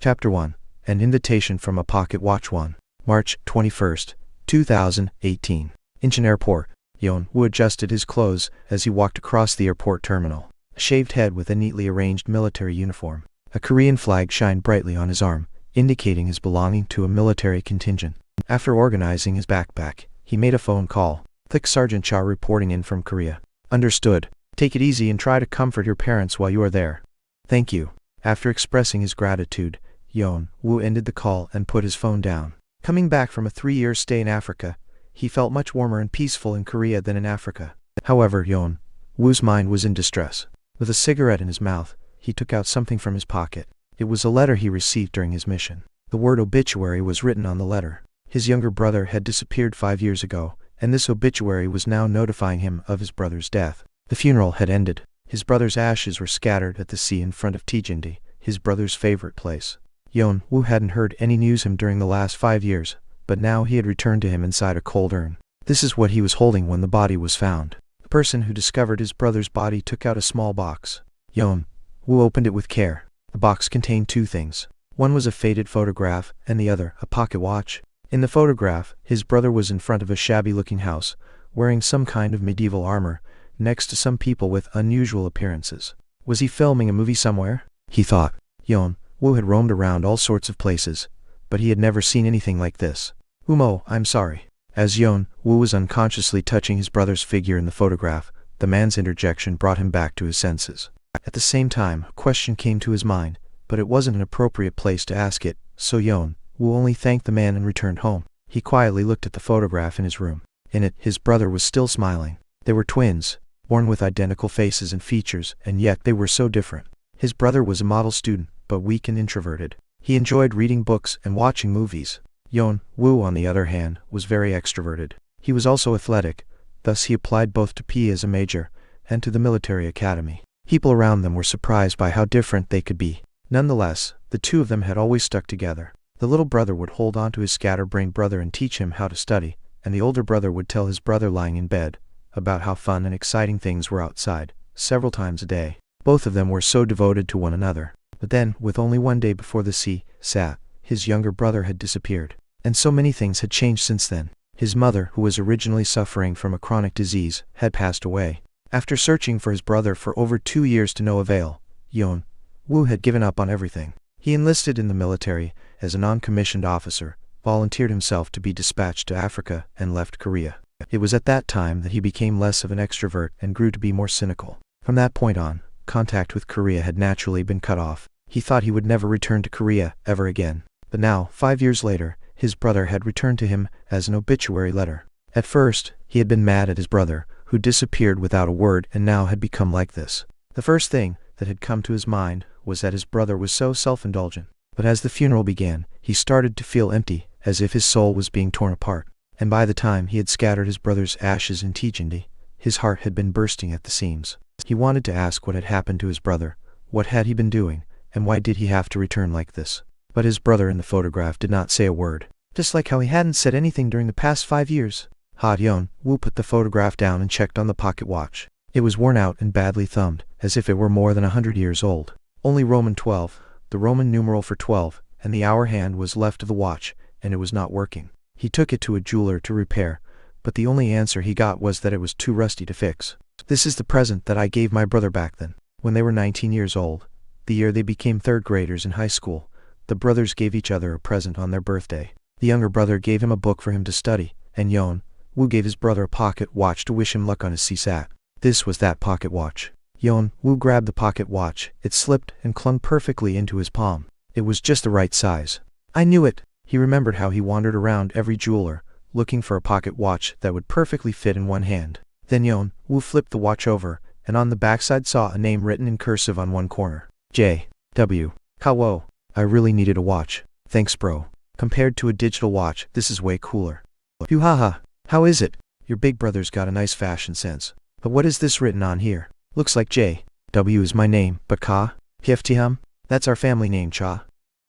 Chapter 1. An Invitation from a Pocket Watch 1. March 21st, 2018. Incheon Airport. Yeon-woo adjusted his clothes as he walked across the airport terminal. A shaved head with a neatly arranged military uniform. A Korean flag shined brightly on his arm, indicating his belonging to a military contingent. After organizing his backpack, he made a phone call. Click Sergeant Cha reporting in from Korea. Understood. Take it easy and try to comfort your parents while you are there. Thank you. After expressing his gratitude, Yeon-woo ended the call and put his phone down. Coming back from a 3-year stay in Africa, he felt much warmer and peaceful in Korea than in Africa. However, Yeon-woo's mind was in distress. With a cigarette in his mouth, he took out something from his pocket. It was a letter he received during his mission. The word obituary was written on the letter. His younger brother had disappeared 5 years ago, and this obituary was now notifying him of his brother's death. The funeral had ended. His brother's ashes were scattered at the sea in front of Taejindae, his brother's favorite place. Yeon-woo hadn't heard any news of him during the last 5 years, but now he had returned to him inside a cold urn. This is what he was holding when the body was found. The person who discovered his brother's body took out a small box. Yeon-woo opened it with care. The box contained 2 things. One was a faded photograph, and the other, a pocket watch. In the photograph, his brother was in front of a shabby-looking house, wearing some kind of medieval armor, next to some people with unusual appearances. Was he filming a movie somewhere? He thought. Yeon-woo had roamed around all sorts of places, but he had never seen anything like this. "Umo, I'm sorry." As Yeon-woo was unconsciously touching his brother's figure in the photograph, the man's interjection brought him back to his senses. At the same time, a question came to his mind, but it wasn't an appropriate place to ask it, so Yeon-woo only thanked the man and returned home. He quietly looked at the photograph in his room. In it, his brother was still smiling. They were twins, born with identical faces and features, and yet they were so different. His brother was a model student, but weak and introverted. He enjoyed reading books and watching movies. Yeon-woo, on the other hand, was very extroverted. He was also athletic, thus he applied both to PE as a major, and to the military academy. People around them were surprised by how different they could be. Nonetheless, the two of them had always stuck together. The little brother would hold on to his scatterbrained brother and teach him how to study, and the older brother would tell his brother lying in bed about how fun and exciting things were outside, several times a day. Both of them were so devoted to one another. But then, with only 1 day before the sea sat, his younger brother had disappeared. And so many things had changed since then. His mother, who was originally suffering from a chronic disease, had passed away. After searching for his brother for over 2 years to no avail, Yeon-woo had given up on everything. He enlisted in the military as a non-commissioned officer, volunteered himself to be dispatched to Africa, and left Korea. It was at that time that he became less of an extrovert and grew to be more cynical. From that point on, contact with Korea had naturally been cut off. He thought he would never return to Korea ever again. But now, 5 years later, his brother had returned to him as an obituary letter. At first, he had been mad at his brother, who disappeared without a word and now had become like this. The first thing that had come to his mind was that his brother was so self-indulgent. But as the funeral began, he started to feel empty, as if his soul was being torn apart. And by the time he had scattered his brother's ashes in Taejindae, his heart had been bursting at the seams. He wanted to ask what had happened to his brother, what had he been doing, and why did he have to return like this. But his brother in the photograph did not say a word. Just like how he hadn't said anything during the past 5 years. Yeon-woo put the photograph down and checked on the pocket watch. It was worn out and badly thumbed, as if it were more than 100 years old. Only Roman 12, the Roman numeral for 12, and the hour hand was left of the watch, and it was not working. He took it to a jeweler to repair, but the only answer he got was that it was too rusty to fix. "This is the present that I gave my brother back then, when they were 19 years old. The year they became 3rd graders in high school, the brothers gave each other a present on their birthday. The younger brother gave him a book for him to study, and Yeon-woo gave his brother a pocket watch to wish him luck on his CSAT. This was that pocket watch. Yeon-woo grabbed the pocket watch. It slipped and clung perfectly into his palm. It was just the right size. I knew it. He remembered how he wandered around every jeweler, looking for a pocket watch that would perfectly fit in one hand. Then Yeon-woo flipped the watch over, and on the backside saw a name written in cursive on one corner. J.W. Kawo. I really needed a watch. Thanks, bro. Compared to a digital watch, this is way cooler. Phew, haha. How is it? Your big brother's got a nice fashion sense. But what is this written on here? Looks like J.W. is my name, but Ka? Pieftiham? That's our family name, Cha.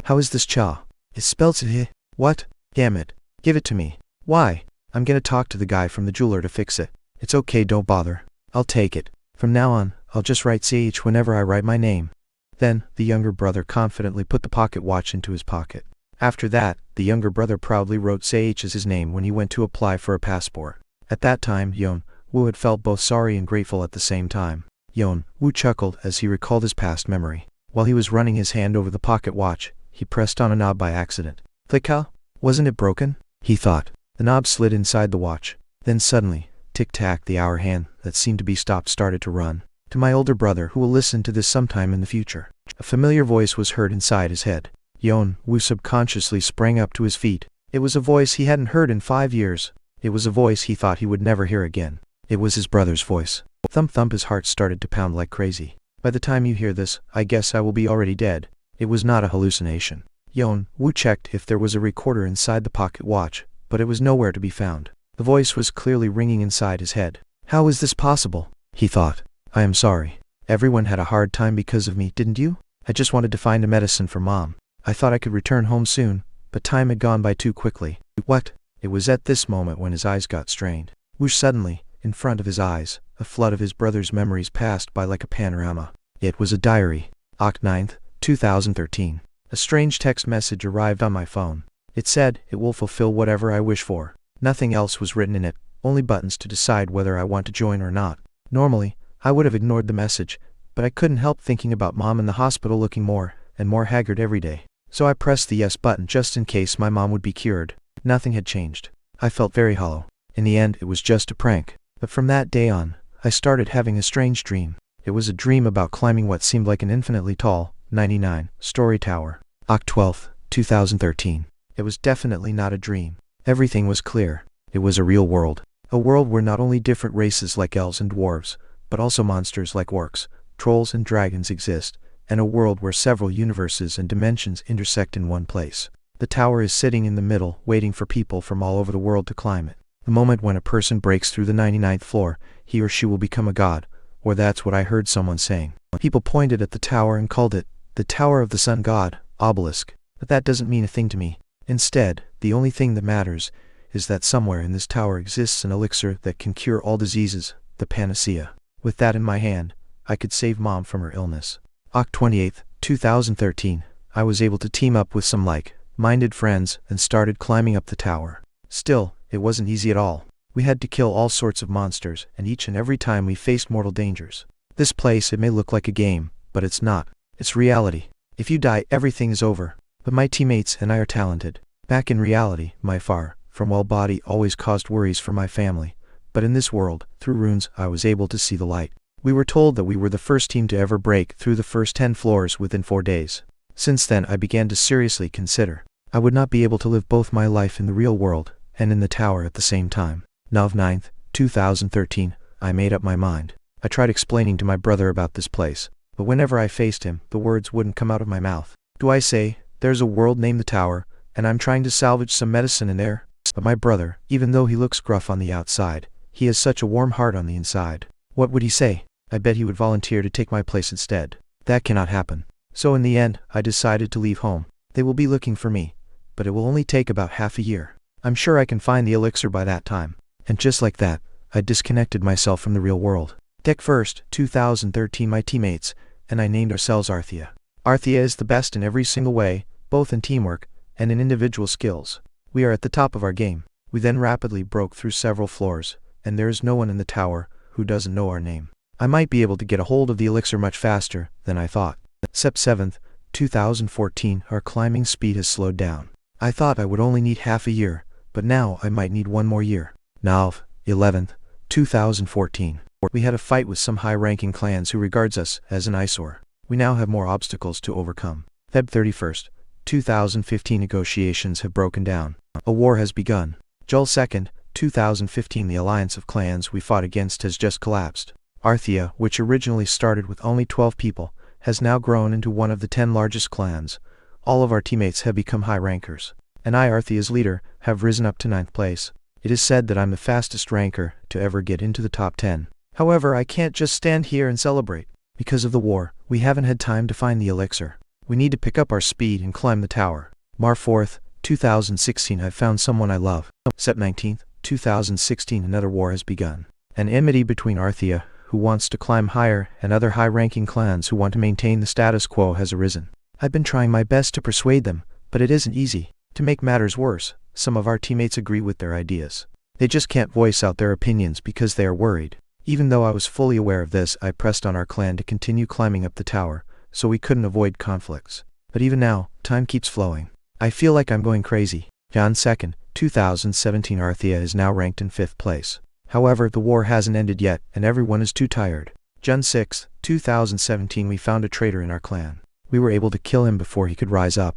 How is this Cha? It spells it. What? Damn it. Give it to me. Why? I'm gonna talk to the guy from the jeweler to fix it. It's okay, don't bother. I'll take it. From now on, I'll just write CH whenever I write my name. Then, the younger brother confidently put the pocket watch into his pocket. After that, the younger brother proudly wrote Seh as his name when he went to apply for a passport. At that time, Yeon-woo had felt both sorry and grateful at the same time. Yeon-woo chuckled as he recalled his past memory. While he was running his hand over the pocket watch, he pressed on a knob by accident. Click-a? Wasn't it broken? He thought. The knob slid inside the watch. Then suddenly, tick-tack, the hour hand that seemed to be stopped started to run. To my older brother who will listen to this sometime in the future. A familiar voice was heard inside his head. Yeon-woo subconsciously sprang up to his feet. It was a voice he hadn't heard in 5 years. It was a voice he thought he would never hear again. It was his brother's voice. Thump-thump, his heart started to pound like crazy. By the time you hear this, I guess I will be already dead. It was not a hallucination. Yeon-woo checked if there was a recorder inside the pocket watch, but it was nowhere to be found. The voice was clearly ringing inside his head. How is this possible? He thought. I am sorry. Everyone had a hard time because of me, didn't you? I just wanted to find a medicine for Mom. I thought I could return home soon, but time had gone by too quickly. What? It was at this moment when his eyes got strained. Whoosh, suddenly, in front of his eyes, a flood of his brother's memories passed by like a panorama. It was a diary. Oct 9th, 2013. A strange text message arrived on my phone. It said, it will fulfill whatever I wish for. Nothing else was written in it, only buttons to decide whether I want to join or not. Normally, I would have ignored the message, but I couldn't help thinking about Mom in the hospital looking more and more haggard every day. So I pressed the yes button just in case my mom would be cured. Nothing had changed. I felt very hollow. In the end, it was just a prank. But from that day on, I started having a strange dream. It was a dream about climbing what seemed like an infinitely tall, 99-story tower. Oct 12th, 2013. It was definitely not a dream. Everything was clear. It was a real world. A world where not only different races like elves and dwarves, but also monsters like orcs, trolls and dragons exist, and a world where several universes and dimensions intersect in one place. The tower is sitting in the middle, waiting for people from all over the world to climb it. The moment when a person breaks through the 99th floor, he or she will become a god, or that's what I heard someone saying. People pointed at the tower and called it the Tower of the Sun God, Obelisk. But that doesn't mean a thing to me. Instead, the only thing that matters is that somewhere in this tower exists an elixir that can cure all diseases, the panacea. With that in my hand, I could save Mom from her illness. Oct 28th, 2013, I was able to team up with some like-minded friends and started climbing up the tower. Still, it wasn't easy at all. We had to kill all sorts of monsters, and each and every time we faced mortal dangers. This place, it may look like a game, but it's not. It's reality. If you die, everything is over. But my teammates and I are talented. Back in reality, my far-from-well body always caused worries for my family. But in this world, through runes, I was able to see the light. We were told that we were the first team to ever break through the first 10 floors within 4 days. Since then, I began to seriously consider I would not be able to live both my life in the real world and in the tower at the same time. Nov 9th, 2013, I made up my mind. I tried explaining to my brother about this place, but whenever I faced him, the words wouldn't come out of my mouth. Do I say, there's a world named the Tower, and I'm trying to salvage some medicine in there? But my brother, even though he looks gruff on the outside, he has such a warm heart on the inside. What would he say? I bet he would volunteer to take my place instead. That cannot happen. So in the end, I decided to leave home. They will be looking for me, but it will only take about half a year. I'm sure I can find the elixir by that time. And just like that, I disconnected myself from the real world. Dec 1st, 2013, my teammates and I named ourselves Arthea. Arthea is the best in every single way, both in teamwork and in individual skills. We are at the top of our game. We then rapidly broke through several floors, and there is no one in the tower who doesn't know our name. I might be able to get a hold of the elixir much faster than I thought. Sept 7th, 2014, our climbing speed has slowed down. I thought I would only need half a year, but now I might need 1 more year. Nov 11th, 2014. We had a fight with some high-ranking clans who regards us as an eyesore. We now have more obstacles to overcome. Feb 31st, 2015, negotiations have broken down. A war has begun. Jul 2nd, 2015, the alliance of clans we fought against has just collapsed. Arthea, which originally started with only 12 people, has now grown into one of the 10 largest clans. All of our teammates have become high rankers. And I, Arthea's leader, have risen up to 9th place. It is said that I'm the fastest ranker to ever get into the top 10. However, I can't just stand here and celebrate. Because of the war, we haven't had time to find the elixir. We need to pick up our speed and climb the tower. Mar 4th, 2016, I've found someone I love. Sept 19th, 2016, another war has begun. An enmity between Arthea, who wants to climb higher, and other high-ranking clans who want to maintain the status quo has arisen. I've been trying my best to persuade them, but it isn't easy. To make matters worse, some of our teammates agree with their ideas. They just can't voice out their opinions because they are worried. Even though I was fully aware of this, I pressed on our clan to continue climbing up the tower, so we couldn't avoid conflicts. But even now, time keeps flowing. I feel like I'm going crazy. Jan 2nd, 2017. Arthea is now ranked in 5th place. However, the war hasn't ended yet, and everyone is too tired. June 6th, 2017. We found a traitor in our clan. We were able to kill him before he could rise up,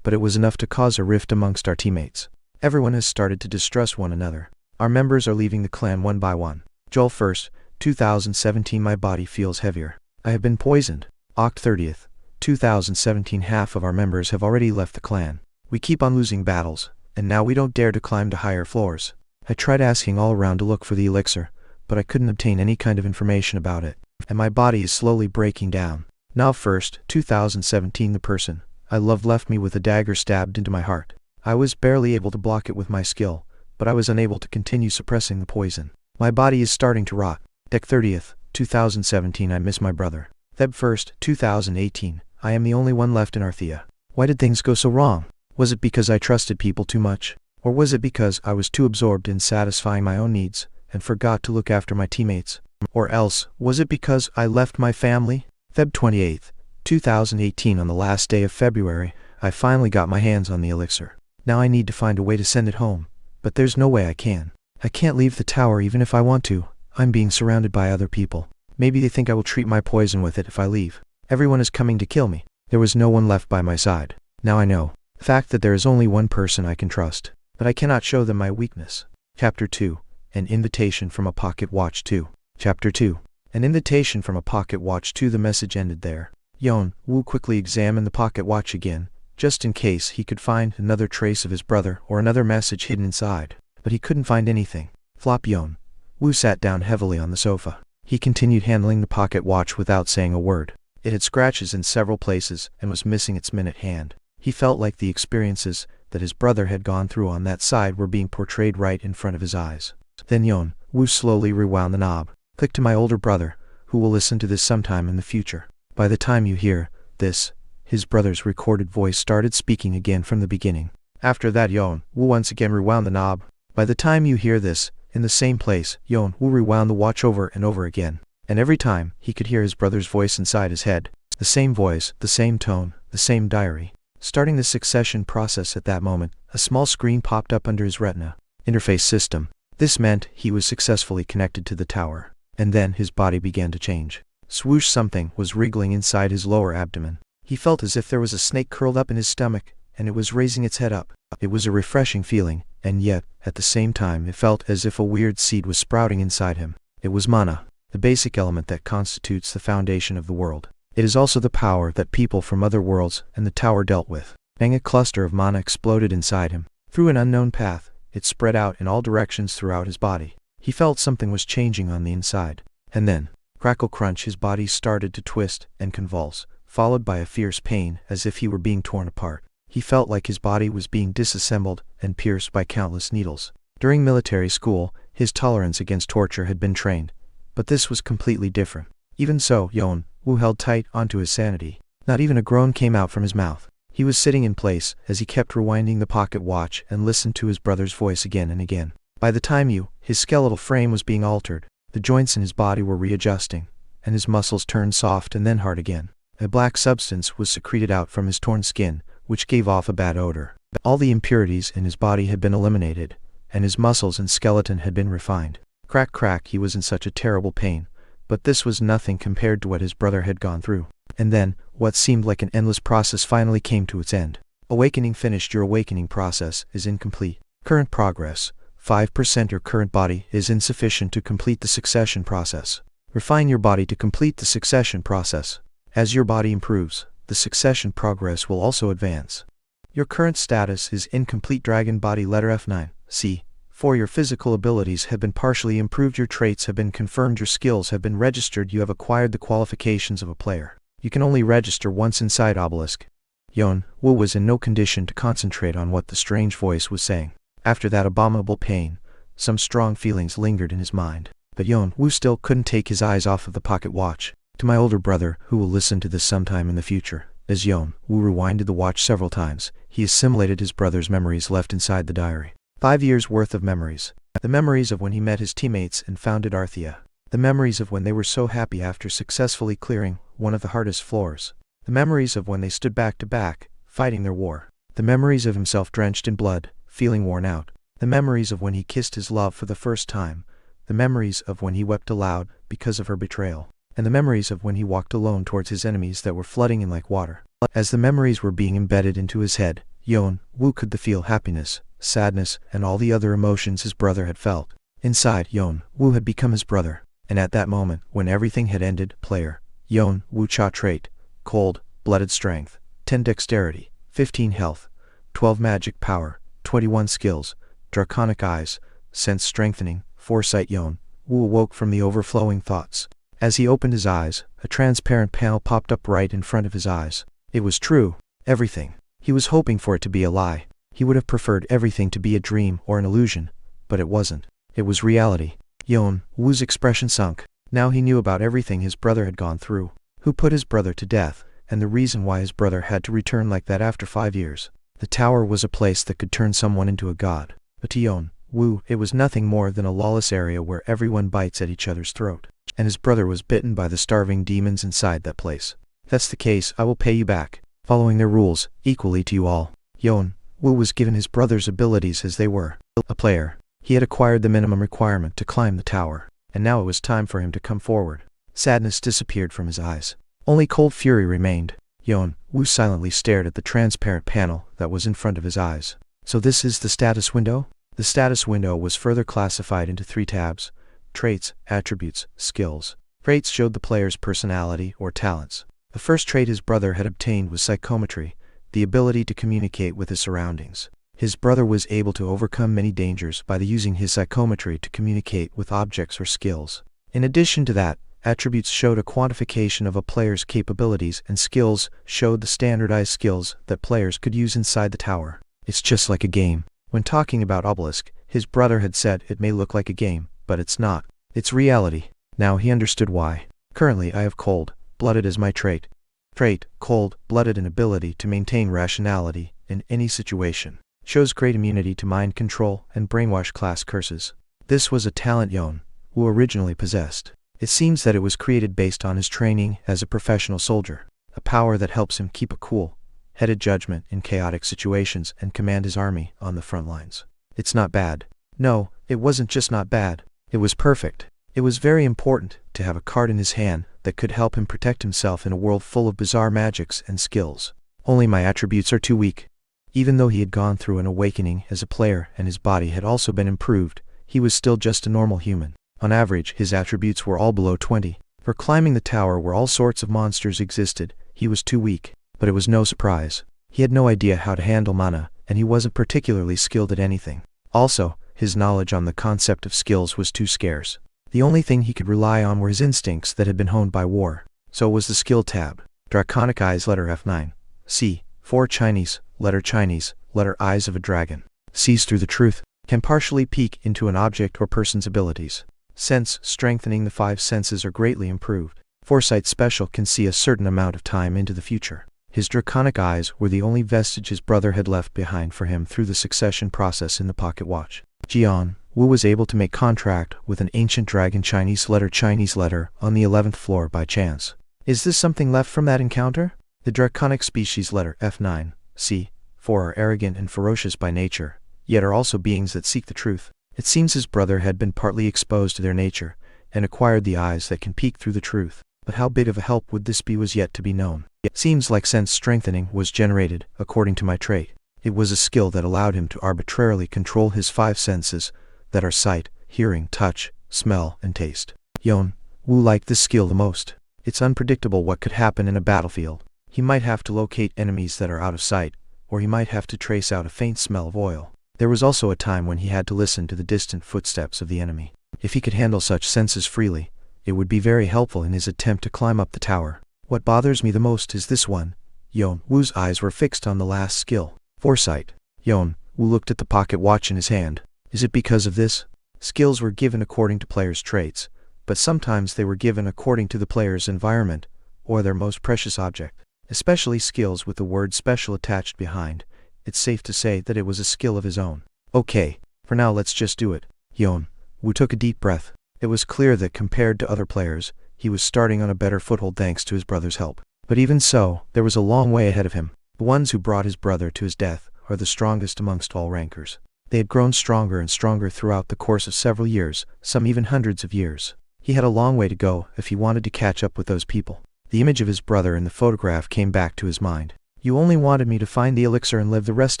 but it was enough to cause a rift amongst our teammates. Everyone has started to distrust one another. Our members are leaving the clan one by one. July 1st, 2017. My body feels heavier. I have been poisoned. Oct 30th, 2017. Half of our members have already left the clan. We keep on losing battles, and now we don't dare to climb to higher floors. I tried asking all around to look for the elixir, but I couldn't obtain any kind of information about it, and my body is slowly breaking down. Now 1st, 2017. The person I loved left me with a dagger stabbed into my heart. I was barely able to block it with my skill, but I was unable to continue suppressing the poison. My body is starting to rot. Dec 30th, 2017. I miss my brother. Feb 1st, 2018. I am the only one left in Arthea. Why did things go so wrong? Was it because I trusted people too much? Or was it because I was too absorbed in satisfying my own needs, and forgot to look after my teammates? Or else, was it because I left my family? Feb 28th, 2018. On the last day of February, I finally got my hands on the elixir. Now I need to find a way to send it home, but there's no way I can. I can't leave the tower even if I want to. I'm being surrounded by other people. Maybe they think I will treat my poison with it if I leave. Everyone is coming to kill me. There was no one left by my side. Now I know the fact that there is only one person I can trust, but I cannot show them my weakness. Chapter 2. An Invitation from a Pocket Watch 2. Chapter 2. An Invitation from a Pocket Watch 2. The message ended there. Yeon-woo quickly examined the pocket watch again, just in case he could find another trace of his brother or another message hidden inside, but he couldn't find anything. Flop. Yeon-woo sat down heavily on the sofa. He continued handling the pocket watch without saying a word. It had scratches in several places and was missing its minute hand. He felt like the experiences that his brother had gone through on that side were being portrayed right in front of his eyes. Then Yeon-woo slowly rewound the knob. Click to my older brother, who will listen to this sometime in the future. By the time you hear this, his brother's recorded voice started speaking again from the beginning. After that, Yeon-woo once again rewound the knob. By the time you hear this, in the same place, Yeon-woo rewound the watch over and over again. And every time, he could hear his brother's voice inside his head. The same voice, the same tone, the same diary. Starting the succession process at that moment, a small screen popped up under his retina. Interface system. This meant he was successfully connected to the tower. And then his body began to change. Swoosh, something was wriggling inside his lower abdomen. He felt as if there was a snake curled up in his stomach, and it was raising its head up. It was a refreshing feeling, and yet, at the same time, it felt as if a weird seed was sprouting inside him. It was mana, the basic element that constitutes the foundation of the world. It is also the power that people from other worlds and the tower dealt with. Bang! A cluster of mana exploded inside him. Through an unknown path, it spread out in all directions throughout his body. He felt something was changing on the inside. And then, crackle crunch, his body started to twist and convulse, followed by a fierce pain as if he were being torn apart. He felt like his body was being disassembled and pierced by countless needles. During military school, his tolerance against torture had been trained, but this was completely different. Even so, Yeon-woo held tight onto his sanity. Not even a groan came out from his mouth. He was sitting in place as he kept rewinding the pocket watch and listened to his brother's voice again and again. By the time his skeletal frame was being altered, the joints in his body were readjusting, and his muscles turned soft and then hard again. A black substance was secreted out from his torn skin, which gave off a bad odor. All the impurities in his body had been eliminated, and his muscles and skeleton had been refined. Crack crack, he was in such a terrible pain, but this was nothing compared to what his brother had gone through. And then, what seemed like an endless process finally came to its end. Awakening finished. Your awakening process is incomplete. Current progress, 5%. Your current body is insufficient to complete the succession process. Refine your body to complete the succession process. As your body improves, the succession progress will also advance. Your current status is incomplete. Dragon body. Letter F9. C. For your physical abilities have been partially improved. Your traits have been confirmed. Your skills have been registered. You have acquired the qualifications of a player. You can only register once inside Obelisk. Yeon-woo was in no condition to concentrate on what the strange voice was saying. After that abominable pain, some strong feelings lingered in his mind. But Yeon-woo still couldn't take his eyes off of the pocket watch. To my older brother, who will listen to this sometime in the future. As Yeon-woo rewinded the watch several times, he assimilated his brother's memories left inside the diary. 5 years worth of memories. The memories of when he met his teammates and founded Arthea. The memories of when they were so happy after successfully clearing one of the hardest floors. The memories of when they stood back to back, fighting their war. The memories of himself drenched in blood, feeling worn out. The memories of when he kissed his love for the first time. The memories of when he wept aloud because of her betrayal. And the memories of when he walked alone towards his enemies that were flooding in like water. As the memories were being embedded into his head, Yeon-woo could feel happiness, sadness, and all the other emotions his brother had felt. Inside, Yeon-woo had become his brother. And at that moment, when everything had ended, player, Yeon-woo Cha trait, cold-blooded strength, 10 dexterity, 15 health, 12 magic power, 21 skills, draconic eyes, sense strengthening, foresight. Yeon-woo awoke from the overflowing thoughts. As he opened his eyes, a transparent panel popped up right in front of his eyes. It was true. Everything. He was hoping for it to be a lie. He would have preferred everything to be a dream or an illusion, but it wasn't. It was reality. Yeon-woo's expression sunk. Now he knew about everything his brother had gone through, who put his brother to death, and the reason why his brother had to return like that after 5 years. The tower was a place that could turn someone into a god. But to Yeon-woo, it was nothing more than a lawless area where everyone bites at each other's throat. And his brother was bitten by the starving demons inside that place. If that's the case, I will pay you back, following their rules, equally to you all. Yeon-woo was given his brother's abilities as they were. A player. He had acquired the minimum requirement to climb the tower, and now it was time for him to come forward. Sadness disappeared from his eyes. Only cold fury remained. Yeon-woo silently stared at the transparent panel that was in front of his eyes. So this is the status window? The status window was further classified into 3 tabs. Traits, attributes, skills. Traits showed the player's personality or talents. The first trait his brother had obtained was psychometry, the ability to communicate with his surroundings. His brother was able to overcome many dangers by using his psychometry to communicate with objects or skills. In addition to that, attributes showed a quantification of a player's capabilities, and skills showed the standardized skills that players could use inside the tower. It's just like a game. When talking about Obelisk, his brother had said it may look like a game, but it's not. It's reality. Now he understood why. Currently I have cold-blooded as my trait. Trait, cold-blooded, and ability to maintain rationality in any situation. Shows great immunity to mind control and brainwash class curses. This was a talent Yeon-woo originally possessed. It seems that it was created based on his training as a professional soldier. A power that helps him keep a cool-headed judgment in chaotic situations and command his army on the front lines. It's not bad. No, it wasn't just not bad. It was perfect. It was very important to have a card in his hand that could help him protect himself in a world full of bizarre magics and skills. Only my attributes are too weak. Even though he had gone through an awakening as a player and his body had also been improved, he was still just a normal human. On average, his attributes were all below 20. For climbing the tower where all sorts of monsters existed, he was too weak. But it was no surprise. He had no idea how to handle mana, and he wasn't particularly skilled at anything. Also, his knowledge on the concept of skills was too scarce. The only thing he could rely on were his instincts that had been honed by war. So was the skill tab. Draconic Eyes, letter F9. C. 4 Chinese, letter Eyes of a Dragon. Sees through the truth. Can partially peek into an object or person's abilities. Sense, strengthening the 5 senses are greatly improved. Foresight special can see a certain amount of time into the future. His draconic eyes were the only vestige his brother had left behind for him through the succession process in the pocket watch. Jeong-woo was able to make contact with an ancient dragon Chinese letter on the 11th floor by chance. Is this something left from that encounter? The draconic species letter F9, C. 4 are arrogant and ferocious by nature, yet are also beings that seek the truth. It seems his brother had been partly exposed to their nature, and acquired the eyes that can peek through the truth. But how big of a help would this be was yet to be known. It seems like sense strengthening was generated, according to my trait. It was a skill that allowed him to arbitrarily control his 5 senses, that are sight, hearing, touch, smell, and taste. Yeon-woo liked this skill the most. It's unpredictable what could happen in a battlefield. He might have to locate enemies that are out of sight, or he might have to trace out a faint smell of oil. There was also a time when he had to listen to the distant footsteps of the enemy. If he could handle such senses freely, it would be very helpful in his attempt to climb up the tower. What bothers me the most is this one. Yeon-woo's eyes were fixed on the last skill, foresight. Yeon-woo looked at the pocket watch in his hand. Is it because of this? Skills were given according to players' traits, but sometimes they were given according to the player's environment, or their most precious object. Especially skills with the word special attached behind. It's safe to say that it was a skill of his own. Okay, for now let's just do it. Yeon-woo took a deep breath. It was clear that compared to other players, he was starting on a better foothold thanks to his brother's help. But even so, there was a long way ahead of him. The ones who brought his brother to his death are the strongest amongst all rankers. They had grown stronger and stronger throughout the course of several years, some even hundreds of years. He had a long way to go if he wanted to catch up with those people. The image of his brother in the photograph came back to his mind. You only wanted me to find the elixir and live the rest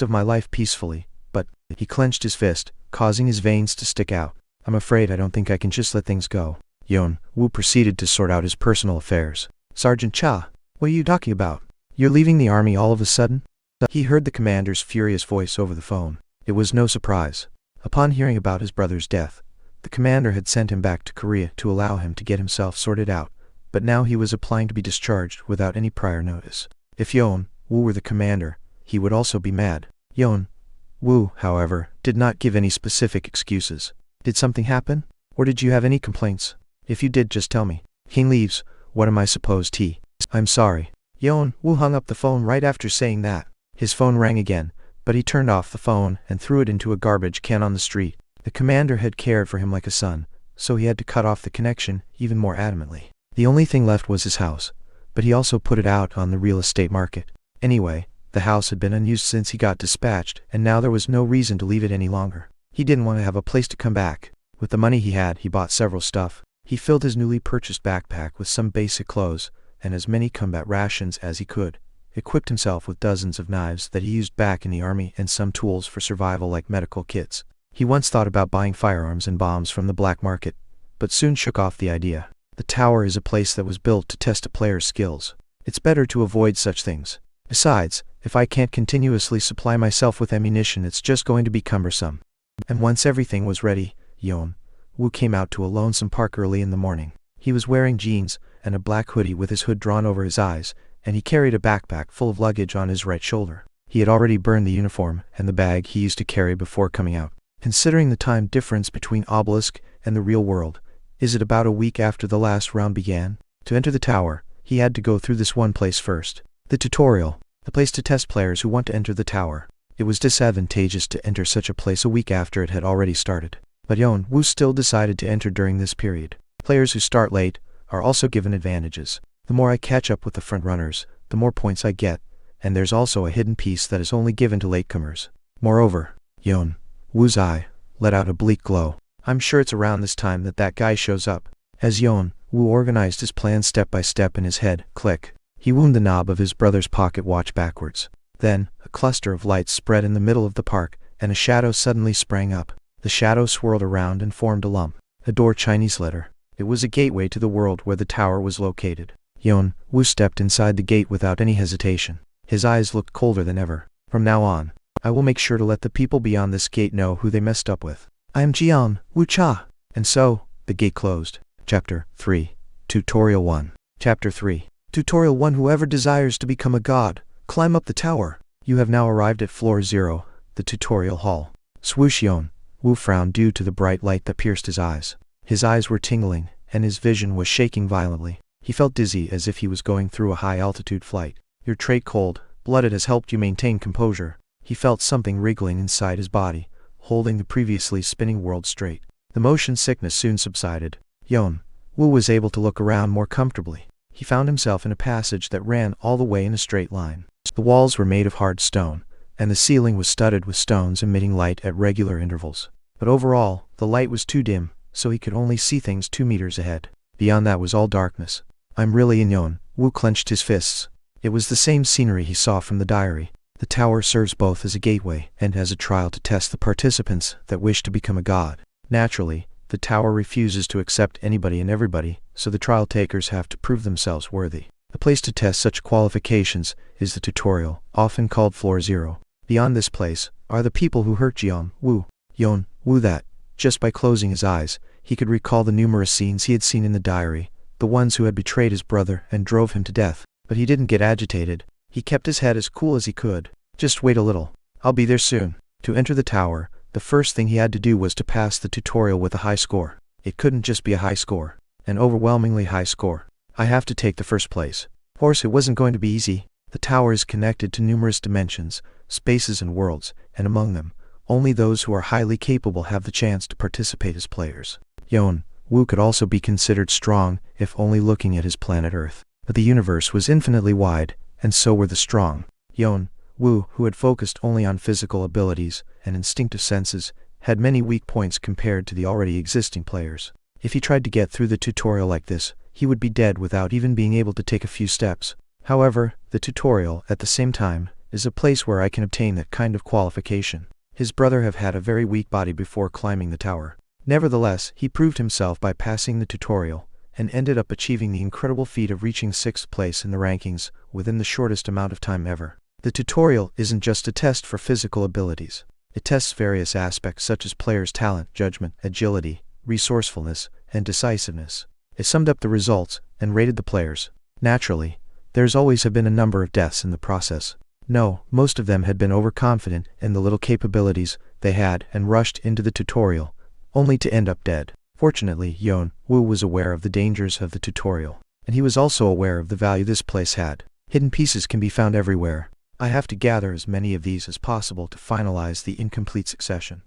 of my life peacefully, but, he clenched his fist, causing his veins to stick out. I'm afraid I don't think I can just let things go. Yeon-woo proceeded to sort out his personal affairs. Sergeant Cha, what are you talking about? You're leaving the army all of a sudden? He heard the commander's furious voice over the phone. It was no surprise. Upon hearing about his brother's death, the commander had sent him back to Korea to allow him to get himself sorted out, but now he was applying to be discharged without any prior notice. If Yeon-woo were the commander, he would also be mad. Yeon-woo, however, did not give any specific excuses. Did something happen? Or did you have any complaints? If you did, just tell me. He leaves. What am I supposed he? I'm sorry. Yeon-woo hung up the phone right after saying that. His phone rang again, but he turned off the phone and threw it into a garbage can on the street. The commander had cared for him like a son, so he had to cut off the connection even more adamantly. The only thing left was his house, but he also put it out on the real estate market. Anyway, the house had been unused since he got dispatched, and now there was no reason to leave it any longer. He didn't want to have a place to come back. With the money he had, he bought several stuff. He filled his newly purchased backpack with some basic clothes, and as many combat rations as he could, equipped himself with dozens of knives that he used back in the army and some tools for survival like medical kits. He once thought about buying firearms and bombs from the black market, but soon shook off the idea. The tower is a place that was built to test a player's skills. It's better to avoid such things. Besides, if I can't continuously supply myself with ammunition, it's just going to be cumbersome. And once everything was ready, Yeon-woo came out to a lonesome park early in the morning. He was wearing jeans and a black hoodie with his hood drawn over his eyes, and he carried a backpack full of luggage on his right shoulder. He had already burned the uniform and the bag he used to carry before coming out. Considering the time difference between Obelisk and the real world, is it about a week after the last round began? To enter the tower, he had to go through this one place first. The tutorial, the place to test players who want to enter the tower. It was disadvantageous to enter such a place a week after it had already started. But Yeon-woo still decided to enter during this period. Players who start late are also given advantages. The more I catch up with the front runners, the more points I get, and there's also a hidden piece that is only given to latecomers. Moreover, Yeon-woo's eye let out a bleak glow. I'm sure it's around this time that guy shows up. As Yeon-woo organized his plan step by step in his head, click, he wound the knob of his brother's pocket watch backwards. Then, a cluster of lights spread in the middle of the park, and a shadow suddenly sprang up. The shadow swirled around and formed a lump. A door Chinese letter. It was a gateway to the world where the tower was located. Yeon-woo stepped inside the gate without any hesitation. His eyes looked colder than ever. From now on, I will make sure to let the people beyond this gate know who they messed up with. I am Jeong-woo Cha. And so, the gate closed. Chapter 3. Tutorial 1. Chapter 3. Tutorial 1. Whoever desires to become a god, climb up the tower. You have now arrived at floor 0, the tutorial hall. Swoosh. Yeon-woo frowned due to the bright light that pierced his eyes. His eyes were tingling, and his vision was shaking violently. He felt dizzy as if he was going through a high-altitude flight. Your trait cold-blooded has helped you maintain composure. He felt something wriggling inside his body, holding the previously spinning world straight. The motion sickness soon subsided. Yeon-woo was able to look around more comfortably. He found himself in a passage that ran all the way in a straight line. The walls were made of hard stone, and the ceiling was studded with stones emitting light at regular intervals. But overall, the light was too dim, so he could only see things 2 meters ahead. Beyond that was all darkness. I'm really in. Yeon-woo clenched his fists. It was the same scenery he saw from the diary. The tower serves both as a gateway and as a trial to test the participants that wish to become a god. Naturally, the tower refuses to accept anybody and everybody, so the trial takers have to prove themselves worthy. The place to test such qualifications is the tutorial, often called floor 0. Beyond this place are the people who hurt Jeong-woo. Yeon-woo that, just by closing his eyes, he could recall the numerous scenes he had seen in the diary, the ones who had betrayed his brother and drove him to death. But he didn't get agitated. He kept his head as cool as he could. Just wait a little. I'll be there soon. To enter the tower, The first thing he had to do was to pass the tutorial with a high score. It couldn't just be a high score. An overwhelmingly high score. I have to take the first place. Of course, it wasn't going to be easy. The tower is connected to numerous dimensions, spaces and worlds, and among them, only those who are highly capable have the chance to participate as players. Yeon-woo could also be considered strong if only looking at his planet Earth. But the universe was infinitely wide, and so were the strong. Yeon-woo, who had focused only on physical abilities and instinctive senses, had many weak points compared to the already existing players. If he tried to get through the tutorial like this, he would be dead without even being able to take a few steps. However, the tutorial, at the same time, is a place where I can obtain that kind of qualification. His brother have had a very weak body before climbing the tower. Nevertheless, he proved himself by passing the tutorial, and ended up achieving the incredible feat of reaching 6th place in the rankings within the shortest amount of time ever. The tutorial isn't just a test for physical abilities. It tests various aspects such as players' talent, judgment, agility, resourcefulness, and decisiveness. It summed up the results and rated the players. Naturally, there's always have been a number of deaths in the process. No, most of them had been overconfident in the little capabilities they had and rushed into the tutorial, only to end up dead. Fortunately, Yeon-woo was aware of the dangers of the tutorial, and he was also aware of the value this place had. Hidden pieces can be found everywhere. I have to gather as many of these as possible to finalize the incomplete succession.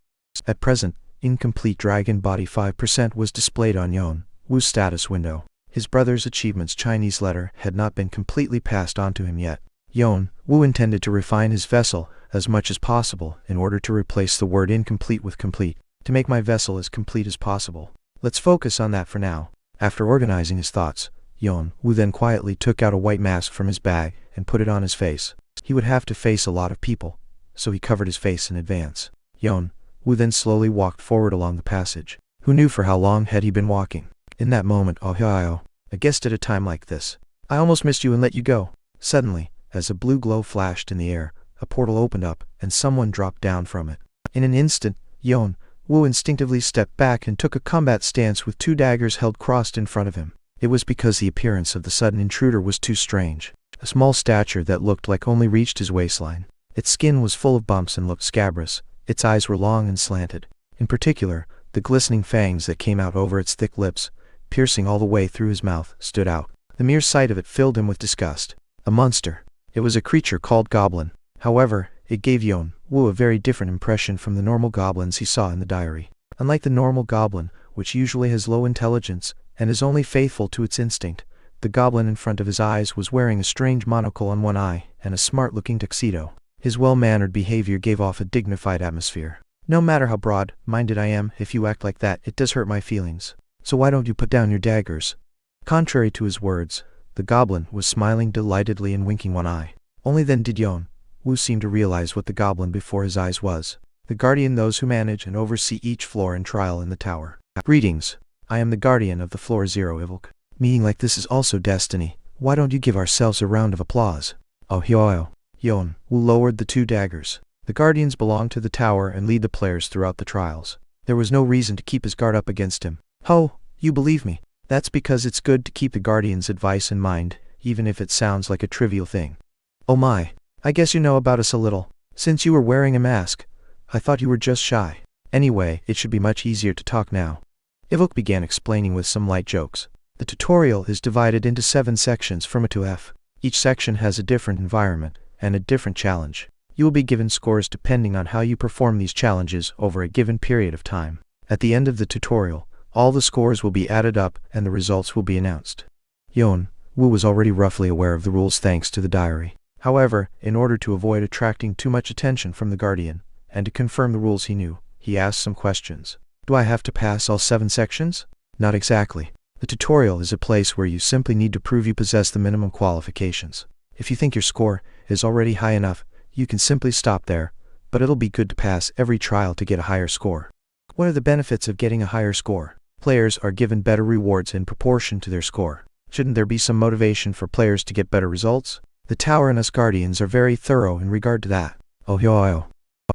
At present, incomplete dragon body 5% was displayed on Yeon-woo's status window. His brother's achievements Chinese letter had not been completely passed on to him yet. Yeon-woo intended to refine his vessel as much as possible in order to replace the word incomplete with complete, to make my vessel as complete as possible. Let's focus on that for now. After organizing his thoughts, Yeon-woo then quietly took out a white mask from his bag and put it on his face. He would have to face a lot of people, so he covered his face in advance. Yeon-woo then slowly walked forward along the passage. Who knew for how long had he been walking? In that moment, I guessed at a time like this. I almost missed you and let you go. Suddenly, as a blue glow flashed in the air, a portal opened up and someone dropped down from it. In an instant, Yeon-woo instinctively stepped back and took a combat stance with 2 daggers held crossed in front of him. It was because the appearance of the sudden intruder was too strange. A small stature that looked like only reached his waistline. Its skin was full of bumps and looked scabrous. Its eyes were long and slanted. In particular, the glistening fangs that came out over its thick lips, piercing all the way through his mouth, stood out. The mere sight of it filled him with disgust. A monster. It was a creature called goblin. However, it gave Yeon-woo a very different impression from the normal goblins he saw in the diary. Unlike the normal goblin, which usually has low intelligence and is only faithful to its instinct, the goblin in front of his eyes was wearing a strange monocle on one eye and a smart-looking tuxedo. His well-mannered behavior gave off a dignified atmosphere. No matter how broad-minded I am, if you act like that, it does hurt my feelings. So why don't you put down your daggers? Contrary to his words, the goblin was smiling delightedly and winking one eye. Only then did Yeon-woo seem to realize what the goblin before his eyes was. The guardian, those who manage and oversee each floor and trial in the tower. Greetings. I am the guardian of the floor 0 Ivok. Meeting like this is also destiny. Why don't you give ourselves a round of applause? Oh, Yeon-woo lowered the 2 daggers. The guardians belong to the tower and lead the players throughout the trials. There was no reason to keep his guard up against him. Oh, you believe me? That's because it's good to keep the guardian's advice in mind, even if it sounds like a trivial thing. Oh my, I guess you know about us a little. Since you were wearing a mask, I thought you were just shy. Anyway, it should be much easier to talk now. Ivok began explaining with some light jokes. The tutorial is divided into 7 sections from A to F. Each section has a different environment and a different challenge. You will be given scores depending on how you perform these challenges over a given period of time. At the end of the tutorial, all the scores will be added up and the results will be announced. Yeon-woo was already roughly aware of the rules thanks to the diary. However, in order to avoid attracting too much attention from the guardian, and to confirm the rules he knew, he asked some questions. Do I have to pass all 7 sections? Not exactly. The tutorial is a place where you simply need to prove you possess the minimum qualifications. If you think your score is already high enough, you can simply stop there, but it'll be good to pass every trial to get a higher score. What are the benefits of getting a higher score? Players are given better rewards in proportion to their score. Shouldn't there be some motivation for players to get better results? The tower and us guardians are very thorough in regard to that. Oh.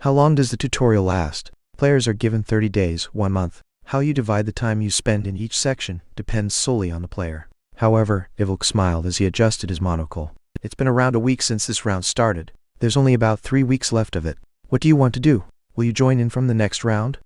How long does the tutorial last? Players are given 30 days, 1 month. How you divide the time you spend in each section depends solely on the player. However, Ivok smiled as he adjusted his monocle. It's been around a week since this round started. There's only about 3 weeks left of it. What do you want to do? Will you join in from the next round?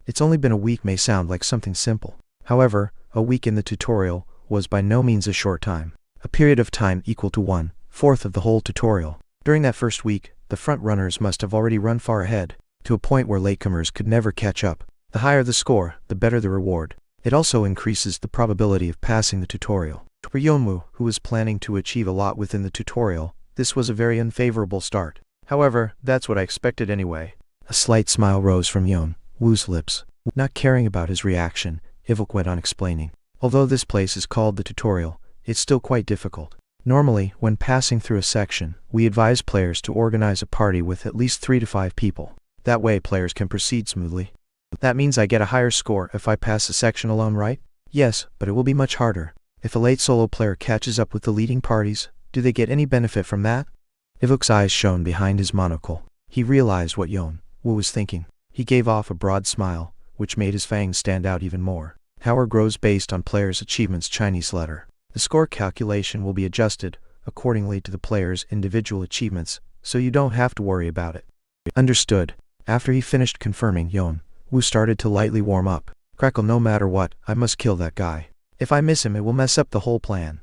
It's only been a week may sound like something simple. However, a week in the tutorial was by no means a short time. A period of time equal to 1/4 of the whole tutorial. During that first week, the front runners must have already run far ahead, to a point where latecomers could never catch up. The higher the score, the better the reward. It also increases the probability of passing the tutorial. For Yeon-woo, who was planning to achieve a lot within the tutorial, this was a very unfavorable start. However, that's what I expected anyway. A slight smile rose from Yeon-woo's lips. Not caring about his reaction, Ivok went on explaining. Although this place is called the tutorial, it's still quite difficult. Normally, when passing through a section, we advise players to organize a party with at least 3 to 5 people. That way players can proceed smoothly. That means I get a higher score if I pass a section alone, right? Yes, but it will be much harder. If a late solo player catches up with the leading parties, do they get any benefit from that? Ivok's eyes shone behind his monocle. He realized what Yeon-woo was thinking. He gave off a broad smile, which made his fangs stand out even more. Power grows based on players' achievements. Chinese letter. The score calculation will be adjusted accordingly to the player's individual achievements, so you don't have to worry about it. Understood. After he finished confirming, Yeon-woo started to lightly warm up. Crackle, no matter what, I must kill that guy. If I miss him, it will mess up the whole plan.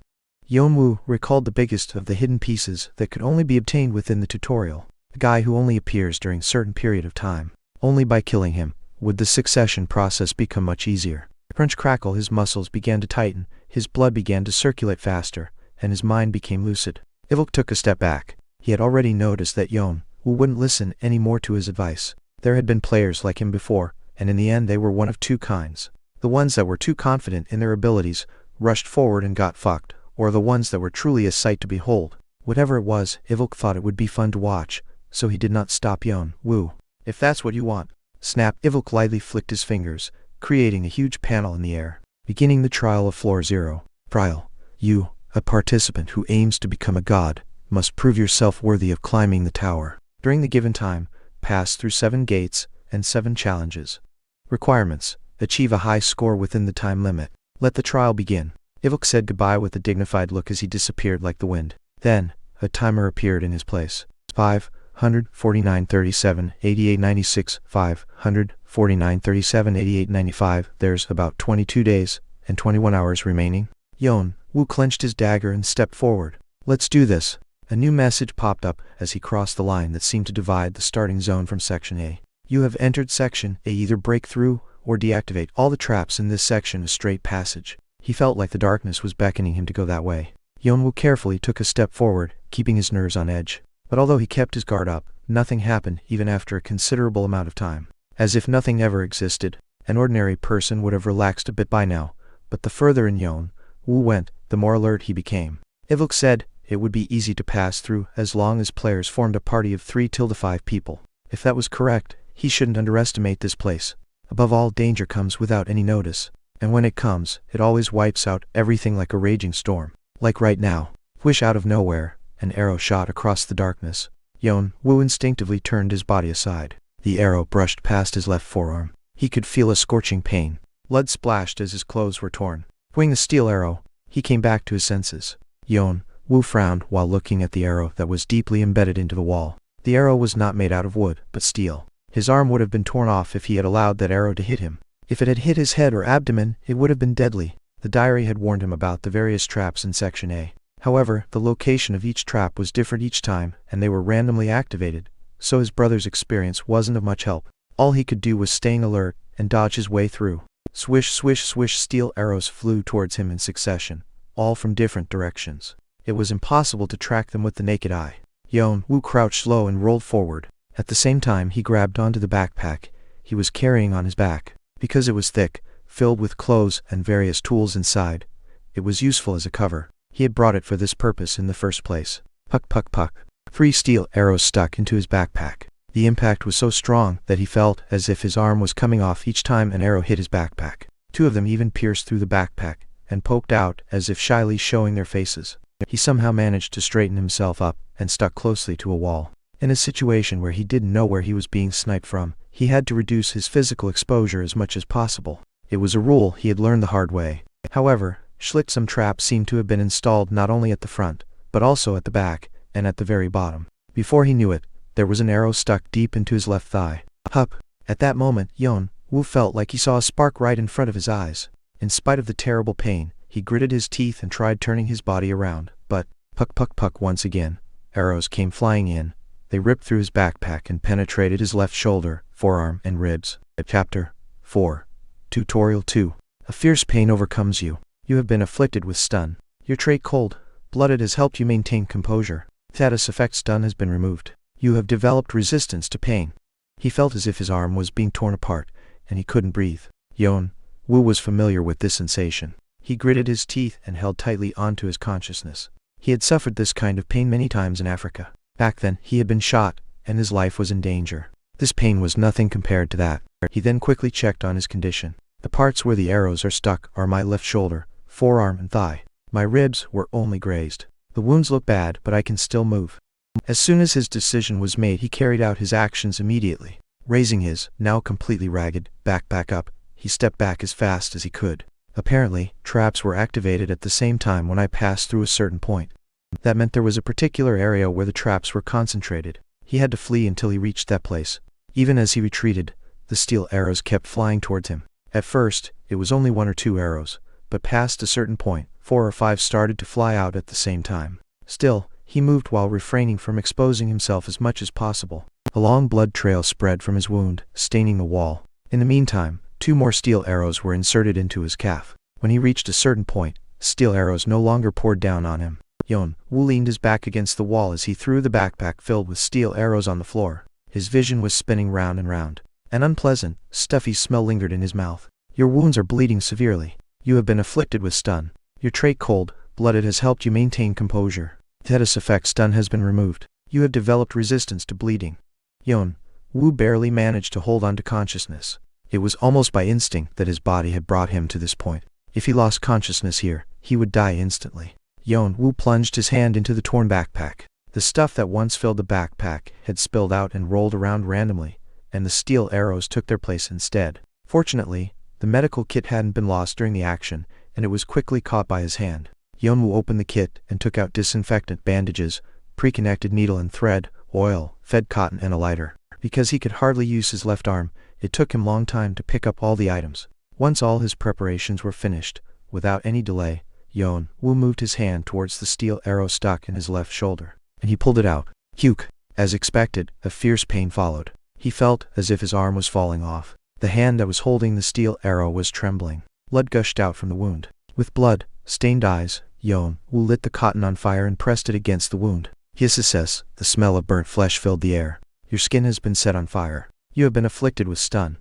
Yeon-woo recalled the biggest of the hidden pieces that could only be obtained within the tutorial. The guy who only appears during a certain period of time. Only by killing him would the succession process become much easier. Crunch crackle, his muscles began to tighten, his blood began to circulate faster, and his mind became lucid. Ivok took a step back. He had already noticed that Yeon-woo wouldn't listen any more to his advice. There had been players like him before, and in the end they were one of two kinds. The ones that were too confident in their abilities rushed forward and got fucked, or the ones that were truly a sight to behold. Whatever it was, Ivok thought it would be fun to watch, so he did not stop Yeon-woo. If that's what you want. Snap. Ivok lightly flicked his fingers, creating a huge panel in the air. Beginning the trial of Floor 0. Trial. You, a participant who aims to become a god, must prove yourself worthy of climbing the tower. During the given time, pass through 7 gates and 7 challenges. Requirements. Achieve a high score within the time limit. Let the trial begin. Ivok said goodbye with a dignified look as he disappeared like the wind. Then, a timer appeared in his place. 549:37, 88:96, 549:37, 88:95. There's about 22 days and 21 hours remaining. Yeon-woo clenched his dagger and stepped forward. Let's do this. A new message popped up as he crossed the line that seemed to divide the starting zone from Section A. You have entered Section A. Either break through or deactivate all the traps in this section. A straight passage. He felt like the darkness was beckoning him to go that way. Yeon-woo carefully took a step forward, keeping his nerves on edge. But although he kept his guard up, nothing happened even after a considerable amount of time. As if nothing ever existed, an ordinary person would have relaxed a bit by now, but the further in Yeon-woo went, the more alert he became. Ivok said it would be easy to pass through as long as players formed a party of 3 to 5 people. If that was correct, he shouldn't underestimate this place. Above all, danger comes without any notice, and when it comes, it always wipes out everything like a raging storm. Like right now. Whish, out of nowhere, an arrow shot across the darkness. Yeon-woo instinctively turned his body aside. The arrow brushed past his left forearm. He could feel a scorching pain. Blood splashed as his clothes were torn. Swinging the steel arrow, he came back to his senses. Yeon-woo frowned while looking at the arrow that was deeply embedded into the wall. The arrow was not made out of wood, but steel. His arm would have been torn off if he had allowed that arrow to hit him. If it had hit his head or abdomen, it would have been deadly. The diary had warned him about the various traps in Section A. However, the location of each trap was different each time, and they were randomly activated, so his brother's experience wasn't of much help. All he could do was staying alert and dodge his way through. Swish, swish, swish, steel arrows flew towards him in succession, all from different directions. It was impossible to track them with the naked eye. Yeon-woo crouched low and rolled forward. At the same time, he grabbed onto the backpack he was carrying on his back. Because it was thick, filled with clothes and various tools inside, it was useful as a cover. He had brought it for this purpose in the first place. Puck, puck, puck. 3 steel arrows stuck into his backpack. The impact was so strong that he felt as if his arm was coming off each time an arrow hit his backpack. 2 of them even pierced through the backpack and poked out as if shyly showing their faces. He somehow managed to straighten himself up and stuck closely to a wall. In a situation where he didn't know where he was being sniped from, he had to reduce his physical exposure as much as possible. It was a rule he had learned the hard way. However, some traps seemed to have been installed not only at the front, but also at the back, and at the very bottom. Before he knew it, there was an arrow stuck deep into his left thigh. Hup. At that moment, Yeon-woo felt like he saw a spark right in front of his eyes. In spite of the terrible pain, he gritted his teeth and tried turning his body around, but, puck once again, arrows came flying in. They ripped through his backpack and penetrated his left shoulder, forearm, and ribs. Chapter 4. Tutorial 2. A fierce pain overcomes you. You have been afflicted with stun. Your trait cold-blooded has helped you maintain composure. Status effect stun has been removed. You have developed resistance to pain. He felt as if his arm was being torn apart, and he couldn't breathe. Yeon-woo was familiar with this sensation. He gritted his teeth and held tightly onto his consciousness. He had suffered this kind of pain many times in Africa. Back then, he had been shot, and his life was in danger. This pain was nothing compared to that. He then quickly checked on his condition. The parts where the arrows are stuck are my left shoulder, forearm, and thigh. My ribs were only grazed. The wounds look bad, but I can still move. As soon as his decision was made, he carried out his actions immediately. Raising his, now completely ragged, backpack up, he stepped back as fast as he could. Apparently, traps were activated at the same time when I passed through a certain point. That meant there was a particular area where the traps were concentrated. He had to flee until he reached that place. Even as he retreated, the steel arrows kept flying towards him. At first, it was only 1 or 2 arrows, but past a certain point, 4 or 5 started to fly out at the same time. Still, he moved while refraining from exposing himself as much as possible. A long blood trail spread from his wound, staining the wall. In the meantime, 2 more steel arrows were inserted into his calf. When he reached a certain point, steel arrows no longer poured down on him. Yeon-woo leaned his back against the wall as he threw the backpack filled with steel arrows on the floor. His vision was spinning round and round. An unpleasant, stuffy smell lingered in his mouth. Your wounds are bleeding severely. You have been afflicted with stun. Your trait cold-blooded has helped you maintain composure. Status effect stun has been removed. You have developed resistance to bleeding. Yeon-woo barely managed to hold on to consciousness. It was almost by instinct that his body had brought him to this point. If he lost consciousness here, he would die instantly. Yeon-woo plunged his hand into the torn backpack. The stuff that once filled the backpack had spilled out and rolled around randomly, and the steel arrows took their place instead. Fortunately, the medical kit hadn't been lost during the action, and it was quickly caught by his hand. Yeon-woo opened the kit and took out disinfectant, bandages, pre-connected needle and thread, oil, fed cotton, and a lighter. Because he could hardly use his left arm, it took him a long time to pick up all the items. Once all his preparations were finished, without any delay, Yeon-woo moved his hand towards the steel arrow stuck in his left shoulder, and he pulled it out. Huke! As expected, a fierce pain followed. He felt as if his arm was falling off. The hand that was holding the steel arrow was trembling. Blood gushed out from the wound. With blood-stained eyes, Yeon-woo lit the cotton on fire and pressed it against the wound. Hiss! The smell of burnt flesh filled the air. Your skin has been set on fire. You have been afflicted with stun.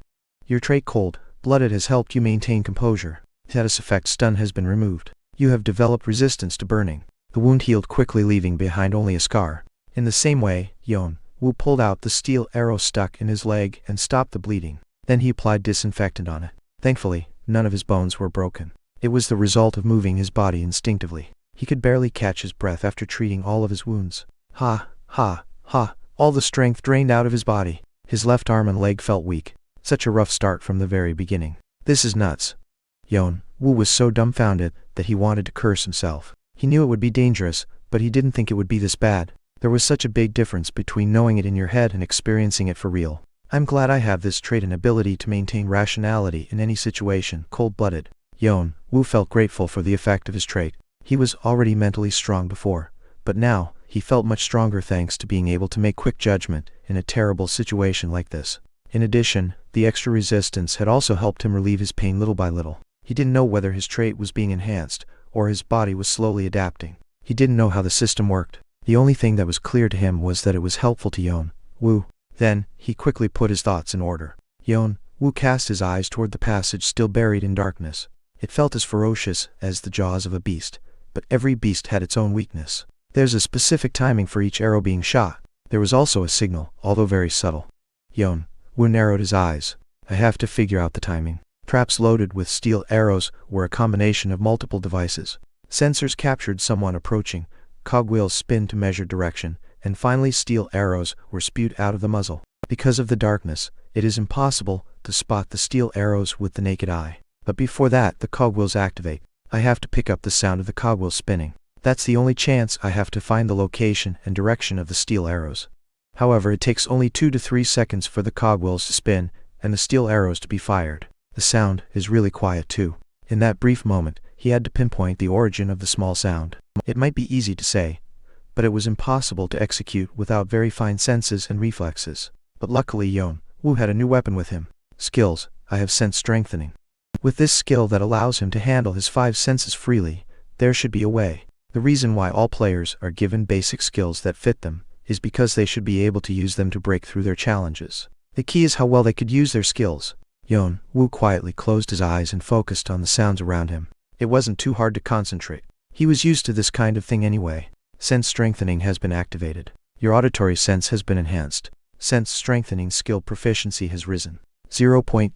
Your trait cold-blooded has helped you maintain composure. Status effect stun has been removed. You have developed resistance to burning. The wound healed quickly, leaving behind only a scar. In the same way, Yeon-woo pulled out the steel arrow stuck in his leg and stopped the bleeding. Then he applied disinfectant on it. Thankfully, none of his bones were broken. It was the result of moving his body instinctively. He could barely catch his breath after treating all of his wounds. Ha! All the strength drained out of his body. His left arm and leg felt weak. Such a rough start from the very beginning. This is nuts. Yeon-woo was so dumbfounded that he wanted to curse himself. He knew it would be dangerous, but he didn't think it would be this bad. There was such a big difference between knowing it in your head and experiencing it for real. I'm glad I have this trait and ability to maintain rationality in any situation. Cold-blooded. Yeon-woo felt grateful for the effect of his trait. He was already mentally strong before, but now, he felt much stronger thanks to being able to make quick judgment in a terrible situation like this. In addition, the extra resistance had also helped him relieve his pain little by little. He didn't know whether his trait was being enhanced, or his body was slowly adapting. He didn't know how the system worked. The only thing that was clear to him was that it was helpful to Yeon-woo. Then, he quickly put his thoughts in order. Yeon-woo cast his eyes toward the passage still buried in darkness. It felt as ferocious as the jaws of a beast, but every beast had its own weakness. There's a specific timing for each arrow being shot. There was also a signal, although very subtle. Yeon-woo narrowed his eyes. I have to figure out the timing. Traps loaded with steel arrows were a combination of multiple devices. Sensors captured someone approaching, cogwheels spin to measure direction, and finally steel arrows were spewed out of the muzzle. Because of the darkness, it is impossible to spot the steel arrows with the naked eye. But before that, the cogwheels activate. I have to pick up the sound of the cogwheels spinning. That's the only chance I have to find the location and direction of the steel arrows. However, it takes only 2 to 3 seconds for the cogwheels to spin and the steel arrows to be fired. The sound is really quiet too. In that brief moment, he had to pinpoint the origin of the small sound. It might be easy to say, but it was impossible to execute without very fine senses and reflexes. But luckily Yeon-woo had a new weapon with him. Skills. I have sense strengthening. With this skill that allows him to handle his 5 senses freely, there should be a way. The reason why all players are given basic skills that fit them is because they should be able to use them to break through their challenges. The key is how well they could use their skills. Yeon-woo quietly closed his eyes and focused on the sounds around him. It wasn't too hard to concentrate. He was used to this kind of thing anyway. Sense strengthening has been activated. Your auditory sense has been enhanced. Sense strengthening skill proficiency has risen. 0.8%.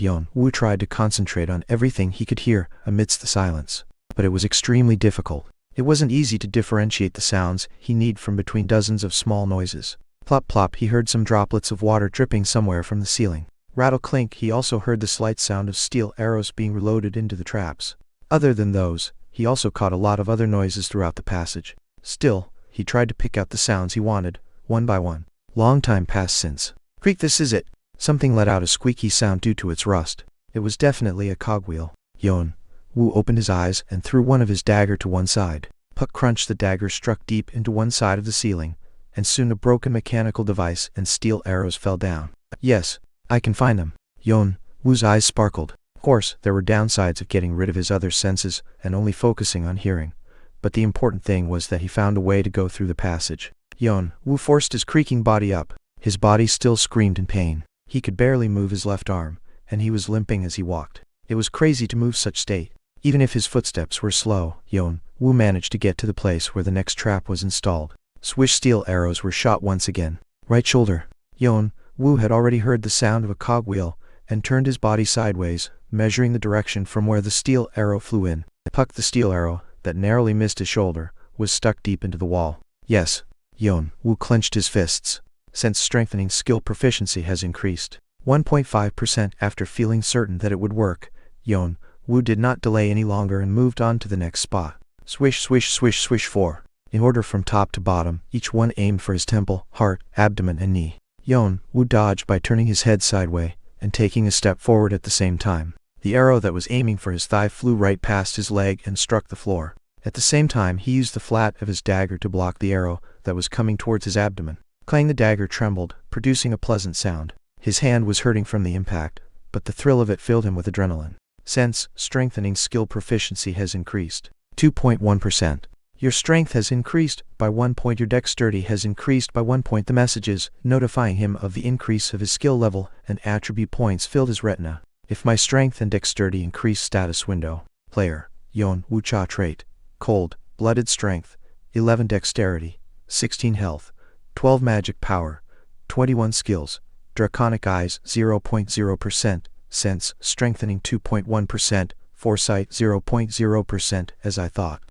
Yeon-woo tried to concentrate on everything he could hear amidst the silence. But it was extremely difficult. It wasn't easy to differentiate the sounds he needed from between dozens of small noises. Plop plop, he heard some droplets of water dripping somewhere from the ceiling. Rattle clink, he also heard the slight sound of steel arrows being reloaded into the traps. Other than those, he also caught a lot of other noises throughout the passage. Still, he tried to pick out the sounds he wanted, one by one. Long time passed since. Creak, this is it. Something let out a squeaky sound due to its rust. It was definitely a cogwheel. Yeon-woo opened his eyes and threw one of his dagger to one side. Puck crunch, the dagger struck deep into one side of the ceiling, and soon a broken mechanical device and steel arrows fell down. Yes, I can find them. Yeon-woo's eyes sparkled. Of course, there were downsides of getting rid of his other senses and only focusing on hearing, but the important thing was that he found a way to go through the passage. Yeon-woo forced his creaking body up. His body still screamed in pain. He could barely move his left arm, and he was limping as he walked. It was crazy to move such state. Even if his footsteps were slow, Yeon-woo managed to get to the place where the next trap was installed. Swish, steel arrows were shot once again. Right shoulder. Yeon-woo had already heard the sound of a cogwheel and turned his body sideways, measuring the direction from where the steel arrow flew in. Puck, the steel arrow that narrowly missed his shoulder, was stuck deep into the wall. Yes. Yeon-woo clenched his fists. Sense strengthening skill proficiency has increased. 1.5%. After feeling certain that it would work, Yeon-woo did not delay any longer and moved on to the next spot. Swish, swish, swish, swish, 4. In order from top to bottom, each one aimed for his temple, heart, abdomen, and knee. Yeon-woo dodged by turning his head sideways and taking a step forward at the same time. The arrow that was aiming for his thigh flew right past his leg and struck the floor. At the same time, he used the flat of his dagger to block the arrow that was coming towards his abdomen. Clang, the dagger trembled, producing a pleasant sound. His hand was hurting from the impact, but the thrill of it filled him with adrenaline. Sense strengthening skill proficiency has increased. 2.1%. Your strength has increased by 1 point. Your dexterity has increased by 1 point. The messages notifying him of the increase of his skill level and attribute points filled his retina. If my strength and dexterity increase, status window. Player. Yeon-woo Cha trait. Cold-blooded strength. 11 dexterity. 16 health. 12 magic power. 21 skills. Draconic eyes 0.0%. Sense strengthening 2.1%. Foresight 0.0%. As I thought.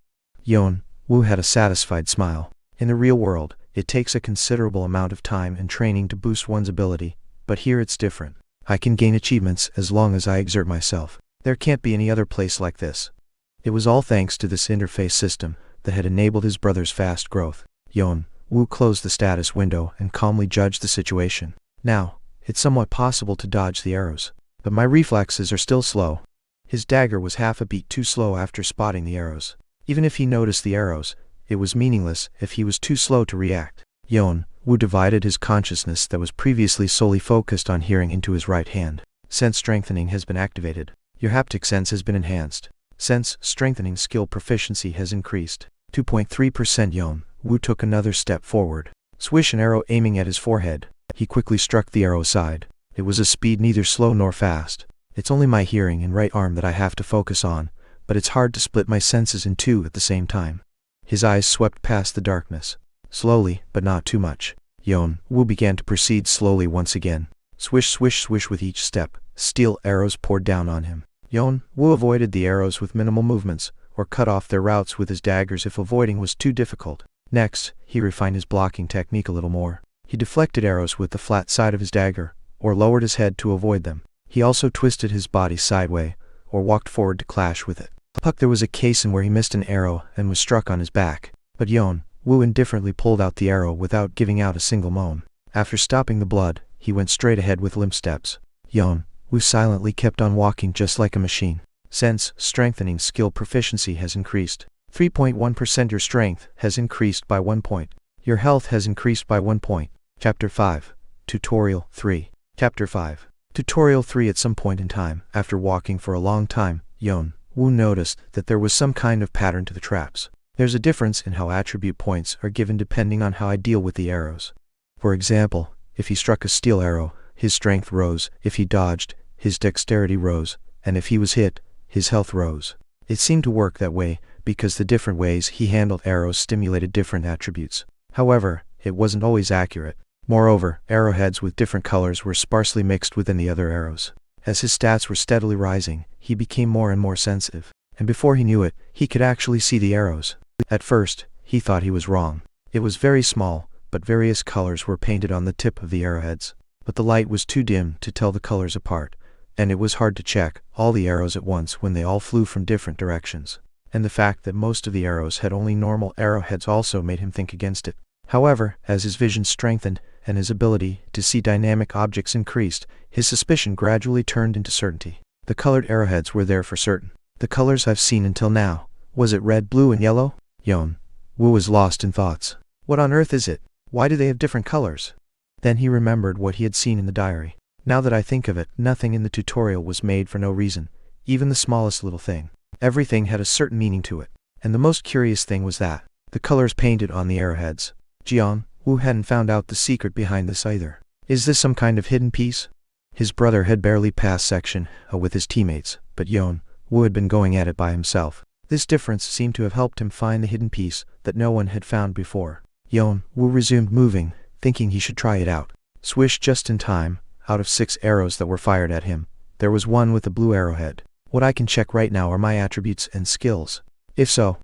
Yeon-woo had a satisfied smile. In the real world, it takes a considerable amount of time and training to boost one's ability, but here it's different. I can gain achievements as long as I exert myself. There can't be any other place like this. It was all thanks to this interface system that had enabled his brother's fast growth. Yeon-woo closed the status window and calmly judged the situation. Now, it's somewhat possible to dodge the arrows, but my reflexes are still slow. His dagger was half a beat too slow after spotting the arrows. Even if he noticed the arrows, it was meaningless if he was too slow to react. Yeon-woo divided his consciousness that was previously solely focused on hearing into his right hand. Sense strengthening has been activated. Your haptic sense has been enhanced. Sense strengthening skill proficiency has increased. 2.3%. Yeon-woo took another step forward. Swish, an arrow aiming at his forehead. He quickly struck the arrow aside. It was a speed neither slow nor fast. It's only my hearing and right arm that I have to focus on, but it's hard to split my senses in two at the same time. His eyes swept past the darkness. Slowly, but not too much. Yeon-woo began to proceed slowly once again. Swish, swish, swish with each step. Steel arrows poured down on him. Yeon-woo avoided the arrows with minimal movements, or cut off their routes with his daggers if avoiding was too difficult. Next, he refined his blocking technique a little more. He deflected arrows with the flat side of his dagger, or lowered his head to avoid them. He also twisted his body sideways, or walked forward to clash with it. Puck, there was a case in where he missed an arrow and was struck on his back, but Yeon-woo Yeon-woo indifferently pulled out the arrow without giving out a single moan. After stopping the blood, he went straight ahead with limp steps. Yeon-woo silently kept on walking just like a machine. Sense strengthening skill proficiency has increased. 3.1%. Your strength has increased by 1 point. Your health has increased by 1 point. Chapter 5. Tutorial 3. Chapter 5. Tutorial 3. At some point in time, after walking for a long time, Yeon-woo noticed that there was some kind of pattern to the traps. There's a difference in how attribute points are given depending on how I deal with the arrows. For example, if he struck a steel arrow, his strength rose; if he dodged, his dexterity rose; and if he was hit, his health rose. It seemed to work that way because the different ways he handled arrows stimulated different attributes. However, it wasn't always accurate. Moreover, arrowheads with different colors were sparsely mixed within the other arrows. As his stats were steadily rising, he became more and more sensitive, and before he knew it, he could actually see the arrows. At first, he thought he was wrong. It was very small, but various colors were painted on the tip of the arrowheads. But the light was too dim to tell the colors apart, and it was hard to check all the arrows at once when they all flew from different directions. And the fact that most of the arrows had only normal arrowheads also made him think against it. However, as his vision strengthened and his ability to see dynamic objects increased, his suspicion gradually turned into certainty. The colored arrowheads were there for certain. The colors I've seen until now. Was it red, blue, and yellow? Yeon-woo was lost in thoughts. What on earth is it? Why do they have different colors? Then he remembered what he had seen in the diary. Now that I think of it, nothing in the tutorial was made for no reason, even the smallest little thing. Everything had a certain meaning to it. And the most curious thing was that the colors painted on the arrowheads. Jeong-woo hadn't found out the secret behind this either. Is this some kind of hidden piece? His brother had barely passed section with his teammates, but Yeon-woo had been going at it by himself. This difference seemed to have helped him find the hidden piece that no one had found before. Yeon-woo resumed moving, thinking he should try it out. Swish, just in time. Out of 6 arrows that were fired at him, there was one with a blue arrowhead. What I can check right now are my attributes and skills. If so,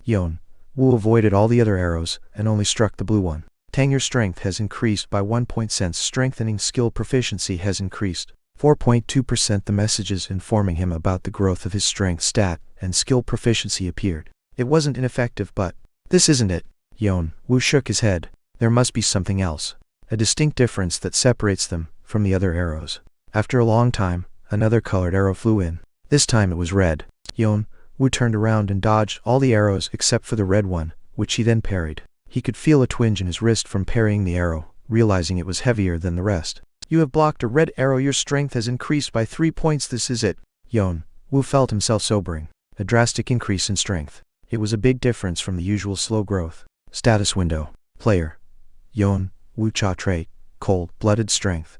Yeon-woo avoided all the other arrows and only struck the blue one. Your strength has increased by 1 point. Sense strengthening skill proficiency has increased 4.2%. The messages informing him about the growth of his strength stat and skill proficiency appeared. It wasn't ineffective, but this isn't it. Yeon-woo shook his head. There must be something else. A distinct difference that separates them from the other arrows. After a long time, another colored arrow flew in. This time it was red. Yeon-woo turned around and dodged all the arrows except for the red one, which he then parried. He could feel a twinge in his wrist from parrying the arrow, realizing it was heavier than the rest. You have blocked a red arrow. Your strength has increased by 3 points. This is it. Yeon-woo felt himself sobering. A drastic increase in strength. It was a big difference from the usual slow growth. Status window. Player. Yeon-woo Cha trait. Cold-blooded strength.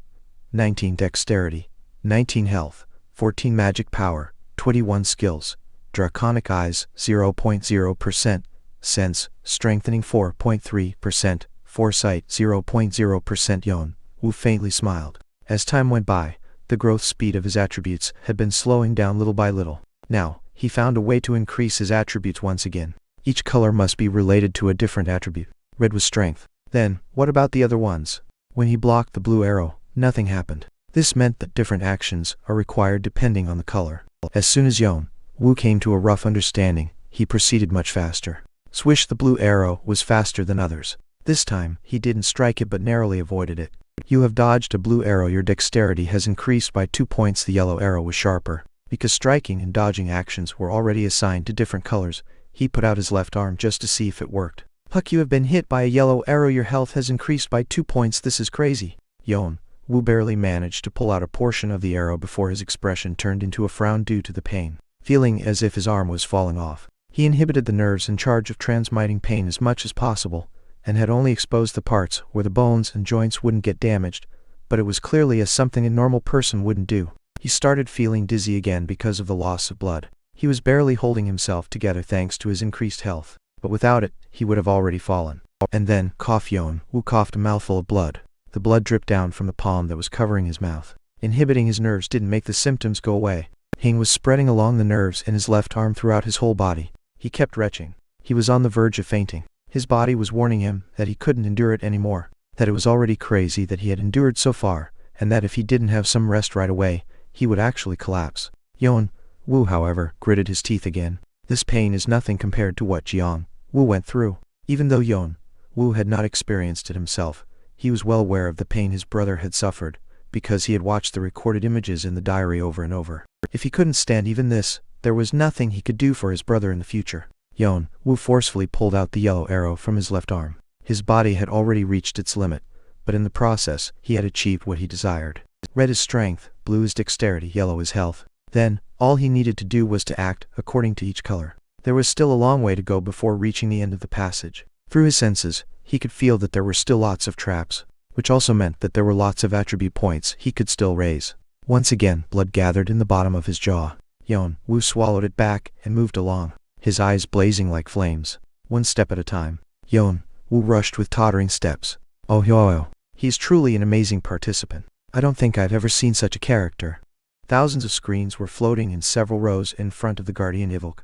19 dexterity. 19 health. 14 magic power. 21 skills. Draconic eyes 0.0%. Sense strengthening 4.3%. Foresight 0.0%. Yeon-woo faintly smiled. As time went by, the growth speed of his attributes had been slowing down little by little. Now, he found a way to increase his attributes once again. Each color must be related to a different attribute. Red was strength. Then, what about the other ones? When he blocked the blue arrow, nothing happened. This meant that different actions are required depending on the color. As soon as Yeon-woo came to a rough understanding, he proceeded much faster. Swish, the blue arrow was faster than others. This time, he didn't strike it but narrowly avoided it. You have dodged a blue arrow. Your dexterity has increased by 2 points. The yellow arrow was sharper. Because striking and dodging actions were already assigned to different colors, he put out his left arm just to see if it worked. Puck, you have been hit by a yellow arrow. Your health has increased by 2 points. This is crazy. Yeon-woo barely managed to pull out a portion of the arrow before his expression turned into a frown due to the pain. Feeling as if his arm was falling off, he inhibited the nerves in charge of transmitting pain as much as possible, and had only exposed the parts where the bones and joints wouldn't get damaged, but it was clearly as something a normal person wouldn't do. He started feeling dizzy again because of the loss of blood. He was barely holding himself together thanks to his increased health, but without it, he would have already fallen. And then, Yeon-woo coughed a mouthful of blood. The blood dripped down from the palm that was covering his mouth. Inhibiting his nerves didn't make the symptoms go away. Pain was spreading along the nerves in his left arm throughout his whole body. He kept retching. He was on the verge of fainting. His body was warning him that he couldn't endure it anymore, that it was already crazy that he had endured so far, and that if he didn't have some rest right away, he would actually collapse. Yeon-woo, however, gritted his teeth again. This pain is nothing compared to what Jeong-woo went through. Even though Yeon-woo had not experienced it himself, he was well aware of the pain his brother had suffered, because he had watched the recorded images in the diary over and over. If he couldn't stand even this, there was nothing he could do for his brother in the future. Yeon-woo forcefully pulled out the yellow arrow from his left arm. His body had already reached its limit, but in the process, he had achieved what he desired. Red is strength, blue is dexterity, yellow is health. Then, all he needed to do was to act according to each color. There was still a long way to go before reaching the end of the passage. Through his senses, he could feel that there were still lots of traps, which also meant that there were lots of attribute points he could still raise. Once again, blood gathered in the bottom of his jaw. Yeon-woo swallowed it back and moved along, his eyes blazing like flames. One step at a time, Yeon-woo rushed with tottering steps. Oh, he's truly an amazing participant. I don't think I've ever seen such a character. Thousands of screens were floating in several rows in front of the Guardian Yeon-woo,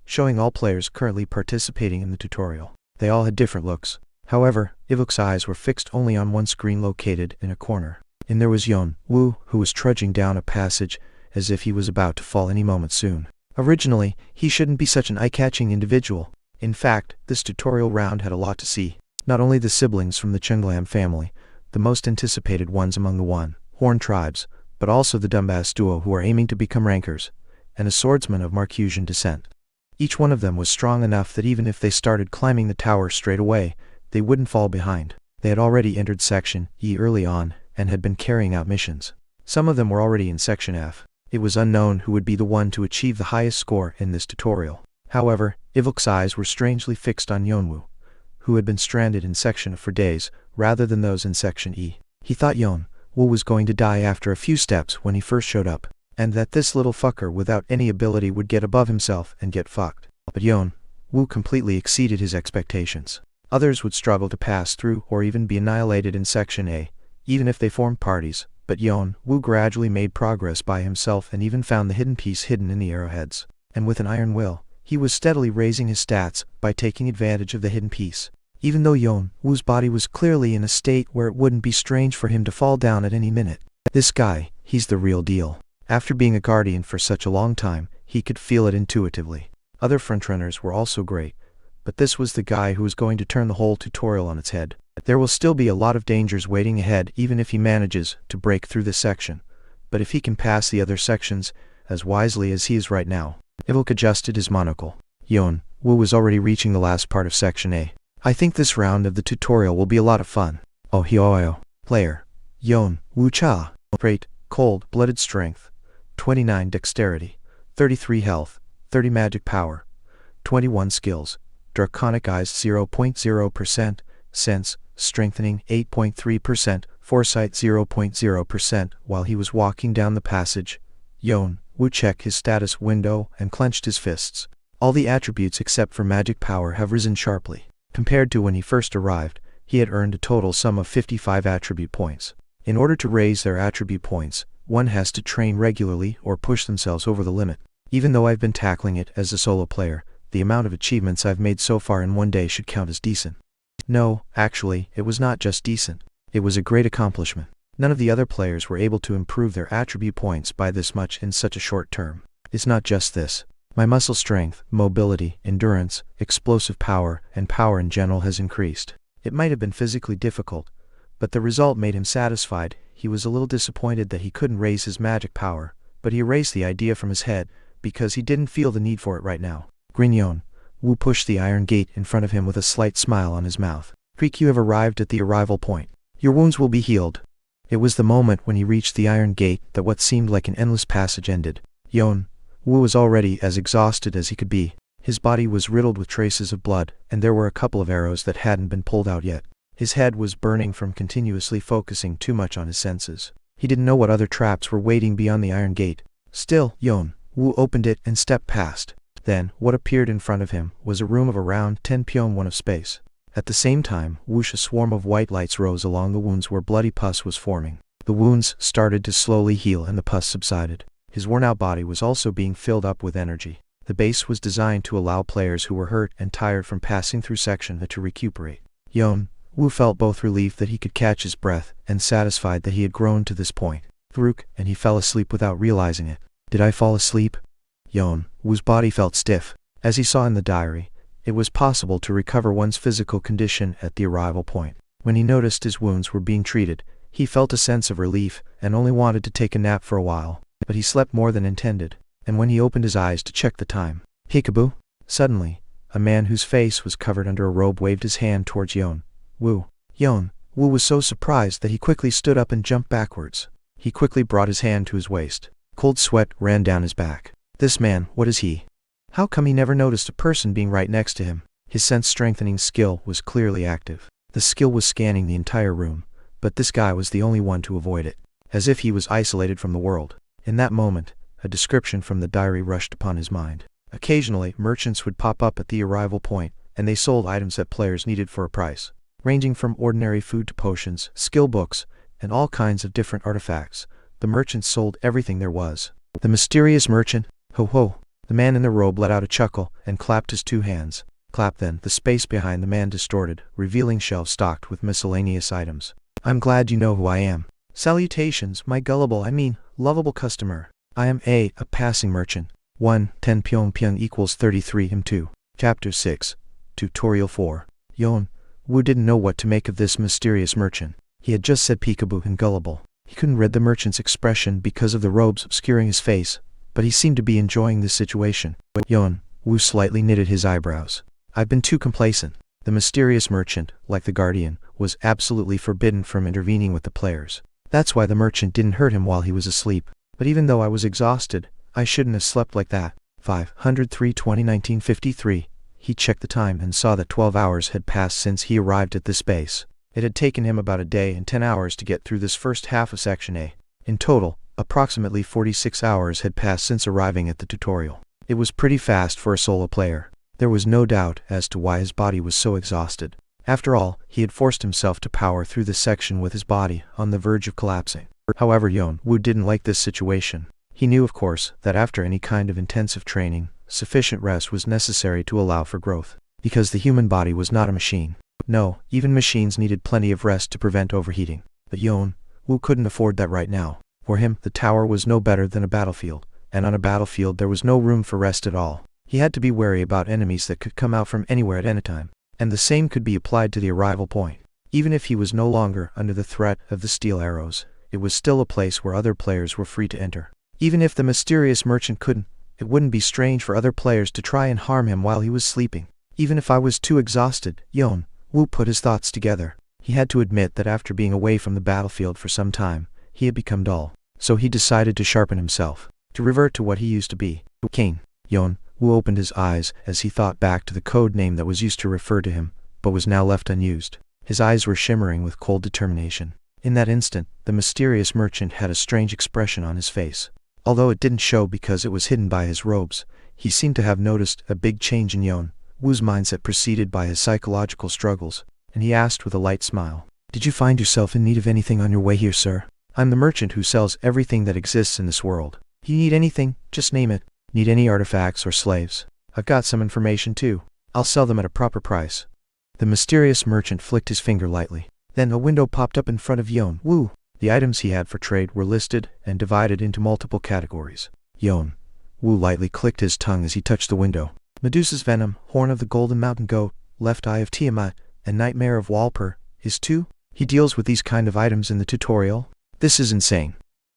showing all players currently participating in the tutorial. They all had different looks. However, Yeon-woo's eyes were fixed only on one screen located in a corner. And there was Yeon-woo, who was trudging down a passage as if he was about to fall any moment soon. Originally, he shouldn't be such an eye-catching individual. In fact, this tutorial round had a lot to see. Not only the siblings from the Cheonglam family, the most anticipated ones among the Horn tribes, but also the Dumbass duo who are aiming to become rankers, and a swordsman of Marcusian descent. Each one of them was strong enough that even if they started climbing the tower straight away, they wouldn't fall behind. They had already entered Section E early on, and had been carrying out missions. Some of them were already in Section F. It was unknown who would be the one to achieve the highest score in this tutorial. However, Yeon-woo's eyes were strangely fixed on Yeon-woo, who had been stranded in Section F for days, rather than those in Section E. He thought Yeon-woo was going to die after a few steps when he first showed up, and that this little fucker without any ability would get above himself and get fucked. But Yeon-woo completely exceeded his expectations. Others would struggle to pass through or even be annihilated in Section A, even if they formed parties, but Yeon-woo gradually made progress by himself and even found the hidden piece hidden in the arrowheads. And with an iron will, he was steadily raising his stats by taking advantage of the hidden piece. Even though Yeon-woo's body was clearly in a state where it wouldn't be strange for him to fall down at any minute. This guy, he's the real deal. After being a guardian for such a long time, he could feel it intuitively. Other frontrunners were also great, but this was the guy who was going to turn the whole tutorial on its head. There will still be a lot of dangers waiting ahead even if he manages to break through this section, but if he can pass the other sections as wisely as he is right now. Yeon-woo adjusted his monocle. Yeon-woo was already reaching the last part of Section A. I think this round of the tutorial will be a lot of fun. Oh, player, Yeon-woo Cha. Trait, cold-blooded strength, 29 dexterity, 33 health, 30 magic power, 21 skills, draconic eyes 0.0%, sense, strengthening 8.3%, foresight 0.0%. While he was walking down the passage, Yeon-woo checked his status window and clenched his fists. All the attributes except for magic power have risen sharply. Compared to when he first arrived, he had earned a total sum of 55 attribute points. In order to raise their attribute points, one has to train regularly or push themselves over the limit. Even though I've been tackling it as a solo player, the amount of achievements I've made so far in one day should count as decent. No, actually, it was not just decent. It was a great accomplishment. None of the other players were able to improve their attribute points by this much in such a short term. It's not just this. My muscle strength, mobility, endurance, explosive power, and power in general has increased. It might have been physically difficult, but the result made him satisfied. He was a little disappointed that he couldn't raise his magic power, but he erased the idea from his head, because he didn't feel the need for it right now. Yeon-woo pushed the iron gate in front of him with a slight smile on his mouth. Creek, you have arrived at the arrival point. Your wounds will be healed. It was the moment when he reached the iron gate that what seemed like an endless passage ended. Yeon-woo was already as exhausted as he could be. His body was riddled with traces of blood, and there were a couple of arrows that hadn't been pulled out yet. His head was burning from continuously focusing too much on his senses. He didn't know what other traps were waiting beyond the iron gate. Still, Yeon-woo opened it and stepped past. Then, what appeared in front of him was a room of around 10 pyong-won of space. At the same time, whoosh, a swarm of white lights rose along the wounds where bloody pus was forming. The wounds started to slowly heal and the pus subsided. His worn-out body was also being filled up with energy. The base was designed to allow players who were hurt and tired from passing through Section A to recuperate. Yeon-woo felt both relief that he could catch his breath and satisfied that he had grown to this point. And he fell asleep without realizing it. Did I fall asleep? Yeon-woo's body felt stiff. As he saw in the diary, It was possible to recover one's physical condition at the arrival point. When he noticed his wounds were being treated, he felt a sense of relief and only wanted to take a nap for a while. But he slept more than intended, and when he opened his eyes to check the time, peekaboo! Suddenly, a man whose face was covered under a robe waved his hand towards Yeon-woo. Yeon-woo was so surprised that he quickly stood up and jumped backwards. He quickly brought his hand to his waist. Cold sweat ran down his back. This man, what is he? How come he never noticed a person being right next to him? His sense-strengthening skill was clearly active. The skill was scanning the entire room, but this guy was the only one to avoid it, as if he was isolated from the world. In that moment, a description from the diary rushed upon his mind. Occasionally, merchants would pop up at the arrival point, and they sold items that players needed for a price, ranging from ordinary food to potions, skill books, and all kinds of different artifacts. The merchants sold everything there was. The mysterious merchant? Ho ho! The man in the robe let out a chuckle and clapped his two hands. Clap then, the space behind the man distorted, revealing shelves stocked with miscellaneous items. I'm glad you know who I am. Salutations, my lovable customer. I am a passing merchant. 10 Pyong equals 33 2. Chapter 6. Tutorial 4. Yeon-woo didn't know what to make of this mysterious merchant. He had just said peekaboo and gullible. He couldn't read the merchant's expression because of the robes obscuring his face, but he seemed to be enjoying this situation. Yeon-woo slightly knitted his eyebrows. I've been too complacent. The mysterious merchant, like the guardian, was absolutely forbidden from intervening with the players. That's why the merchant didn't hurt him while he was asleep. But even though I was exhausted, I shouldn't have slept like that. 503/20/1953. He checked the time and saw that 12 hours had passed since he arrived at this base. It had taken him about a day and 10 hours to get through this first half of Section A. In total, approximately 46 hours had passed since arriving at the tutorial. It was pretty fast for a solo player. There was no doubt as to why his body was so exhausted. After all, he had forced himself to power through this section with his body on the verge of collapsing. However, Yeon-woo didn't like this situation. He knew, of course, that after any kind of intensive training, sufficient rest was necessary to allow for growth. Because the human body was not a machine. No, even machines needed plenty of rest to prevent overheating. But Yeon-woo couldn't afford that right now. For him, the tower was no better than a battlefield, and on a battlefield there was no room for rest at all. He had to be wary about enemies that could come out from anywhere at any time, and the same could be applied to the arrival point. Even if he was no longer under the threat of the steel arrows, it was still a place where other players were free to enter. Even if the mysterious merchant couldn't, it wouldn't be strange for other players to try and harm him while he was sleeping. Even if I was too exhausted, Yeon-woo put his thoughts together. He had to admit that after being away from the battlefield for some time, he had become dull. So he decided to sharpen himself, to revert to what he used to be. Kane. Yeon-woo opened his eyes as he thought back to the code name that was used to refer to him, but was now left unused. His eyes were shimmering with cold determination. In that instant, the mysterious merchant had a strange expression on his face. Although it didn't show because it was hidden by his robes, he seemed to have noticed a big change in Yeon-woo's mindset preceded by his psychological struggles, and he asked with a light smile, "Did you find yourself in need of anything on your way here, sir? I'm the merchant who sells everything that exists in this world. You need anything, just name it. Need any artifacts or slaves? I've got some information too. I'll sell them at a proper price." The mysterious merchant flicked his finger lightly. Then a window popped up in front of Yeon-woo. The items he had for trade were listed and divided into multiple categories. Yeon-woo lightly clicked his tongue as he touched the window. Medusa's venom, horn of the golden mountain goat, left eye of Tiamat, and nightmare of Walper is 2. He deals with these kind of items in the tutorial? This is insane.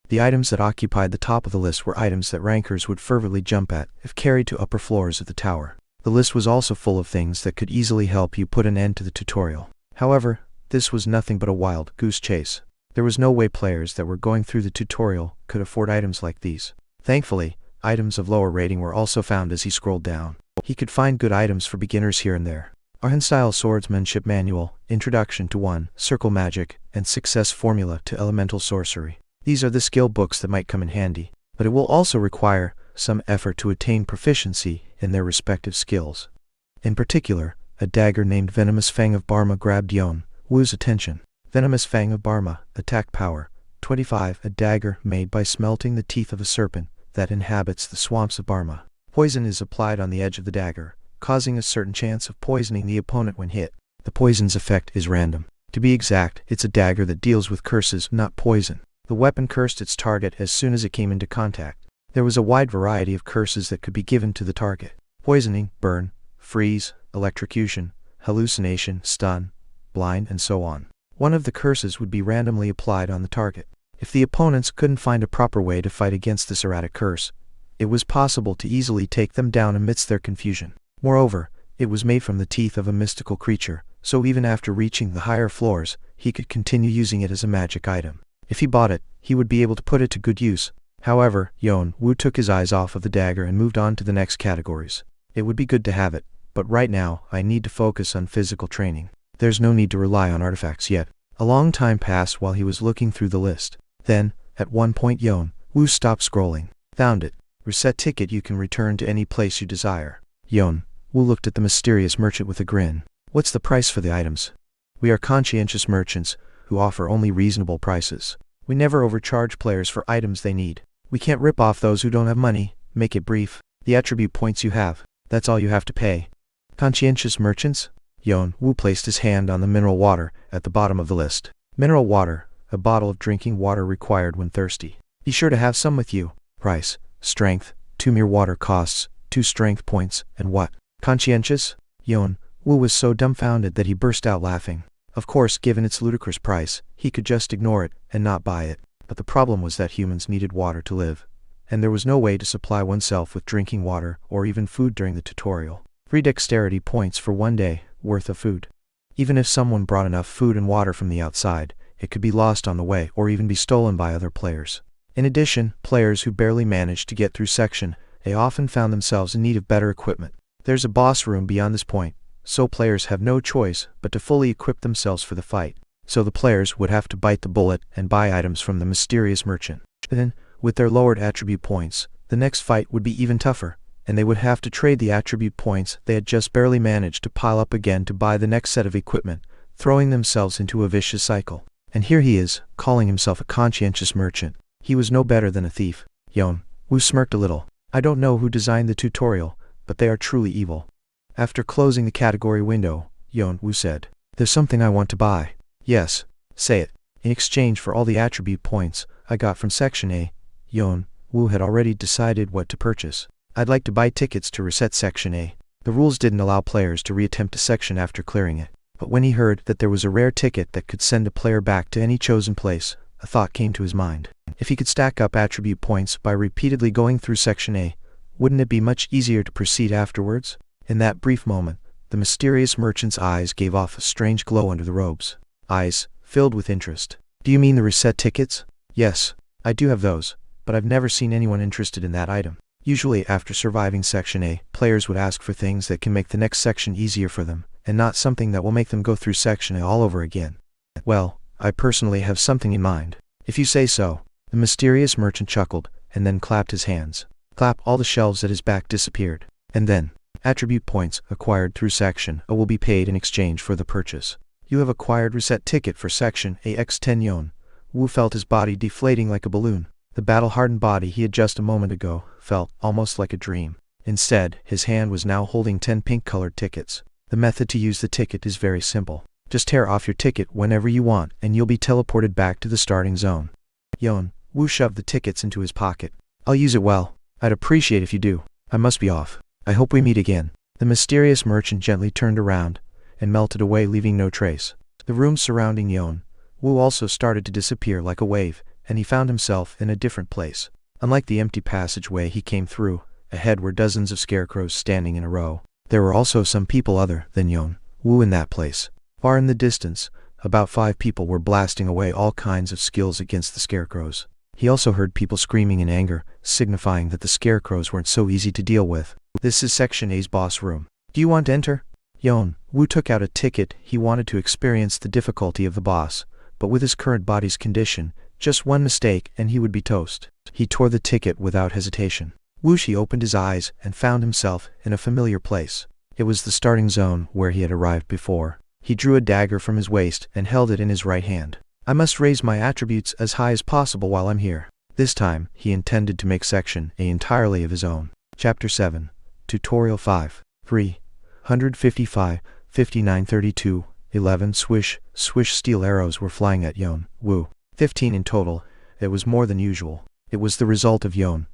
The items that occupied the top of the list were items that rankers would fervently jump at if carried to upper floors of the tower. The list was also full of things that could easily help you put an end to the tutorial. However, this was nothing but a wild goose chase. There was no way players that were going through the tutorial could afford items like these. Thankfully, items of lower rating were also found as he scrolled down. He could find good items for beginners here and there. Arhan-style swordsmanship manual, introduction to 1, circle magic, and success formula to elemental sorcery. These are the skill books that might come in handy, but it will also require some effort to attain proficiency in their respective skills. In particular, a dagger named Venomous Fang of Barma grabbed Yeon-woo's attention. Venomous Fang of Barma, attack power, 25. A dagger made by smelting the teeth of a serpent that inhabits the swamps of Barma. Poison is applied on the edge of the dagger, causing a certain chance of poisoning the opponent when hit. The poison's effect is random. To be exact, it's a dagger that deals with curses, not poison. The weapon cursed its target as soon as it came into contact. There was a wide variety of curses that could be given to the target. Poisoning, burn, freeze, electrocution, hallucination, stun, blind, and so on. One of the curses would be randomly applied on the target. If the opponents couldn't find a proper way to fight against this erratic curse, it was possible to easily take them down amidst their confusion. Moreover, it was made from the teeth of a mystical creature, so even after reaching the higher floors, he could continue using it as a magic item. If he bought it, he would be able to put it to good use. However, Yeon-woo took his eyes off of the dagger and moved on to the next categories. It would be good to have it, but right now, I need to focus on physical training. There's no need to rely on artifacts yet. A long time passed while he was looking through the list. Then, at one point Yeon-woo stopped scrolling. Found it. Reset ticket you can return to any place you desire. Yeon-woo looked at the mysterious merchant with a grin. What's the price for the items? We are conscientious merchants, who offer only reasonable prices. We never overcharge players for items they need. We can't rip off those who don't have money. Make it brief. The attribute points you have, that's all you have to pay. Conscientious merchants? Yeon-woo placed his hand on the mineral water at the bottom of the list. Mineral water, a bottle of drinking water required when thirsty. Be sure to have some with you. Price, strength, 2 mere water costs, 2 strength points, and what? Conscientious? Yeon-woo was so dumbfounded that he burst out laughing. Of course, given its ludicrous price, he could just ignore it and not buy it. But the problem was that humans needed water to live, and there was no way to supply oneself with drinking water or even food during the tutorial. Free dexterity points for 1 day worth of food. Even if someone brought enough food and water from the outside, it could be lost on the way or even be stolen by other players. In addition, players who barely managed to get through Section A often found themselves in need of better equipment. There's a boss room beyond this point, so players have no choice but to fully equip themselves for the fight. So the players would have to bite the bullet and buy items from the mysterious merchant. Then, with their lowered attribute points, the next fight would be even tougher, and they would have to trade the attribute points they had just barely managed to pile up again to buy the next set of equipment, throwing themselves into a vicious cycle. And here he is, calling himself a conscientious merchant. He was no better than a thief. Yeon-woo smirked a little. I don't know who designed the tutorial, but they are truly evil. After closing the category window, Yeon-woo said, There's something I want to buy. Yes, say it. In exchange for all the attribute points I got from Section A, Yeon-woo had already decided what to purchase. I'd like to buy tickets to reset Section A. The rules didn't allow players to reattempt a section after clearing it. But when he heard that there was a rare ticket that could send a player back to any chosen place, a thought came to his mind. If he could stack up attribute points by repeatedly going through Section A, wouldn't it be much easier to proceed afterwards? In that brief moment, the mysterious merchant's eyes gave off a strange glow under the robes. Eyes filled with interest. Do you mean the reset tickets? Yes, I do have those, but I've never seen anyone interested in that item. Usually after surviving Section A, players would ask for things that can make the next section easier for them, and not something that will make them go through Section A all over again. Well, I personally have something in mind. If you say so. The mysterious merchant chuckled, and then clapped his hands. Clap, all the shelves at his back disappeared. And then, attribute points acquired through Section A will be paid in exchange for the purchase. You have acquired reset ticket for Section A x 10 Yeon-woo felt his body deflating like a balloon. The battle-hardened body he had just a moment ago felt almost like a dream. Instead, his hand was now holding 10 pink-colored tickets. The method to use the ticket is very simple. Just tear off your ticket whenever you want and you'll be teleported back to the starting zone. Yeon-woo shoved the tickets into his pocket. I'll use it well. I'd appreciate if you do. I must be off. I hope we meet again. The mysterious merchant gently turned around and melted away, leaving no trace. The rooms surrounding Yeon-woo also started to disappear like a wave, and he found himself in a different place. Unlike the empty passageway he came through, ahead were dozens of scarecrows standing in a row. There were also some people other than Yeon-woo in that place. Far in the distance, about 5 people were blasting away all kinds of skills against the scarecrows. He also heard people screaming in anger, signifying that the scarecrows weren't so easy to deal with. This is Section A's boss room. Do you want to enter? Yeon-woo took out a ticket. He wanted to experience the difficulty of the boss, but with his current body's condition, just one mistake and he would be toast. He tore the ticket without hesitation. Whoosh, he opened his eyes and found himself in a familiar place. It was the starting zone where he had arrived before. He drew a dagger from his waist and held it in his right hand. I must raise my attributes as high as possible while I'm here. This time, he intended to make Section A entirely of his own. Chapter 7. Tutorial 5. 355, 5932, 11 swish, swish. Steel arrows were flying at Yeon-woo. 15 in total. It was more than usual. It was the result of Yeon-woo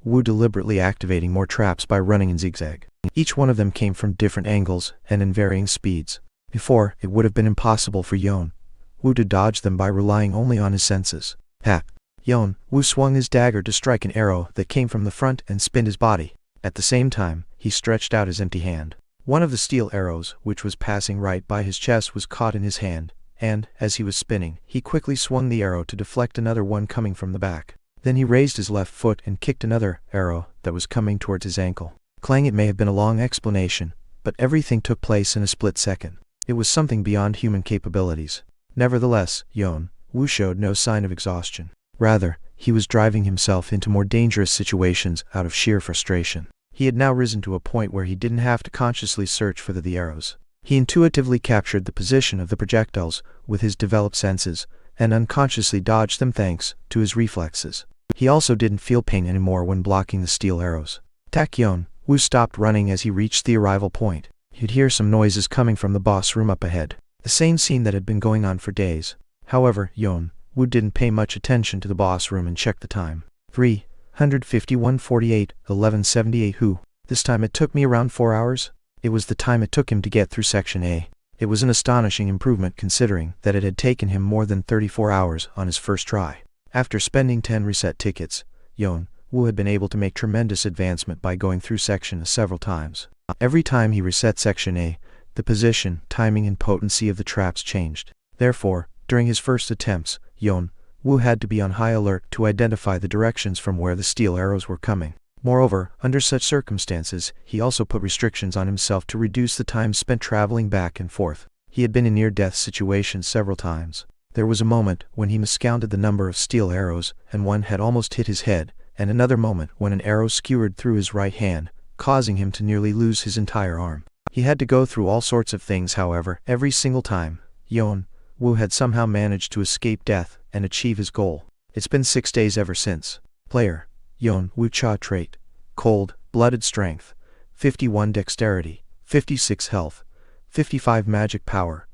Yeon-woo deliberately activating more traps by running in zigzag. Each one of them came from different angles and in varying speeds. Before, it would have been impossible for Yeon-woo to dodge them by relying only on his senses. Yeon-woo swung his dagger to strike an arrow that came from the front and spinned his body. At the same time, he stretched out his empty hand. One of the steel arrows, which was passing right by his chest, was caught in his hand, and, as he was spinning, he quickly swung the arrow to deflect another one coming from the back. Then he raised his left foot and kicked another arrow that was coming towards his ankle. Clang! It may have been a long explanation, but everything took place in a split second. It was something beyond human capabilities. Nevertheless, Yeon-woo showed no sign of exhaustion. Rather, he was driving himself into more dangerous situations out of sheer frustration. He had now risen to a point where he didn't have to consciously search for the arrows. He intuitively captured the position of the projectiles with his developed senses, and unconsciously dodged them thanks to his reflexes. He also didn't feel pain anymore when blocking the steel arrows. Yeon-woo stopped running as he reached the arrival point. He'd hear some noises coming from the boss room up ahead. The same scene that had been going on for days. However, Yeon-woo didn't pay much attention to the boss room and checked the time. 351:48, 11:78. This time it took me around 4 hours? It was the time it took him to get through Section A. It was an astonishing improvement considering that it had taken him more than 34 hours on his first try. After spending 10 reset tickets, Yeon-woo had been able to make tremendous advancement by going through Section A several times. Every time he reset Section A, the position, timing and potency of the traps changed. Therefore, during his first attempts, Yeon-woo had to be on high alert to identify the directions from where the steel arrows were coming. Moreover, under such circumstances, he also put restrictions on himself to reduce the time spent traveling back and forth. He had been in near-death situations several times. There was a moment when he miscounted the number of steel arrows, and one had almost hit his head, and another moment when an arrow skewered through his right hand, causing him to nearly lose his entire arm. He had to go through all sorts of things. However, every single time, Yeon-woo had somehow managed to escape death and achieve his goal. It's been 6 days ever since. Player: Jeong-woo Cha. Trait: Cold-blooded strength, 51 dexterity, 56 health, 55 magic power,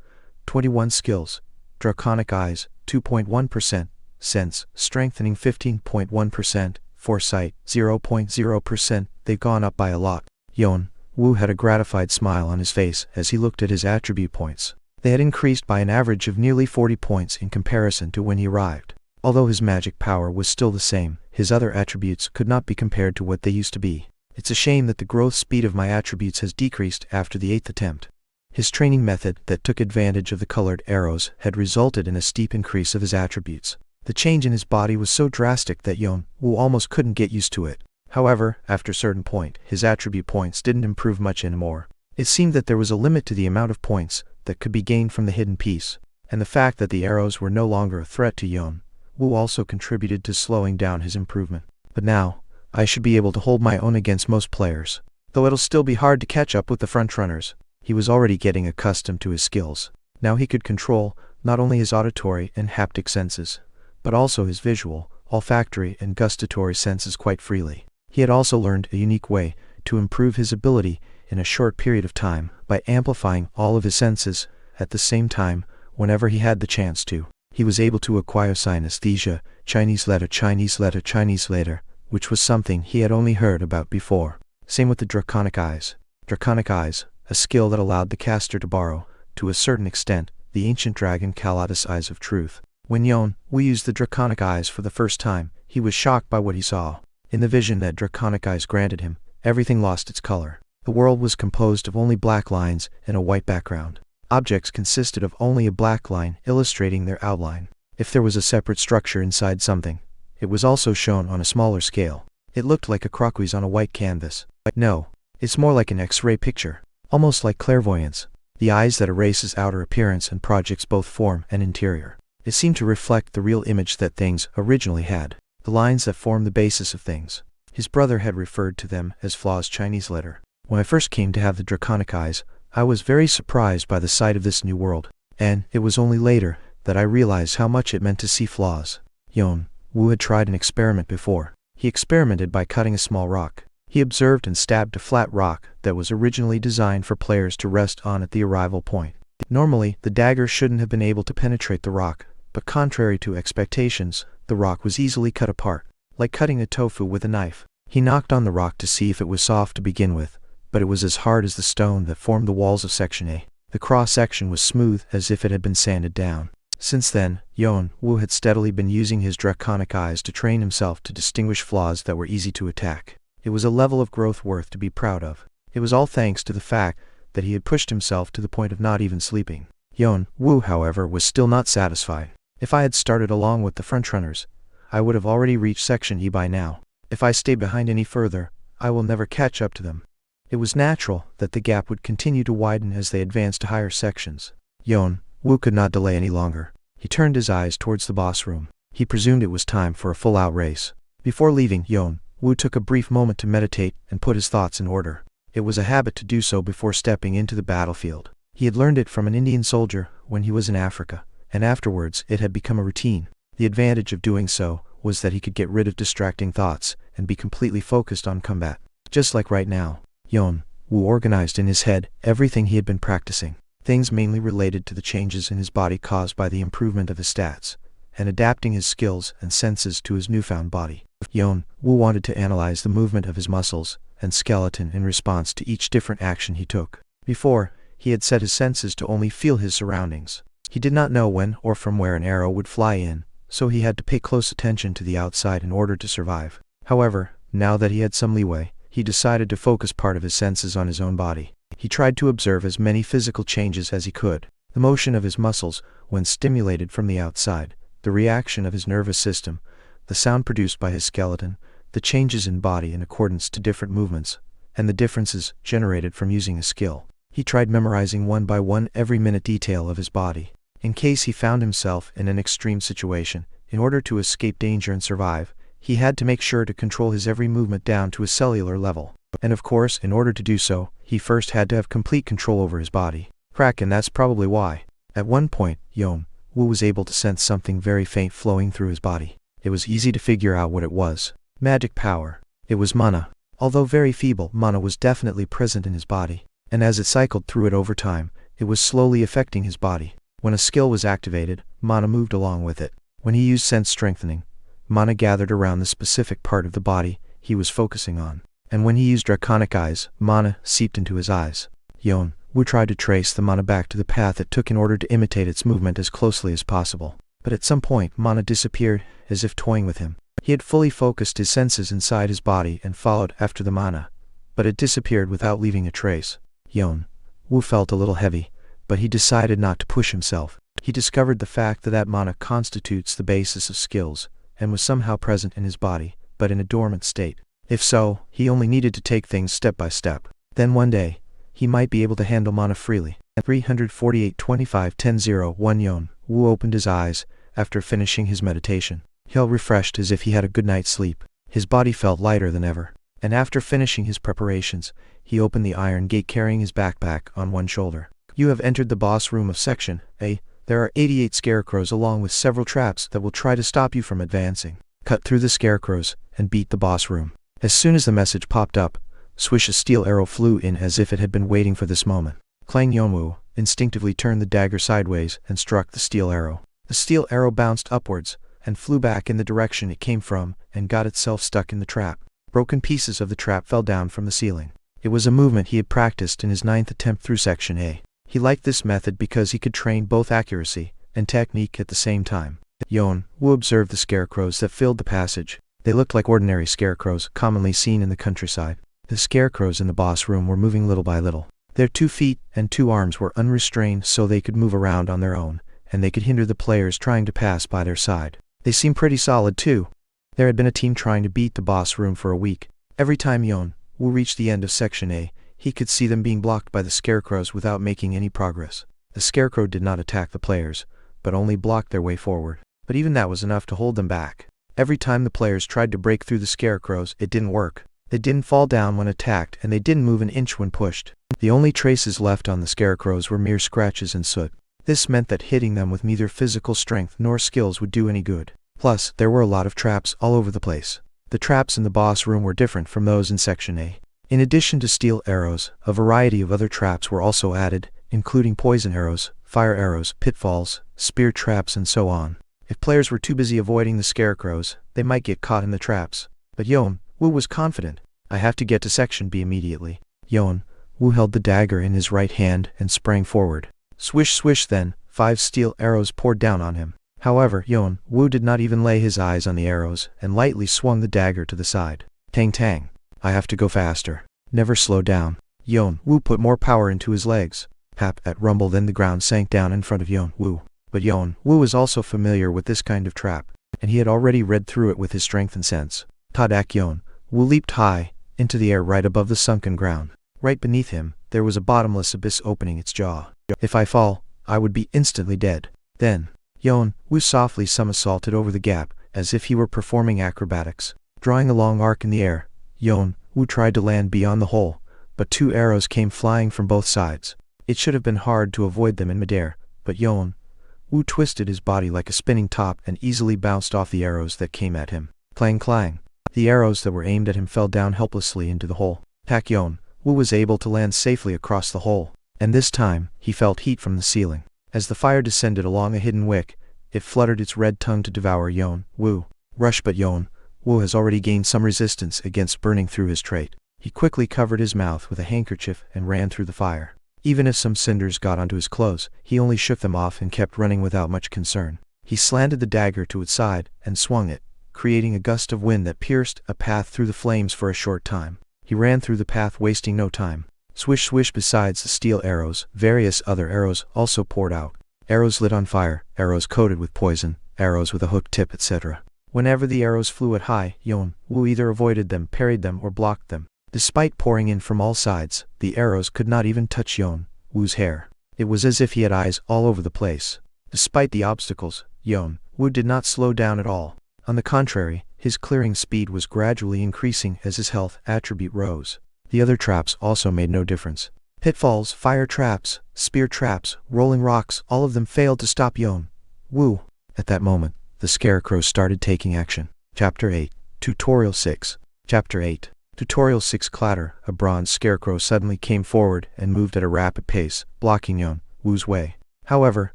21 skills, draconic eyes, 2.1%, sense, strengthening 15.1%, foresight, 0.0%, they've gone up by a lot. Yeon-woo had a gratified smile on his face as he looked at his attribute points. They had increased by an average of nearly 40 points in comparison to when he arrived. Although his magic power was still the same, his other attributes could not be compared to what they used to be. It's a shame that the growth speed of my attributes has decreased after the 8th attempt. His training method that took advantage of the colored arrows had resulted in a steep increase of his attributes. The change in his body was so drastic that Yeon-woo almost couldn't get used to it. However, after a certain point, his attribute points didn't improve much anymore. It seemed that there was a limit to the amount of points that could be gained from the hidden piece, and the fact that the arrows were no longer a threat to Yeon-woo also contributed to slowing down his improvement. But now, I should be able to hold my own against most players. Though it'll still be hard to catch up with the frontrunners. He was already getting accustomed to his skills. Now he could control not only his auditory and haptic senses, but also his visual, olfactory and gustatory senses quite freely. He had also learned a unique way to improve his ability in a short period of time by amplifying all of his senses at the same time whenever he had the chance to. He was able to acquire synesthesia, Chinese letter, which was something he had only heard about before. Same with the draconic eyes. Draconic eyes, a skill that allowed the caster to borrow, to a certain extent, the ancient dragon Kaladas eyes of truth. When Yeon-woo used the draconic eyes for the first time, he was shocked by what he saw. In the vision that draconic eyes granted him, everything lost its color. The world was composed of only black lines and a white background. Objects consisted of only a black line illustrating their outline. If there was a separate structure inside something, it was also shown on a smaller scale. It looked like a croquis on a white canvas. But no, it's more like an X-ray picture. Almost like clairvoyance. The eyes that erases outer appearance and projects both form and interior. It seemed to reflect the real image that things originally had. The lines that form the basis of things. His brother had referred to them as flaws Chinese letter. When I first came to have the draconic eyes, I was very surprised by the sight of this new world. And it was only later that I realized how much it meant to see flaws. Yeon-woo had tried an experiment before. He experimented by cutting a small rock. He observed and stabbed a flat rock that was originally designed for players to rest on at the arrival point. Normally, the dagger shouldn't have been able to penetrate the rock, but contrary to expectations, the rock was easily cut apart, like cutting a tofu with a knife. He knocked on the rock to see if it was soft to begin with, but it was as hard as the stone that formed the walls of Section A. The cross-section was smooth as if it had been sanded down. Since then, Yeon-woo had steadily been using his draconic eyes to train himself to distinguish flaws that were easy to attack. It was a level of growth worth to be proud of. It was all thanks to the fact that he had pushed himself to the point of not even sleeping. Yeon-woo, however, was still not satisfied. If I had started along with the frontrunners, I would have already reached Section E by now. If I stay behind any further, I will never catch up to them. It was natural that the gap would continue to widen as they advanced to higher sections. Yeon-woo could not delay any longer. He turned his eyes towards the boss room. He presumed it was time for a full-out race. Before leaving, Yeon-woo took a brief moment to meditate and put his thoughts in order. It was a habit to do so before stepping into the battlefield. He had learned it from an Indian soldier when he was in Africa, and afterwards it had become a routine. The advantage of doing so was that he could get rid of distracting thoughts and be completely focused on combat. Just like right now, Yeon-woo organized in his head everything he had been practicing, things mainly related to the changes in his body caused by the improvement of his stats, and adapting his skills and senses to his newfound body. Yeon-woo wanted to analyze the movement of his muscles and skeleton in response to each different action he took. Before, he had set his senses to only feel his surroundings. He did not know when or from where an arrow would fly in, so he had to pay close attention to the outside in order to survive. However, now that he had some leeway, he decided to focus part of his senses on his own body. He tried to observe as many physical changes as he could: the motion of his muscles when stimulated from the outside, the reaction of his nervous system, the sound produced by his skeleton, the changes in body in accordance to different movements, and the differences generated from using a skill. He tried memorizing one by one every minute detail of his body. In case he found himself in an extreme situation, in order to escape danger and survive, he had to make sure to control his every movement down to a cellular level. And of course, in order to do so, he first had to have complete control over his body. And that's probably why. At one point, Yeon-woo was able to sense something very faint flowing through his body. It was easy to figure out what it was. Magic power. It was mana. Although very feeble, mana was definitely present in his body, and as it cycled through it over time, it was slowly affecting his body. When a skill was activated, mana moved along with it. When he used sense strengthening, mana gathered around the specific part of the body he was focusing on. And when he used draconic eyes, mana seeped into his eyes. Yeon-woo tried to trace the mana back to the path it took in order to imitate its movement as closely as possible. But at some point, mana disappeared, as if toying with him. He had fully focused his senses inside his body and followed after the mana, but it disappeared without leaving a trace. Yeon-woo felt a little heavy, but he decided not to push himself. He discovered the fact that mana constitutes the basis of skills, and was somehow present in his body, but in a dormant state. If so, he only needed to take things step by step. Then one day, he might be able to handle mana freely. 348-25-10-01 Yeon-woo opened his eyes after finishing his meditation. He felt refreshed as if he had a good night's sleep. His body felt lighter than ever. And after finishing his preparations, he opened the iron gate carrying his backpack on one shoulder. You have entered the boss room of Section A. There are 88 scarecrows along with several traps that will try to stop you from advancing. Cut through the scarecrows and beat the boss room. As soon as the message popped up, swish, a steel arrow flew in as if it had been waiting for this moment. Yeon-woo instinctively turned the dagger sideways and struck the steel arrow. The steel arrow bounced upwards and flew back in the direction it came from and got itself stuck in the trap. Broken pieces of the trap fell down from the ceiling. It was a movement he had practiced in his 9th attempt through Section A. He liked this method because he could train both accuracy and technique at the same time. Yeon-woo observed the scarecrows that filled the passage. They looked like ordinary scarecrows commonly seen in the countryside. The scarecrows in the boss room were moving little by little. Their 2 feet and 2 arms were unrestrained, so they could move around on their own, and they could hinder the players trying to pass by their side. They seemed pretty solid too. There had been a team trying to beat the boss room for a week. Every time Yeon-woo reached the end of Section A, he could see them being blocked by the scarecrows without making any progress. The scarecrow did not attack the players, but only blocked their way forward. But even that was enough to hold them back. Every time the players tried to break through the scarecrows, it didn't work. They didn't fall down when attacked, and they didn't move an inch when pushed. The only traces left on the scarecrows were mere scratches and soot. This meant that hitting them with neither physical strength nor skills would do any good. Plus, there were a lot of traps all over the place. The traps in the boss room were different from those in Section A. In addition to steel arrows, a variety of other traps were also added, including poison arrows, fire arrows, pitfalls, spear traps, and so on. If players were too busy avoiding the scarecrows, they might get caught in the traps. But Yeon-woo Yeon-woo was confident. I have to get to Section B immediately. Yeon-woo held the dagger in his right hand and sprang forward. Swish swish, then 5 steel arrows poured down on him. However, Yeon-woo did not even lay his eyes on the arrows and lightly swung the dagger to the side. Tang tang. I have to go faster. Never slow down. Yeon-woo put more power into his legs. Pap at rumble, then the ground sank down in front of Yeon-woo. But Yeon-woo was also familiar with this kind of trap, and he had already read through it with his strength and sense. Tadak. Yeon-woo leaped high into the air right above the sunken ground. Right beneath him, there was a bottomless abyss opening its jaw. If I fall, I would be instantly dead. Then, Yeon-woo softly somersaulted over the gap, as if he were performing acrobatics. Drawing a long arc in the air, Yeon-woo tried to land beyond the hole, but 2 arrows came flying from both sides. It should have been hard to avoid them in midair, but Yeon-woo twisted his body like a spinning top and easily bounced off the arrows that came at him. Clang clang. The arrows that were aimed at him fell down helplessly into the hole. Tak. Yeon-woo was able to land safely across the hole, and this time, he felt heat from the ceiling. As the fire descended along a hidden wick, it fluttered its red tongue to devour Yeon-woo. Rush, but Yeon-woo has already gained some resistance against burning through his trait. He quickly covered his mouth with a handkerchief and ran through the fire. Even if some cinders got onto his clothes, he only shook them off and kept running without much concern. He slanted the dagger to its side and swung it, creating a gust of wind that pierced a path through the flames for a short time. He ran through the path, wasting no time. Swish swish. Besides the steel arrows, various other arrows also poured out. Arrows lit on fire, arrows coated with poison, arrows with a hooked tip, etc. Whenever the arrows flew at high, Yeon-woo either avoided them, parried them, or blocked them. Despite pouring in from all sides, the arrows could not even touch Yeon-woo's hair. It was as if he had eyes all over the place. Despite the obstacles, Yeon-woo did not slow down at all. On the contrary, his clearing speed was gradually increasing as his health attribute rose. The other traps also made no difference. Pitfalls, fire traps, spear traps, rolling rocks, all of them failed to stop Yeon-woo. At that moment, the scarecrows started taking action. Chapter 8. Tutorial 6. Chapter 8. Tutorial 6. Clatter. A bronze scarecrow suddenly came forward and moved at a rapid pace, blocking Yeon-woo's way. However,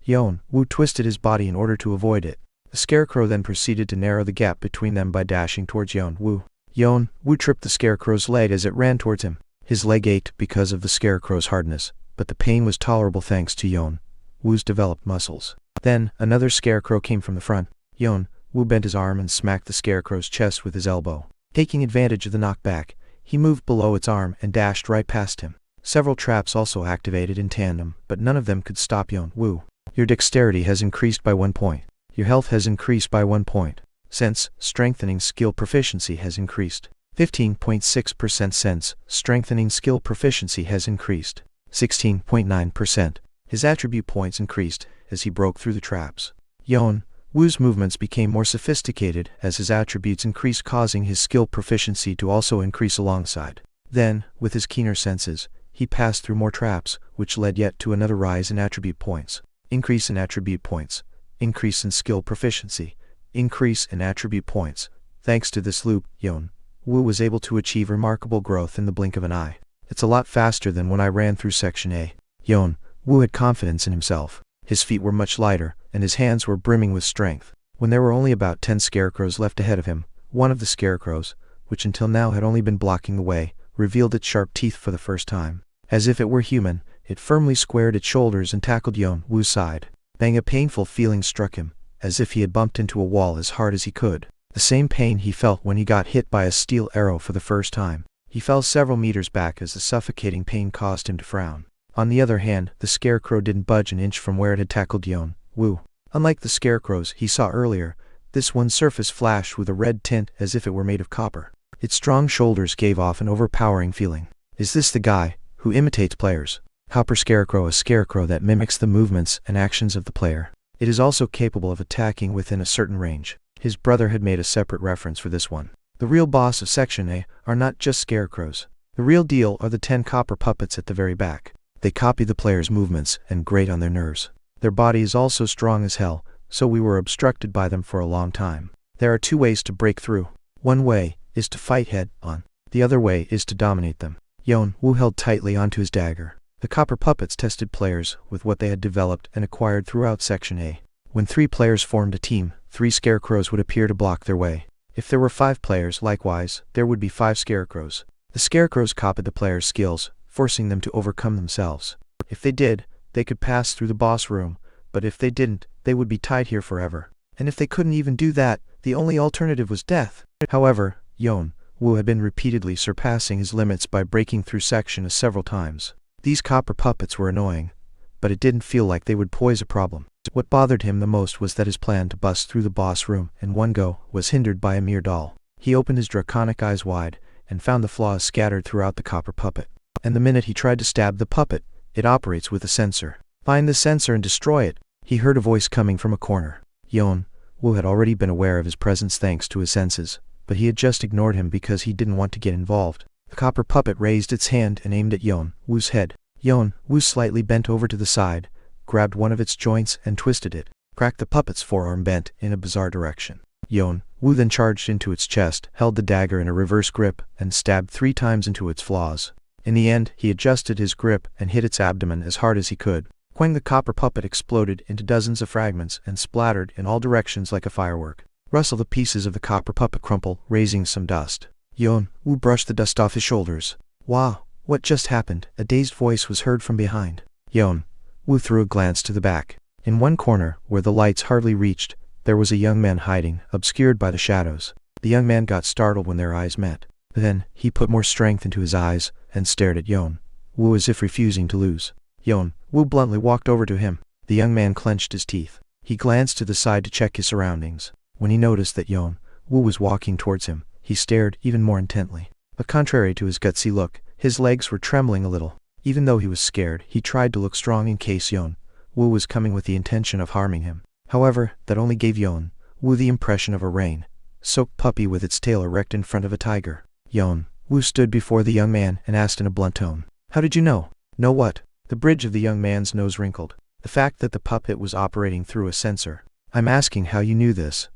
Yeon-woo twisted his body in order to avoid it. The scarecrow then proceeded to narrow the gap between them by dashing towards Yeon-woo. Yeon-woo tripped the scarecrow's leg as it ran towards him. His leg ached because of the scarecrow's hardness, but the pain was tolerable thanks to Yeon-woo's developed muscles. Then, another scarecrow came from the front. Yeon-woo bent his arm and smacked the scarecrow's chest with his elbow. Taking advantage of the knockback, he moved below its arm and dashed right past him. Several traps also activated in tandem, but none of them could stop Yeon-woo. Your dexterity has increased by 1 point. Your health has increased by 1 point. Sense, strengthening skill proficiency has increased. 15.6%. Sense, strengthening skill proficiency has increased. 16.9%. His attribute points increased as he broke through the traps. Yeon-woo's movements became more sophisticated as his attributes increased, causing his skill proficiency to also increase alongside. Then, with his keener senses, he passed through more traps, which led yet to another rise in attribute points. Increase in attribute points. Increase in skill proficiency. Increase in attribute points. Thanks to this loop, Yeon-woo was able to achieve remarkable growth in the blink of an eye. It's a lot faster than when I ran through Section A. Yeon-woo had confidence in himself. His feet were much lighter, and his hands were brimming with strength. When there were only about 10 scarecrows left ahead of him, one of the scarecrows, which until now had only been blocking the way, revealed its sharp teeth for the first time. As if it were human, it firmly squared its shoulders and tackled Yeon-woo's side. Bang! A painful feeling struck him, as if he had bumped into a wall as hard as he could. The same pain he felt when he got hit by a steel arrow for the first time. He fell several meters back as the suffocating pain caused him to frown. On the other hand, the scarecrow didn't budge an inch from where it had tackled Yeon-woo. Unlike the scarecrows he saw earlier, this one's surface flashed with a red tint as if it were made of copper. Its strong shoulders gave off an overpowering feeling. Is this the guy who imitates players? Hopper Scarecrow, a scarecrow that mimics the movements and actions of the player. It is also capable of attacking within a certain range. His brother had made a separate reference for this one. The real boss of Section A are not just scarecrows. The real deal are the 10 copper puppets at the very back. They copy the player's movements and grate on their nerves. Their body is also strong as hell, so we were obstructed by them for a long time. There are 2 ways to break through. One way is to fight head on. The other way is to dominate them. Yeon-woo held tightly onto his dagger. The copper puppets tested players with what they had developed and acquired throughout Section A. When 3 players formed a team, 3 scarecrows would appear to block their way. If there were 5 players, likewise, there would be 5 scarecrows. The scarecrows copied the players' skills, forcing them to overcome themselves. If they did, they could pass through the boss room, but if they didn't, they would be tied here forever. And if they couldn't even do that, the only alternative was death. However, Yeon-woo had been repeatedly surpassing his limits by breaking through sections several times. These copper puppets were annoying, but it didn't feel like they would pose a problem. What bothered him the most was that his plan to bust through the boss room in one go was hindered by a mere doll. He opened his draconic eyes wide and found the flaws scattered throughout the copper puppet. And the minute he tried to stab the puppet, it operates with a sensor. Find the sensor and destroy it. He heard a voice coming from a corner. Yeon-woo had already been aware of his presence thanks to his senses, but he had just ignored him because he didn't want to get involved. The copper puppet raised its hand and aimed at Yeon-woo's head. Yeon-woo slightly bent over to the side, grabbed one of its joints and twisted it, cracked the puppet's forearm bent in a bizarre direction. Yeon-woo then charged into its chest, held the dagger in a reverse grip, and stabbed 3 times into its flaws. In the end, he adjusted his grip and hit its abdomen as hard as he could. When the copper puppet exploded into dozens of fragments and splattered in all directions like a firework. Rustle, the pieces of the copper puppet crumpled, raising some dust. Yeon-woo brushed the dust off his shoulders. Wow, what just happened? A dazed voice was heard from behind. Yeon-woo threw a glance to the back. In one corner, where the lights hardly reached, there was a young man hiding, obscured by the shadows. The young man got startled when their eyes met. Then, he put more strength into his eyes and stared at Yeon-woo as if refusing to lose. Yeon-woo bluntly walked over to him. The young man clenched his teeth. He glanced to the side to check his surroundings. When he noticed that Yeon-woo was walking towards him, he stared even more intently. But contrary to his gutsy look, his legs were trembling a little. Even though he was scared, he tried to look strong in case Yeon-woo was coming with the intention of harming him. However, that only gave Yeon-woo the impression of a rain-soaked puppy with its tail erect in front of a tiger. Yeon-woo stood before the young man and asked in a blunt tone, "How did you know?" "Know what?" The bridge of the young man's nose wrinkled. The fact that the puppet was operating through a sensor. "I'm asking how you knew this."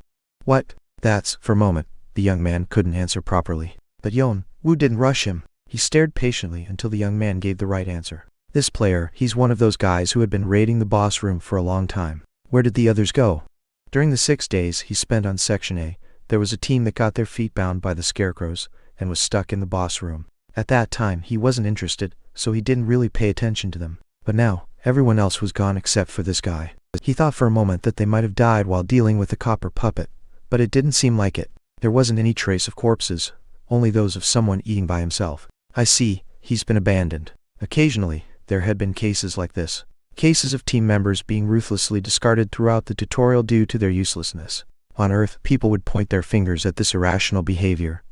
"What?" That's, for a moment, the young man couldn't answer properly. But Yeon-woo didn't rush him. He stared patiently until the young man gave the right answer. "This player, he's one of those guys who had been raiding the boss room for a long time." "Where did the others go?" "During the 6 days he spent on Section A, there was a team that got their feet bound by the scarecrows and was stuck in the boss room. At that time he wasn't interested, so he didn't really pay attention to them. But now, everyone else was gone except for this guy." He thought for a moment that they might have died while dealing with the copper puppet, but it didn't seem like it. There wasn't any trace of corpses, only those of someone eating by himself. "I see, he's been abandoned." Occasionally, there had been cases like this. Cases of team members being ruthlessly discarded throughout the tutorial due to their uselessness. On Earth, people would point their fingers at this irrational behavior.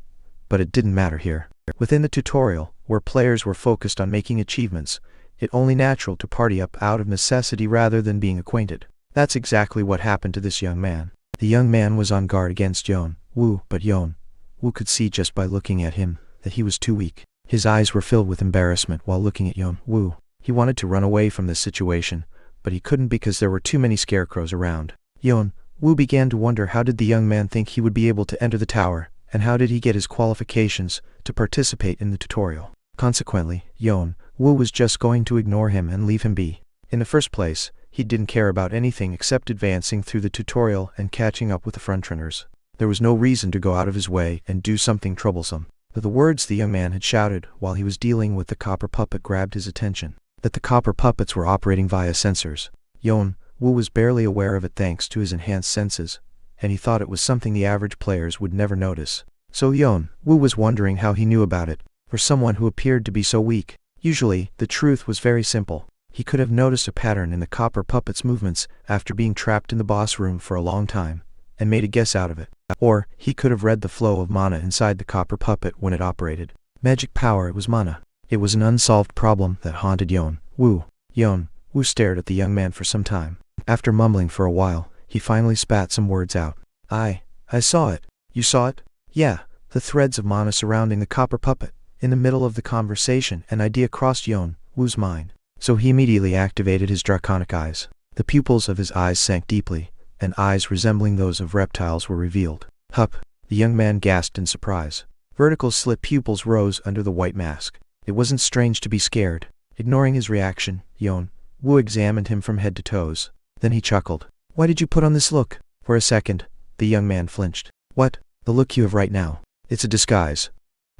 But it didn't matter here. Within the tutorial, where players were focused on making achievements, it only natural to party up out of necessity rather than being acquainted. That's exactly what happened to this young man. The young man was on guard against Yeon-woo, but Yeon-woo could see just by looking at him that he was too weak. His eyes were filled with embarrassment while looking at Yeon-woo. He wanted to run away from this situation, but he couldn't because there were too many scarecrows around. Yeon-woo began to wonder, how did the young man think he would be able to enter the tower, and how did he get his qualifications to participate in the tutorial? Consequently, Yeon-woo was just going to ignore him and leave him be. In the first place, he didn't care about anything except advancing through the tutorial and catching up with the frontrunners. There was no reason to go out of his way and do something troublesome. But the words the young man had shouted while he was dealing with the copper puppet grabbed his attention. That the copper puppets were operating via sensors. Yeon-woo was barely aware of it thanks to his enhanced senses, and he thought it was something the average players would never notice. So Yeon-woo was wondering how he knew about it, for someone who appeared to be so weak. Usually, the truth was very simple. He could have noticed a pattern in the copper puppet's movements after being trapped in the boss room for a long time, and made a guess out of it. Or, he could have read the flow of mana inside the copper puppet when it operated. Magic power, it was mana. It was an unsolved problem that haunted Yeon-woo. Yeon-woo stared at the young man for some time. After mumbling for a while, he finally spat some words out. I saw it." "You saw it?" "Yeah, the threads of mana surrounding the copper puppet." In the middle of the conversation, an idea crossed Yeon-woo's mind. So he immediately activated his draconic eyes. The pupils of his eyes sank deeply, and eyes resembling those of reptiles were revealed. "Hup!" The young man gasped in surprise. Vertical slit pupils rose under the white mask. It wasn't strange to be scared. Ignoring his reaction, Yeon-woo examined him from head to toes. Then he chuckled. "Why did you put on this look?" For a second, the young man flinched. "What?" The look you have right now. It's a disguise.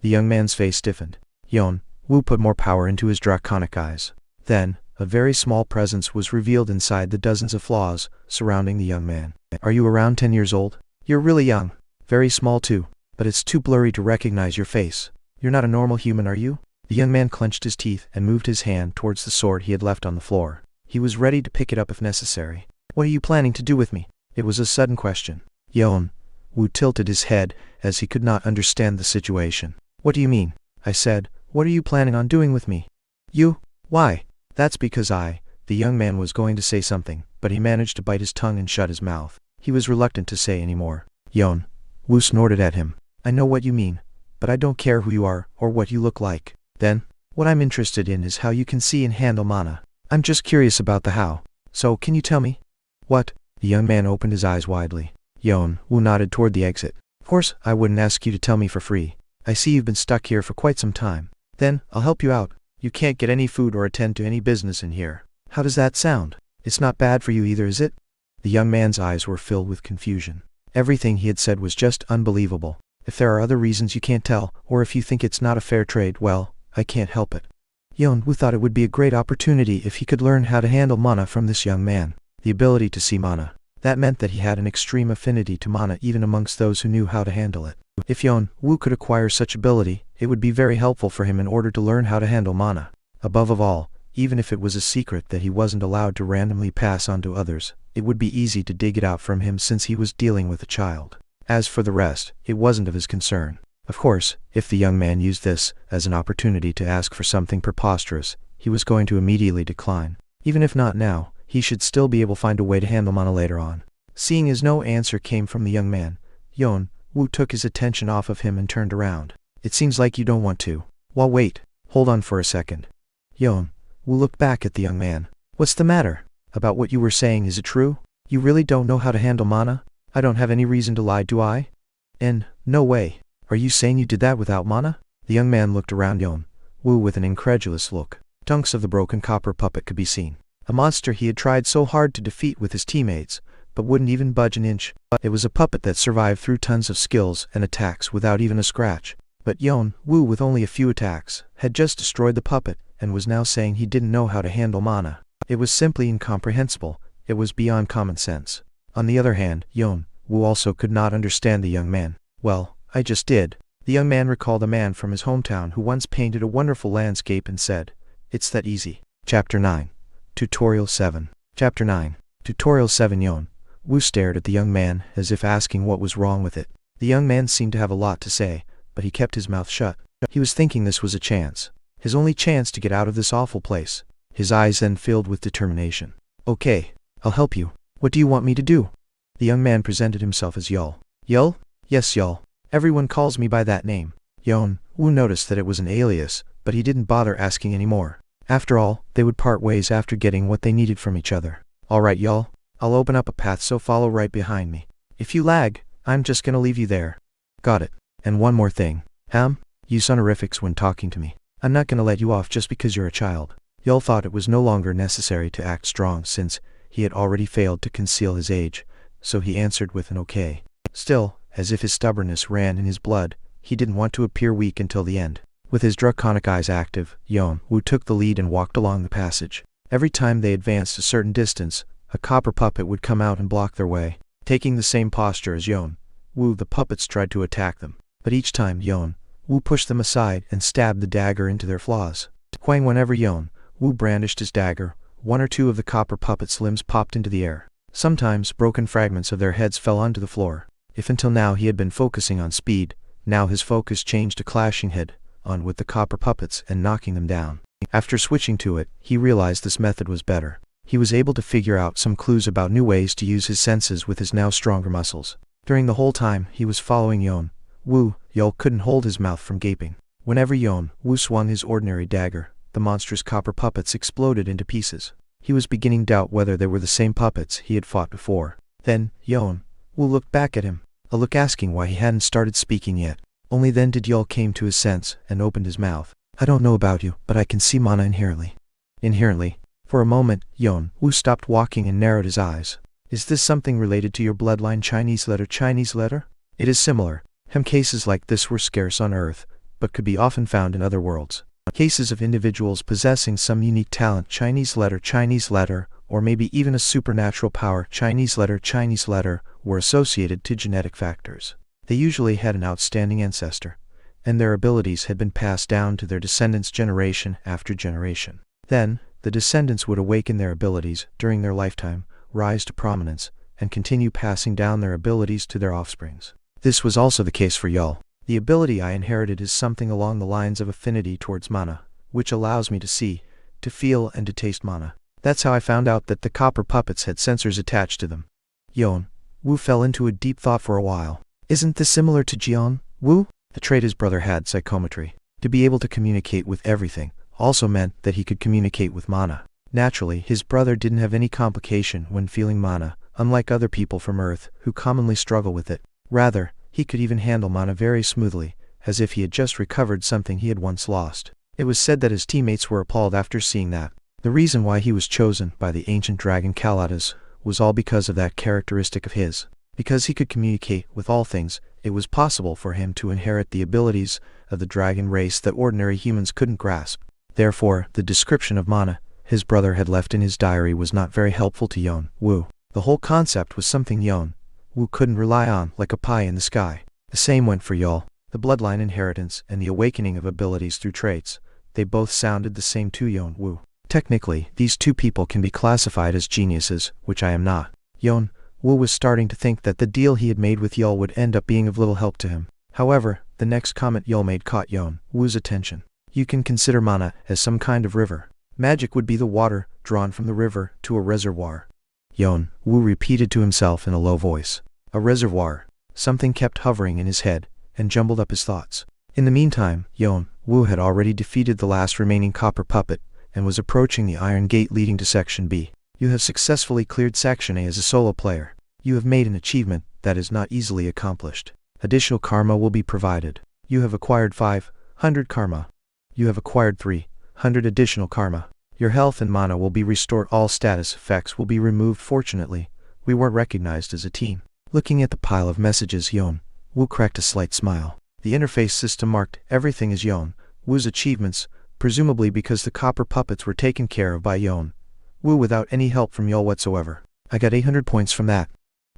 The young man's face stiffened. Yeon-woo put more power into his draconic eyes. Then, a very small presence was revealed inside the dozens of flaws surrounding the young man. Are you around 10 years old? You're really young. Very small too. But it's too blurry to recognize your face. You're not a normal human, are you? The young man clenched his teeth and moved his hand towards the sword he had left on the floor. He was ready to pick it up if necessary. What are you planning to do with me? It was a sudden question. Yeon-woo tilted his head as he could not understand the situation. What do you mean? I said, what are you planning on doing with me? You? Why? That's because the young man was going to say something, but he managed to bite his tongue and shut his mouth. He was reluctant to say any more. Yeon-woo snorted at him. I know what you mean, but I don't care who you are or what you look like. Then, what I'm interested in is how you can see and handle mana. I'm just curious about the how. So, can you tell me? What? The young man opened his eyes widely. Yeon-woo nodded toward the exit. Of course, I wouldn't ask you to tell me for free. I see you've been stuck here for quite some time. Then, I'll help you out. You can't get any food or attend to any business in here. How does that sound? It's not bad for you either, is it? The young man's eyes were filled with confusion. Everything he had said was just unbelievable. If there are other reasons you can't tell, or if you think it's not a fair trade, well, I can't help it. Yeon-woo thought it would be a great opportunity if he could learn how to handle mana from this young man. The ability to see mana. That meant that he had an extreme affinity to mana even amongst those who knew how to handle it. If Yeon-woo could acquire such ability, it would be very helpful for him in order to learn how to handle mana. Above all, even if it was a secret that he wasn't allowed to randomly pass on to others, it would be easy to dig it out from him since he was dealing with a child. As for the rest, it wasn't of his concern. Of course, if the young man used this as an opportunity to ask for something preposterous, he was going to immediately decline. Even if not now, he should still be able to find a way to handle mana later on. Seeing as no answer came from the young man, Yeon-woo took his attention off of him and turned around. It seems like you don't want to. Well, wait. Hold on for a second. Yeon-woo looked back at the young man. What's the matter? About what you were saying, is it true? You really don't know how to handle mana? I don't have any reason to lie, do I? No way. Are you saying you did that without mana? The young man looked around Yeon-woo with an incredulous look. Chunks of the broken copper puppet could be seen. A monster he had tried so hard to defeat with his teammates, but wouldn't even budge an inch. It was a puppet that survived through tons of skills and attacks without even a scratch. But Yeon-woo, with only a few attacks, had just destroyed the puppet, and was now saying he didn't know how to handle mana. It was simply incomprehensible. It was beyond common sense. On the other hand, Yeon-woo also could not understand the young man. Well, I just did. The young man recalled a man from his hometown who once painted a wonderful landscape and said, "It's that easy." Chapter 9. Tutorial 7. Chapter 9. Tutorial 7. Yeon-woo stared at the young man as if asking what was wrong with it. The young man seemed to have a lot to say, but he kept his mouth shut. He was thinking this was a chance. His only chance to get out of this awful place. His eyes then filled with determination. Okay, I'll help you. What do you want me to do? The young man presented himself as Yeol. Yeol? Yes, Yeol. Everyone calls me by that name. Yeon-woo noticed that it was an alias, but he didn't bother asking any more. After all, they would part ways after getting what they needed from each other. Alright, Yeol. I'll open up a path, so follow right behind me. If you lag, I'm just gonna leave you there. Got it. And one more thing. Use honorifics when talking to me. I'm not gonna let you off just because you're a child. Yeol thought it was no longer necessary to act strong since he had already failed to conceal his age, so he answered with an okay. Still, as if his stubbornness ran in his blood, he didn't want to appear weak until the end. With his draconic eyes active, Yeon-woo took the lead and walked along the passage. Every time they advanced a certain distance, a copper puppet would come out and block their way. Taking the same posture as Yeon-woo, the puppets tried to attack them, but each time Yeon-woo pushed them aside and stabbed the dagger into their flaws. Whenever Yeon-woo brandished his dagger, one or two of the copper puppets' limbs popped into the air. Sometimes broken fragments of their heads fell onto the floor. If until now he had been focusing on speed, now his focus changed to clashing head-on with the copper puppets and knocking them down. After switching to it, he realized this method was better. He was able to figure out some clues about new ways to use his senses with his now stronger muscles. During the whole time he was following Yeon-woo, Yeol couldn't hold his mouth from gaping. Whenever Yeon-woo swung his ordinary dagger, the monstrous copper puppets exploded into pieces. He was beginning to doubt whether they were the same puppets he had fought before. Then, Yeon-woo looked back at him, a look asking why he hadn't started speaking yet. Only then did Yeol came to his sense and opened his mouth. I don't know about you, but I can see mana inherently. Inherently? For a moment, Yeon-woo stopped walking and narrowed his eyes. Is this something related to your bloodline Chinese letter? It is similar. Cases like this were scarce on Earth, but could be often found in other worlds. Cases of individuals possessing some unique talent, Chinese letter, or maybe even a supernatural power, Chinese letter, were associated to genetic factors. They usually had an outstanding ancestor, and their abilities had been passed down to their descendants generation after generation. Then, the descendants would awaken their abilities during their lifetime, rise to prominence, and continue passing down their abilities to their offsprings. This was also the case for Yeol. The ability I inherited is something along the lines of affinity towards mana, which allows me to see, to feel, and to taste mana. That's how I found out that the copper puppets had sensors attached to them. Yeon-woo fell into a deep thought for a while. Isn't this similar to Jeong-woo? The trait his brother had, psychometry. To be able to communicate with everything also meant that he could communicate with mana. Naturally, his brother didn't have any complication when feeling mana, unlike other people from Earth who commonly struggle with it. Rather, he could even handle mana very smoothly, as if he had just recovered something he had once lost. It was said that his teammates were appalled after seeing that. The reason why he was chosen by the ancient dragon Kalatas was all because of that characteristic of his. Because he could communicate with all things, it was possible for him to inherit the abilities of the dragon race that ordinary humans couldn't grasp. Therefore, the description of mana his brother had left in his diary was not very helpful to Yeon-woo. The whole concept was something Yeon-woo couldn't rely on, like a pie in the sky. The same went for Yeol. The bloodline inheritance and the awakening of abilities through traits, they both sounded the same to Yeon-woo. Technically, these two people can be classified as geniuses, which I am not. Yeon-woo was starting to think that the deal he had made with Yeol would end up being of little help to him. However, the next comment Yeol made caught Yeon-woo's attention. You can consider mana as some kind of river. Magic would be the water drawn from the river to a reservoir. Yeon-woo repeated to himself in a low voice. A reservoir. Something kept hovering in his head, and jumbled up his thoughts. In the meantime, Yeon-woo had already defeated the last remaining copper puppet, and was approaching the iron gate leading to Section B. You have successfully cleared Section A as a solo player. You have made an achievement that is not easily accomplished. Additional karma will be provided. You have acquired 500 karma. You have acquired 300 additional karma. Your health and mana will be restored. All status effects will be removed. Fortunately, we weren't recognized as a team. Looking at the pile of messages, Yeon-woo cracked a slight smile. The interface system marked everything as Yeon-woo's achievements, presumably because the copper puppets were taken care of by Yeon-woo without any help from Yeol whatsoever. I got 800 points from that.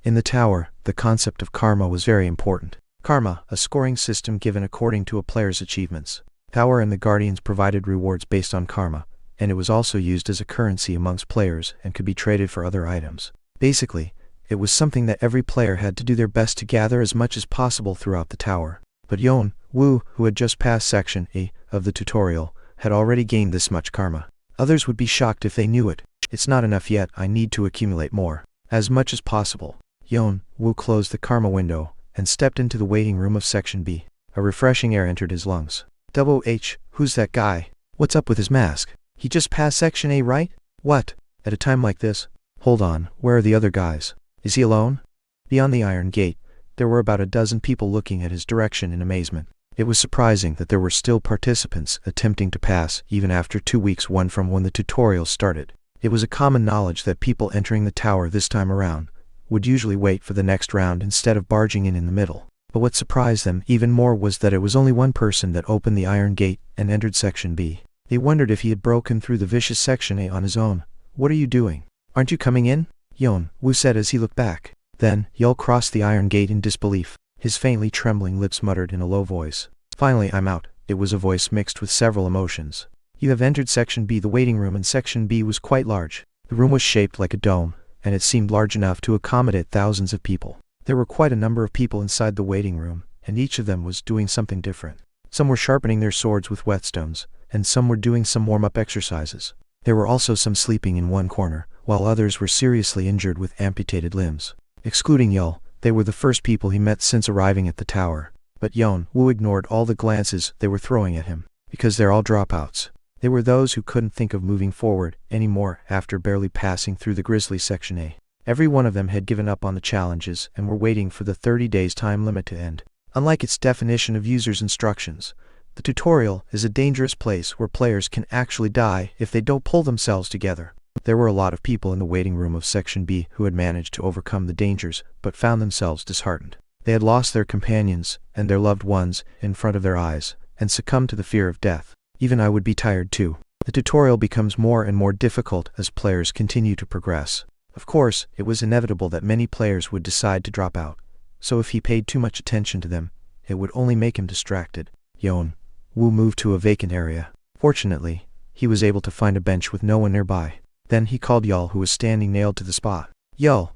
In the tower, the concept of karma was very important. Karma, a scoring system given according to a player's achievements. Tower and the Guardians provided rewards based on karma, and it was also used as a currency amongst players and could be traded for other items. Basically, it was something that every player had to do their best to gather as much as possible throughout the tower. But Yeon-woo, who had just passed Section A of the tutorial, had already gained this much karma. Others would be shocked if they knew it. It's not enough yet, I need to accumulate more. As much as possible. Yeon-woo closed the karma window, and stepped into the waiting room of Section B. A refreshing air entered his lungs. Who's that guy? What's up with his mask? He just passed Section A, right? What? At a time like this? Hold on, where are the other guys? Is he alone? Beyond the iron gate, there were about a dozen people looking at his direction in amazement. It was surprising that there were still participants attempting to pass even after 2 weeks from when the tutorial started. It was a common knowledge that people entering the tower this time around would usually wait for the next round instead of barging in the middle. But what surprised them even more was that it was only one person that opened the iron gate and entered Section B. They wondered if he had broken through the vicious Section A on his own. What are you doing? Aren't you coming in? Yeon-woo said as he looked back. Then, Yeol crossed the iron gate in disbelief. His faintly trembling lips muttered in a low voice. Finally, I'm out. It was a voice mixed with several emotions. You have entered Section B. The waiting room in Section B was quite large. The room was shaped like a dome, and it seemed large enough to accommodate thousands of people. There were quite a number of people inside the waiting room, and each of them was doing something different. Some were sharpening their swords with whetstones, and some were doing some warm-up exercises. There were also some sleeping in one corner, while others were seriously injured with amputated limbs. Excluding Yeol, they were the first people he met since arriving at the tower. But Yeon-woo ignored all the glances they were throwing at him, because they're all dropouts. They were those who couldn't think of moving forward anymore after barely passing through the grisly Section A. Every one of them had given up on the challenges and were waiting for the 30 days time limit to end. Unlike its definition of user's instructions, the tutorial is a dangerous place where players can actually die if they don't pull themselves together. There were a lot of people in the waiting room of Section B who had managed to overcome the dangers but found themselves disheartened. They had lost their companions and their loved ones in front of their eyes, and succumbed to the fear of death. Even I would be tired too. The tutorial becomes more and more difficult as players continue to progress. Of course, it was inevitable that many players would decide to drop out, so if he paid too much attention to them, it would only make him distracted. Yeon-woo moved to a vacant area. Fortunately, he was able to find a bench with no one nearby. Then he called Yeol, who was standing nailed to the spot. Yeol.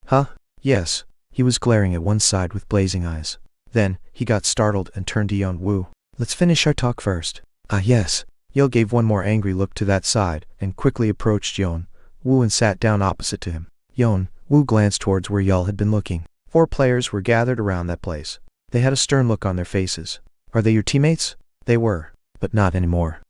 Huh? Yes. He was glaring at one side with blazing eyes. Then, he got startled and turned to Yeon-woo. Let's finish our talk first. Ah yes. Yeol gave one more angry look to that side, and quickly approached Yeon-woo and sat down opposite to him. Yeon-woo glanced towards where Yeol had been looking. 4 players were gathered around that place. They had a stern look on their faces. Are they your teammates? They were. But not anymore.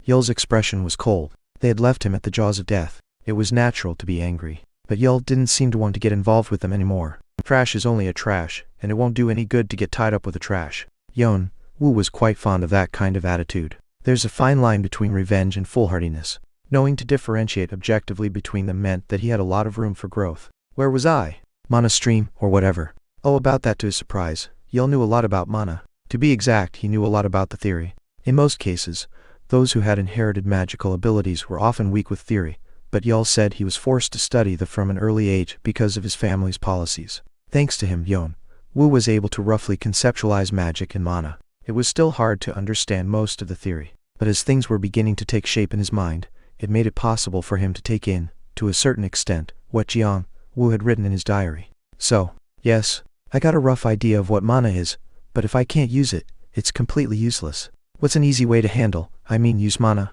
Yeol's expression was cold. They had left him at the jaws of death. It was natural to be angry. But Yeol didn't seem to want to get involved with them anymore. Trash is only a trash, and it won't do any good to get tied up with a trash. Yeon-woo was quite fond of that kind of attitude. There's a fine line between revenge and foolhardiness. Knowing to differentiate objectively between them meant that he had a lot of room for growth. Where was I? Mana stream, or whatever. Oh, about that, to his surprise, Yeol knew a lot about mana. To be exact, he knew a lot about the theory. In most cases, those who had inherited magical abilities were often weak with theory, but Yeol said he was forced to study them from an early age because of his family's policies. Thanks to him, Yeon-woo was able to roughly conceptualize magic and mana. It was still hard to understand most of the theory, but as things were beginning to take shape in his mind, it made it possible for him to take in, to a certain extent, what Jeong-woo had written in his diary. So, yes, I got a rough idea of what mana is, but if I can't use it, it's completely useless. What's an easy way to handle, use mana?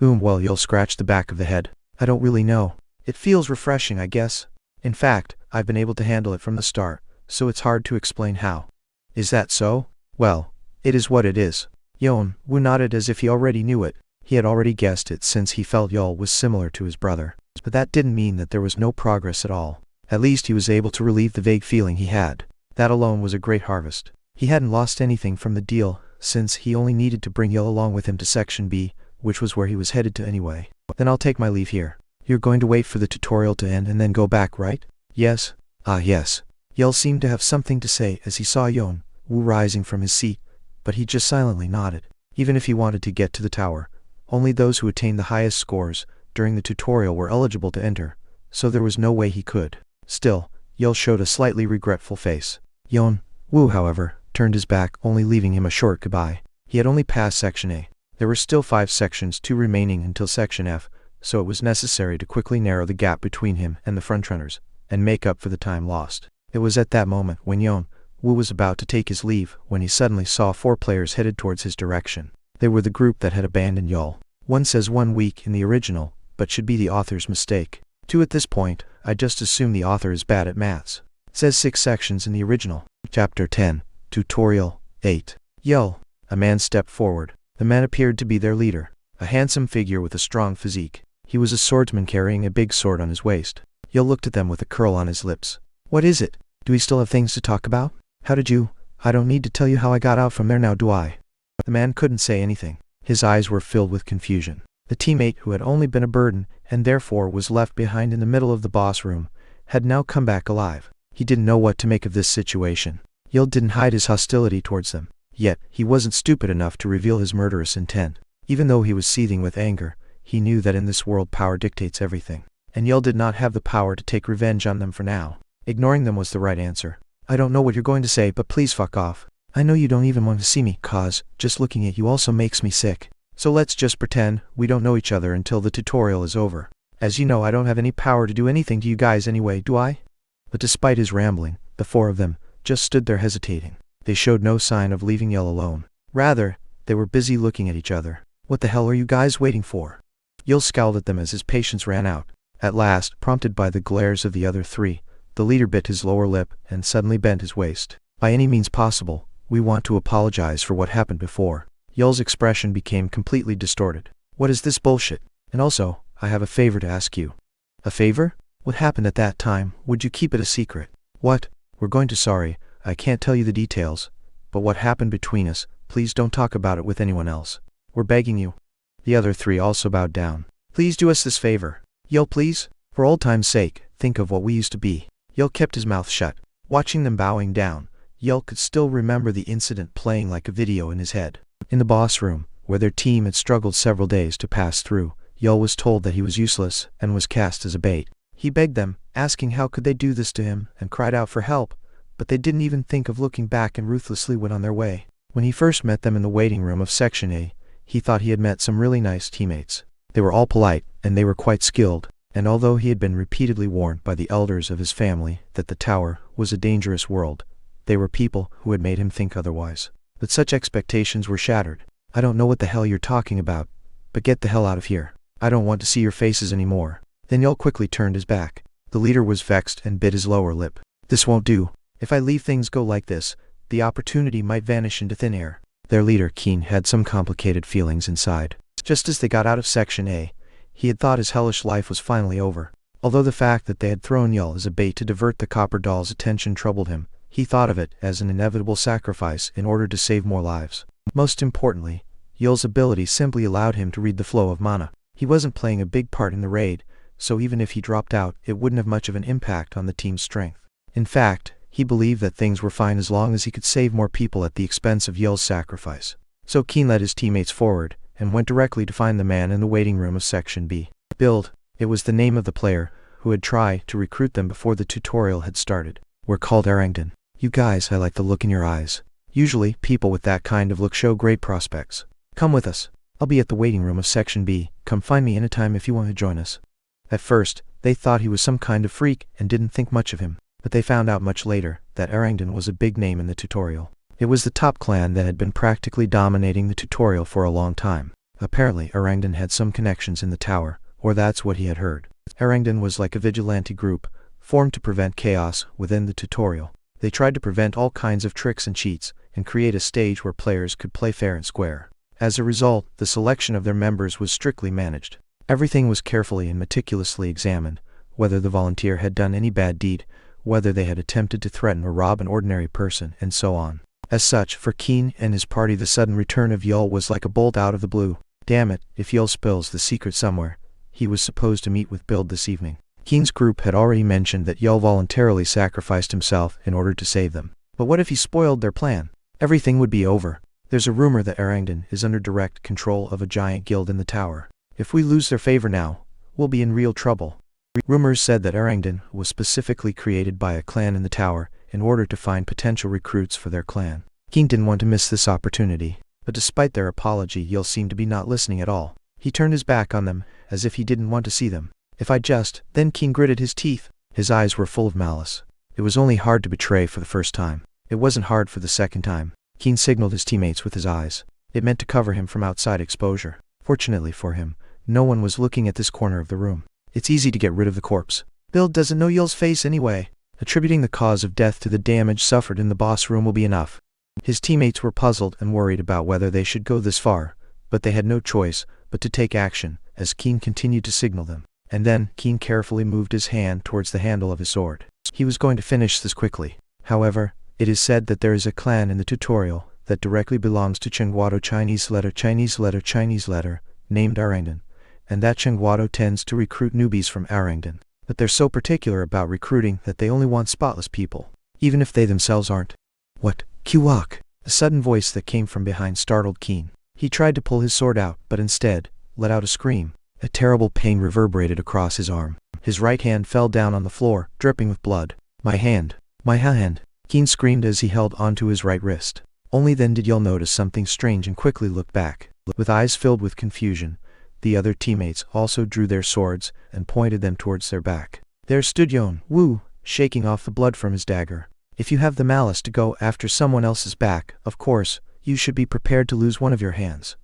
Well, Yeol scratched the back of the head. I don't really know. It feels refreshing, I guess. In fact, I've been able to handle it from the start, so it's hard to explain how. Is that so? Well, it is what it is. Yeon-woo nodded as if he already knew it. He had already guessed it since he felt Yeol was similar to his brother. But that didn't mean that there was no progress at all. At least he was able to relieve the vague feeling he had. That alone was a great harvest. He hadn't lost anything from the deal, since he only needed to bring Yeol along with him to Section B, which was where he was headed to anyway. Then I'll take my leave here. You're going to wait for the tutorial to end and then go back, right? Yes. Ah yes. Yeol seemed to have something to say as he saw Yeon-woo rising from his seat, but he just silently nodded. Even if he wanted to get to the tower, only those who attained the highest scores during the tutorial were eligible to enter, so there was no way he could. Still, Yeol showed a slightly regretful face. Yeon-woo, however, turned his back, only leaving him a short goodbye. He had only passed Section A. There were still 5 sections, 2 remaining until Section F, so it was necessary to quickly narrow the gap between him and the frontrunners, and make up for the time lost. It was at that moment when Yeon-woo was about to take his leave when he suddenly saw 4 players headed towards his direction. They were the group that had abandoned Yeol. One says 1 week in the original, but should be the author's mistake. 2 at this point, I just assume the author is bad at maths. It says 6 sections in the original. Chapter 10, Tutorial 8. Yeol. A man stepped forward. The man appeared to be their leader, a handsome figure with a strong physique. He was a swordsman carrying a big sword on his waist. Yeol looked at them with a curl on his lips. What is it? Do we still have things to talk about? How did you? I don't need to tell you how I got out from there now, do I? The man couldn't say anything. His eyes were filled with confusion. The teammate who had only been a burden, and therefore was left behind in the middle of the boss room, had now come back alive. He didn't know what to make of this situation. Yeol didn't hide his hostility towards them. Yet, he wasn't stupid enough to reveal his murderous intent. Even though he was seething with anger, he knew that in this world power dictates everything. And Yeol did not have the power to take revenge on them for now. Ignoring them was the right answer. I don't know what you're going to say, but please fuck off. I know you don't even want to see me, cause just looking at you also makes me sick. So let's just pretend we don't know each other until the tutorial is over. As you know, I don't have any power to do anything to you guys anyway, do I? But despite his rambling, the 4 of them just stood there hesitating. They showed no sign of leaving Yeol alone. Rather, they were busy looking at each other. What the hell are you guys waiting for? Yeol scowled at them as his patience ran out. At last, prompted by the glares of the other 3, the leader bit his lower lip and suddenly bent his waist. By any means possible, we want to apologize for what happened before. Yeol's expression became completely distorted. What is this bullshit? And also, I have a favor to ask you. A favor? What happened at that time? Would you keep it a secret? What? We're going to sorry. I can't tell you the details, but what happened between us, please don't talk about it with anyone else. We're begging you. The other 3 also bowed down. Please do us this favor. Yeol, please? For old time's sake, think of what we used to be. Yeol kept his mouth shut. Watching them bowing down, Yeol could still remember the incident playing like a video in his head. In the boss room, where their team had struggled several days to pass through, Yeol was told that he was useless and was cast as a bait. He begged them, asking how could they do this to him, and cried out for help, but they didn't even think of looking back and ruthlessly went on their way. When he first met them in the waiting room of Section A, he thought he had met some really nice teammates. They were all polite, and they were quite skilled, and although he had been repeatedly warned by the elders of his family that the tower was a dangerous world, they were people who had made him think otherwise. But such expectations were shattered. "I don't know what the hell you're talking about, but get the hell out of here. I don't want to see your faces anymore." Then Yeol quickly turned his back. The leader was vexed and bit his lower lip. "This won't do. If I leave things go like this, the opportunity might vanish into thin air." Their leader, Keen, had some complicated feelings inside. Just as they got out of Section A, he had thought his hellish life was finally over. Although the fact that they had thrown Yeol as a bait to divert the copper doll's attention troubled him, he thought of it as an inevitable sacrifice in order to save more lives. Most importantly, Yeol's ability simply allowed him to read the flow of mana. He wasn't playing a big part in the raid, so even if he dropped out, it wouldn't have much of an impact on the team's strength. In fact, he believed that things were fine as long as he could save more people at the expense of Yeol's sacrifice. So Keen led his teammates forward, and went directly to find the man in the waiting room of Section B. Build. It was the name of the player, who had tried to recruit them before the tutorial had started. "We're called Erangden. You guys, I like the look in your eyes. Usually, people with that kind of look show great prospects. Come with us. I'll be at the waiting room of Section B. Come find me anytime if you want to join us." At first, they thought he was some kind of freak and didn't think much of him, but they found out much later that Erangden was a big name in the tutorial. It was the top clan that had been practically dominating the tutorial for a long time. Apparently, Erangden had some connections in the tower, or that's what he had heard. Erangden was like a vigilante group, formed to prevent chaos within the tutorial. They tried to prevent all kinds of tricks and cheats, and create a stage where players could play fair and square. As a result, the selection of their members was strictly managed. Everything was carefully and meticulously examined, whether the volunteer had done any bad deed, whether they had attempted to threaten or rob an ordinary person, and so on. As such, for Keen and his party, the sudden return of Yeol was like a bolt out of the blue. Damn it, if Yeol spills the secret somewhere, he was supposed to meet with Build this evening. Keen's group had already mentioned that Yeol voluntarily sacrificed himself in order to save them. But what if he spoiled their plan? Everything would be over. There's a rumor that Erangden is under direct control of a giant guild in the tower. If we lose their favor now, we'll be in real trouble. Rumors said that Erangden was specifically created by a clan in the tower in order to find potential recruits for their clan. Keen didn't want to miss this opportunity, but despite their apology, Yeol seemed to be not listening at all. He turned his back on them, as if he didn't want to see them. Then Keen gritted his teeth. His eyes were full of malice. It was only hard to betray for the first time. It wasn't hard for the second time. Keen signaled his teammates with his eyes. It meant to cover him from outside exposure. Fortunately for him, no one was looking at this corner of the room. It's easy to get rid of the corpse. Build doesn't know Yeol's face anyway. Attributing the cause of death to the damage suffered in the boss room will be enough. His teammates were puzzled and worried about whether they should go this far, but they had no choice but to take action, as Keen continued to signal them. And then, Keen carefully moved his hand towards the handle of his sword. He was going to finish this quickly. However, it is said that there is a clan in the tutorial that directly belongs to Jeong-woo Chinese letter, named Erangden, and that Jeong-woo tends to recruit newbies from Erangden. But they're so particular about recruiting that they only want spotless people, even if they themselves aren't. What? Kiwak! A sudden voice that came from behind startled Keen. He tried to pull his sword out, but instead, let out a scream. A terrible pain reverberated across his arm. His right hand fell down on the floor, dripping with blood. My hand! My hand! Keen screamed as he held onto his right wrist. Only then did Yeol notice something strange and quickly looked back. With eyes filled with confusion, the other teammates also drew their swords and pointed them towards their back. There stood Yeon-woo, shaking off the blood from his dagger. If you have the malice to go after someone else's back, of course, you should be prepared to lose one of your hands.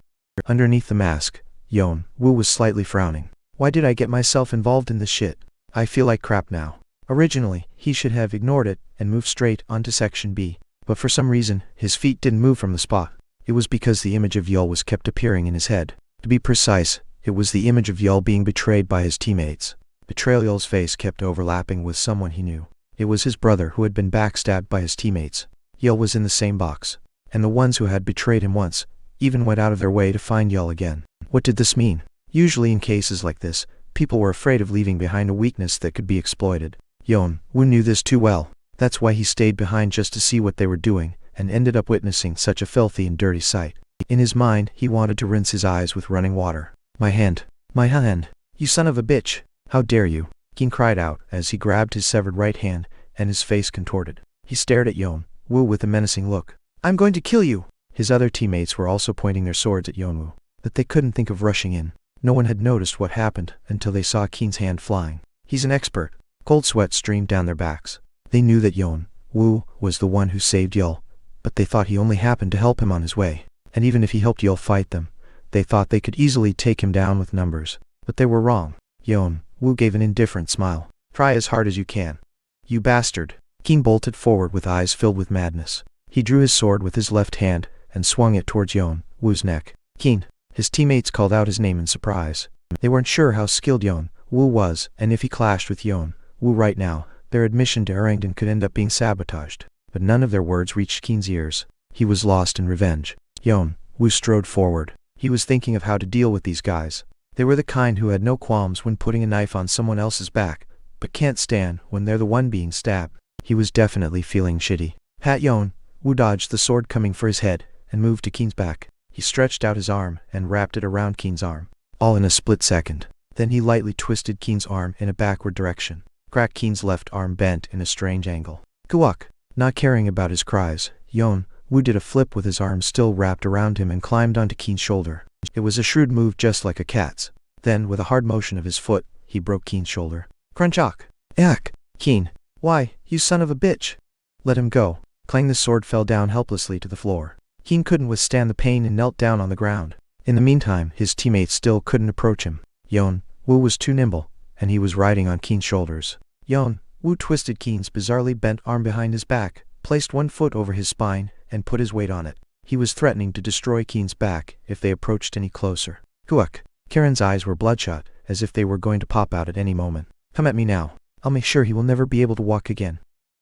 Underneath the mask, Yeon-woo was slightly frowning. Why did I get myself involved in this shit? I feel like crap now. Originally, he should have ignored it and moved straight onto Section B, but for some reason, his feet didn't move from the spot. It was because the image of Yeol was kept appearing in his head. To be precise, it was the image of Yeol being betrayed by his teammates. Betrayal. Yeol's face kept overlapping with someone he knew. It was his brother who had been backstabbed by his teammates. Yeol was in the same box, and the ones who had betrayed him once even went out of their way to find Yeol again. What did this mean? Usually in cases like this, people were afraid of leaving behind a weakness that could be exploited. Yeon-woo knew this too well. That's why he stayed behind just to see what they were doing, and ended up witnessing such a filthy and dirty sight. In his mind, he wanted to rinse his eyes with running water. My hand. My hand. You son of a bitch. How dare you? Keen cried out as he grabbed his severed right hand, and his face contorted. He stared at Yeon-woo with a menacing look. I'm going to kill you! His other teammates were also pointing their swords at Yeon-woo, but they couldn't think of rushing in. No one had noticed what happened until they saw Keen's hand flying. He's an expert. Cold sweat streamed down their backs. They knew that Yeon-woo was the one who saved Yeol, but they thought he only happened to help him on his way. And even if he helped Yeol fight them, they thought they could easily take him down with numbers. But they were wrong. Yeon-woo gave an indifferent smile. Try as hard as you can. You bastard. Keen bolted forward with eyes filled with madness. He drew his sword with his left hand and swung it towards Yeon-woo's neck. Keen. His teammates called out his name in surprise. They weren't sure how skilled Yeon-woo was, and if he clashed with Yeon-woo right now, their admission to Erangton could end up being sabotaged. But none of their words reached Keen's ears. He was lost in revenge. Yeon-woo strode forward. He was thinking of how to deal with these guys. They were the kind who had no qualms when putting a knife on someone else's back, but can't stand when they're the one being stabbed. He was definitely feeling shitty. Yeon-woo dodged the sword coming for his head, and moved to Keen's back. He stretched out his arm and wrapped it around Keen's arm, all in a split second. Then he lightly twisted Keen's arm in a backward direction. Cracked Keen's left arm bent in a strange angle. Kuwak! Not caring about his cries, Yeon-woo did a flip with his arm still wrapped around him and climbed onto Keen's shoulder. It was a shrewd move just like a cat's. Then, with a hard motion of his foot, he broke Keen's shoulder. Crunchok! Ack! Keen! Why, you son of a bitch! Let him go. Clang, the sword fell down helplessly to the floor. Keen couldn't withstand the pain and knelt down on the ground. In the meantime, his teammates still couldn't approach him. Yeon-woo was too nimble, and he was riding on Keen's shoulders. Yeon-woo twisted Keen's bizarrely bent arm behind his back, placed one foot over his spine, and put his weight on it. He was threatening to destroy Keen's back if they approached any closer. Kuwak! Karen's eyes were bloodshot, as if they were going to pop out at any moment. Come at me now. I'll make sure he will never be able to walk again.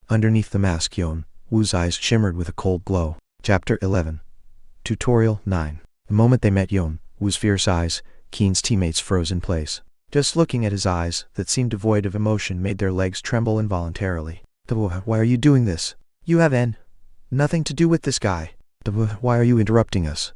Underneath the mask, Yeon-woo's eyes shimmered with a cold glow. Chapter 11. Tutorial 9. The moment they met Yeon-woo's fierce eyes, Keen's teammates froze in place. Just looking at his eyes, that seemed devoid of emotion, made their legs tremble involuntarily. Why are you doing this? You have nothing to do with this guy. Why are you interrupting us?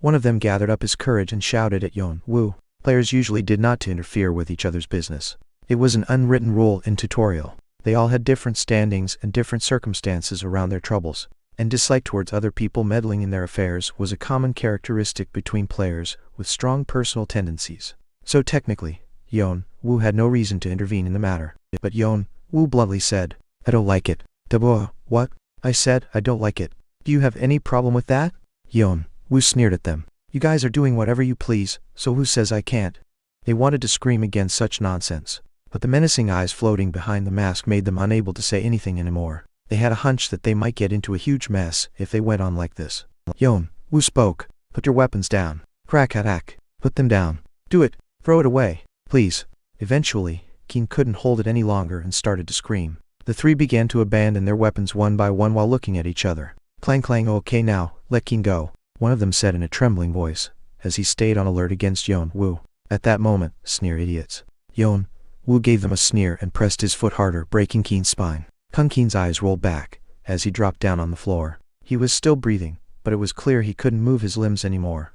One of them gathered up his courage and shouted at Yeon-woo. Players usually did not interfere with each other's business. It was an unwritten rule in tutorial. They all had different standings and different circumstances around their troubles, and dislike towards other people meddling in their affairs was a common characteristic between players with strong personal tendencies. So technically, Yeon-woo had no reason to intervene in the matter. But Yeon-woo bluntly said, I don't like it. What? I said, I don't like it. Do you have any problem with that? Yeon-woo sneered at them. You guys are doing whatever you please, so who says I can't? They wanted to scream against such nonsense, but the menacing eyes floating behind the mask made them unable to say anything anymore. They had a hunch that they might get into a huge mess if they went on like this. Yeon-woo spoke. Put your weapons down. Crack-a-tack. Put them down. Do it. Throw it away. Please. Eventually, Keen couldn't hold it any longer and started to scream. The three began to abandon their weapons one by one while looking at each other. Clang clang. Okay now, let Keen go, one of them said in a trembling voice, as he stayed on alert against Yeon-woo. At that moment, sneer idiots. Yeon-woo gave them a sneer and pressed his foot harder, breaking Keen's spine. Keen's eyes rolled back, as he dropped down on the floor. He was still breathing, but it was clear he couldn't move his limbs anymore.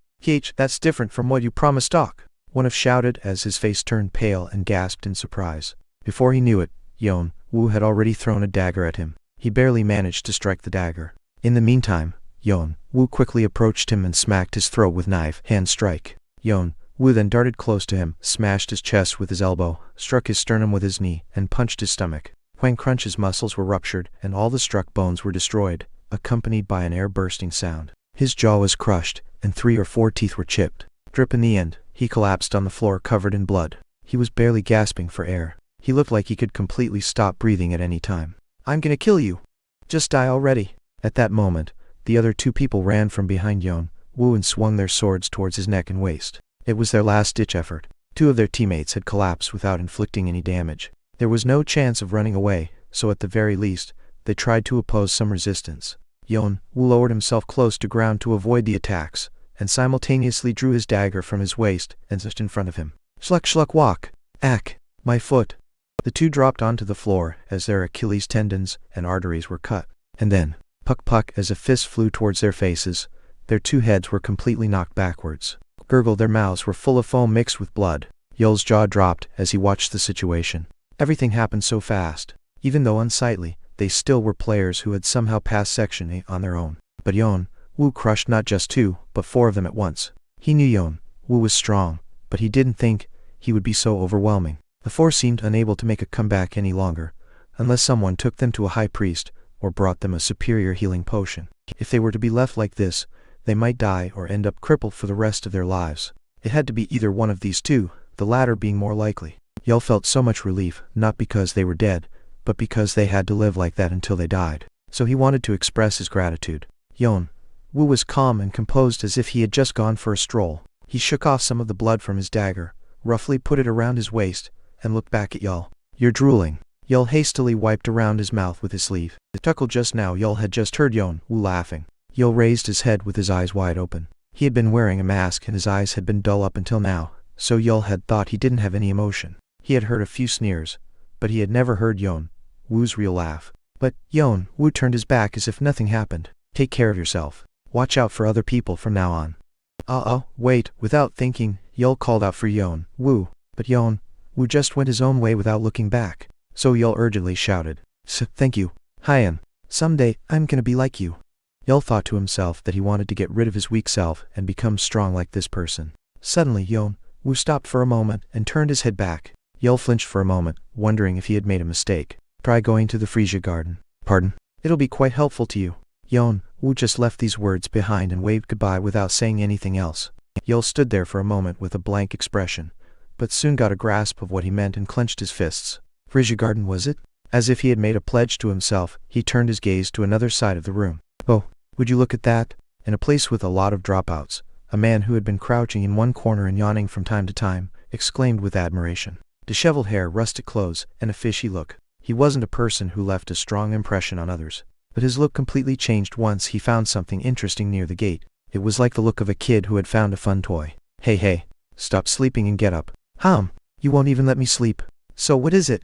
That's different from what you promised, Doc. One of shouted as his face turned pale and gasped in surprise. Before he knew it, Yeon-woo had already thrown a dagger at him. He barely managed to strike the dagger. In the meantime, Yeon-woo quickly approached him and smacked his throat with knife hand strike. Yeon-woo then darted close to him, smashed his chest with his elbow, struck his sternum with his knee, and punched his stomach. When Crunch's muscles were ruptured and all the struck bones were destroyed, accompanied by an air-bursting sound. His jaw was crushed, and 3 or 4 teeth were chipped. Drip in the end, he collapsed on the floor covered in blood. He was barely gasping for air. He looked like he could completely stop breathing at any time. I'm gonna kill you. Just die already. At that moment, the other 2 people ran from behind Yeon-woo and swung their swords towards his neck and waist. It was their last-ditch effort. 2 of their teammates had collapsed without inflicting any damage. There was no chance of running away, so at the very least, they tried to oppose some resistance. Yeon-woo lowered himself close to ground to avoid the attacks, and simultaneously drew his dagger from his waist and just in front of him. Schluck schluck walk. Ack! My foot. The two dropped onto the floor as their Achilles tendons and arteries were cut. And then, puck, as a fist flew towards their faces, their two heads were completely knocked backwards. Gurgled, their mouths were full of foam mixed with blood. Yeol's jaw dropped as he watched the situation. Everything happened so fast. Even though unsightly, they still were players who had somehow passed Section A on their own. But Yeon-woo crushed not just 2, but 4 of them at once. He knew Yeon-woo was strong, but he didn't think he would be so overwhelming. The 4 seemed unable to make a comeback any longer, unless someone took them to a high priest or brought them a superior healing potion. If they were to be left like this, they might die or end up crippled for the rest of their lives. It had to be either one of these two, the latter being more likely. Yeol felt so much relief, not because they were dead, but because they had to live like that until they died. So he wanted to express his gratitude. Yeon-woo was calm and composed as if he had just gone for a stroll. He shook off some of the blood from his dagger, roughly put it around his waist, and looked back at Yeol. "You're drooling." Yeol hastily wiped around his mouth with his sleeve. It chuckled just now. Yeol had just heard Yeon-woo laughing. Yeol raised his head with his eyes wide open. He had been wearing a mask and his eyes had been dull up until now, so Yeol had thought he didn't have any emotion. He had heard a few sneers, but he had never heard Yeon-woo's real laugh. But Yeon-woo turned his back as if nothing happened. "Take care of yourself. Watch out for other people from now on." Wait. Without thinking, Yeol called out for Yeon-woo, but Yeon-woo just went his own way without looking back. So Yeol urgently shouted, "Thank you, Hyeon. Someday, I'm gonna be like you." Yeol thought to himself that he wanted to get rid of his weak self and become strong like this person. Suddenly Yeon-woo stopped for a moment and turned his head back. Yeol flinched for a moment, wondering if he had made a mistake. "Try going to the Frisia garden." "Pardon?" "It'll be quite helpful to you." Yeon-woo just left these words behind and waved goodbye without saying anything else. Yeol stood there for a moment with a blank expression, but soon got a grasp of what he meant and clenched his fists. Frisia garden, was it? As if he had made a pledge to himself, he turned his gaze to another side of the room. "Oh, would you look at that?" In a place with a lot of dropouts, a man who had been crouching in one corner and yawning from time to time, exclaimed with admiration. Disheveled hair, rustic clothes, and a fishy look. He wasn't a person who left a strong impression on others. But his look completely changed once he found something interesting near the gate. It was like the look of a kid who had found a fun toy. Hey, stop sleeping and get up." You won't even let me sleep." "So what is it?"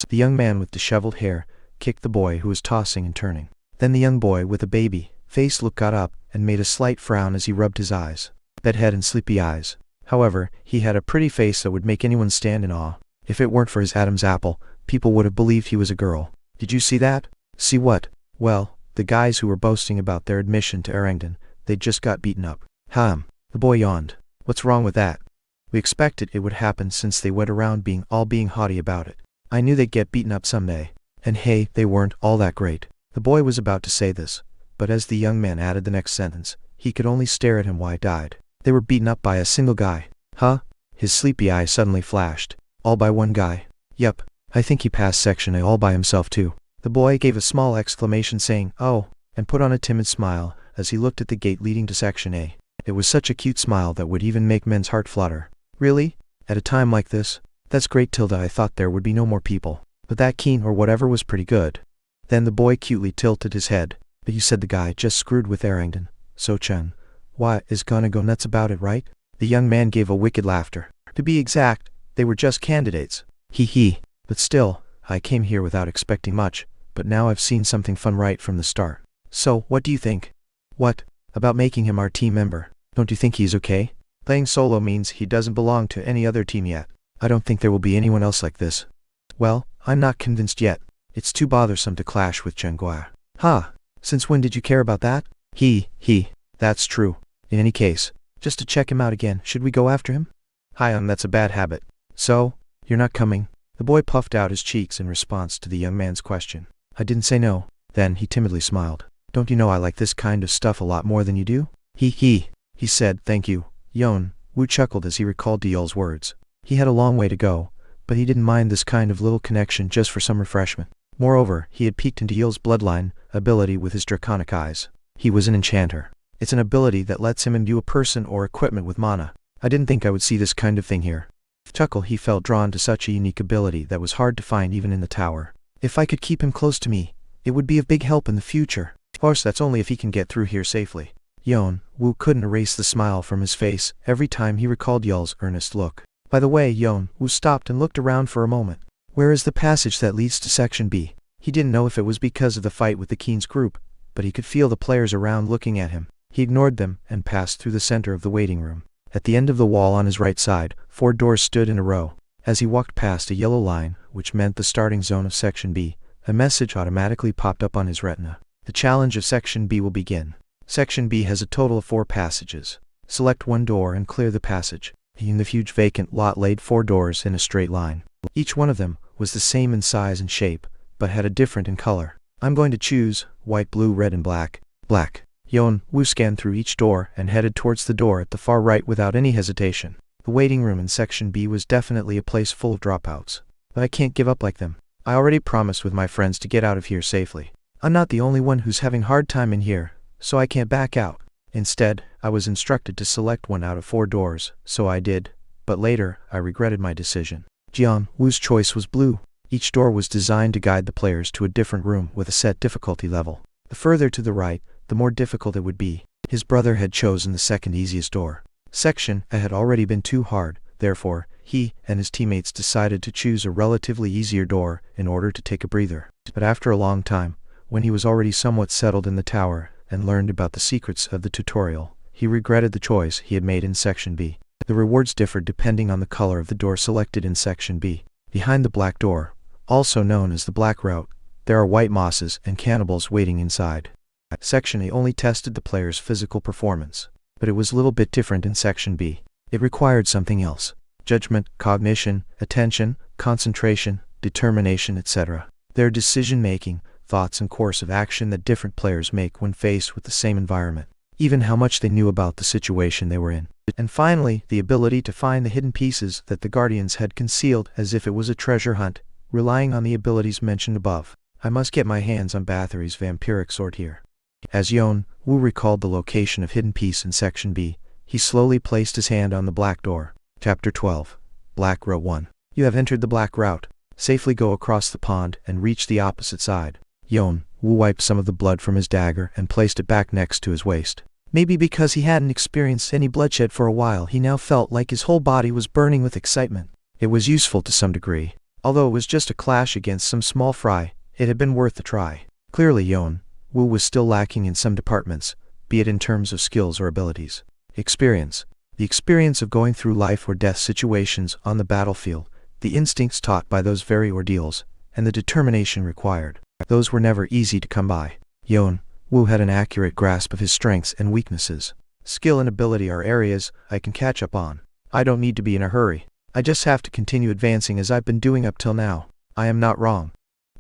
The young man with disheveled hair kicked the boy who was tossing and turning. Then the young boy with a baby face look got up and made a slight frown as he rubbed his eyes. Bedhead and sleepy eyes. However, he had a pretty face that would make anyone stand in awe. If it weren't for his Adam's apple, people would have believed he was a girl. "Did you see that?" "See what?" "Well, the guys who were boasting about their admission to Erangton, they just got beaten up." The boy yawned. "What's wrong with that?" "We expected it would happen since they went around being haughty about it. I knew they'd get beaten up someday. And hey, they weren't all that great." The boy was about to say this, but as the young man added the next sentence, he could only stare at him wide-eyed. "They were beaten up by a single guy." His sleepy eye suddenly flashed. "All by one guy?" "Yep. I think he passed Section A all by himself too." The boy gave a small exclamation saying, "Oh," and put on a timid smile as he looked at the gate leading to Section A. It was such a cute smile that would even make men's heart flutter. "Really? At a time like this? That's great, Tilda. I thought there would be no more people. But that keen or whatever was pretty good." Then the boy cutely tilted his head. "But you said the guy just screwed with Erangton. So Chen, why, is gonna go nuts about it, right?" The young man gave a wicked laughter. "To be exact, they were just candidates. He. But still, I came here without expecting much, but now I've seen something fun right from the start." "So, what do you think?" "What? About making him our team member? Don't you think he's okay? Playing solo means he doesn't belong to any other team yet. I don't think there will be anyone else like this." "Well, I'm not convinced yet. It's too bothersome to clash with Jeong-woo. Since when did you care about that?" He. That's true. In any case, just to check him out again, should we go after him?" That's a bad habit." "So, you're not coming?" The boy puffed out his cheeks in response to the young man's question. "I didn't say no." Then he timidly smiled. "Don't you know I like this kind of stuff a lot more than you do?" He said, "Thank you." Yeon-woo chuckled as he recalled Yeol's words. He had a long way to go, but he didn't mind this kind of little connection just for some refreshment. Moreover, he had peeked into Yeol's bloodline ability with his draconic eyes. He was an enchanter. It's an ability that lets him imbue a person or equipment with mana. I didn't think I would see this kind of thing here. Chuckle, he felt drawn to such a unique ability that was hard to find even in the tower. If I could keep him close to me, it would be of big help in the future. Of course, that's only if he can get through here safely. Yeon-woo couldn't erase the smile from his face every time he recalled Yeol's earnest look. By the way, Yeon-woo stopped and looked around for a moment. Where is the passage that leads to Section B? He didn't know if it was because of the fight with the Keen's group, but he could feel the players around looking at him. He ignored them and passed through the center of the waiting room. At the end of the wall on his right side, 4 doors stood in a row. As he walked past a yellow line, which meant the starting zone of Section B, a message automatically popped up on his retina. The challenge of Section B will begin. Section B has a total of 4 passages. Select one door and clear the passage. In the huge vacant lot laid 4 doors in a straight line. Each one of them was the same in size and shape, but had a different in color. I'm going to choose white, blue, red, and black. Black. Yeon-woo scanned through each door and headed towards the door at the far right without any hesitation. The waiting room in Section B was definitely a place full of dropouts. But I can't give up like them. I already promised with my friends to get out of here safely. I'm not the only one who's having hard time in here, so I can't back out. Instead, I was instructed to select one out of 4 doors, so I did, but later, I regretted my decision. Jeong-woo's choice was blue. Each door was designed to guide the players to a different room with a set difficulty level. The further to the right, the more difficult it would be. His brother had chosen the second easiest door. Section A had already been too hard, therefore, he and his teammates decided to choose a relatively easier door in order to take a breather. But after a long time, when he was already somewhat settled in the tower and learned about the secrets of the tutorial, he regretted the choice he had made in Section B. The rewards differed depending on the color of the door selected in Section B. Behind the black door, also known as the black route, there are white mosses and cannibals waiting inside. Section A only tested the player's physical performance, but it was a little bit different in Section B. It required something else: judgment, cognition, attention, concentration, determination, etc. Their decision-making, thoughts and course of action that different players make when faced with the same environment, even how much they knew about the situation they were in. And finally, the ability to find the hidden pieces that the Guardians had concealed as if it was a treasure hunt, relying on the abilities mentioned above. I must get my hands on Bathory's vampiric sword here. As Yeon-woo recalled the location of hidden piece in Section B, he slowly placed his hand on the black door. Chapter 12. Black Route 1. You have entered the black route. Safely go across the pond and reach the opposite side. Yeon-woo wiped some of the blood from his dagger and placed it back next to his waist. Maybe because he hadn't experienced any bloodshed for a while, he now felt like his whole body was burning with excitement. It was useful to some degree. Although it was just a clash against some small fry, it had been worth the try. Clearly Yeon-woo was still lacking in some departments, be it in terms of skills or abilities. Experience. The experience of going through life or death situations on the battlefield, the instincts taught by those very ordeals, and the determination required. Those were never easy to come by. Yeon-woo had an accurate grasp of his strengths and weaknesses. Skill and ability are areas I can catch up on. I don't need to be in a hurry. I just have to continue advancing as I've been doing up till now. I am not wrong.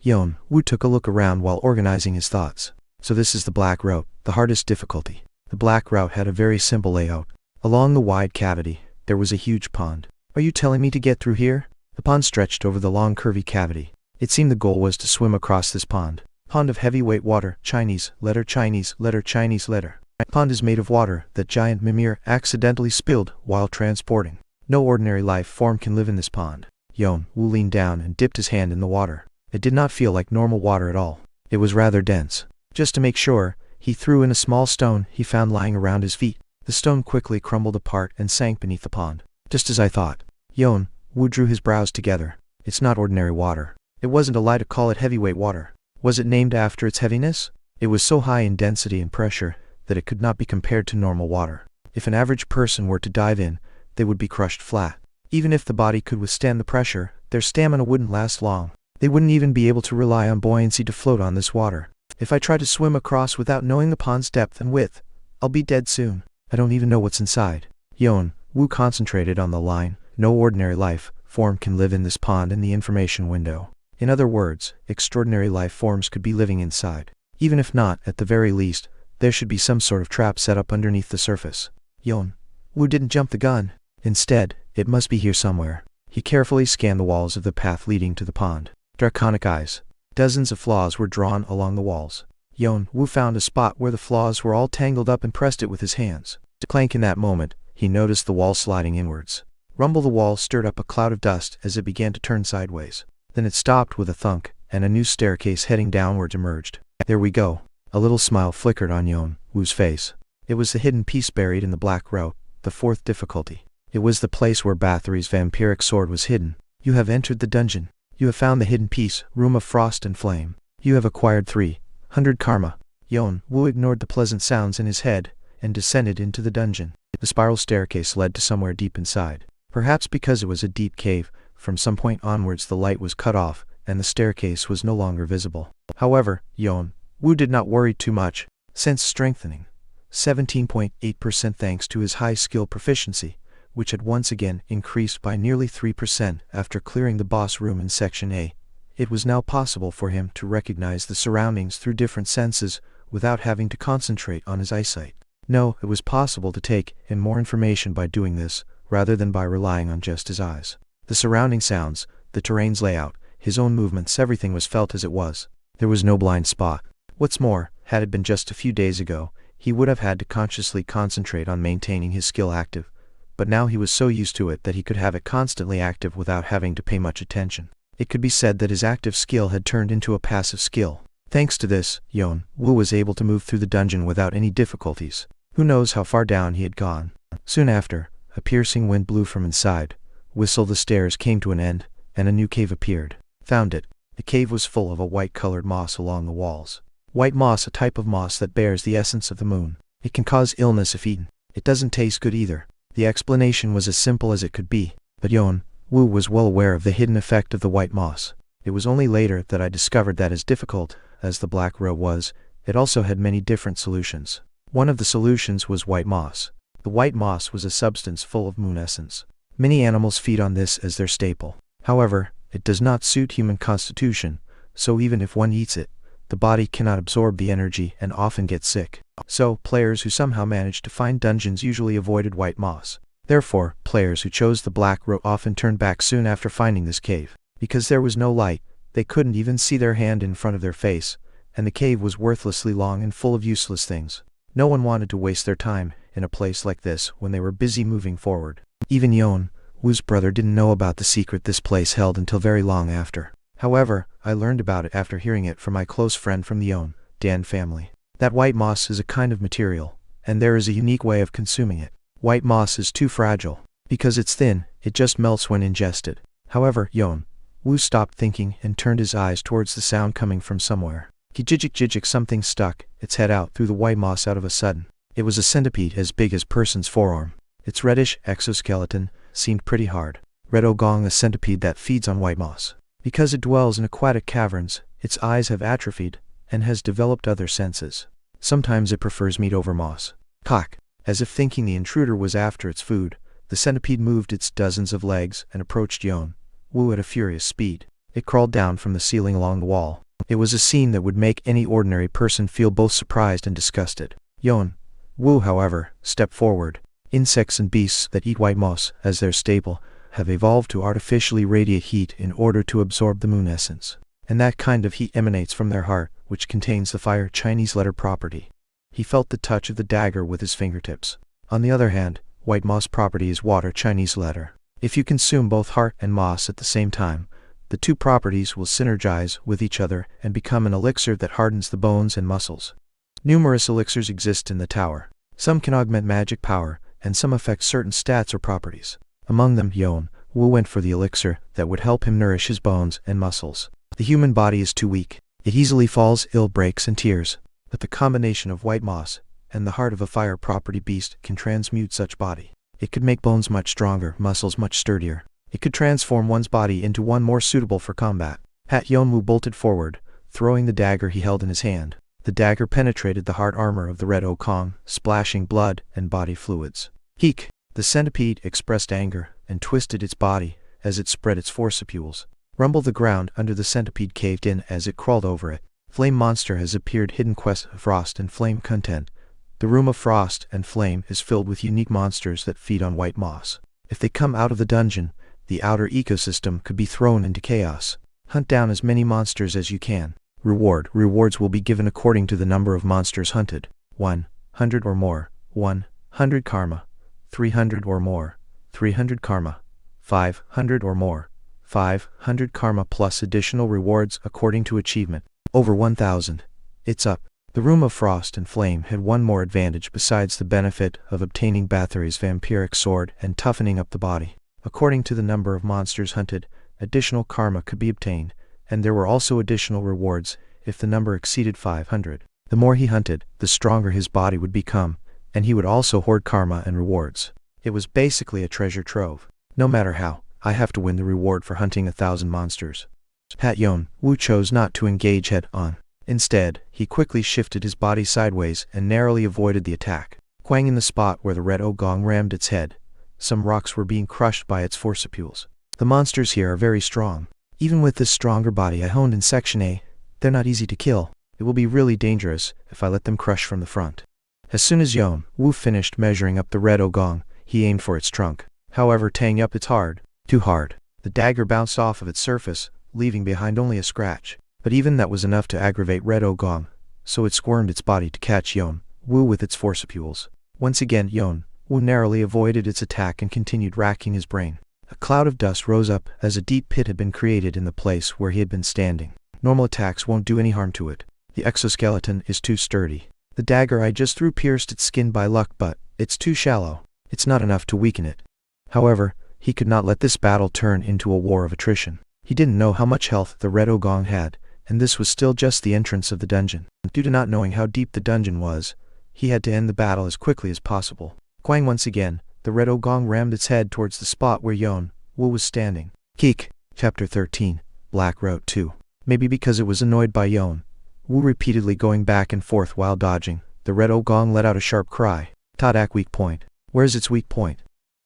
Yeon-woo took a look around while organizing his thoughts. So this is the black route, the hardest difficulty. The black route had a very simple layout. Along the wide cavity, there was a huge pond. Are you telling me to get through here? The pond stretched over the long curvy cavity. It seemed the goal was to swim across this pond. Pond of heavyweight water, Chinese, letter Chinese, letter Chinese, letter. Pond is made of water that giant Mimir accidentally spilled while transporting. No ordinary life form can live in this pond. Yeon-woo leaned down and dipped his hand in the water. It did not feel like normal water at all. It was rather dense. Just to make sure, he threw in a small stone he found lying around his feet. The stone quickly crumbled apart and sank beneath the pond. Just as I thought. Yeon-woo drew his brows together. It's not ordinary water. It wasn't a lie to call it heavyweight water. Was it named after its heaviness? It was so high in density and pressure that it could not be compared to normal water. If an average person were to dive in, they would be crushed flat. Even if the body could withstand the pressure, their stamina wouldn't last long. They wouldn't even be able to rely on buoyancy to float on this water. If I try to swim across without knowing the pond's depth and width, I'll be dead soon. I don't even know what's inside. Yeon-woo concentrated on the line. No ordinary life form can live in this pond in the information window. In other words, extraordinary life forms could be living inside. Even if not, at the very least, there should be some sort of trap set up underneath the surface. Yeon-woo didn't jump the gun. Instead, it must be here somewhere. He carefully scanned the walls of the path leading to the pond. Draconic eyes. Dozens of flaws were drawn along the walls. Yeon-woo found a spot where the flaws were all tangled up and pressed it with his hands. To clank in that moment, he noticed the wall sliding inwards. Rumble, the wall stirred up a cloud of dust as it began to turn sideways. Then it stopped with a thunk, and a new staircase heading downwards emerged. There we go. A little smile flickered on Yeon-woo's face. It was the hidden piece buried in the black route, the 4th difficulty. It was the place where Bathory's vampiric sword was hidden. You have entered the dungeon. You have found the hidden piece, Room of Frost and Flame. You have acquired 300 karma. Yeon-woo ignored the pleasant sounds in his head and descended into the dungeon. The spiral staircase led to somewhere deep inside. Perhaps because it was a deep cave, from some point onwards the light was cut off, and the staircase was no longer visible. However, Yeon-woo did not worry too much. Sense strengthening. 17.8% thanks to his high skill proficiency, which had once again increased by nearly 3% after clearing the boss room in Section A. It was now possible for him to recognize the surroundings through different senses without having to concentrate on his eyesight. No, it was possible to take in more information by doing this, rather than by relying on just his eyes. The surrounding sounds, the terrain's layout, his own movements, everything was felt as it was. There was no blind spot. What's more, had it been just a few days ago, he would have had to consciously concentrate on maintaining his skill active, but now he was so used to it that he could have it constantly active without having to pay much attention. It could be said that his active skill had turned into a passive skill. Thanks to this, Yeon-woo was able to move through the dungeon without any difficulties. Who knows how far down he had gone. Soon after, a piercing wind blew from inside. Whistle the stairs came to an end, and a new cave appeared. Found it. The cave was full of a white-colored moss along the walls. White moss, a type of moss that bears the essence of the moon. It can cause illness if eaten. It doesn't taste good either. The explanation was as simple as it could be, but Yeon-woo was well aware of the hidden effect of the white moss. It was only later that I discovered that as difficult as the black row was, it also had many different solutions. One of the solutions was white moss. The white moss was a substance full of moon essence. Many animals feed on this as their staple. However, it does not suit human constitution, so even if one eats it, the body cannot absorb the energy and often gets sick. So, players who somehow managed to find dungeons usually avoided white moss. Therefore, players who chose the black row often turned back soon after finding this cave. Because there was no light, they couldn't even see their hand in front of their face, and the cave was worthlessly long and full of useless things. No one wanted to waste their time in a place like this when they were busy moving forward. Even Yeon-woo's brother didn't know about the secret this place held until very long after. However, I learned about it after hearing it from my close friend from the Yeon-dan family. That white moss is a kind of material, and there is a unique way of consuming it. White moss is too fragile. Because it's thin, it just melts when ingested. However, Yeon-woo stopped thinking and turned his eyes towards the sound coming from somewhere. Kijijik, something stuck its head out through the white moss out of a sudden. It was a centipede as big as person's forearm. Its reddish exoskeleton seemed pretty hard. Red Ogong, a centipede that feeds on white moss. Because it dwells in aquatic caverns, its eyes have atrophied, and has developed other senses. Sometimes it prefers meat over moss. Cock. As if thinking the intruder was after its food, the centipede moved its dozens of legs and approached Yeon-woo at a furious speed. It crawled down from the ceiling along the wall. It was a scene that would make any ordinary person feel both surprised and disgusted. Yeon-woo, however, stepped forward. Insects and beasts that eat white moss as their staple have evolved to artificially radiate heat in order to absorb the moon essence. And that kind of heat emanates from their heart, which contains the fire Chinese letter property. He felt the touch of the dagger with his fingertips. On the other hand, white moss property is water Chinese letter. If you consume both heart and moss at the same time, the two properties will synergize with each other and become an elixir that hardens the bones and muscles. Numerous elixirs exist in the tower. Some can augment magic power, and some affect certain stats or properties. Among them, Yeon-woo went for the elixir that would help him nourish his bones and muscles. The human body is too weak. It easily falls ill, breaks, and tears. But the combination of white moss and the heart of a fire property beast can transmute such body. It could make bones much stronger, muscles much sturdier. It could transform one's body into one more suitable for combat. Yeon-woo bolted forward, throwing the dagger he held in his hand. The dagger penetrated the hard armor of the Red Okong, splashing blood and body fluids. Heek! The centipede expressed anger and twisted its body as it spread its forcipules. Rumble, the ground under the centipede caved in as it crawled over it. Flame monster has appeared. Hidden quest of frost and flame content. The room of frost and flame is filled with unique monsters that feed on white moss. If they come out of the dungeon, the outer ecosystem could be thrown into chaos. Hunt down as many monsters as you can. Rewards will be given according to the number of monsters hunted. 100 or more, 100 karma. 300 or more, 300 karma. 500 or more, 500 karma plus additional rewards according to achievement. Over 1,000. It's up. The Room of Frost and Flame had one more advantage besides the benefit of obtaining Bathory's vampiric sword and toughening up the body. According to the number of monsters hunted, additional karma could be obtained, and there were also additional rewards if the number exceeded 500. The more he hunted, the stronger his body would become, and he would also hoard karma and rewards. It was basically a treasure trove. No matter how, I have to win the reward for hunting 1,000 monsters. Yeon-woo chose not to engage head-on. Instead, he quickly shifted his body sideways and narrowly avoided the attack. Quang in the spot where the red ogong rammed its head, some rocks were being crushed by its forcipules. The monsters here are very strong. Even with this stronger body I honed in Section A, they're not easy to kill. It will be really dangerous if I let them crush from the front. As soon as Yeon-woo finished measuring up the red ogong, he aimed for its trunk. However, tying up it's hard. Too hard. The dagger bounced off of its surface, leaving behind only a scratch. But even that was enough to aggravate red ogong, so it squirmed its body to catch Yeon-woo with its forcipules. Once again Yeon-woo narrowly avoided its attack and continued racking his brain. A cloud of dust rose up as a deep pit had been created in the place where he had been standing. Normal attacks won't do any harm to it. The exoskeleton is too sturdy. The dagger I just threw pierced its skin by luck, but it's too shallow. It's not enough to weaken it. However, he could not let this battle turn into a war of attrition. He didn't know how much health the red ogong had, and this was still just the entrance of the dungeon. Due to not knowing how deep the dungeon was, he had to end the battle as quickly as possible. Quang once again, the red ogong rammed its head towards the spot where Yeon-woo was standing. Keek. Chapter 13. Black Route 2. Maybe because it was annoyed by Yeon-woo repeatedly going back and forth while dodging, the red ogong let out a sharp cry. Tadak weak point. Where's its weak point?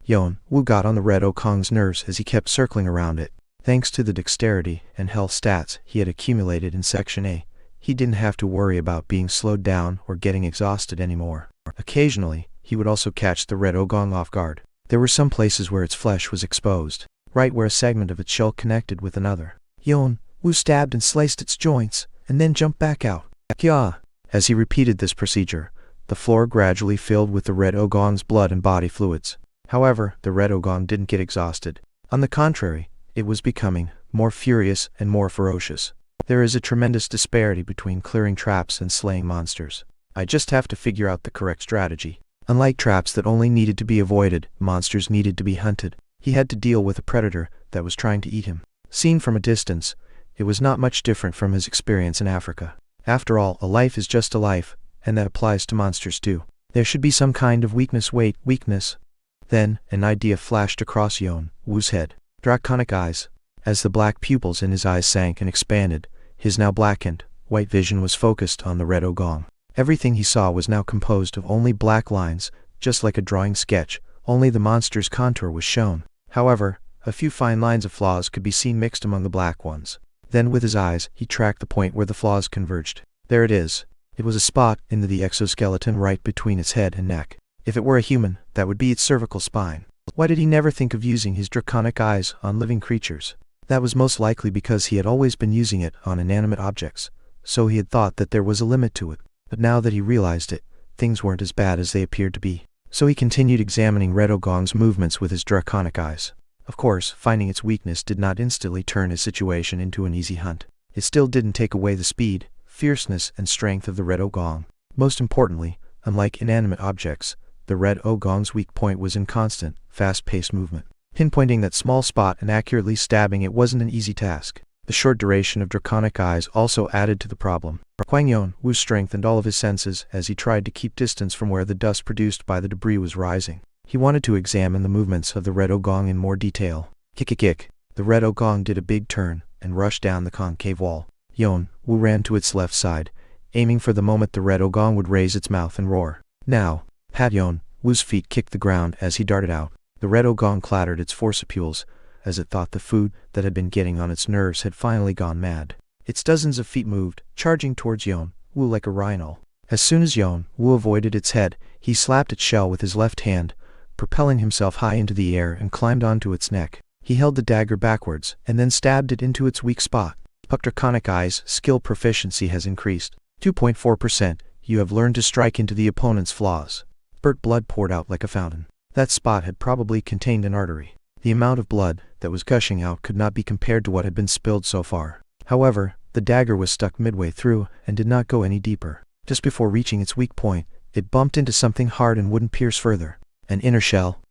Yeon-woo got on the red ogong's nerves as he kept circling around it. Thanks to the dexterity and health stats he had accumulated in Section A, he didn't have to worry about being slowed down or getting exhausted anymore. Occasionally, he would also catch the red ogong off guard. There were some places where its flesh was exposed, right where a segment of its shell connected with another. Yeon-woo stabbed and sliced its joints, and then jumped back out. Kya! As he repeated this procedure, the floor gradually filled with the red ogong's blood and body fluids. However, the red ogong didn't get exhausted. On the contrary, it was becoming more furious and more ferocious. There is a tremendous disparity between clearing traps and slaying monsters. I just have to figure out the correct strategy. Unlike traps that only needed to be avoided, monsters needed to be hunted. He had to deal with a predator that was trying to eat him. Seen from a distance, it was not much different from his experience in Africa. After all, a life is just a life, and that applies to monsters too. There should be some kind of weakness. Then, an idea flashed across Yeon-woo's head. Draconic eyes. As the black pupils in his eyes sank and expanded, his now blackened, white vision was focused on the red ogong. Everything he saw was now composed of only black lines, just like a drawing sketch, only the monster's contour was shown. However, a few fine lines of flaws could be seen mixed among the black ones. Then with his eyes, he tracked the point where the flaws converged. There it is. It was a spot in the exoskeleton right between its head and neck. If it were a human, that would be its cervical spine. Why did he never think of using his draconic eyes on living creatures? That was most likely because he had always been using it on inanimate objects, so he had thought that there was a limit to it. But now that he realized it, things weren't as bad as they appeared to be. So he continued examining red ogong's movements with his draconic eyes. Of course, finding its weakness did not instantly turn his situation into an easy hunt. It still didn't take away the speed, fierceness, and strength of the red ogong. Most importantly, unlike inanimate objects, the red ogong's weak point was in constant, fast-paced movement. Pinpointing that small spot and accurately stabbing it wasn't an easy task. The short duration of draconic eyes also added to the problem. Quang Yeon-woo strengthened all of his senses as he tried to keep distance from where the dust produced by the debris was rising. He wanted to examine the movements of the red ogong in more detail. Kick. The red ogong did a big turn and rushed down the concave wall. Yeon-woo ran to its left side, aiming for the moment the red ogong would raise its mouth and roar. Now, Yeon-woo's feet kicked the ground as he darted out. The red ogong clattered its forcipules, as it thought the food that had been getting on its nerves had finally gone mad. Its dozens of feet moved, charging towards Yeon-woo like a rhino. As soon as Yeon-woo avoided its head, he slapped its shell with his left hand, propelling himself high into the air and climbed onto its neck. He held the dagger backwards, and then stabbed it into its weak spot. Puck Draconic Eye's skill proficiency has increased. 2.4%. You have learned to strike into the opponent's flaws. Spurt blood poured out like a fountain. That spot had probably contained an artery. The amount of blood that was gushing out could not be compared to what had been spilled so far. However, the dagger was stuck midway through and did not go any deeper. Just before reaching its weak point, it bumped into something hard and wouldn't pierce further. An inner shell.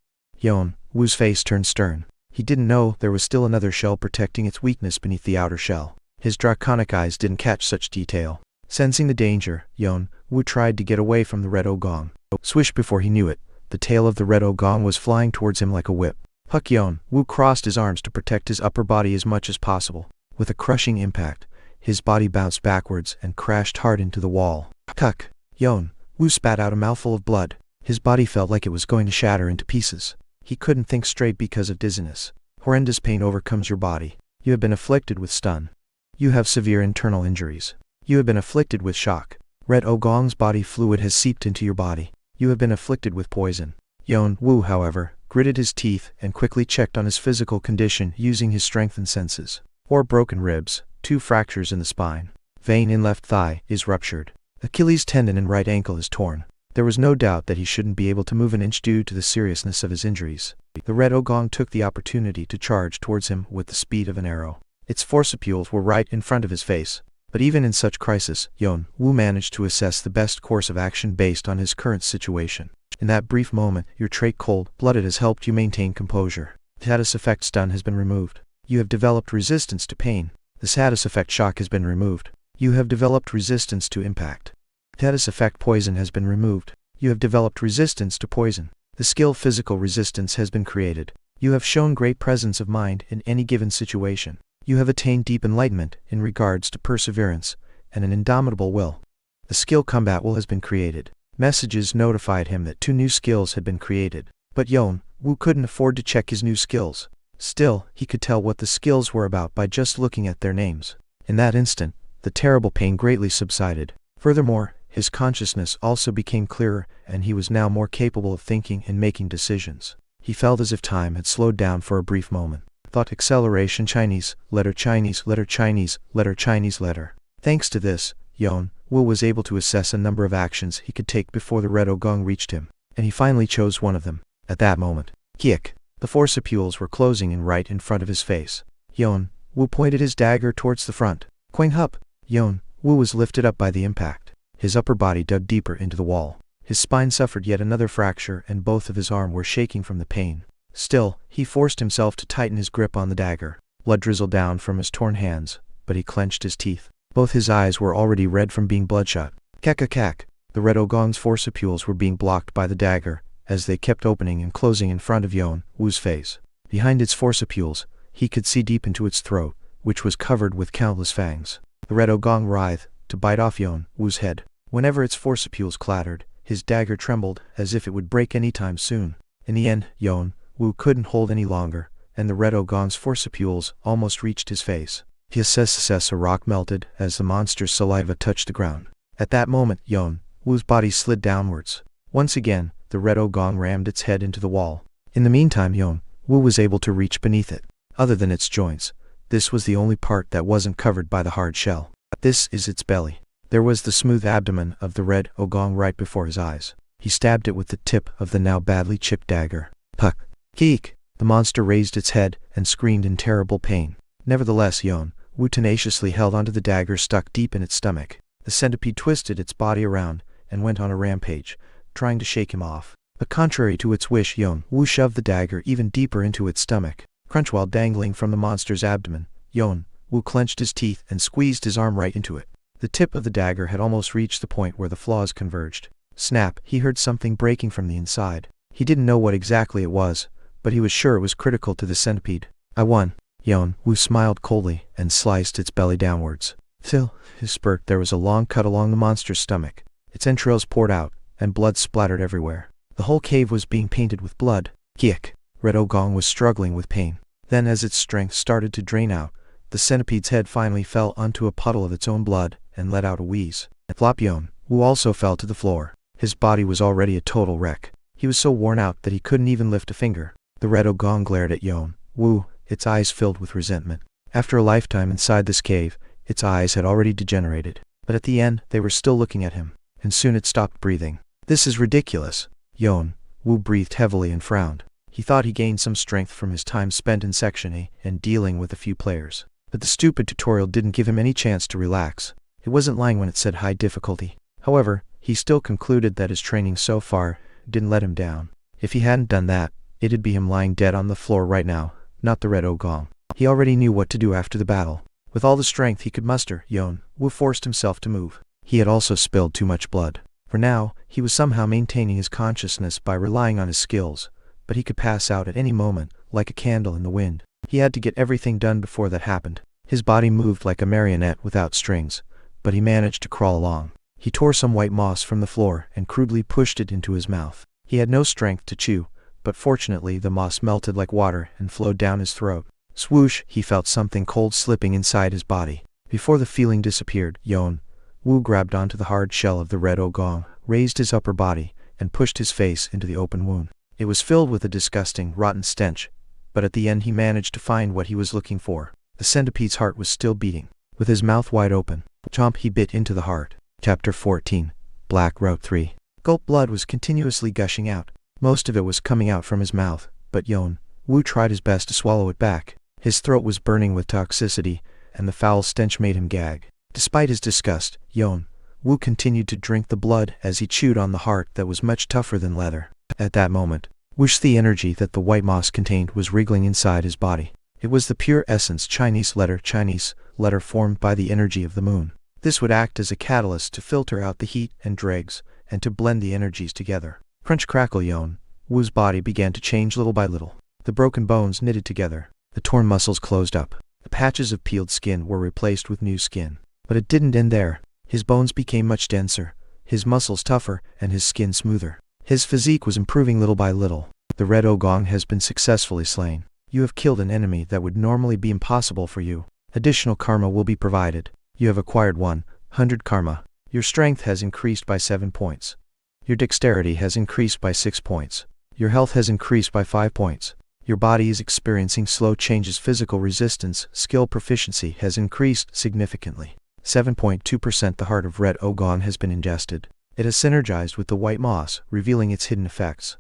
Yeon-woo's face turned stern. He didn't know there was still another shell protecting its weakness beneath the outer shell. His draconic eyes didn't catch such detail. Sensing the danger, Yeon-woo tried to get away from the red ogong. Swish, before he knew it, the tail of the red ogong was flying towards him like a whip. Huck! Yeon-woo crossed his arms to protect his upper body as much as possible. With a crushing impact, his body bounced backwards and crashed hard into the wall. Huck! Yeon-woo spat out a mouthful of blood. His body felt like it was going to shatter into pieces. He couldn't think straight because of dizziness. Horrendous pain overcomes your body. You have been afflicted with stun. You have severe internal injuries. You have been afflicted with shock. Red ogong's body fluid has seeped into your body. You have been afflicted with poison. Yeon-woo, however, gritted his teeth and quickly checked on his physical condition using his strength and senses. 4 broken ribs, 2 fractures in the spine. Vein in left thigh is ruptured. Achilles tendon in right ankle is torn. There was no doubt that he shouldn't be able to move an inch due to the seriousness of his injuries. The red ogong took the opportunity to charge towards him with the speed of an arrow. Its forcipules were right in front of his face. But even in such crisis, Yeon-woo managed to assess the best course of action based on his current situation. In that brief moment, your trait cold-blooded has helped you maintain composure. The status effect stun has been removed. You have developed resistance to pain. The status effect shock has been removed. You have developed resistance to impact. Status effect poison has been removed. You have developed resistance to poison. The skill physical resistance has been created. You have shown great presence of mind in any given situation. You have attained deep enlightenment in regards to perseverance and an indomitable will. The skill combat will has been created. Messages notified him that 2 new skills had been created. But Yeon-woo couldn't afford to check his new skills. Still, he could tell what the skills were about by just looking at their names. In that instant, the terrible pain greatly subsided. Furthermore, his consciousness also became clearer, and he was now more capable of thinking and making decisions. He felt as if time had slowed down for a brief moment. Thought acceleration Chinese, letter Chinese, letter Chinese, letter Chinese, letter. Thanks to this, Yeon-woo was able to assess a number of actions he could take before the red ogong reached him, and he finally chose one of them. At that moment, kick! The forcipules were closing in right in front of his face. Yeon-woo pointed his dagger towards the front. Quang hup! Yeon-woo was lifted up by the impact. His upper body dug deeper into the wall. His spine suffered yet another fracture and both of his arms were shaking from the pain. Still, he forced himself to tighten his grip on the dagger. Blood drizzled down from his torn hands, but he clenched his teeth. Both his eyes were already red from being bloodshot. Kak! The red ogong's forcipules were being blocked by the dagger, as they kept opening and closing in front of Yeon-woo's face. Behind its forcipules, he could see deep into its throat, which was covered with countless fangs. The red ogong writhed to bite off Yeon-woo's head. Whenever its forcipules clattered, his dagger trembled as if it would break any time soon. In the end, Yeon-woo couldn't hold any longer, and the red ogong's forcipules almost reached his face. He assessed a rock melted as the monster's saliva touched the ground. At that moment, Yeon-woo's body slid downwards. Once again, the red ogong rammed its head into the wall. In the meantime, Yeon-woo was able to reach beneath it. Other than its joints, this was the only part that wasn't covered by the hard shell. This is its belly. There was the smooth abdomen of the red ogong right before his eyes. He stabbed it with the tip of the now badly chipped dagger. Puck! Keek! The monster raised its head and screamed in terrible pain. Nevertheless, Yeon-woo tenaciously held onto the dagger stuck deep in its stomach. The centipede twisted its body around and went on a rampage, trying to shake him off. But contrary to its wish, Yeon-woo shoved the dagger even deeper into its stomach. Crunch! While dangling from the monster's abdomen, Yeon-woo clenched his teeth and squeezed his arm right into it. The tip of the dagger had almost reached the point where the flaws converged. Snap! He heard something breaking from the inside. He didn't know what exactly it was, but he was sure it was critical to the centipede. I won. Yeon-woo smiled coldly and sliced its belly downwards. Till his spurt, there was a long cut along the monster's stomach. Its entrails poured out, and blood splattered everywhere. The whole cave was being painted with blood. Kick! Red ogong was struggling with pain. Then as its strength started to drain out, the centipede's head finally fell onto a puddle of its own blood and let out a wheeze. Flop! Yeon-woo also fell to the floor. His body was already a total wreck. He was so worn out that he couldn't even lift a finger. The red ogong glared at Yeon-woo, its eyes filled with resentment. After a lifetime inside this cave, its eyes had already degenerated. But at the end, they were still looking at him, and soon it stopped breathing. This is ridiculous. Yeon-woo breathed heavily and frowned. He thought he gained some strength from his time spent in Section A and dealing with a few players. But the stupid tutorial didn't give him any chance to relax. It wasn't lying when it said high difficulty. However, he still concluded that his training so far didn't let him down. If he hadn't done that, it'd be him lying dead on the floor right now, not the red ogong. He already knew what to do after the battle. With all the strength he could muster, Yeon-woo forced himself to move. He had also spilled too much blood. For now, he was somehow maintaining his consciousness by relying on his skills, but he could pass out at any moment, like a candle in the wind. He had to get everything done before that happened. His body moved like a marionette without strings, but he managed to crawl along. He tore some white moss from the floor and crudely pushed it into his mouth. He had no strength to chew, but fortunately the moss melted like water and flowed down his throat. Swoosh, he felt something cold slipping inside his body. Before the feeling disappeared, Yeon-woo grabbed onto the hard shell of the red ogong, raised his upper body, and pushed his face into the open wound. It was filled with a disgusting, rotten stench, but at the end he managed to find what he was looking for. The centipede's heart was still beating. With his mouth wide open, chomp, he bit into the heart. Chapter 14. Black Route 3. Gulp. Blood was continuously gushing out. Most of it was coming out from his mouth, but Yeon-woo tried his best to swallow it back. His throat was burning with toxicity, and the foul stench made him gag. Despite his disgust, Yeon-woo continued to drink the blood as he chewed on the heart that was much tougher than leather. At that moment, whoosh, the energy that the white moss contained was wriggling inside his body. It was the pure essence Chinese letter formed by the energy of the moon. This would act as a catalyst to filter out the heat and dregs, and to blend the energies together. Crunch crackle. Yeon-woo's body began to change little by little. The broken bones knitted together. The torn muscles closed up. The patches of peeled skin were replaced with new skin. But it didn't end there. His bones became much denser, his muscles tougher, and his skin smoother. His physique was improving little by little. The red ogong has been successfully slain. You have killed an enemy that would normally be impossible for you. Additional karma will be provided. You have acquired 100 karma. Your strength has increased by 7 points. Your dexterity has increased by 6 points. Your health has increased by 5 points. Your body is experiencing slow changes. Physical resistance, skill proficiency has increased significantly. 7.2%. The heart of red ogong has been ingested. It has synergized with the white moss, revealing its hidden effects.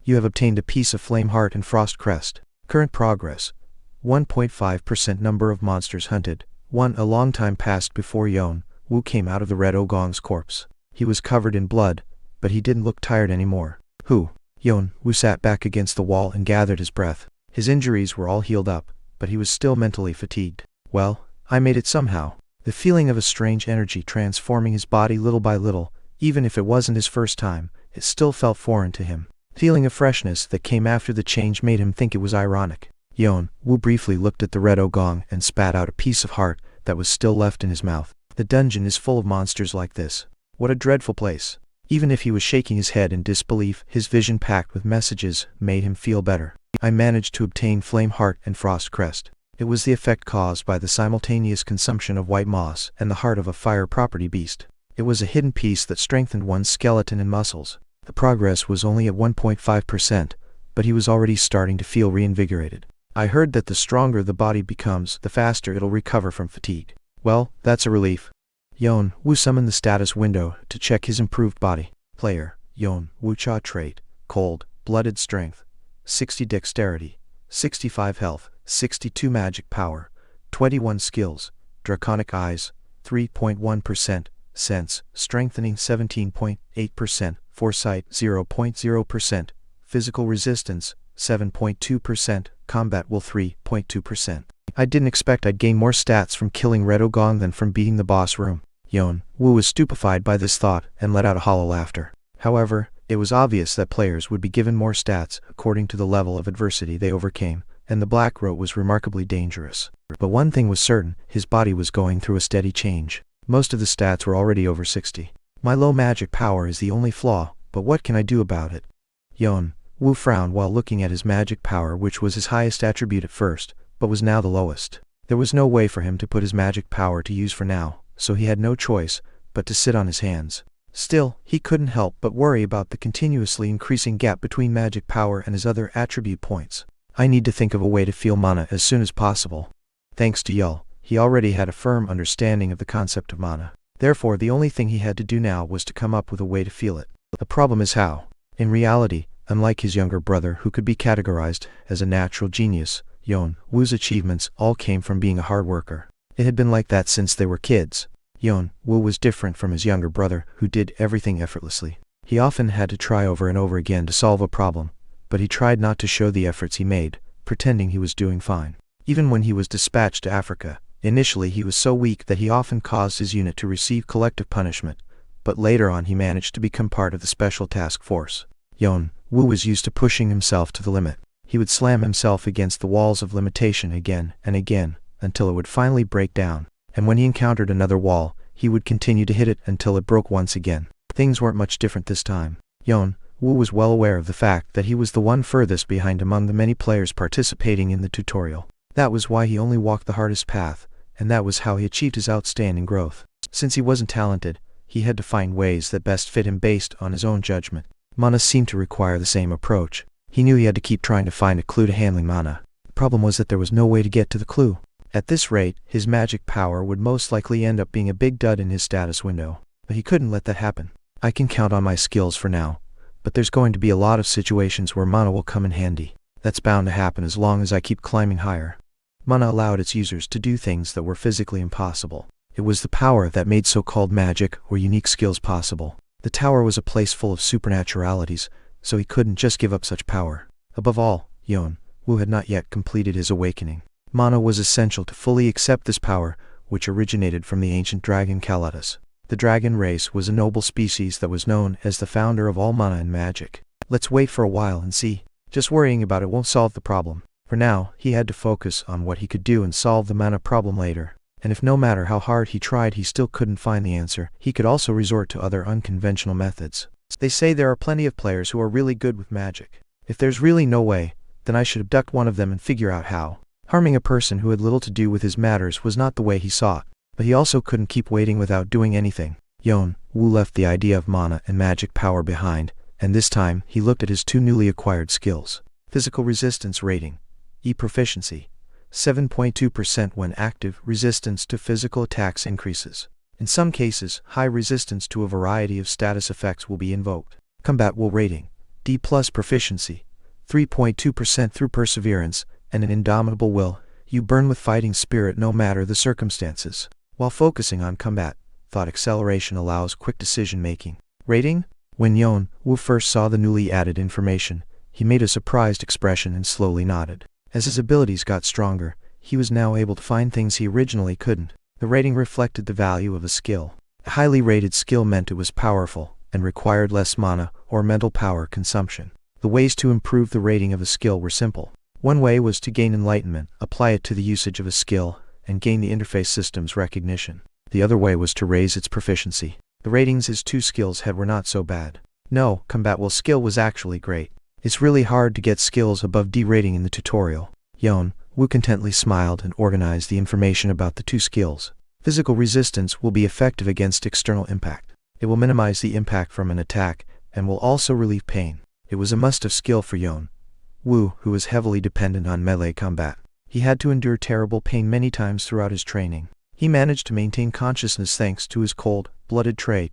You have obtained a piece of flame heart and frost crest. Current progress. 1.5%. Number of monsters hunted. 1. A long time passed before Yeon-woo came out of the red ogong's corpse. He was covered in blood, but he didn't look tired anymore. Yeon-woo sat back against the wall and gathered his breath. His injuries were all healed up, but he was still mentally fatigued. Well, I made it somehow. The feeling of a strange energy transforming his body little by little, even if it wasn't his first time, it still felt foreign to him. Feeling of freshness that came after the change made him think it was ironic. Yeon-woo briefly looked at the red ogong and spat out a piece of heart that was still left in his mouth. The dungeon is full of monsters like this. What a dreadful place. Even if he was shaking his head in disbelief, his vision packed with messages made him feel better. I managed to obtain flame heart and frost crest. It was the effect caused by the simultaneous consumption of white moss and the heart of a fire property beast. It was a hidden piece that strengthened one's skeleton and muscles. The progress was only at 1.5%, but he was already starting to feel reinvigorated. I heard that the stronger the body becomes, the faster it'll recover from fatigue. Well, that's a relief. Yeon-woo summoned the status window to check his improved body. Player, Yeon-woo Cha. Trait, cold-blooded strength, 60 dexterity, 65 health, 62 magic power, 21 skills, draconic eyes, 3.1%, sense, strengthening 17.8%, foresight 0.0%, physical resistance 7.2%, combat will 3.2%. I didn't expect I'd gain more stats from killing red ogong than from beating the boss room. Yeon-woo was stupefied by this thought and let out a hollow laughter. However, it was obvious that players would be given more stats according to the level of adversity they overcame, and the black road was remarkably dangerous. But one thing was certain, his body was going through a steady change. Most of the stats were already over 60. My low magic power is the only flaw, but what can I do about it? Yeon-woo frowned while looking at his magic power, which was his highest attribute at first, but was now the lowest. There was no way for him to put his magic power to use for now, so he had no choice but to sit on his hands. Still, he couldn't help but worry about the continuously increasing gap between magic power and his other attribute points. I need to think of a way to feel mana as soon as possible. Thanks to Yeol, he already had a firm understanding of the concept of mana. Therefore, the only thing he had to do now was to come up with a way to feel it. The problem is how. In reality, unlike his younger brother who could be categorized as a natural genius, Yeon-woo's achievements all came from being a hard worker. It had been like that since they were kids. Yeon-woo was different from his younger brother who did everything effortlessly. He often had to try over and over again to solve a problem, but he tried not to show the efforts he made, pretending he was doing fine. Even when he was dispatched to Africa, initially he was so weak that he often caused his unit to receive collective punishment, but later on he managed to become part of the special task force. Yeon-woo was used to pushing himself to the limit. He would slam himself against the walls of limitation again and again, until it would finally break down, and when he encountered another wall, he would continue to hit it until it broke once again. Things weren't much different this time. Yeon-woo was well aware of the fact that he was the one furthest behind among the many players participating in the tutorial. That was why he only walked the hardest path, and that was how he achieved his outstanding growth. Since he wasn't talented, he had to find ways that best fit him based on his own judgment. Mana seemed to require the same approach. He knew he had to keep trying to find a clue to handling mana. The problem was that there was no way to get to the clue. At this rate, his magic power would most likely end up being a big dud in his status window. But he couldn't let that happen. I can count on my skills for now, but there's going to be a lot of situations where mana will come in handy. That's bound to happen as long as I keep climbing higher. Mana allowed its users to do things that were physically impossible. It was the power that made so-called magic or unique skills possible. The tower was a place full of supernaturalities, so he couldn't just give up such power. Above all, Yeon-woo had not yet completed his awakening. Mana was essential to fully accept this power, which originated from the ancient dragon Kalatas. The dragon race was a noble species that was known as the founder of all mana and magic. Let's wait for a while and see. Just worrying about it won't solve the problem. For now, he had to focus on what he could do and solve the mana problem later. And if no matter how hard he tried he still couldn't find the answer, he could also resort to other unconventional methods. They say there are plenty of players who are really good with magic. If there's really no way, then I should abduct one of them and figure out how. Harming a person who had little to do with his matters was not the way he saw it, but he also couldn't keep waiting without doing anything. Yeon-woo left the idea of mana and magic power behind, and this time he looked at his two newly acquired skills. Physical resistance rating, E proficiency, 7.2% when active. Resistance to physical attacks increases. In some cases, high resistance to a variety of status effects will be invoked. Combat will rating, D+ proficiency, 3.2% through perseverance and an indomitable will. You burn with fighting spirit no matter the circumstances. While focusing on combat, thought acceleration allows quick decision making. Rating? When Yeon-woo first saw the newly added information, he made a surprised expression and slowly nodded. As his abilities got stronger, he was now able to find things he originally couldn't. The rating reflected the value of a skill. A highly rated skill meant it was powerful, and required less mana or mental power consumption. The ways to improve the rating of a skill were simple. One way was to gain enlightenment, apply it to the usage of a skill, and gain the interface system's recognition. The other way was to raise its proficiency. The ratings his two skills had were not so bad. No, combat will skill was actually great. It's really hard to get skills above D rating in the tutorial. Yeon-woo contentedly smiled and organized the information about the two skills. Physical resistance will be effective against external impact. It will minimize the impact from an attack, and will also relieve pain. It was a must-have skill for Yeon-woo, who was heavily dependent on melee combat. He had to endure terrible pain many times throughout his training. He managed to maintain consciousness thanks to his cold-blooded trait,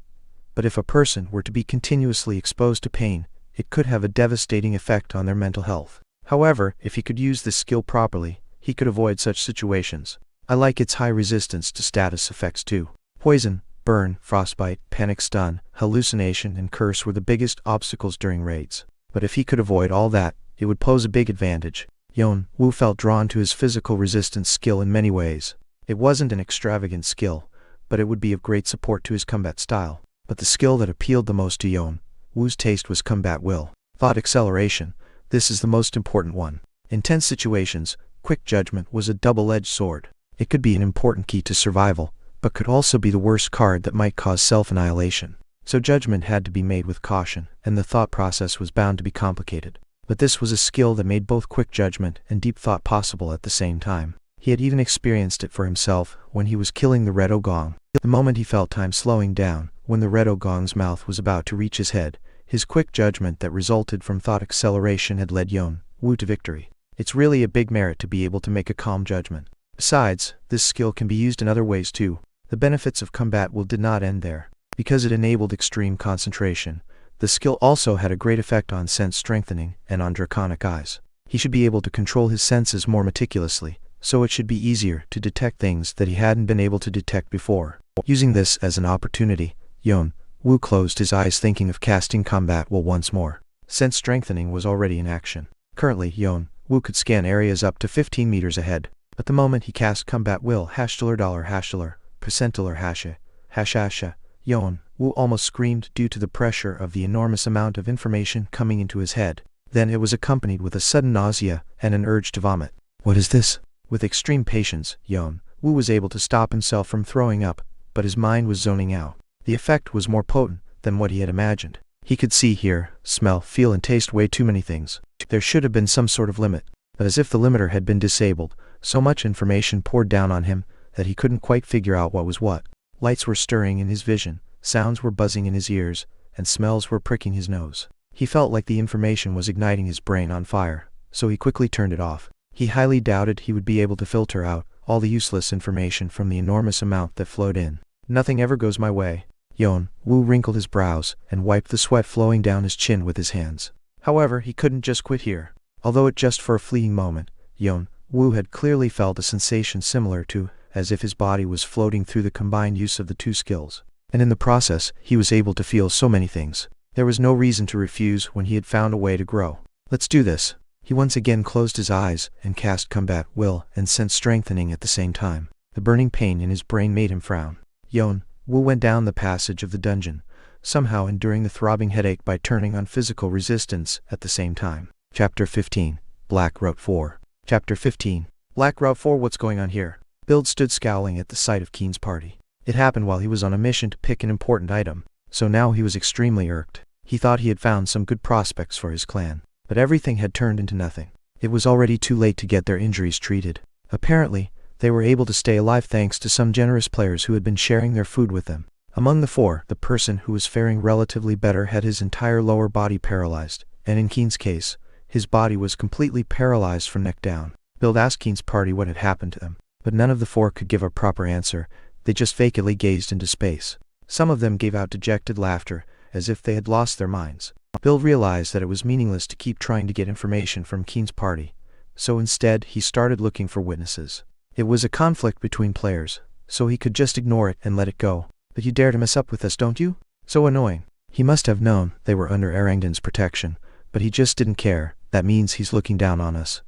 but if a person were to be continuously exposed to pain, it could have a devastating effect on their mental health. However, if he could use this skill properly, he could avoid such situations. I like its high resistance to status effects too. Poison, burn, frostbite, panic stun, hallucination and curse were the biggest obstacles during raids. But if he could avoid all that, it would pose a big advantage. Yeon-woo felt drawn to his physical resistance skill in many ways. It wasn't an extravagant skill, but it would be of great support to his combat style. But the skill that appealed the most to Yeon-woo's taste was combat will. Thought acceleration. This is the most important one. In tense situations, quick judgment was a double-edged sword. It could be an important key to survival, but could also be the worst card that might cause self-annihilation. So judgment had to be made with caution, and the thought process was bound to be complicated. But this was a skill that made both quick judgment and deep thought possible at the same time. He had even experienced it for himself when he was killing the red ogong. The moment he felt time slowing down, when the red ogong's mouth was about to reach his head, his quick judgment that resulted from thought acceleration had led Yeon-woo to victory. It's really a big merit to be able to make a calm judgment. Besides, this skill can be used in other ways too. The benefits of combat will did not end there. Because it enabled extreme concentration, the skill also had a great effect on sense strengthening and on draconic eyes. He should be able to control his senses more meticulously, so it should be easier to detect things that he hadn't been able to detect before. Using this as an opportunity, Yeon-woo closed his eyes thinking of casting combat will once more. Sense strengthening was already in action. Currently, Yeon-woo Yeon-woo could scan areas up to 15 meters ahead. At the moment he cast combat will $$, percentile hasha. Yeon-woo almost screamed due to the pressure of the enormous amount of information coming into his head. Then it was accompanied with a sudden nausea and an urge to vomit. What is this? With extreme patience, Yeon-woo was able to stop himself from throwing up, but his mind was zoning out. The effect was more potent than what he had imagined. He could see, hear, smell, feel and taste way too many things. There should have been some sort of limit, but as if the limiter had been disabled, so much information poured down on him that he couldn't quite figure out what was what. Lights were stirring in his vision, sounds were buzzing in his ears, and smells were pricking his nose. He felt like the information was igniting his brain on fire, so he quickly turned it off. He highly doubted he would be able to filter out all the useless information from the enormous amount that flowed in. Nothing ever goes my way. Yeon-woo wrinkled his brows and wiped the sweat flowing down his chin with his hands. However, he couldn't just quit here. Although it just for a fleeting moment, Yeon-woo had clearly felt a sensation similar to as if his body was floating through the combined use of the two skills. And in the process, he was able to feel so many things. There was no reason to refuse when he had found a way to grow. Let's do this. He once again closed his eyes and cast combat will and sensed strengthening at the same time. The burning pain in his brain made him frown. Yeon-woo went down the passage of the dungeon, somehow enduring the throbbing headache by turning on physical resistance at the same time. Chapter 15. Black Route 4. Chapter 15. Black Route 4. What's going on here? Bill stood scowling at the sight of Keen's party. It happened while he was on a mission to pick an important item, so now he was extremely irked. He thought he had found some good prospects for his clan, but everything had turned into nothing. It was already too late to get their injuries treated. Apparently, they were able to stay alive thanks to some generous players who had been sharing their food with them. Among the four, the person who was faring relatively better had his entire lower body paralyzed, and in Keen's case, his body was completely paralyzed from neck down. Bill asked Keen's party what had happened to them, but none of the four could give a proper answer. They just vacantly gazed into space. Some of them gave out dejected laughter, as if they had lost their minds. Bill realized that it was meaningless to keep trying to get information from Keen's party, so instead he started looking for witnesses. It was a conflict between players, so he could just ignore it and let it go. But you dare to mess up with us, don't you? So annoying. He must have known they were under Erangden's protection, but he just didn't care. That means he's looking down on us.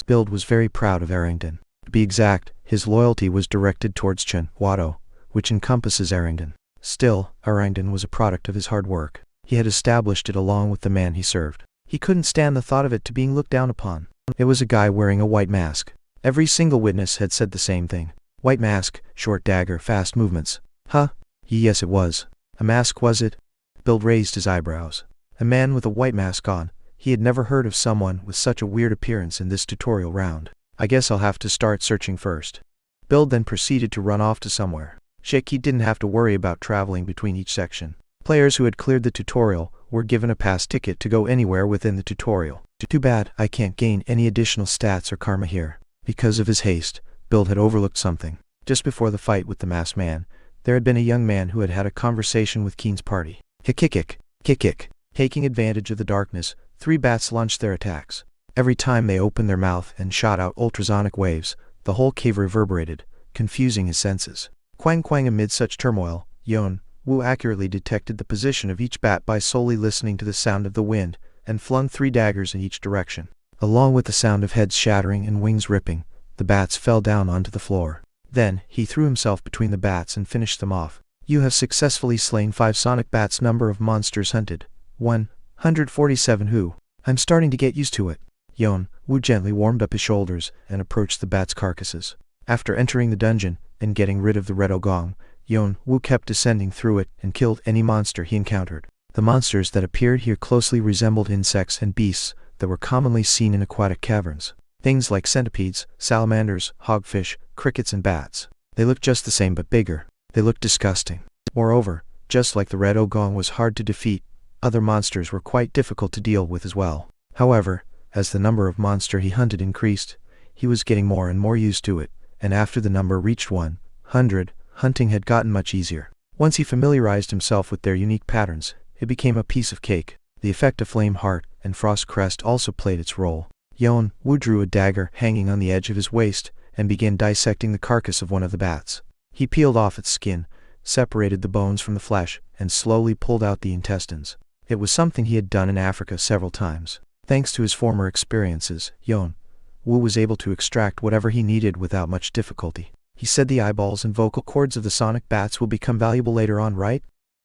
Bill was very proud of Erangden. To be exact, his loyalty was directed towards Jeong-woo, which encompasses Erangden. Still, Erangden was a product of his hard work. He had established it along with the man he served. He couldn't stand the thought of it being looked down upon. It was a guy wearing a white mask. Every single witness had said the same thing. White mask, short dagger, fast movements. Huh? Yes, it was. A mask, was it? Bill raised his eyebrows. A man with a white mask on. He had never heard of someone with such a weird appearance in this tutorial round. I guess I'll have to start searching first. Bill then proceeded to run off to somewhere. He didn't have to worry about traveling between each section. Players who had cleared the tutorial were given a pass ticket to go anywhere within the tutorial. Too bad I can't gain any additional stats or karma here. Because of his haste, Bill had overlooked something. Just before the fight with the masked man, there had been a young man who had had a conversation with Keen's party. Kick. Taking advantage of the darkness, 3 bats launched their attacks. Every time they opened their mouth and shot out ultrasonic waves, the whole cave reverberated, confusing his senses. Quang amid such turmoil, Yeon-woo accurately detected the position of each bat by solely listening to the sound of the wind, and flung 3 daggers in each direction. Along with the sound of heads shattering and wings ripping, the bats fell down onto the floor. Then, he threw himself between the bats and finished them off. You have successfully slain 5 sonic bats. Number of monsters hunted: 147. Who? I'm starting to get used to it. Yeon-woo gently warmed up his shoulders and approached the bats' carcasses. After entering the dungeon and getting rid of the red ogong, Yeon-woo kept descending through it and killed any monster he encountered. The monsters that appeared here closely resembled insects and beasts that were commonly seen in aquatic caverns. Things like centipedes, salamanders, hogfish, crickets and bats. They looked just the same but bigger. They looked disgusting. Moreover, just like the red ogong was hard to defeat, other monsters were quite difficult to deal with as well. However, as the number of monster he hunted increased, he was getting more and more used to it, and after the number reached 100, hunting had gotten much easier. Once he familiarized himself with their unique patterns, it became a piece of cake. The effect of Flame Heart and Frost Crest also played its role. Yeon-woo drew a dagger hanging on the edge of his waist and began dissecting the carcass of one of the bats. He peeled off its skin, separated the bones from the flesh, and slowly pulled out the intestines. It was something he had done in Africa several times. Thanks to his former experiences, Yeon-woo Woo was able to extract whatever he needed without much difficulty. He said the eyeballs and vocal cords of the sonic bats will become valuable later on, right?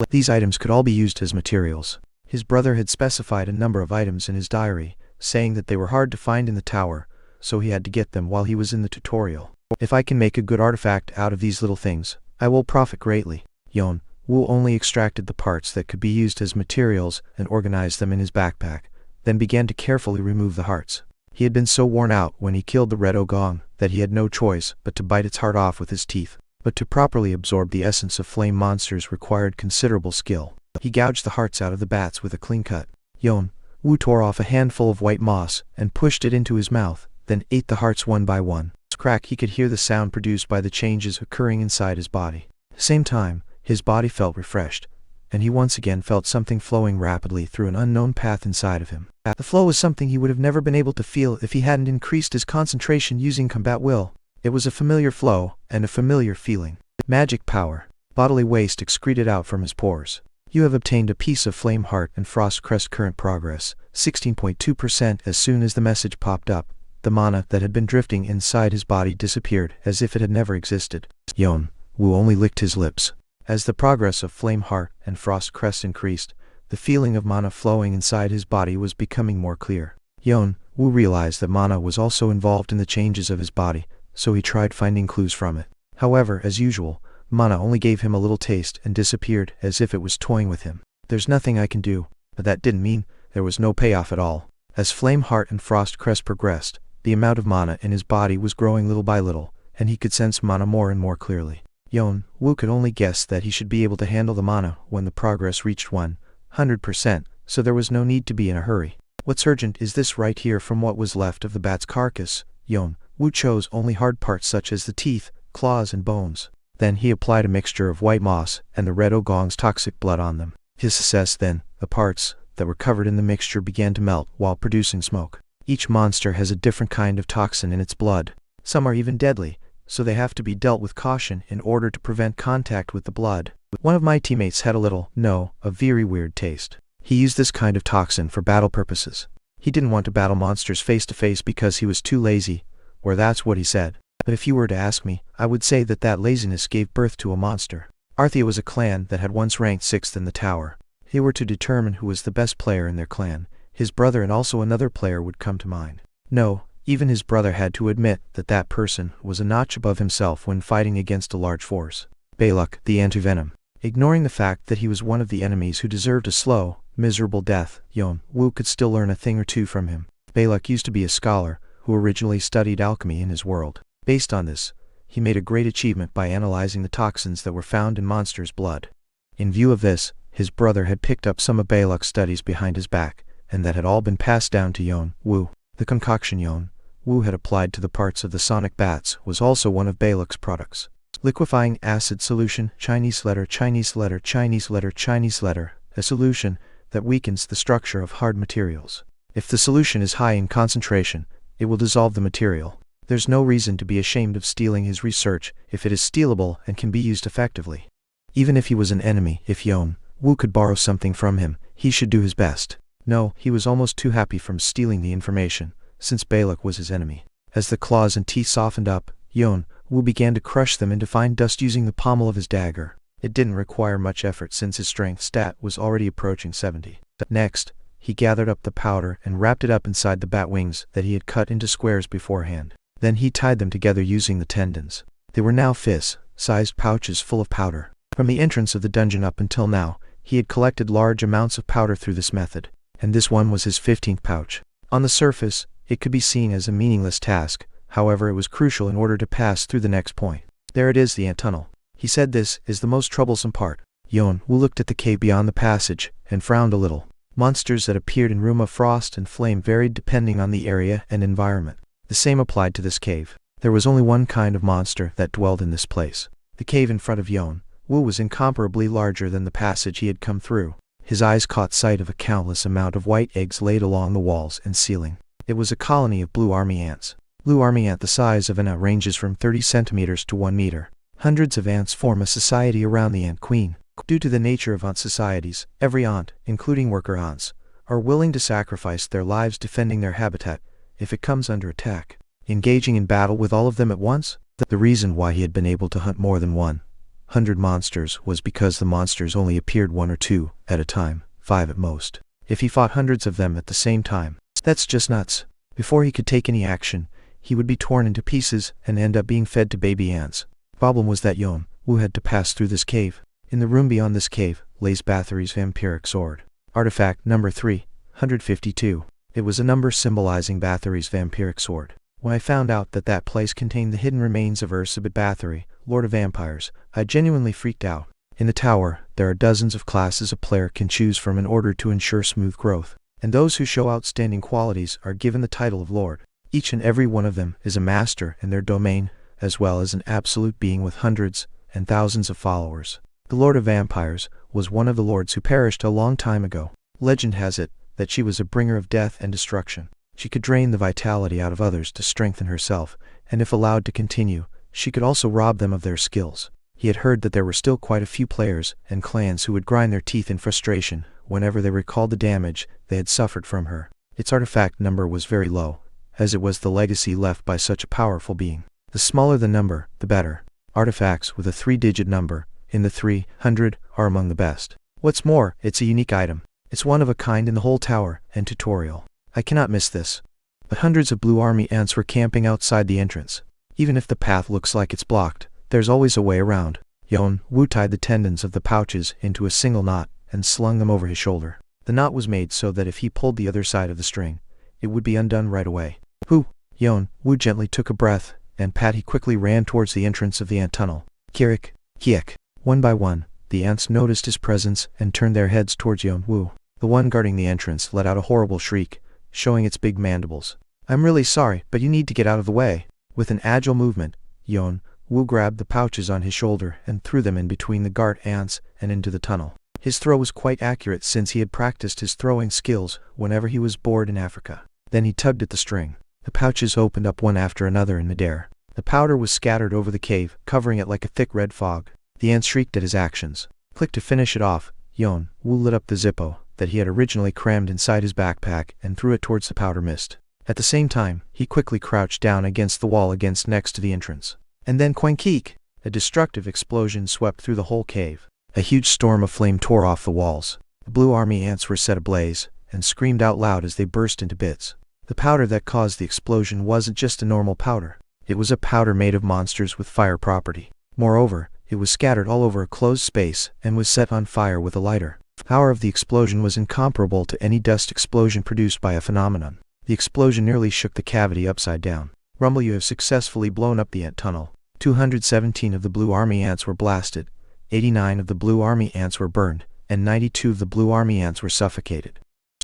These items could all be used as materials. His brother had specified a number of items in his diary, saying that they were hard to find in the tower, so he had to get them while he was in the tutorial. If I can make a good artifact out of these little things, I will profit greatly. Yeon-woo only extracted the parts that could be used as materials and organized them in his backpack, then began to carefully remove the hearts. He had been so worn out when he killed the red ogong that he had no choice but to bite its heart off with his teeth. But to properly absorb the essence of flame monsters required considerable skill. He gouged the hearts out of the bats with a clean cut. Yeon-woo tore off a handful of white moss and pushed it into his mouth, then ate the hearts one by one. Crack, he could hear the sound produced by the changes occurring inside his body. At the same time, his body felt refreshed, and he once again felt something flowing rapidly through an unknown path inside of him. The flow was something he would have never been able to feel if he hadn't increased his concentration using combat will. It was a familiar flow, and a familiar feeling. Magic power. Bodily waste excreted out from his pores. You have obtained a piece of Flame Heart and Frost Crest current progress, 16.2%. As soon as the message popped up, the mana that had been drifting inside his body disappeared as if it had never existed. Yeon-woo only licked his lips. As the progress of Flame Heart and Frost Crest increased, the feeling of mana flowing inside his body was becoming more clear. Yeon-woo realized that mana was also involved in the changes of his body, so he tried finding clues from it. However, as usual, mana only gave him a little taste and disappeared as if it was toying with him. There's nothing I can do, but that didn't mean there was no payoff at all. As Flame Heart and Frost Crest progressed, the amount of mana in his body was growing little by little, and he could sense mana more and more clearly. Yeon-woo could only guess that he should be able to handle the mana when the progress reached 100%, so there was no need to be in a hurry. What's urgent is this right here. From what was left of the bat's carcass, Yeon-woo chose only hard parts such as the teeth, claws and bones. Then he applied a mixture of white moss and the red ogong's toxic blood on them. His success then, the parts that were covered in the mixture began to melt while producing smoke. Each monster has a different kind of toxin in its blood. Some are even deadly, so they have to be dealt with caution in order to prevent contact with the blood. One of my teammates had a very weird taste. He used this kind of toxin for battle purposes. He didn't want to battle monsters face to face because he was too lazy, or that's what he said. But if you were to ask me, I would say that laziness gave birth to a monster. Arthea was a clan that had once ranked 6th in the tower. They were to determine who was the best player in their clan. His brother and also another player would come to mind. No, even his brother had to admit that person was a notch above himself when fighting against a large force. Balok, the anti-venom. Ignoring the fact that he was one of the enemies who deserved a slow, miserable death, Yeon-woo could still learn a thing or two from him. Balok used to be a scholar who originally studied alchemy in his world. Based on this, he made a great achievement by analyzing the toxins that were found in monsters' blood. In view of this, his brother had picked up some of Balok's studies behind his back, and that had all been passed down to Yeon-woo. The concoction Yeon-woo had applied to the parts of the sonic bats was also one of Balok's products. Liquefying acid solution, Chinese letter, Chinese letter, Chinese letter, Chinese letter, a solution that weakens the structure of hard materials. If the solution is high in concentration, it will dissolve the material. There's no reason to be ashamed of stealing his research if it is stealable and can be used effectively. Even if he was an enemy, if Yeon-woo could borrow something from him, he should do his best. No, he was almost too happy from stealing the information, since Balok was his enemy. As the claws and teeth softened up, Yeon-woo began to crush them into fine dust using the pommel of his dagger. It didn't require much effort since his strength stat was already approaching 70. Next, he gathered up the powder and wrapped it up inside the bat wings that he had cut into squares beforehand. Then he tied them together using the tendons. They were now fist-sized pouches full of powder. From the entrance of the dungeon up until now, he had collected large amounts of powder through this method, and this one was his 15th pouch. On the surface, it could be seen as a meaningless task, however it was crucial in order to pass through the next point. There it is, the ant tunnel. He said this is the most troublesome part. Yeon-woo looked at the cave beyond the passage, and frowned a little. Monsters that appeared in Room of Frost and Flame varied depending on the area and environment. The same applied to this cave. There was only one kind of monster that dwelled in this place. The cave in front of Yeon-woo was incomparably larger than the passage he had come through. His eyes caught sight of a countless amount of white eggs laid along the walls and ceiling. It was a colony of blue army ants. Blue army ant the size of an ant ranges from 30 centimeters to 1 meter. Hundreds of ants form a society around the ant queen. Due to the nature of ant societies, every ant, including worker ants, are willing to sacrifice their lives defending their habitat if it comes under attack. engaging in battle with all of them at once? The reason why he had been able to hunt more than 100 monsters was because the monsters only appeared 1 or 2 at a time, 5 at most. If he fought hundreds of them at the same time, that's just nuts. Before he could take any action, he would be torn into pieces and end up being fed to baby ants. Problem was that Yeon-woo had to pass through this cave. In the room beyond this cave lays Bathory's vampiric sword. Artifact number 352. It was a number symbolizing Bathory's vampiric sword. When I found out that that place contained the hidden remains of Ursabet Bathory, Lord of Vampires, I genuinely freaked out. In the tower, there are dozens of classes a player can choose from in order to ensure smooth growth, and those who show outstanding qualities are given the title of Lord. Each and every one of them is a master in their domain, as well as an absolute being with hundreds and thousands of followers. The Lord of Vampires was one of the lords who perished a long time ago. Legend has it that she was a bringer of death and destruction. She could drain the vitality out of others to strengthen herself, and if allowed to continue, she could also rob them of their skills. He had heard that there were still quite a few players and clans who would grind their teeth in frustration whenever they recalled the damage they had suffered from her. Its artifact number was very low, as it was the legacy left by such a powerful being. The smaller the number, the better. Artifacts with a 3-digit number in the 300 are among the best. What's more, it's a unique item. It's one of a kind in the whole tower and tutorial. I cannot miss this. But hundreds of blue army ants were camping outside the entrance. Even if the path looks like it's blocked, there's always a way around. Yeon-woo tied the tendons of the pouches into a single knot and slung them over his shoulder. The knot was made so that if he pulled the other side of the string, it would be undone right away. Whew! Yeon-woo gently took a breath, and Patty quickly ran towards the entrance of the ant tunnel. Kiek, kiek. One by one, the ants noticed his presence and turned their heads towards Yeon-woo. The one guarding the entrance let out a horrible shriek, showing its big mandibles. I'm really sorry, but you need to get out of the way. With an agile movement, Yeon-woo grabbed the pouches on his shoulder and threw them in between the guard ants and into the tunnel. His throw was quite accurate since he had practiced his throwing skills whenever he was bored in Africa. Then he tugged at the string. The pouches opened up one after another in midair. The powder was scattered over the cave, covering it like a thick red fog. The ants shrieked at his actions. Click to finish it off. Yeon-woo lit up the Zippo that he had originally crammed inside his backpack and threw it towards the powder mist. At the same time, he quickly crouched down against the wall next to the entrance. And then quankeek! A destructive explosion swept through the whole cave. A huge storm of flame tore off the walls. The blue army ants were set ablaze and screamed out loud as they burst into bits. The powder that caused the explosion wasn't just a normal powder. It was a powder made of monsters with fire property. Moreover, it was scattered all over a closed space and was set on fire with a lighter. The power of the explosion was incomparable to any dust explosion produced by a phenomenon. The explosion nearly shook the cavity upside down. Rumble, you have successfully blown up the ant tunnel. 217 of the blue army ants were blasted, 89 of the blue army ants were burned, and 92 of the blue army ants were suffocated.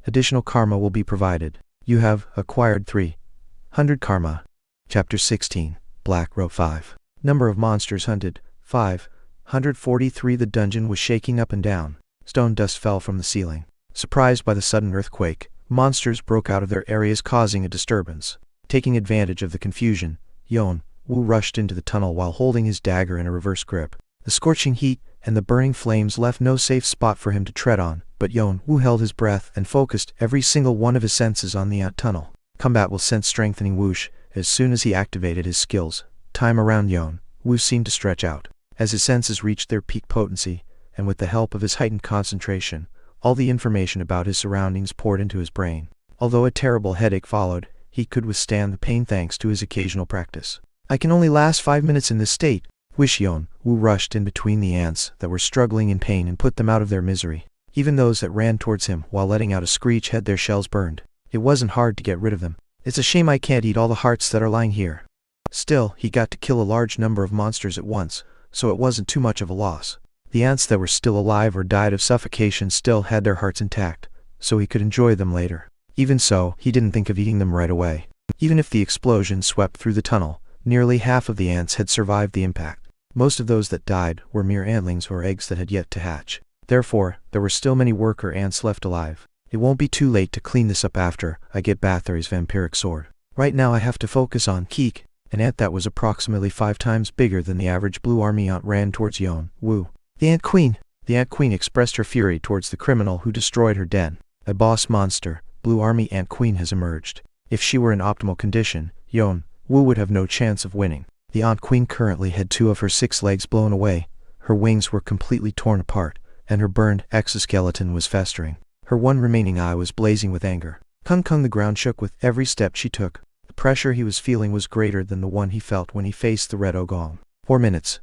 Additional karma will be provided. You have acquired 300 karma. Chapter 16, Black Row 5. Number of monsters hunted, 543. The dungeon was shaking up and down. Stone dust fell from the ceiling. Surprised by the sudden earthquake, monsters broke out of their areas, causing a disturbance. Taking advantage of the confusion, Yeon-woo rushed into the tunnel while holding his dagger in a reverse grip. The scorching heat and the burning flames left no safe spot for him to tread on, but Yeon-woo held his breath and focused every single one of his senses on the ant tunnel. Combat will sense strengthening whoosh as soon as he activated his skills. Time around Yeon-woo seemed to stretch out. As his senses reached their peak potency, and with the help of his heightened concentration, all the information about his surroundings poured into his brain. Although a terrible headache followed, he could withstand the pain thanks to his occasional practice. I can only last 5 minutes in this state. Yeon-woo rushed in between the ants that were struggling in pain and put them out of their misery. Even those that ran towards him while letting out a screech had their shells burned. It wasn't hard to get rid of them. It's a shame I can't eat all the hearts that are lying here. Still, he got to kill a large number of monsters at once, so it wasn't too much of a loss. The ants that were still alive or died of suffocation still had their hearts intact, so he could enjoy them later. Even so, he didn't think of eating them right away. Even if the explosion swept through the tunnel, nearly half of the ants had survived the impact. Most of those that died were mere antlings or eggs that had yet to hatch. Therefore, there were still many worker ants left alive. It won't be too late to clean this up after I get Bathory's vampiric sword. Right now I have to focus on Keek, an ant that was approximately 5 times bigger than the average blue army ant, ran towards Yeon-woo. The Ant Queen! The Ant Queen expressed her fury towards the criminal who destroyed her den. A boss monster, Blue Army Ant Queen has emerged. If she were in optimal condition, Yeon-woo Yeon-woo would have no chance of winning. The Ant Queen currently had 2 of her 6 legs blown away, her wings were completely torn apart, and her burned exoskeleton was festering. Her one remaining eye was blazing with anger. Kung the ground shook with every step she took. The pressure he was feeling was greater than the one he felt when he faced the red ogong. 4 minutes.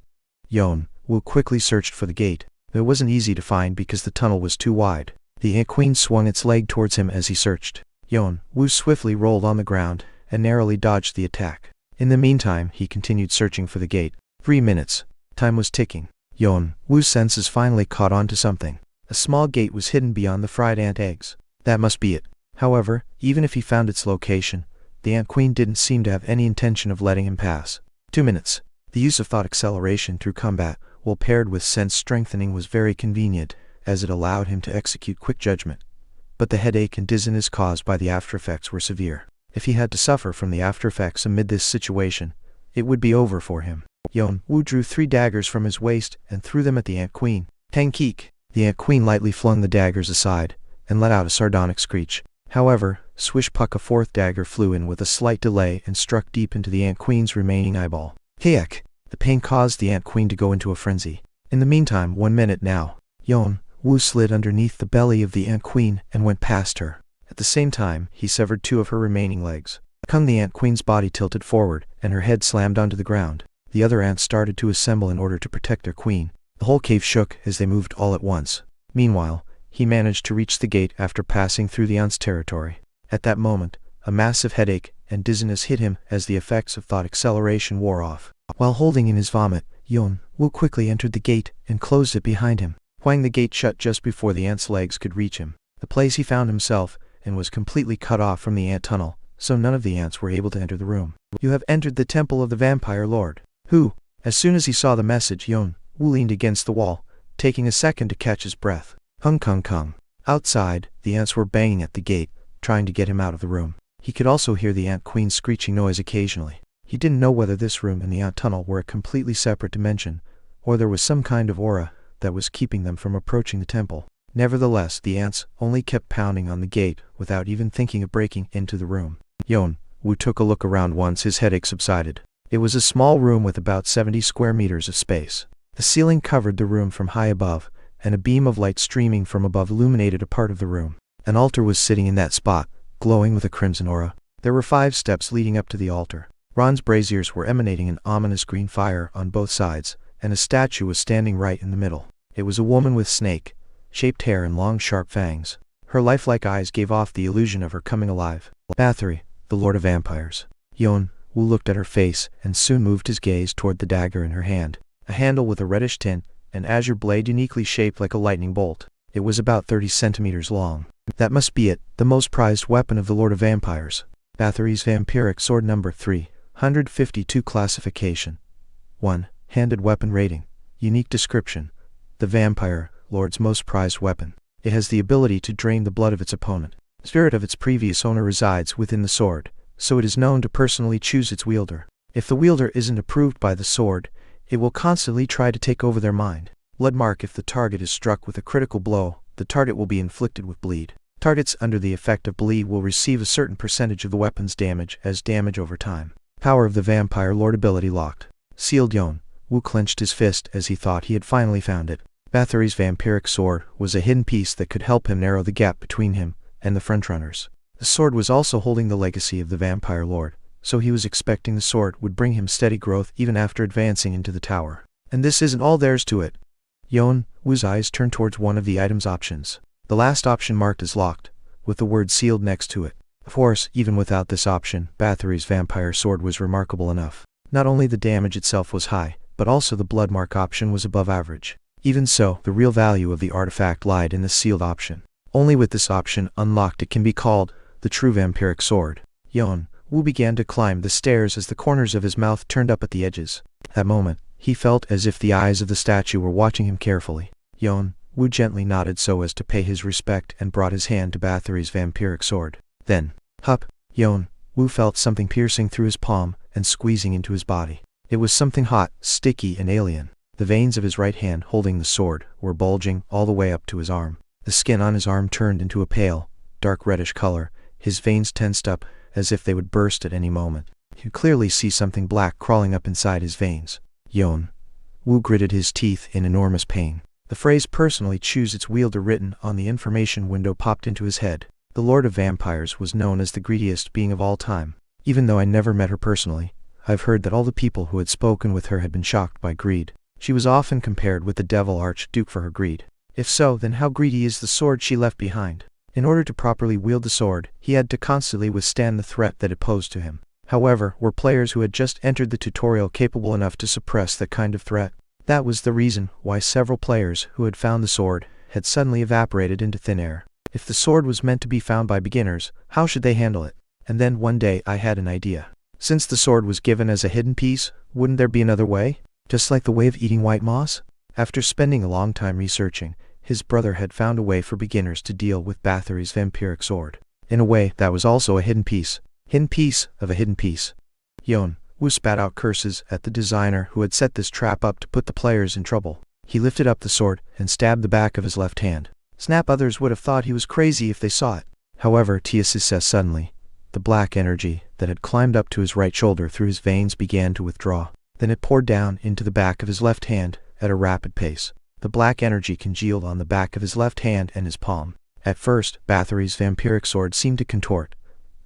Yeon-woo quickly searched for the gate. It wasn't easy to find because the tunnel was too wide. The Ant Queen swung its leg towards him as he searched. Yeon-woo swiftly rolled on the ground and narrowly dodged the attack. In the meantime, he continued searching for the gate. 3 minutes. Time was ticking. Yeon-woo's senses finally caught on to something. A small gate was hidden beyond the fried ant eggs. That must be it. However, even if he found its location, the Ant Queen didn't seem to have any intention of letting him pass. 2 minutes. The use of thought acceleration through combat, while paired with sense strengthening, was very convenient, as it allowed him to execute quick judgment. But the headache and dizziness caused by the aftereffects were severe. If he had to suffer from the aftereffects amid this situation, it would be over for him. Yeon-woo drew 3 daggers from his waist and threw them at the Ant Queen. Tang keek! The Ant Queen lightly flung the daggers aside and let out a sardonic screech. However, swish puck, a 4th dagger flew in with a slight delay and struck deep into the Ant Queen's remaining eyeball. Heck! The pain caused the Ant Queen to go into a frenzy. In the meantime, 1 minute now. Yeon-woo slid underneath the belly of the Ant Queen and went past her. At the same time, he severed 2 of her remaining legs. The Ant Queen's body tilted forward, and her head slammed onto the ground. The other ants started to assemble in order to protect their queen. The whole cave shook as they moved all at once. Meanwhile, he managed to reach the gate after passing through the ant's territory. At that moment, a massive headache and dizziness hit him as the effects of thought acceleration wore off. While holding in his vomit, Yeon-woo quickly entered the gate and closed it behind him, whang the gate shut just before the ant's legs could reach him. The place he found himself in was completely cut off from the ant tunnel, so none of the ants were able to enter the room. You have entered the temple of the vampire lord. Who? As soon as he saw the message, Yeon-woo leaned against the wall, taking a second to catch his breath. Kung. Outside, the ants were banging at the gate, trying to get him out of the room. He could also hear the Ant Queen's screeching noise occasionally. He didn't know whether this room and the ant tunnel were a completely separate dimension, or there was some kind of aura that was keeping them from approaching the temple. Nevertheless, the ants only kept pounding on the gate without even thinking of breaking into the room. Yeon-woo took a look around once his headache subsided. It was a small room with about 70 square meters of space. The ceiling covered the room from high above, and a beam of light streaming from above illuminated a part of the room. An altar was sitting in that spot, glowing with a crimson aura. There were 5 steps leading up to the altar. Bronze braziers were emanating an ominous green fire on both sides, and a statue was standing right in the middle. It was a woman with snake-shaped hair and long sharp fangs. Her lifelike eyes gave off the illusion of her coming alive. Bathory, the Lord of Vampires. Yeon-woo looked at her face and soon moved his gaze toward the dagger in her hand. A handle with a reddish tint, an azure blade uniquely shaped like a lightning bolt. It was about 30 centimeters long. That must be it, the most prized weapon of the Lord of Vampires. Bathory's Vampiric Sword Number 352 Classification 1. Handed Weapon Rating. Unique Description. The Vampire Lord's most prized weapon. It has the ability to drain the blood of its opponent. The spirit of its previous owner resides within the sword, so it is known to personally choose its wielder. If the wielder isn't approved by the sword, it will constantly try to take over their mind. Blood mark. If the target is struck with a critical blow, the target will be inflicted with bleed. Targets under the effect of bleed will receive a certain percentage of the weapon's damage as damage over time. Power of the Vampire Lord ability locked. Sealed. Yeon-woo clenched his fist as he thought he had finally found it. Bathory's vampiric sword was a hidden piece that could help him narrow the gap between him and the frontrunners. The sword was also holding the legacy of the Vampire Lord, so he was expecting the sword would bring him steady growth even after advancing into the tower. And this isn't all there's to it. Yeon-woo's eyes turned towards one of the item's options. The last option marked as locked, with the word sealed next to it. Of course, even without this option, Bathory's vampire sword was remarkable enough. Not only the damage itself was high, but also the blood mark option was above average. Even so, the real value of the artifact lied in the sealed option. Only with this option unlocked it can be called the true vampiric sword. Yeon-woo began to climb the stairs as the corners of his mouth turned up at the edges. At that moment, he felt as if the eyes of the statue were watching him carefully. Yeon-woo gently nodded so as to pay his respect and brought his hand to Bathory's vampiric sword. Then, hup! Yeon-woo felt something piercing through his palm and squeezing into his body. It was something hot, sticky and alien. The veins of his right hand holding the sword were bulging all the way up to his arm. The skin on his arm turned into a pale, dark reddish color. His veins tensed up as if they would burst at any moment. He could clearly see something black crawling up inside his veins. Yeon-woo gritted his teeth in enormous pain. The phrase "personally choose its wielder" written on the information window popped into his head. The Lord of Vampires was known as the greediest being of all time. Even though I never met her personally, I've heard that all the people who had spoken with her had been shocked by greed. She was often compared with the devil Archduke for her greed. If so, then how greedy is the sword she left behind? In order to properly wield the sword, he had to constantly withstand the threat that it posed to him. However, were players who had just entered the tutorial capable enough to suppress that kind of threat? That was the reason why several players who had found the sword had suddenly evaporated into thin air. If the sword was meant to be found by beginners, how should they handle it? And then one day I had an idea. Since the sword was given as a hidden piece, wouldn't there be another way? Just like the way of eating white moss? After spending a long time researching, his brother had found a way for beginners to deal with Bathory's vampiric sword. In a way, that was also a hidden piece. Hidden piece of a hidden piece. Yeon-woo spat out curses at the designer who had set this trap up to put the players in trouble. He lifted up the sword and stabbed the back of his left hand. Snap! Others would have thought he was crazy if they saw it. However, Tiesis says suddenly, the black energy that had climbed up to his right shoulder through his veins began to withdraw. Then it poured down into the back of his left hand at a rapid pace. The black energy congealed on the back of his left hand and his palm. At first, Bathory's vampiric sword seemed to contort.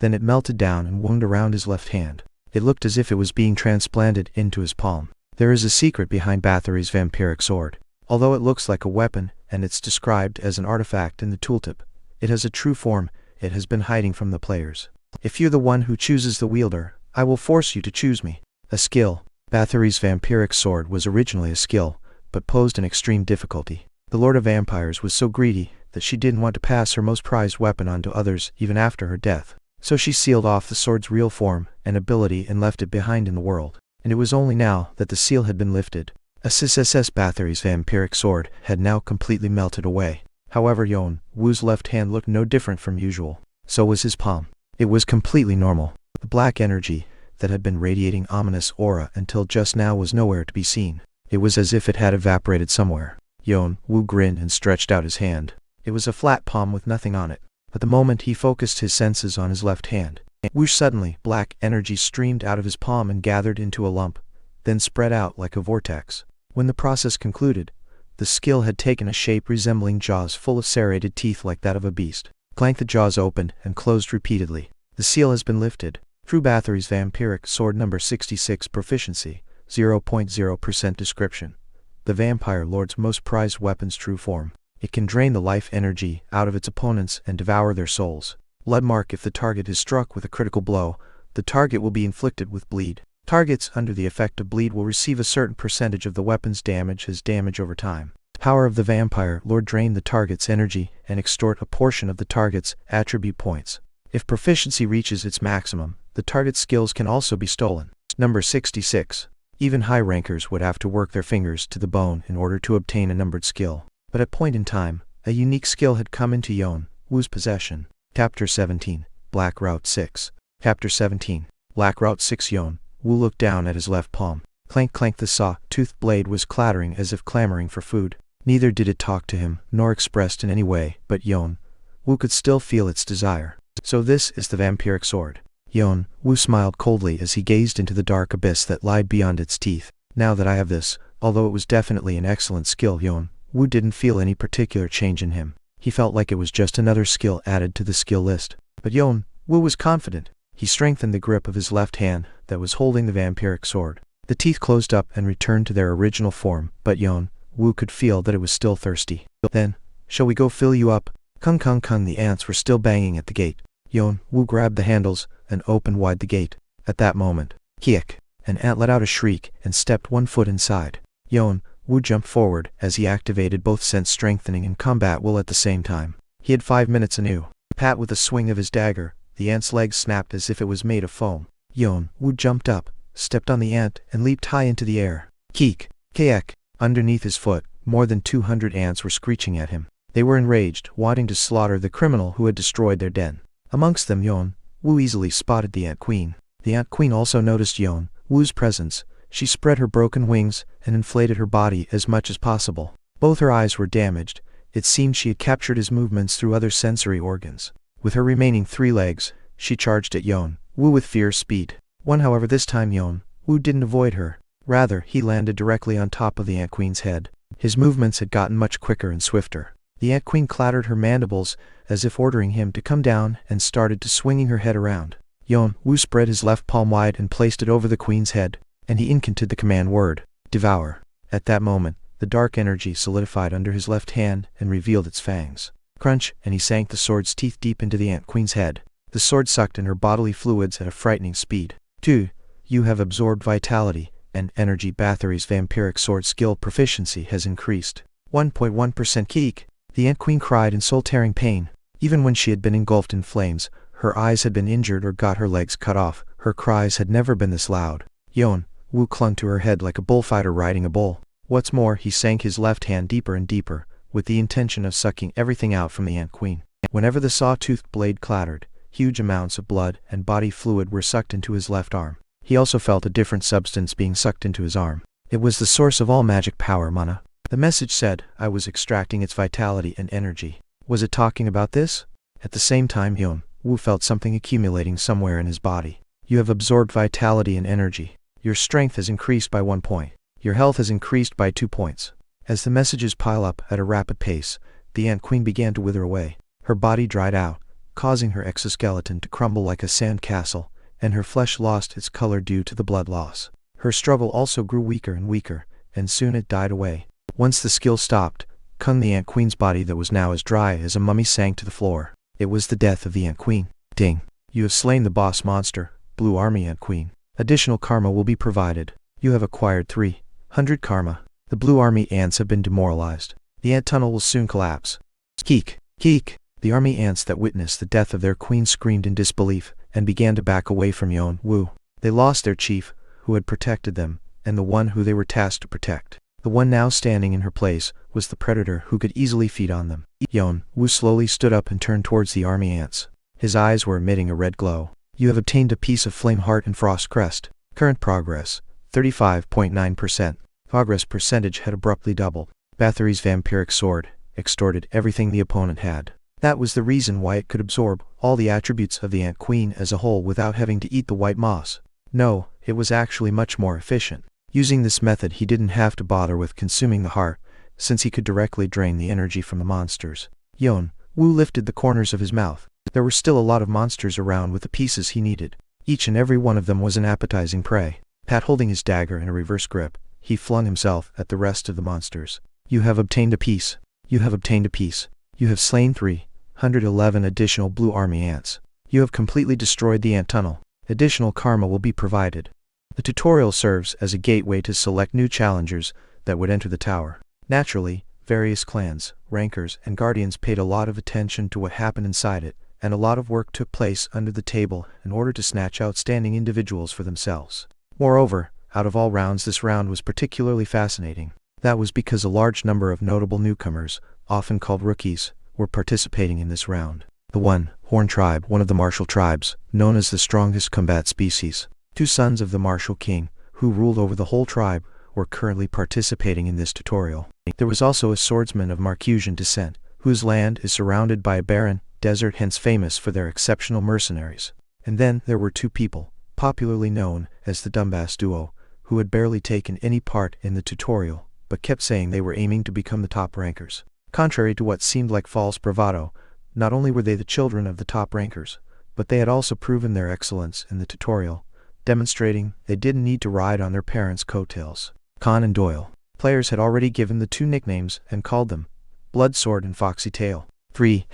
Then it melted down and wound around his left hand. It looked as if it was being transplanted into his palm. There is a secret behind Bathory's vampiric sword. Although it looks like a weapon, and it's described as an artifact in the tooltip, it has a true form it has been hiding from the players. If you're the one who chooses the wielder, I will force you to choose me. A skill. Bathory's vampiric sword was originally a skill, but posed an extreme difficulty. The Lord of Vampires was so greedy that she didn't want to pass her most prized weapon on to others even after her death. So she sealed off the sword's real form and ability and left it behind in the world. And it was only now that the seal had been lifted. SSSS Bathory's vampiric sword had now completely melted away. However, Yeon-woo's left hand looked no different from usual. So was his palm. It was completely normal. The black energy that had been radiating ominous aura until just now was nowhere to be seen. It was as if it had evaporated somewhere. Yeon-woo grinned and stretched out his hand. It was a flat palm with nothing on it. But the moment he focused his senses on his left hand, whoosh, suddenly, black energy streamed out of his palm and gathered into a lump, then spread out like a vortex. When the process concluded, the skill had taken a shape resembling jaws full of serrated teeth like that of a beast. Clank! The jaws opened and closed repeatedly. The seal has been lifted. True Bathory's vampiric sword number 66 proficiency, 0.0% description. The Vampire Lord's most prized weapon's true form. It can drain the life energy out of its opponents and devour their souls. Blood mark. If the target is struck with a critical blow, the target will be inflicted with bleed. Targets under the effect of bleed will receive a certain percentage of the weapon's damage as damage over time. Power of the Vampire Lord: drain the target's energy and extort a portion of the target's attribute points. If proficiency reaches its maximum, the target's skills can also be stolen. Number 66. Even high rankers would have to work their fingers to the bone in order to obtain a numbered skill. But at point in time, a unique skill had come into Yeon-woo's possession. Chapter 17. Black Route 6. Chapter 17. Black Route 6. Yeon-woo looked down at his left palm. Clank! Clank! The saw-toothed blade was clattering as if clamoring for food. Neither did it talk to him, nor expressed in any way, but Yeon-woo could still feel its desire. So this is the vampiric sword. Yeon-woo smiled coldly as he gazed into the dark abyss that lied beyond its teeth. Now that I have this, although it was definitely an excellent skill, Yeon-woo didn't feel any particular change in him. He felt like it was just another skill added to the skill list. But Yeon-woo was confident. He strengthened the grip of his left hand that was holding the vampiric sword. The teeth closed up and returned to their original form, but Yeon-woo could feel that it was still thirsty. Then, shall we go fill you up? Kung kung kung! The ants were still banging at the gate. Yeon-woo grabbed the handles and opened wide the gate. At that moment, kiek! An ant let out a shriek and stepped 1 foot inside. Yeon-woo jumped forward as he activated both sense strengthening and combat will at the same time. He had 5 minutes anew. Pat! With a swing of his dagger, the ant's legs snapped as if it was made of foam. Yeon-woo jumped up, stepped on the ant, and leaped high into the air. Keek! Kaek! Underneath his foot, more than 200 ants were screeching at him. They were enraged, wanting to slaughter the criminal who had destroyed their den. Amongst them, Yeon-woo easily spotted the Ant Queen. The Ant Queen also noticed Yeon-woo's presence. She spread her broken wings and inflated her body as much as possible. Both her eyes were damaged. It seemed she had captured his movements through other sensory organs. With her remaining 3 legs, she charged at Yeon-woo with fierce speed. However, this time Yeon-woo didn't avoid her. Rather, he landed directly on top of the Ant Queen's head. His movements had gotten much quicker and swifter. The Ant Queen clattered her mandibles, as if ordering him to come down, and started to swinging her head around. Yeon-woo spread his left palm wide and placed it over the Queen's head, and he incanted the command word, "Devour." At that moment, the dark energy solidified under his left hand and revealed its fangs. Crunch, and he sank the sword's teeth deep into the Ant Queen's head. The sword sucked in her bodily fluids at a frightening speed. 2. You have absorbed vitality and energy. Bathory's vampiric sword skill proficiency has increased. 1.1% Keek. The Ant Queen cried in soul-tearing pain. Even when she had been engulfed in flames, her eyes had been injured or got her legs cut off, her cries had never been this loud. Yeon-woo clung to her head like a bullfighter riding a bull. What's more, he sank his left hand deeper and deeper, with the intention of sucking everything out from the Ant Queen. Whenever the saw-toothed blade clattered, huge amounts of blood and body fluid were sucked into his left arm. He also felt a different substance being sucked into his arm. It was the source of all magic power, mana. The message said, I was extracting its vitality and energy. Was it talking about this? At the same time, Yeon-woo felt something accumulating somewhere in his body. You have absorbed vitality and energy. Your strength has increased by 1 point. Your health has increased by 2 points. As the messages pile up at a rapid pace, the Ant Queen began to wither away. Her body dried out, causing her exoskeleton to crumble like a sand castle, and her flesh lost its color due to the blood loss. Her struggle also grew weaker and weaker, and soon it died away. Once the skill stopped, the Ant Queen's body that was now as dry as a mummy sank to the floor. It was the death of the Ant Queen. Ding. You have slain the boss monster, Blue Army Ant Queen. Additional karma will be provided. You have acquired 300 karma. The Blue Army ants have been demoralized. The ant tunnel will soon collapse. Keek. Keek. The army ants that witnessed the death of their queen screamed in disbelief, and began to back away from Yeon-woo. They lost their chief, who had protected them, and the one who they were tasked to protect. The one now standing in her place was the predator who could easily feed on them. Yeon-woo slowly stood up and turned towards the army ants. His eyes were emitting a red glow. You have obtained a piece of Flame Heart and Frost Crest. Current progress, 35.9%. Progress percentage had abruptly doubled. Bathory's vampiric sword extorted everything the opponent had. That was the reason why it could absorb all the attributes of the Ant Queen as a whole without having to eat the white moss. No, it was actually much more efficient. Using this method, he didn't have to bother with consuming the heart, since he could directly drain the energy from the monsters. Yeon-woo lifted the corners of his mouth. There were still a lot of monsters around with the pieces he needed. Each and every one of them was an appetizing prey. Holding his dagger in a reverse grip, he flung himself at the rest of the monsters. You have obtained a piece. You have obtained a piece. You have slain 311 additional Blue Army ants. You have completely destroyed the ant tunnel. Additional karma will be provided. The tutorial serves as a gateway to select new challengers that would enter the tower. Naturally, various clans, rankers, and guardians paid a lot of attention to what happened inside it, and a lot of work took place under the table in order to snatch outstanding individuals for themselves. Moreover, out of all rounds, this round was particularly fascinating. That was because a large number of notable newcomers, often called rookies, were participating in this round. The Horn tribe, one of the martial tribes, known as the strongest combat species. 2 sons of the martial king, who ruled over the whole tribe, were currently participating in this tutorial. There was also a swordsman of Marcusian descent, whose land is surrounded by a barren desert, hence famous for their exceptional mercenaries. And then there were 2 people, popularly known as the Dumbass Duo, who had barely taken any part in the tutorial, but kept saying they were aiming to become the top rankers. Contrary to what seemed like false bravado, not only were they the children of the top rankers, but they had also proven their excellence in the tutorial, demonstrating they didn't need to ride on their parents' coattails. Khan and Doyle. Players had already given the 2 nicknames and called them Blood Sword and Foxy Tail. 3.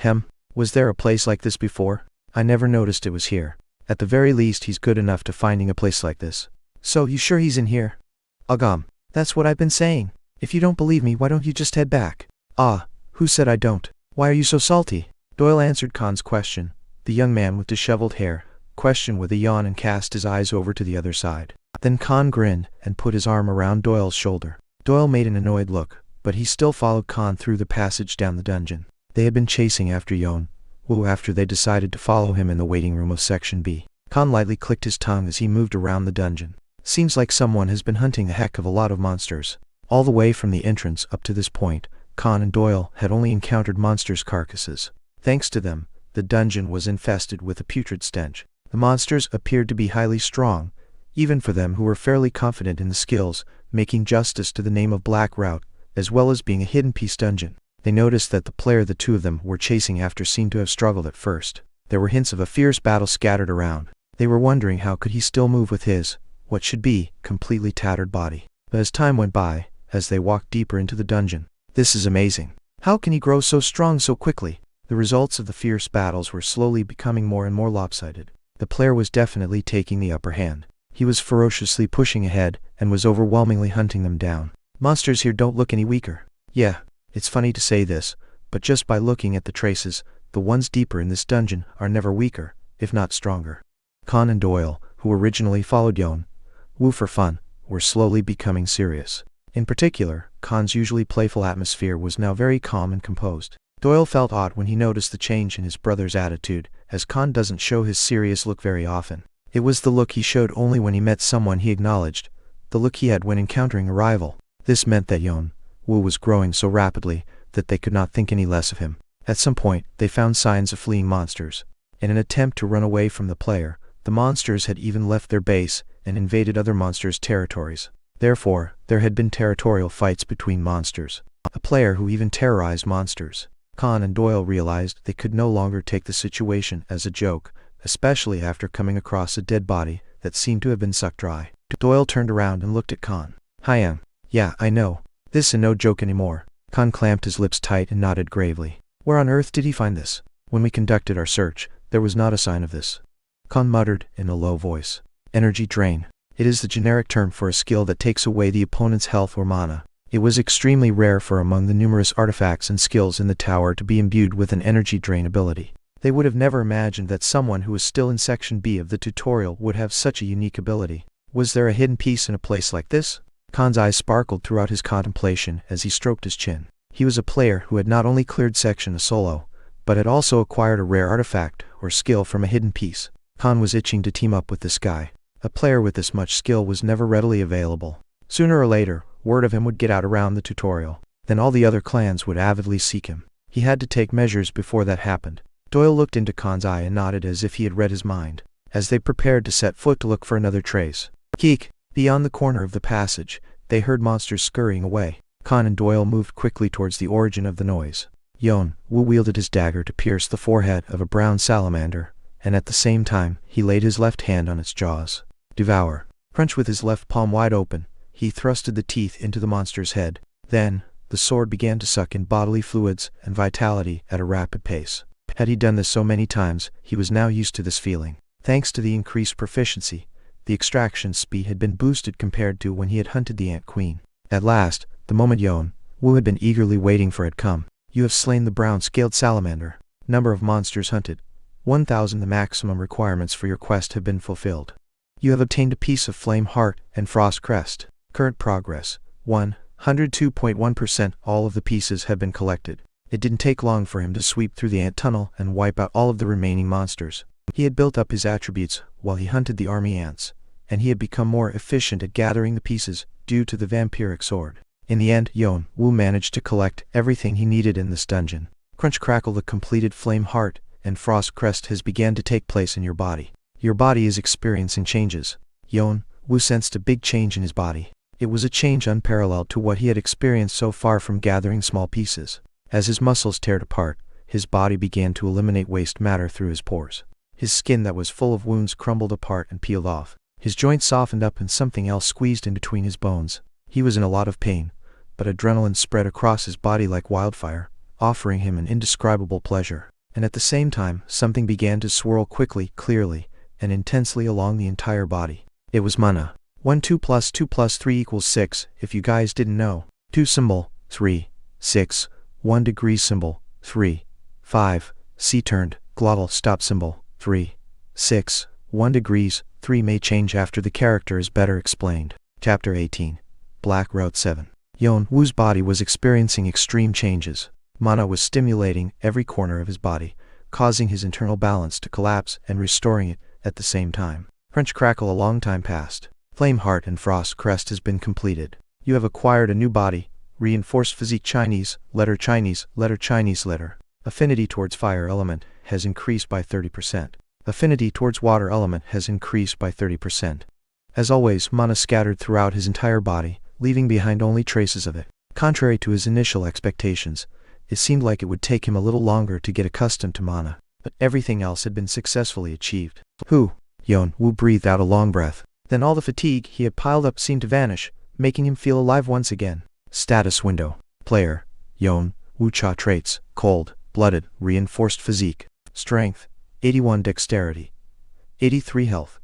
Was there a place like this before? I never noticed it was here. At the very least, he's good enough to finding a place like this. So, you sure he's in here? Agam. That's what I've been saying. If you don't believe me, why don't you just head back? Ah, who said I don't? Why are you so salty? Doyle answered Khan's question. The young man with disheveled hair questioned with a yawn and cast his eyes over to the other side. Then Khan grinned and put his arm around Doyle's shoulder. Doyle made an annoyed look, but he still followed Khan through the passage down the dungeon. They had been chasing after Yeon-woo after they decided to follow him in the waiting room of Section B. Khan lightly clicked his tongue as he moved around the dungeon. Seems like someone has been hunting a heck of a lot of monsters. All the way from the entrance up to this point, Khan and Doyle had only encountered monsters' carcasses. Thanks to them, the dungeon was infested with a putrid stench. The monsters appeared to be highly strong, even for them who were fairly confident in the skills, making justice to the name of Black Route, as well as being a hidden piece dungeon. They noticed that the player the two of them were chasing after seemed to have struggled at first. There were hints of a fierce battle scattered around. They were wondering how could he still move with his, what should be, completely tattered body. But as time went by, as they walked deeper into the dungeon, "This is amazing. How can he grow so strong so quickly?" The results of the fierce battles were slowly becoming more and more lopsided. The player was definitely taking the upper hand. He was ferociously pushing ahead, and was overwhelmingly hunting them down. Monsters here don't look any weaker. Yeah, it's funny to say this, but just by looking at the traces, the ones deeper in this dungeon are never weaker, if not stronger. Khan and Doyle, who originally followed Yeon-woo for fun, were slowly becoming serious. In particular, Khan's usually playful atmosphere was now very calm and composed. Doyle felt odd when he noticed the change in his brother's attitude, as Khan doesn't show his serious look very often. It was the look he showed only when he met someone he acknowledged, the look he had when encountering a rival. This meant that Yeon-woo was growing so rapidly that they could not think any less of him. At some point, they found signs of fleeing monsters. In an attempt to run away from the player, the monsters had even left their base and invaded other monsters' territories. Therefore, there had been territorial fights between monsters. A player who even terrorized monsters. Khan and Doyle realized they could no longer take the situation as a joke, especially after coming across a dead body that seemed to have been sucked dry. Doyle turned around and looked at Khan. "Hi, yeah, I know. This is no joke anymore." Khan clamped his lips tight and nodded gravely. "Where on earth did he find this?" "When we conducted our search, there was not a sign of this." Khan muttered in a low voice. "Energy drain. It is the generic term for a skill that takes away the opponent's health or mana. It was extremely rare for among the numerous artifacts and skills in the tower to be imbued with an energy drain ability. They would have never imagined that someone who was still in Section B of the tutorial would have such a unique ability. Was there a hidden piece in a place like this? Khan's eyes sparkled throughout his contemplation as he stroked his chin. He was a player who had not only cleared Section A solo, but had also acquired a rare artifact or skill from a hidden piece. Khan was itching to team up with this guy. A player with this much skill was never readily available. Sooner or later, word of him would get out around the tutorial. Then all the other clans would avidly seek him. He had to take measures before that happened. Doyle looked into Khan's eye and nodded as if he had read his mind. As they prepared to set foot to look for another trace. Keek! Beyond the corner of the passage, they heard monsters scurrying away. Khan and Doyle moved quickly towards the origin of the noise. Yeon-woo wielded his dagger to pierce the forehead of a brown salamander, and at the same time, he laid his left hand on its jaws. Devour. Crunch with his left palm wide open, he thrusted the teeth into the monster's head. Then, the sword began to suck in bodily fluids and vitality at a rapid pace. Had he done this so many times, he was now used to this feeling. Thanks to the increased proficiency, the extraction speed had been boosted compared to when he had hunted the Ant Queen. At last, the moment Yeon-woo had been eagerly waiting for had come. You have slain the brown-scaled salamander. Number of monsters hunted. 1,000. The maximum requirements for your quest have been fulfilled. You have obtained a piece of flame heart and frost crest. Current progress, 102.1%. All of the pieces have been collected. It didn't take long for him to sweep through the ant tunnel and wipe out all of the remaining monsters. He had built up his attributes while he hunted the army ants, and he had become more efficient at gathering the pieces due to the vampiric sword. In the end, Yeon-woo managed to collect everything he needed in this dungeon. Crunch crackle. The completed flame heart and frost crest has begun to take place in your body. Your body is experiencing changes. Yeon-woo sensed a big change in his body. It was a change unparalleled to what he had experienced so far from gathering small pieces. As his muscles teared apart, his body began to eliminate waste matter through his pores. His skin that was full of wounds crumbled apart and peeled off. His joints softened up and something else squeezed in between his bones. He was in a lot of pain, but adrenaline spread across his body like wildfire, offering him an indescribable pleasure. And at the same time, something began to swirl quickly, clearly, and intensely along the entire body. It was mana. 1 2 plus 2 plus 3 equals 6, if you guys didn't know. 2 symbol, 3, 6, 1 degree symbol, 3, 5, C turned, glottal stop symbol, 3, 6, 1 degrees, 3 may change after the character is better explained. Chapter 18. Black Route 7. Yeon-woo's body was experiencing extreme changes. Mana was stimulating every corner of his body, causing his internal balance to collapse and restoring it at the same time. Crunch crackle. A long time passed. Flame heart and frost crest has been completed. You have acquired a new body. Reinforced physique. Chinese, letter Chinese, letter Chinese letter. Affinity towards fire element has increased by 30%. Affinity towards water element has increased by 30%. As always, mana scattered throughout his entire body, leaving behind only traces of it. Contrary to his initial expectations, it seemed like it would take him a little longer to get accustomed to mana, but everything else had been successfully achieved. Yeon-woo breathed out a long breath. Then all the fatigue he had piled up seemed to vanish, making him feel alive once again. Status window. Player. Yeon-woo Cha traits. Cold-blooded, reinforced physique. Strength. 81 dexterity. 83 health.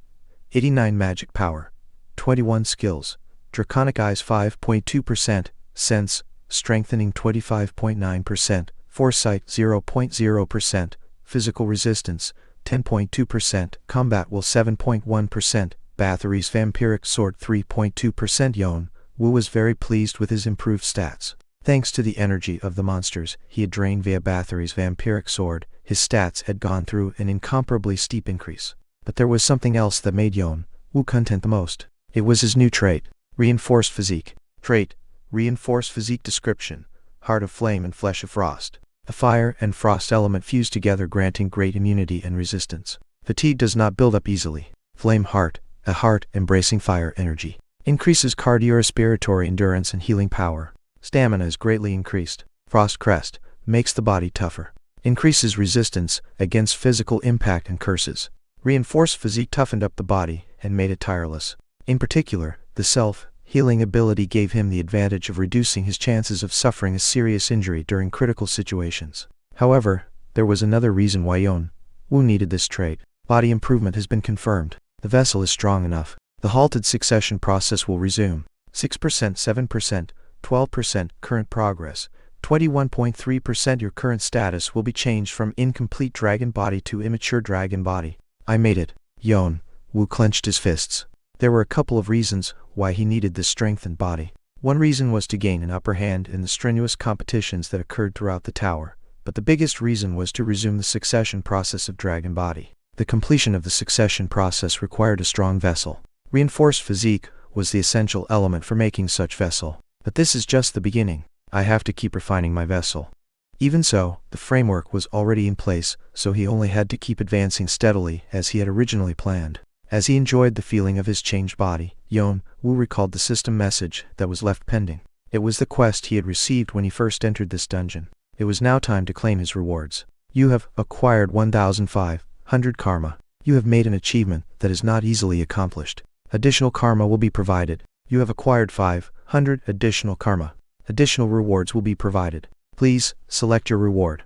89 magic power. 21 skills. Draconic eyes 5.2%. Sense. Strengthening 25.9%. Foresight 0.0%. Physical resistance 10.2%. Combat will 7.1%. Bathory's vampiric sword 3.2%. Yeon-woo was very pleased with his improved stats. Thanks to the energy of the monsters he had drained via Bathory's vampiric sword, his stats had gone through an incomparably steep increase. But there was something else that made Yeon-woo content the most. It was his new trait. Reinforced physique. Trait. Reinforced physique description. Heart of flame and flesh of frost. The fire and frost element fuse together, granting great immunity and resistance. Fatigue does not build up easily. Flame heart. A heart embracing fire energy. Increases cardiorespiratory endurance and healing power. Stamina is greatly increased. Frost crest. Makes the body tougher. Increases resistance against physical impact and curses. Reinforced physique toughened up the body and made it tireless. In particular, the self-healing ability gave him the advantage of reducing his chances of suffering a serious injury during critical situations. However, there was another reason why Yeon-woo needed this trait. Body improvement has been confirmed. The vessel is strong enough. The halted succession process will resume. 6%, 7%, 12% current progress. 21.3% your current status will be changed from incomplete dragon body to immature dragon body. I made it. Yeon-woo clenched his fists. There were a couple of reasons why he needed this strengthened body. One reason was to gain an upper hand in the strenuous competitions that occurred throughout the tower, but the biggest reason was to resume the succession process of dragon body. The completion of the succession process required a strong vessel. Reinforced physique was the essential element for making such vessel. But this is just the beginning. I have to keep refining my vessel. Even so, the framework was already in place, so he only had to keep advancing steadily as he had originally planned. As he enjoyed the feeling of his changed body, Yeon-woo recalled the system message that was left pending. It was the quest he had received when he first entered this dungeon. It was now time to claim his rewards. You have acquired 1,500 karma. You have made an achievement that is not easily accomplished. Additional karma will be provided. You have acquired 500 additional karma. Additional rewards will be provided. Please select your reward.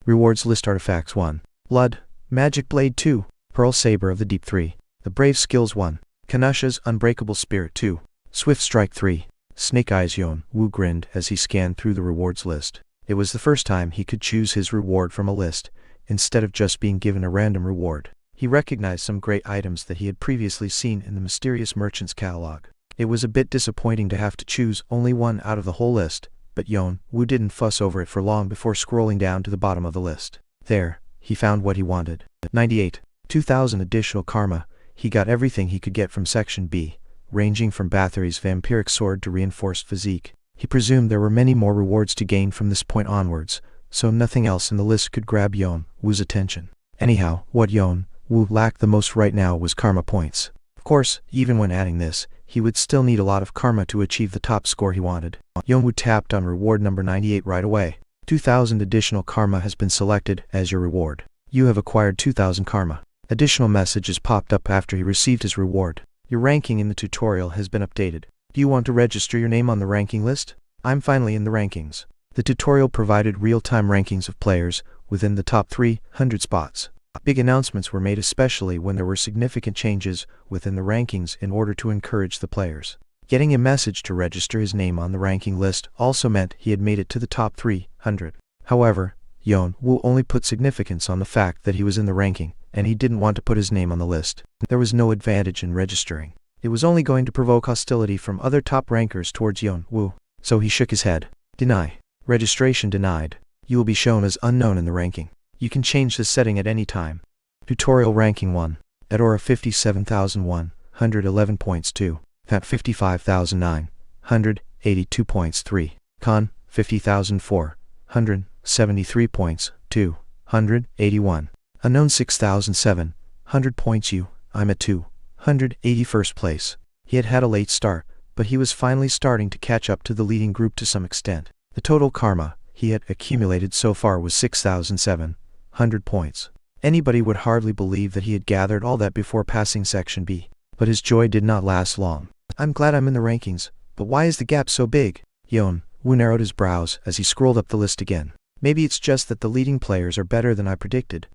Rewards list: artifacts 1. Blood, Magic Blade 2. Pearl Saber of the Deep 3. The Brave Skills 1. Kanasha's Unbreakable Spirit 2. Swift Strike 3. Snake Eyes. Yeon-woo grinned as he scanned through the rewards list. It was the first time he could choose his reward from a list, instead of just being given a random reward. He recognized some great items that he had previously seen in the mysterious merchant's catalog. It was a bit disappointing to have to choose only one out of the whole list, but Yeon-woo didn't fuss over it for long before scrolling down to the bottom of the list. There, he found what he wanted. 98. 2,000 additional karma. He got everything he could get from Section B, ranging from Bathory's vampiric sword to reinforced physique. He presumed there were many more rewards to gain from this point onwards, so nothing else in the list could grab Yeon-woo's attention. Anyhow, what Yeon-woo lacked the most right now was karma points. Of course, even when adding this, he would still need a lot of karma to achieve the top score he wanted. Yeon-woo tapped on reward number 98 right away. 2,000 additional karma has been selected as your reward. You have acquired 2,000 karma. Additional messages popped up after he received his reward. Your ranking in the tutorial has been updated. Do you want to register your name on the ranking list? I'm finally in the rankings. The tutorial provided real-time rankings of players within the top 300 spots. Big announcements were made, especially when there were significant changes within the rankings in order to encourage the players. Getting a message to register his name on the ranking list also meant he had made it to the top 300. However, Yeon-woo only put significance on the fact that he was in the ranking, and he didn't want to put his name on the list. There was no advantage in registering. It was only going to provoke hostility from other top rankers towards Yeon-woo. So he shook his head. Deny. Registration denied. You will be shown as unknown in the ranking. You can change this setting at any time. Tutorial ranking 1. Edora 57,111 points 2. Fat 55,982 points 3. Con 50,473 points 281. Unknown 6,700 points. I'm at 281st place. He had had a late start, but he was finally starting to catch up to the leading group to some extent. The total karma he had accumulated so far was 6,700 points. Anybody would hardly believe that he had gathered all that before passing Section B. But his joy did not last long. I'm glad I'm in the rankings, but why is the gap so big? Yeon-woo narrowed his brows as he scrolled up the list again. Maybe it's just that the leading players are better than I predicted.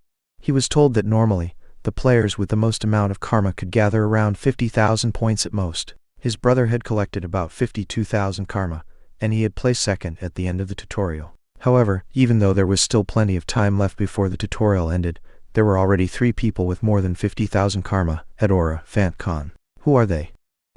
He was told that normally, the players with the most amount of karma could gather around 50,000 points at most. His brother had collected about 52,000 karma, and he had placed second at the end of the tutorial. However, even though there was still plenty of time left before the tutorial ended, there were already 3 people with more than 50,000 karma at Aura Fant-Con. Who are they?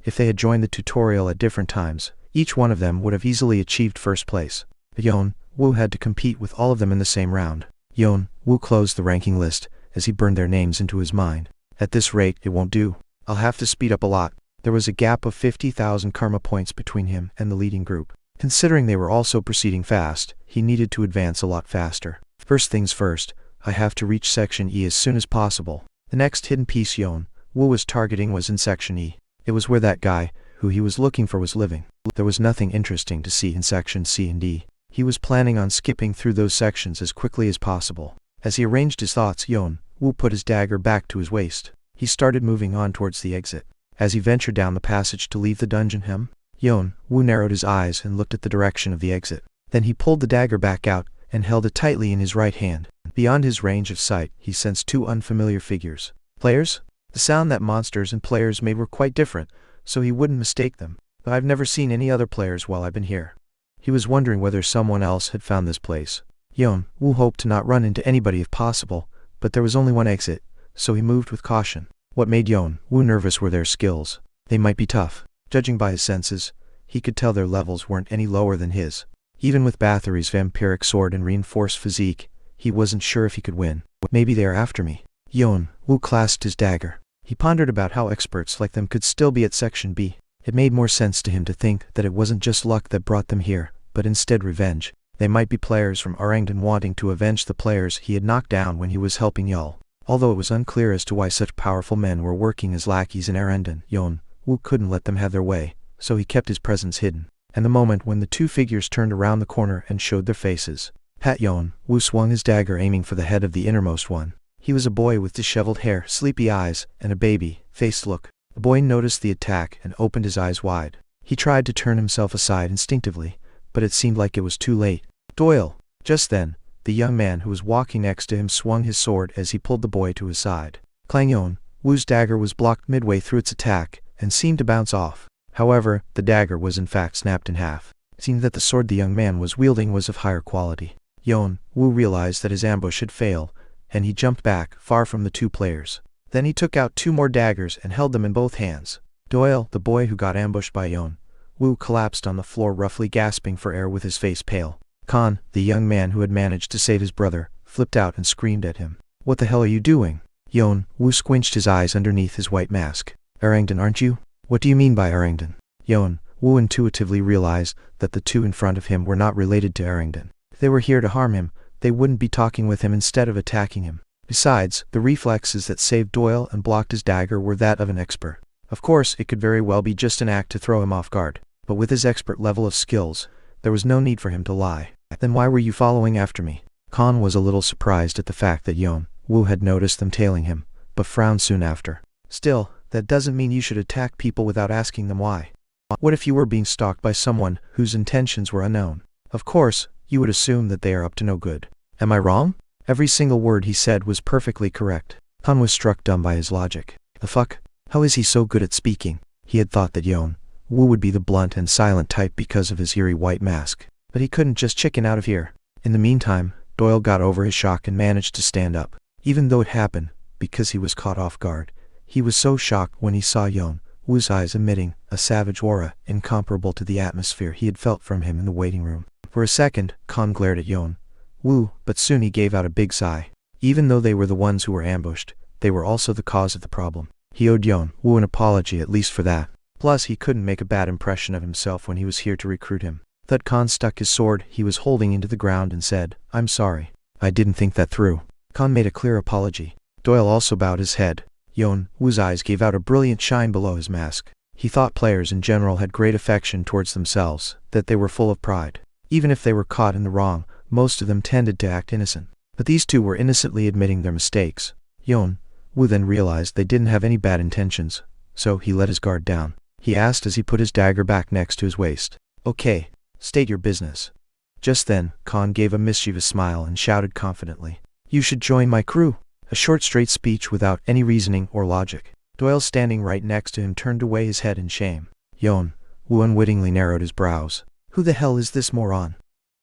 If they had joined the tutorial at different times, each one of them would have easily achieved first place. But Yeon-woo had to compete with all of them in the same round. Yeon-woo closed the ranking list as he burned their names into his mind. At this rate, it won't do. I'll have to speed up a lot. There was a gap of 50,000 karma points between him and the leading group. Considering they were also proceeding fast, he needed to advance a lot faster. First things first, I have to reach Section E as soon as possible. The next hidden piece Yeon-woo was targeting was in Section E. It was where that guy, who he was looking for, was living. There was nothing interesting to see in Section C and D. He was planning on skipping through those sections as quickly as possible. As he arranged his thoughts, Yeon-woo put his dagger back to his waist. He started moving on towards the exit. As he ventured down the passage to leave the dungeon, Yeon-woo narrowed his eyes and looked at the direction of the exit. Then he pulled the dagger back out and held it tightly in his right hand. Beyond his range of sight, he sensed 2 unfamiliar figures. Players? The sound that monsters and players made were quite different, so he wouldn't mistake them. But I've never seen any other players while I've been here. He was wondering whether someone else had found this place. Yeon-woo hoped to not run into anybody if possible, but there was only one exit, so he moved with caution. What made Yeon-woo nervous were their skills. They might be tough. Judging by his senses, he could tell their levels weren't any lower than his. Even with Bathory's vampiric sword and reinforced physique, he wasn't sure if he could win. Maybe they are after me. Yeon-woo clasped his dagger. He pondered about how experts like them could still be at Section B. It made more sense to him to think that it wasn't just luck that brought them here, but instead revenge. They might be players from Arangdan wanting to avenge the players he had knocked down when he was helping Yeol. Although it was unclear as to why such powerful men were working as lackeys in Arangdan, Yeon-woo couldn't let them have their way, so he kept his presence hidden. And the moment when the 2 figures turned around the corner and showed their faces, Yeon-woo swung his dagger, aiming for the head of the innermost one. He was a boy with disheveled hair, sleepy eyes, and a baby-faced look. The boy noticed the attack and opened his eyes wide. He tried to turn himself aside instinctively, but it seemed like it was too late. Doyle! Just then, the young man who was walking next to him swung his sword as he pulled the boy to his side. Clang! Yeon-woo's dagger was blocked midway through its attack and seemed to bounce off. However, the dagger was in fact snapped in half. It seemed that the sword the young man was wielding was of higher quality. Yeon-woo realized that his ambush had failed, and he jumped back, far from the 2 players. Then he took out 2 more daggers and held them in both hands. Doyle, the boy who got ambushed by Yeon-woo, collapsed on the floor, roughly gasping for air with his face pale. Khan, the young man who had managed to save his brother, flipped out and screamed at him. What the hell are you doing? Yeon-woo squinched his eyes underneath his white mask. Arangdan, aren't you? What do you mean by Arangdan? Yeon-woo intuitively realized that the 2 in front of him were not related to Arangdan. If they were here to harm him, they wouldn't be talking with him instead of attacking him. Besides, the reflexes that saved Doyle and blocked his dagger were that of an expert. Of course, it could very well be just an act to throw him off guard, but with his expert level of skills, there was no need for him to lie. Then why were you following after me? Khan was a little surprised at the fact that Yeon-woo had noticed them tailing him, but frowned soon after. Still, that doesn't mean you should attack people without asking them why. What if you were being stalked by someone whose intentions were unknown? Of course, you would assume that they are up to no good. Am I wrong? Every single word he said was perfectly correct. Khan was struck dumb by his logic. The fuck? How is he so good at speaking? He had thought that Yeon-woo would be the blunt and silent type because of his eerie white mask. But he couldn't just chicken out of here. In the meantime, Doyle got over his shock and managed to stand up. Even though it happened because he was caught off guard, he was so shocked when he saw Yeon-woo's eyes emitting a savage aura incomparable to the atmosphere he had felt from him in the waiting room. For a second, Khan glared at Yeon-woo, but soon he gave out a big sigh. Even though they were the ones who were ambushed, they were also the cause of the problem. He owed Yeon-woo an apology at least for that. Plus, he couldn't make a bad impression of himself when he was here to recruit him. That Khan stuck his sword he was holding into the ground and said, "I'm sorry. I didn't think that through." Khan made a clear apology. Doyle also bowed his head. Yeon-woo's eyes gave out a brilliant shine below his mask. He thought players in general had great affection towards themselves, that they were full of pride. Even if they were caught in the wrong, most of them tended to act innocent. But these two were innocently admitting their mistakes. Yeon-woo then realized they didn't have any bad intentions, so he let his guard down. He asked as he put his dagger back next to his waist. "Okay, state your business." Just then, Khan gave a mischievous smile and shouted confidently, "You should join my crew." A short straight speech without any reasoning or logic. Doyle, standing right next to him, turned away his head in shame. Yeon-woo unwittingly narrowed his brows. Who the hell is this moron?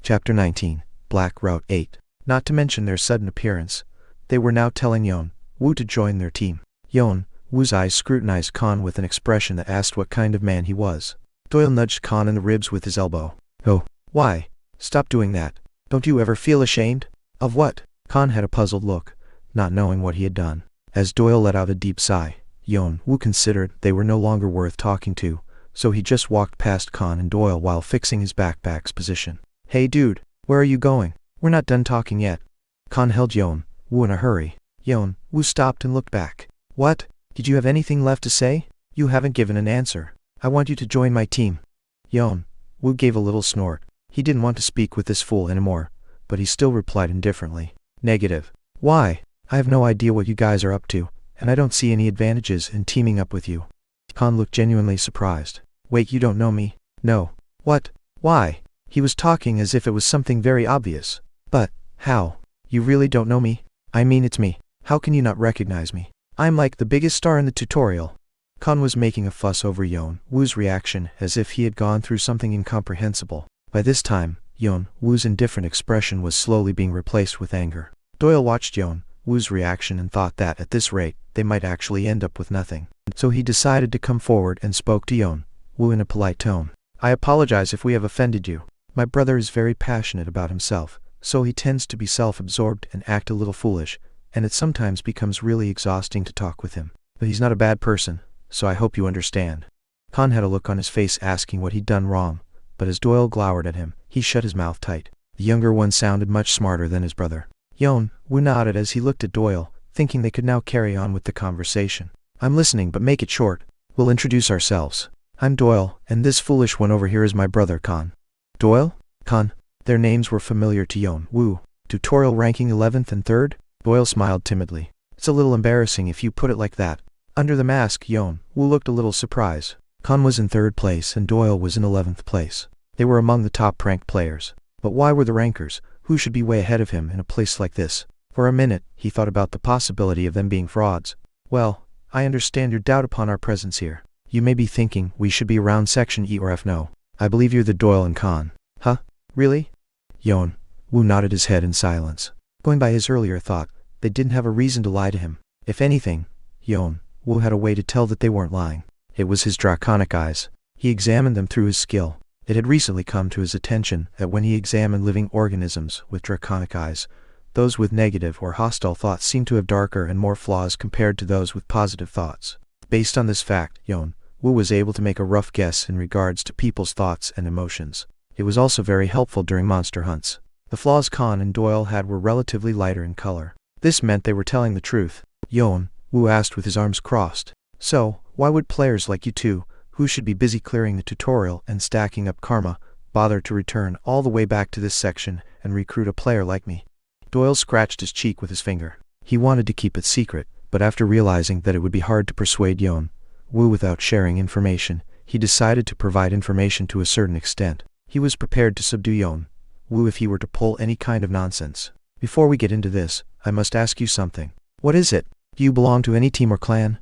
Chapter 19, Black Route 8. Not to mention their sudden appearance, they were now telling Yeon-woo to join their team. Yeon-woo's eyes scrutinized Khan with an expression that asked what kind of man he was. Doyle nudged Khan in the ribs with his elbow. "Oh, why? Stop doing that. Don't you ever feel ashamed?" "Of what?" Khan had a puzzled look, not knowing what he had done. As Doyle let out a deep sigh, Yeon-woo considered they were no longer worth talking to, so he just walked past Khan and Doyle while fixing his backpack's position. "Hey dude, where are you going? We're not done talking yet." Khan held Yeon-woo in a hurry. Yeon-woo stopped and looked back. "What? Did you have anything left to say? You haven't given an answer. I want you to join my team." Yeon-woo gave a little snort. He didn't want to speak with this fool anymore, but he still replied indifferently. "Negative." "Why? I have no idea what you guys are up to, and I don't see any advantages in teaming up with you." Khan looked genuinely surprised. "Wait, you don't know me?" "No." "What? Why?" He was talking as if it was something very obvious. "But, how? You really don't know me? I mean, it's me. How can you not recognize me? I'm like the biggest star in the tutorial." Khan was making a fuss over Yeon-woo's reaction as if he had gone through something incomprehensible. By this time, Yeon-woo's indifferent expression was slowly being replaced with anger. Doyle watched Yeon-woo's reaction and thought that, at this rate, they might actually end up with nothing. So he decided to come forward and spoke to Yeon-woo in a polite tone. "I apologize if we have offended you. My brother is very passionate about himself, so he tends to be self-absorbed and act a little foolish, and it sometimes becomes really exhausting to talk with him. But he's not a bad person, so I hope you understand." Khan had a look on his face asking what he'd done wrong, but as Doyle glowered at him, he shut his mouth tight. The younger one sounded much smarter than his brother. Yeon-woo nodded as he looked at Doyle, thinking they could now carry on with the conversation. "I'm listening, but make it short. We'll introduce ourselves. I'm Doyle, and this foolish one over here is my brother Khan." "Doyle? Khan?" Their names were familiar to Yeon-woo. "Tutorial ranking 11th and 3rd? Doyle smiled timidly. "It's a little embarrassing if you put it like that." Under the mask, Yeon-woo looked a little surprised. Khan was in 3rd place and Doyle was in 11th place. They were among the top-ranked players. But why were the rankers, who should be way ahead of him, in a place like this? For a minute, he thought about the possibility of them being frauds. "Well, I understand your doubt upon our presence here. You may be thinking we should be around Section E or F. No. I believe you're the Doyle and Khan." "Huh? Really?" Yeon-woo nodded his head in silence. Going by his earlier thought, they didn't have a reason to lie to him. If anything, Yeon-woo had a way to tell that they weren't lying. It was his draconic eyes. He examined them through his skill. It had recently come to his attention that when he examined living organisms with draconic eyes, those with negative or hostile thoughts seemed to have darker and more flaws compared to those with positive thoughts. Based on this fact, Yeon-woo was able to make a rough guess in regards to people's thoughts and emotions. It was also very helpful during monster hunts. The flaws Khan and Doyle had were relatively lighter in color. This meant they were telling the truth. Yeon-woo asked with his arms crossed. "So, why would players like you two, who should be busy clearing the tutorial and stacking up karma, bother to return all the way back to this section and recruit a player like me?" Doyle scratched his cheek with his finger. He wanted to keep it secret, but after realizing that it would be hard to persuade Yeon-woo without sharing information, he decided to provide information to a certain extent. He was prepared to subdue Yeon-woo if he were to pull any kind of nonsense. "Before we get into this, I must ask you something." "What is it? Do you belong to any team or clan?"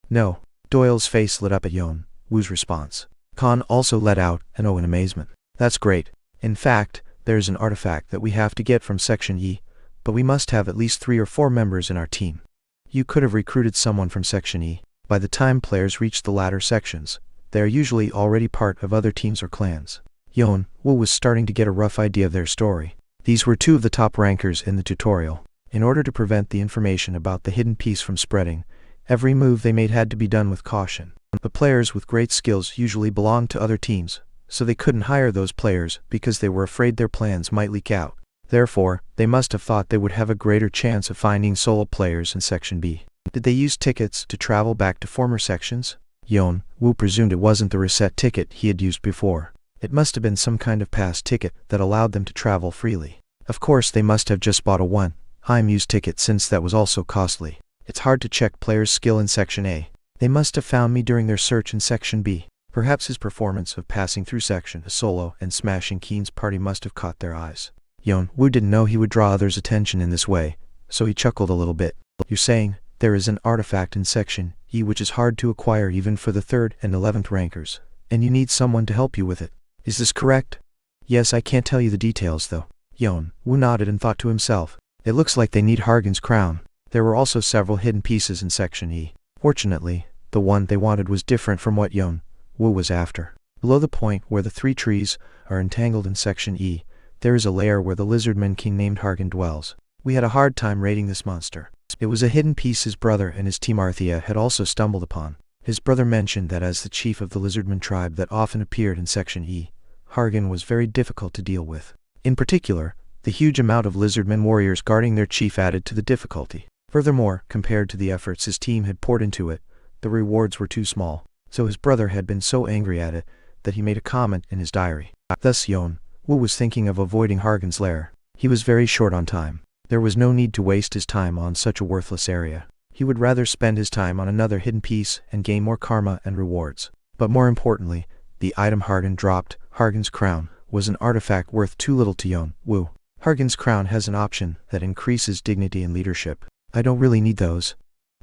"No." Doyle's face lit up at Yeon-woo's response. Khan also let out an "oh" in amazement. "That's great. In fact, there's an artifact that we have to get from Section E, but we must have at least 3 or 4 members in our team. You could have recruited someone from Section E. By the time players reach the latter sections, they are usually already part of other teams or clans." Yeon-woo was starting to get a rough idea of their story. These were 2 of the top rankers in the tutorial. In order to prevent the information about the hidden piece from spreading, every move they made had to be done with caution. But players with great skills usually belonged to other teams, so they couldn't hire those players because they were afraid their plans might leak out. Therefore, they must have thought they would have a greater chance of finding solo players in Section B. Did they use tickets to travel back to former sections? Yeon-woo presumed it wasn't the reset ticket he had used before. It must have been some kind of pass ticket that allowed them to travel freely. Of course they must have just bought a one-time use ticket since that was also costly. It's hard to check players' skill in Section A. They must have found me during their search in Section B. Perhaps his performance of passing through Section A solo and smashing Keen's party must have caught their eyes. Yeon-woo didn't know he would draw others' attention in this way, so he chuckled a little bit. You're saying there is an artifact in Section E which is hard to acquire even for the 3rd and 11th rankers, and you need someone to help you with it. Is this correct? Yes, I can't tell you the details though. Yeon-woo nodded and thought to himself. It looks like they need Hargan's crown. There were also several hidden pieces in Section E. Fortunately, the one they wanted was different from what Yeon-woo was after. Below the point where the 3 trees are entangled in Section E, there is a lair where the lizardman king named Hargan dwells. We had a hard time raiding this monster. It was a hidden piece his brother and his team Arthea had also stumbled upon. His brother mentioned that as the chief of the lizardman tribe that often appeared in Section E, Hargan was very difficult to deal with. In particular, the huge amount of lizardmen warriors guarding their chief added to the difficulty. Furthermore, compared to the efforts his team had poured into it, the rewards were too small, so his brother had been so angry at it that he made a comment in his diary. Thus Yeon-woo was thinking of avoiding Hargan's lair. He was very short on time. There was no need to waste his time on such a worthless area. He would rather spend his time on another hidden piece and gain more karma and rewards. But more importantly, the item Hargan dropped, Hargan's crown, was an artifact worth too little to Yeon-woo. Hargan's crown has an option that increases dignity and leadership. I don't really need those.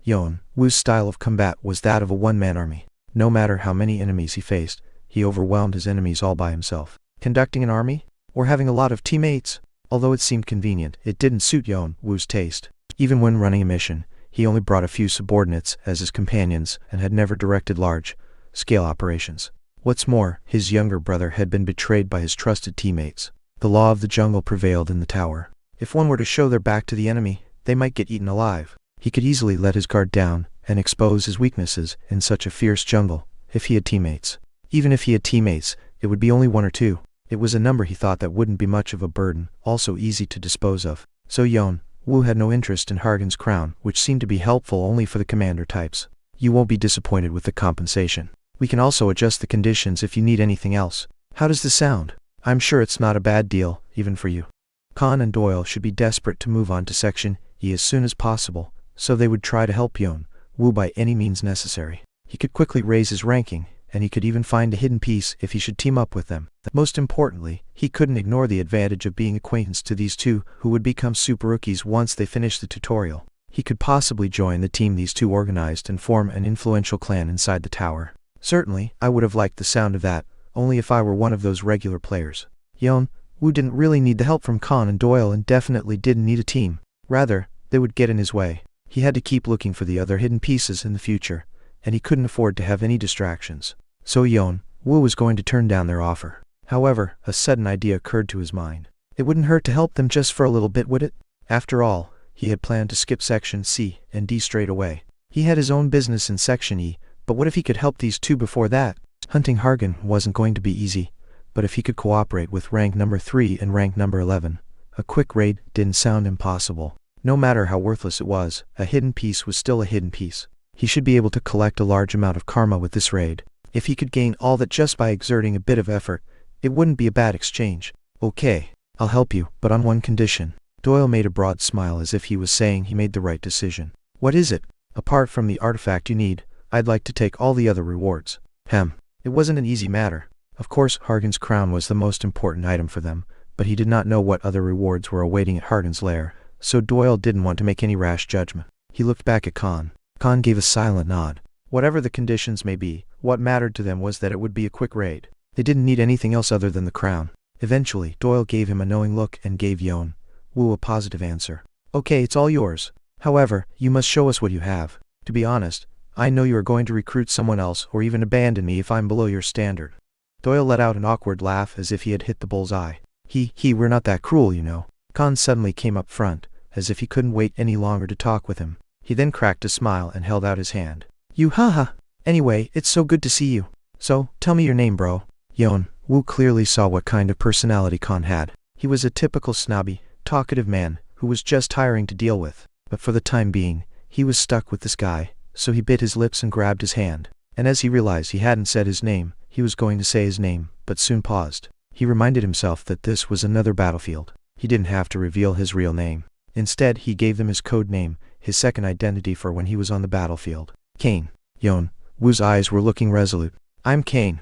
Yeon-woo's style of combat was that of a one-man army. No matter how many enemies he faced, he overwhelmed his enemies all by himself. Conducting an army? Or having a lot of teammates? Although it seemed convenient, it didn't suit Yeon-woo's taste. Even when running a mission, he only brought a few subordinates as his companions and had never directed large-scale operations. What's more, his younger brother had been betrayed by his trusted teammates. The law of the jungle prevailed in the tower. If one were to show their back to the enemy, they might get eaten alive. He could easily let his guard down and expose his weaknesses in such a fierce jungle, if he had teammates. Even if he had teammates, it would be only 1 or 2. It was a number he thought that wouldn't be much of a burden, also easy to dispose of. So Yeon-woo had no interest in Hargan's crown, which seemed to be helpful only for the commander types. You won't be disappointed with the compensation. We can also adjust the conditions if you need anything else. How does this sound? I'm sure it's not a bad deal, even for you. Khan and Doyle should be desperate to move on to Section E as soon as possible, so they would try to help Yeon-woo by any means necessary. He could quickly raise his ranking, and he could even find a hidden piece if he should team up with them. Most importantly, he couldn't ignore the advantage of being acquainted to these two who would become super rookies once they finished the tutorial. He could possibly join the team these two organized and form an influential clan inside the tower. Certainly, I would have liked the sound of that, only if I were one of those regular players. Yeon-woo didn't really need the help from Khan and Doyle and definitely didn't need a team. Rather, they would get in his way. He had to keep looking for the other hidden pieces in the future, and he couldn't afford to have any distractions. So Yeon-woo was going to turn down their offer. However, a sudden idea occurred to his mind. It wouldn't hurt to help them just for a little bit, would it? After all, he had planned to skip Section C and D straight away. He had his own business in Section E, but what if he could help these two before that? Hunting Hargan wasn't going to be easy, but if he could cooperate with rank number 3 and rank number 11, a quick raid didn't sound impossible. No matter how worthless it was, a hidden piece was still a hidden piece. He should be able to collect a large amount of karma with this raid. If he could gain all that just by exerting a bit of effort, it wouldn't be a bad exchange. Okay, I'll help you, but on one condition. Doyle made a broad smile as if he was saying he made the right decision. What is it? Apart from the artifact you need, I'd like to take all the other rewards. It wasn't an easy matter. Of course, Hargan's crown was the most important item for them, but he did not know what other rewards were awaiting at Hargan's lair, so Doyle didn't want to make any rash judgment. He looked back at Khan. Khan gave a silent nod. Whatever the conditions may be, what mattered to them was that it would be a quick raid. They didn't need anything else other than the crown. Eventually, Doyle gave him a knowing look and gave Yeon-woo a positive answer. Okay, it's all yours. However, you must show us what you have. To be honest, I know you are going to recruit someone else or even abandon me if I'm below your standard. Doyle let out an awkward laugh as if he had hit the bull's eye. We're not that cruel, you know. Khan suddenly came up front, as if he couldn't wait any longer to talk with him. He then cracked a smile and held out his hand. You haha. Anyway, it's so good to see you. So, tell me your name, bro. Yeon-woo clearly saw what kind of personality Khan had. He was a typical snobby, talkative man who was just tiring to deal with. But for the time being, he was stuck with this guy, so he bit his lips and grabbed his hand. And as he realized he hadn't said his name, he was going to say his name, but soon paused. He reminded himself that this was another battlefield. He didn't have to reveal his real name. Instead, he gave them his code name, his second identity for when he was on the battlefield. Kane. Yeon-woo's eyes were looking resolute. I'm Kane.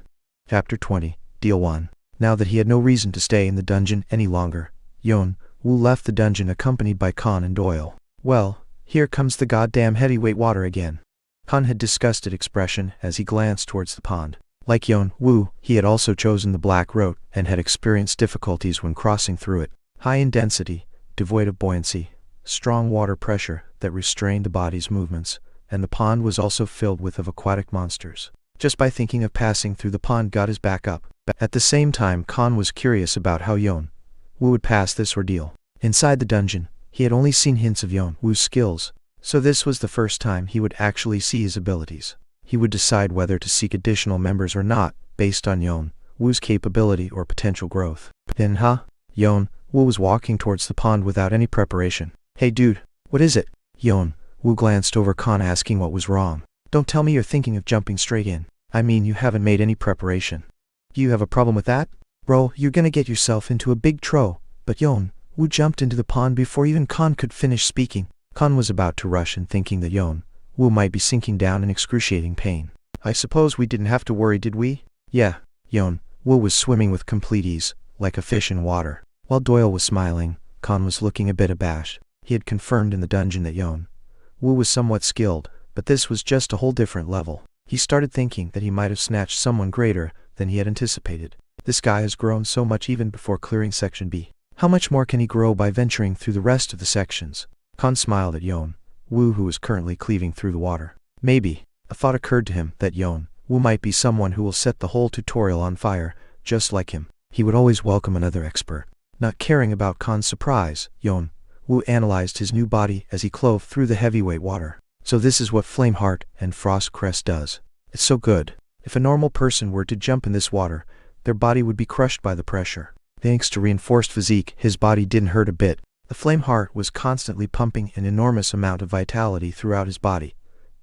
Chapter 20, Deal 1. Now that he had no reason to stay in the dungeon any longer, Yeon-woo left the dungeon accompanied by Khan and Doyle. Well, here comes the goddamn heavyweight water again. Khan had disgusted expression as he glanced towards the pond. Like Yeon-woo, he had also chosen the Black Road and had experienced difficulties when crossing through it. High in density, devoid of buoyancy, strong water pressure that restrained the body's movements, and the pond was also filled with aquatic monsters. Just by thinking of passing through the pond got his back up. At the same time, Khan was curious about how Yeon-woo would pass this ordeal. Inside the dungeon, he had only seen hints of Yeon-woo's skills, so this was the first time he would actually see his abilities. He would decide whether to seek additional members or not, based on Yeon-woo's capability or potential growth. Then, Yeon-woo was walking towards the pond without any preparation. Hey dude, what is it? Yeon-woo glanced over Khan asking what was wrong. Don't tell me you're thinking of jumping straight in. I mean, you haven't made any preparation. Do you have a problem with that? Bro, you're gonna get yourself into a big trouble. But Yeon-woo jumped into the pond before even Khan could finish speaking. Khan was about to rush in thinking that Yeon-woo might be sinking down in excruciating pain. I suppose we didn't have to worry, did we? Yeah. Yeon-woo was swimming with complete ease, like a fish in water. While Doyle was smiling, Khan was looking a bit abashed. He had confirmed in the dungeon that Yeon-woo was somewhat skilled, but this was just a whole different level. He started thinking that he might have snatched someone greater than he had anticipated. This guy has grown so much even before clearing Section B. How much more can he grow by venturing through the rest of the sections? Khan smiled at Yeon-woo, who was currently cleaving through the water. Maybe, a thought occurred to him that Yeon-woo might be someone who will set the whole tutorial on fire, just like him. He would always welcome another expert. Not caring about Khan's surprise, Yeon-woo analyzed his new body as he clove through the heavyweight water. So this is what Flameheart and Frost Crest does. It's so good. If a normal person were to jump in this water, their body would be crushed by the pressure. Thanks to reinforced physique, his body didn't hurt a bit. The Flameheart was constantly pumping an enormous amount of vitality throughout his body,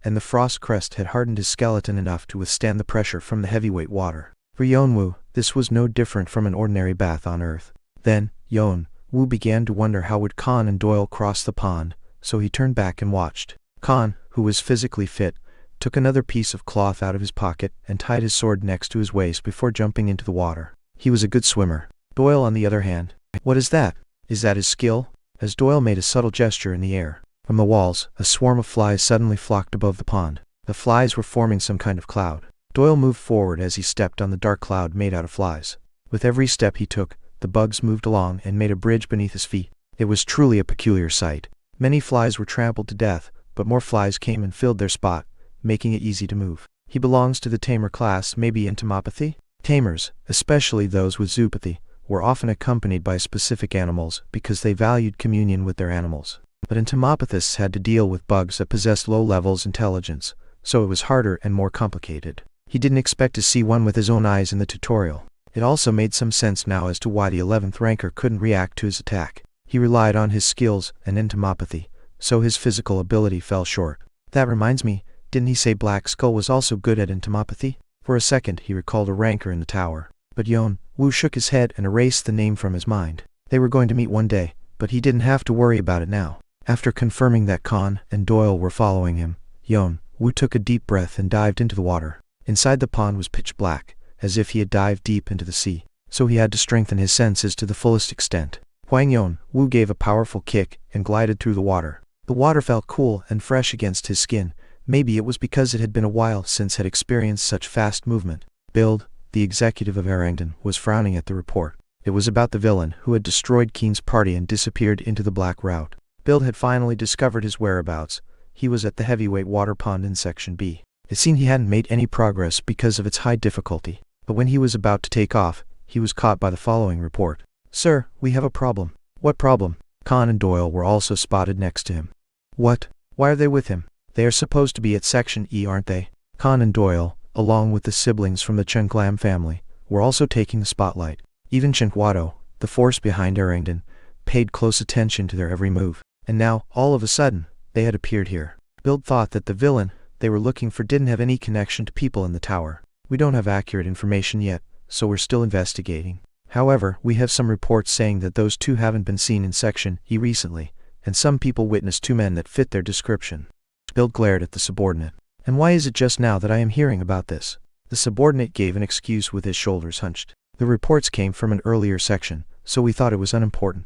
and the Frost Crest had hardened his skeleton enough to withstand the pressure from the heavyweight water. For Yeon-woo, this was no different from an ordinary bath on Earth. Then, Yeon-woo began to wonder how would Khan and Doyle cross the pond, so he turned back and watched. Khan, who was physically fit, took another piece of cloth out of his pocket and tied his sword next to his waist before jumping into the water. He was a good swimmer. Doyle, on the other hand, what is that? Is that his skill? As Doyle made a subtle gesture in the air, from the walls, a swarm of flies suddenly flocked above the pond. The flies were forming some kind of cloud. Doyle moved forward as he stepped on the dark cloud made out of flies. With every step he took, the bugs moved along and made a bridge beneath his feet. It was truly a peculiar sight. Many flies were trampled to death, but more flies came and filled their spot, making it easy to move. He belongs to the tamer class, maybe entomopathy? Tamers, especially those with zoopathy, were often accompanied by specific animals because they valued communion with their animals. But entomopathists had to deal with bugs that possessed low levels intelligence, so it was harder and more complicated. He didn't expect to see one with his own eyes in the tutorial. It also made some sense now as to why the 11th ranker couldn't react to his attack. He relied on his skills and entomopathy, so his physical ability fell short. That reminds me, didn't he say Black Skull was also good at entomopathy? For a second he recalled a ranker in the tower. But Yeon-woo shook his head and erased the name from his mind. They were going to meet one day, but he didn't have to worry about it now. After confirming that Khan and Doyle were following him, Yeon-woo took a deep breath and dived into the water. Inside the pond was pitch black, as if he had dived deep into the sea, so he had to strengthen his senses to the fullest extent. Yeon-woo gave a powerful kick and glided through the water. The water felt cool and fresh against his skin. Maybe it was because it had been a while since had experienced such fast movement. Build, the executive of Erangton, was frowning at the report. It was about the villain who had destroyed Keen's party and disappeared into the Black Route. Bill had finally discovered his whereabouts. He was at the heavyweight water pond in Section B. It seemed he hadn't made any progress because of its high difficulty, but when he was about to take off, he was caught by the following report. Sir, we have a problem. What problem? Khan and Doyle were also spotted next to him. What? Why are they with him? They are supposed to be at Section E, aren't they? Khan and Doyle, along with the siblings from the Cheonglam family, were also taking the spotlight. Even Cheongwoo, the force behind Erangton, paid close attention to their every move. And now, all of a sudden, they had appeared here. Bill thought that the villain they were looking for didn't have any connection to people in the tower. We don't have accurate information yet, so we're still investigating. However, we have some reports saying that those two haven't been seen in Section E recently, and some people witnessed two men that fit their description. Bill glared at the subordinate. And why is it just now that I am hearing about this? The subordinate gave an excuse with his shoulders hunched. The reports came from an earlier section, so we thought it was unimportant.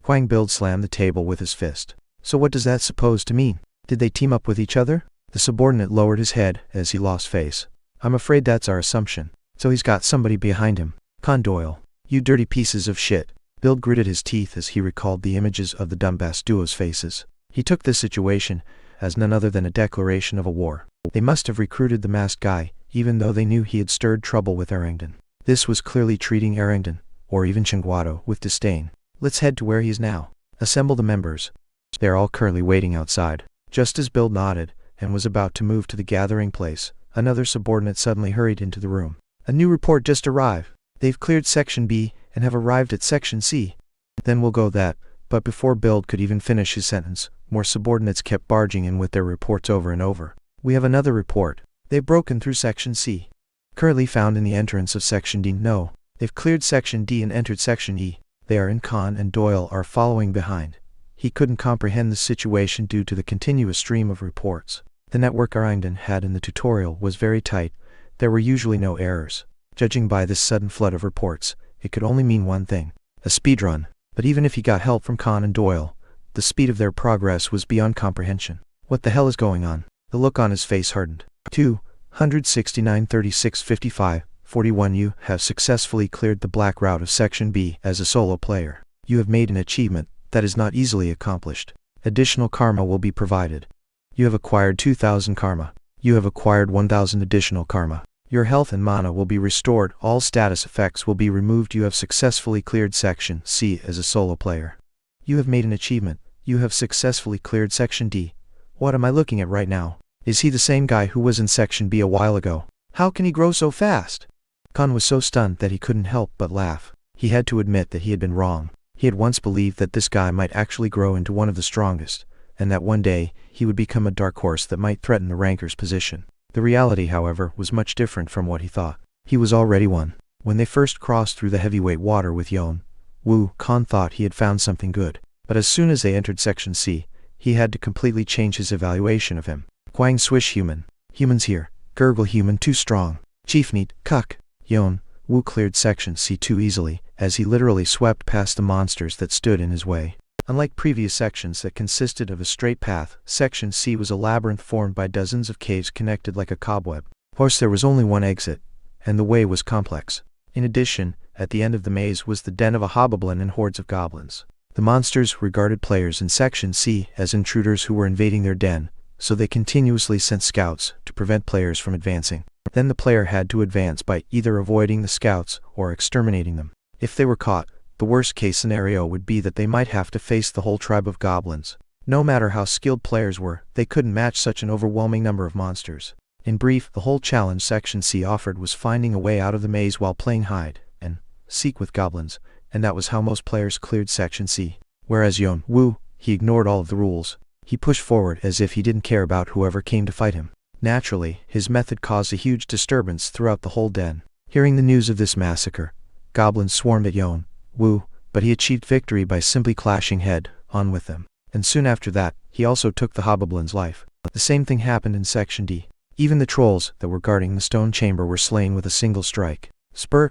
Hwang Bill slammed the table with his fist. So what does that suppose to mean? Did they team up with each other? The subordinate lowered his head as he lost face. I'm afraid that's our assumption. So he's got somebody behind him. Con Doyle. You dirty pieces of shit. Bill gritted his teeth as he recalled the images of the Dumbass duo's faces. He took this situation as none other than a declaration of a war. They must have recruited the masked guy, even though they knew he had stirred trouble with Erangden. This was clearly treating Erangden, or even Chengguado, with disdain. Let's head to where he is now. Assemble the members. They are all currently waiting outside. Just as Bill nodded and was about to move to the gathering place, another subordinate suddenly hurried into the room. A new report just arrived. They've cleared Section B and have arrived at Section C. Then we'll go that. But before Bill could even finish his sentence, more subordinates kept barging in with their reports over and over. We have another report. They've broken through Section C. Currently found in the entrance of Section D. No. They've cleared Section D and entered Section E. They are in Khan and Doyle are following behind. He couldn't comprehend the situation due to the continuous stream of reports. The network Erangden had in the tutorial was very tight. There were usually no errors. Judging by this sudden flood of reports, it could only mean one thing. A speedrun. But even if he got help from Khan and Doyle, the speed of their progress was beyond comprehension. What the hell is going on? The look on his face hardened. 269 36 55 41 You have successfully cleared the black route of Section B as a solo player. You have made an achievement that is not easily accomplished. Additional karma will be provided. You have acquired 2,000 karma. You have acquired 1,000 additional karma. Your health and mana will be restored. All status effects will be removed. You have successfully cleared Section C as a solo player. You have made an achievement. You have successfully cleared Section D. What am I looking at right now? Is he the same guy who was in Section B a while ago? How can he grow so fast? Khan was so stunned that he couldn't help but laugh. He had to admit that he had been wrong. He had once believed that this guy might actually grow into one of the strongest, and that one day he would become a dark horse that might threaten the ranker's position. The reality, however, was much different from what he thought. He was already one. When they first crossed through the heavyweight water with Yeon-woo, Khan thought he had found something good. But as soon as they entered Section C, he had to completely change his evaluation of him. Quang swish human. Humans here. Gurgle human too strong. Chief need. Cuck. Yeon-woo cleared Section C too easily, as he literally swept past the monsters that stood in his way. Unlike previous sections that consisted of a straight path, Section C was a labyrinth formed by dozens of caves connected like a cobweb. Of course, there was only one exit, and the way was complex. In addition, at the end of the maze was the den of a hobgoblin and hordes of goblins. The monsters regarded players in Section C as intruders who were invading their den, so they continuously sent scouts to prevent players from advancing. Then the player had to advance by either avoiding the scouts or exterminating them. If they were caught, the worst-case scenario would be that they might have to face the whole tribe of goblins. No matter how skilled players were, they couldn't match such an overwhelming number of monsters. In brief, the whole challenge Section C offered was finding a way out of the maze while playing hide and seek with goblins, and that was how most players cleared Section C. Whereas Yeon-woo, he ignored all of the rules. He pushed forward as if he didn't care about whoever came to fight him. Naturally, his method caused a huge disturbance throughout the whole den. Hearing the news of this massacre, goblins swarmed at Yeon-woo, but he achieved victory by simply clashing head-on with them. And soon after that, he also took the hobgoblin's life. The same thing happened in Section D. Even the trolls that were guarding the stone chamber were slain with a single strike.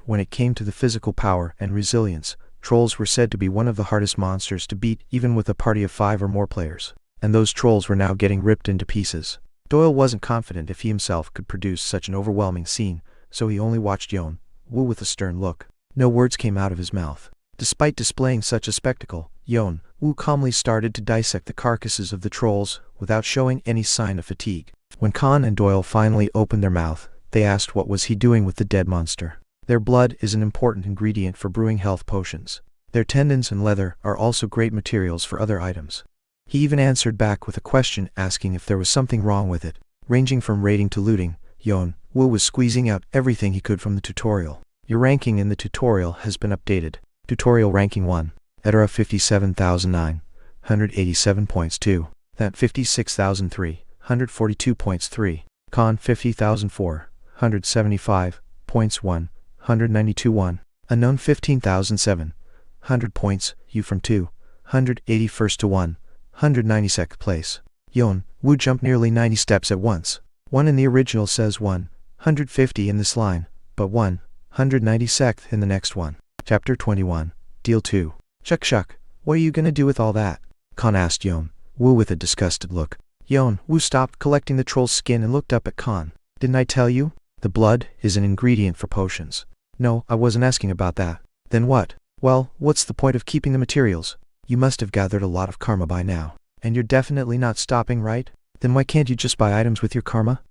When it came to the physical power and resilience, trolls were said to be one of the hardest monsters to beat even with a party of 5 or more players. And those trolls were now getting ripped into pieces. Doyle wasn't confident if he himself could produce such an overwhelming scene, so he only watched Yeon-woo with a stern look. No words came out of his mouth. Despite displaying such a spectacle, Yeon-woo calmly started to dissect the carcasses of the trolls without showing any sign of fatigue. When Khan and Doyle finally opened their mouth, they asked what was he doing with the dead monster. Their blood is an important ingredient for brewing health potions. Their tendons and leather are also great materials for other items. He even answered back with a question asking if there was something wrong with it. Ranging from raiding to looting, Yeon-woo was squeezing out everything he could from the tutorial. Your ranking in the tutorial has been updated. Tutorial ranking 1. ETRA 57,987 points 2. That 56,300 142 points 3. Con 50,475 points 1. 192 1. Unknown 15,700 points. You from 2. 181st to 1. 192nd place. Yeon-woo jumped nearly 90 steps at once. 1 in the original says 150 in this line, but 192nd in the next one. Chapter 21. Deal 2. Shuck, what are you gonna do with all that? Kan asked Yeon-woo with a disgusted look. Yeon-woo stopped collecting the troll's skin and looked up at Kan. Didn't I tell you? The blood is an ingredient for potions. No, I wasn't asking about that. Then what? Well, what's the point of keeping the materials? You must have gathered a lot of karma by now. And you're definitely not stopping, right? Then why can't you just buy items with your karma?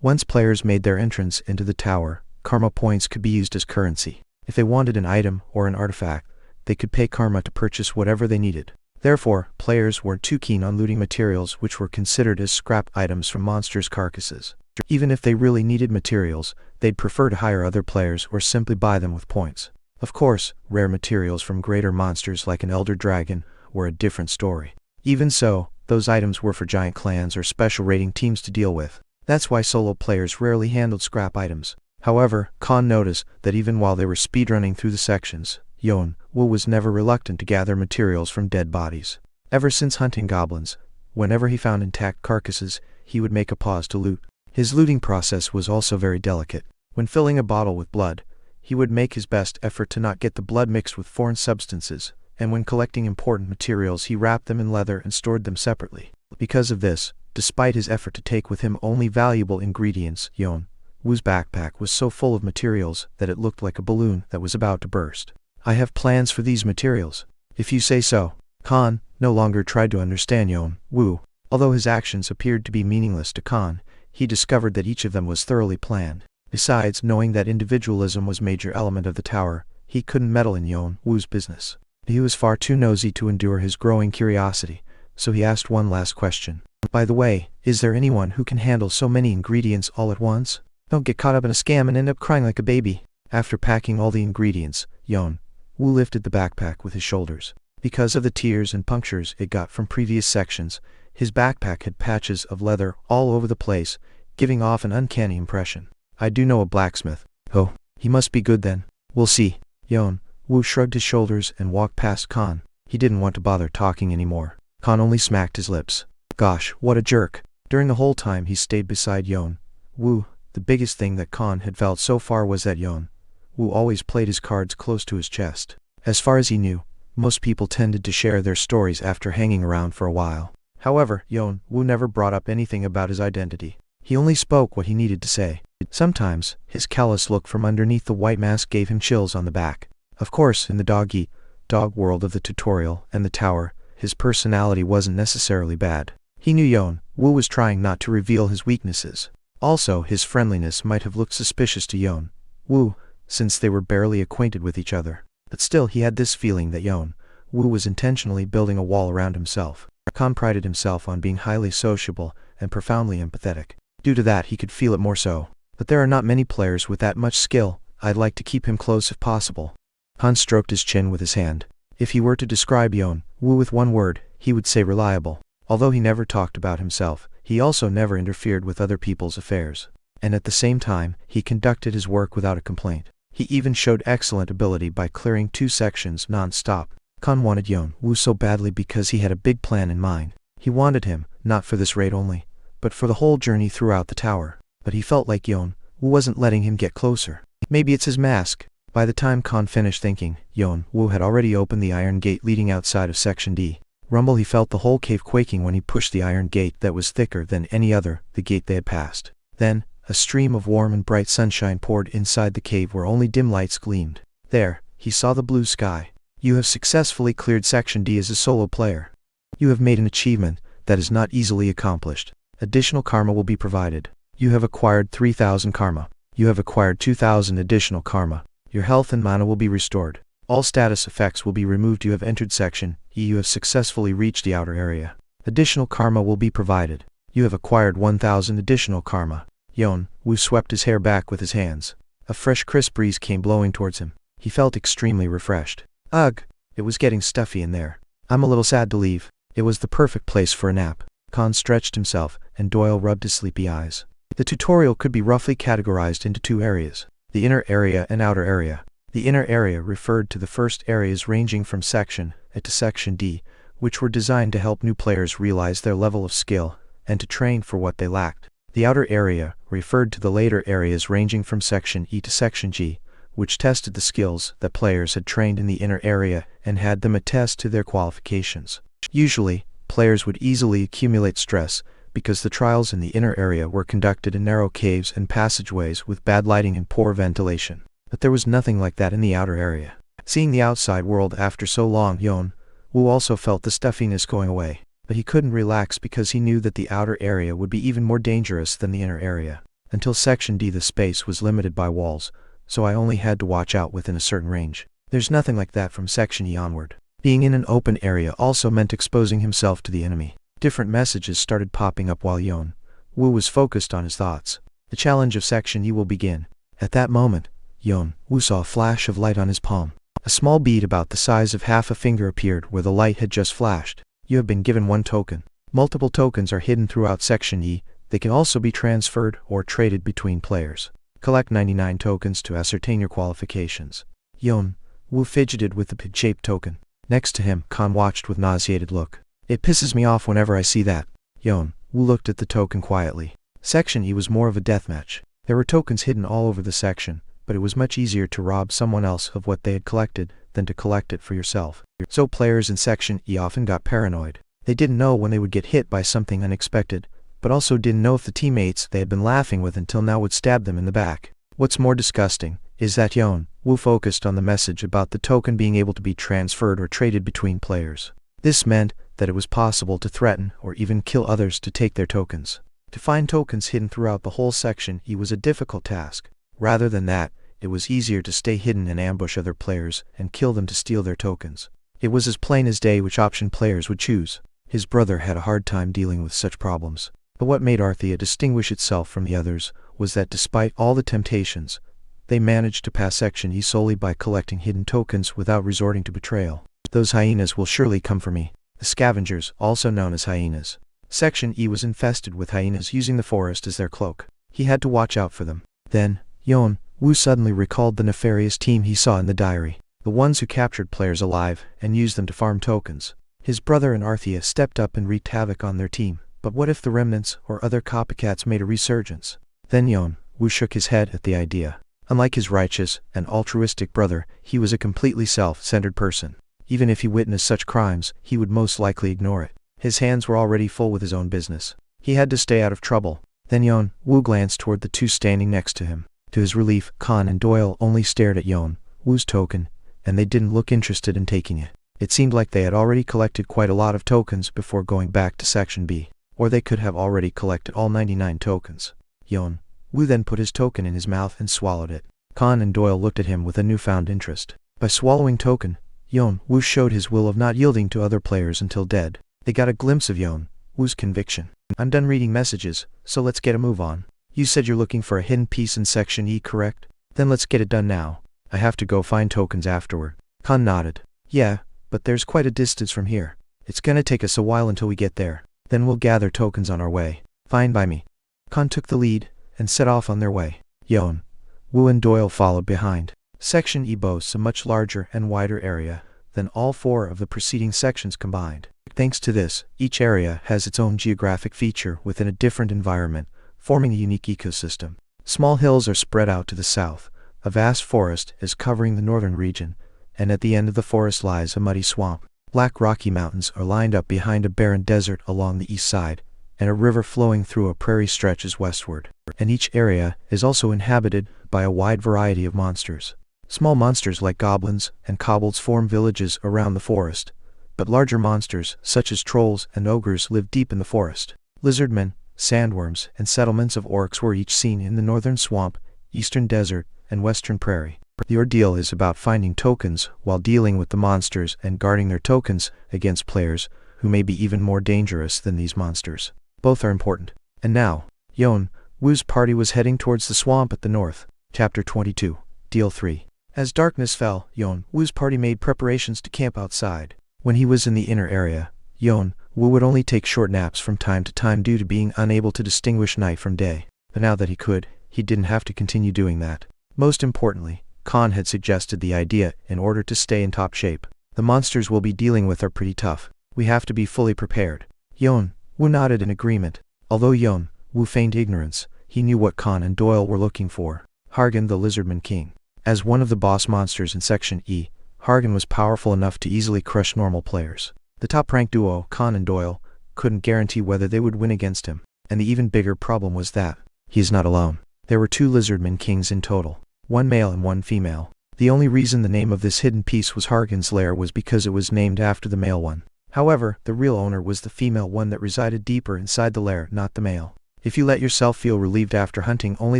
Once players made their entrance into the tower, karma points could be used as currency. If they wanted an item or an artifact, they could pay karma to purchase whatever they needed. Therefore, players weren't too keen on looting materials which were considered as scrap items from monsters' carcasses. Even if they really needed materials, they'd prefer to hire other players or simply buy them with points. Of course, rare materials from greater monsters like an elder dragon were a different story. Even so, those items were for giant clans or special raiding teams to deal with. That's why solo players rarely handled scrap items. However, Kan noticed that even while they were speedrunning through the sections, Yeon-woo was never reluctant to gather materials from dead bodies. Ever since hunting goblins, whenever he found intact carcasses, he would make a pause to loot. His looting process was also very delicate. When filling a bottle with blood, he would make his best effort to not get the blood mixed with foreign substances, and when collecting important materials he wrapped them in leather and stored them separately. Because of this, despite his effort to take with him only valuable ingredients, Yeon-woo's backpack was so full of materials that it looked like a balloon that was about to burst. I have plans for these materials. If you say so. Kan no longer tried to understand Yeon-woo. Although his actions appeared to be meaningless to Kan, he discovered that each of them was thoroughly planned. Besides, knowing that individualism was a major element of the tower, he couldn't meddle in Yeon-woo's business. He was far too nosy to endure his growing curiosity, so he asked one last question. By the way, is there anyone who can handle so many ingredients all at once? Don't get caught up in a scam and end up crying like a baby. After packing all the ingredients, Yeon-woo lifted the backpack with his shoulders. Because of the tears and punctures it got from previous sections, his backpack had patches of leather all over the place, giving off an uncanny impression. I do know a blacksmith. Oh, he must be good then. We'll see. Yeon-woo shrugged his shoulders and walked past Kan. He didn't want to bother talking anymore. Kan only smacked his lips. Gosh, what a jerk. During the whole time he stayed beside Yeon-woo, the biggest thing that Kan had felt so far was that Yeon-woo always played his cards close to his chest. As far as he knew, most people tended to share their stories after hanging around for a while. However, Yeon-woo never brought up anything about his identity. He only spoke what he needed to say. Sometimes, his callous look from underneath the white mask gave him chills on the back. Of course, in the dog-eat-dog world of the tutorial and the tower, his personality wasn't necessarily bad. He knew Yeon-woo was trying not to reveal his weaknesses. Also, his friendliness might have looked suspicious to Yeon-woo, since they were barely acquainted with each other. But still he had this feeling that Yeon-woo was intentionally building a wall around himself. Kan prided himself on being highly sociable and profoundly empathetic. Due to that he could feel it more so. But there are not many players with that much skill. I'd like to keep him close if possible. Han stroked his chin with his hand. If he were to describe Yeon-woo with one word, he would say reliable. Although he never talked about himself, he also never interfered with other people's affairs. And at the same time, he conducted his work without a complaint. He even showed excellent ability by clearing 2 sections non-stop. Kan wanted Yeon-woo so badly because he had a big plan in mind. He wanted him, not for this raid only, but for the whole journey throughout the tower. But he felt like Yeon-woo wasn't letting him get closer. Maybe it's his mask. By the time Kan finished thinking, Yeon-woo had already opened the iron gate leading outside of Section D. Rumble, he felt the whole cave quaking when he pushed the iron gate that was thicker than any other, the gate they had passed. Then, a stream of warm and bright sunshine poured inside the cave where only dim lights gleamed. There, he saw the blue sky. You have successfully cleared Section D as a solo player. You have made an achievement that is not easily accomplished. Additional karma will be provided. You have acquired 3,000 karma. You have acquired 2,000 additional karma. Your health and mana will be restored. All status effects will be removed. You have entered Section E. You have successfully reached the outer area. Additional karma will be provided. You have acquired 1,000 additional karma. Yeon-woo swept his hair back with his hands. A fresh crisp breeze came blowing towards him. He felt extremely refreshed. Ugh! It was getting stuffy in there. I'm a little sad to leave. It was the perfect place for a nap. Khan stretched himself, and Doyle rubbed his sleepy eyes. The tutorial could be roughly categorized into two areas: the inner area and outer area. The inner area referred to the first areas ranging from Section A to Section D, which were designed to help new players realize their level of skill, and to train for what they lacked. The outer area referred to the later areas ranging from Section E to Section G, which tested the skills that players had trained in the inner area and had them attest to their qualifications. Usually, players would easily accumulate stress because the trials in the inner area were conducted in narrow caves and passageways with bad lighting and poor ventilation. But there was nothing like that in the outer area. Seeing the outside world after so long, Yeon-woo also felt the stuffiness going away. But he couldn't relax because he knew that the outer area would be even more dangerous than the inner area. Until Section D, the space was limited by walls, so I only had to watch out within a certain range. There's nothing like that from Section E onward. Being in an open area also meant exposing himself to the enemy. Different messages started popping up while Yeon-woo was focused on his thoughts. The challenge of Section E will begin. At that moment, Yeon-woo saw a flash of light on his palm. A small bead about the size of half a finger appeared where the light had just flashed. You have been given one token. Multiple tokens are hidden throughout Section E. They can also be transferred or traded between players. Collect 99 tokens to ascertain your qualifications. Yeon-woo fidgeted with the pig-shaped token. Next to him, Khan watched with nauseated look. It pisses me off whenever I see that. Yeon-woo looked at the token quietly. Section E was more of a deathmatch. There were tokens hidden all over the section, but it was much easier to rob someone else of what they had collected than to collect it for yourself. So players in Section E often got paranoid. They didn't know when they would get hit by something unexpected, but also didn't know if the teammates they had been laughing with until now would stab them in the back. What's more disgusting is that Yeon-woo focused on the message about the token being able to be transferred or traded between players. This meant that it was possible to threaten or even kill others to take their tokens. To find tokens hidden throughout the whole Section E was a difficult task. Rather than that, it was easier to stay hidden and ambush other players and kill them to steal their tokens. It was as plain as day which option players would choose. His brother had a hard time dealing with such problems. But what made Arthea distinguish itself from the others was that despite all the temptations, they managed to pass Section E solely by collecting hidden tokens without resorting to betrayal. Those hyenas will surely come for me. The scavengers, also known as hyenas. Section E was infested with hyenas using the forest as their cloak. He had to watch out for them. Then, Yeon-woo suddenly recalled the nefarious team he saw in the diary. The ones who captured players alive and used them to farm tokens. His brother and Arthea stepped up and wreaked havoc on their team. But what if the remnants or other copycats made a resurgence? Then Yeon-woo shook his head at the idea. Unlike his righteous and altruistic brother, he was a completely self-centered person. Even if he witnessed such crimes, he would most likely ignore it. His hands were already full with his own business. He had to stay out of trouble. Then Yeon-woo glanced toward the two standing next to him. To his relief, Khan and Doyle only stared at Yeon-woo's token, and they didn't look interested in taking it. It seemed like they had already collected quite a lot of tokens before going back to Section B. Or they could have already collected all 99 tokens. Yeon-woo then put his token in his mouth and swallowed it. Khan and Doyle looked at him with a newfound interest. By swallowing token, Yeon-woo showed his will of not yielding to other players until dead. They got a glimpse of Yeon-woo's conviction. I'm done reading messages, so let's get a move on. You said you're looking for a hidden piece in Section E, correct? Then let's get it done now. I have to go find tokens afterward. Khan nodded. Yeah, but there's quite a distance from here. It's gonna take us a while until we get there. Then we'll gather tokens on our way. Fine by me. Khan took the lead and set off on their way. Yeon-woo and Doyle followed behind. Section E boasts a much larger and wider area than all four of the preceding sections combined. Thanks to this, each area has its own geographic feature within a different environment, forming a unique ecosystem. Small hills are spread out to the south. A vast forest is covering the northern region, and at the end of the forest lies a muddy swamp. Black rocky mountains are lined up behind a barren desert along the east side, and a river flowing through a prairie stretches westward. And each area is also inhabited by a wide variety of monsters. Small monsters like goblins and kobolds form villages around the forest, but larger monsters, such as trolls and ogres, live deep in the forest. Lizardmen, sandworms, and settlements of orcs were each seen in the northern swamp, eastern desert, and western prairie. The ordeal is about finding tokens while dealing with the monsters and guarding their tokens against players who may be even more dangerous than these monsters. Both are important. And now, Yeon-woo's party was heading towards the swamp at the north. Chapter 22, Deal 3. As darkness fell, Yeon-woo's party made preparations to camp outside. When he was in the inner area, Yeon-woo would only take short naps from time to time due to being unable to distinguish night from day. But now that he could, he didn't have to continue doing that. Most importantly, Khan had suggested the idea in order to stay in top shape. The monsters we'll be dealing with are pretty tough. We have to be fully prepared. Yeon-woo nodded in agreement. Although Yeon-woo feigned ignorance, he knew what Khan and Doyle were looking for. Hargan the Lizardman King. As one of the boss monsters in Section E, Hargan was powerful enough to easily crush normal players. The top-ranked duo, Khan and Doyle, couldn't guarantee whether they would win against him, and the even bigger problem was that he is not alone. There were 2 Lizardman Kings in total, 1 male and 1 female. The only reason the name of this hidden piece was Hargan's lair was because it was named after the male one. However, the real owner was the female one that resided deeper inside the lair, not the male. If you let yourself feel relieved after hunting only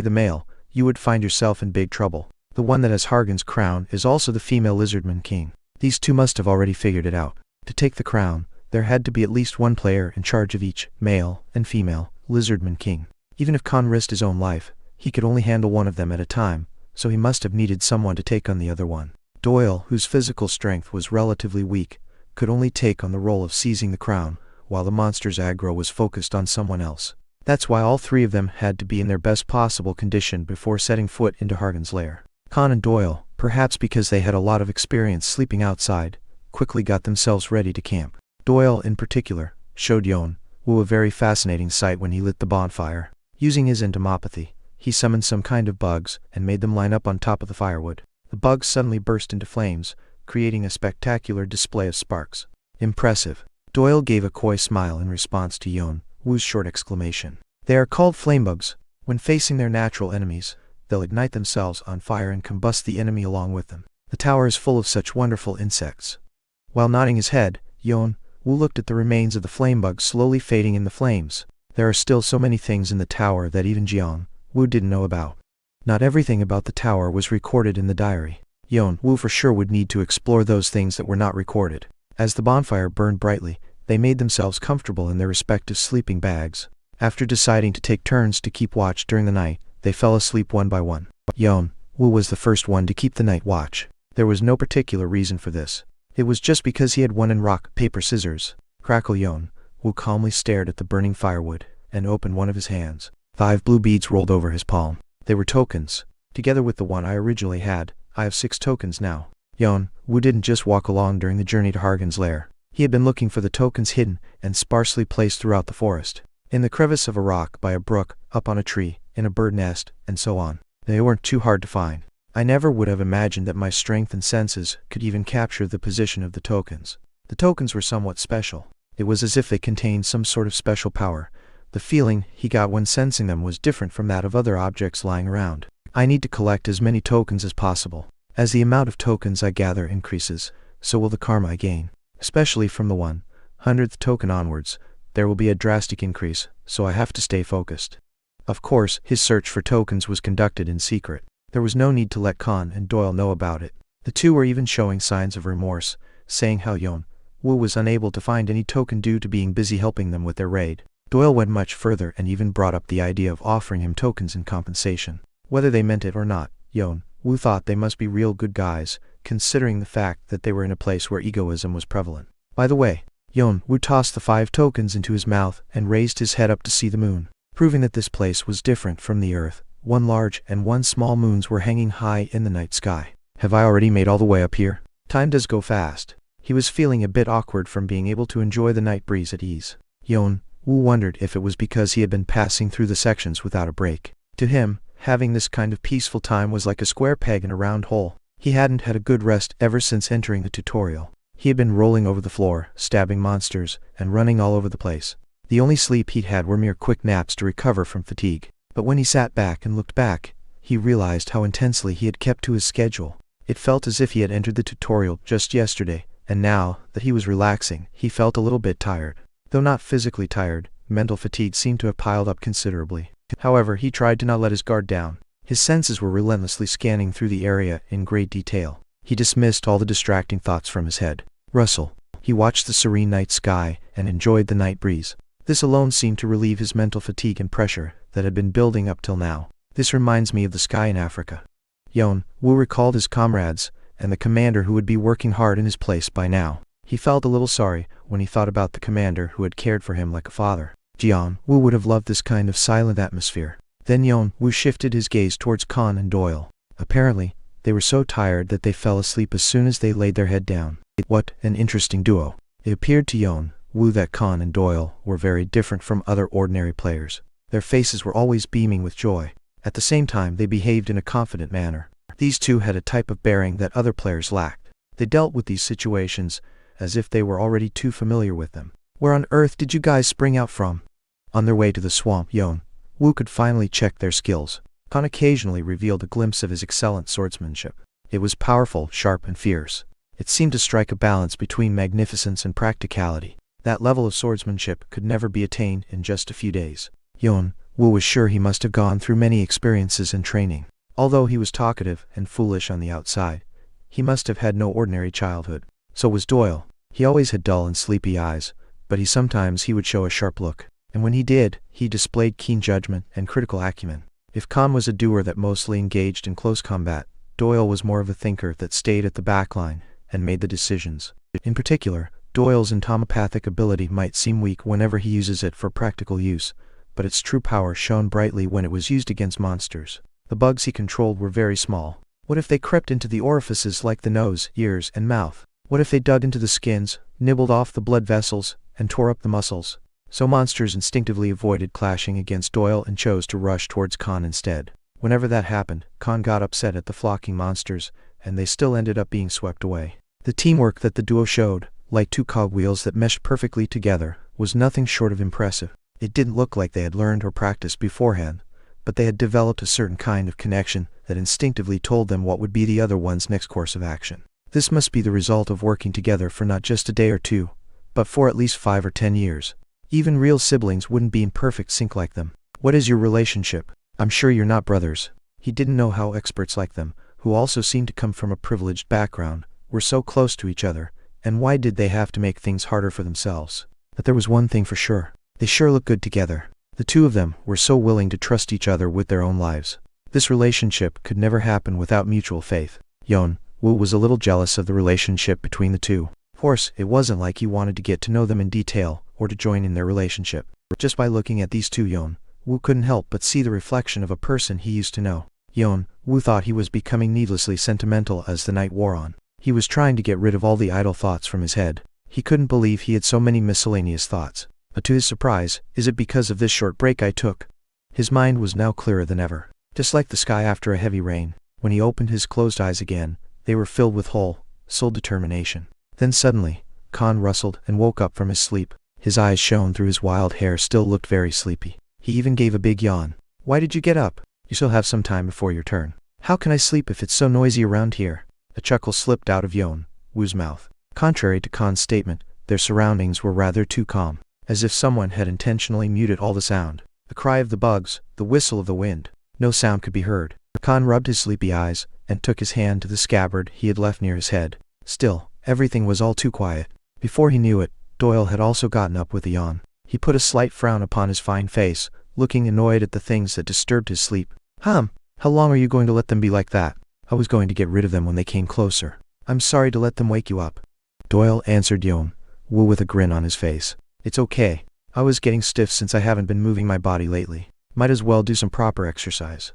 the male, you would find yourself in big trouble. The one that has Hargan's crown is also the female Lizardman King. These 2 must have already figured it out. To take the crown, there had to be at least 1 player in charge of each male and female Lizardman King. Even if Khan risked his own life, he could only handle one of them at a time, so he must have needed someone to take on the other one. Doyle, whose physical strength was relatively weak, could only take on the role of seizing the crown, while the monster's aggro was focused on someone else. That's why all 3 of them had to be in their best possible condition before setting foot into Hargan's lair. Khan and Doyle, perhaps because they had a lot of experience sleeping outside, quickly got themselves ready to camp. Doyle, in particular, showed Yeon-woo a very fascinating sight when he lit the bonfire. Using his entomopathy, he summoned some kind of bugs and made them line up on top of the firewood. The bugs suddenly burst into flames, creating a spectacular display of sparks. Impressive. Doyle gave a coy smile in response to Yeon-woo's short exclamation. They are called flamebugs. When facing their natural enemies, they'll ignite themselves on fire and combust the enemy along with them. The tower is full of such wonderful insects. While nodding his head, Yeon-woo looked at the remains of the flamebugs slowly fading in the flames. There are still so many things in the tower that even Jeong-woo didn't know about. Not everything about the tower was recorded in the diary. Yeon-woo for sure would need to explore those things that were not recorded. As the bonfire burned brightly, they made themselves comfortable in their respective sleeping bags. After deciding to take turns to keep watch during the night, they fell asleep one by one. Yeon-woo was the first one to keep the night watch. There was no particular reason for this. It was just because he had won in rock, paper, scissors. Crackle. Yeon-woo calmly stared at the burning firewood, and opened one of his hands. 5 blue beads rolled over his palm. They were tokens. Together with the one I originally had, I have 6 tokens now. Yeon-woo didn't just walk along during the journey to Hargan's lair. He had been looking for the tokens hidden and sparsely placed throughout the forest. In the crevice of a rock, by a brook, up on a tree, in a bird nest, and so on. They weren't too hard to find. I never would have imagined that my strength and senses could even capture the position of the tokens. The tokens were somewhat special. It was as if they contained some sort of special power. The feeling he got when sensing them was different from that of other objects lying around. I need to collect as many tokens as possible. As the amount of tokens I gather increases, so will the karma I gain. Especially from the 100th token onwards, there will be a drastic increase, so I have to stay focused. Of course, his search for tokens was conducted in secret. There was no need to let Khan and Doyle know about it. The 2 were even showing signs of remorse, saying how Yeon-woo was unable to find any token due to being busy helping them with their raid. Doyle went much further and even brought up the idea of offering him tokens in compensation. Whether they meant it or not, Yeon-woo thought they must be real good guys, considering the fact that they were in a place where egoism was prevalent. By the way, Yeon-woo tossed the 5 tokens into his mouth and raised his head up to see the moon, proving that this place was different from the earth. 1 large and 1 small moons were hanging high in the night sky. Have I already made all the way up here? Time does go fast. He was feeling a bit awkward from being able to enjoy the night breeze at ease. Yeon-woo wondered if it was because he had been passing through the sections without a break. To him, having this kind of peaceful time was like a square peg in a round hole. He hadn't had a good rest ever since entering the tutorial. He had been rolling over the floor, stabbing monsters, and running all over the place. The only sleep he'd had were mere quick naps to recover from fatigue. But when he sat back and looked back, he realized how intensely he had kept to his schedule. It felt as if he had entered the tutorial just yesterday, and now that he was relaxing, he felt a little bit tired. Though not physically tired, mental fatigue seemed to have piled up considerably. However, he tried to not let his guard down. His senses were relentlessly scanning through the area in great detail. He dismissed all the distracting thoughts from his head. Russell. He watched the serene night sky and enjoyed the night breeze. This alone seemed to relieve his mental fatigue and pressure that had been building up till now. This reminds me of the sky in Africa. Yeon-woo recalled his comrades, and the commander who would be working hard in his place by now. He felt a little sorry when he thought about the commander who had cared for him like a father. Jeong-woo would have loved this kind of silent atmosphere. Then Yeon-woo shifted his gaze towards Khan and Doyle. Apparently, they were so tired that they fell asleep as soon as they laid their head down. What an interesting duo. It appeared to Yeon-woo that Khan and Doyle were very different from other ordinary players. Their faces were always beaming with joy. At the same time, they behaved in a confident manner. These two had a type of bearing that other players lacked. They dealt with these situations as if they were already too familiar with them. Where on earth did you guys spring out from? On their way to the swamp, Yeon-woo could finally check their skills. Khan occasionally revealed a glimpse of his excellent swordsmanship. It was powerful, sharp, and fierce. It seemed to strike a balance between magnificence and practicality. That level of swordsmanship could never be attained in just a few days. Yeon-woo was sure he must have gone through many experiences and training. Although he was talkative and foolish on the outside, he must have had no ordinary childhood. So was Doyle. He always had dull and sleepy eyes, but sometimes he would show a sharp look. And when he did, he displayed keen judgment and critical acumen. If Khan was a doer that mostly engaged in close combat, Doyle was more of a thinker that stayed at the back line and made the decisions. In particular, Doyle's entomopathic ability might seem weak whenever he uses it for practical use, but its true power shone brightly when it was used against monsters. The bugs he controlled were very small. What if they crept into the orifices like the nose, ears, and mouth? What if they dug into the skins, nibbled off the blood vessels, and tore up the muscles? So monsters instinctively avoided clashing against Doyle and chose to rush towards Khan instead. Whenever that happened, Khan got upset at the flocking monsters, and they still ended up being swept away. The teamwork that the duo showed, like two cogwheels that meshed perfectly together, was nothing short of impressive. It didn't look like they had learned or practiced beforehand, but they had developed a certain kind of connection that instinctively told them what would be the other one's next course of action. This must be the result of working together for not just a day or two, but for at least 5 or 10 years. Even real siblings wouldn't be in perfect sync like them. What is your relationship? I'm sure you're not brothers. He didn't know how experts like them, who also seemed to come from a privileged background, were so close to each other, and why did they have to make things harder for themselves? But there was one thing for sure. They sure looked good together. The two of them were so willing to trust each other with their own lives. This relationship could never happen without mutual faith. Yeon-woo was a little jealous of the relationship between the two. Of course, it wasn't like he wanted to get to know them in detail, or to join in their relationship. Just by looking at these two, Yeon-woo couldn't help but see the reflection of a person he used to know. Yeon-woo thought he was becoming needlessly sentimental as the night wore on. He was trying to get rid of all the idle thoughts from his head. He couldn't believe he had so many miscellaneous thoughts. But to his surprise, is it because of this short break I took? His mind was now clearer than ever. Just like the sky after a heavy rain, when he opened his closed eyes again, they were filled with whole-souled determination. Then suddenly, Khan rustled and woke up from his sleep. His eyes shone through his wild hair, still looked very sleepy. He even gave a big yawn. Why did you get up? You still have some time before your turn. How can I sleep if it's so noisy around here? A chuckle slipped out of Yeon-woo's mouth. Contrary to Khan's statement, their surroundings were rather too calm, as if someone had intentionally muted all the sound. The cry of the bugs, the whistle of the wind. No sound could be heard. Khan rubbed his sleepy eyes, and took his hand to the scabbard he had left near his head. Still, everything was all too quiet. Before he knew it, Doyle had also gotten up with a yawn. He put a slight frown upon his fine face, looking annoyed at the things that disturbed his sleep. How long are you going to let them be like that? I was going to get rid of them when they came closer. I'm sorry to let them wake you up. Doyle answered Yeon-woo with a grin on his face. It's okay. I was getting stiff since I haven't been moving my body lately. Might as well do some proper exercise.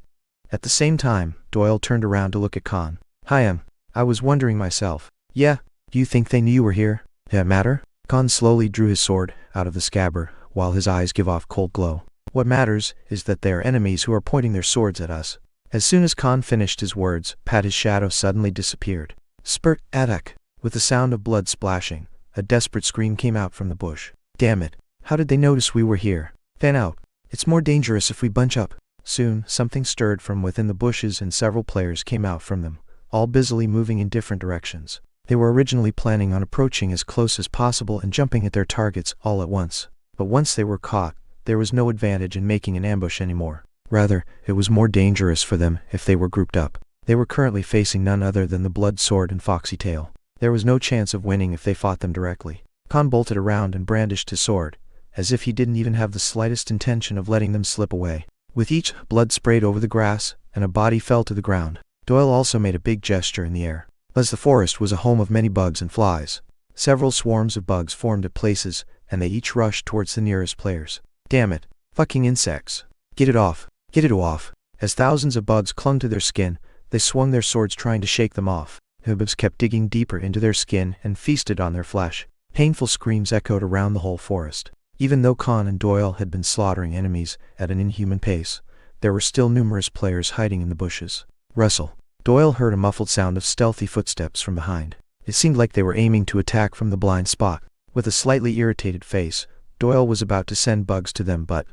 At the same time, Doyle turned around to look at Khan. Hi, I was wondering myself. Yeah, do you think they knew you were here? Did that matter? Khan slowly drew his sword out of the scabbard, while his eyes gave off cold glow. What matters is that they are enemies who are pointing their swords at us. As soon as Khan finished his words, his shadow suddenly disappeared. Spurt attack! With the sound of blood splashing, a desperate scream came out from the bush. Damn it! How did they notice we were here? Fan out! It's more dangerous if we bunch up. Soon, something stirred from within the bushes and several players came out from them, all busily moving in different directions. They were originally planning on approaching as close as possible and jumping at their targets all at once. But once they were caught, there was no advantage in making an ambush anymore. Rather, it was more dangerous for them if they were grouped up. They were currently facing none other than the Blood Sword and Foxy Tail. There was no chance of winning if they fought them directly. Khan bolted around and brandished his sword, as if he didn't even have the slightest intention of letting them slip away. With each, blood sprayed over the grass, and a body fell to the ground. Doyle also made a big gesture in the air. As the forest was a home of many bugs and flies, Several swarms of bugs formed at places, and they each rushed towards the nearest players. Damn it. Fucking insects. Get it off. Get it off. As thousands of bugs clung to their skin, they swung their swords trying to shake them off. The bugs kept digging deeper into their skin and feasted on their flesh. Painful screams echoed around the whole forest. Even though Khan and Doyle had been slaughtering enemies at an inhuman pace, there were still numerous players hiding in the bushes. Rustle. Doyle heard a muffled sound of stealthy footsteps from behind. It seemed like they were aiming to attack from the blind spot. With a slightly irritated face, Doyle was about to send bugs to them but,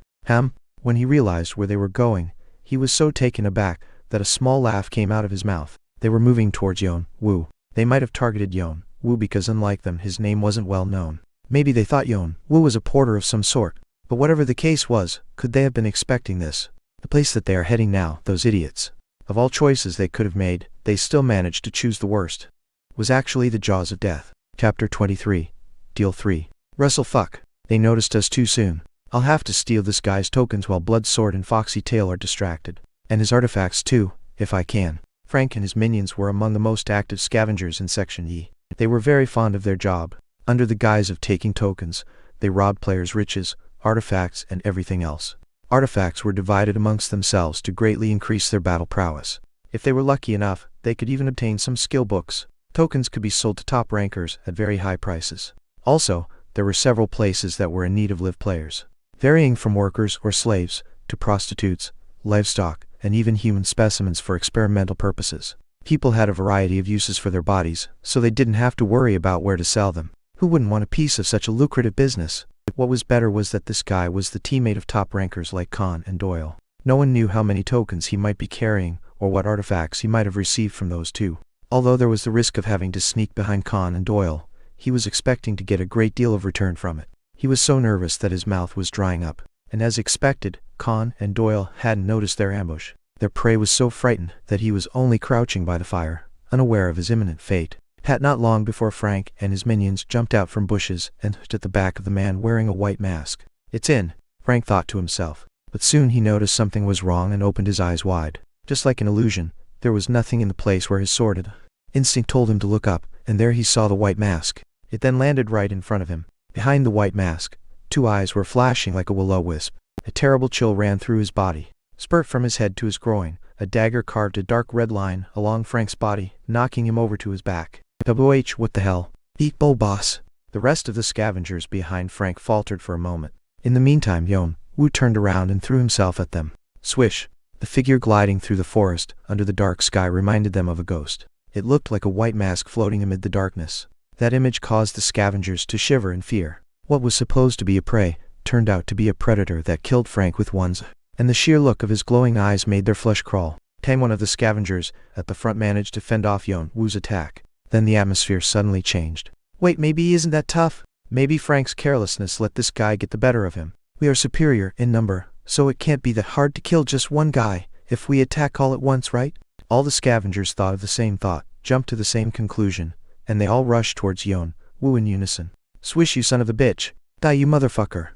when he realized where they were going, he was so taken aback that a small laugh came out of his mouth. They were moving towards Yeon-woo. They might have targeted Yeon-woo because unlike them his name wasn't well known. Maybe they thought Yeon-woo was a porter of some sort. But whatever the case was, could they have been expecting this? The place that they are heading now, those idiots. Of all choices they could have made, they still managed to choose the worst. Was actually the jaws of death. Chapter 23. Deal 3. Russell fuck. They noticed us too soon. I'll have to steal this guy's tokens while Bloodsword and Foxy Tail are distracted. And his artifacts too, if I can. Frank and his minions were among the most active scavengers in Section E. They were very fond of their job. Under the guise of taking tokens, they robbed players' riches, artifacts, and everything else. Artifacts were divided amongst themselves to greatly increase their battle prowess. If they were lucky enough, they could even obtain some skill books. Tokens could be sold to top rankers at very high prices. Also, there were several places that were in need of live players. Varying from workers or slaves, to prostitutes, livestock, and even human specimens for experimental purposes. People had a variety of uses for their bodies, so they didn't have to worry about where to sell them. Who wouldn't want a piece of such a lucrative business? What was better was that this guy was the teammate of top rankers like Khan and Doyle. No one knew how many tokens he might be carrying, or what artifacts he might have received from those two. Although there was the risk of having to sneak behind Khan and Doyle, he was expecting to get a great deal of return from it. He was so nervous that his mouth was drying up. And as expected, Khan and Doyle hadn't noticed their ambush. Their prey was so frightened that he was only crouching by the fire, unaware of his imminent fate. Not long before Frank and his minions jumped out from bushes and stood at the back of the man wearing a white mask. It's in, Frank thought to himself. But soon he noticed something was wrong and opened his eyes wide. Just like an illusion, there was nothing in the place where his sword had. Instinct told him to look up, and there he saw the white mask. It then landed right in front of him. Behind the white mask, two eyes were flashing like a will-o-wisp. A terrible chill ran through his body. Spurt from his head to his groin, a dagger carved a dark red line along Frank's body, knocking him over to his back. What the hell? Eat bull boss. The rest of the scavengers behind Frank faltered for a moment. In the meantime Yeon-woo turned around and threw himself at them. Swish. The figure gliding through the forest, under the dark sky reminded them of a ghost. It looked like a white mask floating amid the darkness. That image caused the scavengers to shiver in fear. What was supposed to be a prey, turned out to be a predator that killed Frank with one's, and the sheer look of his glowing eyes made their flesh crawl. One of the scavengers at the front managed to fend off Yeon-woo's attack. Then the atmosphere suddenly changed. Wait, maybe he isn't that tough? Maybe Frank's carelessness let this guy get the better of him. We are superior in number, so it can't be that hard to kill just one guy, if we attack all at once, right? All the scavengers thought of the same thought, jumped to the same conclusion, and they all rushed towards Yeon-woo in unison. Swish, you son of a bitch. Die, you motherfucker.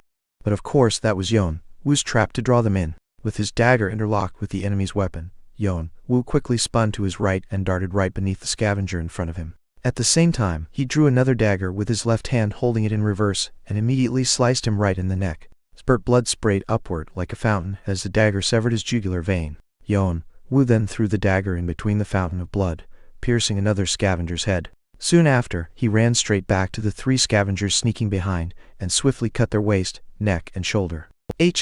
But of course that was Yeon-woo's trap to draw them in. With his dagger interlocked with the enemy's weapon, Yeon-woo quickly spun to his right and darted right beneath the scavenger in front of him. At the same time, he drew another dagger with his left hand holding it in reverse and immediately sliced him right in the neck. Spurt blood sprayed upward like a fountain as the dagger severed his jugular vein. Yeon-woo then threw the dagger in between the fountain of blood, piercing another scavenger's head. Soon after, he ran straight back to the three scavengers sneaking behind and swiftly cut their waist, neck, and shoulder.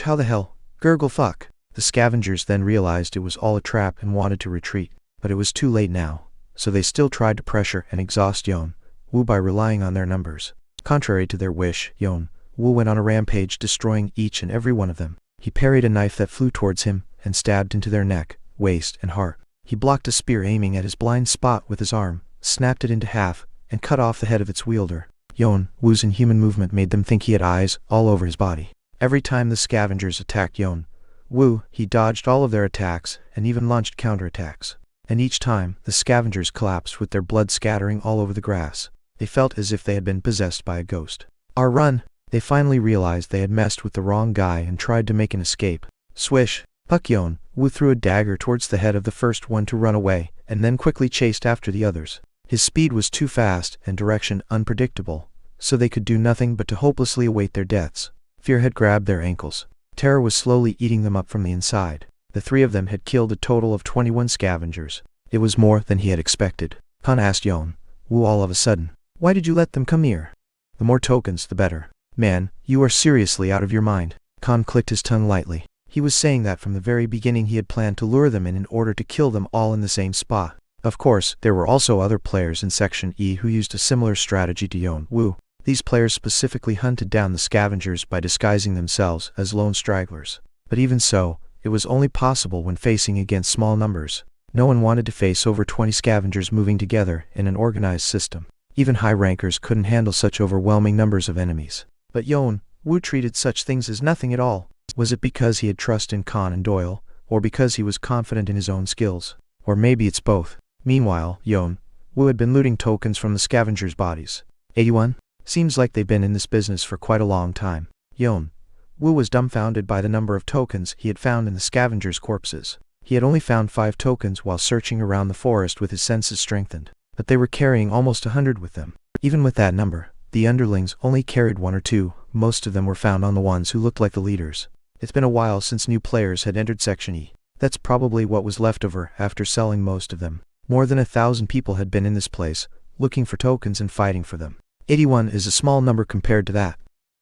How the hell? Gurgle fuck. The scavengers then realized it was all a trap and wanted to retreat, but it was too late now, so they still tried to pressure and exhaust Yeon-woo by relying on their numbers. Contrary to their wish, Yeon-woo went on a rampage, destroying each and every one of them. He parried a knife that flew towards him and stabbed into their neck, waist, and heart. He blocked a spear aiming at his blind spot with his arm, snapped it into half, and cut off the head of its wielder. Yeon-woo's inhuman movement made them think he had eyes all over his body. Every time the scavengers attacked Yeon-woo, he dodged all of their attacks and even launched counterattacks. And each time, the scavengers collapsed with their blood scattering all over the grass. They felt as if they had been possessed by a ghost. Run! They finally realized they had messed with the wrong guy and tried to make an escape. Swish! Puck. Yeon-woo threw a dagger towards the head of the first one to run away, and then quickly chased after the others. His speed was too fast and direction unpredictable, so they could do nothing but to hopelessly await their deaths. Fear had grabbed their ankles. Terror was slowly eating them up from the inside. The three of them had killed a total of 21 scavengers. It was more than he had expected. Khan asked Yeon-woo all of a sudden, "Why did you let them come here? The more tokens, the better." "Man, you are seriously out of your mind." Khan clicked his tongue lightly. He was saying that from the very beginning he had planned to lure them in order to kill them all in the same spot. Of course, there were also other players in Section E who used a similar strategy to Yeon-woo. These players specifically hunted down the scavengers by disguising themselves as lone stragglers. But even so, it was only possible when facing against small numbers. No one wanted to face over 20 scavengers moving together in an organized system. Even high rankers couldn't handle such overwhelming numbers of enemies. But Yeon-woo treated such things as nothing at all. Was it because he had trust in Khan and Doyle, or because he was confident in his own skills? Or maybe it's both. Meanwhile, Yeon-woo had been looting tokens from the scavengers' bodies. 81? Seems like they've been in this business for quite a long time. Yeon-woo was dumbfounded by the number of tokens he had found in the scavengers' corpses. He had only found 5 tokens while searching around the forest with his senses strengthened, but they were carrying almost 100 with them. Even with that number, the underlings only carried 1 or 2, most of them were found on the ones who looked like the leaders. It's been a while since new players had entered Section E. That's probably what was left over after selling most of them. More than 1,000 people had been in this place, looking for tokens and fighting for them. 81 is a small number compared to that.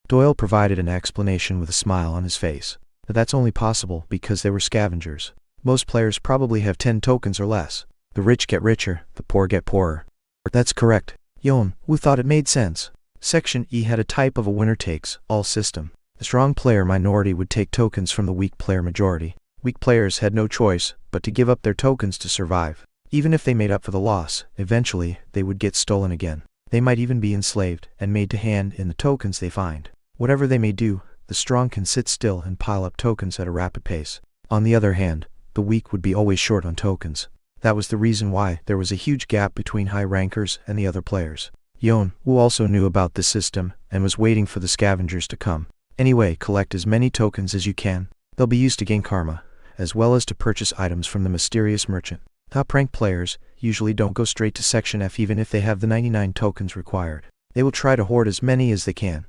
Doyle provided an explanation with a smile on his face. But that's only possible because they were scavengers. Most players probably have 10 tokens or less. The rich get richer, the poor get poorer. That's correct. Yeon-woo thought it made sense. Section E had a type of a winner-takes-all system. The strong player minority would take tokens from the weak player majority. Weak players had no choice but to give up their tokens to survive. Even if they made up for the loss, eventually they would get stolen again. They might even be enslaved and made to hand in the tokens they find. Whatever they may do, the strong can sit still and pile up tokens at a rapid pace. On the other hand, the weak would be always short on tokens. That was the reason why there was a huge gap between high rankers and the other players. Yeon-woo also knew about this system and was waiting for the scavengers to come. Anyway, collect as many tokens as you can. They'll be used to gain karma, as well as to purchase items from the mysterious merchant. Top-ranked players usually don't go straight to Section F even if they have the 99 tokens required. They will try to hoard as many as they can.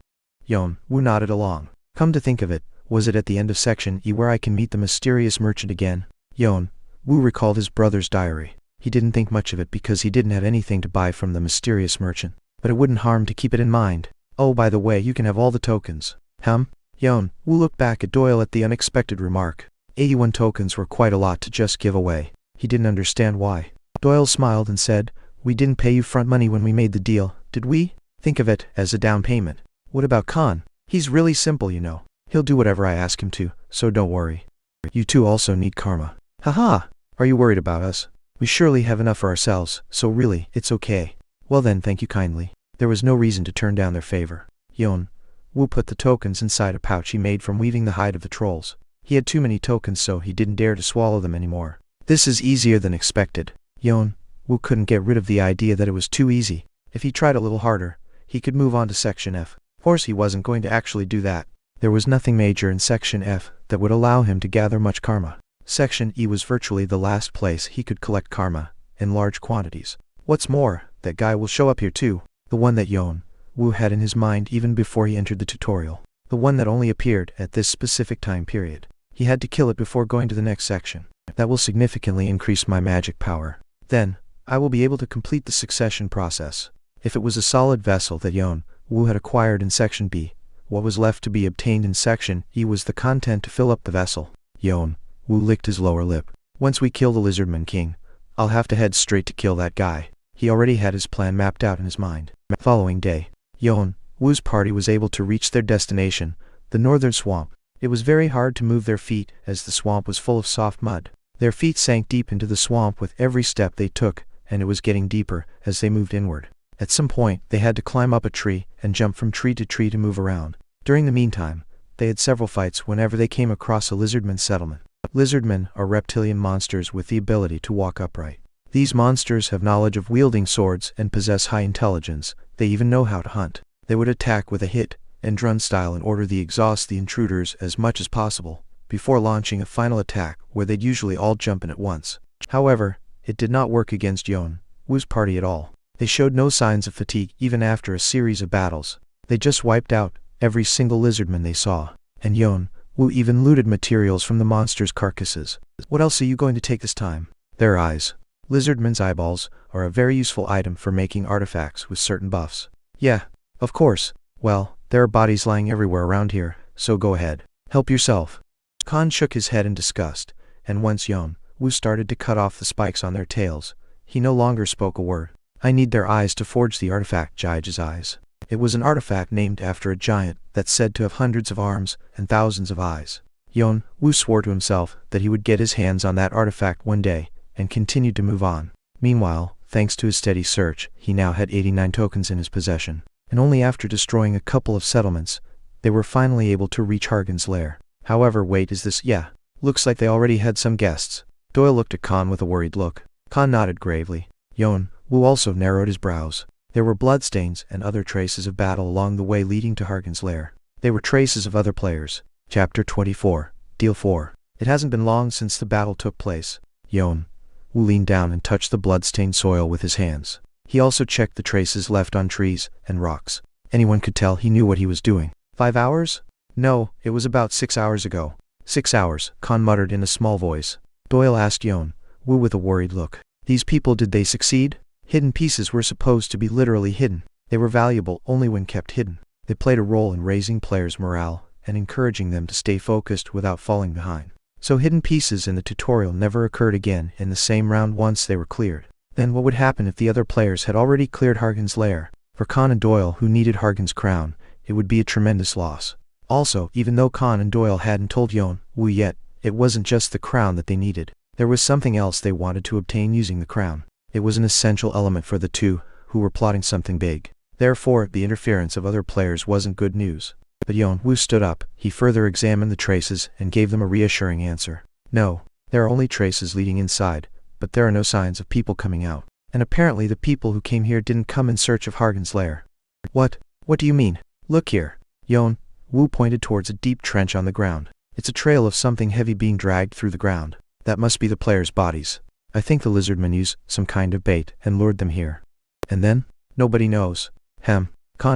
Yeon-woo nodded along. Come to think of it, was it at the end of Section E where I can meet the mysterious merchant again? Yeon-woo recalled his brother's diary. He didn't think much of it because he didn't have anything to buy from the mysterious merchant. But it wouldn't harm to keep it in mind. Oh, by the way, you can have all the tokens. Yeon-woo looked back at Doyle at the unexpected remark. 81 tokens were quite a lot to just give away. He didn't understand why. Doyle smiled and said, "We didn't pay you front money when we made the deal, did we? Think of it as a down payment." "What about Khan? He's really simple, you know. He'll do whatever I ask him to, so don't worry. You two also need karma." "Haha! Are you worried about us? We surely have enough for ourselves, so really, it's okay." "Well then, thank you kindly." There was no reason to turn down their favor. Yeon-woo put the tokens inside a pouch he made from weaving the hide of the trolls. He had too many tokens, so he didn't dare to swallow them anymore. This is easier than expected. Yeon-woo couldn't get rid of the idea that it was too easy. If he tried a little harder, he could move on to Section F. Of course he wasn't going to actually do that. There was nothing major in Section F that would allow him to gather much karma. Section E was virtually the last place he could collect karma in large quantities. What's more, that guy will show up here too. The one that Yeon-woo had in his mind even before he entered the tutorial. The one that only appeared at this specific time period. He had to kill it before going to the next section. That will significantly increase my magic power. Then, I will be able to complete the succession process. If it was a solid vessel that Yeon-woo had acquired in Section B, what was left to be obtained in Section E was the content to fill up the vessel. Yeon-woo licked his lower lip. Once we kill the Lizardman King, I'll have to head straight to kill that guy. He already had his plan mapped out in his mind. The following day, Yeon-woo's party was able to reach their destination, the northern swamp. It was very hard to move their feet as the swamp was full of soft mud. Their feet sank deep into the swamp with every step they took, and it was getting deeper as they moved inward. At some point, they had to climb up a tree and jump from tree to move around. During the meantime, they had several fights whenever they came across a lizardman settlement. Lizardmen are reptilian monsters with the ability to walk upright. These monsters have knowledge of wielding swords and possess high intelligence. They even know how to hunt. They would attack with a hit and run style in order to exhaust the intruders as much as possible, before launching a final attack where they'd usually all jump in at once. However, it did not work against Yeon-woo's party at all. They showed no signs of fatigue even after a series of battles. They just wiped out every single lizardman they saw. And Yeon-woo even looted materials from the monsters' carcasses. What else are you going to take this time? Their eyes. Lizardmen's eyeballs are a very useful item for making artifacts with certain buffs. Yeah, of course. Well, there are bodies lying everywhere around here, so go ahead. Help yourself. Khan shook his head in disgust, and once Yeon-woo started to cut off the spikes on their tails, he no longer spoke a word. I need their eyes to forge the artifact. Jige's eyes. It was an artifact named after a giant that's said to have hundreds of arms and thousands of eyes. Yeon-woo swore to himself that he would get his hands on that artifact one day, and continued to move on. Meanwhile, thanks to his steady search, he now had 89 tokens in his possession, and only after destroying a couple of settlements, they were finally able to reach Hargan's lair. However, wait, is this? Yeah. Looks like they already had some guests. Doyle looked at Khan with a worried look. Khan nodded gravely. Yeon-woo also narrowed his brows. There were bloodstains and other traces of battle along the way leading to Hargan's lair. They were traces of other players. Chapter 24. Deal 4. It hasn't been long since the battle took place. Yeon-woo leaned down and touched the bloodstained soil with his hands. He also checked the traces left on trees and rocks. Anyone could tell he knew what he was doing. 5 hours? No, it was about 6 hours ago. 6 hours, Khan muttered in a small voice. Doyle asked Yeon-woo with a worried look. These people, did they succeed? Hidden pieces were supposed to be literally hidden. They were valuable only when kept hidden. They played a role in raising players' morale and encouraging them to stay focused without falling behind. So hidden pieces in the tutorial never occurred again in the same round once they were cleared. Then what would happen if the other players had already cleared Hargan's lair? For Khan and Doyle, who needed Hargan's crown, it would be a tremendous loss. Also, even though Khan and Doyle hadn't told Yeon-woo yet, it wasn't just the crown that they needed. There was something else they wanted to obtain using the crown. It was an essential element for the two, who were plotting something big. Therefore, the interference of other players wasn't good news. But Yeon-woo stood up. He further examined the traces and gave them a reassuring answer. No, there are only traces leading inside, but there are no signs of people coming out. And apparently the people who came here didn't come in search of Hargan's lair. What? What do you mean? Look here. Yeon-woo pointed towards a deep trench on the ground. It's a trail of something heavy being dragged through the ground. That must be the players' bodies. I think the lizardmen used some kind of bait and lured them here. And then? Nobody knows. Khan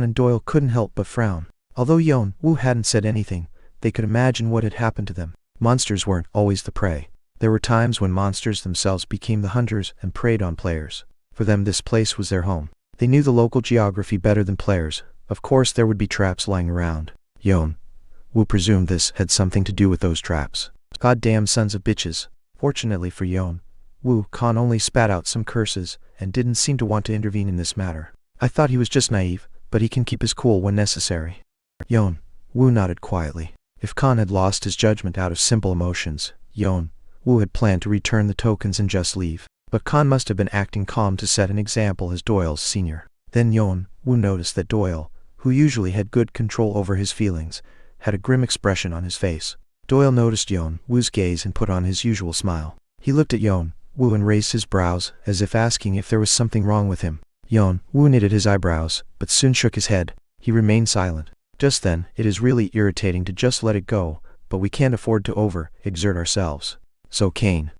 and Doyle couldn't help but frown. Although Yeon-woo hadn't said anything, they could imagine what had happened to them. Monsters weren't always the prey. There were times when monsters themselves became the hunters and preyed on players. For them, this place was their home. They knew the local geography better than players. Of course, there would be traps lying around. Yeon-woo presumed this had something to do with those traps. Goddamn sons of bitches. Fortunately for Yeon-woo, Khan only spat out some curses and didn't seem to want to intervene in this matter. I thought he was just naive, but he can keep his cool when necessary. Yeon-woo nodded quietly. If Khan had lost his judgment out of simple emotions, Yeon-woo had planned to return the tokens and just leave. But Khan must have been acting calm to set an example as Doyle's senior. Then Yeon-woo noticed that Doyle, who usually had good control over his feelings, had a grim expression on his face. Doyle noticed Yeon-woo's gaze and put on his usual smile. He looked at Yeon-woo and raised his brows, as if asking if there was something wrong with him. Yeon-woo knitted his eyebrows, but soon shook his head. He remained silent. Just then, it is really irritating to just let it go, but we can't afford to over-exert ourselves. So Kane.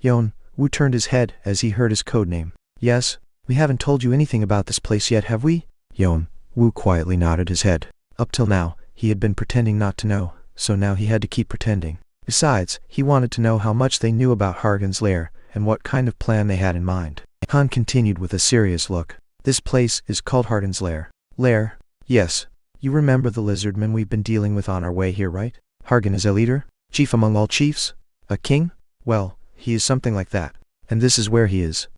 Yeon-woo turned his head as he heard his codename. Yes, we haven't told you anything about this place yet, have we? Yeon-woo quietly nodded his head. Up till now, he had been pretending not to know, so now he had to keep pretending. Besides, he wanted to know how much they knew about Hargan's lair, and what kind of plan they had in mind. Han continued with a serious look. This place is called Hargan's lair. Lair? Yes. You remember the lizardman we've been dealing with on our way here, right? Hargan is a leader? Chief among all chiefs? A king? Well, he is something like that. And this is where he is.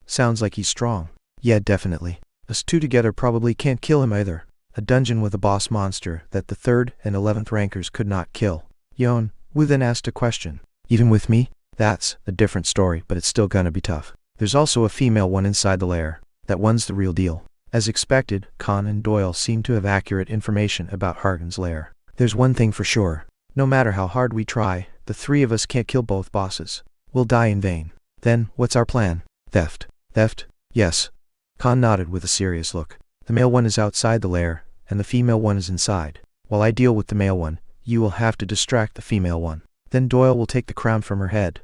Sounds like he's strong. Yeah, definitely. Us two together probably can't kill him either. A dungeon with a boss monster that the 3rd and 11th rankers could not kill. Yeon-woo then asked a question. Even with me? That's a different story, but it's still gonna be tough. There's also a female one inside the lair. That one's the real deal. As expected, Khan and Doyle seemed to have accurate information about Hargan's lair. There's one thing for sure. No matter how hard we try, the 3 of us can't kill both bosses. We'll die in vain. Then, what's our plan? Theft. Theft? Yes. Khan nodded with a serious look. The male one is outside the lair, and the female one is inside. While I deal with the male one, you will have to distract the female one. Then Doyle will take the crown from her head.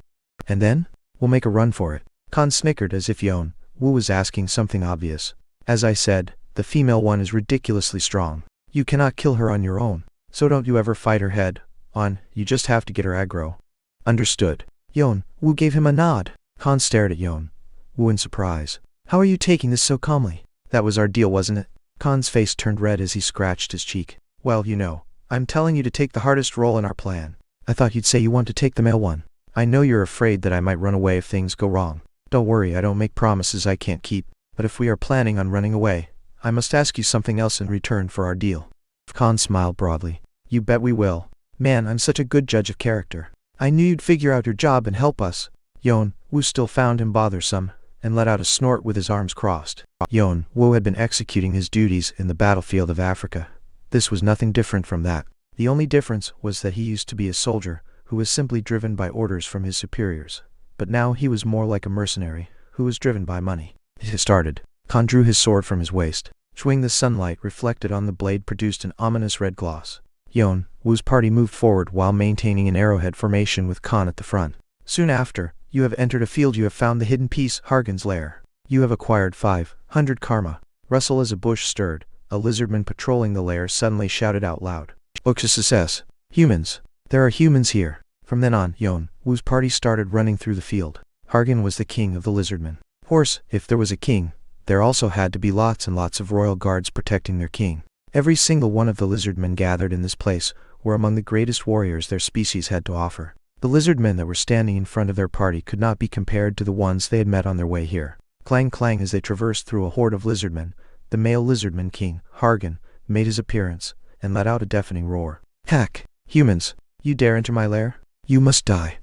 And then? We'll make a run for it. Khan snickered as if Yeon-woo Yeon-woo was asking something obvious. As I said, the female one is ridiculously strong. You cannot kill her on your own, so don't you ever fight her head on, you just have to get her aggro. Understood. Yeon-woo gave him a nod. Khan stared at Yeon-woo in surprise. How are you taking this so calmly? That was our deal, wasn't it? Khan's face turned red as he scratched his cheek. Well, you know, I'm telling you to take the hardest role in our plan. I thought you'd say you want to take the male one. I know you're afraid that I might run away if things go wrong. Don't worry, I don't make promises I can't keep. But if we are planning on running away, I must ask you something else in return for our deal. Khan smiled broadly. You bet we will. Man, I'm such a good judge of character. I knew you'd figure out your job and help us. Yeon-woo still found him bothersome, and let out a snort with his arms crossed. Yeon-woo had been executing his duties in the battlefield of Africa. This was nothing different from that. The only difference was that he used to be a soldier, who was simply driven by orders from his superiors. But now he was more like a mercenary, who was driven by money. He started. Khan drew his sword from his waist. Swing the sunlight reflected on the blade produced an ominous red gloss. Yeon-woo's party moved forward while maintaining an arrowhead formation with Khan at the front. Soon after, you have entered a field. You have found the hidden piece, Hargan's lair. You have acquired 500 karma. Rustle as a bush stirred. A lizardman patrolling the lair suddenly shouted out loud. Look to success. Humans. There are humans here. From then on, Yeon-woo's party started running through the field. Hargan was the king of the lizardmen. Of course, if there was a king, there also had to be lots and lots of royal guards protecting their king. Every single one of the lizardmen gathered in this place were among the greatest warriors their species had to offer. The lizardmen that were standing in front of their party could not be compared to the ones they had met on their way here. Clang clang as they traversed through a horde of lizardmen, the male lizardman king, Hargan, made his appearance, and let out a deafening roar. Heck! Humans! You dare enter my lair? You must die.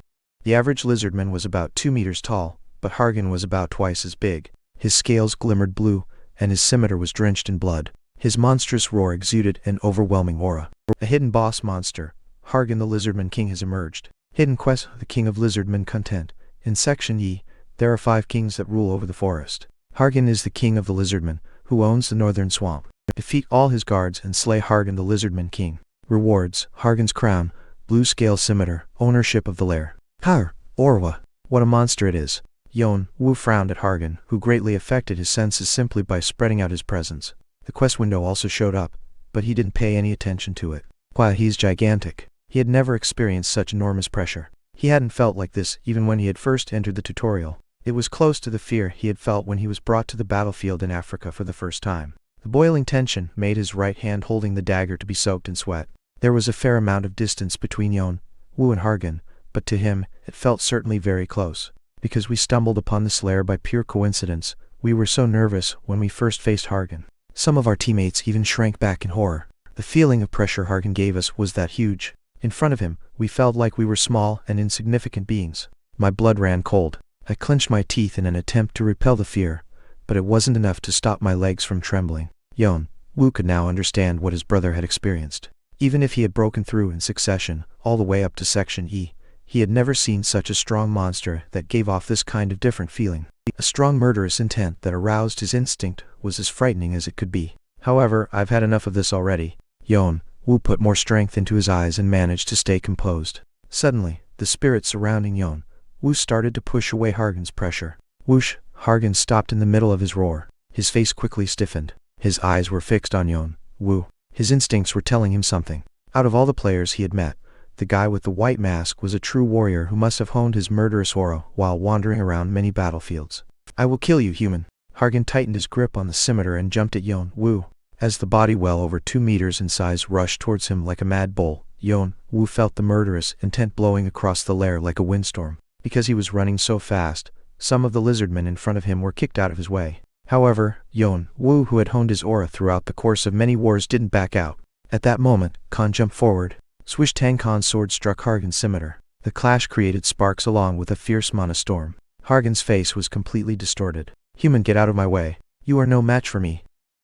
The average lizardman was about 2 meters tall, but Hargan was about twice as big. His scales glimmered blue, and his scimitar was drenched in blood. His monstrous roar exuded an overwhelming aura. A hidden boss monster, Hargan the Lizardman King, has emerged. Hidden quest, the King of Lizardmen content. In Section E, there are 5 kings that rule over the forest. Hargan is the king of the lizardmen, who owns the northern swamp. Defeat all his guards and slay Hargan the Lizardman King. Rewards, Hargan's crown, blue scale scimitar, ownership of the lair. Har, Orwa, what a monster it is. Yeon-woo frowned at Hargan, who greatly affected his senses simply by spreading out his presence. The quest window also showed up, but he didn't pay any attention to it. Wow, he's gigantic. He had never experienced such enormous pressure. He hadn't felt like this even when he had first entered the tutorial. It was close to the fear he had felt when he was brought to the battlefield in Africa for the first time. The boiling tension made his right hand holding the dagger to be soaked in sweat. There was a fair amount of distance between Yeon-woo and Hargan, but to him, it felt certainly very close. Because we stumbled upon this lair by pure coincidence, we were so nervous when we first faced Hargan. Some of our teammates even shrank back in horror. The feeling of pressure Hargan gave us was that huge. In front of him, we felt like we were small and insignificant beings. My blood ran cold. I clenched my teeth in an attempt to repel the fear, but it wasn't enough to stop my legs from trembling. Yeon-woo could now understand what his brother had experienced. Even if he had broken through in succession, all the way up to Section E, he had never seen such a strong monster that gave off this kind of different feeling. A strong murderous intent that aroused his instinct was as frightening as it could be. However, I've had enough of this already. Yeon-woo put more strength into his eyes and managed to stay composed. Suddenly, the spirit surrounding Yeon-woo started to push away Hargan's pressure. Whoosh! Hargan stopped in the middle of his roar. His face quickly stiffened. His eyes were fixed on Yeon-woo. His instincts were telling him something. Out of all the players he had met, the guy with the white mask was a true warrior who must have honed his murderous aura while wandering around many battlefields. I will kill you, human. Hargan tightened his grip on the scimitar and jumped at Yeon-woo. As the body well over 2 meters in size rushed towards him like a mad bull, Yeon-woo felt the murderous intent blowing across the lair like a windstorm. Because he was running so fast, some of the lizardmen in front of him were kicked out of his way. However, Yeon-woo, who had honed his aura throughout the course of many wars, didn't back out. At that moment, Khan jumped forward. Swish Tang Khan's sword struck Hargan's scimitar. The clash created sparks along with a fierce mana storm. Hargan's face was completely distorted. Human, get out of my way. You are no match for me.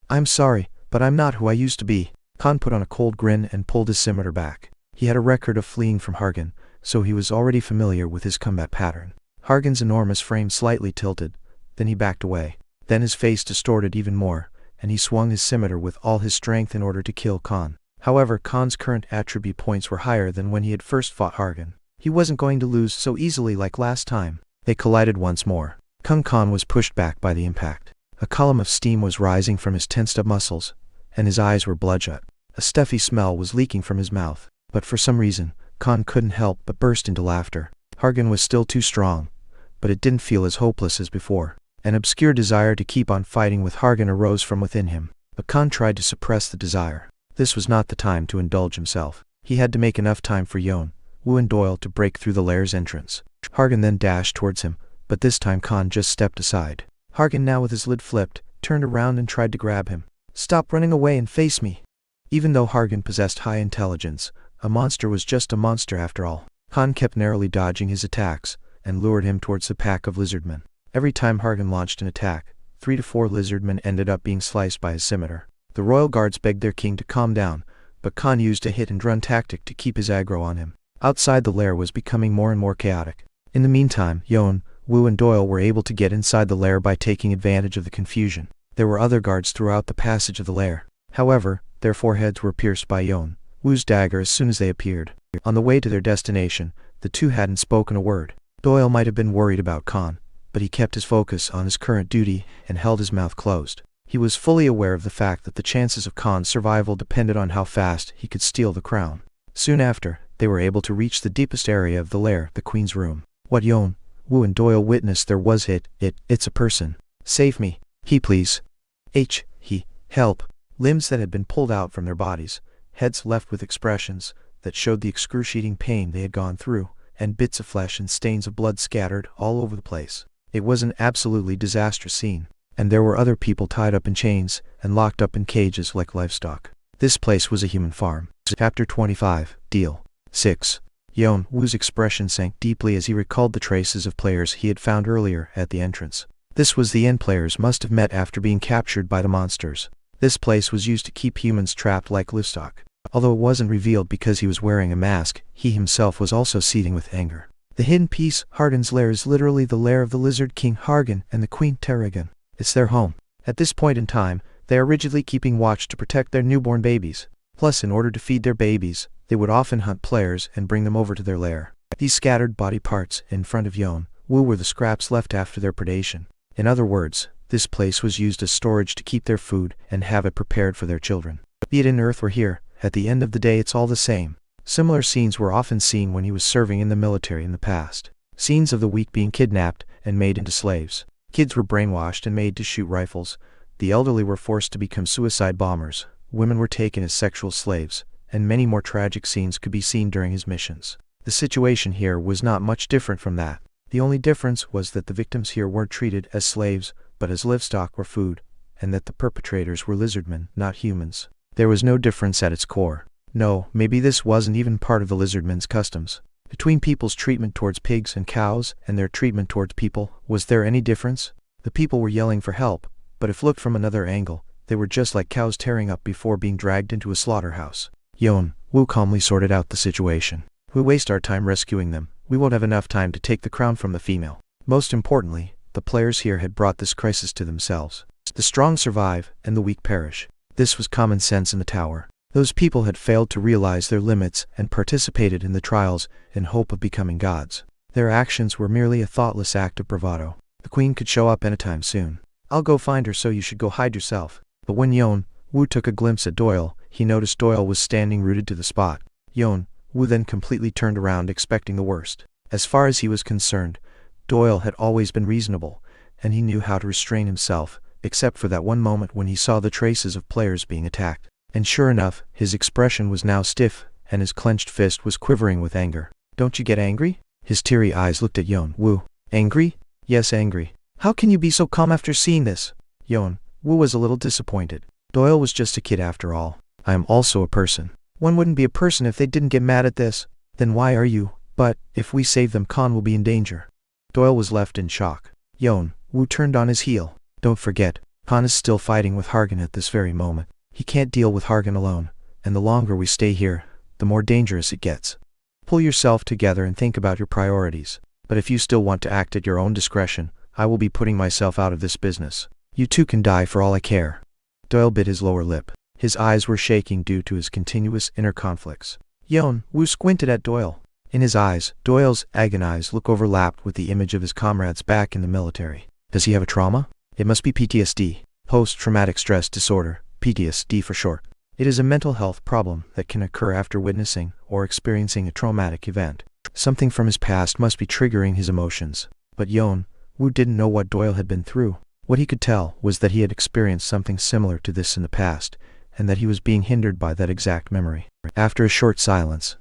I'm sorry, but I'm not who I used to be. Khan put on a cold grin and pulled his scimitar back. He had a record of fleeing from Hargan, so he was already familiar with his combat pattern. Hargan's enormous frame slightly tilted, then he backed away. Then his face distorted even more, and he swung his scimitar with all his strength in order to kill Khan. However, Khan's current attribute points were higher than when he had first fought Hargan. He wasn't going to lose so easily like last time. They collided once more. Kang was pushed back by the impact. A column of steam was rising from his tensed-up muscles, and his eyes were bloodshot. A stuffy smell was leaking from his mouth, but for some reason, Kang couldn't help but burst into laughter. Hargan was still too strong, but it didn't feel as hopeless as before. An obscure desire to keep on fighting with Hargan arose from within him, but Kang tried to suppress the desire. This was not the time to indulge himself. He had to make enough time for Yeon-woo and Doyle to break through the lair's entrance. Hargan then dashed towards him, but this time Kang just stepped aside. Hargan, now with his lid flipped, turned around and tried to grab him. "Stop running away and face me." Even though Hargan possessed high intelligence, a monster was just a monster after all. Kang kept narrowly dodging his attacks, and lured him towards the pack of lizardmen. Every time Hargan launched an attack, 3 to 4 lizardmen ended up being sliced by his scimitar. The royal guards begged their king to calm down, but Kang used a hit-and-run tactic to keep his aggro on him. Outside, the lair was becoming more and more chaotic. In the meantime, Yeon-woo and Doyle were able to get inside the lair by taking advantage of the confusion. There were other guards throughout the passage of the lair. However, their foreheads were pierced by Yeon-woo's dagger as soon as they appeared. On the way to their destination, the two hadn't spoken a word. Doyle might have been worried about Kang, but he kept his focus on his current duty and held his mouth closed. He was fully aware of the fact that the chances of Kang's survival depended on how fast he could steal the crown. Soon after, they were able to reach the deepest area of the lair, the queen's room. What Yeon-woo and Doyle witnessed there was it's a person. "Save me. He please. Help." Limbs that had been pulled out from their bodies, heads left with expressions that showed the excruciating pain they had gone through, and bits of flesh and stains of blood scattered all over the place. It was an absolutely disastrous scene, and there were other people tied up in chains and locked up in cages like livestock. This place was a human farm. Chapter 25, Deal 6. Yeon-woo's expression sank deeply as he recalled the traces of players he had found earlier at the entrance. This was the end players must have met after being captured by the monsters. This place was used to keep humans trapped like livestock. Although it wasn't revealed because he was wearing a mask, he himself was also seething with anger. The hidden piece, Hargan's lair, is literally the lair of the Lizard King Hargan and the Queen Terrigan. It's their home. At this point in time, they are rigidly keeping watch to protect their newborn babies. Plus, in order to feed their babies, they would often hunt players and bring them over to their lair. These scattered body parts in front of Yeon-woo were the scraps left after their predation. In other words, this place was used as storage to keep their food and have it prepared for their children. Be it in Earth or here, at the end of the day it's all the same. Similar scenes were often seen when he was serving in the military in the past. Scenes of the weak being kidnapped and made into slaves. Kids were brainwashed and made to shoot rifles. The elderly were forced to become suicide bombers. Women were taken as sexual slaves, and many more tragic scenes could be seen during his missions. The situation here was not much different from that. The only difference was that the victims here weren't treated as slaves, but as livestock or food, and that the perpetrators were lizardmen, not humans. There was no difference at its core. No, maybe this wasn't even part of the lizardmen's customs. Between people's treatment towards pigs and cows and their treatment towards people, was there any difference? The people were yelling for help, but if looked from another angle, they were just like cows tearing up before being dragged into a slaughterhouse. Yeon-woo calmly sorted out the situation. "We waste our time rescuing them. We won't have enough time to take the crown from the female." Most importantly, the players here had brought this crisis to themselves. The strong survive, and the weak perish. This was common sense in the tower. Those people had failed to realize their limits and participated in the trials in hope of becoming gods. Their actions were merely a thoughtless act of bravado. The queen could show up anytime soon. "I'll go find her, so you should go hide yourself." But when Yeon-woo took a glimpse at Doyle, he noticed Doyle was standing rooted to the spot. Yeon-woo then completely turned around, expecting the worst. As far as he was concerned, Doyle had always been reasonable, and he knew how to restrain himself, except for that one moment when he saw the traces of players being attacked. And sure enough, his expression was now stiff, and his clenched fist was quivering with anger. "Don't you get angry?" His teary eyes looked at Yeon-woo. "Angry? Yes, angry. How can you be so calm after seeing this?" Yeon-woo was a little disappointed. Doyle was just a kid after all. "I am also a person." "One wouldn't be a person if they didn't get mad at this." "Then why are you?" "But, if we save them, Khan will be in danger." Doyle was left in shock. Yeon-woo turned on his heel. "Don't forget, Khan is still fighting with Hargan at this very moment. He can't deal with Hargan alone, and the longer we stay here, the more dangerous it gets. Pull yourself together and think about your priorities. But if you still want to act at your own discretion, I will be putting myself out of this business. You two can die for all I care." Doyle bit his lower lip. His eyes were shaking due to his continuous inner conflicts. Yeon-woo squinted at Doyle. In his eyes, Doyle's agonized look overlapped with the image of his comrades back in the military. Does he have a trauma? It must be PTSD, post-traumatic stress disorder, PTSD for short. It is a mental health problem that can occur after witnessing or experiencing a traumatic event. Something from his past must be triggering his emotions. But Yeon-woo didn't know what Doyle had been through. What he could tell was that he had experienced something similar to this in the past, and that he was being hindered by that exact memory. After a short silence,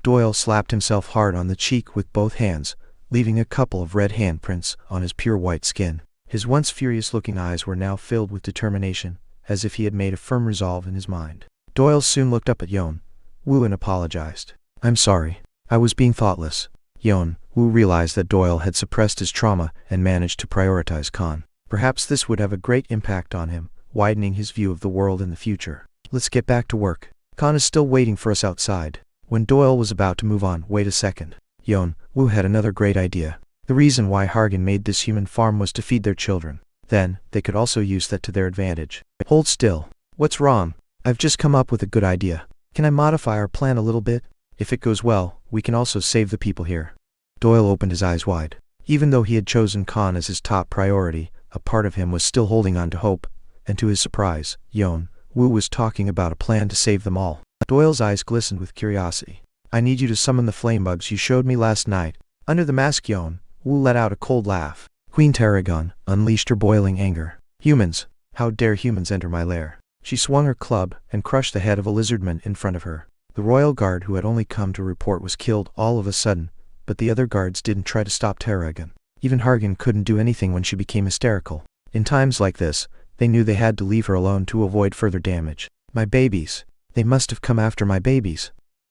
Doyle slapped himself hard on the cheek with both hands, leaving a couple of red handprints on his pure white skin. His once furious-looking eyes were now filled with determination, as if he had made a firm resolve in his mind. Doyle soon looked up at Yeon-woo and apologized. "I'm sorry. I was being thoughtless." Yeon-woo realized that Doyle had suppressed his trauma and managed to prioritize Khan. Perhaps this would have a great impact on him, widening his view of the world in the future. "Let's get back to work. Khan is still waiting for us outside." When Doyle was about to move on, "Wait a second." Yeon-woo had another great idea. The reason why Hargan made this human farm was to feed their children. Then, they could also use that to their advantage. "Hold still. What's wrong?" "I've just come up with a good idea. Can I modify our plan a little bit? If it goes well, we can also save the people here." Doyle opened his eyes wide. Even though he had chosen Khan as his top priority, a part of him was still holding on to hope, and to his surprise, Yeon-woo was talking about a plan to save them all. Doyle's eyes glistened with curiosity. "I need you to summon the flame bugs you showed me last night." Under the mask, Yeon-woo let out a cold laugh. Queen Tarragon unleashed her boiling anger. "Humans! How dare humans enter my lair?" She swung her club and crushed the head of a lizardman in front of her. The royal guard who had only come to report was killed all of a sudden, but the other guards didn't try to stop Tarragon. Even Hargan couldn't do anything when she became hysterical. In times like this, they knew they had to leave her alone to avoid further damage. "My babies! They must have come after my babies."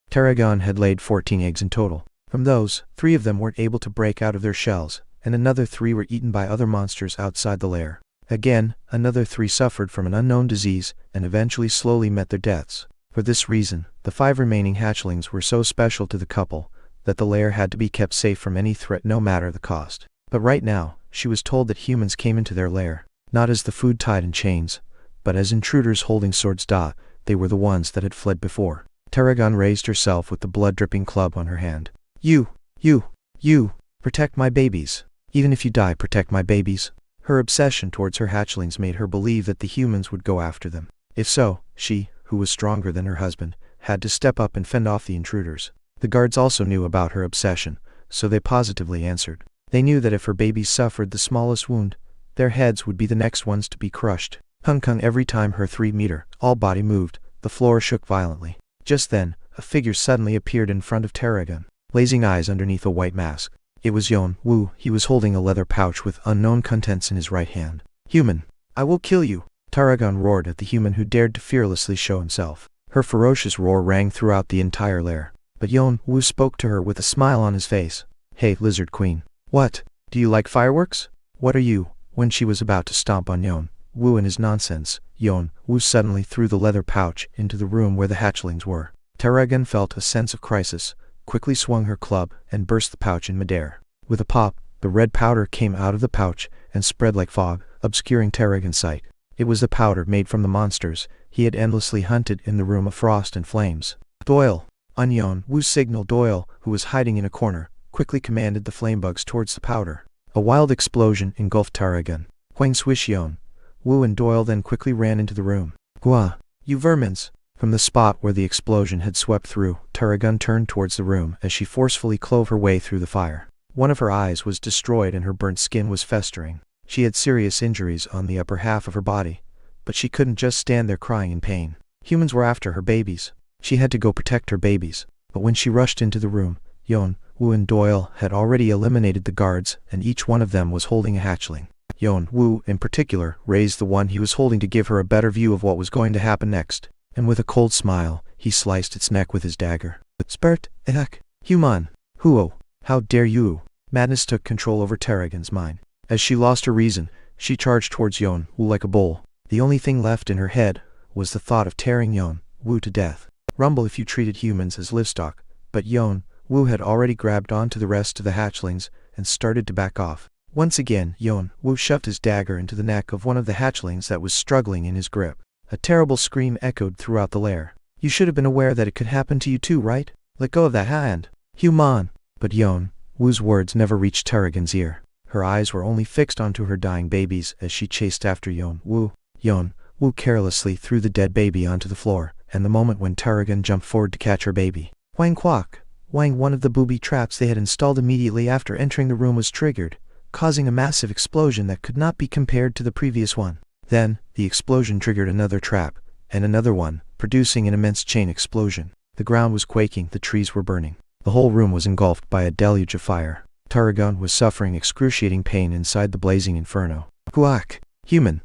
Tarragon had laid 14 eggs in total. From those, 3 of them weren't able to break out of their shells, and another 3 were eaten by other monsters outside the lair. Again, another 3 suffered from an unknown disease and eventually slowly met their deaths. For this reason, the 5 remaining hatchlings were so special to the couple that the lair had to be kept safe from any threat no matter the cost. But right now, she was told that humans came into their lair, not as the food tied in chains, but as intruders holding swords. They were the ones that had fled before. Tarragon raised herself with the blood-dripping club on her hand. You, protect my babies. Even if you die, protect my babies." Her obsession towards her hatchlings made her believe that the humans would go after them. If so, she, who was stronger than her husband, had to step up and fend off the intruders. The guards also knew about her obsession, so they positively answered. They knew that if her babies suffered the smallest wound, their heads would be the next ones to be crushed. Kung every time her 3-meter, all body moved, the floor shook violently. Just then, a figure suddenly appeared in front of Tarragon, blazing eyes underneath a white mask. It was Yeon-woo. He was holding a leather pouch with unknown contents in his right hand. "Human! I will kill you!" Tarragon roared at the human who dared to fearlessly show himself. Her ferocious roar rang throughout the entire lair. But Yeon-woo spoke to her with a smile on his face. "Hey, Lizard Queen. What? Do you like fireworks? What are you?" When she was about to stomp on Yeon-woo and his nonsense, Yeon-woo suddenly threw the leather pouch into the room where the hatchlings were. Tarragon felt a sense of crisis, quickly swung her club, and burst the pouch in midair. With a pop, the red powder came out of the pouch and spread like fog, obscuring Tarragon's sight. It was the powder made from the monsters he had endlessly hunted in the room of frost and flames. "Doyle!" On Yeon-woo's signal, Doyle, who was hiding in a corner, quickly commanded the flamebugs towards the powder. A wild explosion engulfed Tarragon. Whang swish! Yeon-woo and Doyle then quickly ran into the room. "Gua! You vermins!" From the spot where the explosion had swept through, Tarragon turned towards the room as she forcefully clove her way through the fire. One of her eyes was destroyed and her burnt skin was festering. She had serious injuries on the upper half of her body, but she couldn't just stand there crying in pain. Humans were after her babies. She had to go protect her babies. But when she rushed into the room, Yeon-woo and Doyle had already eliminated the guards, and each one of them was holding a hatchling. Yeon-woo, in particular, raised the one he was holding to give her a better view of what was going to happen next. And with a cold smile, he sliced its neck with his dagger. "Spurt, human! Huo! How dare you!" Madness took control over Tarragon's mind. As she lost her reason, she charged towards Yeon-woo like a bull. The only thing left in her head was the thought of tearing Yeon-woo to death. Rumble if you treated humans as livestock, but Yeon-woo had already grabbed onto the rest of the hatchlings and started to back off. Once again, Yeon-woo shoved his dagger into the neck of one of the hatchlings that was struggling in his grip. A terrible scream echoed throughout the lair. "You should have been aware that it could happen to you too, right? Let go of that hand. Human!" But Yeon-woo's words never reached Tarragon's ear. Her eyes were only fixed onto her dying babies as she chased after Yeon-woo. Yeon-woo carelessly threw the dead baby onto the floor, and the moment when Taragon jumped forward to catch her baby. Wang quack! Wang, one of the booby traps they had installed immediately after entering the room was triggered, causing a massive explosion that could not be compared to the previous one. Then, the explosion triggered another trap, and another one, producing an immense chain explosion. The ground was quaking, the trees were burning. The whole room was engulfed by a deluge of fire. Taragon was suffering excruciating pain inside the blazing inferno. Quack! Human!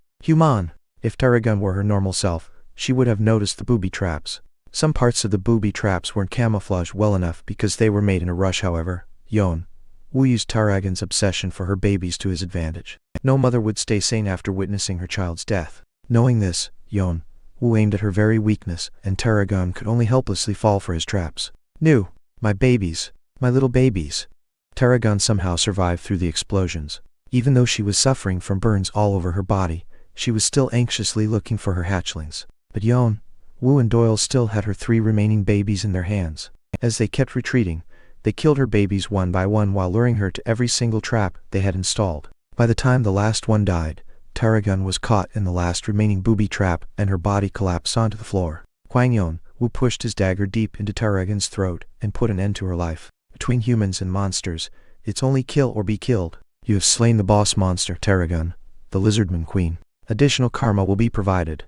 If Taragon were her normal self, she would have noticed the booby traps. Some parts of the booby traps weren't camouflaged well enough because they were made in a rush. However, Yeon-woo used Taragon's obsession for her babies to his advantage. No mother would stay sane after witnessing her child's death. Knowing this, Yeon-woo aimed at her very weakness, and Taragon could only helplessly fall for his traps. "No, my babies, my little babies." Taragon somehow survived through the explosions. Even though she was suffering from burns all over her body, she was still anxiously looking for her hatchlings. But Yeon-woo and Doyle still had her 3 remaining babies in their hands. As they kept retreating, they killed her babies one by one while luring her to every single trap they had installed. By the time the last one died, Taragon was caught in the last remaining booby trap and her body collapsed onto the floor. Yeon-woo pushed his dagger deep into Taragon's throat and put an end to her life. Between humans and monsters, it's only kill or be killed. You have slain the boss monster, Taragon, the Lizardman Queen. Additional karma will be provided.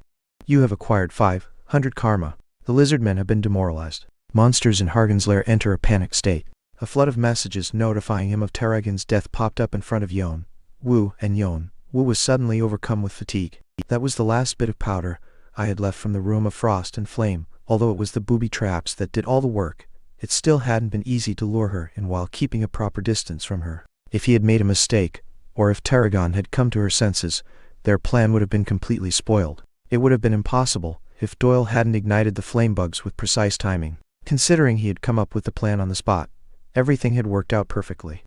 You have acquired 500 karma. The Lizardmen have been demoralized. Monsters in Hargan's lair enter a panic state. A flood of messages notifying him of Taragon's death popped up in front of Yeon-woo, and Yeon-woo was suddenly overcome with fatigue. That was the last bit of powder I had left from the room of frost and flame. Although it was the booby traps that did all the work, it still hadn't been easy to lure her in while keeping a proper distance from her. If he had made a mistake, or if Taragon had come to her senses, their plan would have been completely spoiled. It would have been impossible if Doyle hadn't ignited the flame bugs with precise timing. Considering he had come up with the plan on the spot, everything had worked out perfectly.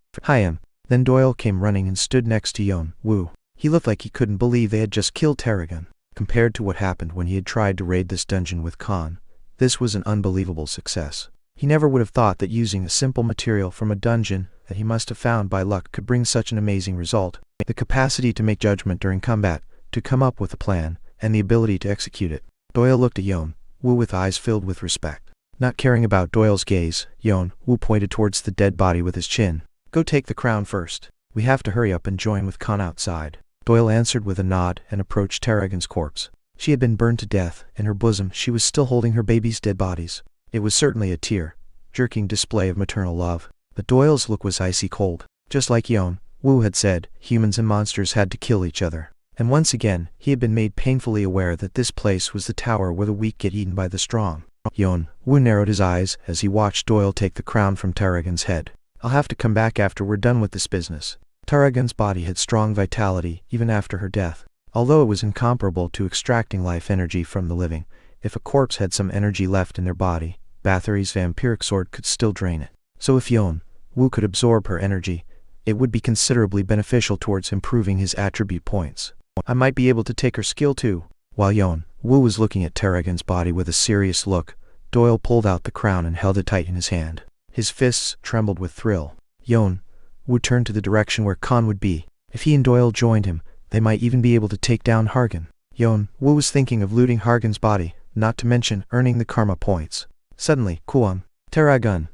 Then Doyle came running and stood next to Yeon-woo. He looked like he couldn't believe they had just killed Taragon. Compared to what happened when he had tried to raid this dungeon with Khan, this was an unbelievable success. He never would have thought that using a simple material from a dungeon that he must have found by luck could bring such an amazing result. The capacity to make judgment during combat, to come up with a plan, and the ability to execute it. Doyle looked at Yeon-woo with eyes filled with respect. Not caring about Doyle's gaze, Yeon-woo pointed towards the dead body with his chin. "Go take the crown first. We have to hurry up and join with Khan outside." Doyle answered with a nod and approached Taragon's corpse. She had been burned to death. In her bosom she was still holding her baby's dead bodies. It was certainly a tear-jerking display of maternal love. But Doyle's look was icy cold. Just like Yeon-woo had said, humans and monsters had to kill each other. And once again, he had been made painfully aware that this place was the tower where the weak get eaten by the strong. Yeon-woo narrowed his eyes as he watched Doyle take the crown from Taragon's head. "I'll have to come back after we're done with this business." Taragon's body had strong vitality even after her death. Although it was incomparable to extracting life energy from the living, if a corpse had some energy left in their body, Bathory's vampiric sword could still drain it. So if Yeon-woo could absorb her energy, it would be considerably beneficial towards improving his attribute points. I might be able to take her skill too. While Yeon-woo was looking at Taragon's body with a serious look, Doyle pulled out the crown and held it tight in his hand. His fists trembled with thrill. Yeon-woo turned to the direction where Khan would be. If he and Doyle joined him, they might even be able to take down Hargan. Yeon-woo was thinking of looting Hargan's body, not to mention earning the karma points. Suddenly, Kuon, Taragon!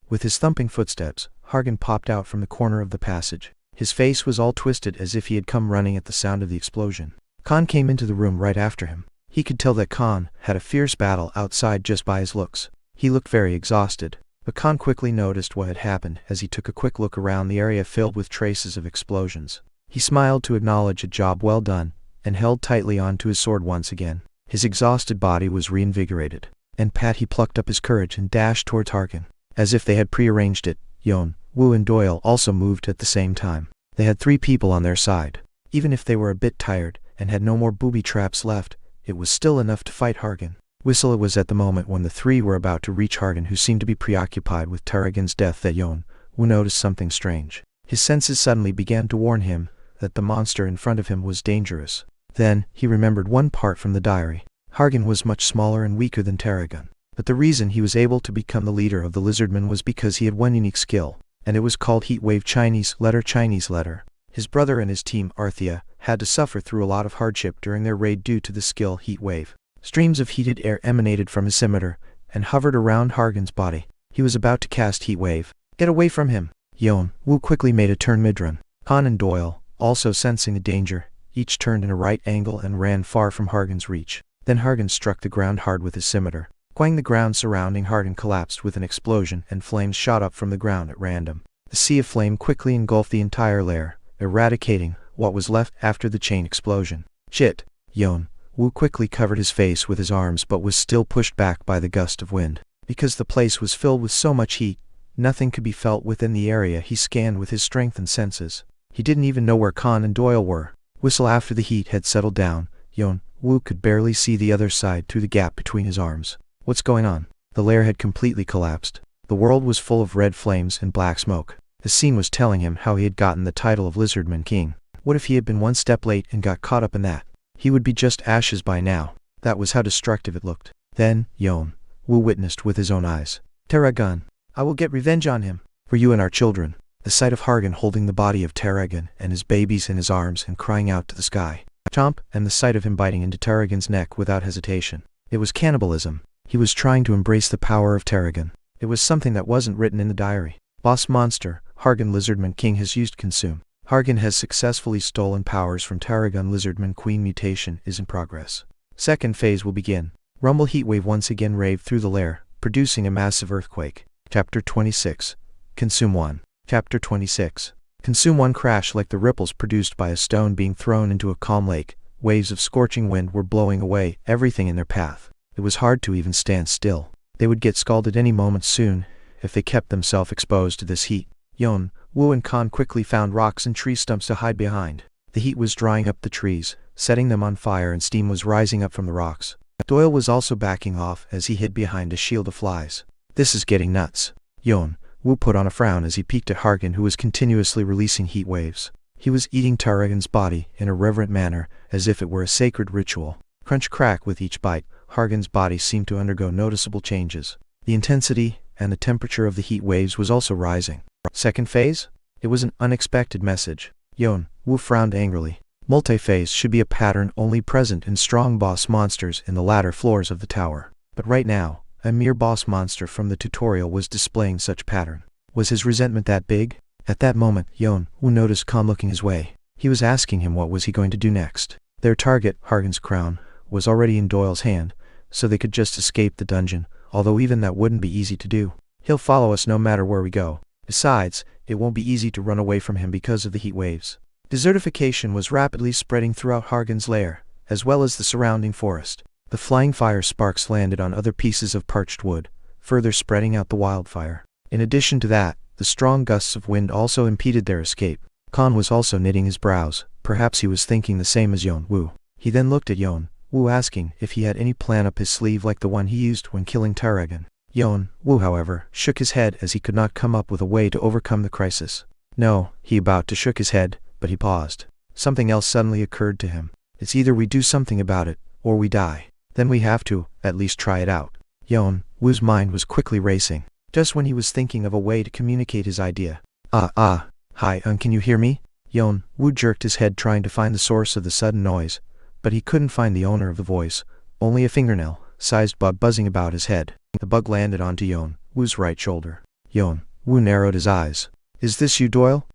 With his thumping footsteps, Hargan popped out from the corner of the passage. His face was all twisted as if he had come running at the sound of the explosion. Khan came into the room right after him. He could tell that Khan had a fierce battle outside just by his looks. He looked very exhausted, but Khan quickly noticed what had happened as he took a quick look around the area filled with traces of explosions. He smiled to acknowledge a job well done, and held tightly onto his sword once again. His exhausted body was reinvigorated. And he plucked up his courage and dashed towards Hargan. As if they had prearranged it, Yeon-woo and Doyle also moved at the same time. They had 3 people on their side. Even if they were a bit tired and had no more booby traps left, it was still enough to fight Hargan. It was at the moment when the 3 were about to reach Hargan, who seemed to be preoccupied with Taragon's death, that Yeon-woo noticed something strange. His senses suddenly began to warn him that the monster in front of him was dangerous. Then, he remembered one part from the diary. Hargan was much smaller and weaker than Taragon. But the reason he was able to become the leader of the Lizardmen was because he had one unique skill. and it was called Heatwave Chinese letter. His brother and his team, Arthea, had to suffer through a lot of hardship during their raid due to the skill Heatwave. Streams of heated air emanated from his scimitar and hovered around Hargan's body. He was about to cast Heatwave. Get away from him! Yeon-woo quickly made a turn mid-run. Khan and Doyle, also sensing the danger, each turned in a right angle and ran far from Hargan's reach. Then Hargan struck the ground hard with his scimitar. Quang, the ground surrounding Hargan collapsed with an explosion and flames shot up from the ground at random. The sea of flame quickly engulfed the entire lair, eradicating what was left after the chain explosion. Shit! Yeon-woo quickly covered his face with his arms but was still pushed back by the gust of wind. Because the place was filled with so much heat, nothing could be felt within the area he scanned with his strengthened senses. He didn't even know where Khan and Doyle were. Whistle after the heat had settled down, Yeon-woo could barely see the other side through the gap between his arms. What's going on? The lair had completely collapsed. The world was full of red flames and black smoke. The scene was telling him how he had gotten the title of Lizardman King. What if he had been one step late and got caught up in that? He would be just ashes by now. That was how destructive it looked. Then, Yeon-woo witnessed with his own eyes. Taragon, I will get revenge on him. For you and our children. The sight of Hargan holding the body of Taragon and his babies in his arms and crying out to the sky. Chomp, and the sight of him biting into Taragon's neck without hesitation. It was cannibalism. He was trying to embrace the power of Taragon. It was something that wasn't written in the diary. Boss monster, Hargan Lizardman King has used consume. Hargan has successfully stolen powers from Taragon. Lizardman Queen mutation is in progress. Second phase will begin. Rumble Heatwave once again raved through the lair, producing a massive earthquake. Chapter 26. Consume 1. Chapter 26. Consume 1 crash like the ripples produced by a stone being thrown into a calm lake. Waves of scorching wind were blowing away everything in their path. It was hard to even stand still. They would get scalded any moment soon if they kept themselves exposed to this heat. Yeon-woo and Khan quickly found rocks and tree stumps to hide behind. The heat was drying up the trees, setting them on fire, and steam was rising up from the rocks. Doyle was also backing off as he hid behind a shield of flies. This is getting nuts. Yeon-woo put on a frown as he peeked at Hargan, who was continuously releasing heat waves. He was eating Taragon's body in a reverent manner, as if it were a sacred ritual. Crunch crack with each bite, Hargan's body seemed to undergo noticeable changes. The intensity and the temperature of the heat waves was also rising. Second phase? It was an unexpected message. Yeon-woo frowned angrily. Multi-phase should be a pattern only present in strong boss monsters in the latter floors of the tower. But right now, a mere boss monster from the tutorial was displaying such pattern. Was his resentment that big? At that moment, Yeon-woo noticed Khan looking his way. He was asking him what was he going to do next. Their target, Hargan's crown, was already in Doyle's hand, so they could just escape the dungeon, although even that wouldn't be easy to do. He'll follow us no matter where we go. Besides, it won't be easy to run away from him because of the heat waves. Desertification was rapidly spreading throughout Hargan's lair, as well as the surrounding forest. The flying fire sparks landed on other pieces of parched wood, further spreading out the wildfire. In addition to that, the strong gusts of wind also impeded their escape. Khan was also knitting his brows. Perhaps he was thinking the same as Yeon-woo. He then looked at Yeon-woo, asking if he had any plan up his sleeve like the one he used when killing Taragon. Yeon-woo, however, shook his head as he could not come up with a way to overcome the crisis. No, he about to shook his head, but he paused. Something else suddenly occurred to him. It's either we do something about it, or we die. Then we have to, at least try it out. Yeon-woo's mind was quickly racing. Just when he was thinking of a way to communicate his idea. Hi, can you hear me? Yeon-woo jerked his head trying to find the source of the sudden noise, but he couldn't find the owner of the voice, only a fingernail-sized bug buzzing about his head. The bug landed onto Yeon-woo's right shoulder. Yeon-woo narrowed his eyes. Is this you, Doyle?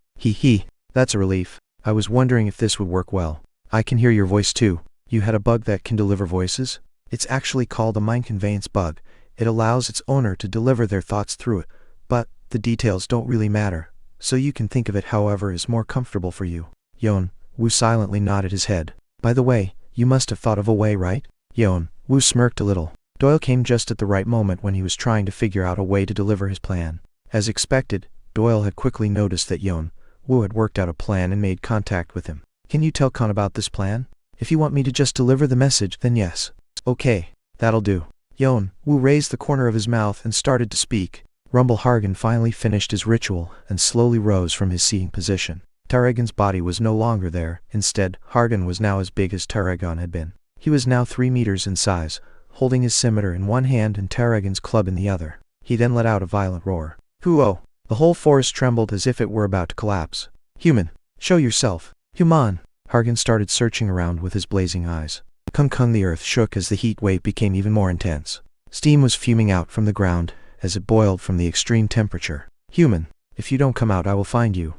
That's a relief. I was wondering if this would work well. I can hear your voice too. You had a bug that can deliver voices? It's actually called a mind conveyance bug. It allows its owner to deliver their thoughts through it, but the details don't really matter, so you can think of it however is more comfortable for you. Yeon-woo silently nodded his head. By the way, you must have thought of a way, right? Yeon-woo smirked a little. Doyle came just at the right moment when he was trying to figure out a way to deliver his plan. As expected, Doyle had quickly noticed that Yeon-woo had worked out a plan and made contact with him. Can you tell Khan about this plan? If you want me to just deliver the message, then yes. Okay, that'll do. Yeon-woo raised the corner of his mouth and started to speak. Rumble Hargan finally finished his ritual and slowly rose from his seating position. Taragon's body was no longer there. Instead, Hargan was now as big as Taragon had been. He was now 3 meters in size, holding his scimitar in one hand and Taragon's club in the other. He then let out a violent roar. Huo! The whole forest trembled as if it were about to collapse. Human, show yourself. Human. Hargan started searching around with his blazing eyes. Kung, the earth shook as the heat wave became even more intense. Steam was fuming out from the ground as it boiled from the extreme temperature. Human, if you don't come out, I will find you.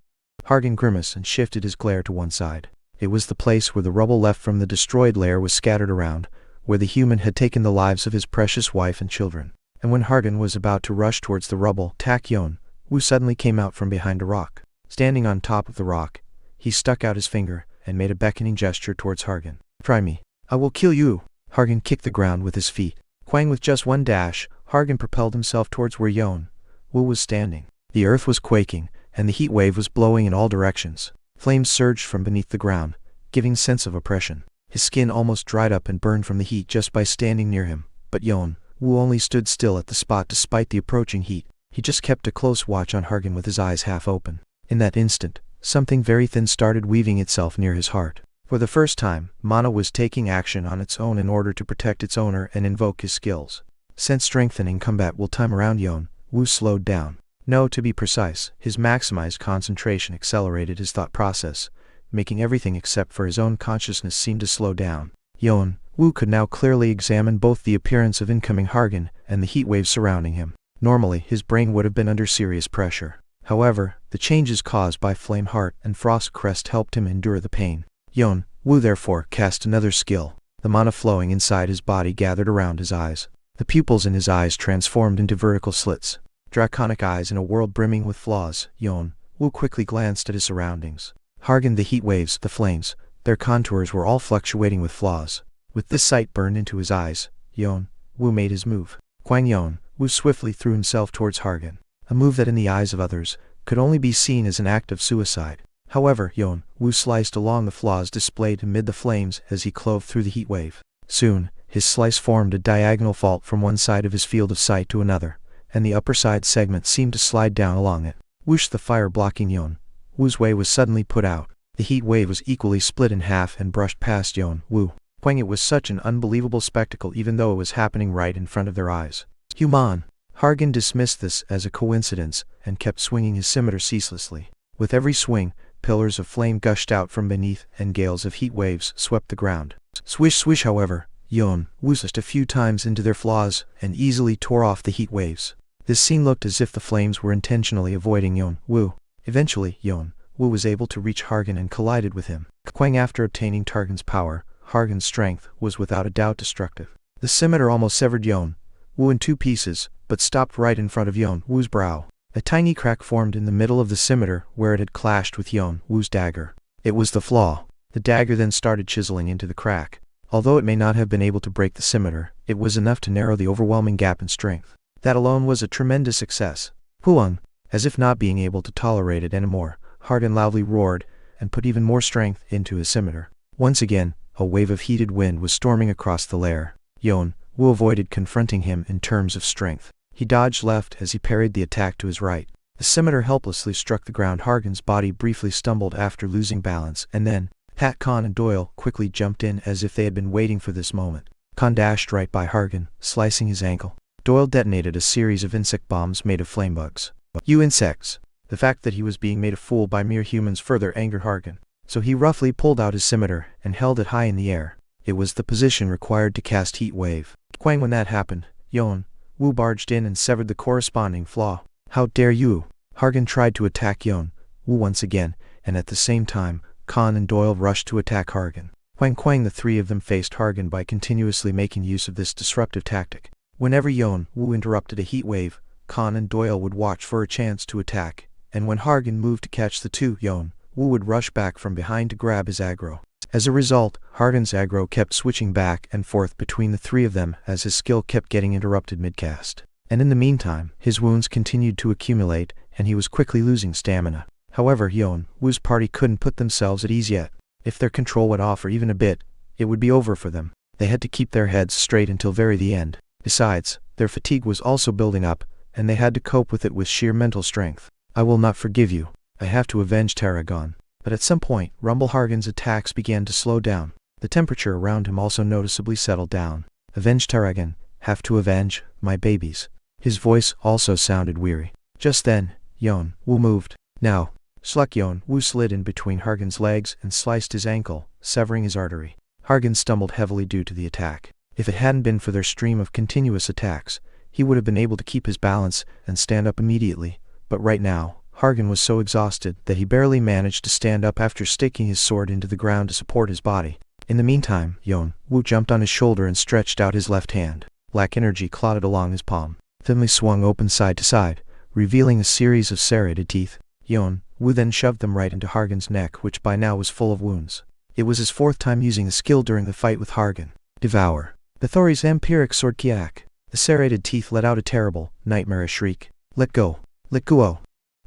Hargan grimaced and shifted his glare to one side. It was the place where the rubble left from the destroyed lair was scattered around, where the human had taken the lives of his precious wife and children. And when Hargan was about to rush towards the rubble, Yeon-woo suddenly came out from behind a rock. Standing on top of the rock, he stuck out his finger and made a beckoning gesture towards Hargan. Try me. I will kill you. Hargan kicked the ground with his feet. Quang with just one dash, Hargan propelled himself towards where Yeon-woo was standing. The earth was quaking, and the heat wave was blowing in all directions. Flames surged from beneath the ground, giving sense of oppression. His skin almost dried up and burned from the heat just by standing near him, but Yeon-woo only stood still at the spot despite the approaching heat. He just kept a close watch on Hargan with his eyes half open. In that instant, something very thin started weaving itself near his heart. For the first time, Mana was taking action on its own in order to protect its owner and invoke his skills. Sense strengthening combat will time around Yeon-woo slowed down. No, to be precise, his maximized concentration accelerated his thought process, making everything except for his own consciousness seem to slow down. Yeon-woo could now clearly examine both the appearance of incoming Hargan and the heat wave surrounding him. Normally, his brain would have been under serious pressure. However, the changes caused by Flame Heart and Frost Crest helped him endure the pain. Yeon-woo therefore cast another skill. The mana flowing inside his body gathered around his eyes. The pupils in his eyes transformed into vertical slits. Draconic eyes in a world brimming with flaws. Yeon-woo quickly glanced at his surroundings. Hargan, the heat waves, the flames, their contours were all fluctuating with flaws. With this sight burned into his eyes, Yeon-woo made his move. Quang Yeon-woo swiftly threw himself towards Hargan, a move that in the eyes of others could only be seen as an act of suicide. However, Yeon-woo sliced along the flaws displayed amid the flames as he clove through the heat wave. Soon, his slice formed a diagonal fault from one side of his field of sight to another, and the upper side segment seemed to slide down along it. Whoosh! The fire blocking Yeon-woo's way was suddenly put out. The heat wave was equally split in half and brushed past Yeon-woo. Quang, it was such an unbelievable spectacle even though it was happening right in front of their eyes. Human! Hargan dismissed this as a coincidence and kept swinging his scimitar ceaselessly. With every swing, pillars of flame gushed out from beneath and gales of heat waves swept the ground. Swish swish, however, Yeon-woo slashed a few times into their flaws and easily tore off the heat waves. This scene looked as if the flames were intentionally avoiding Yeon-woo. Eventually, Yeon-woo was able to reach Hargan and collided with him. Quang, after obtaining Targan's power, Hargan's strength was without a doubt destructive. The scimitar almost severed Yeon-woo in two pieces, but stopped right in front of Yeon-woo's brow. A tiny crack formed in the middle of the scimitar where it had clashed with Yeon-woo's dagger. It was the flaw. The dagger then started chiseling into the crack. Although it may not have been able to break the scimitar, it was enough to narrow the overwhelming gap in strength. That alone was a tremendous success. Huang! As if not being able to tolerate it anymore, Hargan loudly roared and put even more strength into his scimitar. Once again, a wave of heated wind was storming across the lair. Yeon-woo avoided confronting him in terms of strength. He dodged left as he parried the attack to his right. The scimitar helplessly struck the ground. Hargan's body briefly stumbled after losing balance, and then, Khan and Doyle quickly jumped in as if they had been waiting for this moment. Khan dashed right by Hargan, slicing his ankle. Doyle detonated a series of insect bombs made of flame bugs. You insects! The fact that he was being made a fool by mere humans further angered Hargan, so he roughly pulled out his scimitar and held it high in the air. It was the position required to cast Heat Wave. Quang, when that happened, Yeon-woo barged in and severed the corresponding flaw. How dare you! Hargan tried to attack Yeon-woo once again, and at the same time, Khan and Doyle rushed to attack Hargan. Quang, the three of them faced Hargan by continuously making use of this disruptive tactic. Whenever Yeon-woo interrupted a heat wave, Khan and Doyle would watch for a chance to attack, and when Hargan moved to catch the two, Yeon-woo would rush back from behind to grab his aggro. As a result, Hargan's aggro kept switching back and forth between the three of them as his skill kept getting interrupted mid-cast. And in the meantime, his wounds continued to accumulate, and he was quickly losing stamina. However, Yeon-woo's party couldn't put themselves at ease yet. If their control went off for even a bit, it would be over for them. They had to keep their heads straight until the end. Besides, their fatigue was also building up, and they had to cope with it with sheer mental strength. I will not forgive you. I have to avenge Tarragon. But at some point, Rumble Hargan's attacks began to slow down. The temperature around him also noticeably settled down. Avenge Tarragon. Have to avenge my babies. His voice also sounded weary. Just then, Yeon-woo moved. Now, Yeon-woo slid in between Hargan's legs and sliced his ankle, severing his artery. Hargan stumbled heavily due to the attack. If it hadn't been for their stream of continuous attacks, he would have been able to keep his balance and stand up immediately, but right now, Hargan was so exhausted that he barely managed to stand up after sticking his sword into the ground to support his body. In the meantime, Yeon-woo jumped on his shoulder and stretched out his left hand. Black energy clotted along his palm, thinly swung open side to side, revealing a series of serrated teeth. Yeon-woo then shoved them right into Hargan's neck, which by now was full of wounds. It was his fourth time using the skill during the fight with Hargan. Devour. Bathory's vampiric sword Kiak. The serrated teeth let out a terrible, nightmarish shriek. Let go. Let go.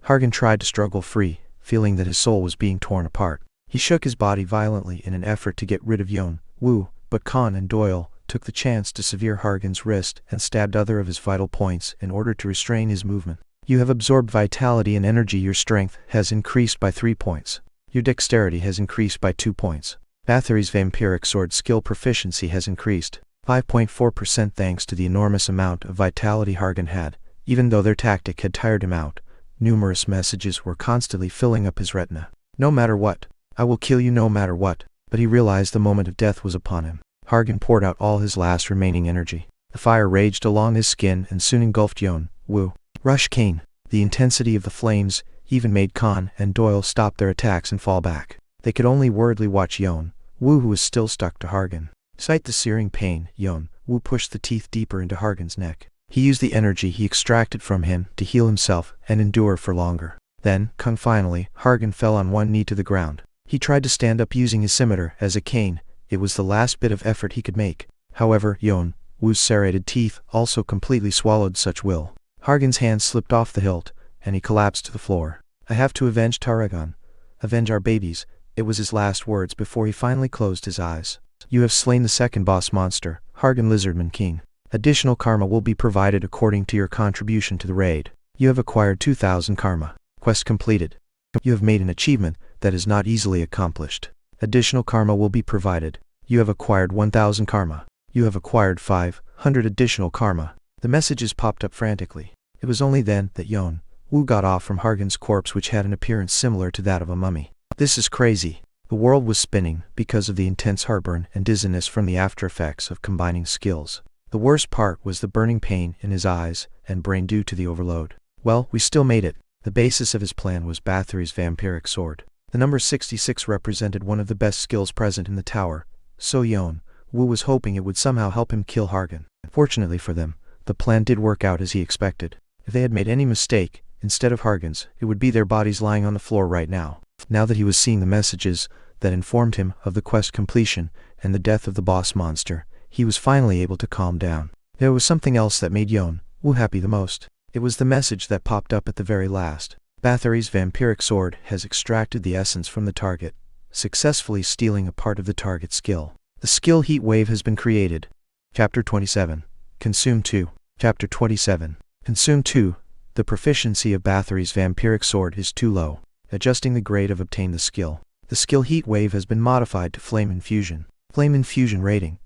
Hargan tried to struggle free, feeling that his soul was being torn apart. He shook his body violently in an effort to get rid of Yeon-woo, but Khan and Doyle took the chance to sever Hargan's wrist and stabbed other of his vital points in order to restrain his movement. You have absorbed vitality and energy. Your strength has increased by 3 points. Your dexterity has increased by 2 points. Bathory's vampiric sword skill proficiency has increased 5.4% thanks to the enormous amount of vitality Hargan had. Even though their tactic had tired him out, numerous messages were constantly filling up his retina. No matter what. I will kill you no matter what. But he realized the moment of death was upon him. Hargan poured out all his last remaining energy. The fire raged along his skin and soon engulfed Yeon-woo. Rush Kane. The intensity of the flames even made Khan and Doyle stop their attacks and fall back. They could only worriedly watch Yeon-woo, who was still stuck to Hargan. Despite the searing pain, Yeon-woo pushed the teeth deeper into Hargan's neck. He used the energy he extracted from him to heal himself and endure for longer. Then, finally, Hargan fell on one knee to the ground. He tried to stand up using his scimitar as a cane. It was the last bit of effort he could make. However, Yeon-woo's serrated teeth also completely swallowed such will. Hargan's hand slipped off the hilt, and he collapsed to the floor. I have to avenge Taragon. Avenge our babies. It was his last words before he finally closed his eyes. You have slain the second boss monster, Hargan Lizardman King. Additional karma will be provided according to your contribution to the raid. You have acquired 2,000 karma. Quest completed. You have made an achievement that is not easily accomplished. Additional karma will be provided. You have acquired 1,000 karma. You have acquired 500 additional karma. The messages popped up frantically. It was only then that Yeon-woo got off from Hargan's corpse, which had an appearance similar to that of a mummy. This is crazy. The world was spinning because of the intense heartburn and dizziness from the after effects of combining skills. The worst part was the burning pain in his eyes and brain due to the overload. Well, we still made it. The basis of his plan was Bathory's vampiric sword. The number 66 represented one of the best skills present in the tower, so Yeon-woo was hoping it would somehow help him kill Hargan. Fortunately for them, the plan did work out as he expected. If they had made any mistake, instead of Hargan's, it would be their bodies lying on the floor right now. Now that he was seeing the messages that informed him of the quest completion and the death of the boss monster, he was finally able to calm down. There was something else that made Yeon-woo happy the most. It was the message that popped up at the very last. Bathory's vampiric sword has extracted the essence from the target, successfully stealing a part of the target's skill. The skill Heat Wave has been created. Chapter 27. Consume 2. Chapter 27. Consume 2. The proficiency of Bathory's vampiric sword is too low. Adjusting the grade of obtain the skill. The skill Heat Wave has been modified to Flame Infusion. Flame Infusion rating.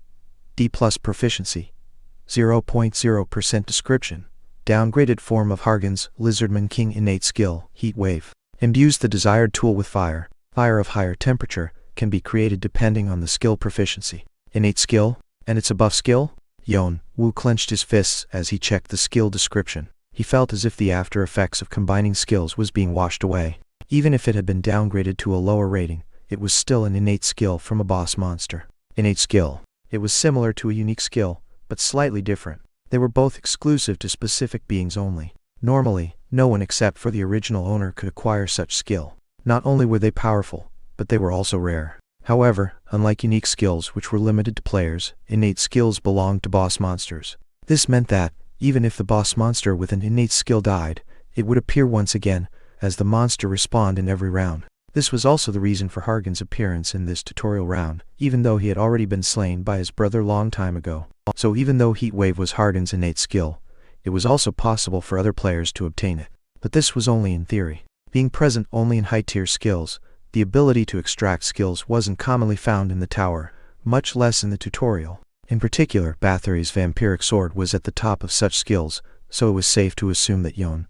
D+ proficiency. 0.0% description. Downgraded form of Hargan's Lizardman King innate skill, Heat Wave. Imbues the desired tool with fire. Fire of higher temperature can be created depending on the skill proficiency. Innate skill, and it's a buff skill? Yeon-woo clenched his fists as he checked the skill description. He felt as if the after effects of combining skills was being washed away. Even if it had been downgraded to a lower rating, it was still an innate skill from a boss monster. Innate skill. It was similar to a unique skill, but slightly different. They were both exclusive to specific beings only. Normally, no one except for the original owner could acquire such skill. Not only were they powerful, but they were also rare. However, unlike unique skills which were limited to players, innate skills belonged to boss monsters. This meant that, even if the boss monster with an innate skill died, it would appear once again, as the monster respawned in every round. This was also the reason for Hargan's appearance in this tutorial round, even though he had already been slain by his brother long time ago. So even though Heat Wave was Hargan's innate skill, it was also possible for other players to obtain it. But this was only in theory. Being present only in high-tier skills, the ability to extract skills wasn't commonly found in the tower, much less in the tutorial. In particular, Bathory's vampiric sword was at the top of such skills, so it was safe to assume that Yeon-woo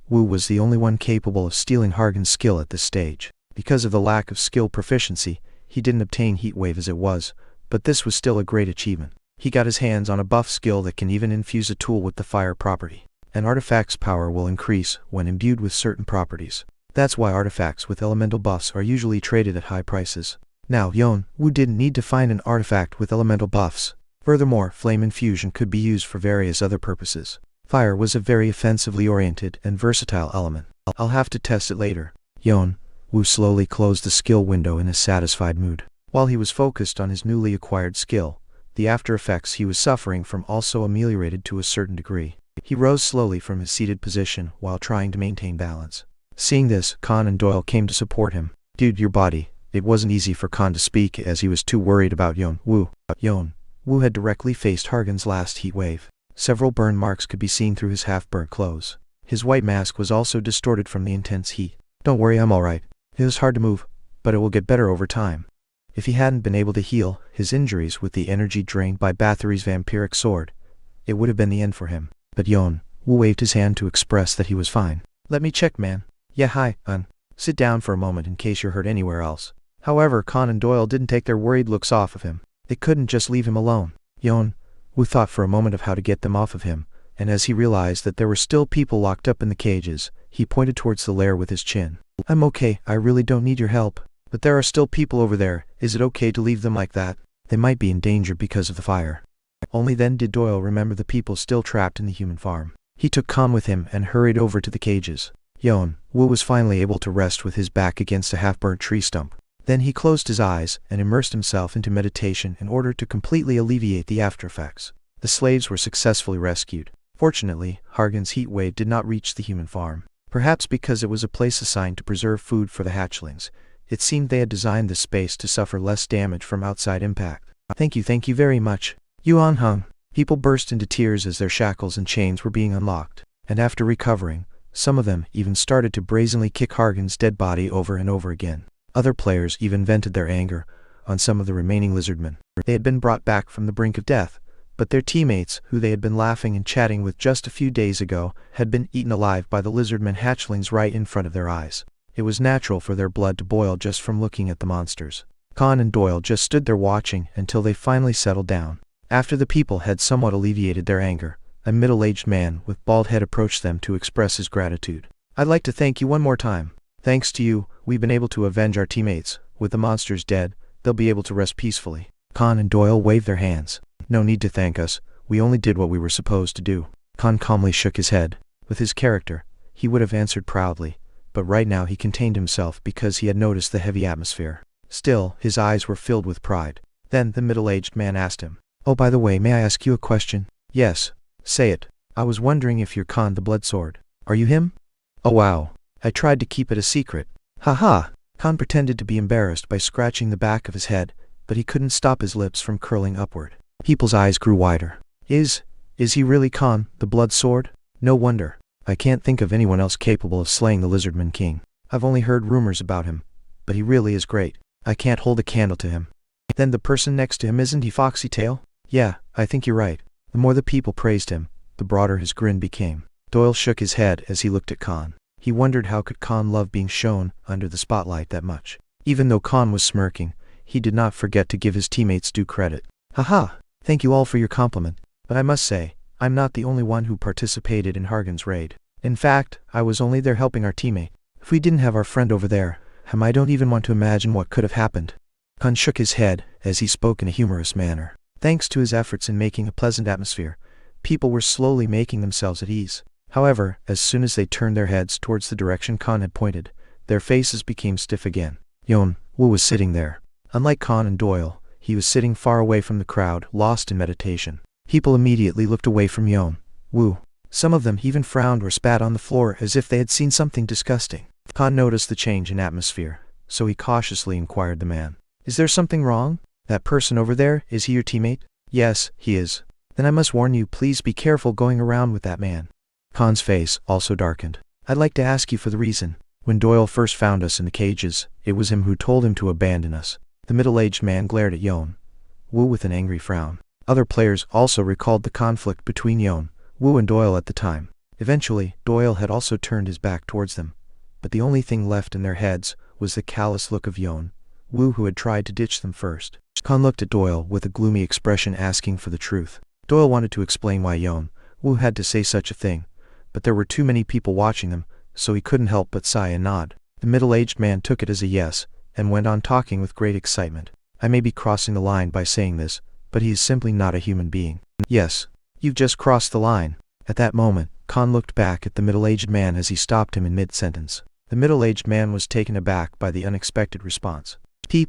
Yeon-woo was the only one capable of stealing Hargan's skill at this stage. Because of the lack of skill proficiency, he didn't obtain Heat Wave as it was, but this was still a great achievement. He got his hands on a buff skill that can even infuse a tool with the fire property. An artifact's power will increase when imbued with certain properties. That's why artifacts with elemental buffs are usually traded at high prices. Now, Yeon-woo didn't need to find an artifact with elemental buffs. Furthermore, flame infusion could be used for various other purposes. Fire was a very offensively oriented and versatile element. I'll have to test it later. Yeon-woo slowly closed the skill window in a satisfied mood. While he was focused on his newly acquired skill, the after effects he was suffering from also ameliorated to a certain degree. He rose slowly from his seated position while trying to maintain balance. Seeing this, Khan and Doyle came to support him. Dude, your body. It wasn't easy for Khan to speak as he was too worried about Yeon-woo. Yeon-woo had directly faced Hargan's last heat wave. Several burn marks could be seen through his half-burnt clothes. His white mask was also distorted from the intense heat. Don't worry, I'm alright. It was hard to move, but it will get better over time. If he hadn't been able to heal his injuries with the energy drained by Bathory's vampiric sword, it would have been the end for him. But Yeon-woo waved his hand to express that he was fine. Let me check, man. Yeah, hi, Sit down for a moment in case you're hurt anywhere else. However, Khan and Doyle didn't take their worried looks off of him. They couldn't just leave him alone. Yeon-woo thought for a moment of how to get them off of him, and as he realized that there were still people locked up in the cages, he pointed towards the lair with his chin. I'm okay, I really don't need your help. But there are still people over there. Is it okay to leave them like that? They might be in danger because of the fire. Only then did Doyle remember the people still trapped in the human farm. He took Khan with him and hurried over to the cages. Yeon-woo was finally able to rest with his back against a half-burnt tree stump. Then he closed his eyes and immersed himself into meditation in order to completely alleviate the aftereffects. The slaves were successfully rescued. Fortunately, Hargan's heat wave did not reach the human farm. Perhaps because it was a place assigned to preserve food for the hatchlings, it seemed they had designed this space to suffer less damage from outside impact. Thank you very much. Yeon-woo. People burst into tears as their shackles and chains were being unlocked, and after recovering, some of them even started to brazenly kick Hargan's dead body over and over again. Other players even vented their anger on some of the remaining lizardmen. They had been brought back from the brink of death, but their teammates, who they had been laughing and chatting with just a few days ago, had been eaten alive by the lizardmen hatchlings right in front of their eyes. It was natural for their blood to boil just from looking at the monsters. Khan and Doyle just stood there watching until they finally settled down. After the people had somewhat alleviated their anger, a middle-aged man with bald head approached them to express his gratitude. I'd like to thank you one more time. Thanks to you, we've been able to avenge our teammates. With the monsters dead, they'll be able to rest peacefully. Khan and Doyle waved their hands. No need to thank us, we only did what we were supposed to do. Khan calmly shook his head. With his character, he would have answered proudly, but right now he contained himself because he had noticed the heavy atmosphere. Still, his eyes were filled with pride. Then the middle-aged man asked him, "Oh, by the way, may I ask you a question?" "Yes. Say it." "I was wondering if you're Khan the Bloodsword. Are you him?" "Oh wow. I tried to keep it a secret." "Ha." Khan pretended to be embarrassed by scratching the back of his head, but he couldn't stop his lips from curling upward. People's eyes grew wider. Is he really Khan the Bloodsword? No wonder. I can't think of anyone else capable of slaying the Lizardman King. I've only heard rumors about him, but he really is great. I can't hold a candle to him." "Then the person next to him, isn't he Foxy Tail?" "Yeah, I think you're right." The more the people praised him, the broader his grin became. Doyle shook his head as he looked at Khan. He wondered how could Khan love being shown under the spotlight that much. Even though Khan was smirking, he did not forget to give his teammates due credit. "Haha, thank you all for your compliment, but I must say, I'm not the only one who participated in Hargan's raid. In fact, I was only there helping our teammate. If we didn't have our friend over there, I don't even want to imagine what could have happened." Khan shook his head as he spoke in a humorous manner. Thanks to his efforts in making a pleasant atmosphere, people were slowly making themselves at ease. However, as soon as they turned their heads towards the direction Khan had pointed, their faces became stiff again. Yeon-woo was sitting there. Unlike Khan and Doyle, he was sitting far away from the crowd, lost in meditation. People immediately looked away from Yeon-woo. Some of them even frowned or spat on the floor as if they had seen something disgusting. Khan noticed the change in atmosphere, so he cautiously inquired the man. "Is there something wrong? That person over there, is he your teammate?" "Yes, he is." "Then I must warn you, please be careful going around with that man." Khan's face also darkened. "I'd like to ask you for the reason. When Doyle first found us in the cages, it was him who told him to abandon us." The middle-aged man glared at Yeon-woo with an angry frown. Other players also recalled the conflict between Yeon-woo and Doyle at the time. Eventually, Doyle had also turned his back towards them, but the only thing left in their heads was the callous look of Yeon-woo, who had tried to ditch them first. Khan looked at Doyle with a gloomy expression, asking for the truth. Doyle wanted to explain why Yeon-woo had to say such a thing, but there were too many people watching them, so he couldn't help but sigh and nod. The middle-aged man took it as a yes, and went on talking with great excitement. I may be crossing the line by saying this, but he is simply not a human being. Yes, you've just crossed the line. At that moment, Khan looked back at the middle-aged man as he stopped him in mid-sentence. The middle-aged man was taken aback by the unexpected response.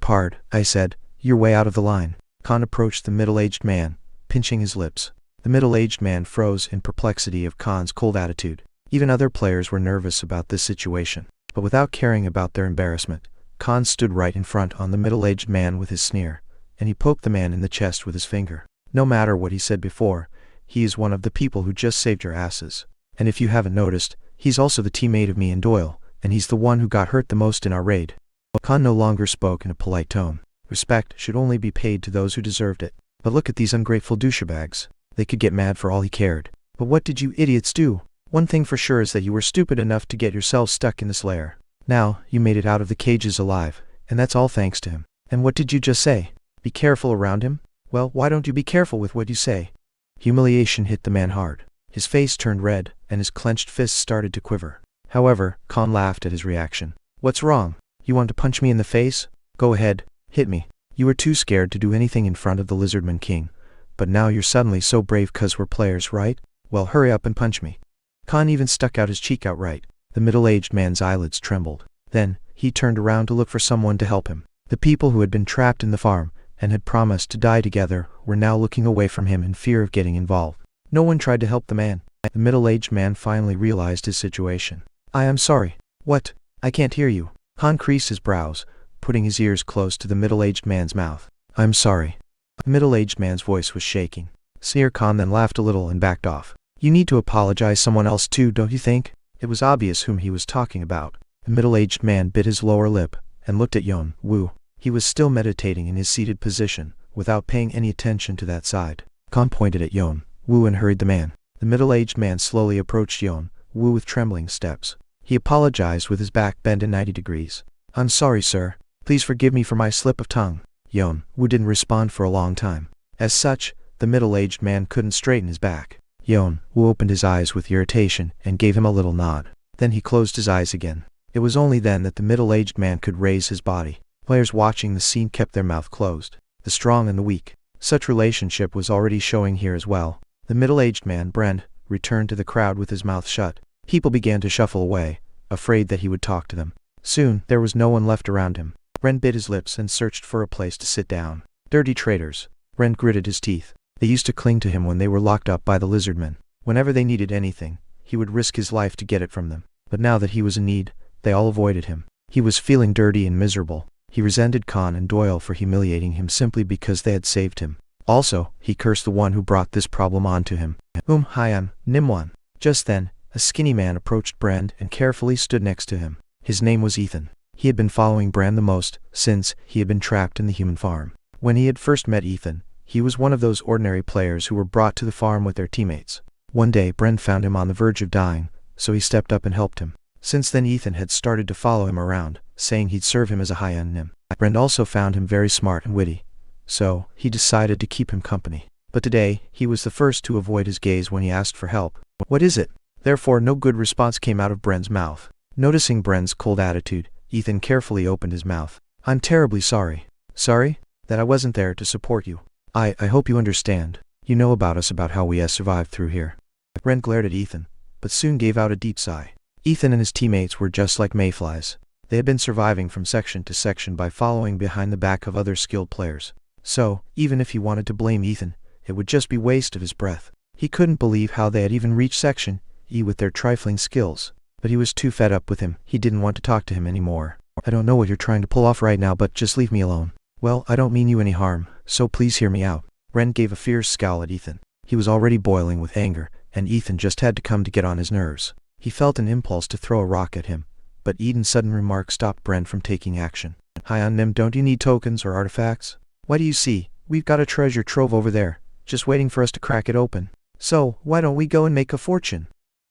"Pard," I said, "you're way out of the line." Khan approached the middle-aged man, pinching his lips. The middle-aged man froze in perplexity of Khan's cold attitude. Even other players were nervous about this situation, but without caring about their embarrassment, Khan stood right in front on the middle-aged man with his sneer, and he poked the man in the chest with his finger. "No matter what he said before, he is one of the people who just saved your asses. And if you haven't noticed, he's also the teammate of me and Doyle, and he's the one who got hurt the most in our raid." Khan no longer spoke in a polite tone. Respect should only be paid to those who deserved it. But look at these ungrateful douchebags. They could get mad for all he cared. But what did you idiots do? One thing for sure is that you were stupid enough to get yourselves stuck in this lair. Now, you made it out of the cages alive, and that's all thanks to him. And what did you just say? Be careful around him? Well, why don't you be careful with what you say? Humiliation hit the man hard. His face turned red, and his clenched fists started to quiver. However, Khan laughed at his reaction. "What's wrong? You want to punch me in the face? Go ahead, hit me. You were too scared to do anything in front of the Lizardman King, but now you're suddenly so brave 'cause we're players, right? Well, hurry up and punch me." Khan even stuck out his cheek outright. The middle-aged man's eyelids trembled. Then, he turned around to look for someone to help him. The people who had been trapped in the farm, and had promised to die together, were now looking away from him in fear of getting involved. No one tried to help the man. The middle-aged man finally realized his situation. "I am sorry." "What? I can't hear you." Khan creased his brows, putting his ears close to the middle-aged man's mouth. "I'm sorry." The middle-aged man's voice was shaking. Seer Khan then laughed a little and backed off. "You need to apologize someone else too, don't you think?" It was obvious whom he was talking about. The middle-aged man bit his lower lip, and looked at Yeon-woo. He was still meditating in his seated position, without paying any attention to that side. Khan pointed at Yeon-woo and hurried the man. The middle-aged man slowly approached Yeon-woo with trembling steps. He apologized with his back bent in 90 degrees. "I'm sorry, sir. Please forgive me for my slip of tongue." Yeon-woo didn't respond for a long time. As such, the middle-aged man couldn't straighten his back. Yeon-woo opened his eyes with irritation and gave him a little nod. Then he closed his eyes again. It was only then that the middle-aged man could raise his body. Players watching the scene kept their mouth closed. The strong and the weak. Such relationship was already showing here as well. The middle-aged man, Brent, returned to the crowd with his mouth shut. People began to shuffle away, afraid that he would talk to them. Soon, there was no one left around him. Brent bit his lips and searched for a place to sit down. Dirty traitors. Brent gritted his teeth. They used to cling to him when they were locked up by the Lizardmen. Whenever they needed anything, he would risk his life to get it from them. But now that he was in need, they all avoided him. He was feeling dirty and miserable. He resented Khan and Doyle for humiliating him simply because they had saved him. Also, he cursed the one who brought this problem onto him. Hi, I'm Nimwan. Just then, a skinny man approached Brand and carefully stood next to him. His name was Ethan. He had been following Brand the most, since he had been trapped in the human farm. When he had first met Ethan, he was one of those ordinary players who were brought to the farm with their teammates. One day, Brand found him on the verge of dying, so he stepped up and helped him. Since then, Ethan had started to follow him around, saying he'd serve him as a high-end nim. Brand also found him very smart and witty, so he decided to keep him company. But today, he was the first to avoid his gaze when he asked for help. "What is it?" Therefore, no good response came out of Brand's mouth. Noticing Brand's cold attitude, Ethan carefully opened his mouth. "I'm terribly sorry." "Sorry? That I wasn't there to support you. I hope you understand. You know about us, about how we survived through here." Brand glared at Ethan, but soon gave out a deep sigh. Ethan and his teammates were just like mayflies. They had been surviving from section to section by following behind the back of other skilled players. So, even if he wanted to blame Ethan, it would just be waste of his breath. He couldn't believe how they had even reached Section E with their trifling skills. But he was too fed up with him. He didn't want to talk to him anymore. "I don't know what you're trying to pull off right now, but just leave me alone." "Well, I don't mean you any harm, so please hear me out." Brent gave a fierce scowl at Ethan. He was already boiling with anger, and Ethan just had to come to get on his nerves. He felt an impulse to throw a rock at him, but Eden's sudden remark stopped Brent from taking action. "Hi on Nim, don't you need tokens or artifacts? Why, do you see, we've got a treasure trove over there, just waiting for us to crack it open. So, why don't we go and make a fortune?"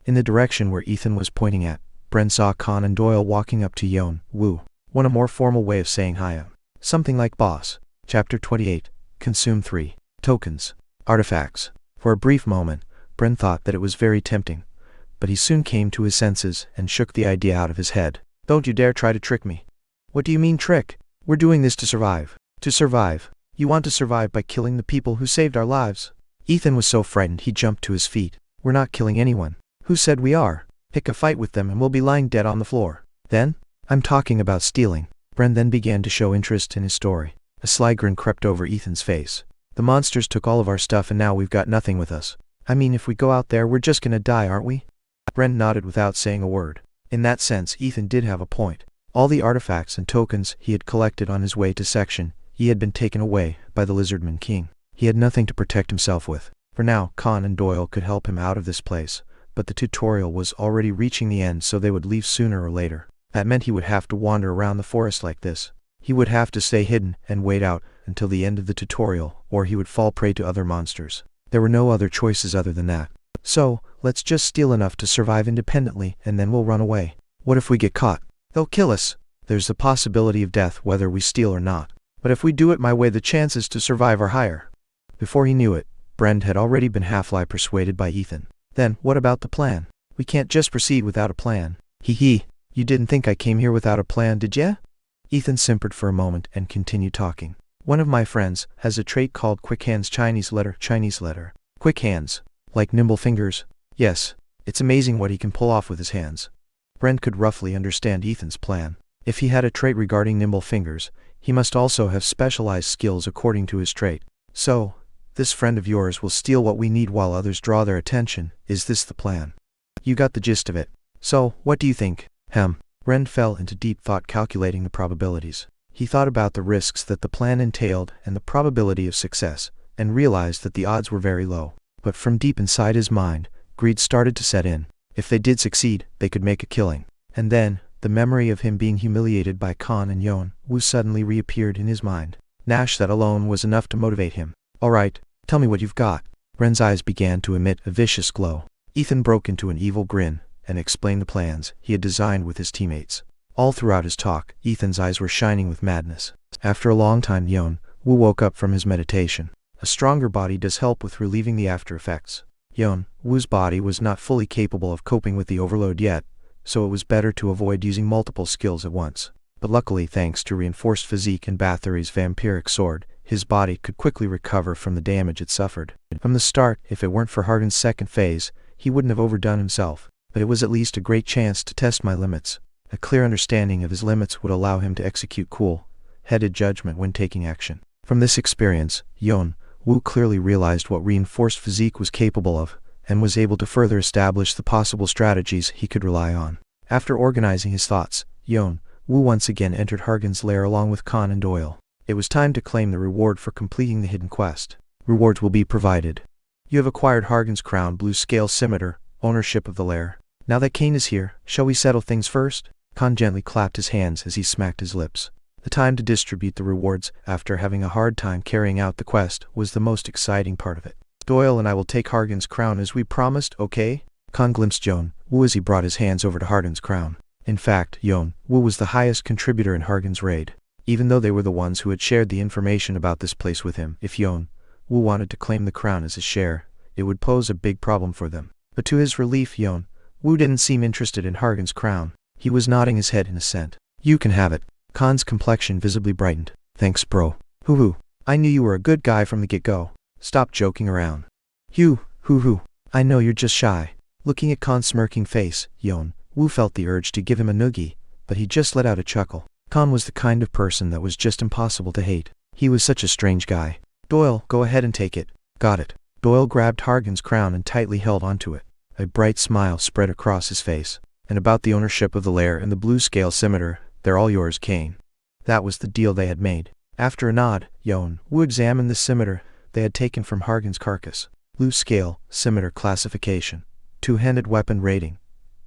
In the direction where Ethan was pointing at, Bren saw Khan and Doyle walking up to Yeon-woo. One a more formal way of saying hi. Something like boss. Chapter 28. Consume 3. Tokens. Artifacts. For a brief moment, Bren thought that it was very tempting, but he soon came to his senses and shook the idea out of his head. Don't you dare try to trick me. What do you mean trick? We're doing this to survive. To survive. You want to survive by killing the people who saved our lives. Ethan was so frightened he jumped to his feet. We're not killing anyone. Who said we are? Pick a fight with them and we'll be lying dead on the floor. Then? I'm talking about stealing. Bren then began to show interest in his story. A sly grin crept over Ethan's face. The monsters took all of our stuff and now we've got nothing with us. I mean, if we go out there we're just gonna die, aren't we? Bren nodded without saying a word. In that sense, Ethan did have a point. All the artifacts and tokens he had collected on his way to Section E had been taken away by the Lizardman King. He had nothing to protect himself with. For now, Khan and Doyle could help him out of this place, but the tutorial was already reaching the end, so they would leave sooner or later. That meant he would have to wander around the forest like this. He would have to stay hidden and wait out until the end of the tutorial, or he would fall prey to other monsters. There were no other choices other than that. So, let's just steal enough to survive independently and then we'll run away. What if we get caught? They'll kill us. There's the possibility of death whether we steal or not. But if we do it my way, the chances to survive are higher. Before he knew it, Bren had already been half-lie persuaded by Ethan. Then, what about the plan? We can't just proceed without a plan. Hee. You didn't think I came here without a plan, did ya? Ethan simpered for a moment and continued talking. One of my friends has a trait called quick hands. Chinese letter. Quick hands. Like nimble fingers? Yes. It's amazing what he can pull off with his hands. Bren could roughly understand Ethan's plan. If he had a trait regarding nimble fingers, he must also have specialized skills according to his trait. So, this friend of yours will steal what we need while others draw their attention. Is this the plan? You got the gist of it. So, what do you think? Bren fell into deep thought, calculating the probabilities. He thought about the risks that the plan entailed and the probability of success, and realized that the odds were very low. But from deep inside his mind, greed started to set in. If they did succeed, they could make a killing. And then, the memory of him being humiliated by Khan and Yeon-woo suddenly reappeared in his mind. That alone was enough to motivate him. Alright, tell me what you've got. Bren's eyes began to emit a vicious glow. Ethan broke into an evil grin and explained the plans he had designed with his teammates. All throughout his talk, Ethan's eyes were shining with madness. After a long time, Yeon-woo woke up from his meditation. A stronger body does help with relieving the after effects. Yeon-woo's body was not fully capable of coping with the overload yet, so it was better to avoid using multiple skills at once. But luckily, thanks to reinforced physique and Bathory's vampiric sword, his body could quickly recover from the damage it suffered. From the start, if it weren't for Harden's second phase, he wouldn't have overdone himself. But it was at least a great chance to test my limits. A clear understanding of his limits would allow him to execute cool-headed judgment when taking action. From this experience, Yeon-woo clearly realized what reinforced physique was capable of, and was able to further establish the possible strategies he could rely on. After organizing his thoughts, Yeon-woo once again entered Harden's lair along with Khan and Doyle. It was time to claim the reward for completing the hidden quest. Rewards will be provided. You have acquired Harden's crown blue scale scimitar, ownership of the lair. Now that Kane is here, shall we settle things first? Khan gently clapped his hands as he smacked his lips. The time to distribute the rewards, after having a hard time carrying out the quest, was the most exciting part of it. Doyle and I will take Harden's crown as we promised, okay? Khan glimpsed Yeon-woo as he brought his hands over to Harden's crown. In fact, Yeon-woo was the highest contributor in Harden's raid. Even though they were the ones who had shared the information about this place with him, if Yeon-woo wanted to claim the crown as his share, it would pose a big problem for them. But to his relief, Yeon-woo didn't seem interested in Harden's crown. He was nodding his head in assent. You can have it. Khan's complexion visibly brightened. Thanks, bro. Hoo-hoo. I knew you were a good guy from the get-go. Stop joking around. Hoo-hoo. I know you're just shy. Looking at Khan's smirking face, Yeon-woo felt the urge to give him a noogie, but he just let out a chuckle. Khan was the kind of person that was just impossible to hate. He was such a strange guy. Doyle, go ahead and take it. Got it. Doyle grabbed Harden's crown and tightly held onto it. A bright smile spread across his face. And about the ownership of the lair and the blue scale scimitar, they're all yours, Kane. That was the deal they had made. After a nod, Yeon-woo examined the scimitar they had taken from Harden's carcass. Blue scale scimitar classification. Two-handed weapon rating.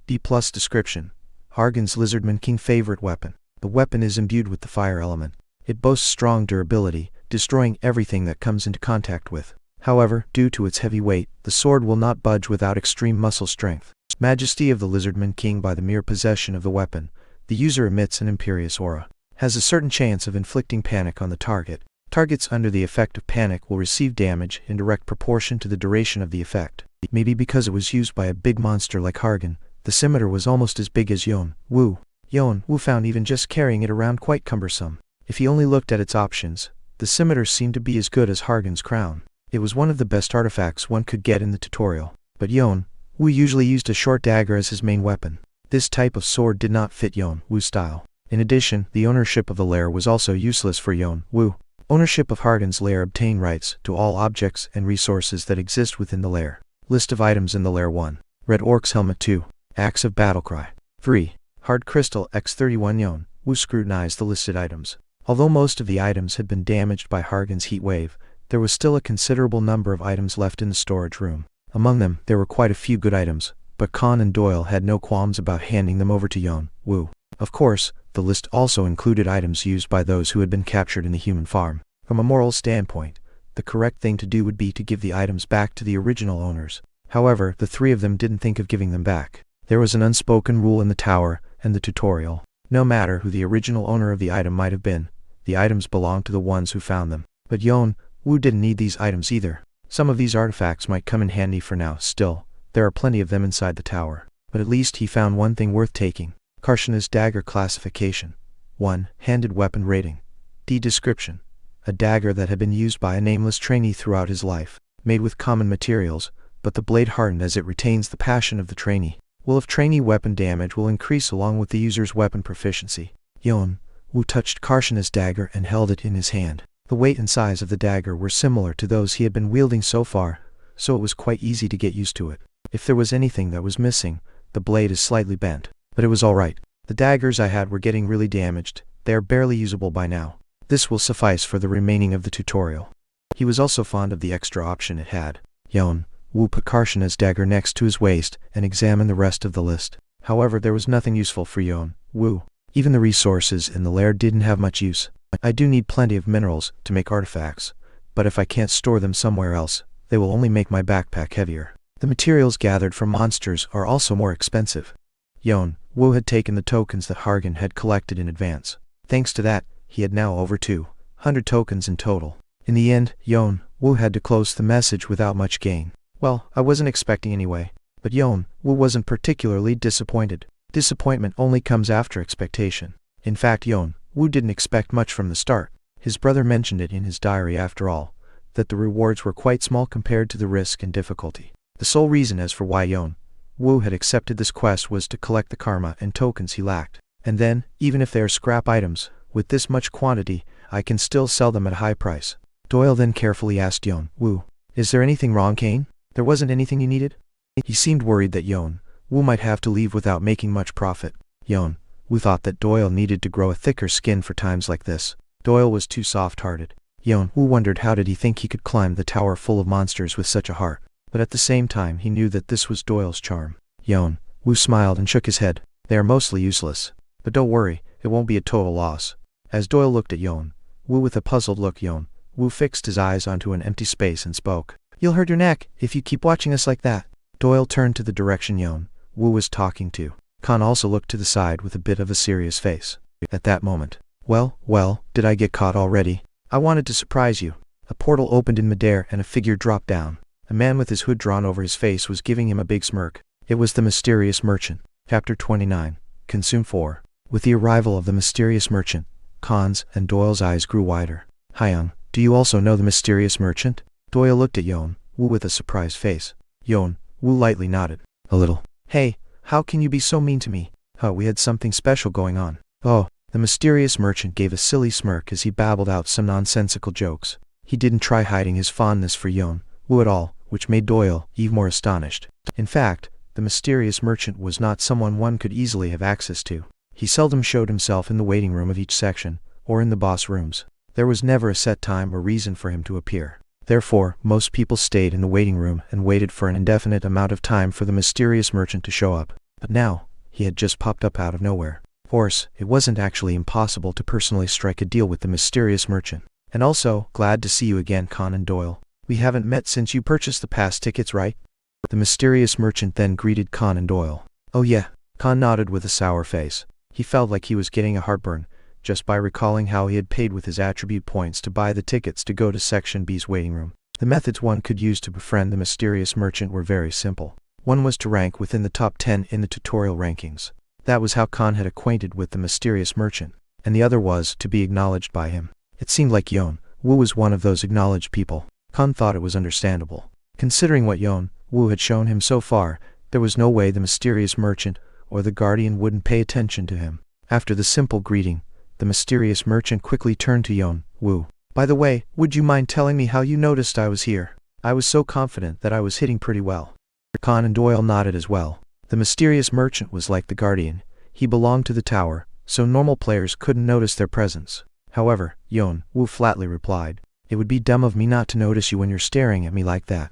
D+ description. Harden's Lizardman King favorite weapon. The weapon is imbued with the fire element. It boasts strong durability, destroying everything that comes into contact with. However, due to its heavy weight, the sword will not budge without extreme muscle strength. Majesty of the Lizardman King. By the mere possession of the weapon, the user emits an imperious aura. Has a certain chance of inflicting panic on the target. Targets under the effect of panic will receive damage in direct proportion to the duration of the effect. Maybe because it was used by a big monster like Hargan, the scimitar was almost as big as Yeon-woo. Yeon-woo found even just carrying it around quite cumbersome. If he only looked at its options, the scimitar seemed to be as good as Hargan's crown. It was one of the best artifacts one could get in the tutorial. But Yeon-woo usually used a short dagger as his main weapon. This type of sword did not fit Yeon-woo's style. In addition, the ownership of the lair was also useless for Yeon-woo. Ownership of Hargan's lair obtained rights to all objects and resources that exist within the lair. List of items in the lair: 1. Red Orc's Helmet. 2. Axe of Battlecry. 3. Hard Crystal X31. Yeon-woo scrutinized the listed items. Although most of the items had been damaged by Hargan's heat wave, there was still a considerable number of items left in the storage room. Among them, there were quite a few good items, but Khan and Doyle had no qualms about handing them over to Yeon-woo. Of course, the list also included items used by those who had been captured in the human farm. From a moral standpoint, the correct thing to do would be to give the items back to the original owners. However, the three of them didn't think of giving them back. There was an unspoken rule in the tower and the tutorial. No matter who the original owner of the item might have been, the items belonged to the ones who found them. But Yeon-woo didn't need these items either. Some of these artifacts might come in handy for now. Still, there are plenty of them inside the tower. But at least he found one thing worth taking. Karshana's dagger classification. 1. Handed weapon rating. D. Description. A dagger that had been used by a nameless trainee throughout his life. Made with common materials, but the blade hardened as it retains the passion of the trainee. Will of trainee weapon damage will increase along with the user's weapon proficiency. Yeon-woo touched Karshana's dagger and held it in his hand. The weight and size of the dagger were similar to those he had been wielding so far, so it was quite easy to get used to it. If there was anything that was missing, the blade is slightly bent. But it was alright. The daggers I had were getting really damaged. They are barely usable by now. This will suffice for the remaining of the tutorial. He was also fond of the extra option it had. Yeon-woo put Karshana's dagger next to his waist and examined the rest of the list. However, there was nothing useful for Yeon-woo. Even the resources in the lair didn't have much use. I do need plenty of minerals to make artifacts, but if I can't store them somewhere else, they will only make my backpack heavier. The materials gathered from monsters are also more expensive. Yeon-woo had taken the tokens that Hargan had collected in advance. Thanks to that, he had now over 200 tokens in total. In the end, Yeon-woo had to close the message without much gain. Well, I wasn't expecting anyway. But Yeon-woo wasn't particularly disappointed. Disappointment only comes after expectation. In fact, Yeon-woo didn't expect much from the start. His brother mentioned it in his diary after all, that the rewards were quite small compared to the risk and difficulty. The sole reason as for why Yeon-woo had accepted this quest was to collect the karma and tokens he lacked. And then, even if they are scrap items, with this much quantity, I can still sell them at a high price. Doyle then carefully asked Yeon-woo, "Is there anything wrong, Kane? There wasn't anything you needed?" He seemed worried that Yeon-woo might have to leave without making much profit. Yeon-woo thought that Doyle needed to grow a thicker skin for times like this. Doyle was too soft-hearted. Yeon-woo wondered how did he think he could climb the tower full of monsters with such a heart. But at the same time he knew that this was Doyle's charm. Yeon-woo smiled and shook his head. "They are mostly useless. But don't worry, it won't be a total loss." As Doyle looked at Yeon-woo with a puzzled look, Yeon-woo fixed his eyes onto an empty space and spoke. "You'll hurt your neck if you keep watching us like that." Doyle turned to the direction Yeon-woo was talking to. Khan also looked to the side with a bit of a serious face. At that moment, well, did I get caught already? I wanted to surprise you." A portal opened in midair and a figure dropped down. A man with his hood drawn over his face was giving him a big smirk. It was the mysterious merchant. Chapter 29. Consume 4. With the arrival of the mysterious merchant, Khan's and Doyle's eyes grew wider. "Hyung, do you also know the mysterious merchant?" Doyle looked at Yeon-woo with a surprised face. Yeon-woo lightly nodded. "A little." "Hey, how can you be so mean to me?" We had something special going on." "Oh." The mysterious merchant gave a silly smirk as he babbled out some nonsensical jokes. He didn't try hiding his fondness for Yeon-woo at all, which made Doyle even more astonished. In fact, the mysterious merchant was not someone one could easily have access to. He seldom showed himself in the waiting room of each section, or in the boss rooms. There was never a set time or reason for him to appear. Therefore, most people stayed in the waiting room and waited for an indefinite amount of time for the mysterious merchant to show up. But now, he had just popped up out of nowhere. Of course, it wasn't actually impossible to personally strike a deal with the mysterious merchant. "And also, glad to see you again, Khan and Doyle. We haven't met since you purchased the pass tickets, right?" The mysterious merchant then greeted Conan Doyle. Oh yeah. Con nodded with a sour face. He felt like he was getting a heartburn, just by recalling how he had paid with his attribute points to buy the tickets to go to Section B's waiting room. The methods one could use to befriend the mysterious merchant were very simple. One was to rank within the top 10 in the tutorial rankings. That was how Con had acquainted with the mysterious merchant. And the other was to be acknowledged by him. It seemed like Yeon-woo was one of those acknowledged people. Con thought it was understandable. Considering what Yeon-woo had shown him so far, there was no way the mysterious merchant or the guardian wouldn't pay attention to him. After the simple greeting, the mysterious merchant quickly turned to Yeon-woo. By the way, would you mind telling me how you noticed I was here? I was so confident that I was hitting pretty well. Conan Doyle nodded as well. The mysterious merchant was like the guardian. He belonged to the tower, so normal players couldn't notice their presence. However, Yeon-woo flatly replied, "It would be dumb of me not to notice you when you're staring at me like that."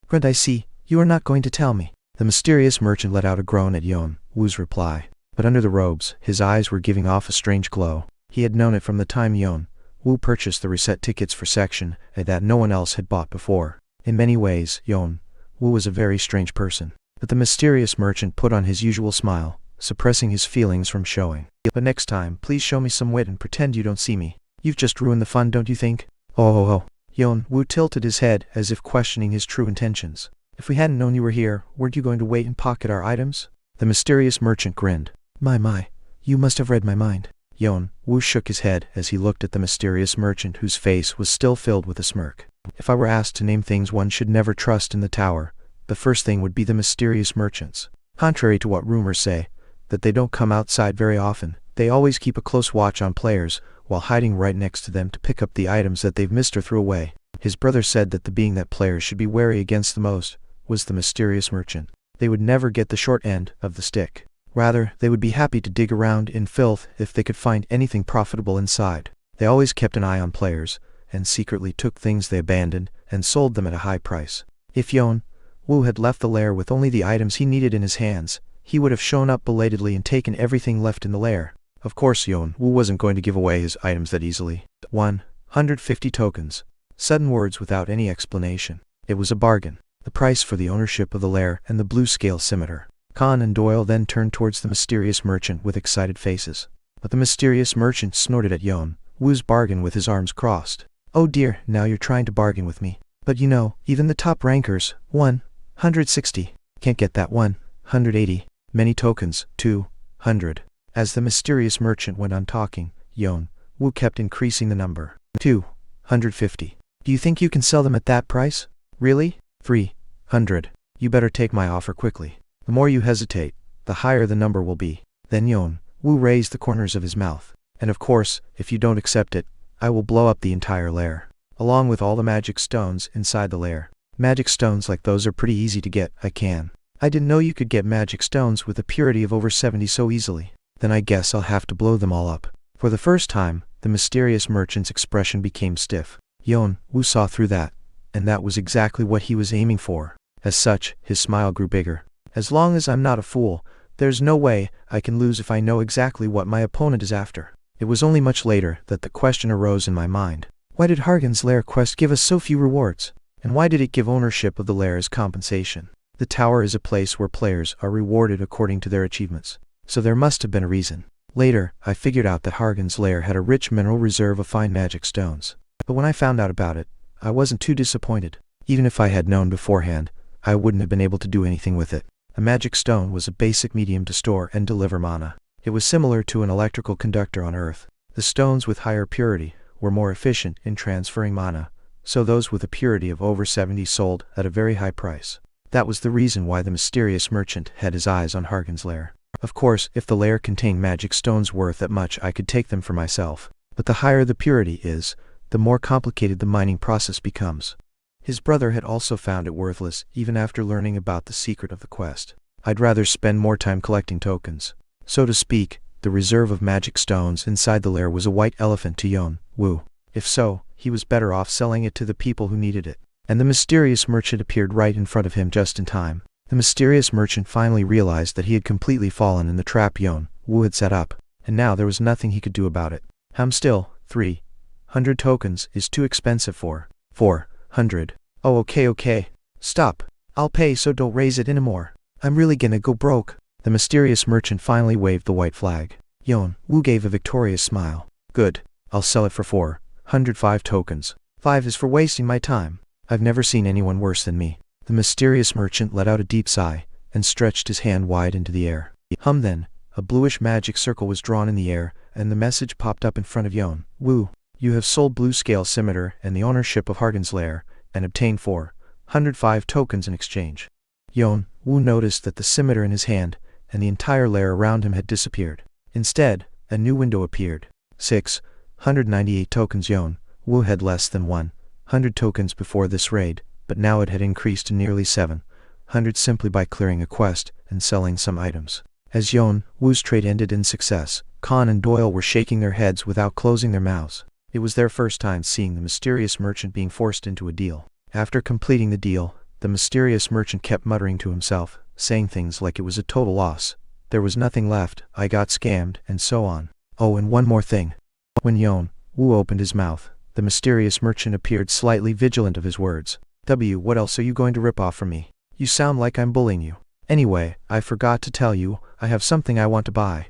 "Good, I see. You are not going to tell me." The mysterious merchant let out a groan at Yeon-woo's reply. But under the robes, his eyes were giving off a strange glow. He had known it from the time Yeon-woo purchased the reset tickets for Section A that no one else had bought before. In many ways, Yeon-woo was a very strange person. But the mysterious merchant put on his usual smile, suppressing his feelings from showing. "But next time, please show me some wit and pretend you don't see me. You've just ruined the fun, don't you think?" Oh. Yeon-woo tilted his head as if questioning his true intentions. "If we hadn't known you were here, weren't you going to wait and pocket our items?" The mysterious merchant grinned. My, you must have read my mind." Yeon-woo shook his head as he looked at the mysterious merchant whose face was still filled with a smirk. If I were asked to name things one should never trust in the tower, the first thing would be the mysterious merchants. Contrary to what rumors say, that they don't come outside very often, they always keep a close watch on players, while hiding right next to them to pick up the items that they've missed or threw away. His brother said that the being that players should be wary against the most was the mysterious merchant. They would never get the short end of the stick. Rather, they would be happy to dig around in filth if they could find anything profitable inside. They always kept an eye on players, and secretly took things they abandoned and sold them at a high price. If Yeon-woo had left the lair with only the items he needed in his hands, he would have shown up belatedly and taken everything left in the lair. Of course Yeon-woo wasn't going to give away his items that easily. 150 tokens. Sudden words without any explanation. It was a bargain. The price for the ownership of the lair and the blue scale scimitar. Conan Doyle then turned towards the mysterious merchant with excited faces. But the mysterious merchant snorted at Yeon-woo's bargain with his arms crossed. "Oh dear, now you're trying to bargain with me. But you know, even the top rankers, 160, can't get that 180. Many tokens, 200. As the mysterious merchant went on talking, Yeon-woo kept increasing the number. 250. "Do you think you can sell them at that price? Really? 300. You better take my offer quickly. The more you hesitate, the higher the number will be." Then Yeon-woo raised the corners of his mouth. "And of course, if you don't accept it, I will blow up the entire lair, along with all the magic stones inside the lair." "Magic stones like those are pretty easy to get, I didn't know you could get magic stones with a purity of over 70 so easily." "Then I guess I'll have to blow them all up." For the first time, the mysterious merchant's expression became stiff. Yeon-woo saw through that, and that was exactly what he was aiming for. As such, his smile grew bigger. "As long as I'm not a fool, there's no way I can lose if I know exactly what my opponent is after." It was only much later that the question arose in my mind. Why did Hargan's lair quest give us so few rewards? And why did it give ownership of the lair as compensation? The tower is a place where players are rewarded according to their achievements, so there must have been a reason. Later, I figured out that Hargan's lair had a rich mineral reserve of fine magic stones. But when I found out about it, I wasn't too disappointed. Even if I had known beforehand, I wouldn't have been able to do anything with it. A magic stone was a basic medium to store and deliver mana. It was similar to an electrical conductor on Earth. The stones with higher purity were more efficient in transferring mana, so those with a purity of over 70 sold at a very high price. That was the reason why the mysterious merchant had his eyes on Hargan's lair. Of course, if the lair contained magic stones worth that much, I could take them for myself. But the higher the purity is, the more complicated the mining process becomes. His brother had also found it worthless, even after learning about the secret of the quest. I'd rather spend more time collecting tokens. So to speak, the reserve of magic stones inside the lair was a white elephant to Yeon-woo. If so, he was better off selling it to the people who needed it. And the mysterious merchant appeared right in front of him just in time. The mysterious merchant finally realized that he had completely fallen in the trap Yeon-woo had set up, and now there was nothing he could do about it. Still, 300 tokens is too expensive for 400. Oh, okay. Stop. I'll pay, so don't raise it anymore. I'm really gonna go broke." The mysterious merchant finally waved the white flag. Yeon-woo gave a victorious smile. "Good. I'll sell it for 405 tokens. 5 is for wasting my time. I've never seen anyone worse than me." The mysterious merchant let out a deep sigh and stretched his hand wide into the air. Then, a bluish magic circle was drawn in the air, and the message popped up in front of Yeon-woo. "You have sold Blue Scale Scimitar and the ownership of Harden's Lair, and obtained 405 tokens in exchange." Yeon-woo noticed that the scimitar in his hand and the entire lair around him had disappeared. Instead, a new window appeared. 698 tokens. Yeon-woo had less than 100 tokens before this raid, but now it had increased to nearly 700 simply by clearing a quest and selling some items. As Yeon-woo's trade ended in success, Khan and Doyle were shaking their heads without closing their mouths. It was their first time seeing the mysterious merchant being forced into a deal. After completing the deal, the mysterious merchant kept muttering to himself, saying things like it was a total loss. There was nothing left, I got scammed, and so on. Oh, and one more thing. When Yeon-woo opened his mouth, the mysterious merchant appeared slightly vigilant of his words. What else are you going to rip off from me? You sound like I'm bullying you. Anyway, I forgot to tell you, I have something I want to buy."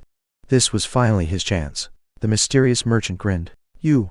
This was finally his chance. The mysterious merchant grinned. "You,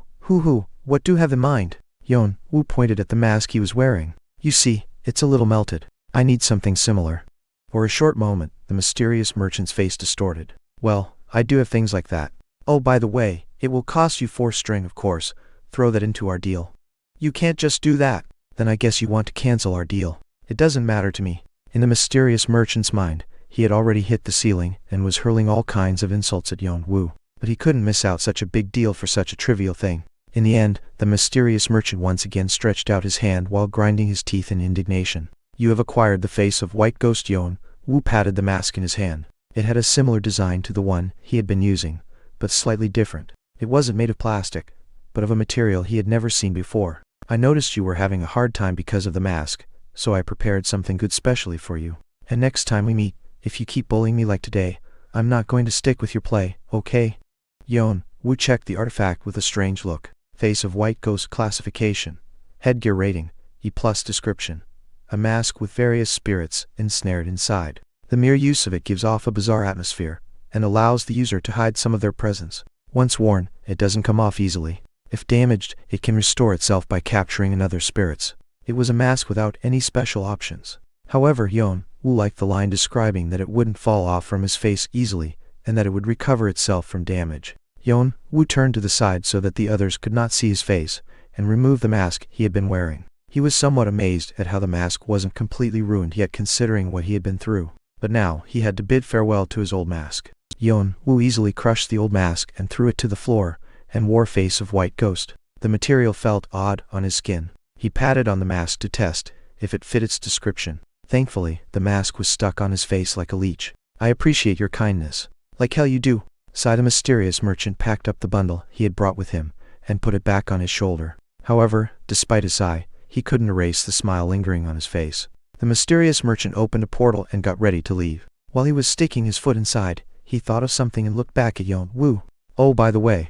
what do you have in mind?" Yeon-woo pointed at the mask he was wearing. "You see, it's a little melted. I need something similar." For a short moment, the mysterious merchant's face distorted. "Well, I do have things like that. Oh, by the way, it will cost you 4 string, of course. Throw that into our deal." "You can't just do that." "Then I guess you want to cancel our deal." "It doesn't matter to me." In the mysterious merchant's mind, he had already hit the ceiling and was hurling all kinds of insults at Yeon-woo. But he couldn't miss out such a big deal for such a trivial thing. In the end, the mysterious merchant once again stretched out his hand while grinding his teeth in indignation. "You have acquired the face of White Ghost." Yeon-woo patted the mask in his hand. It had a similar design to the one he had been using, but slightly different. It wasn't made of plastic, but of a material he had never seen before. "I noticed you were having a hard time because of the mask, so I prepared something good specially for you. And next time we meet, if you keep bullying me like today, I'm not going to stick with your play, okay?" Yeon-woo checked the artifact with a strange look. Face of White Ghost classification. Headgear rating, E+ description. A mask with various spirits ensnared inside. The mere use of it gives off a bizarre atmosphere, and allows the user to hide some of their presence. Once worn, it doesn't come off easily. If damaged, it can restore itself by capturing another spirits. It was a mask without any special options. However, Yeon-woo liked the line describing that it wouldn't fall off from his face easily, and that it would recover itself from damage. Yeon-woo turned to the side so that the others could not see his face, and removed the mask he had been wearing. He was somewhat amazed at how the mask wasn't completely ruined yet, considering what he had been through. But now, he had to bid farewell to his old mask. Yeon-woo easily crushed the old mask and threw it to the floor, and wore Face of White Ghost. The material felt odd on his skin. He patted on the mask to test if it fit its description. Thankfully, the mask was stuck on his face like a leech. "I appreciate your kindness." "Like hell you do." Sighed. The mysterious merchant packed up the bundle he had brought with him, and put it back on his shoulder. However, despite his sigh, he couldn't erase the smile lingering on his face. The mysterious merchant opened a portal and got ready to leave. While he was sticking his foot inside, he thought of something and looked back at Yeon-woo. "Oh, by the way."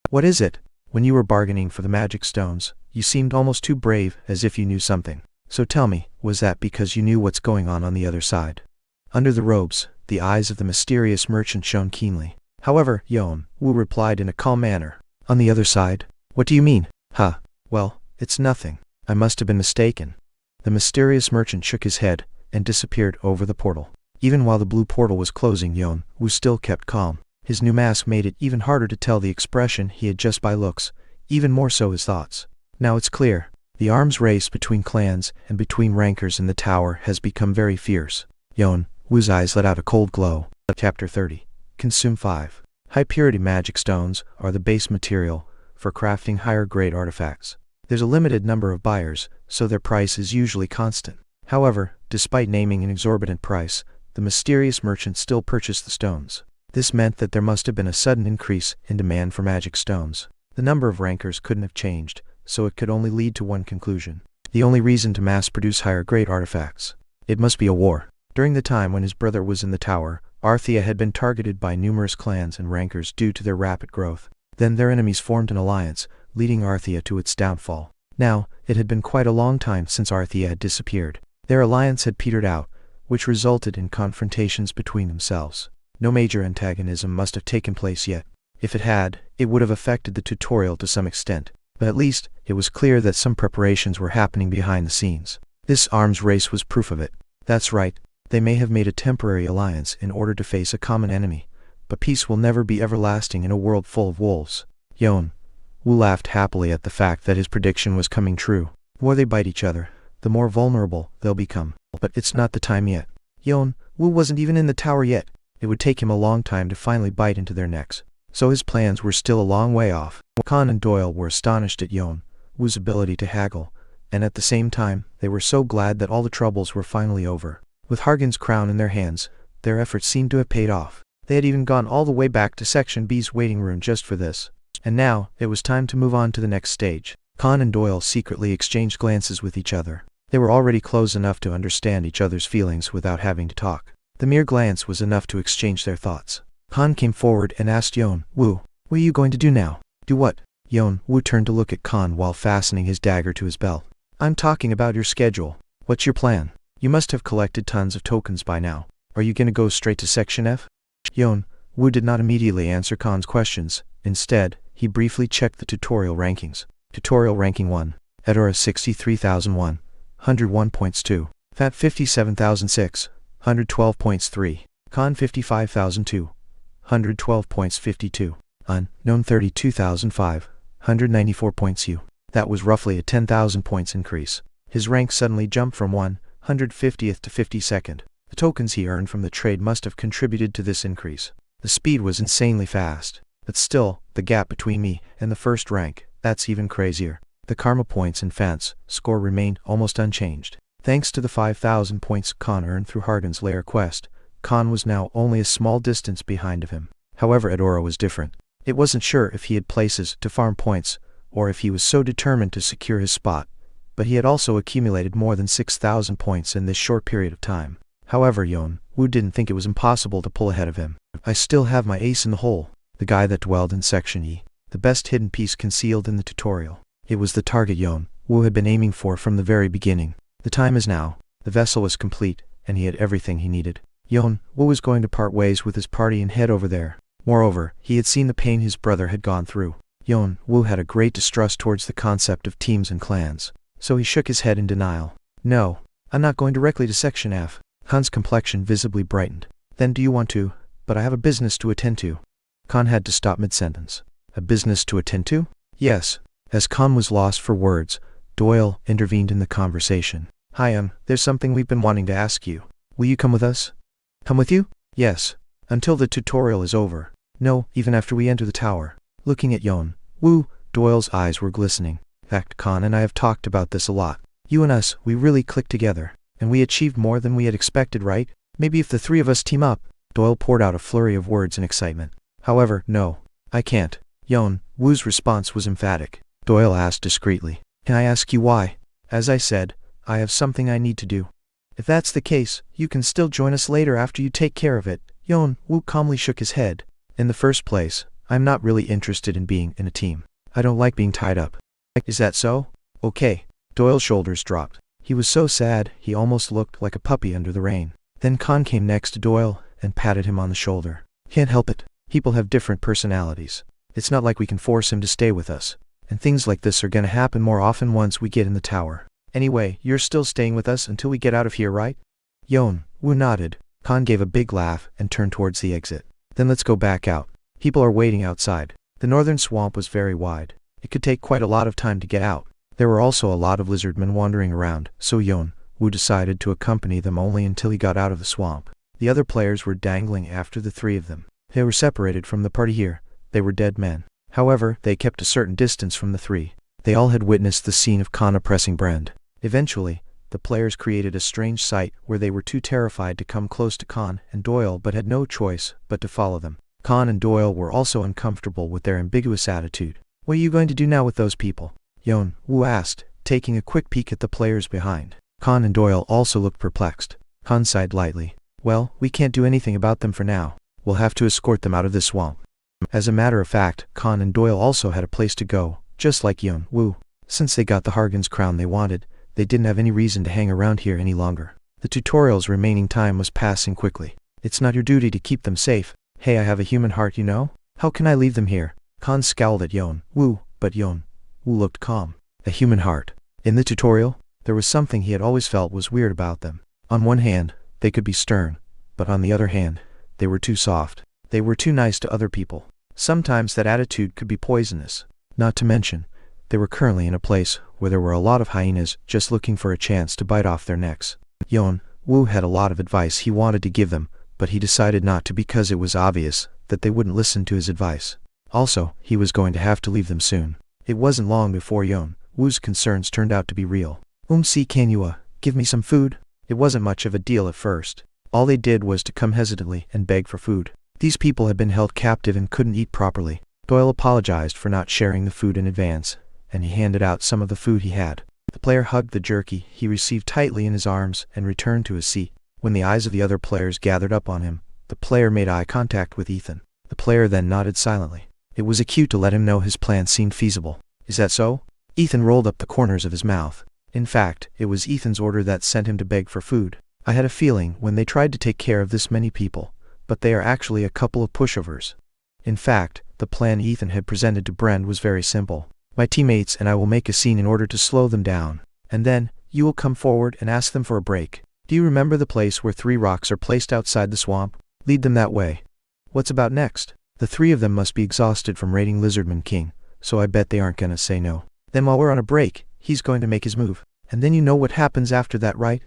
"What is it?" "When you were bargaining for the magic stones, you seemed almost too brave, as if you knew something. So tell me, was that because you knew what's going on the other side?" Under the robes, the eyes of the mysterious merchant shone keenly. However, Yeon-woo replied in a calm manner. "On the other side? What do you mean?" Well, it's nothing. I must have been mistaken." The mysterious merchant shook his head, and disappeared over the portal. Even while the blue portal was closing, Yeon-woo still kept calm. His new mask made it even harder to tell the expression he had just by looks, even more so his thoughts. Now it's clear. The arms race between clans and between rankers in the tower has become very fierce. Yeon-woo's eyes let out a cold glow. Chapter 30. Consume 5. High-purity magic stones are the base material for crafting higher-grade artifacts. There's a limited number of buyers, so their price is usually constant. However, despite naming an exorbitant price, the mysterious merchant still purchased the stones. This meant that there must have been a sudden increase in demand for magic stones. The number of rankers couldn't have changed, so it could only lead to one conclusion. The only reason to mass-produce higher-grade artifacts. It must be a war. During the time when his brother was in the tower, Arthea had been targeted by numerous clans and rankers due to their rapid growth. Then their enemies formed an alliance, leading Arthea to its downfall. Now, it had been quite a long time since Arthea had disappeared. Their alliance had petered out, which resulted in confrontations between themselves. No major antagonism must have taken place yet. If it had, it would have affected the tutorial to some extent, but at least it was clear that some preparations were happening behind the scenes. This arms race was proof of it. That's right, they may have made a temporary alliance in order to face a common enemy, but peace will never be everlasting in a world full of wolves. Yeon-woo laughed happily at the fact that his prediction was coming true. The more they bite each other, the more vulnerable they'll become. But it's not the time yet. Yeon-woo wasn't even in the tower yet. It would take him a long time to finally bite into their necks. So his plans were still a long way off. Khan and Doyle were astonished at Yeon-woo's ability to haggle, and at the same time, they were so glad that all the troubles were finally over. With Hargan's crown in their hands, their efforts seemed to have paid off. They had even gone all the way back to Section B's waiting room just for this. And now, it was time to move on to the next stage. Khan and Doyle secretly exchanged glances with each other. They were already close enough to understand each other's feelings without having to talk. The mere glance was enough to exchange their thoughts. Khan came forward and asked Yeon-woo, "What are you going to do now?" "Do what?" Yeon-woo turned to look at Khan while fastening his dagger to his belt. "I'm talking about your schedule. What's your plan? You must have collected tons of tokens by now. Are you gonna go straight to Section F?" Yeon-woo did not immediately answer Khan's questions. Instead, he briefly checked the tutorial rankings. Tutorial ranking 1. Edora 63,001, 101 points 2. Fat 57,006, 112 points 3. Khan 55,002, 112 points 52. Unknown 32,005, 194 points U. That was roughly a 10,000 points increase. His rank suddenly jumped from 150th to 52nd. The tokens he earned from the trade must have contributed to this increase. The speed was insanely fast. But still, the gap between me and the first rank, that's even crazier. The karma points and Fant's score remained almost unchanged. Thanks to the 5,000 points Khan earned through Hargan's lair quest, Khan was now only a small distance behind of him. However, Edora was different. It wasn't sure if he had places to farm points, or if he was so determined to secure his spot, but he had also accumulated more than 6,000 points in this short period of time. However, Yeon-woo didn't think it was impossible to pull ahead of him. "I still have my ace in the hole, the guy that dwelled in Section E, the best hidden piece concealed in the tutorial." It was the target Yeon-woo had been aiming for from the very beginning. The time is now. The vessel was complete, and he had everything he needed. Yeon-woo was going to part ways with his party and head over there. Moreover, he had seen the pain his brother had gone through. Yeon-woo had a great distrust towards the concept of teams and clans, so he shook his head in denial. "No, I'm not going directly to Section F." Khan's complexion visibly brightened. "Then do you want to? But I have a business to attend to." Khan had to stop mid-sentence. "A business to attend to?" "Yes." As Khan was lost for words, Doyle intervened in the conversation. "Hi, there's something we've been wanting to ask you. Will you come with us?" "Come with you?" "Yes. Until the tutorial is over." "No, even after we enter the tower." Looking at Yeon-woo, Doyle's eyes were glistening. "In fact, Khan and I have talked about this a lot. You and us, we really clicked together. And we achieved more than we had expected, right? Maybe if the three of us team up." Doyle poured out a flurry of words in excitement. "However, no. I can't." Yeon-woo's response was emphatic. Doyle asked discreetly, "Can I ask you why?" "As I said, I have something I need to do." "If that's the case, you can still join us later after you take care of it." Yeon-woo calmly shook his head. "In the first place, I'm not really interested in being in a team. I don't like being tied up." "Is that so? Okay." Doyle's shoulders dropped. He was so sad, he almost looked like a puppy under the rain. Then Khan came next to Doyle and patted him on the shoulder. "Can't help it. People have different personalities. It's not like we can force him to stay with us. And things like this are gonna happen more often once we get in the tower. Anyway, you're still staying with us until we get out of here, right?" Yeon-woo nodded. Khan gave a big laugh and turned towards the exit. "Then let's go back out. People are waiting outside." The northern swamp was very wide. It could take quite a lot of time to get out. There were also a lot of lizardmen wandering around, so Yeon-woo decided to accompany them only until he got out of the swamp. The other players were dangling after the three of them. They were separated from the party here. They were dead men. However, they kept a certain distance from the three. They all had witnessed the scene of Khan oppressing Brand. Eventually, the players created a strange sight where they were too terrified to come close to Khan and Doyle but had no choice but to follow them. Khan and Doyle were also uncomfortable with their ambiguous attitude. "What are you going to do now with those people?" Yeon-woo asked, taking a quick peek at the players behind. Khan and Doyle also looked perplexed. Khan sighed lightly. "Well, we can't do anything about them for now. We'll have to escort them out of this swamp." As a matter of fact, Khan and Doyle also had a place to go, just like Yeon-woo. Since they got the Hargan's crown they wanted, They didn't have any reason to hang around here any longer. The tutorial's remaining time was passing quickly. It's not your duty to keep them safe. Hey, I have a human heart, you know? How can I leave them here? Khan scowled at Yeon-woo, but Yeon-woo looked calm. A human heart. In the tutorial, there was something he had always felt was weird about them. On one hand, they could be stern, but on the other hand, they were too soft. They were too nice to other people. Sometimes that attitude could be poisonous. Not to mention, they were currently in a place where there were a lot of hyenas just looking for a chance to bite off their necks. Yeon-woo had a lot of advice he wanted to give them, but he decided not to because it was obvious that they wouldn't listen to his advice. Also, he was going to have to leave them soon. It wasn't long before Yeon-woo's concerns turned out to be real. See, can you, give me some food? It wasn't much of a deal at first. All they did was to come hesitantly and beg for food. These people had been held captive and couldn't eat properly. Doyle apologized for not sharing the food in advance, and he handed out some of the food he had. The player hugged the jerky he received tightly in his arms and returned to his seat. When the eyes of the other players gathered up on him, the player made eye contact with Ethan. The player then nodded silently. It was a cue to let him know his plan seemed feasible. Is that so? Ethan rolled up the corners of his mouth. In fact, it was Ethan's order that sent him to beg for food. I had a feeling when they tried to take care of this many people, but they are actually a couple of pushovers. In fact, the plan Ethan had presented to Brend was very simple. My teammates and I will make a scene in order to slow them down, and then, you will come forward and ask them for a break. Do you remember the place where 3 rocks are placed outside the swamp? Lead them that way. What's about next? The 3 of them must be exhausted from raiding Lizardman King, so I bet they aren't gonna say no. Then while we're on a break, he's going to make his move. And then you know what happens after that, right?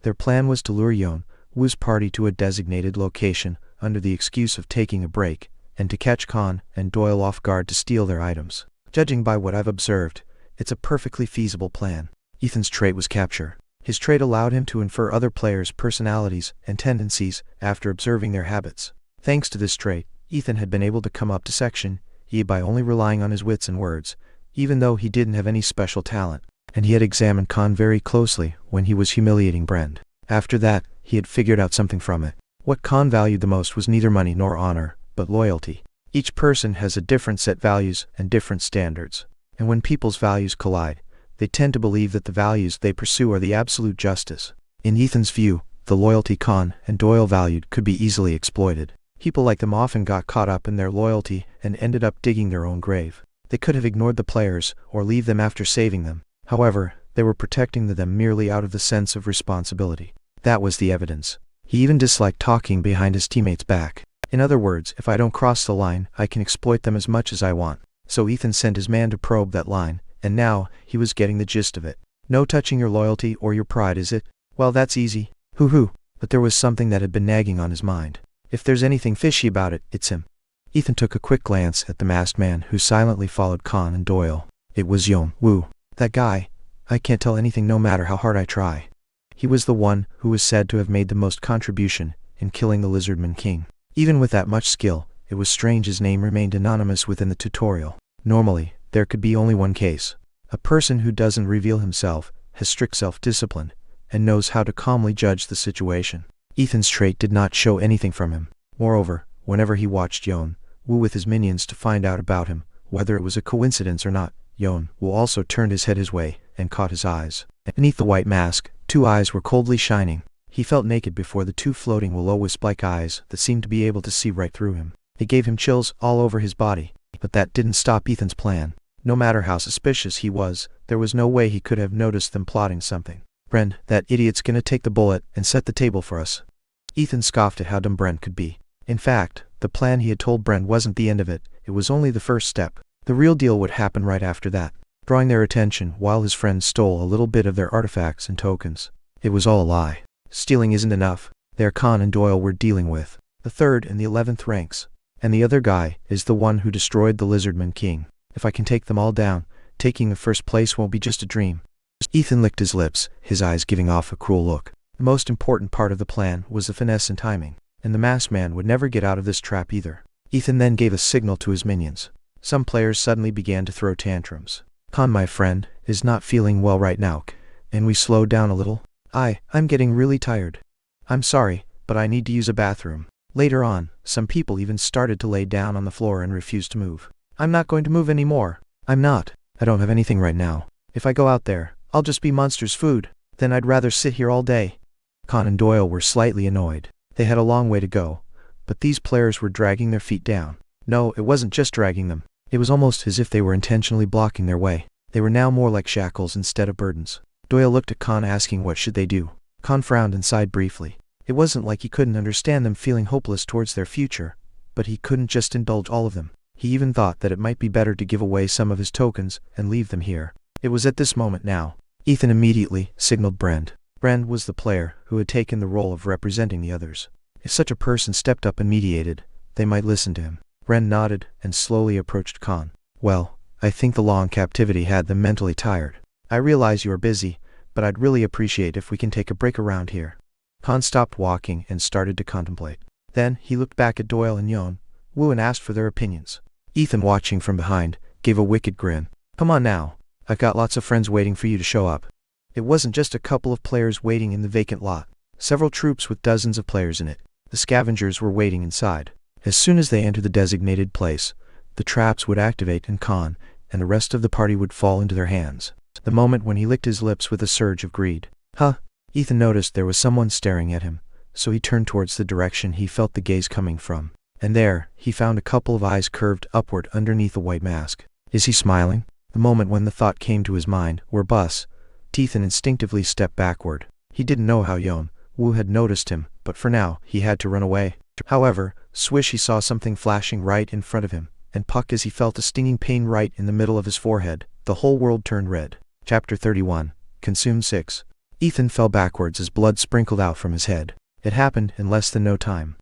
Their plan was to lure Yeon-woo's party to a designated location under the excuse of taking a break, and to catch Khan and Doyle off guard to steal their items. Judging by what I've observed, it's a perfectly feasible plan. Ethan's trait was capture. His trait allowed him to infer other players' personalities and tendencies after observing their habits. Thanks to this trait, Ethan had been able to come up to Section E by only relying on his wits and words, even though he didn't have any special talent, and he had examined Khan very closely when he was humiliating Brend. After that, he had figured out something from it. What Khan valued the most was neither money nor honor, but loyalty. Each person has a different set values and different standards, and when people's values collide, they tend to believe that the values they pursue are the absolute justice. In Ethan's view, the loyalty Khan and Doyle valued could be easily exploited. People like them often got caught up in their loyalty and ended up digging their own grave. They could have ignored the players or leave them after saving them. However, they were protecting them merely out of the sense of responsibility. That was the evidence. He even disliked talking behind his teammates' back. In other words, if I don't cross the line, I can exploit them as much as I want. So Ethan sent his man to probe that line, and now he was getting the gist of it. No touching your loyalty or your pride, is it? Well, that's easy. Hoo-hoo. But there was something that had been nagging on his mind. If there's anything fishy about it, it's him. Ethan took a quick glance at the masked man who silently followed Khan and Doyle. It was Yeon-woo. That guy. I can't tell anything no matter how hard I try. He was the one who was said to have made the most contribution in killing the Lizardman King. Even with that much skill, it was strange his name remained anonymous within the tutorial. Normally, there could be only one case. A person who doesn't reveal himself, has strict self-discipline, and knows how to calmly judge the situation. Ethan's trait did not show anything from him. Moreover, whenever he watched Yeon-woo with his minions to find out about him, whether it was a coincidence or not, Yeon-woo also turned his head his way and caught his eyes. Beneath the white mask, 2 eyes were coldly shining. He felt naked before the 2 floating will-o-wisp-like eyes that seemed to be able to see right through him. It gave him chills all over his body. But that didn't stop Ethan's plan. No matter how suspicious he was, there was no way he could have noticed them plotting something. Brend, that idiot's gonna take the bullet and set the table for us. Ethan scoffed at how dumb Brend could be. In fact, the plan he had told Brend wasn't the end of it, it was only the first step. The real deal would happen right after that, drawing their attention while his friend stole a little bit of their artifacts and tokens. It was all a lie. Stealing isn't enough. They're Khan and Doyle we're dealing with. The 3rd and the 11th ranks. And the other guy is the one who destroyed the Lizardman King. If I can take them all down, taking the first place won't be just a dream. Ethan licked his lips, his eyes giving off a cruel look. The most important part of the plan was the finesse and timing, and the masked man would never get out of this trap either. Ethan then gave a signal to his minions. Some players suddenly began to throw tantrums. Khan, my friend, is not feeling well right now. And we slowed down a little? I'm getting really tired. I'm sorry, but I need to use a bathroom. Later on, some people even started to lay down on the floor and refused to move. I'm not going to move anymore. I'm not. I don't have anything right now. If I go out there, I'll just be monsters' food. Then I'd rather sit here all day. Khan and Doyle were slightly annoyed. They had a long way to go, but these players were dragging their feet down. No, it wasn't just dragging them. It was almost as if they were intentionally blocking their way. They were now more like shackles instead of burdens. Doyle looked at Khan asking what should they do. Khan frowned and sighed briefly. It wasn't like he couldn't understand them feeling hopeless towards their future, but he couldn't just indulge all of them. He even thought that it might be better to give away some of his tokens and leave them here. It was at this moment now. Ethan immediately signaled Brend. Brend was the player who had taken the role of representing the others. If such a person stepped up and mediated, they might listen to him. Brend nodded and slowly approached Khan. Well, I think the long captivity had them mentally tired. I realize you are busy, but I'd really appreciate if we can take a break around here. Khan stopped walking and started to contemplate. Then he looked back at Doyle and Yeon-woo and asked for their opinions. Ethan, watching from behind, gave a wicked grin. Come on now. I've got lots of friends waiting for you to show up. It wasn't just a couple of players waiting in the vacant lot. Several troops with dozens of players in it. The scavengers were waiting inside. As soon as they entered the designated place, the traps would activate and Khan and the rest of the party would fall into their hands. The moment when he licked his lips with a surge of greed. Huh? Ethan noticed there was someone staring at him, so he turned towards the direction he felt the gaze coming from. And there, he found a couple of eyes curved upward underneath a white mask. Is he smiling? The moment when the thought came to his mind were bus. Ethan instinctively stepped backward. He didn't know how Yeon-woo had noticed him, but for now, he had to run away. However, swish, he saw something flashing right in front of him, and puck as he felt a stinging pain right in the middle of his forehead. The whole world turned red. Chapter 31. Consume 6. Ethan fell backwards as blood sprinkled out from his head. It happened in less than no time.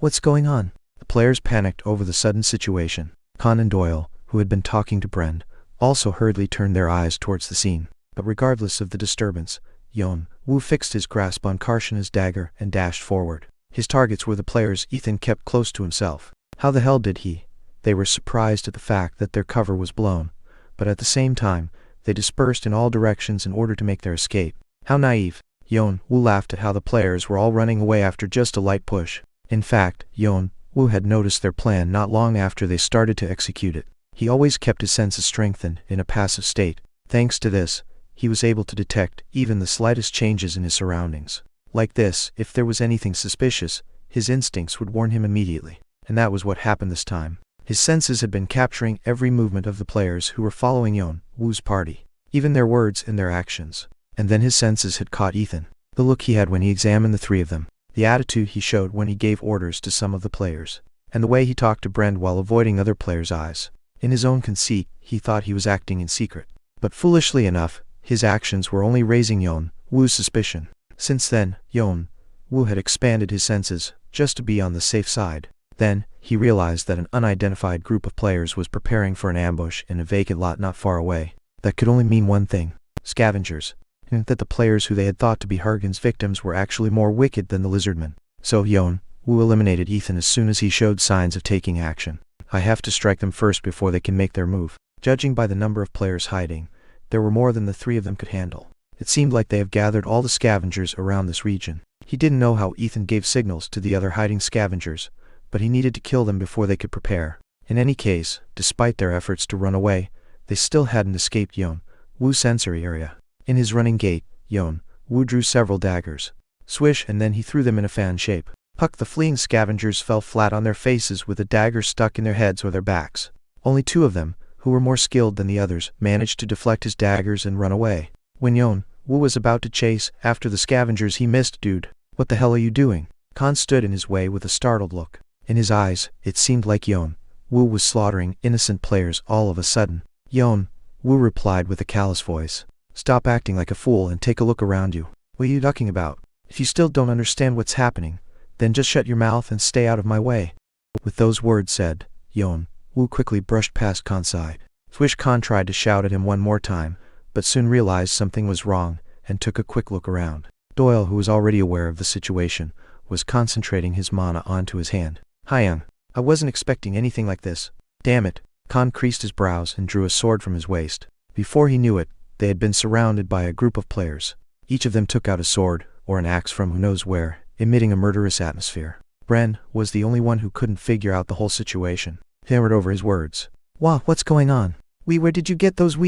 What's going on? The players panicked over the sudden situation. Khan and Doyle, who had been talking to Brend, also hurriedly turned their eyes towards the scene. But regardless of the disturbance, Yeon-woo fixed his grasp on Karshana's dagger and dashed forward. His targets were the players Ethan kept close to himself. How the hell did he? They were surprised at the fact that their cover was blown, but at the same time, they dispersed in all directions in order to make their escape. How naive. Yeon-woo laughed at how the players were all running away after just a light push. In fact, Yeon-woo had noticed their plan not long after they started to execute it. He always kept his senses strengthened in a passive state. Thanks to this, he was able to detect even the slightest changes in his surroundings. Like this, if there was anything suspicious, his instincts would warn him immediately. And that was what happened this time. His senses had been capturing every movement of the players who were following Yeon-woo's party, even their words and their actions. And then his senses had caught Ethan. The look he had when he examined the three of them, the attitude he showed when he gave orders to some of the players, and the way he talked to Brend while avoiding other players' eyes. In his own conceit, he thought he was acting in secret. But foolishly enough, his actions were only raising Yeon-woo's suspicion. Since then, Yeon-woo had expanded his senses, just to be on the safe side. Then, he realized that an unidentified group of players was preparing for an ambush in a vacant lot not far away. That could only mean one thing. Scavengers. And that the players who they had thought to be Hargan's victims were actually more wicked than the lizardmen. So Yeon-woo eliminated Ethan as soon as he showed signs of taking action. I have to strike them first before they can make their move. Judging by the number of players hiding, there were more than the three of them could handle. It seemed like they have gathered all the scavengers around this region. He didn't know how Ethan gave signals to the other hiding scavengers, but he needed to kill them before they could prepare. In any case, despite their efforts to run away, they still hadn't escaped Yeon-woo's sensory area. In his running gait, Yeon-woo drew several daggers. Swish, and then he threw them in a fan shape. Puck, the fleeing scavengers fell flat on their faces with the daggers stuck in their heads or their backs. Only two of them, who were more skilled than the others, managed to deflect his daggers and run away. When Yeon-woo was about to chase after the scavengers, he missed. Dude, what the hell are you doing? Khan stood in his way with a startled look. In his eyes, it seemed like Yeon-woo was slaughtering innocent players all of a sudden. Yeon-woo replied with a callous voice. Stop acting like a fool and take a look around you. What are you talking about? If you still don't understand what's happening, then just shut your mouth and stay out of my way. With those words said, Yeon-woo quickly brushed past Khan's side. Swish. Khan tried to shout at him one more time, but soon realized something was wrong and took a quick look around. Doyle, who was already aware of the situation, was concentrating his mana onto his hand. Hyung, I wasn't expecting anything like this. Damn it. Khan creased his brows and drew a sword from his waist. Before he knew it, they had been surrounded by a group of players. Each of them took out a sword, or an axe from who knows where, emitting a murderous atmosphere. Brend was the only one who couldn't figure out the whole situation. He hammered over his words. What's going on? Where did you get those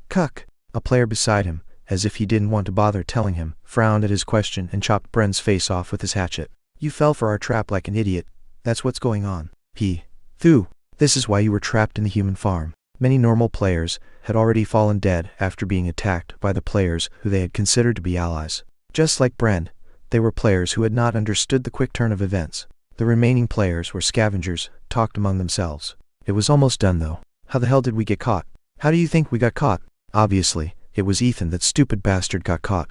cuck? A player beside him, as if he didn't want to bother telling him, frowned at his question and chopped Bren's face off with his hatchet. You fell for our trap like an idiot. That's what's going on. Thu. This is why you were trapped in the human farm. Many normal players had already fallen dead after being attacked by the players who they had considered to be allies. Just like Bren, they were players who had not understood the quick turn of events. The remaining players were scavengers, talked among themselves. It was almost done though. How the hell did we get caught? How do you think we got caught? Obviously, it was Ethan, that stupid bastard, got caught.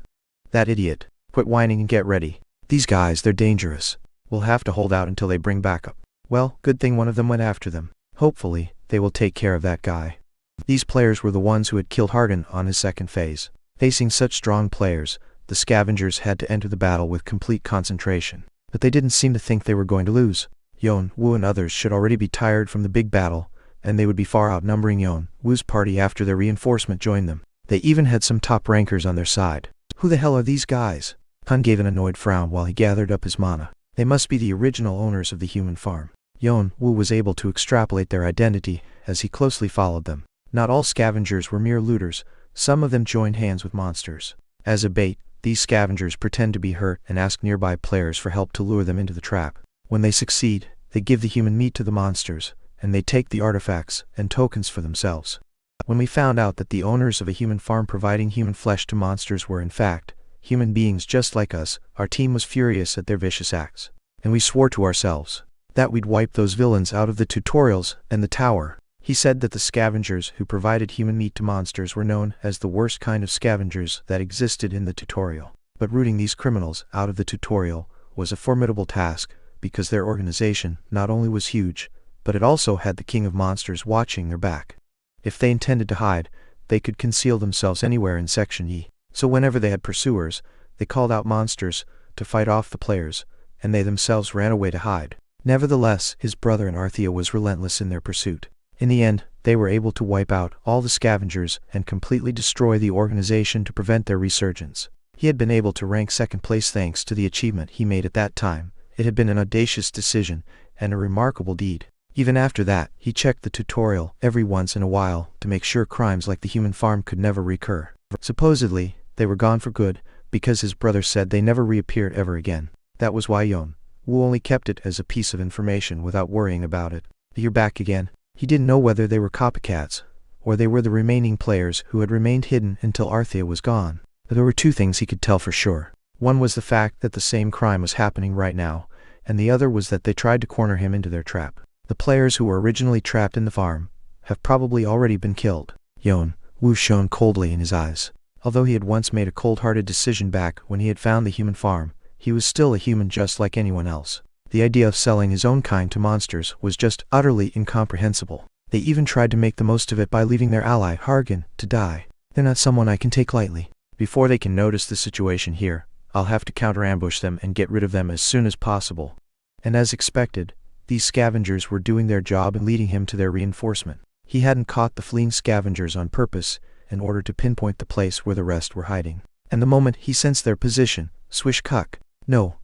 That idiot. Quit whining and get ready. These guys, they're dangerous. We'll have to hold out until they bring backup. Well, good thing one of them went after them. Hopefully, they will take care of that guy. These players were the ones who had killed Harden on his second phase. Facing such strong players, the scavengers had to enter the battle with complete concentration. But they didn't seem to think they were going to lose. Yeon-woo and others should already be tired from the big battle, and they would be far outnumbering Yeon-woo's party after their reinforcement joined them. They even had some top rankers on their side. Who the hell are these guys? Han gave an annoyed frown while he gathered up his mana. They must be the original owners of the human farm. Yeon-woo was able to extrapolate their identity as he closely followed them. Not all scavengers were mere looters. Some of them joined hands with monsters. As a bait, these scavengers pretend to be hurt and ask nearby players for help to lure them into the trap. When they succeed, they give the human meat to the monsters, and they take the artifacts and tokens for themselves. When we found out that the owners of a human farm providing human flesh to monsters were in fact human beings just like us, our team was furious at their vicious acts. And we swore to ourselves that we'd wipe those villains out of the tutorials and the tower. He said that the scavengers who provided human meat to monsters were known as the worst kind of scavengers that existed in the tutorial. But rooting these criminals out of the tutorial was a formidable task, because their organization not only was huge, but it also had the king of monsters watching their back. If they intended to hide, they could conceal themselves anywhere in Section E. So whenever they had pursuers, they called out monsters to fight off the players, and they themselves ran away to hide. Nevertheless, his brother and Arthea was relentless in their pursuit. In the end, they were able to wipe out all the scavengers and completely destroy the organization to prevent their resurgence. He had been able to rank second place thanks to the achievement he made at that time. It had been an audacious decision and a remarkable deed. Even after that, he checked the tutorial every once in a while to make sure crimes like the human farm could never recur. Supposedly, they were gone for good, because his brother said they never reappeared ever again. That was why Yeon-woo only kept it as a piece of information without worrying about it. You're back again. He didn't know whether they were copycats, or they were the remaining players who had remained hidden until Arthea was gone. But there were two things he could tell for sure. One was the fact that the same crime was happening right now, and the other was that they tried to corner him into their trap. The players who were originally trapped in the farm have probably already been killed. Yeon-woo shone coldly in his eyes. Although he had once made a cold-hearted decision back when he had found the human farm, he was still a human just like anyone else. The idea of selling his own kind to monsters was just utterly incomprehensible. They even tried to make the most of it by leaving their ally, Hargan, to die. They're not someone I can take lightly. Before they can notice the situation here, I'll have to counter-ambush them and get rid of them as soon as possible. And as expected, these scavengers were doing their job and leading him to their reinforcement. He hadn't caught the fleeing scavengers on purpose in order to pinpoint the place where the rest were hiding. And the moment he sensed their position, swish cuck. No.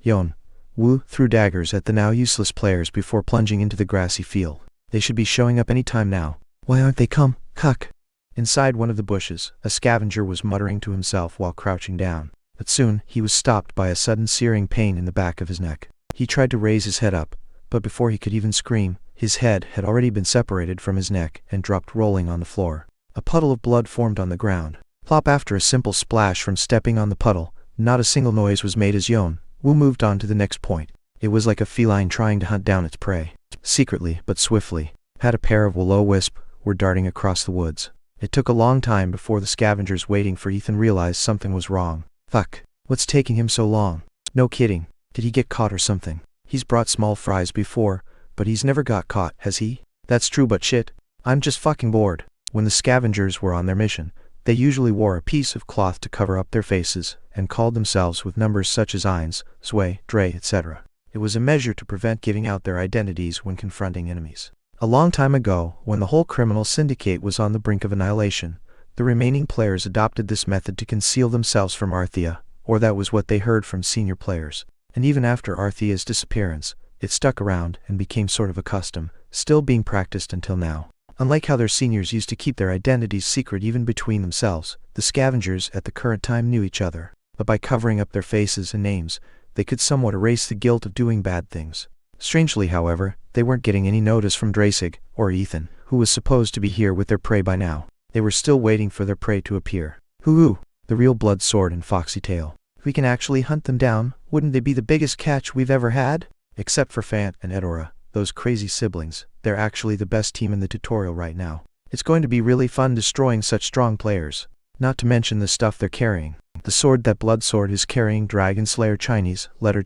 Yeon-woo threw daggers at the now useless players before plunging into the grassy field. They should be showing up any time now. Why aren't they come, cuck? Inside one of the bushes, a scavenger was muttering to himself while crouching down. But soon, he was stopped by a sudden searing pain in the back of his neck. He tried to raise his head up, but before he could even scream, his head had already been separated from his neck and dropped rolling on the floor. A puddle of blood formed on the ground. Plop! After a simple splash from stepping on the puddle, not a single noise was made as Yeon-woo moved on to the next point. It was like a feline trying to hunt down its prey. Secretly, but swiftly, a pair of will-o-wisp were darting across the woods. It took a long time before the scavengers waiting for Ethan realized something was wrong. Fuck. What's taking him so long? No kidding. Did he get caught or something? He's brought small fries before, but he's never got caught, has he? That's true, but shit. I'm just fucking bored. When the scavengers were on their mission, they usually wore a piece of cloth to cover up their faces, and called themselves with numbers such as Eins, Zwei, Drei, etc. It was a measure to prevent giving out their identities when confronting enemies. A long time ago, when the whole criminal syndicate was on the brink of annihilation, the remaining players adopted this method to conceal themselves from Arthea, or that was what they heard from senior players. And even after Arthea's disappearance, it stuck around and became sort of a custom, still being practiced until now. Unlike how their seniors used to keep their identities secret even between themselves, the scavengers at the current time knew each other. But by covering up their faces and names, they could somewhat erase the guilt of doing bad things. Strangely, however, they weren't getting any notice from Drasig, or Ethan, who was supposed to be here with their prey by now. They were still waiting for their prey to appear. Hoo-hoo! The real blood sword and foxy tail. If we can actually hunt them down, wouldn't they be the biggest catch we've ever had? Except for Fant and Edora, those crazy siblings, they're actually the best team in the tutorial right now. It's going to be really fun destroying such strong players. Not to mention the stuff they're carrying. The sword that Blood Sword is carrying, Dragon Slayer Chinese, letter,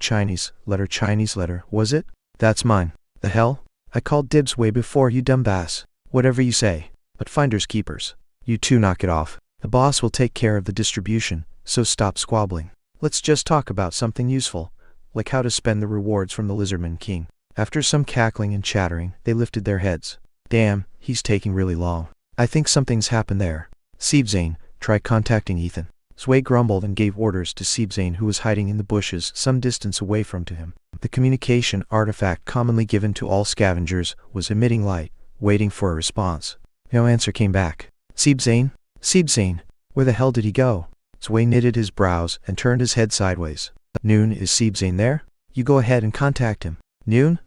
was it? That's mine. The hell? I called dibs way before, you dumbass. Whatever you say. But finders keepers. You two knock it off. The boss will take care of the distribution, so stop squabbling. Let's just talk about something useful, like how to spend the rewards from the Lizardman King. After some cackling and chattering, they lifted their heads. Damn, he's taking really long. I think something's happened there. Siebzane, try contacting Ethan. Sway grumbled and gave orders to Siebzane, who was hiding in the bushes some distance away from him. The communication artifact commonly given to all scavengers was emitting light, waiting for a response. No answer came back. Siebzane? Siebzane, where the hell did he go? Sway knitted his brows and turned his head sideways. Noon, is Siebzane there? You go ahead and contact him. Noon,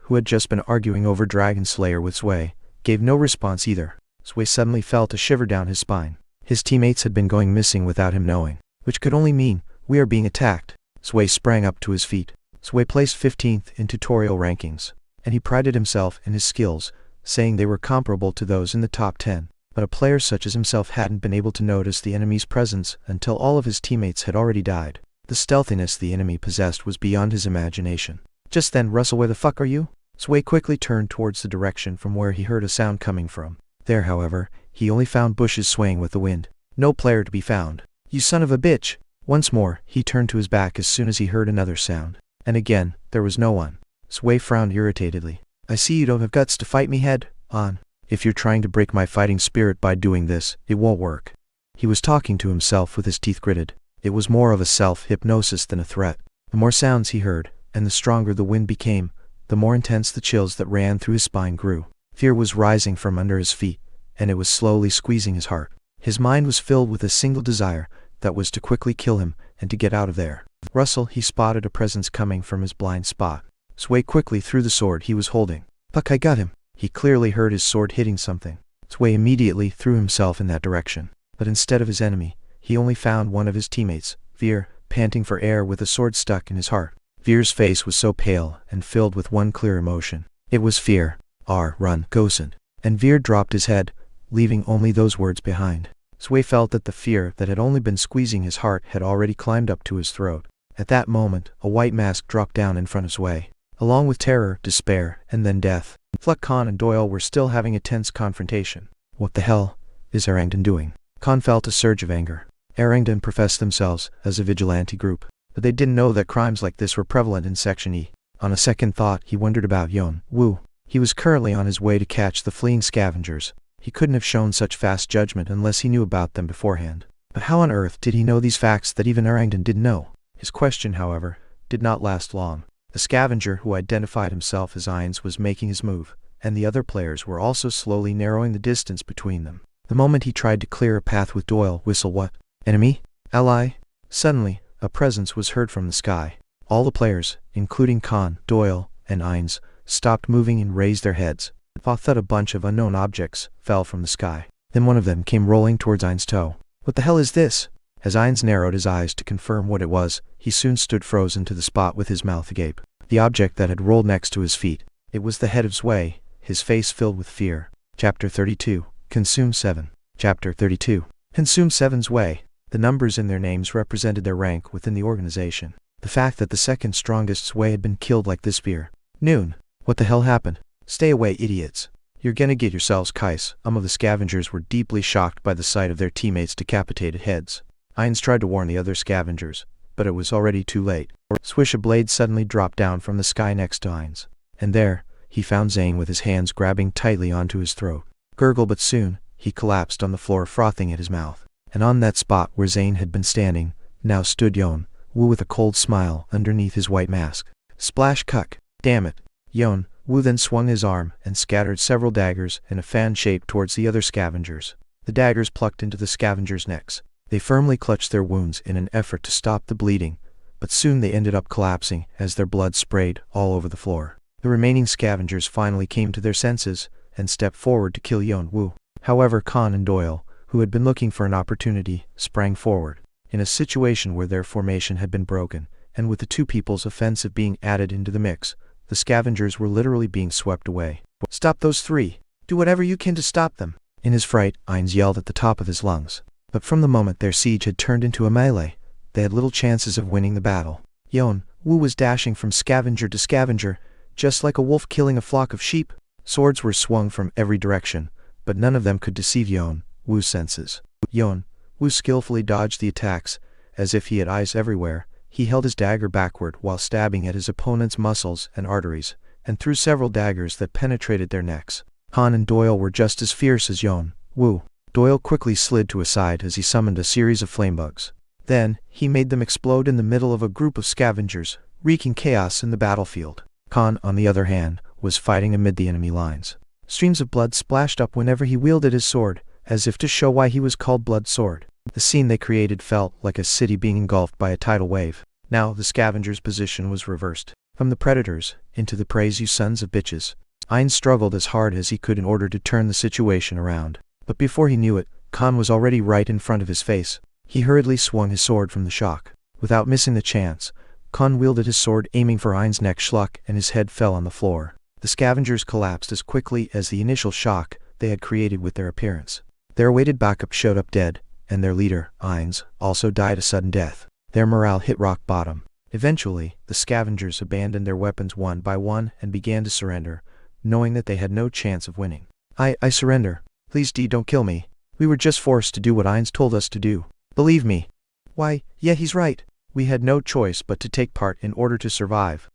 who had just been arguing over Dragon Slayer with Sway, gave no response either. Sway suddenly felt a shiver down his spine. His teammates had been going missing without him knowing, which could only mean, we are being attacked. Sway sprang up to his feet. Sway placed 15th in tutorial rankings, and he prided himself in his skills, saying they were comparable to those in the top 10. But a player such as himself hadn't been able to notice the enemy's presence until all of his teammates had already died. The stealthiness the enemy possessed was beyond his imagination. Just then, Russell, where the fuck are you? Sway quickly turned towards the direction from where he heard a sound coming from. There, however, he only found bushes swaying with the wind. No player to be found. You son of a bitch! Once more, he turned to his back as soon as he heard another sound. And again, there was no one. Sway frowned irritatedly. I see you don't have guts to fight me head on. If you're trying to break my fighting spirit by doing this, it won't work. He was talking to himself with his teeth gritted. It was more of a self-hypnosis than a threat. The more sounds he heard, and the stronger the wind became, the more intense the chills that ran through his spine grew. Fear was rising from under his feet, and it was slowly squeezing his heart. His mind was filled with a single desire, that was to quickly kill him, and to get out of there. Russell, he spotted a presence coming from his blind spot. Sway quickly threw the sword he was holding. Fuck, I got him. He clearly heard his sword hitting something. Sway immediately threw himself in that direction. But instead of his enemy, he only found one of his teammates, Veer, panting for air with a sword stuck in his heart. Veer's face was so pale and filled with one clear emotion. It was fear. Run, Gosen. And Veer dropped his head, leaving only those words behind. Sway felt that the fear that had only been squeezing his heart had already climbed up to his throat. At that moment, a white mask dropped down in front of Sway, along with terror, despair, and then death. Fluck, Khan and Doyle were still having a tense confrontation. What the hell is Erangton doing? Khan felt a surge of anger. Erangton professed themselves as a vigilante group, but they didn't know that crimes like this were prevalent in Section E. On a second thought, he wondered about Yeon-woo. He was currently on his way to catch the fleeing scavengers. He couldn't have shown such fast judgment unless he knew about them beforehand. But how on earth did he know these facts that even Erangton didn't know? His question, however, did not last long. The scavenger who identified himself as Ainz was making his move, and the other players were also slowly narrowing the distance between them. The moment he tried to clear a path with Doyle, whistle what? Enemy? Ally? Suddenly, a presence was heard from the sky. All the players, including Khan, Doyle, and Ainz, stopped moving and raised their heads. Thought that a bunch of unknown objects fell from the sky. Then one of them came rolling towards Ainz's toe. What the hell is this? As Ainz narrowed his eyes to confirm what it was, he soon stood frozen to the spot with his mouth agape. The object that had rolled next to his feet. It was the head of Sway, his face filled with fear. Chapter 32. Consume 7. Chapter 32. Consume 7's Way. The numbers in their names represented their rank within the organization. The fact that the second strongest Sway had been killed like this fear. Noon. What the hell happened? Stay away, idiots. You're gonna get yourselves kais. Some of the scavengers were deeply shocked by the sight of their teammates' decapitated heads. Ainz tried to warn the other scavengers, but it was already too late. Swish, a blade suddenly dropped down from the sky next to Ainz. And there, he found Zane with his hands grabbing tightly onto his throat. Gurgle, but soon, he collapsed on the floor, frothing at his mouth. And on that spot where Zane had been standing, now stood Yeon-woo with a cold smile underneath his white mask. Splash, cuck. Damn it. Yeon-woo Woo then swung his arm and scattered several daggers in a fan shape towards the other scavengers. The daggers plucked into the scavengers' necks. They firmly clutched their wounds in an effort to stop the bleeding, but soon they ended up collapsing as their blood sprayed all over the floor. The remaining scavengers finally came to their senses and stepped forward to kill Yeon-woo. However, Khan and Doyle, who had been looking for an opportunity, sprang forward. In a situation where their formation had been broken, and with the two people's offensive being added into the mix, the scavengers were literally being swept away. "Stop those three! Do whatever you can to stop them!" In his fright, Ainz yelled at the top of his lungs. But from the moment their siege had turned into a melee, they had little chances of winning the battle. Yeon-woo was dashing from scavenger to scavenger, just like a wolf killing a flock of sheep. Swords were swung from every direction, but none of them could deceive Yeon-woo's senses. Yeon-woo skillfully dodged the attacks, as if he had eyes everywhere. He held his dagger backward while stabbing at his opponent's muscles and arteries, and threw several daggers that penetrated their necks. Khan and Doyle were just as fierce as Yeon-woo. Doyle quickly slid to a side as he summoned a series of flamebugs. Then, he made them explode in the middle of a group of scavengers, wreaking chaos in the battlefield. Khan, on the other hand, was fighting amid the enemy lines. Streams of blood splashed up whenever he wielded his sword, as if to show why he was called Blood Sword. The scene they created felt like a city being engulfed by a tidal wave. Now the scavengers' position was reversed. From the predators, into the preys, you sons of bitches. Ainz struggled as hard as he could in order to turn the situation around. But before he knew it, Khan was already right in front of his face. He hurriedly swung his sword from the shock. Without missing the chance, Khan wielded his sword, aiming for Ainz's neck schluck, and his head fell on the floor. The scavengers collapsed as quickly as the initial shock they had created with their appearance. Their awaited backup showed up dead, and their leader, Ainz, also died a sudden death. Their morale hit rock bottom. Eventually, the scavengers abandoned their weapons one by one and began to surrender, knowing that they had no chance of winning. I surrender. Please don't kill me. We were just forced to do what Ainz told us to do. Believe me. Why, yeah, he's right. We had no choice but to take part in order to survive.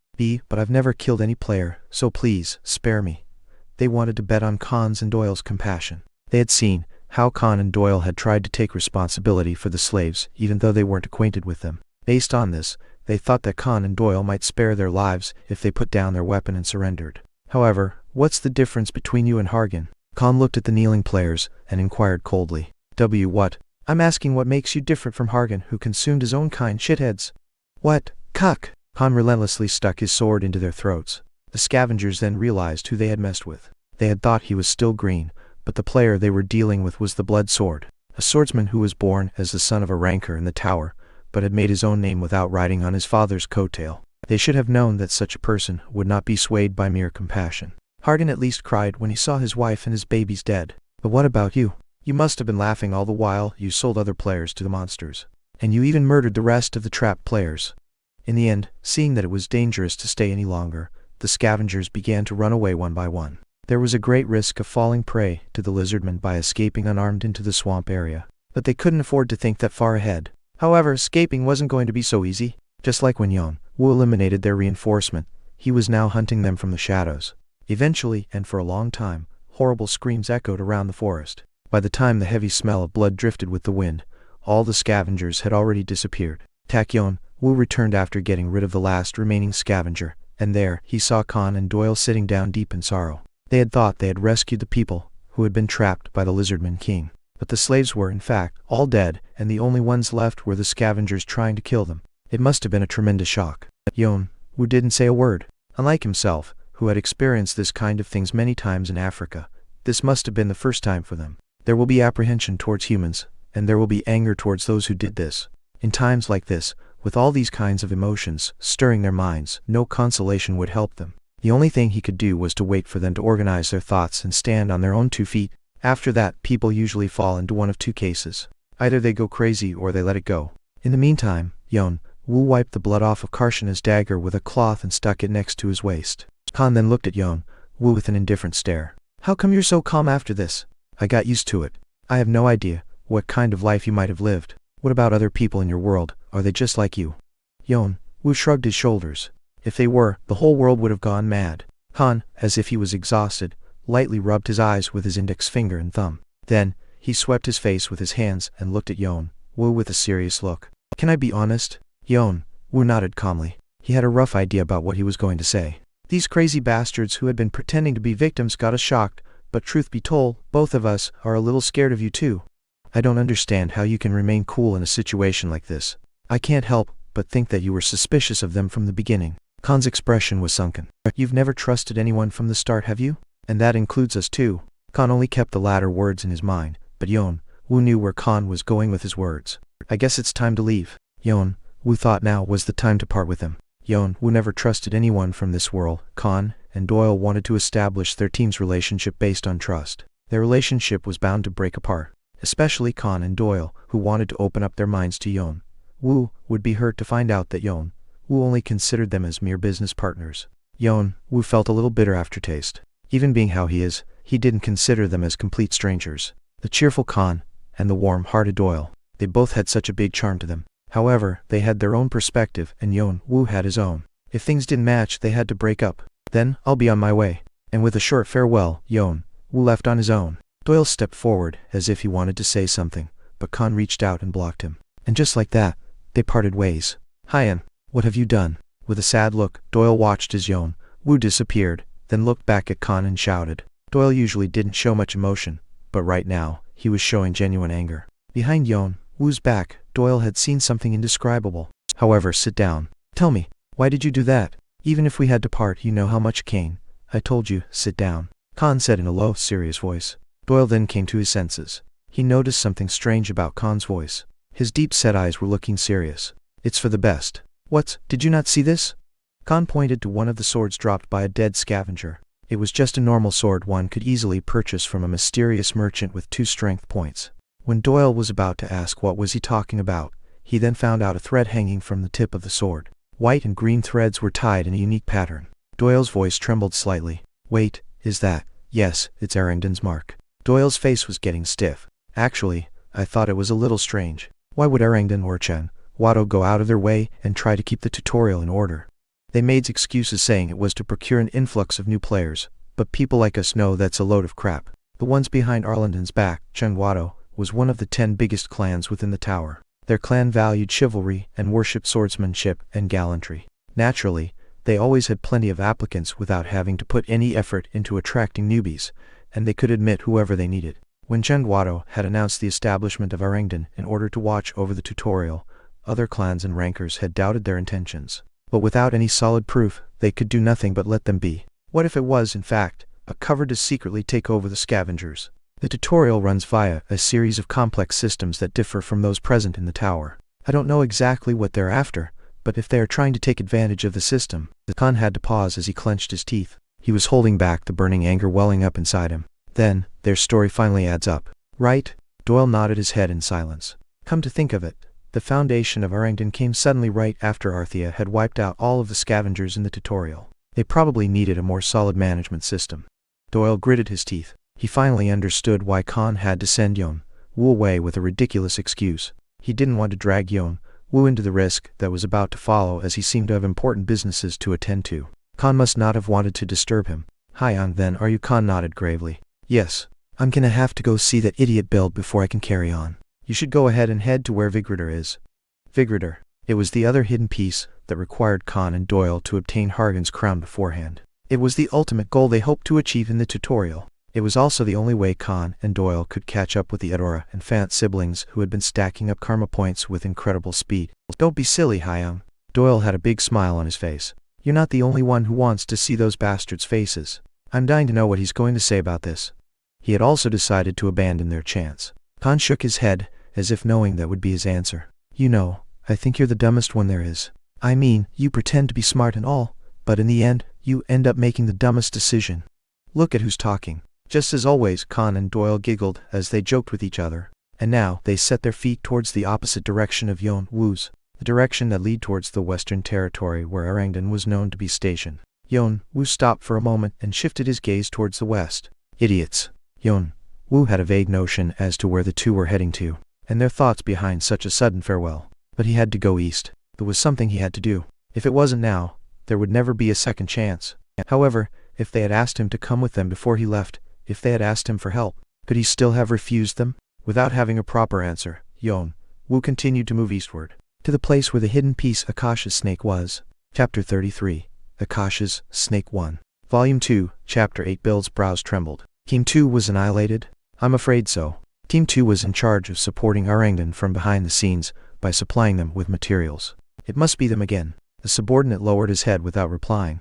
But I've never killed any player, so please, spare me. They wanted to bet on Khan's and Doyle's compassion. They had seen how Khan and Doyle had tried to take responsibility for the slaves, even though they weren't acquainted with them. Based on this, they thought that Khan and Doyle might spare their lives if they put down their weapon and surrendered. However, what's the difference between you and Hargan? Khan looked at the kneeling players and inquired coldly. What? I'm asking what makes you different from Hargan, who consumed his own kind, shitheads. What? Cuck! Khan relentlessly stuck his sword into their throats. The scavengers then realized who they had messed with. They had thought he was still green, but the player they were dealing with was the Blood Sword, a swordsman who was born as the son of a ranker in the tower, but had made his own name without riding on his father's coattail. They should have known that such a person would not be swayed by mere compassion. Hargan at least cried when he saw his wife and his babies dead. But what about you? You must have been laughing all the while you sold other players to the monsters. And you even murdered the rest of the trapped players. In the end, seeing that it was dangerous to stay any longer, the scavengers began to run away one by one. There was a great risk of falling prey to the lizardmen by escaping unarmed into the swamp area. But they couldn't afford to think that far ahead. However, escaping wasn't going to be so easy. Just like when Yeon-woo eliminated their reinforcement, he was now hunting them from the shadows. Eventually, and for a long time, horrible screams echoed around the forest. By the time the heavy smell of blood drifted with the wind, all the scavengers had already disappeared. Yeon-woo returned after getting rid of the last remaining scavenger, and there he saw Khan and Doyle sitting down deep in sorrow. They had thought they had rescued the people who had been trapped by the Lizardman King. But the slaves were, in fact, all dead, and the only ones left were the scavengers trying to kill them. It must have been a tremendous shock. Yeon-woo didn't say a word. Unlike himself, who had experienced this kind of things many times in Africa, this must have been the first time for them. There will be apprehension towards humans, and there will be anger towards those who did this. In times like this, with all these kinds of emotions stirring their minds, no consolation would help them. The only thing he could do was to wait for them to organize their thoughts and stand on their own 2 feet. After that, people usually fall into one of 2 cases. Either they go crazy or they let it go. In the meantime, Yeon-woo wiped the blood off of Karshana's dagger with a cloth and stuck it next to his waist. Khan then looked at Yeon-woo with an indifferent stare. How come you're so calm after this? I got used to it. I have no idea what kind of life you might have lived. What about other people in your world? Are they just like you? Yeon-woo shrugged his shoulders. If they were, the whole world would have gone mad. Khan, as if he was exhausted, lightly rubbed his eyes with his index finger and thumb. Then, he swept his face with his hands and looked at Yeon-woo with a serious look. Can I be honest? Yeon-woo nodded calmly. He had a rough idea about what he was going to say. These crazy bastards who had been pretending to be victims got us shocked, but truth be told, both of us are a little scared of you too. I don't understand how you can remain cool in a situation like this. I can't help but think that you were suspicious of them from the beginning. Khan's expression was sunken. You've never trusted anyone from the start, have you? And that includes us too. Khan only kept the latter words in his mind, but Yeon-woo knew where Khan was going with his words. I guess it's time to leave. Yeon-woo thought now was the time to part with him. Yeon-woo never trusted anyone from this world. Khan and Doyle wanted to establish their team's relationship based on trust. Their relationship was bound to break apart, especially Khan and Doyle, who wanted to open up their minds to Yeon-woo, would be hurt to find out that Yeon-woo only considered them as mere business partners. Yeon-woo felt a little bitter aftertaste. Even being how he is, he didn't consider them as complete strangers. The cheerful Khan and the warm-hearted Doyle, they both had such a big charm to them. However, they had their own perspective and Yeon-woo had his own. If things didn't match, they had to break up. Then, I'll be on my way. And with a short farewell, Yeon-woo left on his own. Doyle stepped forward as if he wanted to say something, but Khan reached out and blocked him. And just like that, they parted ways. Hyan, what have you done? With a sad look, Doyle watched as Yeon-woo disappeared, then looked back at Khan and shouted. Doyle usually didn't show much emotion, but right now, he was showing genuine anger. Behind Yeon-woo's back, Doyle had seen something indescribable. However, sit down. Tell me, why did you do that? Even if we had to part, you know how much Kane. I told you, sit down. Khan said in a low, serious voice. Doyle then came to his senses. He noticed something strange about Khan's voice. His deep-set eyes were looking serious. It's for the best. What, did you not see this? Khan pointed to one of the swords dropped by a dead scavenger. It was just a normal sword one could easily purchase from a mysterious merchant with 2 strength points. When Doyle was about to ask what was he talking about, he then found out a thread hanging from the tip of the sword. White and green threads were tied in a unique pattern. Doyle's voice trembled slightly. Wait, is that? Yes, it's Arrington's mark. Doyle's face was getting stiff. Actually, I thought it was a little strange. Why would Arrington or Jeong-woo go out of their way and try to keep the tutorial in order? They made excuses saying it was to procure an influx of new players, but people like us know that's a load of crap. The ones behind Arlington's back, Jeong-woo, was one of the 10 biggest clans within the tower. Their clan valued chivalry and worshipped swordsmanship and gallantry. Naturally, they always had plenty of applicants without having to put any effort into attracting newbies, and they could admit whoever they needed. When Jeong-woo had announced the establishment of Arrington in order to watch over the tutorial, other clans and rankers had doubted their intentions. But without any solid proof, they could do nothing but let them be. What if it was, in fact, a cover to secretly take over the scavengers? The tutorial runs via a series of complex systems that differ from those present in the tower. I don't know exactly what they're after, but if they are trying to take advantage of the system, Khan had to pause as he clenched his teeth. He was holding back the burning anger welling up inside him. Then, their story finally adds up. Right? Doyle nodded his head in silence. Come to think of it, the foundation of Arrington came suddenly right after Arthea had wiped out all of the scavengers in the tutorial. They probably needed a more solid management system. Doyle gritted his teeth. He finally understood why Khan had to send Yeon-woo away with a ridiculous excuse. He didn't want to drag Yeon-woo into the risk that was about to follow, as he seemed to have important businesses to attend to. Khan must not have wanted to disturb him. Hyan, then, are you? Khan nodded gravely. Yes. I'm gonna have to go see that idiot build before I can carry on. You should go ahead and head to where Vigridor is. Vigridor. It was the other hidden piece that required Khan and Doyle to obtain Hargan's crown beforehand. It was the ultimate goal they hoped to achieve in the tutorial. It was also the only way Khan and Doyle could catch up with the Edora and Fant siblings who had been stacking up karma points with incredible speed. Don't be silly, Hyam. Doyle had a big smile on his face. You're not the only one who wants to see those bastards' faces. I'm dying to know what he's going to say about this. He had also decided to abandon their chance. Khan shook his head, as if knowing that would be his answer. You know, I think you're the dumbest one there is. I mean, you pretend to be smart and all, but in the end, you end up making the dumbest decision. Look at who's talking. Just as always, Khan and Doyle giggled as they joked with each other, and now they set their feet towards the opposite direction of Yeon-woo's, the direction that led towards the Western Territory where Arrington was known to be stationed. Yeon-woo stopped for a moment and shifted his gaze towards the west. Idiots. Yeon-woo had a vague notion as to where the two were heading to, and their thoughts behind such a sudden farewell. But he had to go east. There was something he had to do. If it wasn't now, there would never be a second chance. However, if they had asked him to come with them before he left, if they had asked him for help, could he still have refused them? Without having a proper answer, Yeon-woo continued to move eastward, to the place where the hidden piece Akasha's snake was. Chapter 33. Akasha's Snake 1. Volume 2, Chapter 8. Bill's brows trembled. Team 2 was annihilated? I'm afraid so. Team 2 was in charge of supporting Arangdan from behind the scenes by supplying them with materials. It must be them again. The subordinate lowered his head without replying,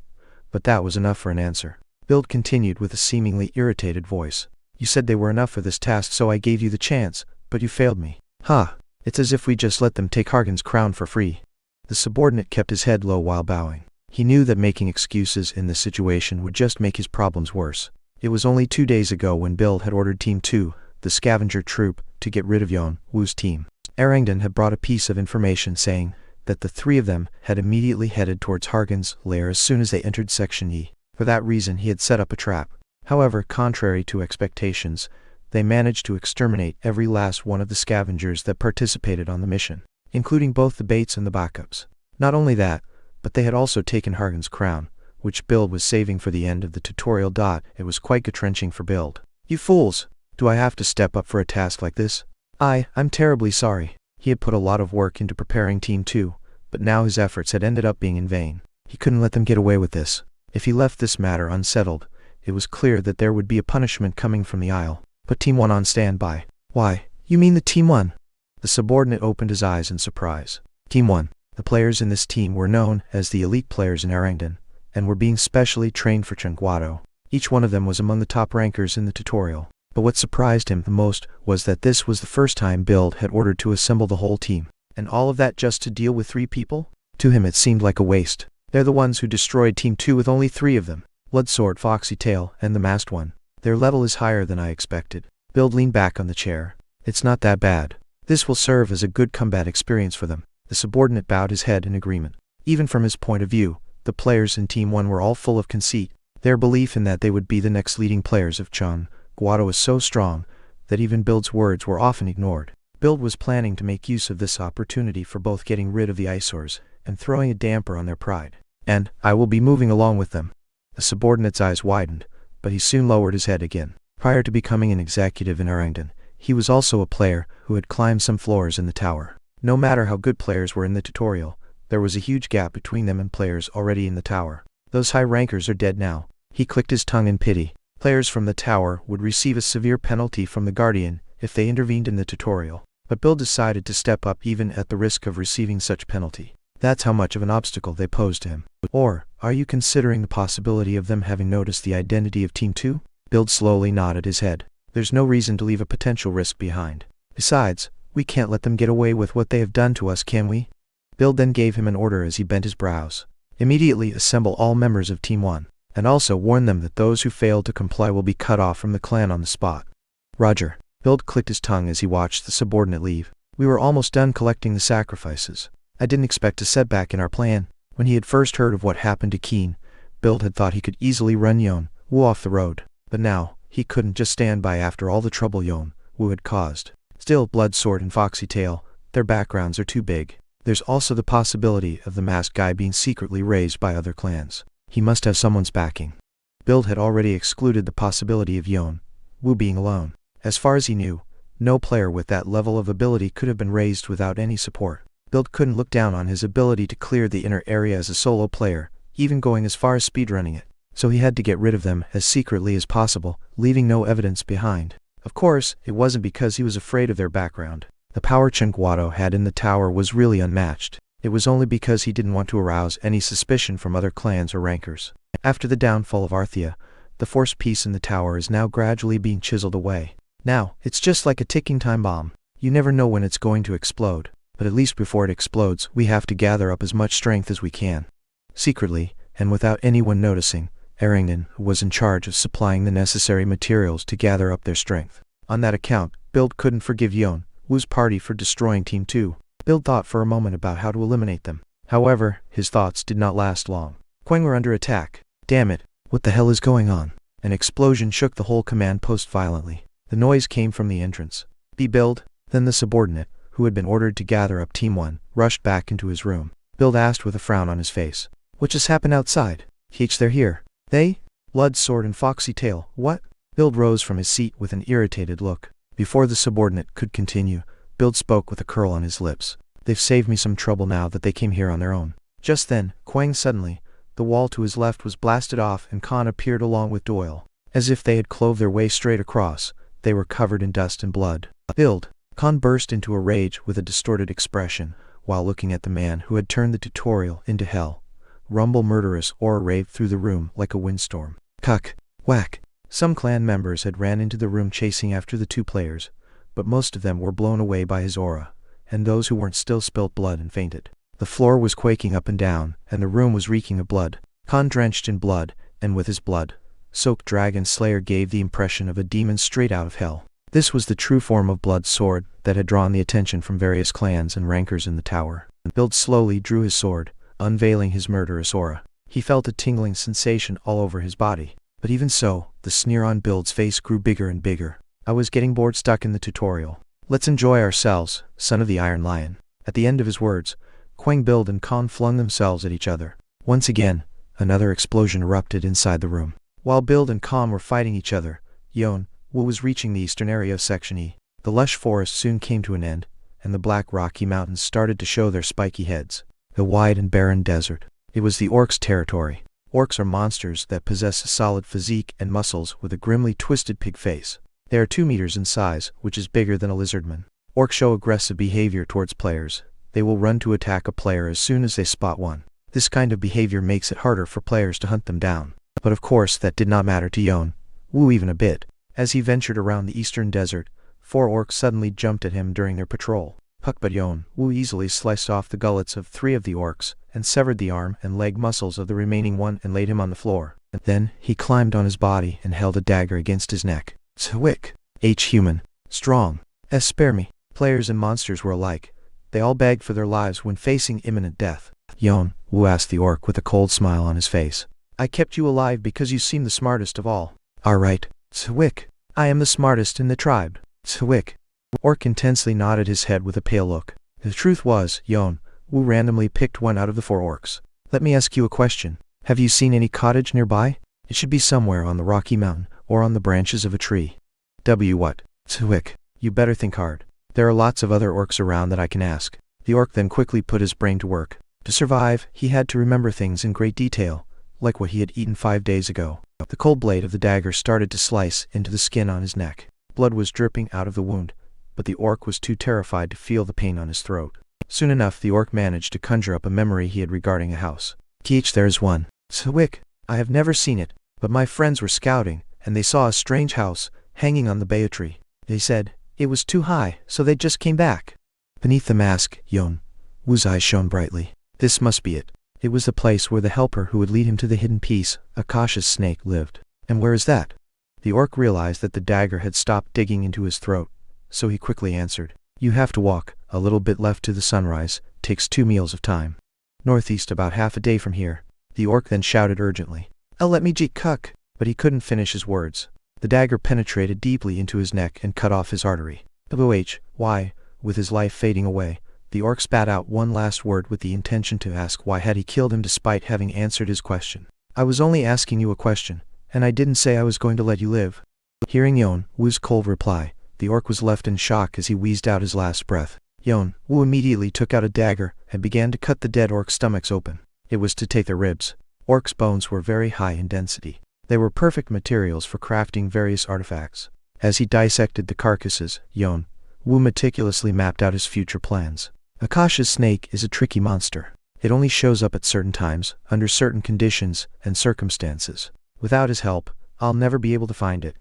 but that was enough for an answer. Bill continued with a seemingly irritated voice. You said they were enough for this task, so I gave you the chance, but you failed me. Ha! It's as if we just let them take Hargan's crown for free. The subordinate kept his head low while bowing. He knew that making excuses in this situation would just make his problems worse. It was only 2 days ago when Bill had ordered Team 2, the scavenger troop, to get rid of Yeon-woo's team. Arangdan had brought a piece of information saying that the three of them had immediately headed towards Hargan's lair as soon as they entered Section E. For that reason he had set up a trap. However, contrary to expectations, they managed to exterminate every last one of the scavengers that participated on the mission, including both the baits and the backups. Not only that, but they had also taken Hargan's crown, which Bill was saving for the end of the tutorial. It was quite gut-wrenching for Bill. You fools! Do I have to step up for a task like this? I'm terribly sorry. He had put a lot of work into preparing Team 2, but now his efforts had ended up being in vain. He couldn't let them get away with this. If he left this matter unsettled, it was clear that there would be a punishment coming from the Isle. Put Team 1 on standby. Why, you mean the Team 1? The subordinate opened his eyes in surprise. Team 1. The players in this team were known as the elite players in Arangdan, and were being specially trained for Jeong-woo. Each one of them was among the top rankers in the tutorial. But what surprised him the most was that this was the first time Bill had ordered to assemble the whole team. And all of that just to deal with 3 people? To him it seemed like a waste. They're the ones who destroyed Team 2 with only 3 of them. Bloodsword, Foxy Tail, and the masked one. Their level is higher than I expected. Bill leaned back on the chair. It's not that bad. This will serve as a good combat experience for them. The subordinate bowed his head in agreement. Even from his point of view, the players in Team 1 were all full of conceit. Their belief in that they would be the next leading players of Jeong-woo was so strong that even Bill's words were often ignored. Bill was planning to make use of this opportunity for both getting rid of the eyesores and throwing a damper on their pride. And I will be moving along with them. The subordinate's eyes widened, but he soon lowered his head again. Prior to becoming an executive in Arangdan, he was also a player who had climbed some floors in the tower. No matter how good players were in the tutorial, there was a huge gap between them and players already in the tower. Those high rankers are dead now. He clicked his tongue in pity. Players from the tower would receive a severe penalty from the Guardian if they intervened in the tutorial. But Bill decided to step up even at the risk of receiving such penalty. That's how much of an obstacle they posed to him. Or, are you considering the possibility of them having noticed the identity of Team 2? Bill slowly nodded his head. There's no reason to leave a potential risk behind. Besides, we can't let them get away with what they have done to us, can we? Bill then gave him an order as he bent his brows. Immediately assemble all members of Team 1, and also warn them that those who fail to comply will be cut off from the clan on the spot. Roger. Bill clicked his tongue as he watched the subordinate leave. We were almost done collecting the sacrifices. I didn't expect a setback in our plan. When he had first heard of what happened to Keen, Bill had thought he could easily run Yeon-woo off the road. But now, he couldn't just stand by after all the trouble Yeon-woo had caused. Still, Bloodsword and Foxy Tail, their backgrounds are too big. There's also the possibility of the masked guy being secretly raised by other clans. He must have someone's backing. Bill had already excluded the possibility of Yeon-woo being alone. As far as he knew, no player with that level of ability could have been raised without any support. Bill couldn't look down on his ability to clear the inner area as a solo player, even going as far as speedrunning it. So he had to get rid of them as secretly as possible, leaving no evidence behind. Of course, it wasn't because he was afraid of their background. The power Jeong-woo had in the tower was really unmatched. It was only because he didn't want to arouse any suspicion from other clans or rankers. After the downfall of Arthea, the force piece in the tower is now gradually being chiseled away. Now, it's just like a ticking time bomb. You never know when it's going to explode, but at least before it explodes, we have to gather up as much strength as we can. Secretly, and without anyone noticing, Arangdan was in charge of supplying the necessary materials to gather up their strength. On that account, Bill couldn't forgive Yeon-woo's party for destroying Team 2. Bill thought for a moment about how to eliminate them. However, his thoughts did not last long. Quang were under attack. Damn it, what the hell is going on? An explosion shook the whole command post violently. The noise came from the entrance. Bill, then the subordinate, who had been ordered to gather up Team 1, rushed back into his room. Bill asked with a frown on his face. What just happened outside? They're here. They? Bloodsword and Foxy Tail, what? Bill rose from his seat with an irritated look. Before the subordinate could continue, Bill spoke with a curl on his lips. They've saved me some trouble now that they came here on their own. Just then, Quang suddenly, The wall to his left was blasted off and Khan appeared along with Doyle. As if they had clove their way straight across, they were covered in dust and blood. Build! Khan burst into a rage with a distorted expression, while looking at the man who had turned the tutorial into hell. Rumble murderous aura raved through the room like a windstorm. Cuck! Whack! Some clan members had ran into the room chasing after the two players, but most of them were blown away by his aura, and those who weren't still spilt blood and fainted. The floor was quaking up and down, and the room was reeking of blood. Khan drenched in blood, and with his blood-soaked dragon slayer gave the impression of a demon straight out of hell. This was the true form of Blood's sword that had drawn the attention from various clans and rankers in the tower. Build slowly drew his sword, unveiling his murderous aura. He felt a tingling sensation all over his body. But even so, the sneer on Build's face grew bigger and bigger. I was getting bored stuck in the tutorial. Let's enjoy ourselves, son of the Iron Lion. At the end of his words, Quang Build and Khan flung themselves at each other. Once again, another explosion erupted inside the room. While Build and Khan were fighting each other, Yeon-woo was reaching the eastern area of Section E. The lush forest soon came to an end, and the black rocky mountains started to show their spiky heads. The wide and barren desert. It was the orcs' territory. Orcs are monsters that possess a solid physique and muscles with a grimly twisted pig face. They are 2 meters in size, which is bigger than a lizardman. Orcs show aggressive behavior towards players. They will run to attack a player as soon as they spot one. This kind of behavior makes it harder for players to hunt them down. But of course that did not matter to Yeon-woo even a bit. As he ventured around the eastern desert, 4 orcs suddenly jumped at him during their patrol. But Yeon-woo easily sliced off the gullets of 3 of the orcs, and severed the arm and leg muscles of the remaining one and laid him on the floor. Then, he climbed on his body and held a dagger against his neck. Swick! Human. Strong. Spare me. Players and monsters were alike. They all begged for their lives when facing imminent death. Yeon-woo asked the orc with a cold smile on his face. I kept you alive because you seem the smartest of all. Alright. Swick. I am the smartest in the tribe. Swick. Orc intensely nodded his head with a pale look. The truth was, Yeon-woo randomly picked one out of the 4 orcs. Let me ask you a question. Have you seen any cottage nearby? It should be somewhere on the rocky mountain, or on the branches of a tree. What? Swick. You better think hard. There are lots of other orcs around that I can ask. The orc then quickly put his brain to work. To survive, he had to remember things in great detail, like what he had eaten 5 days ago. The cold blade of the dagger started to slice into the skin on his neck. Blood was dripping out of the wound, but the orc was too terrified to feel the pain on his throat. Soon enough the orc managed to conjure up a memory he had regarding a house. There is one. Swick. I have never seen it, but my friends were scouting, and they saw a strange house, hanging on the bay tree. They said it was too high, so they just came back. Beneath the mask, Yeon-woo's eyes shone brightly. This must be it. It was the place where the helper who would lead him to the hidden piece, Akasha's snake, lived. And where is that? The orc realized that the dagger had stopped digging into his throat, so he quickly answered. You have to walk a little bit left to the sunrise, takes 2 meals of time. Northeast about half a day from here. The orc then shouted urgently. Let me cuck. But he couldn't finish his words. The dagger penetrated deeply into his neck and cut off his artery. Why? With his life fading away, the orc spat out one last word with the intention to ask why had he killed him despite having answered his question. I was only asking you a question, and I didn't say I was going to let you live. Hearing Yeon-woo's cold reply, the orc was left in shock as he wheezed out his last breath. Yeon-woo immediately took out a dagger and began to cut the dead orcs' stomachs open. It was to take their ribs. Orcs' bones were very high in density. They were perfect materials for crafting various artifacts. As he dissected the carcasses, Yeon-woo meticulously mapped out his future plans. Akasha's snake is a tricky monster. It only shows up at certain times, under certain conditions and circumstances. Without his help, I'll never be able to find it.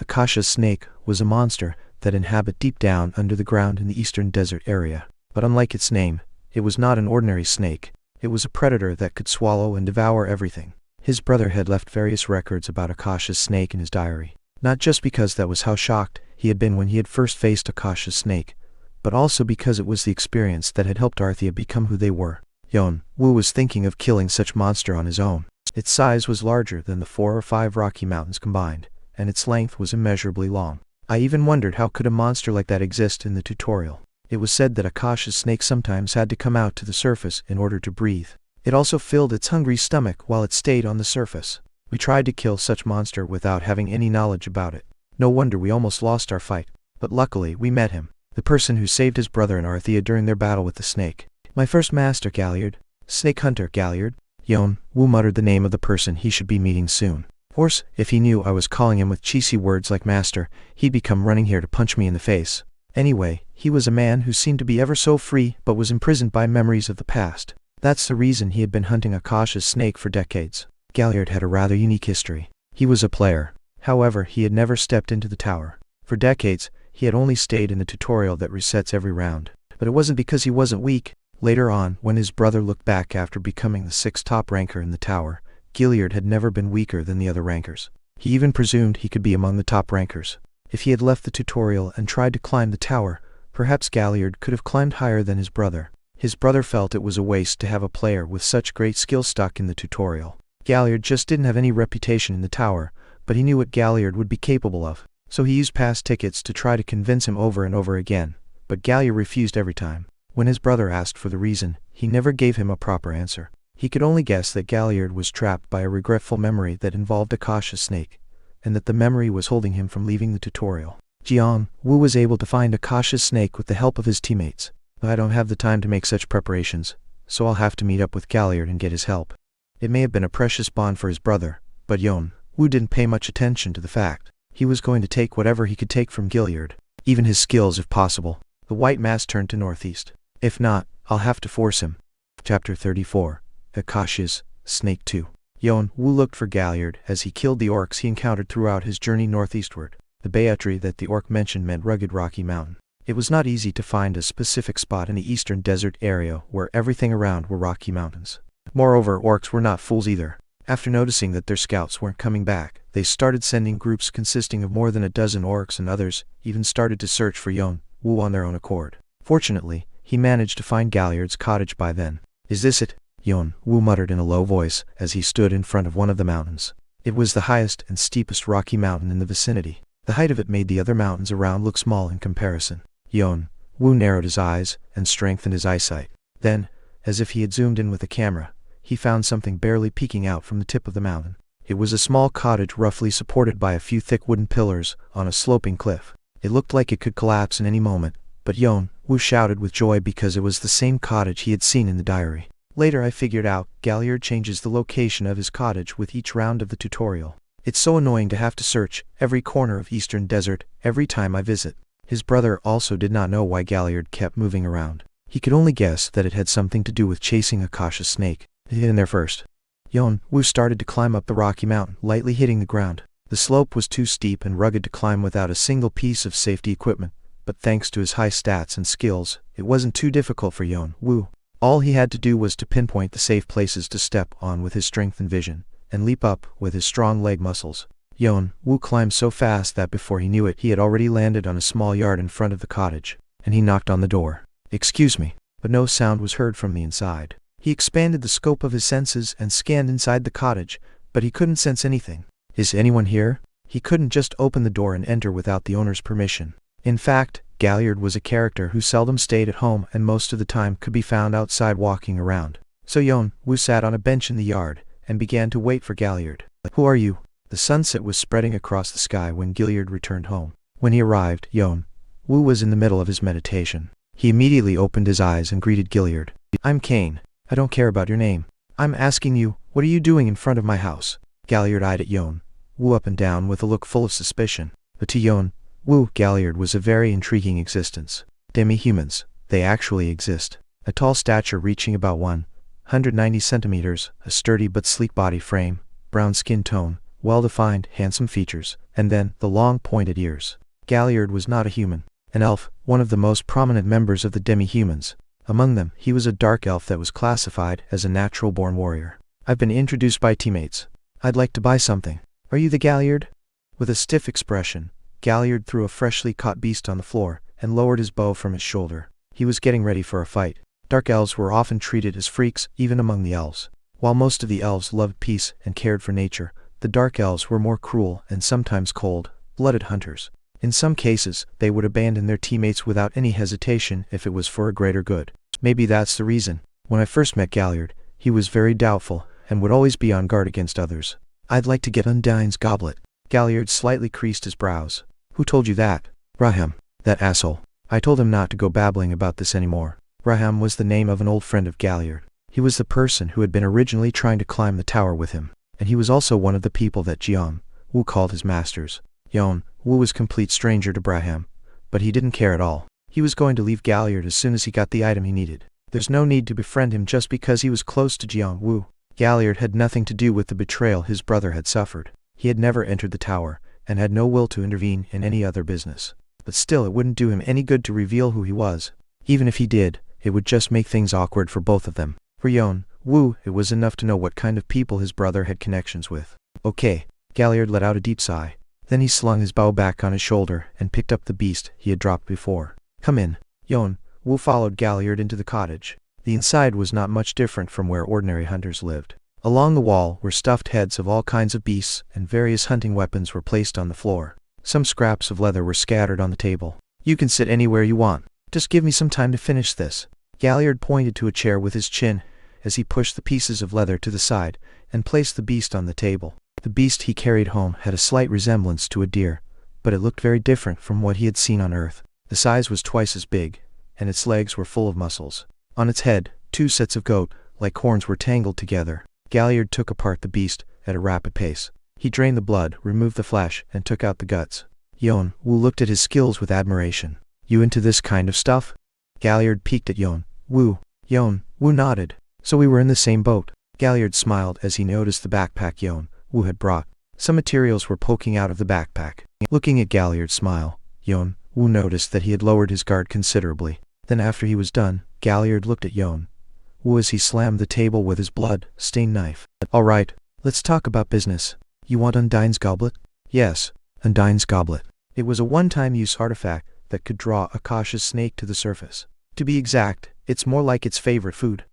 Akasha's snake was a monster that inhabit deep down under the ground in the eastern desert area. But unlike its name, it was not an ordinary snake. It was a predator that could swallow and devour everything. His brother had left various records about Akasha's snake in his diary. Not just because that was how shocked he had been when he had first faced Akasha's snake, but also because it was the experience that had helped Arthea become who they were. Yeon-woo was thinking of killing such monster on his own. Its size was larger than the 4 or 5 Rocky Mountains combined, and its length was immeasurably long. I even wondered how could a monster like that exist in the tutorial. It was said that Akasha's snake sometimes had to come out to the surface in order to breathe. It also filled its hungry stomach while it stayed on the surface. We tried to kill such monster without having any knowledge about it. No wonder we almost lost our fight. But luckily we met him. The person who saved his brother and Arthea during their battle with the snake. My first master, Galliard. Snake hunter, Galliard. Yeon-woo muttered the name of the person he should be meeting soon. Of course, if he knew I was calling him with cheesy words like master, he'd become running here to punch me in the face. Anyway, he was a man who seemed to be ever so free but was imprisoned by memories of the past. That's the reason he had been hunting Akasha's snake for decades. Galliard had a rather unique history. He was a player. However, he had never stepped into the tower. For decades, he had only stayed in the tutorial that resets every round. But it wasn't because he wasn't weak. Later on, when his brother looked back after becoming the 6th top ranker in the tower, Galliard had never been weaker than the other rankers. He even presumed he could be among the top rankers. If he had left the tutorial and tried to climb the tower, perhaps Galliard could have climbed higher than his brother. His brother felt it was a waste to have a player with such great skill stuck in the tutorial. Galliard just didn't have any reputation in the tower, but he knew what Galliard would be capable of. So he used past tickets to try to convince him over and over again, but Galliard refused every time. When his brother asked for the reason, he never gave him a proper answer. He could only guess that Galliard was trapped by a regretful memory that involved Akasha's snake, and that the memory was holding him from leaving the tutorial. Jeong-woo was able to find Akasha's snake with the help of his teammates. I don't have the time to make such preparations, so I'll have to meet up with Galliard and get his help. It may have been a precious bond for his brother, but Yeon-woo didn't pay much attention to the fact. He was going to take whatever he could take from Galliard, even his skills if possible. The white mass turned to northeast. If not, I'll have to force him. Chapter 34. Akasha's Snake 2. Yeon-woo looked for Galliard as he killed the orcs he encountered throughout his journey northeastward. The bayatry that the orc mentioned meant rugged rocky mountain. It was not easy to find a specific spot in the eastern desert area where everything around were rocky mountains. Moreover, orcs were not fools either. After noticing that their scouts weren't coming back, they started sending groups consisting of more than a dozen orcs, and others even started to search for Yeon-woo on their own accord. Fortunately, he managed to find Galliard's cottage by then. "Is this it?" Yeon-woo muttered in a low voice as he stood in front of one of the mountains. It was the highest and steepest rocky mountain in the vicinity. The height of it made the other mountains around look small in comparison. Yeon-woo narrowed his eyes and strengthened his eyesight. Then, as if he had zoomed in with a camera, he found something barely peeking out from the tip of the mountain. It was a small cottage roughly supported by a few thick wooden pillars on a sloping cliff. It looked like it could collapse in any moment, but Yeon-woo shouted with joy because it was the same cottage he had seen in the diary. Later I figured out, Galliard changes the location of his cottage with each round of the tutorial. It's so annoying to have to search every corner of Eastern Desert every time I visit. His brother also did not know why Galliard kept moving around. He could only guess that it had something to do with chasing Akasha's snake. In there first. Yeon-woo started to climb up the rocky mountain, lightly hitting the ground. The slope was too steep and rugged to climb without a single piece of safety equipment, but thanks to his high stats and skills, it wasn't too difficult for Yeon-woo. All he had to do was to pinpoint the safe places to step on with his strength and vision, and leap up with his strong leg muscles. Yeon-woo climbed so fast that before he knew it he had already landed on a small yard in front of the cottage, and he knocked on the door. "Excuse me," but no sound was heard from the inside. He expanded the scope of his senses and scanned inside the cottage, but he couldn't sense anything. "Is anyone here?" He couldn't just open the door and enter without the owner's permission. In fact, Galliard was a character who seldom stayed at home and most of the time could be found outside walking around. So Yeon-woo sat on a bench in the yard and began to wait for Galliard. "Who are you?" The sunset was spreading across the sky when Galliard returned home. When he arrived, Yeon-woo was in the middle of his meditation. He immediately opened his eyes and greeted Galliard. "I'm Kane. I don't care about your name. I'm asking you, what are you doing in front of my house?" Galliard eyed at Yeon-woo up and down with a look full of suspicion. But to Yeon-woo, Galliard was a very intriguing existence. Demi-humans, they actually exist. A tall stature reaching about 190 centimeters, a sturdy but sleek body frame, brown skin tone, well-defined, handsome features, and then the long pointed ears. Galliard was not a human. An elf, one of the most prominent members of the demi-humans. Among them, he was a dark elf that was classified as a natural-born warrior. "I've been introduced by teammates. I'd like to buy something. Are you the Galliard?" With a stiff expression, Galliard threw a freshly caught beast on the floor and lowered his bow from his shoulder. He was getting ready for a fight. Dark elves were often treated as freaks, even among the elves. While most of the elves loved peace and cared for nature, the dark elves were more cruel and sometimes cold-blooded hunters. In some cases, they would abandon their teammates without any hesitation if it was for a greater good. Maybe that's the reason. When I first met Galliard, he was very doubtful and would always be on guard against others. "I'd like to get Undyne's goblet." Galliard slightly creased his brows. "Who told you that?" "Raham. That asshole. I told him not to go babbling about this anymore." Raham was the name of an old friend of Galliard. He was the person who had been originally trying to climb the tower with him, and he was also one of the people that Jeong-woo called his masters. Yeon-woo was a complete stranger to Braham, but he didn't care at all. He was going to leave Galliard as soon as he got the item he needed. There's no need to befriend him just because he was close to Jeong-woo. Galliard had nothing to do with the betrayal his brother had suffered. He had never entered the tower, and had no will to intervene in any other business. But still it wouldn't do him any good to reveal who he was. Even if he did, it would just make things awkward for both of them. For Yeon-woo, it was enough to know what kind of people his brother had connections with. Okay, Galliard let out a deep sigh. Then he slung his bow back on his shoulder and picked up the beast he had dropped before. Come in. Yeon-woo followed Galliard into the cottage. The inside was not much different from where ordinary hunters lived. Along the wall were stuffed heads of all kinds of beasts, and various hunting weapons were placed on the floor. Some scraps of leather were scattered on the table. You can sit anywhere you want. Just give me some time to finish this. Galliard pointed to a chair with his chin as he pushed the pieces of leather to the side and placed the beast on the table. The beast he carried home had a slight resemblance to a deer, but it looked very different from what he had seen on Earth. The size was twice as big, and its legs were full of muscles. On its head, 2 sets of goat-like horns were tangled together. Galliard took apart the beast at a rapid pace. He drained the blood, removed the flesh, and took out the guts. Yeon-woo looked at his skills with admiration. You into this kind of stuff? Galliard peeked at Yeon-woo. Yeon-woo nodded. So we were in the same boat. Galliard smiled as he noticed the backpack Yeon-woo had brought. Some materials were poking out of the backpack. Looking at Galliard's smile, Yeon-woo noticed that he had lowered his guard considerably. Then after he was done, Galliard looked at Yeon-woo as he slammed the table with his blood-stained knife. All right, let's talk about business. You want Undyne's goblet? Yes, Undyne's goblet. It was a one-time use artifact that could draw Akasha's snake to the surface. To be exact, it's more like its favorite food.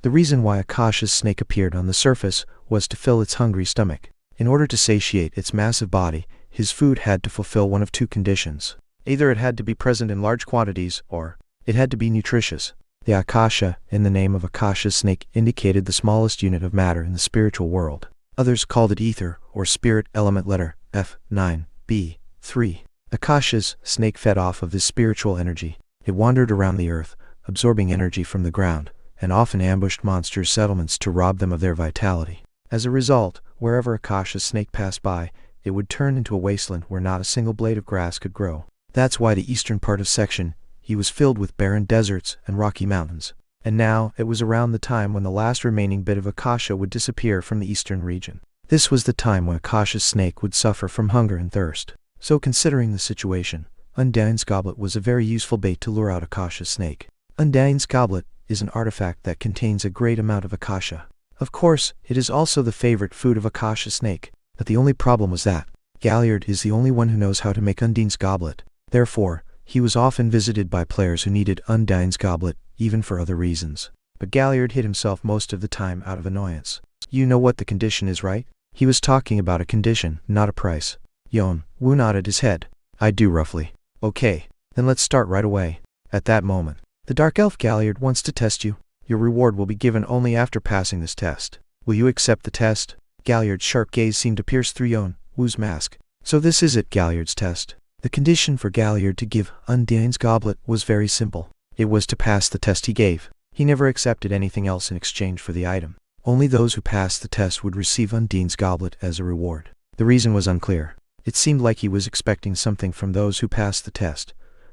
The reason why Akasha's snake appeared on the surface was to fill its hungry stomach. In order to satiate its massive body, his food had to fulfill one of 2 conditions. Either it had to be present in large quantities, or it had to be nutritious. The Akasha, in the name of Akasha's snake, indicated the smallest unit of matter in the spiritual world. Others called it ether, or spirit element letter, F9b3. Akasha's snake fed off of this spiritual energy. It wandered around the earth, absorbing energy from the ground, and often ambushed monsters' settlements to rob them of their vitality. As a result, wherever Akasha's snake passed by, it would turn into a wasteland where not a single blade of grass could grow. That's why the eastern part of section he was filled with barren deserts and rocky mountains. And now, it was around the time when the last remaining bit of Akasha would disappear from the eastern region. This was the time when Akasha's snake would suffer from hunger and thirst. So considering the situation, Undyne's goblet was a very useful bait to lure out Akasha's snake. Undyne's goblet is an artifact that contains a great amount of Akasha. Of course, it is also the favorite food of Akasha's snake, but the only problem was that Galliard is the only one who knows how to make Undyne's goblet. Therefore, he was often visited by players who needed Undyne's goblet, even for other reasons. But Galliard hid himself most of the time out of annoyance. You know what the condition is, right? He was talking about a condition, not a price. Yeon-woo nodded his head. I do roughly. Okay, then let's start right away. At that moment, the Dark Elf Galliard wants to test you. Your reward will be given only after passing this test. Will you accept the test? Galliard's sharp gaze seemed to pierce through Yeon-woo's mask. So this is it, Galliard's test. The condition for Galliard to give Undyne's goblet was very simple. It was to pass the test he gave. He never accepted anything else in exchange for the item. Only those who passed the test would receive Undyne's goblet as a reward. The reason was unclear. It seemed like he was expecting something from those who passed the test,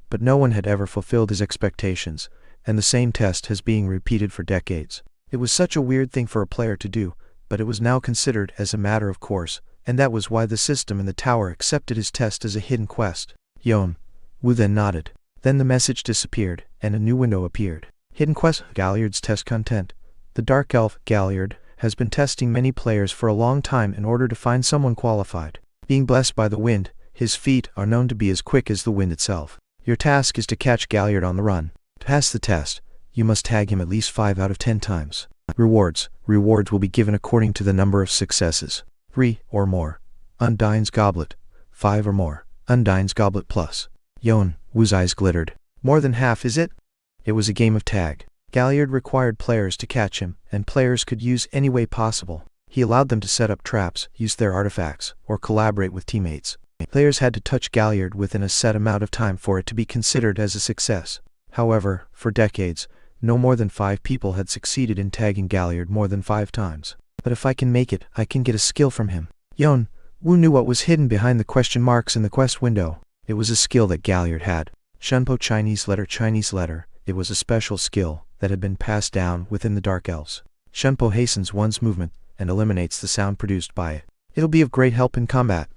but no one had ever fulfilled his expectations, and the same test has been repeated for decades. It was such a weird thing for a player to do, but it was now considered as a matter of course, and that was why the system in the tower accepted his test as a hidden quest. Yeon-woo then nodded. Then the message disappeared, and a new window appeared. Hidden quest, Galliard's test content. The Dark Elf, Galliard, has been testing many players for a long time in order to find someone qualified. Being blessed by the wind, his feet are known to be as quick as the wind itself. Your task is to catch Galliard on the run. To pass the test, you must tag him at least 5 out of 10 times. Rewards. Rewards will be given according to the number of successes. 3 or more. Undyne's goblet. 5 or more. Undyne's goblet plus. Yeon-woo's eyes glittered. More than half, is it? It was a game of tag. Galliard required players to catch him, and players could use any way possible. He allowed them to set up traps, use their artifacts, or collaborate with teammates. Players had to touch Galliard within a set amount of time for it to be considered as a success. However, for decades, no more than 5 people had succeeded in tagging Galliard more than 5 times. But if I can make it, I can get a skill from him. Yeon-woo knew what was hidden behind the question marks in the quest window. It was a skill that Galliard had. Shunpo Chinese letter. It was a special skill that had been passed down within the Dark Elves. Shunpo hastens one's movement and eliminates the sound produced by it. It'll be of great help in combat.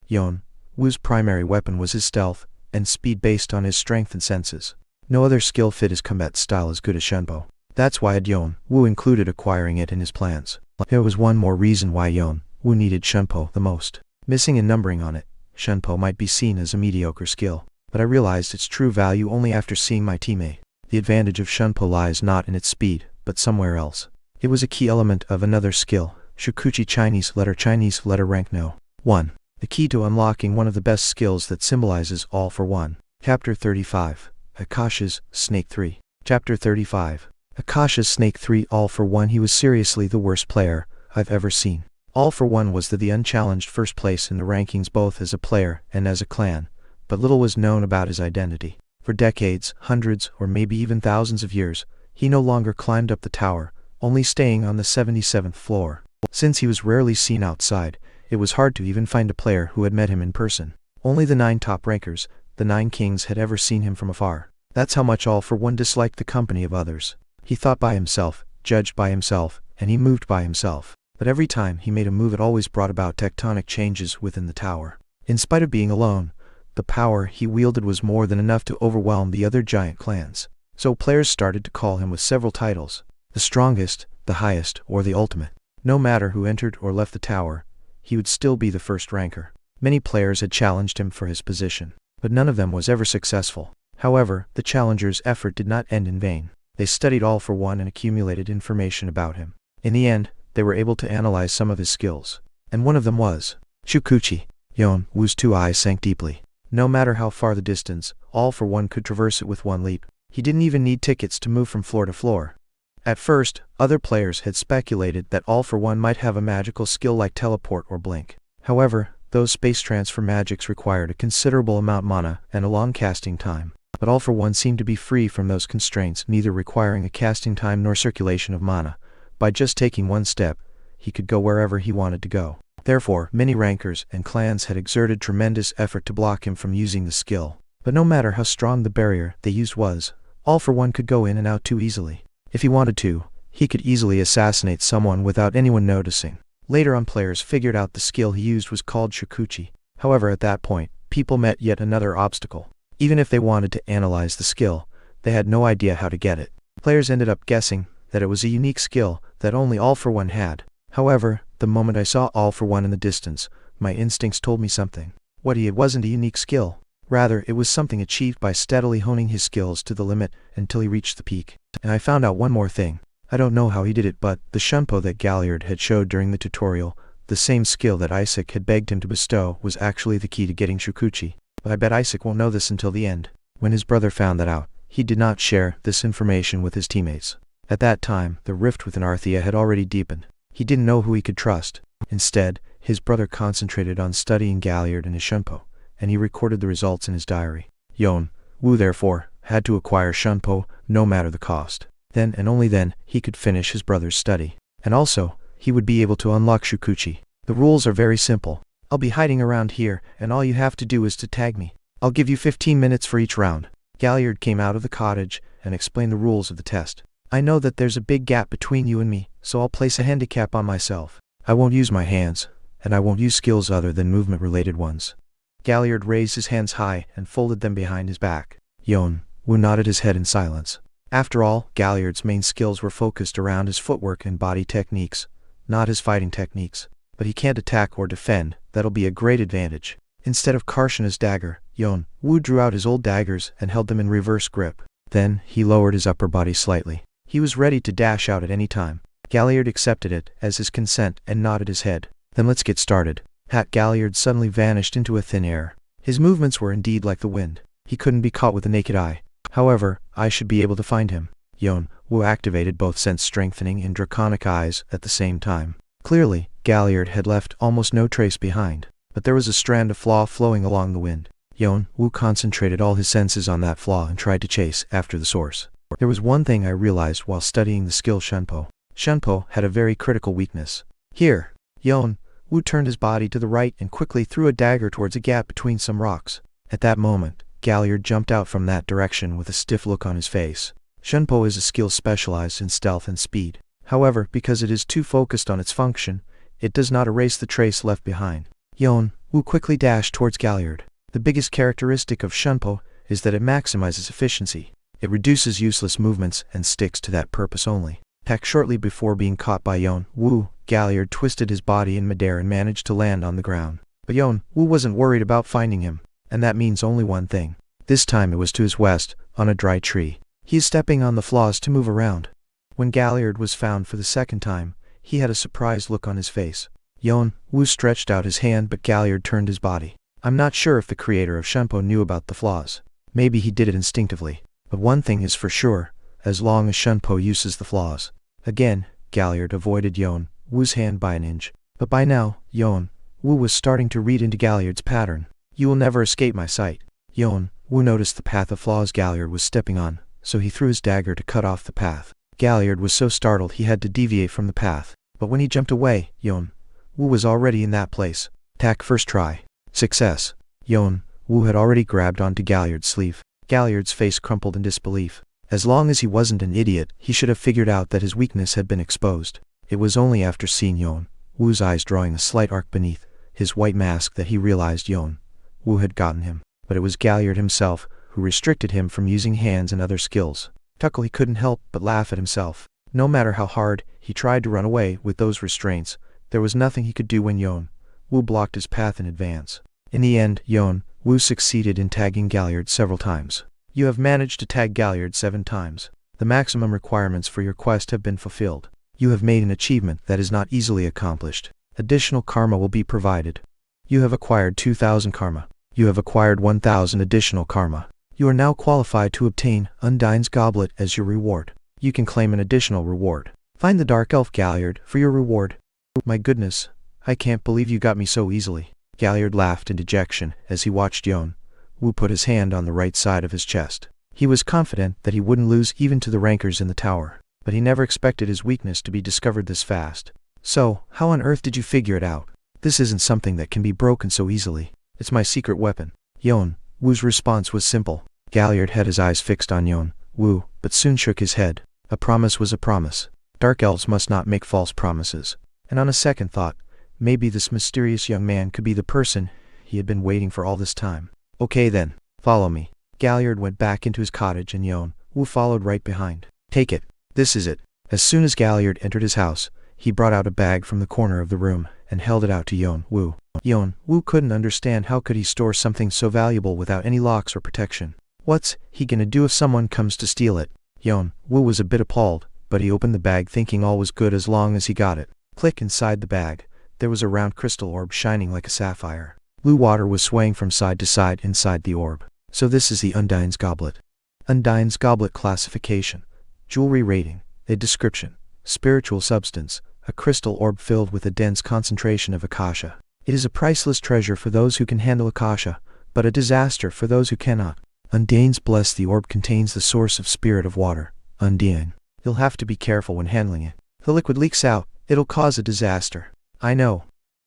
Yeon-woo's primary weapon was his stealth and speed based on his strength and senses. No other skill fit his combat style as good as Shunpo. That's why Yeon-woo included acquiring it in his plans. There was one more reason why Yeon-woo needed Shunpo the most. Missing a numbering on it, Shunpo might be seen as a mediocre skill, but I realized its true value only after seeing my teammate. The advantage of Shunpo lies not in its speed, but somewhere else. It was a key element of another skill, Shikuchi Chinese letter rank No. 1. The key to unlocking one of the best skills that symbolizes all for one. Chapter 35. Akasha's Snake 3. Chapter 35. Akasha's Snake 3. All for one. He was seriously the worst player I've ever seen. All for one was the unchallenged first place in the rankings both as a player and as a clan, but little was known about his identity. For decades, hundreds, or maybe even thousands of years, he no longer climbed up the tower, only staying on the 77th floor. Since he was rarely seen outside, it was hard to even find a player who had met him in person. Only the 9 top rankers, the 9 kings, had ever seen him from afar. That's how much All for One disliked the company of others. He thought by himself, judged by himself, and he moved by himself. But every time he made a move, it always brought about tectonic changes within the tower. In spite of being alone, the power he wielded was more than enough to overwhelm the other giant clans. So players started to call him with several titles: the strongest, the highest, or the ultimate. No matter who entered or left the tower, he would still be the first ranker. Many players had challenged him for his position, but none of them was ever successful. However, the challengers' effort did not end in vain. They studied All for One and accumulated information about him. In the end, they were able to analyze some of his skills, and one of them was Shikuchi. Yeon-woo's 2 eyes sank deeply. No matter how far the distance, All for One could traverse it with one leap. He didn't even need tickets to move from floor to floor. At first, other players had speculated that All for One might have a magical skill like teleport or blink. However, those space transfer magics required a considerable amount of mana and a long casting time. But All for One seemed to be free from those constraints, neither requiring a casting time nor circulation of mana. By just taking one step, he could go wherever he wanted to go. Therefore, many rankers and clans had exerted tremendous effort to block him from using the skill. But no matter how strong the barrier they used was, All for One could go in and out too easily. If he wanted to, he could easily assassinate someone without anyone noticing. Later on, players figured out the skill he used was called Shikuchi. However, at that point, people met yet another obstacle. Even if they wanted to analyze the skill, they had no idea how to get it. Players ended up guessing that it was a unique skill that only All for One had. However, the moment I saw All for One in the distance, my instincts told me something. What he had wasn't a unique skill. Rather, it was something achieved by steadily honing his skills to the limit until he reached the peak. And I found out one more thing. I don't know how he did it, but the Shunpo that Galliard had showed during the tutorial, the same skill that Isaac had begged him to bestow, was actually the key to getting Shikuchi. But I bet Isaac won't know this until the end. When his brother found that out, he did not share this information with his teammates. At that time, the rift within Arthea had already deepened. He didn't know who he could trust. Instead, his brother concentrated on studying Galliard and his Shunpo, and he recorded the results in his diary. Yeon-woo, therefore, had to acquire Shunpo, no matter the cost. Then and only then, he could finish his brother's study. And also, he would be able to unlock Shikuchi. The rules are very simple. I'll be hiding around here, and all you have to do is to tag me. I'll give you 15 minutes for each round. Galliard came out of the cottage and explained the rules of the test. I know that there's a big gap between you and me, so I'll place a handicap on myself. I won't use my hands, and I won't use skills other than movement-related ones. Galliard raised his hands high and folded them behind his back. Yeon-woo nodded his head in silence. After all, Galliard's main skills were focused around his footwork and body techniques, not his fighting techniques. But he can't attack or defend. That'll be a great advantage. Instead of Karshana's dagger, Yeon-woo drew out his old daggers and held them in reverse grip. Then, he lowered his upper body slightly. He was ready to dash out at any time. Galliard accepted it as his consent and nodded his head. Then let's get started. Galliard suddenly vanished into a thin air. His movements were indeed like the wind. He couldn't be caught with the naked eye. However, I should be able to find him. Yeon-woo activated both sense strengthening and draconic eyes at the same time. Clearly, Galliard had left almost no trace behind, but there was a strand of flaw flowing along the wind. Yeon-woo concentrated all his senses on that flaw and tried to chase after the source. There was one thing I realized while studying the skill Shunpo. Shunpo had a very critical weakness. Here, Yeon-woo turned his body to the right and quickly threw a dagger towards a gap between some rocks. At that moment, Galliard jumped out from that direction with a stiff look on his face. Shunpo is a skill specialized in stealth and speed. However, because it is too focused on its function, it does not erase the trace left behind. Yeon-woo quickly dashed towards Galliard. The biggest characteristic of Shunpo is that it maximizes efficiency. It reduces useless movements and sticks to that purpose only. Shortly before being caught by Yeon-woo, Galliard twisted his body in midair and managed to land on the ground. But Yeon-woo wasn't worried about finding him, and that means only one thing. This time it was to his west, on a dry tree. He is stepping on the flaws to move around. When Galliard was found for the second time, he had a surprised look on his face. Yeon-woo stretched out his hand, but Galliard turned his body. I'm not sure if the creator of Shunpo knew about the flaws. Maybe he did it instinctively. But one thing is for sure, as long as Shunpo uses the flaws. Again, Galliard avoided Yeon-woo's hand by an inch. But by now, Yeon-woo was starting to read into Galliard's pattern. You will never escape my sight. Yeon-woo noticed the path of flaws Galliard was stepping on, so he threw his dagger to cut off the path. Galliard was so startled he had to deviate from the path. But when he jumped away, Yeon-woo was already in that place. Attack first try. Success. Yeon-woo had already grabbed onto Galliard's sleeve. Galliard's face crumpled in disbelief. As long as he wasn't an idiot, he should have figured out that his weakness had been exposed. It was only after seeing Yeon-woo's eyes drawing a slight arc beneath his white mask that he realized Yeon-woo had gotten him. But it was Galliard himself who restricted him from using hands and other skills. He couldn't help but laugh at himself. No matter how hard he tried to run away with those restraints, there was nothing he could do when Yeon-woo blocked his path in advance. In the end, Yeon-woo succeeded in tagging Galliard several times. You have managed to tag Galliard 7 times. The maximum requirements for your quest have been fulfilled. You have made an achievement that is not easily accomplished. Additional karma will be provided. You have acquired 2,000 karma. You have acquired 1,000 additional karma. You are now qualified to obtain Undyne's Goblet as your reward. You can claim an additional reward. Find the Dark Elf Galliard for your reward. My goodness, I can't believe you got me so easily. Galliard laughed in dejection as he watched Yeon-woo put his hand on the right side of his chest. He was confident that he wouldn't lose even to the rankers in the tower, but he never expected his weakness to be discovered this fast. So, how on earth did you figure it out? This isn't something that can be broken so easily. It's my secret weapon. Yeon-woo's response was simple. Galliard had his eyes fixed on Yeon-woo, but soon shook his head. A promise was a promise. Dark elves must not make false promises. And on a second thought, maybe this mysterious young man could be the person he had been waiting for all this time. Okay then, follow me. Galliard went back into his cottage and Yeon-woo followed right behind. Take it. This is it. As soon as Galliard entered his house, he brought out a bag from the corner of the room and held it out to Yeon-woo. Yeon-woo couldn't understand how could he store something so valuable without any locks or protection. What's he gonna do if someone comes to steal it? Yeon-woo was a bit appalled, but he opened the bag thinking all was good as long as he got it. Click inside the bag. There was a round crystal orb shining like a sapphire. Blue water was swaying from side to side inside the orb. So this is the Undyne's Goblet. Undyne's Goblet classification. Jewelry rating. A description. Spiritual substance. A crystal orb filled with a dense concentration of Akasha. It is a priceless treasure for those who can handle Akasha, but a disaster for those who cannot. Undyne's bless the orb contains the source of spirit of water, Undyne. You'll have to be careful when handling it. If the liquid leaks out, it'll cause a disaster. I know.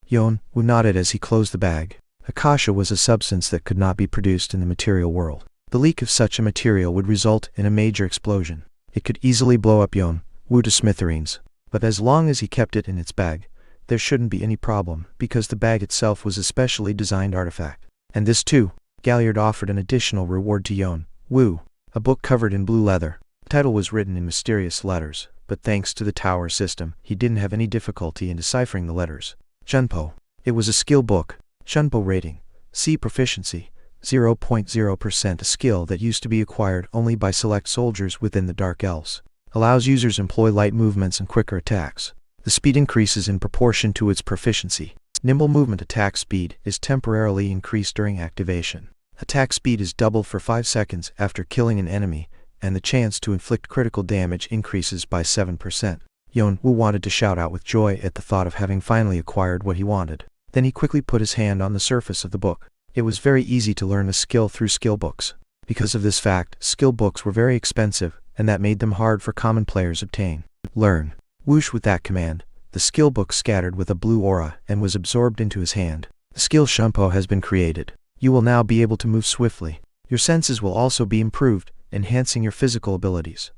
Yeon-woo nodded as he closed the bag. Akasha was a substance that could not be produced in the material world. The leak of such a material would result in a major explosion. It could easily blow up Yeon-woo to smithereens. But as long as he kept it in its bag, there shouldn't be any problem, because the bag itself was a specially designed artifact. And this too. Galliard offered an additional reward to Yeon-woo, a book covered in blue leather. The title was written in mysterious letters, but thanks to the tower system, he didn't have any difficulty in deciphering the letters. Shunpo. It was a skill book. Shunpo rating. C proficiency. 0.0%, a skill that used to be acquired only by select soldiers within the Dark Elves. Allows users employ light movements and quicker attacks. The speed increases in proportion to its proficiency. Nimble movement attack speed is temporarily increased during activation. Attack speed is doubled for 5 seconds after killing an enemy, and the chance to inflict critical damage increases by 7%. Yeon-woo wanted to shout out with joy at the thought of having finally acquired what he wanted. Then he quickly put his hand on the surface of the book. It was very easy to learn a skill through skill books. Because of this fact, skill books were very expensive, and that made them hard for common players to obtain. Learn. Whoosh with that command, the skill book scattered with a blue aura and was absorbed into his hand. The skill Shunpo has been created. You will now be able to move swiftly. Your senses will also be improved, enhancing your physical abilities.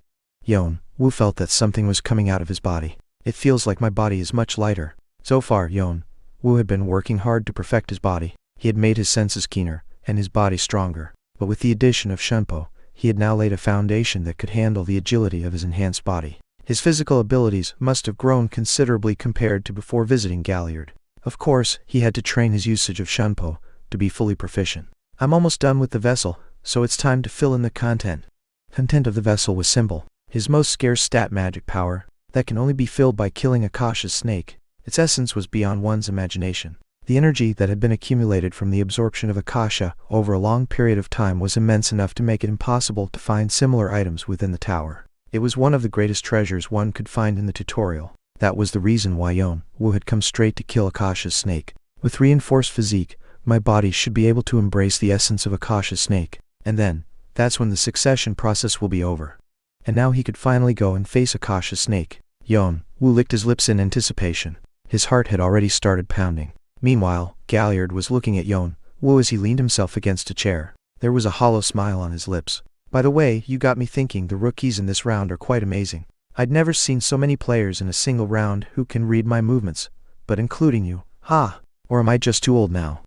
Yeon-woo felt that something was coming out of his body. It feels like my body is much lighter. So far, Yeon-woo had been working hard to perfect his body. He had made his senses keener, and his body stronger. But with the addition of Shunpo, he had now laid a foundation that could handle the agility of his enhanced body. His physical abilities must have grown considerably compared to before visiting Galliard. Of course, he had to train his usage of Shunpo to be fully proficient. I'm almost done with the vessel, so it's time to fill in the content. Content of the vessel was simple. His most scarce stat magic power, that can only be filled by killing Akasha's snake. Its essence was beyond one's imagination. The energy that had been accumulated from the absorption of Akasha over a long period of time was immense enough to make it impossible to find similar items within the tower. It was one of the greatest treasures one could find in the tutorial. That was the reason why Yeon-woo had come straight to kill Akasha's snake. With reinforced physique, my body should be able to embrace the essence of Akasha's snake. And then, that's when the succession process will be over. And now he could finally go and face Akasha's snake. Yeon-woo licked his lips in anticipation. His heart had already started pounding. Meanwhile, Galliard was looking at Yeon-woo as he leaned himself against a chair. There was a hollow smile on his lips. By the way, you got me thinking the rookies in this round are quite amazing. I'd never seen so many players in a single round who can read my movements, but including you. Ha! Or am I just too old now?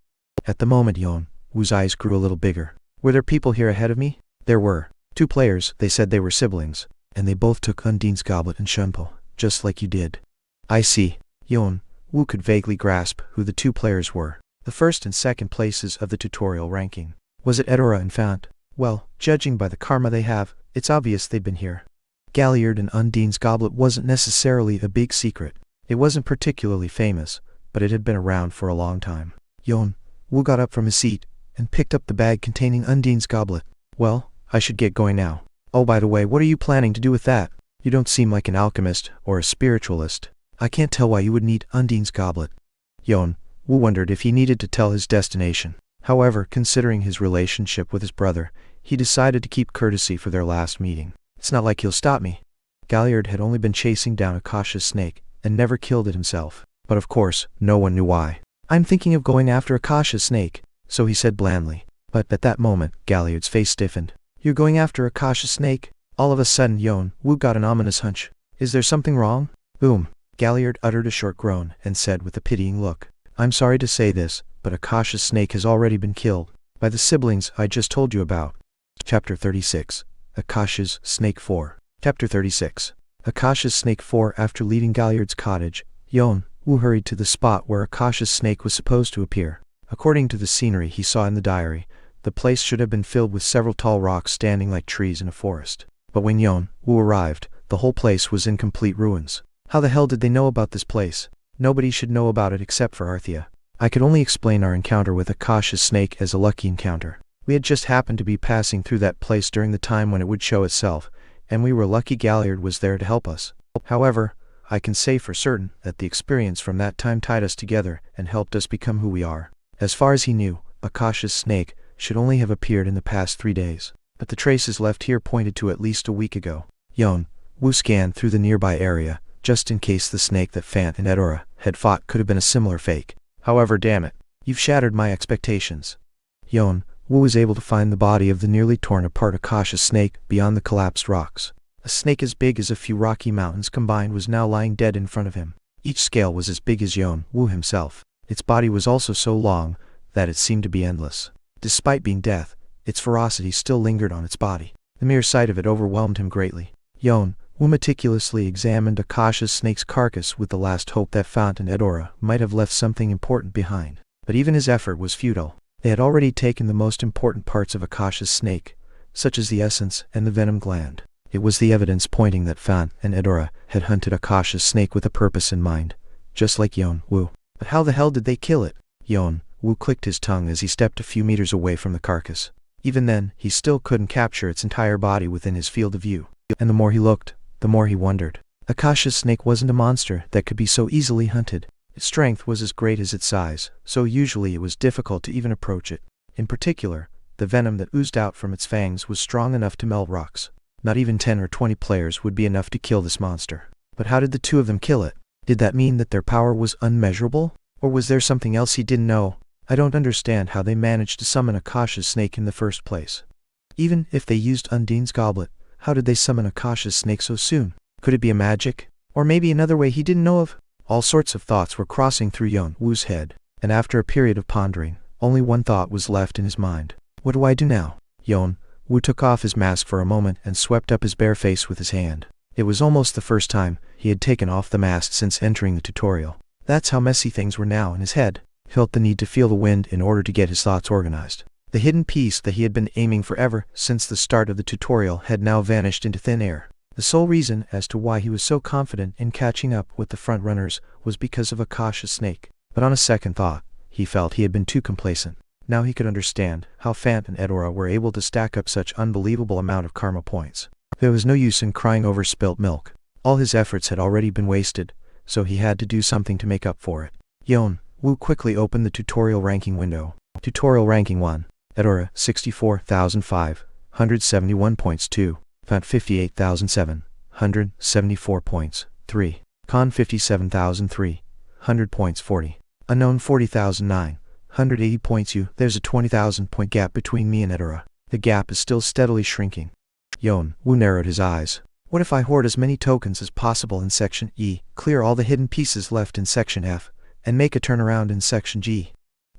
At the moment Yeon-woo's eyes grew a little bigger. Were there people here ahead of me? There were. 2 players, they said they were siblings. And they both took Undine's goblet and Shunpo, just like you did. I see. Yeon-woo could vaguely grasp who the 2 players were. The first and second places of the tutorial ranking. Was it Edora and Fant? Well, judging by the karma they have, it's obvious they'd been here. Galliard and Undine's goblet wasn't necessarily a big secret. It wasn't particularly famous, but it had been around for a long time. Yeon-woo got up from his seat and picked up the bag containing Undine's goblet. Well, I should get going now. Oh, by the way, what are you planning to do with that? You don't seem like an alchemist or a spiritualist. I can't tell why you would need Undine's goblet. Yeon-woo wondered if he needed to tell his destination. However, considering his relationship with his brother, he decided to keep courtesy for their last meeting. It's not like he'll stop me. Galliard had only been chasing down Akasha's snake and never killed it himself. But of course, no one knew why. I'm thinking of going after Akasha's snake, so he said blandly. But at that moment, Galliard's face stiffened. You're going after Akasha's snake? All of a sudden Yeon-woo got an ominous hunch. Is there something wrong? Boom. Galliard uttered a short groan and said with a pitying look. I'm sorry to say this, but Akasha's snake has already been killed by the siblings I just told you about. Chapter 36. Akasha's Snake 4. Chapter 36. Akasha's Snake 4. After leaving Galliard's cottage, Yeon-woo hurried to the spot where Akasha's snake was supposed to appear. According to the scenery he saw in the diary, the place should have been filled with several tall rocks standing like trees in a forest. But when Yeon-woo arrived, the whole place was in complete ruins. How the hell did they know about this place? Nobody should know about it except for Arthea. I could only explain our encounter with Akasha's snake as a lucky encounter. We had just happened to be passing through that place during the time when it would show itself, and we were lucky Galliard was there to help us. However, I can say for certain that the experience from that time tied us together and helped us become who we are. As far as he knew, Akasha's snake should only have appeared in the past 3 days. But the traces left here pointed to at least a week ago. Yeon-woo scanned through the nearby area, just in case the snake that Fant and Edora had fought could have been a similar fake. However, damn it, you've shattered my expectations. Yeon-woo was able to find the body of the nearly torn apart Akasha's snake beyond the collapsed rocks. A snake as big as a few rocky mountains combined was now lying dead in front of him. Each scale was as big as Yeon-woo himself. Its body was also so long that it seemed to be endless. Despite being death, its ferocity still lingered on its body. The mere sight of it overwhelmed him greatly. Yeon-woo meticulously examined Akasha's snake's carcass with the last hope that Fant and Edora might have left something important behind. But even his effort was futile. They had already taken the most important parts of Akasha's snake, such as the essence and the venom gland. It was the evidence pointing that Fant and Edora had hunted Akasha's snake with a purpose in mind, just like Yeon-woo. But how the hell did they kill it? Yeon-woo clicked his tongue as he stepped a few meters away from the carcass. Even then, he still couldn't capture its entire body within his field of view. And the more he looked, the more he wondered. Akasha's snake wasn't a monster that could be so easily hunted. Its strength was as great as its size, so usually it was difficult to even approach it. In particular, the venom that oozed out from its fangs was strong enough to melt rocks. Not even 10 or 20 players would be enough to kill this monster. But how did the two of them kill it? Did that mean that their power was unmeasurable? Or was there something else he didn't know? I don't understand how they managed to summon Akasha's snake in the first place. Even if they used Undine's goblet, how did they summon Akasha's snake so soon? Could it be a magic? Or maybe another way he didn't know of? All sorts of thoughts were crossing through Yeon-woo's head, and after a period of pondering, only one thought was left in his mind. What do I do now? Yeon-woo took off his mask for a moment and swept up his bare face with his hand. It was almost the first time he had taken off the mask since entering the tutorial. That's how messy things were now in his head. He felt the need to feel the wind in order to get his thoughts organized. The hidden piece that he had been aiming for ever since the start of the tutorial had now vanished into thin air. The sole reason as to why he was so confident in catching up with the front runners was because of Akasha's snake. But on a second thought, he felt he had been too complacent. Now he could understand how Fant and Edora were able to stack up such unbelievable amount of karma points. There was no use in crying over spilt milk. All his efforts had already been wasted, so he had to do something to make up for it. Yeon-woo quickly opened the tutorial ranking window. Tutorial ranking 1. Edora 64,571 points. 2. Fant 58,774 points. 3. Con 57,300 points. 40. Unknown 40,980 points. There's a 20,000 point gap between me and Edora. The gap is still steadily shrinking. Yeon-woo narrowed his eyes. What if I hoard as many tokens as possible in Section E, clear all the hidden pieces left in Section F, and make a turnaround in Section G?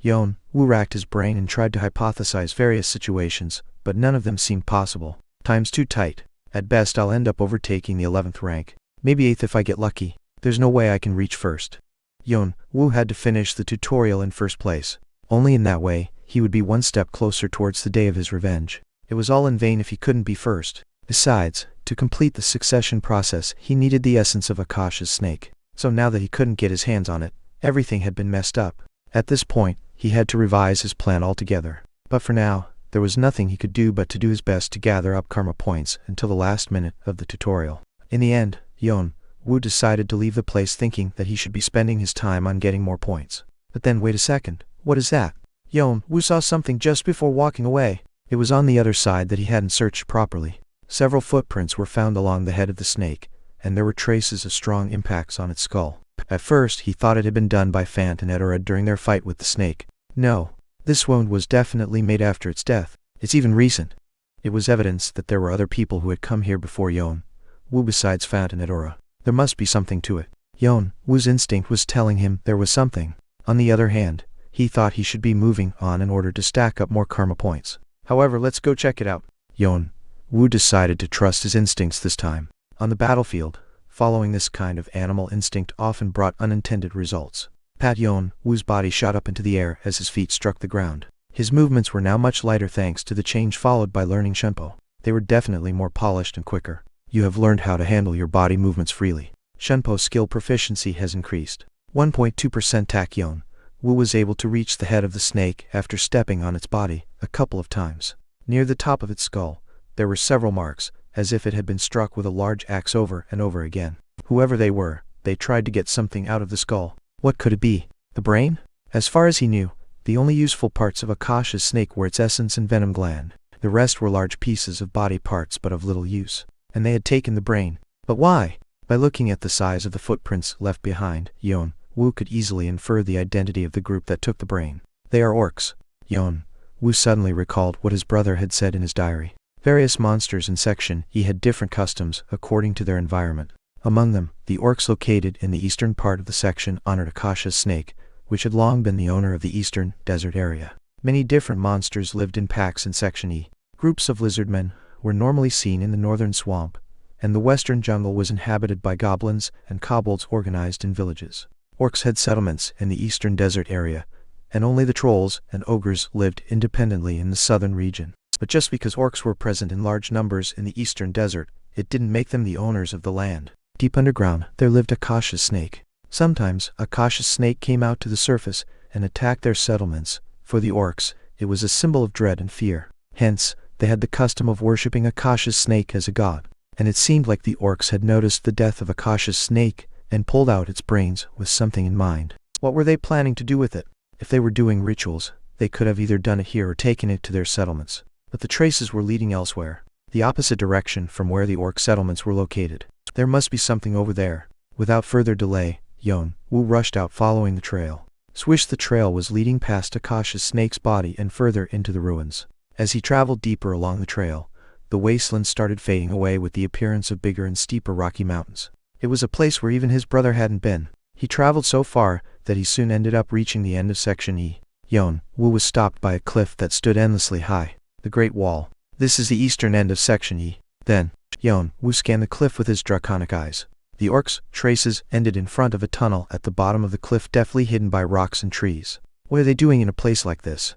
Yeon-woo racked his brain and tried to hypothesize various situations, but none of them seemed possible. Time's too tight. At best I'll end up overtaking the 11th rank. Maybe 8th if I get lucky. There's no way I can reach first. Yeon-woo had to finish the tutorial in first place. Only in that way, he would be one step closer towards the day of his revenge. It was all in vain if he couldn't be first. Besides, to complete the succession process, he needed the essence of Akasha's snake. So now that he couldn't get his hands on it, everything had been messed up. At this point, he had to revise his plan altogether. But for now, there was nothing he could do but to do his best to gather up karma points until the last minute of the tutorial. In the end, Yeon-woo decided to leave the place thinking that he should be spending his time on getting more points. But then wait a second, what is that? Yeon-woo saw something just before walking away. It was on the other side that he hadn't searched properly. Several footprints were found along the head of the snake, and there were traces of strong impacts on its skull. At first, he thought it had been done by Fant and Edora during their fight with the snake. No, this wound was definitely made after its death. It's even recent. It was evidence that there were other people who had come here before Yeon-woo besides Fant and Edora. There must be something to it. Yeon-woo's instinct was telling him there was something. On the other hand, he thought he should be moving on in order to stack up more karma points. However, let's go check it out. Yeon-woo decided to trust his instincts this time. On the battlefield, following this kind of animal instinct often brought unintended results. Yeon-woo's body shot up into the air as his feet struck the ground. His movements were now much lighter thanks to the change followed by learning Shunpo. They were definitely more polished and quicker. You have learned how to handle your body movements freely. Shunpo's skill proficiency has increased. 1.2% Tak. Yeon-woo was able to reach the head of the snake after stepping on its body a couple of times. Near the top of its skull, there were several marks, as if it had been struck with a large axe over and over again. Whoever they were, they tried to get something out of the skull. What could it be? The brain? As far as he knew, the only useful parts of Akasha's snake were its essence and venom gland. The rest were large pieces of body parts but of little use. And they had taken the brain. But why? By looking at the size of the footprints left behind, Yeon-woo could easily infer the identity of the group that took the brain. They are orcs. Yeon-woo suddenly recalled what his brother had said in his diary. Various monsters in Section E had different customs according to their environment. Among them, the orcs located in the eastern part of the section honored Akasha's snake, which had long been the owner of the eastern desert area. Many different monsters lived in packs in Section E. Groups of lizardmen were normally seen in the northern swamp, and the western jungle was inhabited by goblins and kobolds organized in villages. Orcs had settlements in the eastern desert area, and only the trolls and ogres lived independently in the southern region. But just because orcs were present in large numbers in the eastern desert, it didn't make them the owners of the land. Deep underground, there lived Akasha's snake. Sometimes, Akasha's snake came out to the surface and attacked their settlements. For the orcs, it was a symbol of dread and fear. Hence, they had the custom of worshipping Akasha's snake as a god. And it seemed like the orcs had noticed the death of Akasha's snake and pulled out its brains with something in mind. What were they planning to do with it? If they were doing rituals, they could have either done it here or taken it to their settlements. But the traces were leading elsewhere. the opposite direction from where the orc settlements were located. There must be something over there. Without further delay, Yeon-woo rushed out following the trail. Swish, the trail was leading past Akasha's snake's body and further into the ruins. As he traveled deeper along the trail, the wasteland started fading away with the appearance of bigger and steeper rocky mountains. It was a place where even his brother hadn't been. He traveled so far that he soon ended up reaching the end of Section E. Yeon-woo was stopped by a cliff that stood endlessly high. The Great Wall. This is the eastern end of Section E. Then, Yeon-woo scanned the cliff with his draconic eyes. The orcs' traces ended in front of a tunnel at the bottom of the cliff, deftly hidden by rocks and trees. What are they doing in a place like this?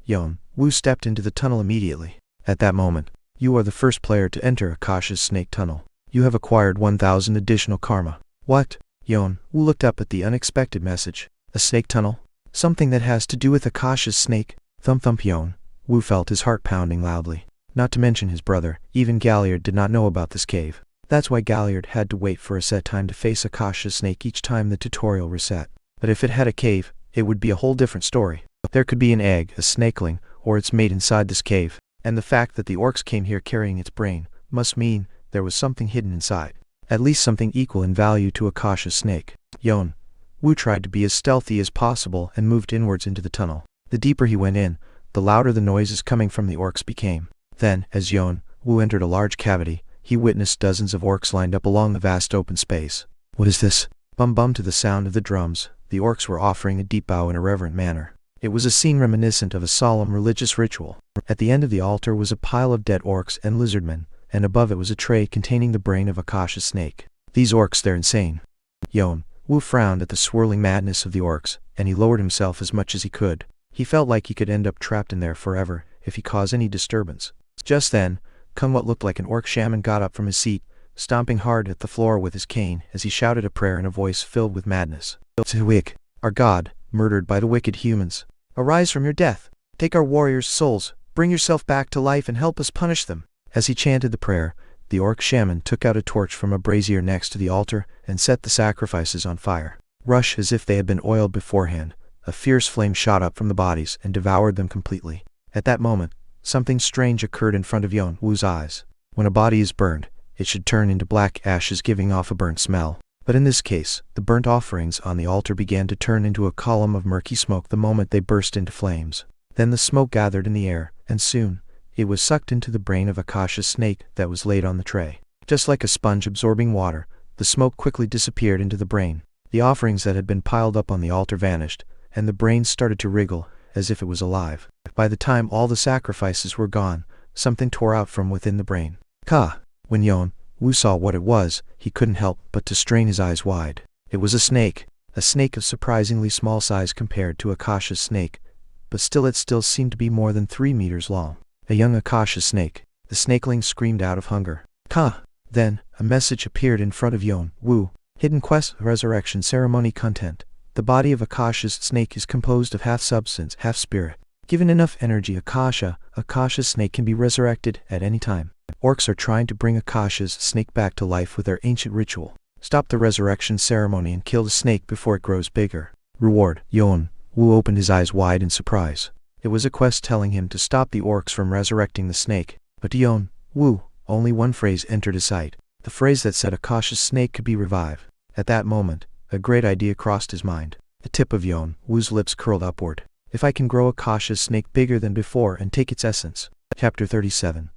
Yeon-woo stepped into the tunnel immediately. At that moment, you are the first player to enter Akasha's snake tunnel. You have acquired 1,000 additional karma. What? Yeon-woo looked up at the unexpected message. A snake tunnel? Something that has to do with Akasha's snake? Thump thump. Yeon-woo felt his heart pounding loudly. Not to mention his brother, even Galliard did not know about this cave. That's why Galliard had to wait for a set time to face Akasha's snake each time the tutorial reset. But if it had a cave, it would be a whole different story. There could be an egg, a snakeling, or its mate inside this cave. And the fact that the orcs came here carrying its brain must mean there was something hidden inside. At least something equal in value to Akasha's snake. Yeon-woo tried to be as stealthy as possible and moved inwards into the tunnel. The deeper he went in, the louder the noises coming from the orcs became. Then, as Yeon-woo entered a large cavity, he witnessed dozens of orcs lined up along the vast open space. What is this? Bum bum. To the sound of the drums, the orcs were offering a deep bow in a reverent manner. It was a scene reminiscent of a solemn religious ritual. At the end of the altar was a pile of dead orcs and lizardmen, and above it was a tray containing the brain of Akasha's snake. These orcs, they're insane. Yeon-woo frowned at the swirling madness of the orcs, and he lowered himself as much as he could. He felt like he could end up trapped in there forever if he caused any disturbance. Just then, what looked like an orc shaman got up from his seat, stomping hard at the floor with his cane as he shouted a prayer in a voice filled with madness. Wick, our god, murdered by the wicked humans. Arise from your death. Take our warriors' souls, bring yourself back to life and help us punish them. As he chanted the prayer, the orc shaman took out a torch from a brazier next to the altar and set the sacrifices on fire. Rush, as if they had been oiled beforehand, a fierce flame shot up from the bodies and devoured them completely. At that moment, something strange occurred in front of Yeon-woo's eyes. When a body is burned, it should turn into black ashes giving off a burnt smell. But in this case, the burnt offerings on the altar began to turn into a column of murky smoke the moment they burst into flames. Then the smoke gathered in the air, and soon, it was sucked into the brain of Akasha's snake that was laid on the tray. Just like a sponge absorbing water, the smoke quickly disappeared into the brain. The offerings that had been piled up on the altar vanished, and the brain started to wriggle, as if it was alive. By the time all the sacrifices were gone, something tore out from within the brain. When Yeon-woo saw what it was, he couldn't help but to strain his eyes wide. It was a snake of surprisingly small size compared to Akasha's snake, but it still seemed to be more than 3 meters long. A young Akasha snake. The snakeling screamed out of hunger. Then, a message appeared in front of Yeon-woo. Hidden quest, resurrection ceremony content. The body of Akasha's snake is composed of half substance, half spirit. Given enough energy, Akasha's snake can be resurrected at any time. Orcs are trying to bring Akasha's snake back to life with their ancient ritual. Stop the resurrection ceremony and kill the snake before it grows bigger. Reward. Yeon-woo opened his eyes wide in surprise. It was a quest telling him to stop the orcs from resurrecting the snake. But to Yeon-woo, only one phrase entered his sight. The phrase that said Akasha's snake could be revived. At that moment, a great idea crossed his mind. The tip of Yeon-woo's lips curled upward. If I can grow Akasha's snake bigger than before and take its essence. Chapter 37.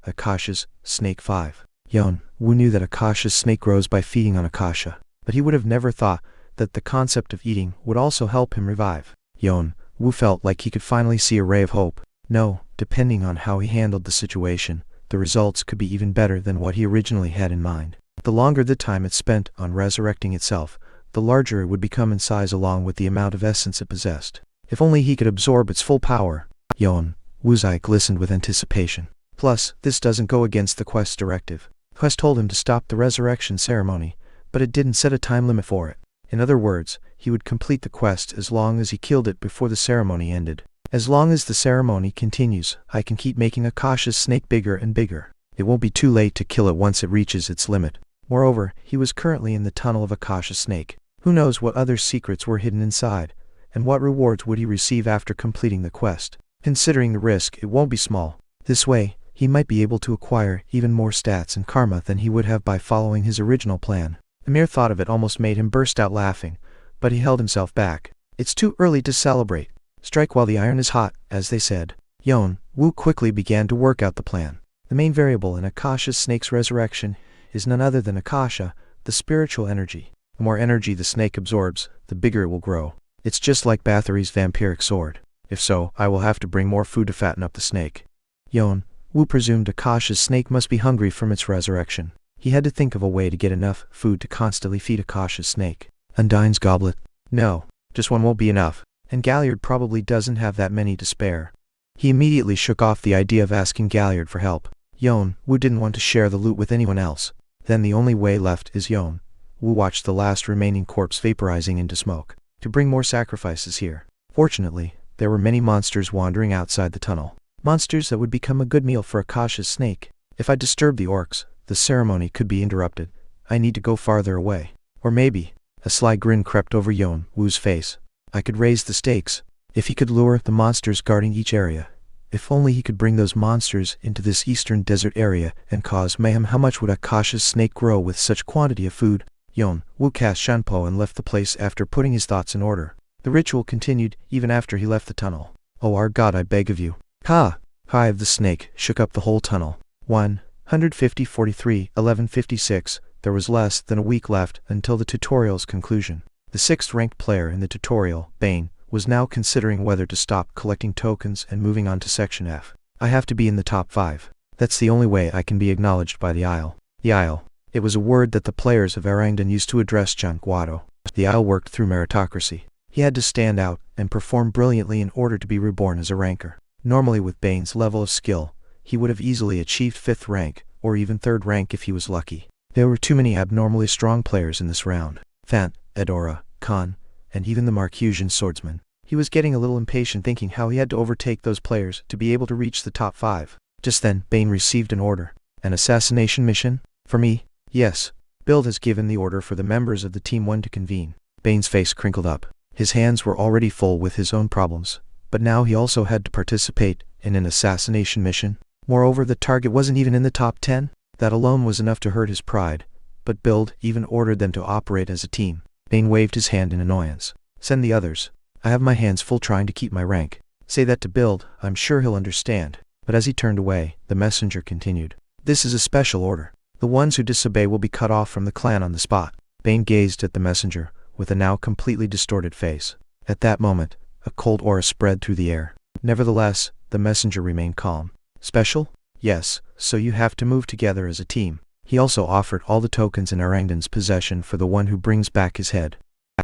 Akasha's Snake 5. Yeon-woo knew that Akasha's snake grows by feeding on Akasha, but he would have never thought that the concept of eating would also help him revive. Yeon-woo felt like he could finally see a ray of hope. No, depending on how he handled the situation, the results could be even better than what he originally had in mind. The longer the time it spent on resurrecting itself, the larger it would become in size along with the amount of essence it possessed. If only he could absorb its full power. Yeon-woo's eye glistened with anticipation. Plus, this doesn't go against the quest's directive. The quest told him to stop the resurrection ceremony, but it didn't set a time limit for it. In other words, he would complete the quest as long as he killed it before the ceremony ended. As long as the ceremony continues, I can keep making Akasha's snake bigger and bigger. It won't be too late to kill it once it reaches its limit. Moreover, he was currently in the tunnel of Akasha's snake. Who knows what other secrets were hidden inside, and what rewards would he receive after completing the quest. Considering the risk, it won't be small. This way, he might be able to acquire even more stats and karma than he would have by following his original plan. The mere thought of it almost made him burst out laughing, but he held himself back. It's too early to celebrate. Strike while the iron is hot, as they said. Yeon-woo quickly began to work out the plan. The main variable in Akasha's snake's resurrection is none other than Akasha, the spiritual energy. The more energy the snake absorbs, the bigger it will grow. It's just like Bathory's vampiric sword. If so, I will have to bring more food to fatten up the snake. Yeon-woo presumed Akasha's snake must be hungry from its resurrection. He had to think of a way to get enough food to constantly feed Akasha's snake. Undyne's goblet? No, just one won't be enough, and Galliard probably doesn't have that many to spare. He immediately shook off the idea of asking Galliard for help. Yeon-woo didn't want to share the loot with anyone else. Then the only way left is Yeon-woo watched the last remaining corpse vaporizing into smoke. To bring more sacrifices here. Fortunately, there were many monsters wandering outside the tunnel. Monsters that would become a good meal for Akasha's snake. If I disturb the orcs, the ceremony could be interrupted. I need to go farther away. Or maybe, a sly grin crept over Yeon-woo's face. I could raise the stakes. If he could lure the monsters guarding each area. If only he could bring those monsters into this eastern desert area and cause mayhem. How much would Akasha's snake grow with such quantity of food? Yeon-woo cast Shanpo and left the place after putting his thoughts in order. The ritual continued even after he left the tunnel. Oh our god, I beg of you. Ha! Eye of the snake shook up the whole tunnel. 150-43-1156. There was less than a week left until the tutorial's conclusion. The 6th ranked player in the tutorial, Bane, was now considering whether to stop collecting tokens and moving on to Section F. I have to be in the top 5. That's the only way I can be acknowledged by the Isle. The Isle. It was a word that the players of Erangden used to address Jeong-woo. The Isle worked through meritocracy. He had to stand out and perform brilliantly in order to be reborn as a ranker. Normally with Bane's level of skill, he would have easily achieved 5th rank, or even 3rd rank if he was lucky. There were too many abnormally strong players in this round. Fant, Edora, Khan, and even the Marcusian swordsman. He was getting a little impatient thinking how he had to overtake those players to be able to reach the top 5. Just then, Bane received an order. An assassination mission? For me? Yes. Build has given the order for the members of the Team 1 to convene. Bane's face crinkled up. His hands were already full with his own problems, but now he also had to participate in an assassination mission. Moreover, the target wasn't even in the top 10. That alone was enough to hurt his pride, but Build even ordered them to operate as a team. Bane waved his hand in annoyance. Send the others. I have my hands full trying to keep my rank. Say that to Build, I'm sure he'll understand. But as he turned away, the messenger continued. This is a special order. The ones who disobey will be cut off from the clan on the spot. Bane gazed at the messenger, with a now completely distorted face. At that moment, a cold aura spread through the air. Nevertheless, the messenger remained calm. Special? Yes, so you have to move together as a team. He also offered all the tokens in Erangden's possession for the one who brings back his head.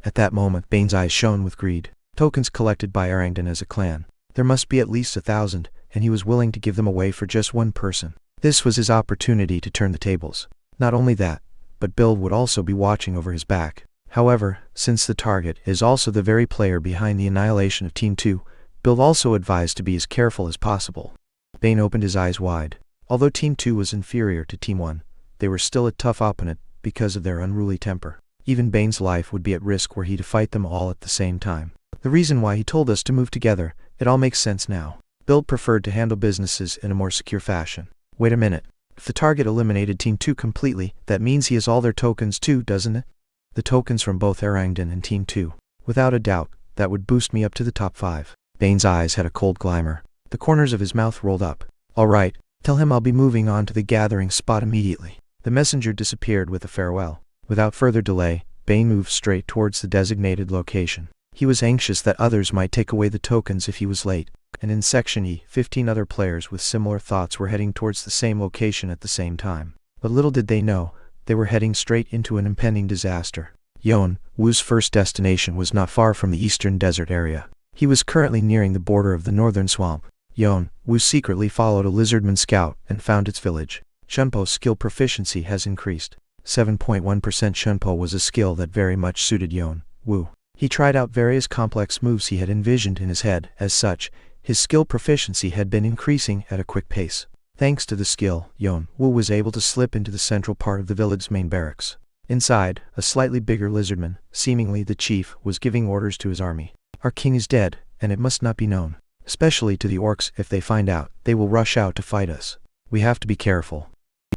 At that moment, Bane's eyes shone with greed. Tokens collected by Erangden as a clan. There must be at least 1,000, and he was willing to give them away for just one person. This was his opportunity to turn the tables. Not only that, but Build would also be watching over his back. However, since the target is also the very player behind the annihilation of Team 2, Build also advised to be as careful as possible. Bane opened his eyes wide. Although Team 2 was inferior to Team 1, they were still a tough opponent because of their unruly temper. Even Bane's life would be at risk were he to fight them all at the same time. The reason why he told us to move together, it all makes sense now. Build preferred to handle businesses in a more secure fashion. Wait a minute. If the target eliminated Team 2 completely, that means he has all their tokens too, doesn't it? The tokens from both Erangden and Team 2. Without a doubt, that would boost me up to the top 5. Bane's eyes had a cold glimmer. The corners of his mouth rolled up. All right, tell him I'll be moving on to the gathering spot immediately. The messenger disappeared with a farewell. Without further delay, Bane moved straight towards the designated location. He was anxious that others might take away the tokens if he was late. And in Section E, 15 other players with similar thoughts were heading towards the same location at the same time. But little did they know, they were heading straight into an impending disaster. Yeon-woo's first destination was not far from the eastern desert area. He was currently nearing the border of the northern swamp. Yeon-woo secretly followed a lizardman scout and found its village. Shunpo's skill proficiency has increased. 7.1% Shunpo was a skill that very much suited Yeon-woo. He tried out various complex moves he had envisioned in his head. As such, his skill proficiency had been increasing at a quick pace. Thanks to the skill, Yeon-woo was able to slip into the central part of the village's main barracks. Inside, a slightly bigger lizardman, seemingly the chief, was giving orders to his army. Our king is dead, and it must not be known. Especially to the orcs. If they find out, they will rush out to fight us. We have to be careful.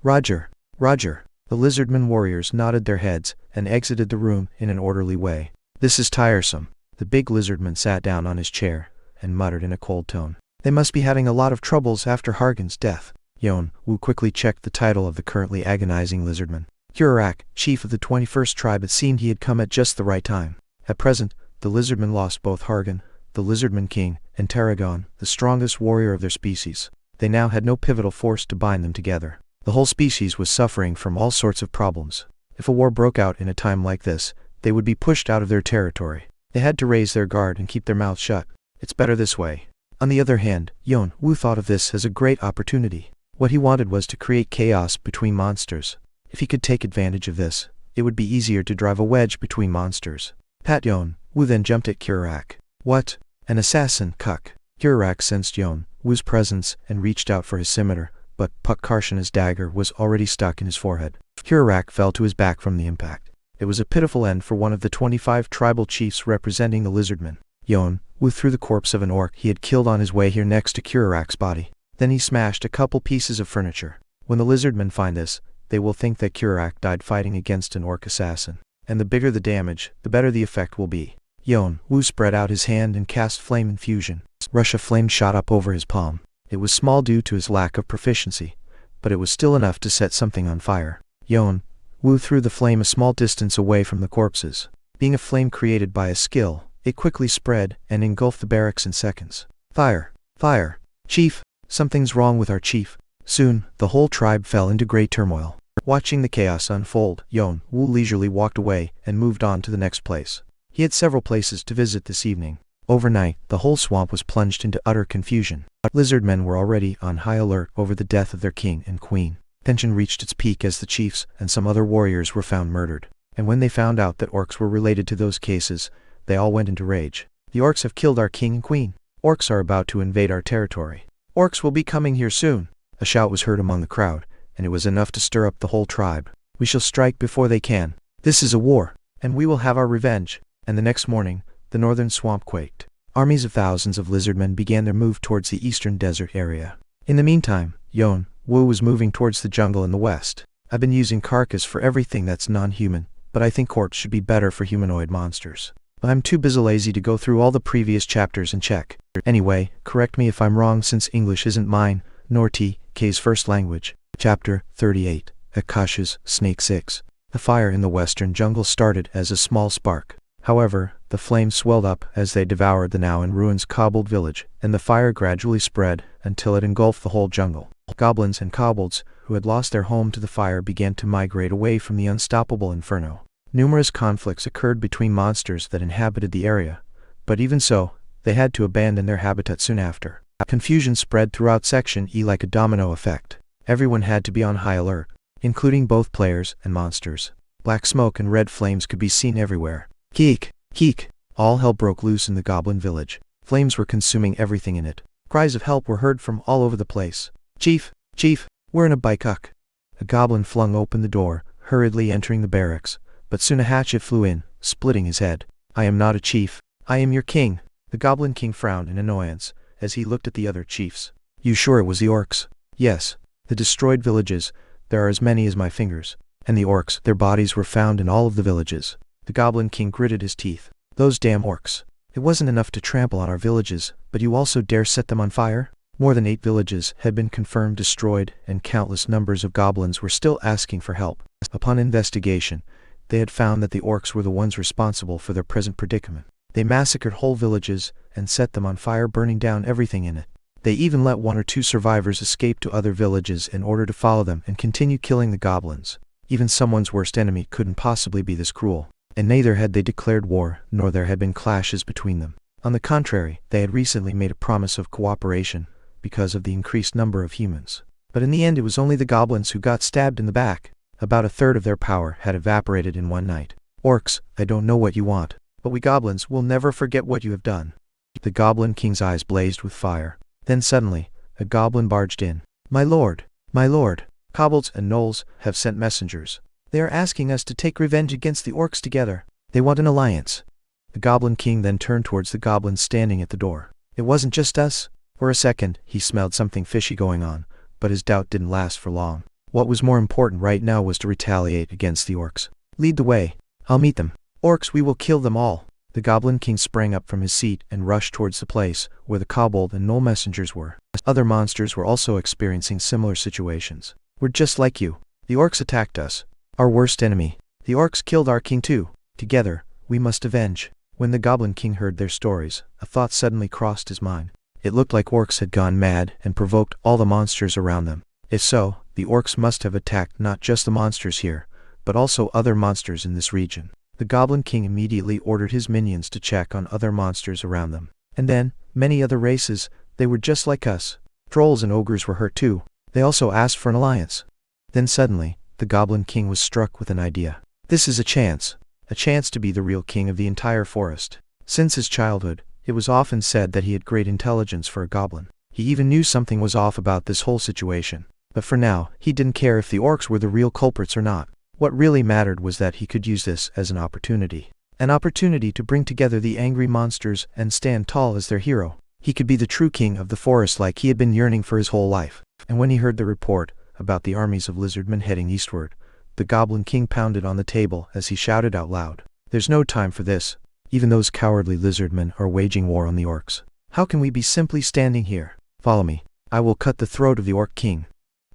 Roger. Roger. The lizardmen warriors nodded their heads and exited the room in an orderly way. This is tiresome. The big lizardman sat down on his chair and muttered in a cold tone. They must be having a lot of troubles after Hargan's death. Yeon-woo quickly checked the title of the currently agonizing lizardman. Kurak, chief of the 21st tribe. It seemed he had come at just the right time. At present, the lizardmen lost both Hargan, the lizardman king, and Tarragon, the strongest warrior of their species. They now had no pivotal force to bind them together. The whole species was suffering from all sorts of problems. If a war broke out in a time like this, they would be pushed out of their territory. They had to raise their guard and keep their mouths shut. It's better this way. On the other hand, Yeon-woo thought of this as a great opportunity. What he wanted was to create chaos between monsters. If he could take advantage of this, it would be easier to drive a wedge between monsters. Pat Yeon-woo then jumped at Kurak. What? An assassin, cuck. Kurak sensed Yeon-woo's presence and reached out for his scimitar, but Karshana's dagger was already stuck in his forehead. Kurak fell to his back from the impact. It was a pitiful end for one of the 25 tribal chiefs representing the lizardmen. Yeon-woo threw the corpse of an orc he had killed on his way here next to Kurak's body. Then he smashed a couple pieces of furniture. When the lizardmen find this, they will think that Kurak died fighting against an orc assassin. And the bigger the damage, the better the effect will be. Yeon-woo spread out his hand and cast flame infusion. Rush of flame shot up over his palm. It was small due to his lack of proficiency, but it was still enough to set something on fire. Yeon-woo threw the flame a small distance away from the corpses. Being a flame created by a skill, it quickly spread and engulfed the barracks in seconds. Fire! Fire! Chief! Something's wrong with our chief. Soon, the whole tribe fell into great turmoil. Watching the chaos unfold, Yeon-woo leisurely walked away and moved on to the next place. He had several places to visit this evening. Overnight, the whole swamp was plunged into utter confusion. Lizardmen were already on high alert over the death of their king and queen. Tension reached its peak as the chiefs and some other warriors were found murdered. And when they found out that orcs were related to those cases, they all went into rage. The orcs have killed our king and queen. Orcs are about to invade our territory. Orcs will be coming here soon. A shout was heard among the crowd, and it was enough to stir up the whole tribe. We shall strike before they can. This is a war, and we will have our revenge. And the next morning, the northern swamp quaked. Armies of thousands of lizardmen began their move towards the eastern desert area. In the meantime, Yeon-woo was moving towards the jungle in the west. I've been using carcass for everything that's non-human, but I think corpse should be better for humanoid monsters. I'm too lazy to go through all the previous chapters and check. Anyway, correct me if I'm wrong since English isn't mine, nor TK's first language. Chapter 38. Akasha's Snake 6. The fire in the western jungle started as a small spark. However, the flames swelled up as they devoured the now in ruins cobbled village, and the fire gradually spread until it engulfed the whole jungle. Goblins and kobolds, who had lost their home to the fire, began to migrate away from the unstoppable inferno. Numerous conflicts occurred between monsters that inhabited the area, but even so, they had to abandon their habitat soon after. Confusion spread throughout Section E like a domino effect. Everyone had to be on high alert, including both players and monsters. Black smoke and red flames could be seen everywhere. Keek! Keek! All hell broke loose in the goblin village. Flames were consuming everything in it. Cries of help were heard from all over the place. Chief! Chief! We're in a bicuk! A goblin flung open the door, hurriedly entering the barracks, but soon a hatchet flew in, splitting his head. I am not a chief. I am your king. The goblin king frowned in annoyance as he looked at the other chiefs. You sure it was the orcs? Yes. The destroyed villages, there are as many as my fingers. And the orcs, their bodies were found in all of the villages. The goblin king gritted his teeth. Those damn orcs. It wasn't enough to trample on our villages, but you also dare set them on fire? More than 8 villages had been confirmed destroyed, and countless numbers of goblins were still asking for help. Upon investigation, they had found that the orcs were the ones responsible for their present predicament. They massacred whole villages and set them on fire, burning down everything in it. They even let 1 or 2 survivors escape to other villages in order to follow them and continue killing the goblins. Even someone's worst enemy couldn't possibly be this cruel. And neither had they declared war, nor there had been clashes between them. On the contrary, they had recently made a promise of cooperation because of the increased number of humans. But in the end it was only the goblins who got stabbed in the back. About a third of their power had evaporated in one night. Orcs, I don't know what you want, but we goblins will never forget what you have done. The goblin king's eyes blazed with fire. Then suddenly, a goblin barged in. My lord, kobolds and gnolls have sent messengers. They are asking us to take revenge against the orcs together. They want an alliance. The goblin king then turned towards the goblins standing at the door. It wasn't just us. For a second, he smelled something fishy going on, but his doubt didn't last for long. What was more important right now was to retaliate against the orcs. Lead the way. I'll meet them. Orcs, we will kill them all. The Goblin King sprang up from his seat and rushed towards the place where the kobold and gnoll messengers were. Other monsters were also experiencing similar situations. We're just like you. The orcs attacked us. Our worst enemy. The orcs killed our king too. Together, we must avenge. When the Goblin King heard their stories, a thought suddenly crossed his mind. It looked like orcs had gone mad and provoked all the monsters around them. If so, the orcs must have attacked not just the monsters here, but also other monsters in this region. The Goblin King immediately ordered his minions to check on other monsters around them. And then, many other races, they were just like us. Trolls and ogres were hurt too. They also asked for an alliance. Then suddenly, the Goblin King was struck with an idea. This is a chance to be the real king of the entire forest. Since his childhood, it was often said that he had great intelligence for a goblin. He even knew something was off about this whole situation. But for now, he didn't care if the orcs were the real culprits or not. What really mattered was that he could use this as an opportunity. An opportunity to bring together the angry monsters and stand tall as their hero. He could be the true king of the forest like he had been yearning for his whole life. And when he heard the report about the armies of lizardmen heading eastward, the Goblin King pounded on the table as he shouted out loud. There's no time for this. Even those cowardly lizardmen are waging war on the orcs. How can we be simply standing here? Follow me. I will cut the throat of the orc king.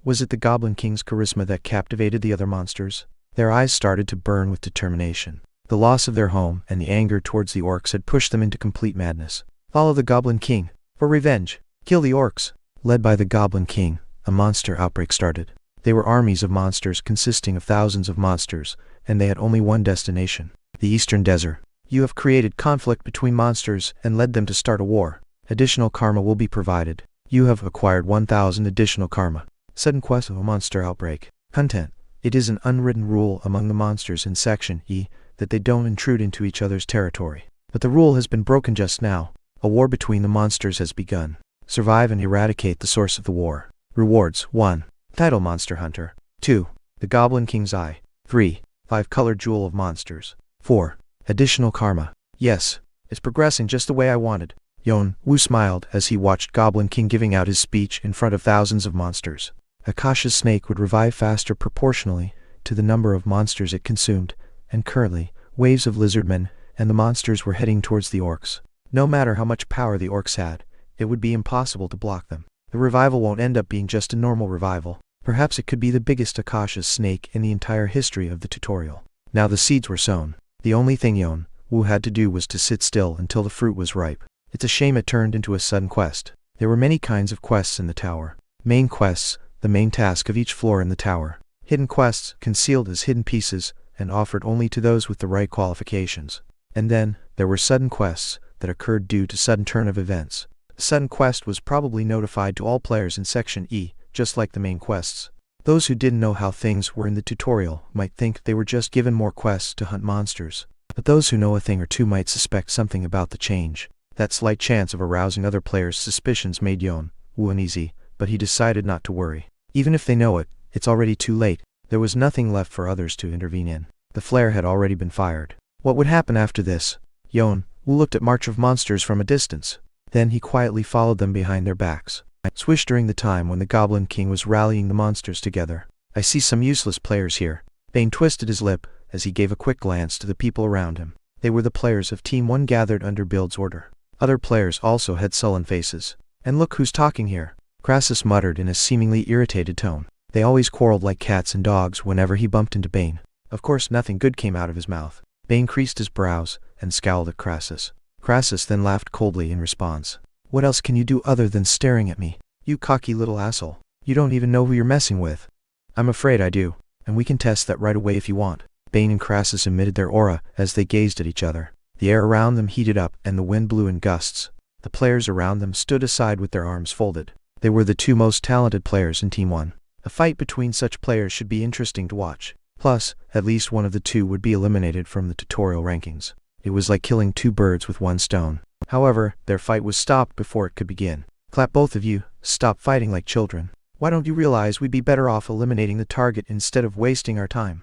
Was it the Goblin King's charisma that captivated the other monsters? Their eyes started to burn with determination. The loss of their home and the anger towards the orcs had pushed them into complete madness. Follow the Goblin King. For revenge. Kill the orcs. Led by the Goblin King, a monster outbreak started. They were armies of monsters consisting of thousands of monsters, and they had only one destination. The Eastern Desert. You have created conflict between monsters and led them to start a war. Additional karma will be provided. You have acquired 1,000 additional karma. Sudden quest of a monster outbreak. Content. It is an unwritten rule among the monsters in Section E that they don't intrude into each other's territory. But the rule has been broken just now. A war between the monsters has begun. Survive and eradicate the source of the war. Rewards. 1. Title Monster Hunter. 2. The Goblin King's Eye. 3. 5-colored Jewel of Monsters. 4. Additional Karma. Yes, it's progressing just the way I wanted. Yeon-woo smiled as he watched Goblin King giving out his speech in front of thousands of monsters. Akasha's snake would revive faster proportionally to the number of monsters it consumed, and currently, waves of lizardmen and the monsters were heading towards the orcs. No matter how much power the orcs had, it would be impossible to block them. The revival won't end up being just a normal revival. Perhaps it could be the biggest Akasha's snake in the entire history of the tutorial. Now the seeds were sown. The only thing Yeon-woo had to do was to sit still until the fruit was ripe. It's a shame it turned into a sudden quest. There were many kinds of quests in the tower. Main quests, the main task of each floor in the tower. Hidden quests, concealed as hidden pieces, and offered only to those with the right qualifications. And then, there were sudden quests that occurred due to sudden turn of events. The sudden quest was probably notified to all players in Section E, just like the main quests. Those who didn't know how things were in the tutorial might think they were just given more quests to hunt monsters. But those who know a thing or two might suspect something about the change. That slight chance of arousing other players' suspicions made Yeon-woo uneasy, but he decided not to worry. Even if they know it, it's already too late. There was nothing left for others to intervene in. The flare had already been fired. What would happen after this? Yeon-woo looked at March of Monsters from a distance. Then he quietly followed them behind their backs. Swish during the time when the Goblin King was rallying the monsters together. I see some useless players here. Bane twisted his lip as he gave a quick glance to the people around him. They were the players of Team 1 gathered under Build's order. Other players also had sullen faces. And look who's talking here. Crassus muttered in a seemingly irritated tone. They always quarreled like cats and dogs whenever he bumped into Bane. Of course nothing good came out of his mouth. Bane creased his brows and scowled at Crassus. Crassus then laughed coldly in response. What else can you do other than staring at me? You cocky little asshole. You don't even know who you're messing with. I'm afraid I do, and we can test that right away if you want. Bane and Crassus emitted their aura as they gazed at each other. The air around them heated up and the wind blew in gusts. The players around them stood aside with their arms folded. They were the two most talented players in Team 1. A fight between such players should be interesting to watch. Plus, at least one of the two would be eliminated from the tutorial rankings. It was like killing two birds with one stone. However, their fight was stopped before it could begin. Clap, both of you. Stop fighting like children. Why don't you realize we'd be better off eliminating the target instead of wasting our time?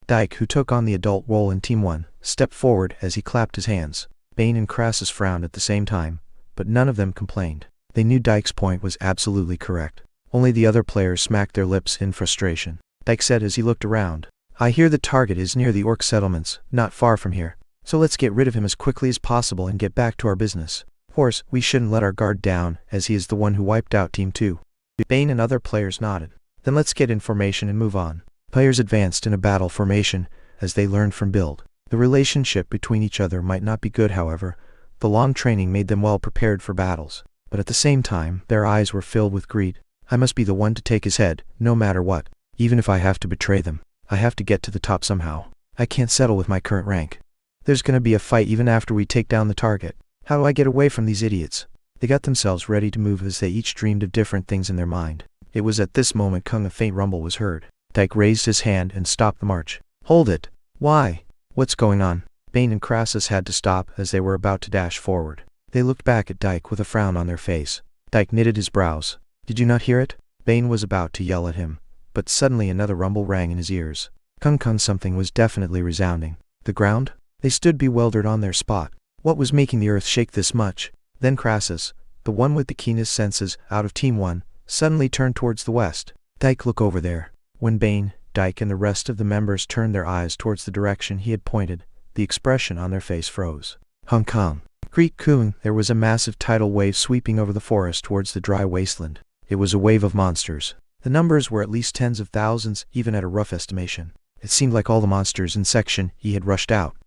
Dyke, who took on the adult role in Team 1, stepped forward as he clapped his hands. Bane and Crassus frowned at the same time, but none of them complained. They knew Dyke's point was absolutely correct. Only the other players smacked their lips in frustration. Dike said as he looked around. I hear the target is near the orc settlements, not far from here. So let's get rid of him as quickly as possible and get back to our business. Of course, we shouldn't let our guard down, as he is the one who wiped out Team 2. Bane and other players nodded. Then let's get in formation and move on. Players advanced in a battle formation, as they learned from build. The relationship between each other might not be good, however. The long training made them well prepared for battles. But at the same time, their eyes were filled with greed. I must be the one to take his head, no matter what. Even if I have to betray them. I have to get to the top somehow. I can't settle with my current rank. There's gonna be a fight even after we take down the target. How do I get away from these idiots? They got themselves ready to move as they each dreamed of different things in their mind. It was at this moment a faint rumble was heard. Dike raised his hand and stopped the march. Hold it! Why? What's going on? Bane and Crassus had to stop as they were about to dash forward. They looked back at Dike with a frown on their face. Dike knitted his brows. Did you not hear it? Bane was about to yell at him. But suddenly another rumble rang in his ears. Kung something was definitely resounding. The ground? They stood bewildered on their spot. What was making the earth shake this much? Then Crassus, the one with the keenest senses out of Team 1, suddenly turned towards the west. Dike, look over there. When Bane, Dike and the rest of the members turned their eyes towards the direction he had pointed, the expression on their face froze. Hong Kong. Creek-kun, there was a massive tidal wave sweeping over the forest towards the dry wasteland. It was a wave of monsters. The numbers were at least tens of thousands, even at a rough estimation. It seemed like all the monsters in Section E had rushed out.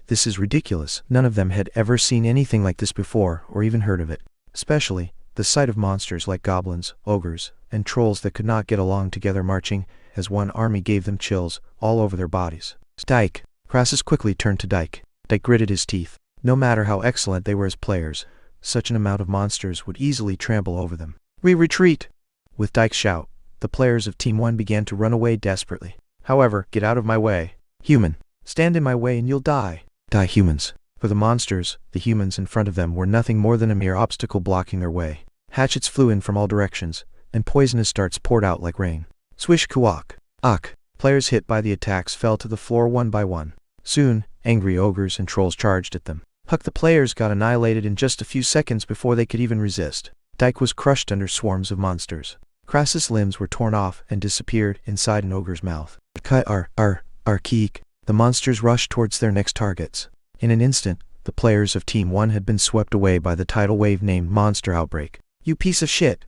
This is ridiculous. None of them had ever seen anything like this before, or even heard of it. Especially, the sight of monsters like goblins, ogres, and trolls that could not get along together marching as one army gave them chills all over their bodies. Dike. Crassus quickly turned to Dike. Dike gritted his teeth. No matter how excellent they were as players, such an amount of monsters would easily trample over them. We retreat! With Dike's shout, the players of Team 1 began to run away desperately. However, get out of my way. Human. Stand in my way and you'll die. Die, humans. For the monsters, the humans in front of them were nothing more than a mere obstacle blocking their way. Hatchets flew in from all directions, and poisonous darts poured out like rain. Swish kuwak. Ak. Players hit by the attacks fell to the floor one by one. Soon, angry ogres and trolls charged at them. Huck, the players got annihilated in just a few seconds before they could even resist. Dike was crushed under swarms of monsters. Crassus' limbs were torn off and disappeared inside an ogre's mouth. Keek. The monsters rushed towards their next targets. In an instant, the players of Team 1 had been swept away by the tidal wave named Monster Outbreak. You piece of shit!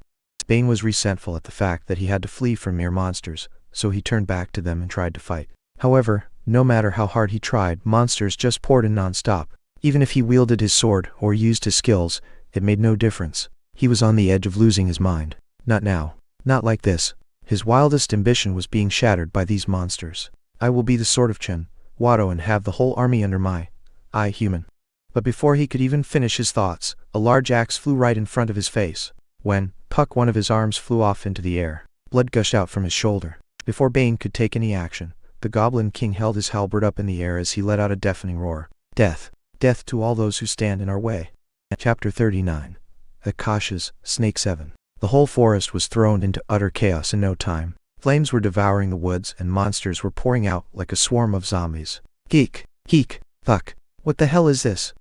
Bane was resentful at the fact that he had to flee from mere monsters, so he turned back to them and tried to fight. However, no matter how hard he tried, monsters just poured in non-stop. Even if he wielded his sword or used his skills, it made no difference. He was on the edge of losing his mind. Not now. Not like this. His wildest ambition was being shattered by these monsters. I will be the sword of Chen, Watto, and have the whole army under my human. But before he could even finish his thoughts, a large axe flew right in front of his face. When, puck, one of his arms flew off into the air. Blood gushed out from his shoulder. Before Bane could take any action, the Goblin King held his halberd up in the air as he let out a deafening roar. Death. Death to all those who stand in our way. Chapter 39. Akasha's Snake 7. The whole forest was thrown into utter chaos in no time. Flames were devouring the woods and monsters were pouring out like a swarm of zombies. Geek. Heek. Fuck. What the hell is this?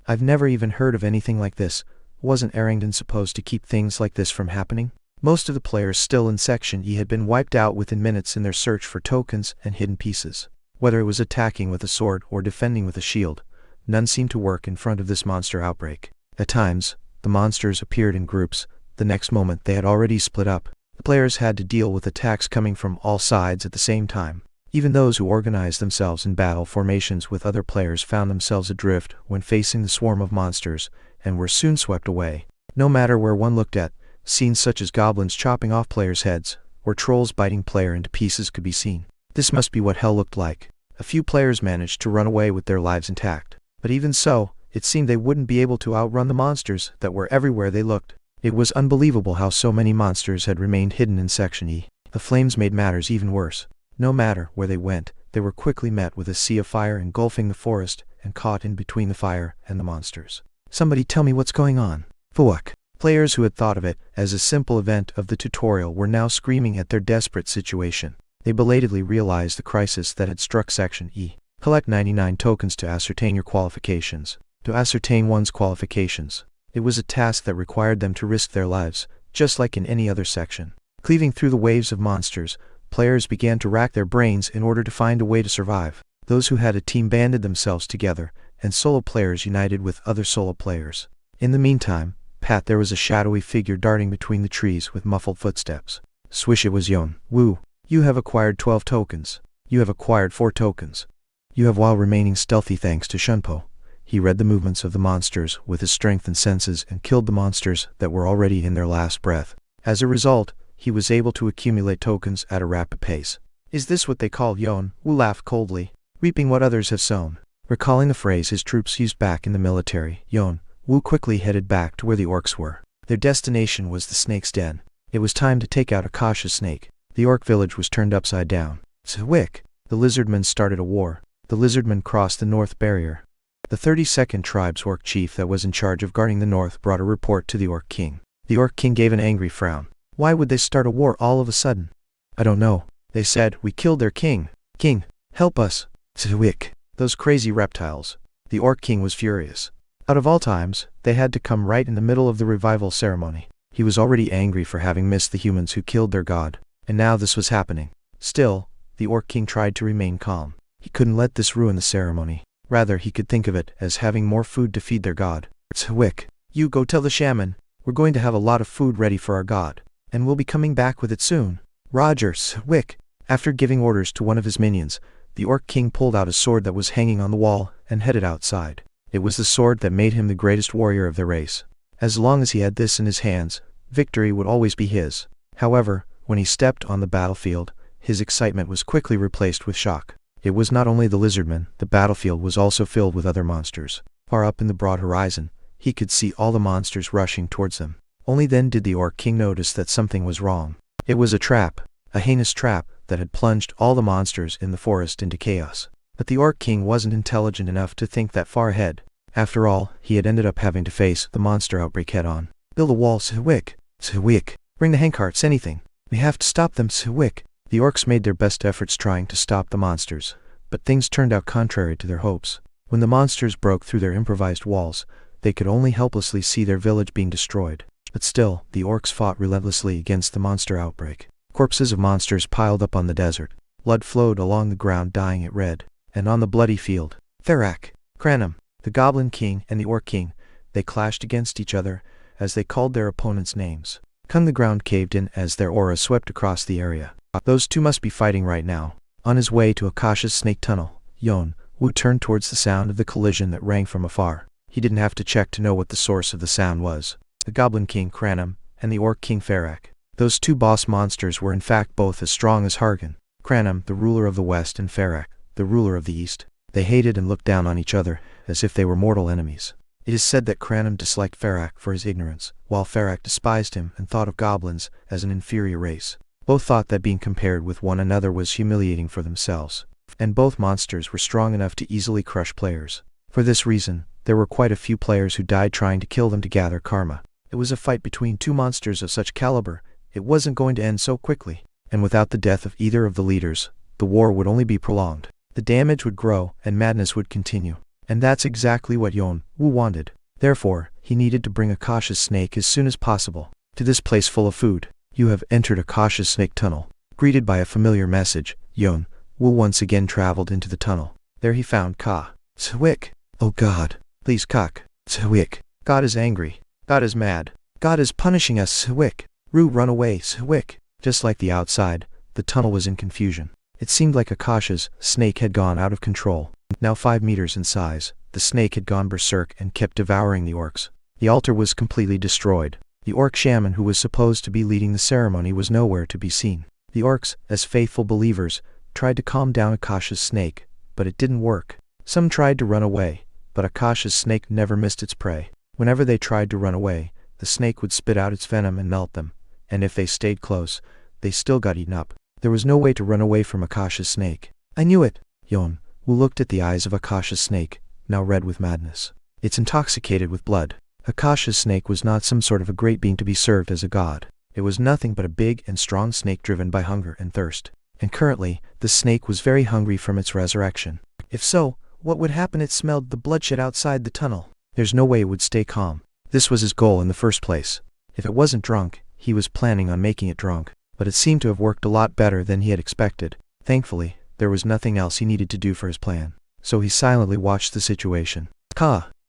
I've never even heard of anything like this. Wasn't Arrington supposed to keep things like this from happening? Most of the players still in Section E had been wiped out within minutes in their search for tokens and hidden pieces. Whether it was attacking with a sword or defending with a shield, none seemed to work in front of this monster outbreak. At times, the monsters appeared in groups. The next moment they had already split up. The players had to deal with attacks coming from all sides at the same time. Even those who organized themselves in battle formations with other players found themselves adrift when facing the swarm of monsters, and were soon swept away. No matter where one looked at, scenes such as goblins chopping off players' heads, or trolls biting player into pieces could be seen. This must be what hell looked like. A few players managed to run away with their lives intact. But even so, it seemed they wouldn't be able to outrun the monsters that were everywhere they looked. It was unbelievable how so many monsters had remained hidden in Section E. The flames made matters even worse. No matter where they went, they were quickly met with a sea of fire engulfing the forest and caught in between the fire and the monsters. Somebody tell me what's going on. Fuck. Players who had thought of it as a simple event of the tutorial were now screaming at their desperate situation. They belatedly realized the crisis that had struck Section E. Collect 99 tokens to ascertain your qualifications. To ascertain one's qualifications, it was a task that required them to risk their lives, just like in any other section. Cleaving through the waves of monsters, players began to rack their brains in order to find a way to survive. Those who had a team banded themselves together, and solo players united with other solo players. In the meantime, there was a shadowy figure darting between the trees with muffled footsteps. Swish, it was Yeon-woo. You have acquired 12 tokens. You have acquired 4 tokens. You have, while remaining stealthy thanks to Shunpo. He read the movements of the monsters with his strength and senses and killed the monsters that were already in their last breath. As a result, he was able to accumulate tokens at a rapid pace. Is this what they call Yeon-woo laughed coldly, reaping what others have sown? Recalling the phrase his troops used back in the military, Yeon-woo quickly headed back to where the orcs were. Their destination was the snake's den. It was time to take out Akasha's snake. The orc village was turned upside down. Zwick! The lizardmen started a war. The lizardmen crossed the north barrier. The 32nd tribe's orc chief that was in charge of guarding the north brought a report to the orc king. The orc king gave an angry frown. Why would they start a war all of a sudden? I don't know. They said, we killed their king. King, help us. Zwick! Those crazy reptiles. The orc king was furious. Out of all times, they had to come right in the middle of the revival ceremony. He was already angry for having missed the humans who killed their god. And now this was happening. Still, the orc king tried to remain calm. He couldn't let this ruin the ceremony. Rather, he could think of it as having more food to feed their god. Zwick! You go tell the shaman, we're going to have a lot of food ready for our god. And we'll be coming back with it soon. Roger, Zwick! After giving orders to one of his minions, the orc king pulled out a sword that was hanging on the wall and headed outside. It was the sword that made him the greatest warrior of their race. As long as he had this in his hands, victory would always be his. However, when he stepped on the battlefield, his excitement was quickly replaced with shock. It was not only the lizardmen, the battlefield was also filled with other monsters. Far up in the broad horizon, he could see all the monsters rushing towards them. Only then did the orc king notice that something was wrong. It was a trap, a heinous trap, that had plunged all the monsters in the forest into chaos. But the orc king wasn't intelligent enough to think that far ahead. After all, he had ended up having to face the monster outbreak head-on. Build a wall, Zwick! Zwick! Bring the handcarts, anything! We have to stop them, Zwick! The orcs made their best efforts trying to stop the monsters, but things turned out contrary to their hopes. When the monsters broke through their improvised walls, they could only helplessly see their village being destroyed. But still, the orcs fought relentlessly against the monster outbreak. Corpses of monsters piled up on the desert. Blood flowed along the ground, dyeing it red. And on the bloody field, Therak, Cranham, the Goblin King and the Orc King, they clashed against each other as they called their opponents' names. The ground caved in as their aura swept across the area. Those two must be fighting right now. On his way to Akasha's snake tunnel, Yeon-woo turned towards the sound of the collision that rang from afar. He didn't have to check to know what the source of the sound was. The Goblin King Cranham and the Orc King Therak. Those two boss monsters were in fact both as strong as Hargan. Cranham, the ruler of the west, and Therak, the ruler of the east. They hated and looked down on each other, as if they were mortal enemies. It is said that Cranham disliked Therak for his ignorance, while Therak despised him and thought of goblins as an inferior race. Both thought that being compared with one another was humiliating for themselves. And both monsters were strong enough to easily crush players. For this reason, there were quite a few players who died trying to kill them to gather karma. It was a fight between two monsters of such caliber. It wasn't going to end so quickly. And without the death of either of the leaders, the war would only be prolonged. The damage would grow, and madness would continue. And that's exactly what Yeon-woo wanted. Therefore, he needed to bring Akasha's snake as soon as possible to this place full of food. You have entered Akasha's snake tunnel. Greeted by a familiar message, Yeon-woo once again traveled into the tunnel. There he found Ka. Zwick! Oh God! Please, Kak. Zwick! God is angry. God is mad. God is punishing us, Zwick! Run away, Zwick! Just like the outside, the tunnel was in confusion. It seemed like Akasha's snake had gone out of control. Now 5 meters in size, the snake had gone berserk and kept devouring the orcs. The altar was completely destroyed. The orc shaman who was supposed to be leading the ceremony was nowhere to be seen. The orcs, as faithful believers, tried to calm down Akasha's snake, but it didn't work. Some tried to run away, but Akasha's snake never missed its prey. Whenever they tried to run away, the snake would spit out its venom and melt them, and if they stayed close, they still got eaten up. There was no way to run away from Akasha's snake. I knew it! Yeon-woo looked at the eyes of Akasha's snake, now red with madness. It's intoxicated with blood. Akasha's snake was not some sort of a great being to be served as a god. It was nothing but a big and strong snake driven by hunger and thirst. And currently, the snake was very hungry from its resurrection. If so, what would happen? It smelled the bloodshed outside the tunnel. There's no way it would stay calm. This was his goal in the first place. If it wasn't drunk, he was planning on making it drunk. but it seemed to have worked a lot better than he had expected. Thankfully, there was nothing else he needed to do for his plan, so he silently watched the situation.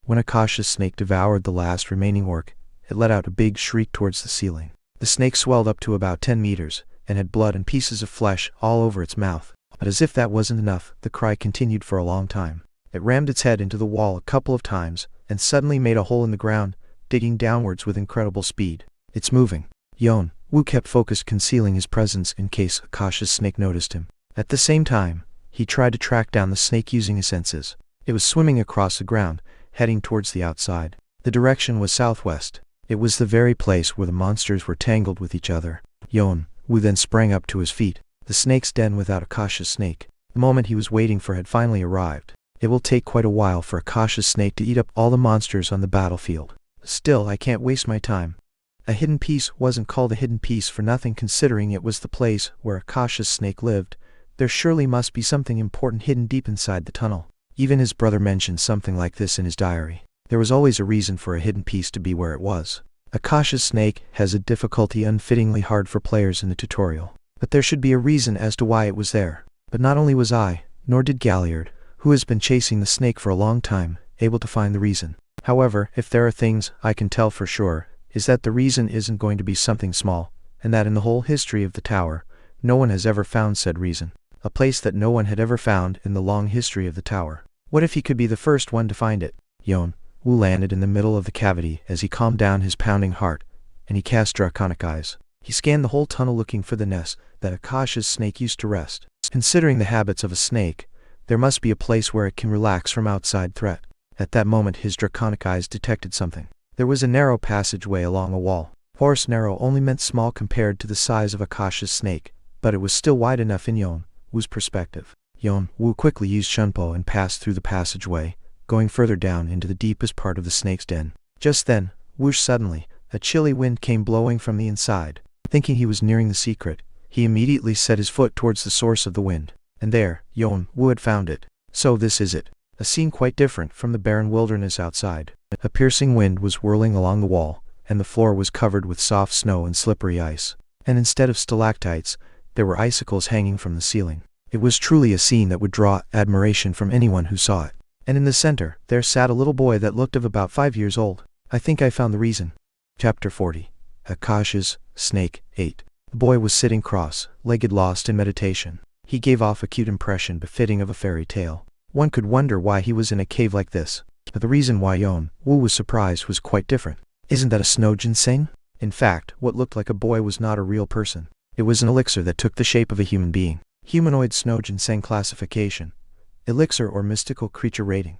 When a cautious snake devoured the last remaining orc, it let out a big shriek towards the ceiling. The snake swelled up to about 10 meters, and had blood and pieces of flesh all over its mouth. But as if that wasn't enough, the cry continued for a long time. It rammed its head into the wall a couple of times, and suddenly made a hole in the ground, digging downwards with incredible speed. It's moving. Yeon-woo kept focused, concealing his presence in case a cautious snake noticed him. At the same time, he tried to track down the snake using his senses. It was swimming across the ground, heading towards the outside. The direction was southwest. It was the very place where the monsters were tangled with each other. Yeon-woo then sprang up to his feet. The snake's den without a cautious snake. The moment he was waiting for had finally arrived. It will take quite a while for a cautious snake to eat up all the monsters on the battlefield. Still, I can't waste my time. A hidden piece wasn't called a hidden piece for nothing, considering it was the place where a cautious snake lived. There surely must be something important hidden deep inside the tunnel. Even his brother mentioned something like this in his diary. There was always a reason for a hidden piece to be where it was. A cautious snake has a difficulty unfittingly hard for players in the tutorial. But there should be a reason as to why it was there. But not only was I, nor did Galliard, who has been chasing the snake for a long time, able to find the reason. However, if there are things I can tell for sure, is that the reason isn't going to be something small, and that in the whole history of the tower, no one has ever found said reason. A place that no one had ever found in the long history of the tower. What if he could be the first one to find it? Yeon-woo landed in the middle of the cavity as he calmed down his pounding heart, and he cast draconic eyes. He scanned the whole tunnel looking for the nest that a cautious snake used to rest. Considering the habits of a snake, there must be a place where it can relax from outside threat. At that moment his draconic eyes detected something. There was a narrow passageway along a wall. Of course, narrow only meant small compared to the size of a cautious snake, but it was still wide enough in Yeon-woo's perspective. Yeon-woo quickly used Shunpo and passed through the passageway, going further down into the deepest part of the snake's den. Just then, whoosh, suddenly, a chilly wind came blowing from the inside. Thinking he was nearing the secret, he immediately set his foot towards the source of the wind. And there, Yeon-woo had found it. So this is it. A scene quite different from the barren wilderness outside. A piercing wind was whirling along the wall, and the floor was covered with soft snow and slippery ice. And instead of stalactites, there were icicles hanging from the ceiling. It was truly a scene that would draw admiration from anyone who saw it. And in the center, there sat a little boy that looked of about 5 years old. I think I found the reason. Chapter 40. A cautious snake 8. The boy was sitting cross-legged, lost in meditation. He gave off a cute impression befitting of a fairy tale. One could wonder why he was in a cave like this. But the reason why Yeon-woo was surprised was quite different. Isn't that a snow ginseng? In fact, what looked like a boy was not a real person. It was an elixir that took the shape of a human being. Humanoid snow ginseng classification. Elixir or mystical creature rating.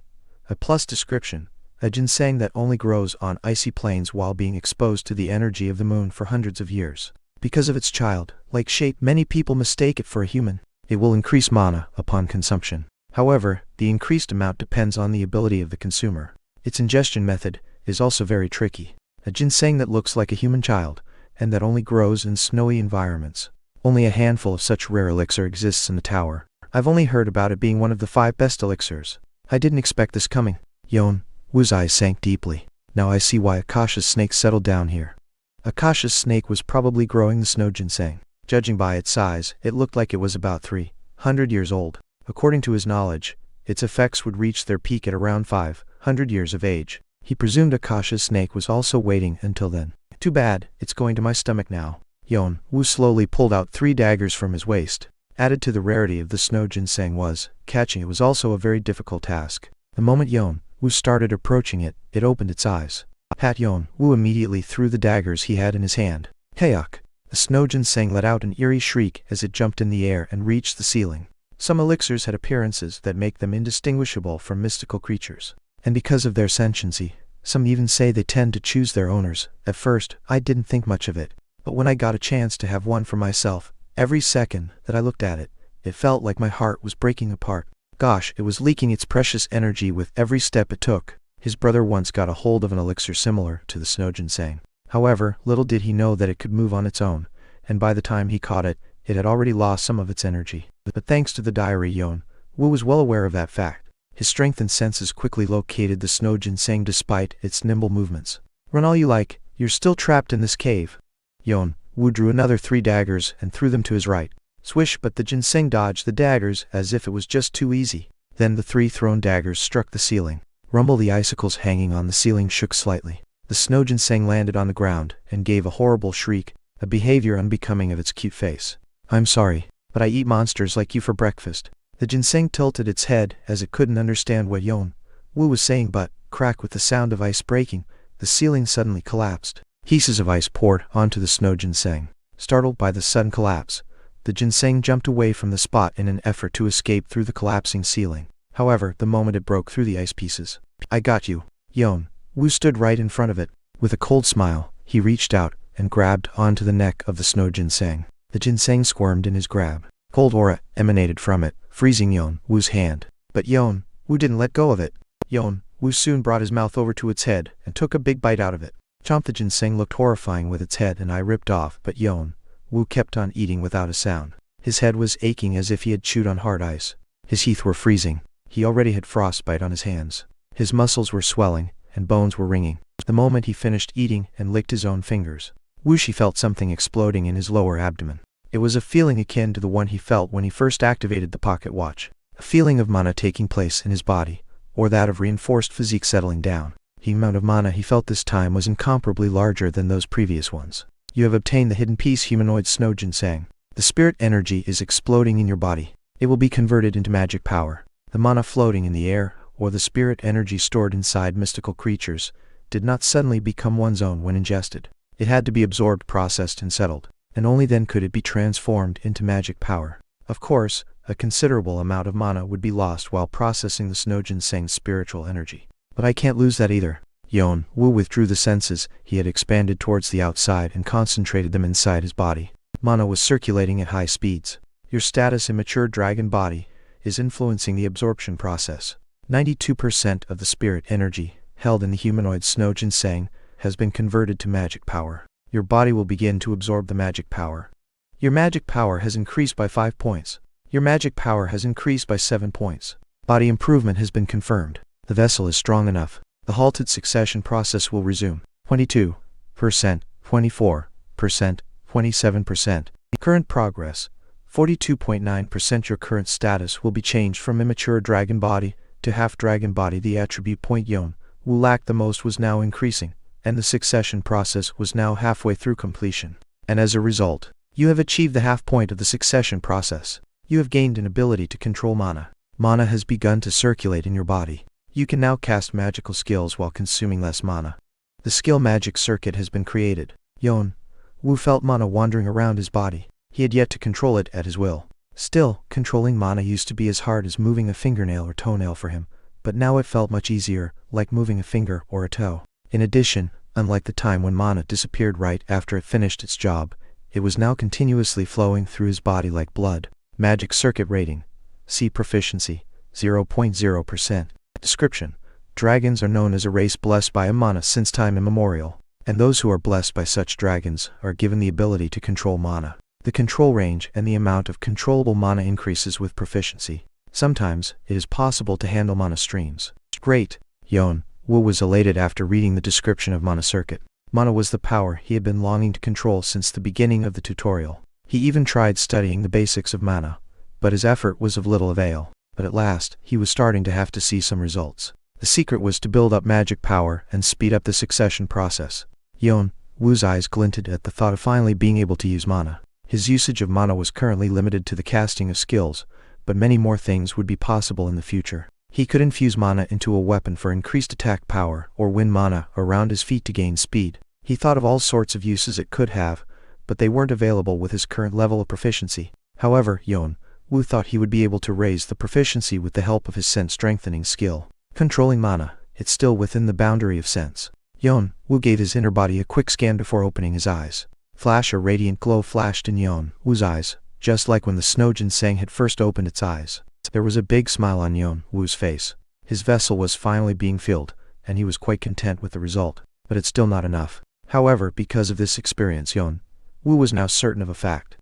A plus description. A ginseng that only grows on icy plains while being exposed to the energy of the moon for hundreds of years. Because of its child-like shape, many people mistake it for a human. It will increase mana upon consumption. However, the increased amount depends on the ability of the consumer. Its ingestion method is also very tricky. A ginseng that looks like a human child, and that only grows in snowy environments. Only a handful of such rare elixir exists in the tower. I've only heard about it being one of the 5 best elixirs. I didn't expect this coming. Yeon-woo's eyes sank deeply. Now I see why a cautious snake settled down here. A cautious snake was probably growing the snow ginseng. Judging by its size, it looked like it was about 300 years old. According to his knowledge, its effects would reach their peak at around 500 years of age. He presumed a cautious snake was also waiting until then. Too bad, it's going to my stomach now. Yeon-woo slowly pulled out 3 daggers from his waist. Added to the rarity of the snow ginseng was, catching it was also a very difficult task. The moment Yeon-woo started approaching it, it opened its eyes. Yeon-woo immediately threw the daggers he had in his hand. Hayuk! The snow ginseng let out an eerie shriek as it jumped in the air and reached the ceiling. Some elixirs had appearances that make them indistinguishable from mystical creatures. And because of their sentiency, some even say they tend to choose their owners. At first, I didn't think much of it. But when I got a chance to have one for myself, every second that I looked at it, it felt like my heart was breaking apart. Gosh, it was leaking its precious energy with every step it took. His brother once got a hold of an elixir similar to the snow ginseng. However, little did he know that it could move on its own, and by the time he caught it, it had already lost some of its energy. But thanks to the diary, Yeon-woo was well aware of that fact. His strengthened senses quickly located the snow ginseng despite its nimble movements. Run all you like, you're still trapped in this cave. Yeon-woo Wu drew another 3 daggers and threw them to his right. Swish, but the ginseng dodged the daggers as if it was just too easy. Then the 3 thrown daggers struck the ceiling. Rumble, the icicles hanging on the ceiling shook slightly. The snow ginseng landed on the ground and gave a horrible shriek, a behavior unbecoming of its cute face. I'm sorry, but I eat monsters like you for breakfast. The ginseng tilted its head as it couldn't understand what Yeon-woo was saying, but, crack, with the sound of ice breaking, the ceiling suddenly collapsed. Pieces of ice poured onto the snow ginseng. Startled by the sudden collapse, the ginseng jumped away from the spot in an effort to escape through the collapsing ceiling. However, the moment it broke through the ice pieces, I got you. Yeon-woo stood right in front of it. With a cold smile, he reached out and grabbed onto the neck of the snow ginseng. The ginseng squirmed in his grab. Cold aura emanated from it, freezing Yeon-woo's hand. But Yeon-woo didn't let go of it. Yeon-woo soon brought his mouth over to its head and took a big bite out of it. Chomp! The ginseng looked horrifying with its head and eye ripped off, but Yeon-woo kept on eating without a sound. His head was aching as if he had chewed on hard ice. His teeth were freezing. He already had frostbite on his hands. His muscles were swelling, and bones were ringing. The moment he finished eating and licked his own fingers, Wuxi felt something exploding in his lower abdomen. It was a feeling akin to the one he felt when he first activated the pocket watch. A feeling of mana taking place in his body, or that of reinforced physique settling down. The amount of mana he felt this time was incomparably larger than those previous ones. You have obtained the hidden piece humanoid snow ginseng. The spirit energy is exploding in your body. It will be converted into magic power. The mana floating in the air, or the spirit energy stored inside mystical creatures, did not suddenly become one's own when ingested. It had to be absorbed, processed, and settled, and only then could it be transformed into magic power. Of course, a considerable amount of mana would be lost while processing the snow ginseng's spiritual energy. But I can't lose that either. Yeon-woo withdrew the senses he had expanded towards the outside and concentrated them inside his body. Mana was circulating at high speeds. Your status immature dragon body is influencing the absorption process. 92% of the spirit energy held in the humanoid snow ginseng has been converted to magic power. Your body will begin to absorb the magic power. Your magic power has increased by 5 points. Your magic power has increased by 7 points. Body improvement has been confirmed. The vessel is strong enough. The halted succession process will resume. 22%, 24%, 27%. Current progress, 42.9%. Your current status will be changed from immature dragon body to half dragon body. The attribute point Yeon-woo lacked the most was now increasing, and the succession process was now halfway through completion. And as a result, you have achieved the half point of the succession process. You have gained an ability to control mana. Mana has begun to circulate in your body. You can now cast magical skills while consuming less mana. The skill magic circuit has been created. Yeon-woo felt mana wandering around his body. He had yet to control it at his will. Still, controlling mana used to be as hard as moving a fingernail or toenail for him, but now it felt much easier, like moving a finger or a toe. In addition, unlike the time when mana disappeared right after it finished its job, it was now continuously flowing through his body like blood. Magic circuit rating. C. Proficiency, 0.0%. Description: dragons are known as a race blessed by a mana since time immemorial, and those who are blessed by such dragons are given the ability to control mana. The control range and the amount of controllable mana increases with proficiency. Sometimes, it is possible to handle mana streams. Great! Yeon-woo was elated after reading the description of mana circuit. Mana was the power he had been longing to control since the beginning of the tutorial. He even tried studying the basics of mana, but his effort was of little avail. But at last, he was starting to have to see some results. The secret was to build up magic power and speed up the succession process. Yeon-woo's eyes glinted at the thought of finally being able to use mana. His usage of mana was currently limited to the casting of skills, but many more things would be possible in the future. He could infuse mana into a weapon for increased attack power, or win mana around his feet to gain speed. He thought of all sorts of uses it could have, but they weren't available with his current level of proficiency. However, Yeon-woo thought he would be able to raise the proficiency with the help of his sense-strengthening skill. Controlling mana, it's still within the boundary of sense. Yeon-woo gave his inner body a quick scan before opening his eyes. Flash! A radiant glow flashed in Yeon-woo's eyes, just like when the snow ginseng had first opened its eyes. There was a big smile on Yeon-woo's face. His vessel was finally being filled, and he was quite content with the result. But it's still not enough. However, because of this experience, Yeon-woo was now certain of a fact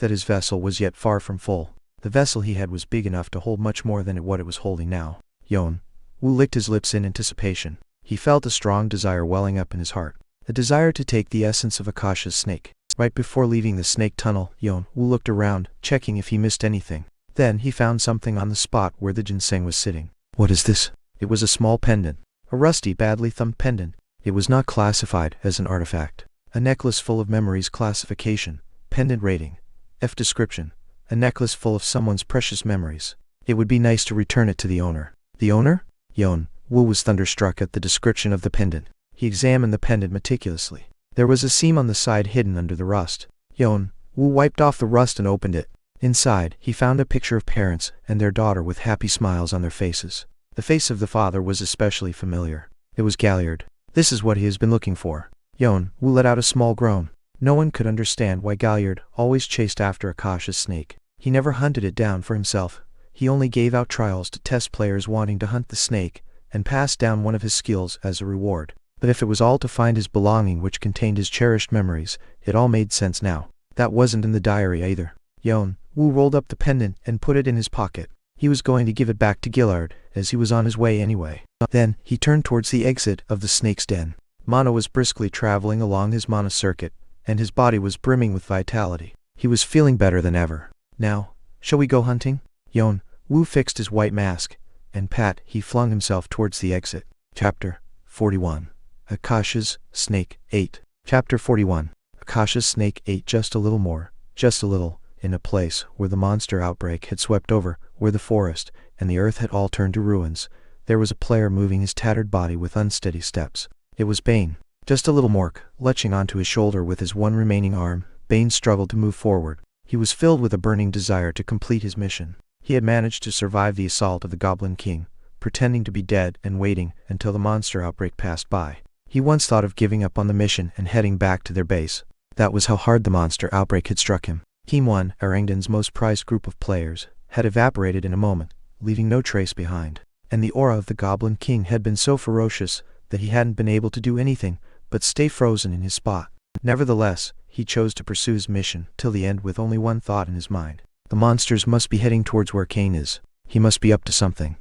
that his vessel was yet far from full. The vessel he had was big enough to hold much more than what it was holding now. Yeon-woo licked his lips in anticipation. He felt a strong desire welling up in his heart. The desire to take the essence of Akasha's snake. Right before leaving the snake tunnel, Yeon-woo looked around, checking if he missed anything. Then he found something on the spot where the ginseng was sitting. What is this? It was a small pendant. A rusty, badly thumbed pendant. It was not classified as an artifact. A necklace full of memories classification. Pendant rating. F description. A necklace full of someone's precious memories. It would be nice to return it to the owner. The owner? Yeon-woo was thunderstruck at the description of the pendant. He examined the pendant meticulously. There was a seam on the side hidden under the rust. Yeon-woo wiped off the rust and opened it. Inside, he found a picture of parents and their daughter with happy smiles on their faces. The face of the father was especially familiar. It was Galliard. This is what he has been looking for. Yeon-woo let out a small groan. No one could understand why Galliard always chased after Akasha's snake. He never hunted it down for himself. He only gave out trials to test players wanting to hunt the snake, and passed down one of his skills as a reward. But if it was all to find his belonging which contained his cherished memories, it all made sense now. That wasn't in the diary either. Yeon-woo rolled up the pendant and put it in his pocket. He was going to give it back to Galliard, as he was on his way anyway. Then, he turned towards the exit of the snake's den. Mana was briskly traveling along his mana circuit, and his body was brimming with vitality. He was feeling better than ever. Now, shall we go hunting? Yeon-woo fixed his white mask, and he flung himself towards the exit. Chapter 41. Akasha's Snake 8. Chapter 41. Akasha's Snake ate just a little more, just a little, in a place where the monster outbreak had swept over, where the forest and the earth had all turned to ruins. There was a player moving his tattered body with unsteady steps. It was Bane. Just a little more, latching onto his shoulder with his one remaining arm, Bane struggled to move forward. He was filled with a burning desire to complete his mission. He had managed to survive the assault of the Goblin King, pretending to be dead and waiting until the monster outbreak passed by. He once thought of giving up on the mission and heading back to their base. That was how hard the monster outbreak had struck him. Team 1, Arangdan's most prized group of players, had evaporated in a moment, leaving no trace behind. And the aura of the Goblin King had been so ferocious that he hadn't been able to do anything but stay frozen in his spot. Nevertheless, he chose to pursue his mission till the end with only one thought in his mind. The monsters must be heading towards where Kane is. He must be up to something.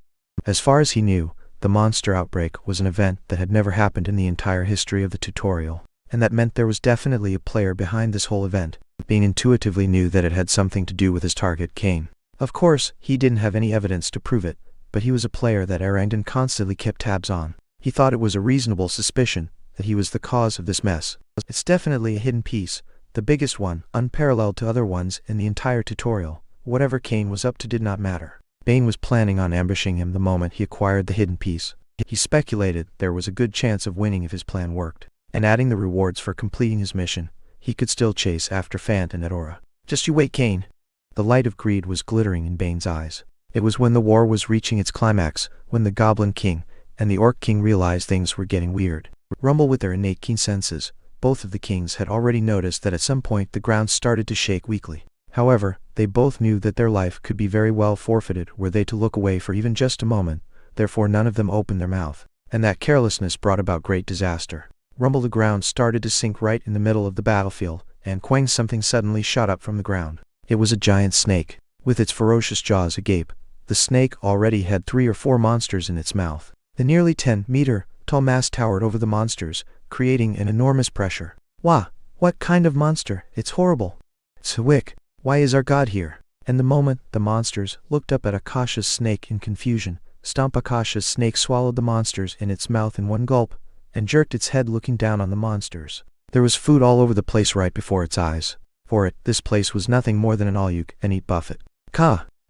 As far as he knew, the monster outbreak was an event that had never happened in the entire history of the tutorial, and that meant there was definitely a player behind this whole event. Bane intuitively knew that it had something to do with his target, Kane. Of course, he didn't have any evidence to prove it, but he was a player that Arangdan constantly kept tabs on. He thought it was a reasonable suspicion that he was the cause of this mess. It's definitely a hidden piece, the biggest one, unparalleled to other ones in the entire tutorial. Whatever Kane was up to did not matter. Bane was planning on ambushing him the moment he acquired the hidden piece. He speculated there was a good chance of winning if his plan worked, and adding the rewards for completing his mission, he could still chase after Fant and Edora. Just you wait, Kane. The light of greed was glittering in Bane's eyes. It was when the war was reaching its climax, when the Goblin King and the Orc King realized things were getting weird. Rumble with their innate keen senses, both of the kings had already noticed that at some point the ground started to shake weakly. However, they both knew that their life could be very well forfeited were they to look away for even just a moment, therefore none of them opened their mouth, and that carelessness brought about great disaster. Rumble, the ground started to sink right in the middle of the battlefield, and quang, something suddenly shot up from the ground. It was a giant snake. With its ferocious jaws agape, the snake already had 3 or 4 monsters in its mouth. The nearly 10-meter tall mass towered over the monsters, creating an enormous pressure. Wah! What kind of monster? It's horrible. Swick! Why is our god here? And the moment the monsters looked up at Akasha's snake in confusion, Stomp Akasha's snake swallowed the monsters in its mouth in one gulp, and jerked its head looking down on the monsters. There was food all over the place right before its eyes. For it, this place was nothing more than an all-you-can-eat buffet.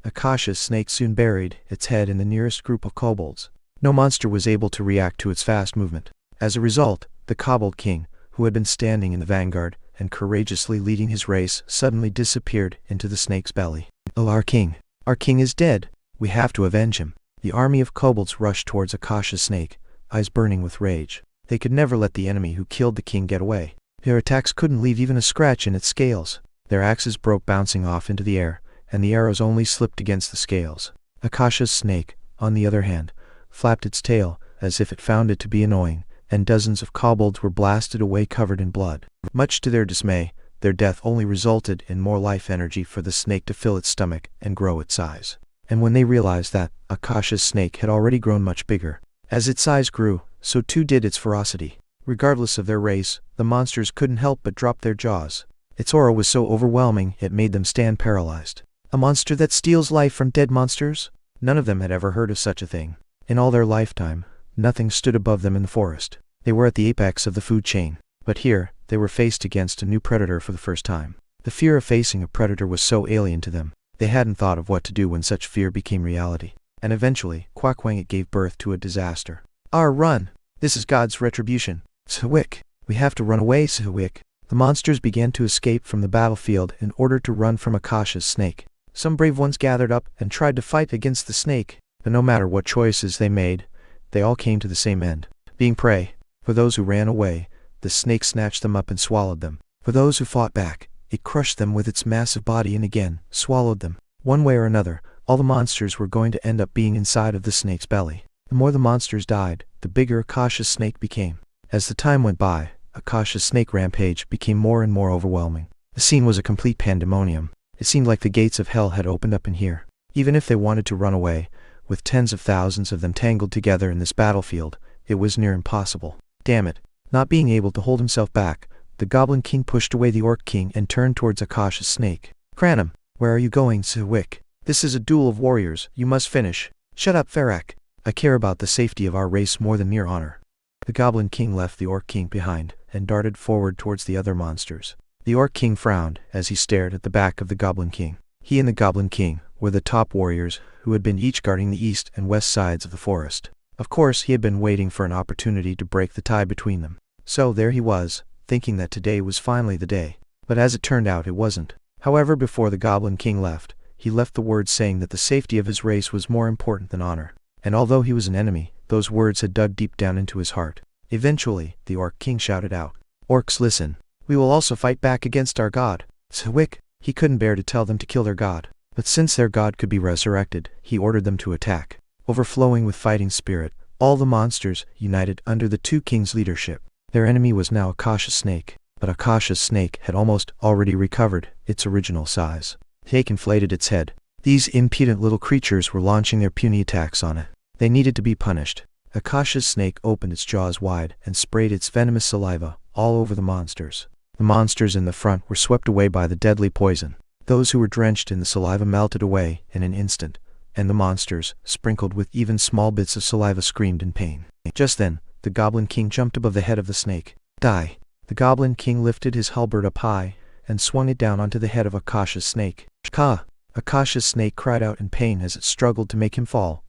Akasha's snake soon buried its head in the nearest group of kobolds. No monster was able to react to its fast movement. As a result, the Kobold King, who had been standing in the vanguard and courageously leading his race, suddenly disappeared into the snake's belly. Oh, our king is dead. We have to avenge him. The army of kobolds rushed towards Akasha's snake, eyes burning with rage. They could never let the enemy who killed the king get away. Their attacks couldn't leave even a scratch in its scales. Their axes broke, bouncing off into the air, and the arrows only slipped against the scales. Akasha's snake, on the other hand, flapped its tail, as if it found it to be annoying, and dozens of kobolds were blasted away covered in blood. Much to their dismay, their death only resulted in more life energy for the snake to fill its stomach and grow its size. And when they realized that Akasha's snake had already grown much bigger, as its size grew, so too did its ferocity. Regardless of their race, the monsters couldn't help but drop their jaws. Its aura was so overwhelming it made them stand paralyzed. A monster that steals life from dead monsters? None of them had ever heard of such a thing. In all their lifetime, nothing stood above them in the forest. They were at the apex of the food chain. But here, they were faced against a new predator for the first time. The fear of facing a predator was so alien to them. They hadn't thought of what to do when such fear became reality. And eventually, it gave birth to a disaster. Run! This is God's retribution. Sihwick! We have to run away, Sihwick! The monsters began to escape from the battlefield in order to run from Akasha's snake. Some brave ones gathered up and tried to fight against the snake, but no matter what choices they made, they all came to the same end, being prey. For those who ran away, the snake snatched them up and swallowed them. For those who fought back, it crushed them with its massive body and again swallowed them. One way or another, all the monsters were going to end up being inside of the snake's belly. The more the monsters died, the bigger Akasha's snake became. As the time went by, Akasha's snake rampage became more and more overwhelming. The scene was a complete pandemonium. It seemed like the gates of hell had opened up in here. Even if they wanted to run away, with tens of thousands of them tangled together in this battlefield, it was near impossible. Damn it. Not being able to hold himself back, the Goblin King pushed away the Orc King and turned towards Akasha's snake. Cranham, where are you going, Sihwick? This is a duel of warriors, you must finish. Shut up, Farak. I care about the safety of our race more than mere honor. The Goblin King left the Orc King behind and darted forward towards the other monsters. The Orc King frowned as he stared at the back of the Goblin King. He and the Goblin King were the top warriors who had been each guarding the east and west sides of the forest. Of course, he had been waiting for an opportunity to break the tie between them. So there he was, thinking that today was finally the day. But as it turned out, it wasn't. However, before the Goblin King left, he left the word saying that the safety of his race was more important than honor. And although he was an enemy, those words had dug deep down into his heart. Eventually, the Orc King shouted out, "Orcs, listen. We will also fight back against our god." Sihwick, he couldn't bear to tell them to kill their god. But since their god could be resurrected, he ordered them to attack. Overflowing with fighting spirit, all the monsters united under the two kings' leadership. Their enemy was now Akasha's snake, but Akasha's snake had almost already recovered its original size. Snake inflated its head. These impudent little creatures were launching their puny attacks on it. They needed to be punished. Akasha's snake opened its jaws wide and sprayed its venomous saliva all over the monsters. The monsters in the front were swept away by the deadly poison. Those who were drenched in the saliva melted away in an instant, and the monsters, sprinkled with even small bits of saliva, screamed in pain. Just then, the Goblin King jumped above the head of the snake. Die! The Goblin King lifted his halberd up high and swung it down onto the head of Akasha's snake. Ka! Akasha's snake cried out in pain as it struggled to make him fall,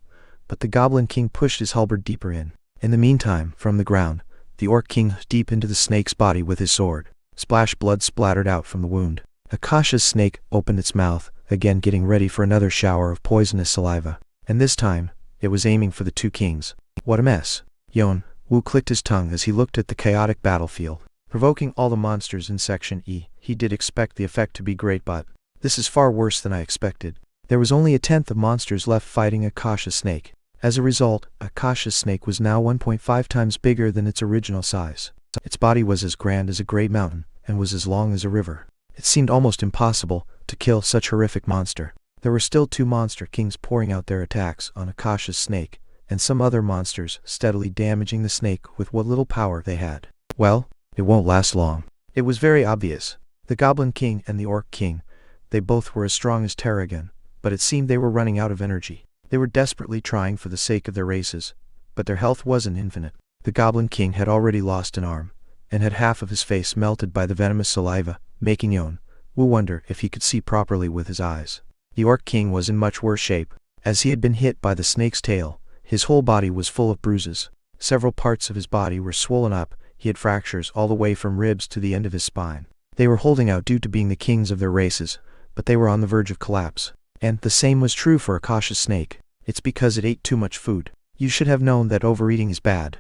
but the Goblin King pushed his halberd deeper in. In the meantime, from the ground, the Orc King hooked deep into the snake's body with his sword. Splash blood splattered out from the wound. Akasha's snake opened its mouth, again getting ready for another shower of poisonous saliva. And this time, it was aiming for the two kings. What a mess. Yeon-woo clicked his tongue as he looked at the chaotic battlefield. Provoking all the monsters in Section E, he did expect the effect to be great, but this is far worse than I expected. There was only a tenth of monsters left fighting Akasha's snake. As a result, Akasha's snake was now 1.5 times bigger than its original size. Its body was as grand as a great mountain, and was as long as a river. It seemed almost impossible to kill such a horrific monster. There were still two monster kings pouring out their attacks on Akasha's snake, and some other monsters steadily damaging the snake with what little power they had. Well, it won't last long. It was very obvious. The Goblin King and the Orc King, they both were as strong as Terrigan, but it seemed they were running out of energy. They were desperately trying for the sake of their races, but their health wasn't infinite. The Goblin King had already lost an arm, and had half of his face melted by the venomous saliva, making Yeon-woo wonder if he could see properly with his eyes. The Orc King was in much worse shape. As he had been hit by the snake's tail, his whole body was full of bruises. Several parts of his body were swollen up. He had fractures all the way from ribs to the end of his spine. They were holding out due to being the kings of their races, but they were on the verge of collapse. And the same was true for Akasha's snake. It's because it ate too much food. You should have known that overeating is bad.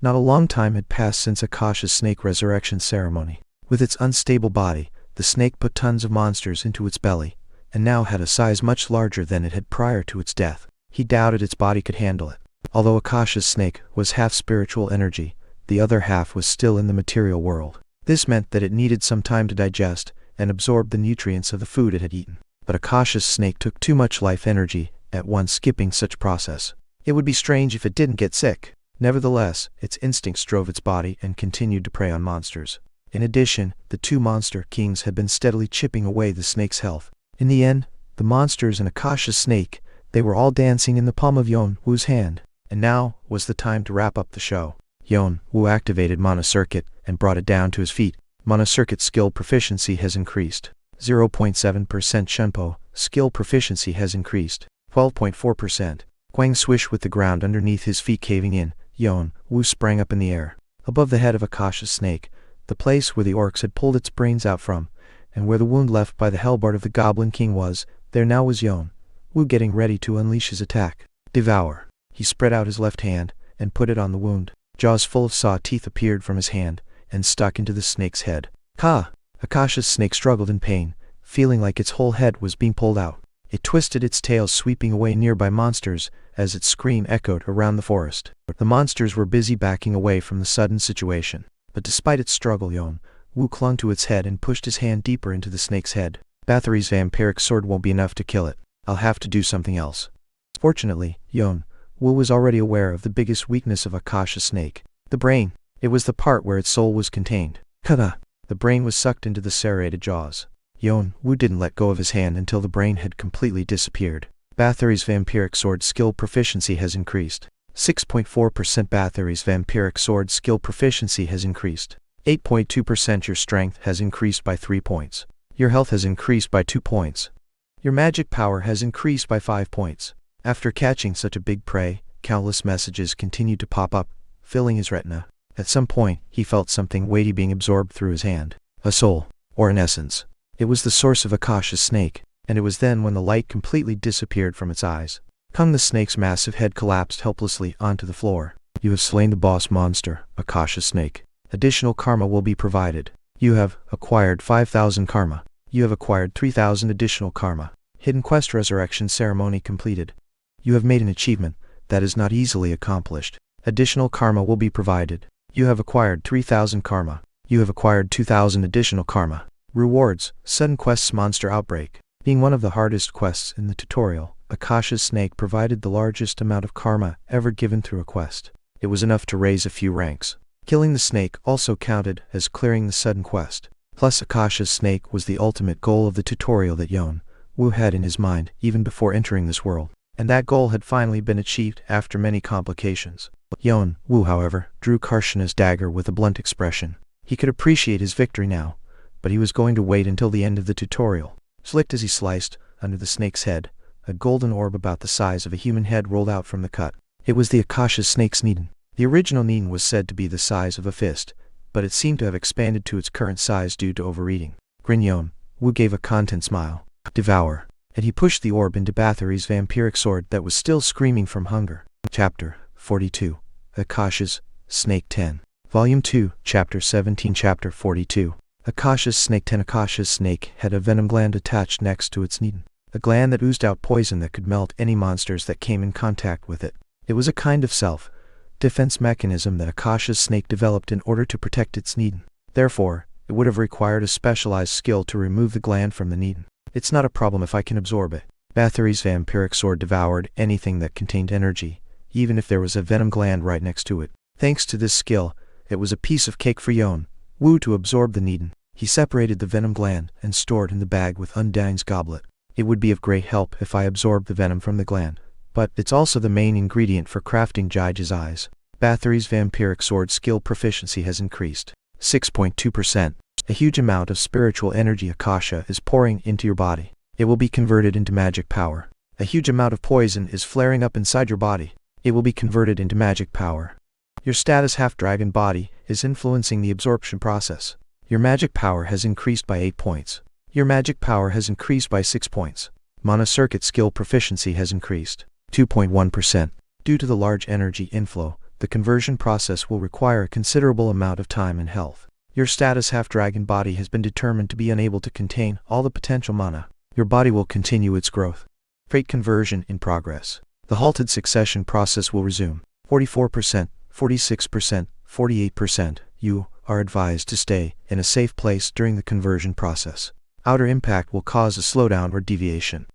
Not a long time had passed since Akasha's snake resurrection ceremony. With its unstable body, the snake put tons of monsters into its belly, and now had a size much larger than it had prior to its death. He doubted its body could handle it. Although Akasha's snake was half spiritual energy, the other half was still in the material world. This meant that it needed some time to digest and absorb the nutrients of the food it had eaten. But Akasha's snake took too much life energy at once, skipping such process. It would be strange if it didn't get sick. Nevertheless, its instincts drove its body and continued to prey on monsters. In addition, the two monster kings had been steadily chipping away the snake's health. In the end, the monsters and Akasha's snake, they were all dancing in the palm of Yeon-woo's hand. And now was the time to wrap up the show. Yeon-woo activated Mana Circuit and brought it down to his feet. Mana Circuit skill proficiency has increased. 0.7% Shunpo, skill proficiency has increased. 12.4%. Quang swish with the ground underneath his feet caving in. Yeon-woo sprang up in the air. Above the head of Akasha's snake, the place where the orcs had pulled its brains out from, and where the wound left by the hellbard of the Goblin King was, there now was Yeon-woo getting ready to unleash his attack. Devour. He spread out his left hand and put it on the wound. Jaws full of saw teeth appeared from his hand and stuck into the snake's head. Ka! Akasha's snake struggled in pain, feeling like its whole head was being pulled out. It twisted its tail, sweeping away nearby monsters as its scream echoed around the forest. The monsters were busy backing away from the sudden situation. But despite its struggle, Yeon-woo clung to its head and pushed his hand deeper into the snake's head. Bathory's vampiric sword won't be enough to kill it. I'll have to do something else. Fortunately, Yeon-woo was already aware of the biggest weakness of Akasha's snake. The brain. It was the part where its soul was contained. Kada! The brain was sucked into the serrated jaws. Yeon-woo didn't let go of his hand until the brain had completely disappeared. Bathory's vampiric sword skill proficiency has increased. 6.4% Bathory's vampiric sword skill proficiency has increased. 8.2% Your strength has increased by 3 points. Your health has increased by 2 points. Your magic power has increased by 5 points. After catching such a big prey, countless messages continued to pop up, filling his retina. At some point, he felt something weighty being absorbed through his hand. A soul, or an essence. It was the source of Akasha's snake, and it was then when the light completely disappeared from its eyes. The snake's massive head collapsed helplessly onto the floor. You have slain the boss monster, Akasha's snake. Additional karma will be provided. You have acquired 5,000 karma. You have acquired 3,000 additional karma. Hidden quest resurrection ceremony completed. You have made an achievement that is not easily accomplished. Additional karma will be provided. You have acquired 3,000 karma. You have acquired 2,000 additional karma. Rewards, sudden quests monster outbreak. Being one of the hardest quests in the tutorial, Akasha's snake provided the largest amount of karma ever given through a quest. It was enough to raise a few ranks. Killing the snake also counted as clearing the sudden quest. Plus Akasha's snake was the ultimate goal of the tutorial that Yeon-woo had in his mind even before entering this world. And that goal had finally been achieved after many complications. Yeon-woo, however, drew Karshana's dagger with a blunt expression. He could appreciate his victory now, but he was going to wait until the end of the tutorial. Slicked as he sliced, under the snake's head, a golden orb about the size of a human head rolled out from the cut. It was the Akasha's snake's Needin. The original Needin was said to be the size of a fist, but it seemed to have expanded to its current size due to overeating. Yeon-woo gave a content smile. Devour. And he pushed the orb into Bathory's vampiric sword that was still screaming from hunger. Chapter 42. Akasha's Snake 10. Volume 2, Chapter 17. Chapter 42. Akasha's Snake 10. Akasha's snake had a venom gland attached next to its Needin. A gland that oozed out poison that could melt any monsters that came in contact with it. It was a kind of self-defense mechanism that Akasha's snake developed in order to protect its Needin. Therefore, it would have required a specialized skill to remove the gland from the Needin. It's not a problem if I can absorb it. Bathory's vampiric sword devoured anything that contained energy, even if there was a venom gland right next to it. Thanks to this skill, it was a piece of cake for Yeon-woo to absorb the Needin. He separated the venom gland and stored in the bag with Undyne's goblet. It would be of great help if I absorbed the venom from the gland, but it's also the main ingredient for crafting Jaija's eyes. Bathory's vampiric sword skill proficiency has increased. 6.2%. A huge amount of spiritual energy Akasha is pouring into your body. It will be converted into magic power. A huge amount of poison is flaring up inside your body. It will be converted into magic power. Your status half-dragon body is influencing the absorption process. Your magic power has increased by 8 points. Your magic power has increased by 6 points. Mana circuit skill proficiency has increased. 2.1%. Due to the large energy inflow, the conversion process will require a considerable amount of time and health. Your status half-dragon body has been determined to be unable to contain all the potential mana. Your body will continue its growth. Fate conversion in progress. The halted succession process will resume. 44%, 46%, 48%. You are advised to stay in a safe place during the conversion process. Outer impact will cause a slowdown or deviation.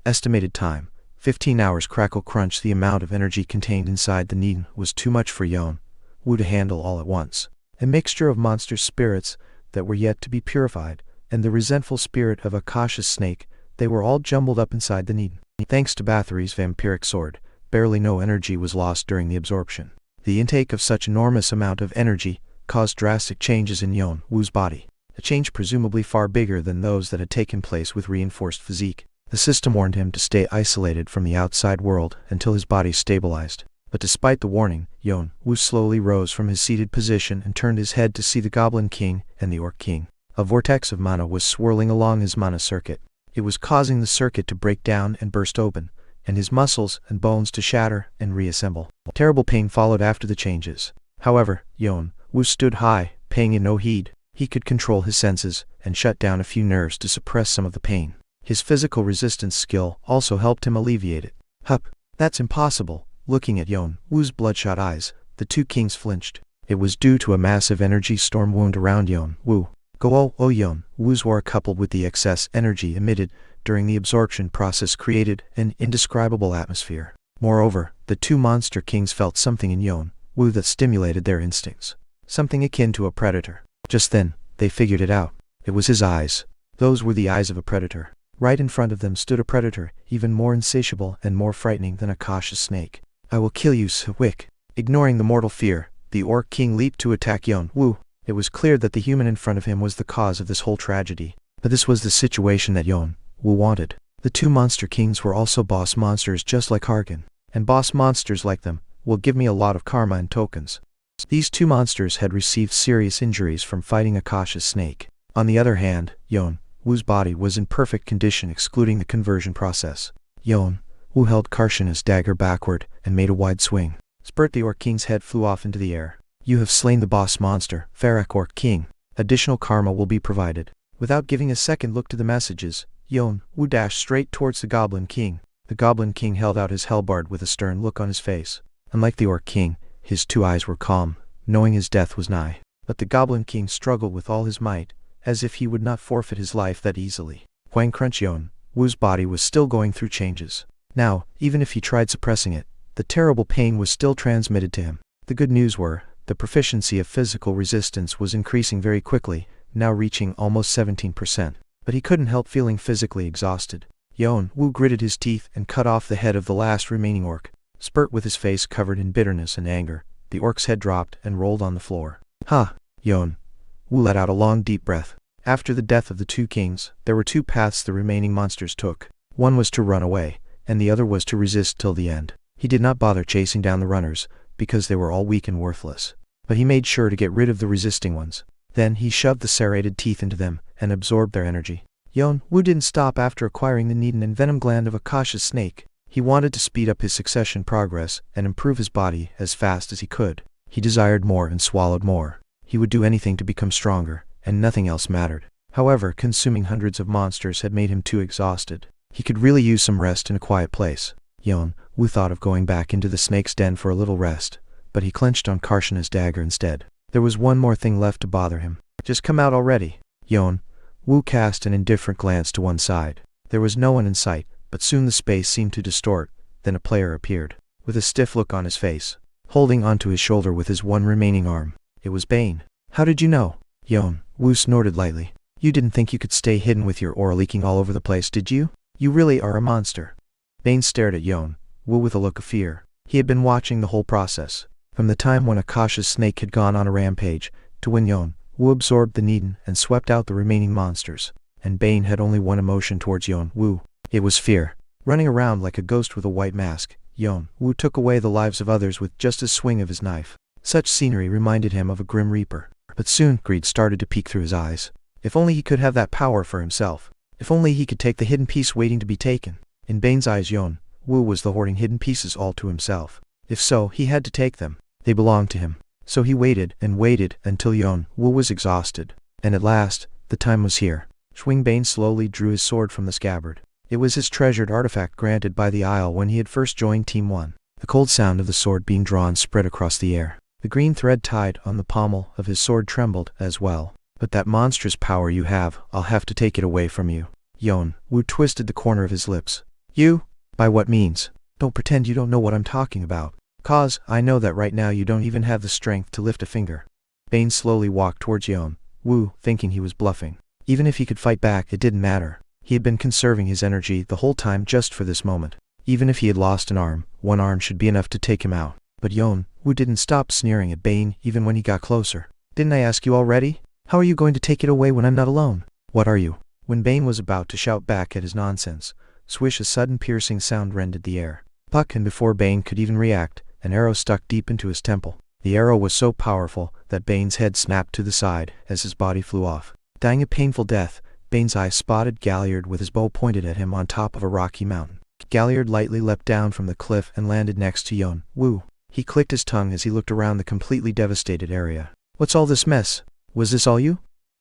Estimated time, 15 hours. Crackle crunch. The amount of energy contained inside the Needin was too much for Yeon-woo to handle all at once. A mixture of monster spirits that were yet to be purified, and the resentful spirit of Akasha's snake, they were all jumbled up inside the needle. Thanks to Bathory's vampiric sword, barely no energy was lost during the absorption. The intake of such enormous amount of energy caused drastic changes in Yeon-woo's body, a change presumably far bigger than those that had taken place with reinforced physique. The system warned him to stay isolated from the outside world until his body stabilized. But despite the warning, Yeon-woo slowly rose from his seated position and turned his head to see the Goblin King and the Orc King. A vortex of mana was swirling along his mana circuit. It was causing the circuit to break down and burst open, and his muscles and bones to shatter and reassemble. Terrible pain followed after the changes. However, Yeon-woo stood high, paying it no heed. He could control his senses and shut down a few nerves to suppress some of the pain. His physical resistance skill also helped him alleviate it. Hup, that's impossible. Looking at Yeon-woo's bloodshot eyes, the two kings flinched. It was due to a massive energy storm wound around Yeon-woo. Yeon-woo's aura coupled with the excess energy emitted during the absorption process created an indescribable atmosphere. Moreover, the two monster kings felt something in Yeon-woo that stimulated their instincts. Something akin to a predator. Just then, they figured it out. It was his eyes. Those were the eyes of a predator. Right in front of them stood a predator, even more insatiable and more frightening than Akasha's snake. I will kill you, Swick. Ignoring the mortal fear, the Orc King leaped to attack Yeon-woo. It was clear that the human in front of him was the cause of this whole tragedy. But this was the situation that Yeon-woo wanted. The two monster kings were also boss monsters just like Hargan, and boss monsters like them will give me a lot of karma and tokens. These two monsters had received serious injuries from fighting Akasha's snake. On the other hand, Yeon-woo's body was in perfect condition excluding the conversion process. Yeon-woo held Karshana's dagger backward and made a wide swing. Spurt, the Orc King's head flew off into the air. You have slain the boss monster, Farak Orc King. Additional karma will be provided. Without giving a second look to the messages, Yeon-woo dashed straight towards the Goblin King. The Goblin King held out his hellbard with a stern look on his face. Unlike the Orc King, his two eyes were calm, knowing his death was nigh. But the Goblin King struggled with all his might, as if he would not forfeit his life that easily. Huang Crunch. Yeon-woo's body was still going through changes. Now, even if he tried suppressing it, the terrible pain was still transmitted to him. The good news were, the proficiency of physical resistance was increasing very quickly, now reaching almost 17%. But he couldn't help feeling physically exhausted. Yeon-woo gritted his teeth and cut off the head of the last remaining orc. Spurt, with his face covered in bitterness and anger, the orc's head dropped and rolled on the floor. Ha! Yeon-woo let out a long deep breath. After the death of the two kings, there were two paths the remaining monsters took. One was to run away, and the other was to resist till the end. He did not bother chasing down the runners, because they were all weak and worthless. But he made sure to get rid of the resisting ones. Then he shoved the serrated teeth into them and absorbed their energy. Yeon-woo didn't stop after acquiring the Needin and Venom gland of Akasha's snake. He wanted to speed up his succession progress and improve his body as fast as he could. He desired more and swallowed more. He would do anything to become stronger, and nothing else mattered. However, consuming hundreds of monsters had made him too exhausted. He could really use some rest in a quiet place. Yeon-woo thought of going back into the snake's den for a little rest, but he clenched on Karshana's dagger instead. There was one more thing left to bother him. Just come out already. Yeon-woo cast an indifferent glance to one side. There was no one in sight, but soon the space seemed to distort. Then a player appeared, with a stiff look on his face, holding onto his shoulder with his one remaining arm. It was Bane. How did you know? Yeon-woo snorted lightly. You didn't think you could stay hidden with your aura leaking all over the place, did you? You really are a monster. Bane stared at Yeon-woo with a look of fear. He had been watching the whole process, from the time when Akasha's snake had gone on a rampage, to when Yeon-woo absorbed the Needin and swept out the remaining monsters. And Bane had only one emotion towards Yeon-woo. It was fear. Running around like a ghost with a white mask, Yeon-woo took away the lives of others with just a swing of his knife. Such scenery reminded him of a grim reaper. But soon greed started to peek through his eyes. If only he could have that power for himself. If only he could take the hidden piece waiting to be taken. In Bane's eyes, Yeon-woo was the hoarding hidden pieces all to himself. If so, he had to take them. They belonged to him. So he waited and waited until Yeon-woo was exhausted. And at last, the time was here. Bane slowly drew his sword from the scabbard. It was his treasured artifact granted by the Isle when he had first joined Team 1. The cold sound of the sword being drawn spread across the air. The green thread tied on the pommel of his sword trembled as well. But that monstrous power you have, I'll have to take it away from you. Yeon-woo twisted the corner of his lips. You? By what means? Don't pretend you don't know what I'm talking about. 'Cause I know that right now you don't even have the strength to lift a finger. Bane slowly walked towards Yeon-woo Yeon-woo, thinking he was bluffing. Even if he could fight back, it didn't matter. He had been conserving his energy the whole time just for this moment. Even if he had lost an arm, one arm should be enough to take him out. But Yeon-woo didn't stop sneering at Bane even when he got closer. "Didn't I ask you already? How are you going to take it away when I'm not alone? What are you?" When Bane was about to shout back at his nonsense, swish, a sudden piercing sound rended the air. Puck, and before Bane could even react, an arrow stuck deep into his temple. The arrow was so powerful that Bane's head snapped to the side as his body flew off. Dying a painful death, Bane's eye spotted Galliard with his bow pointed at him on top of a rocky mountain. Galliard lightly leapt down from the cliff and landed next to Yeon-woo. He clicked his tongue as he looked around the completely devastated area. "What's all this mess? Was this all you?"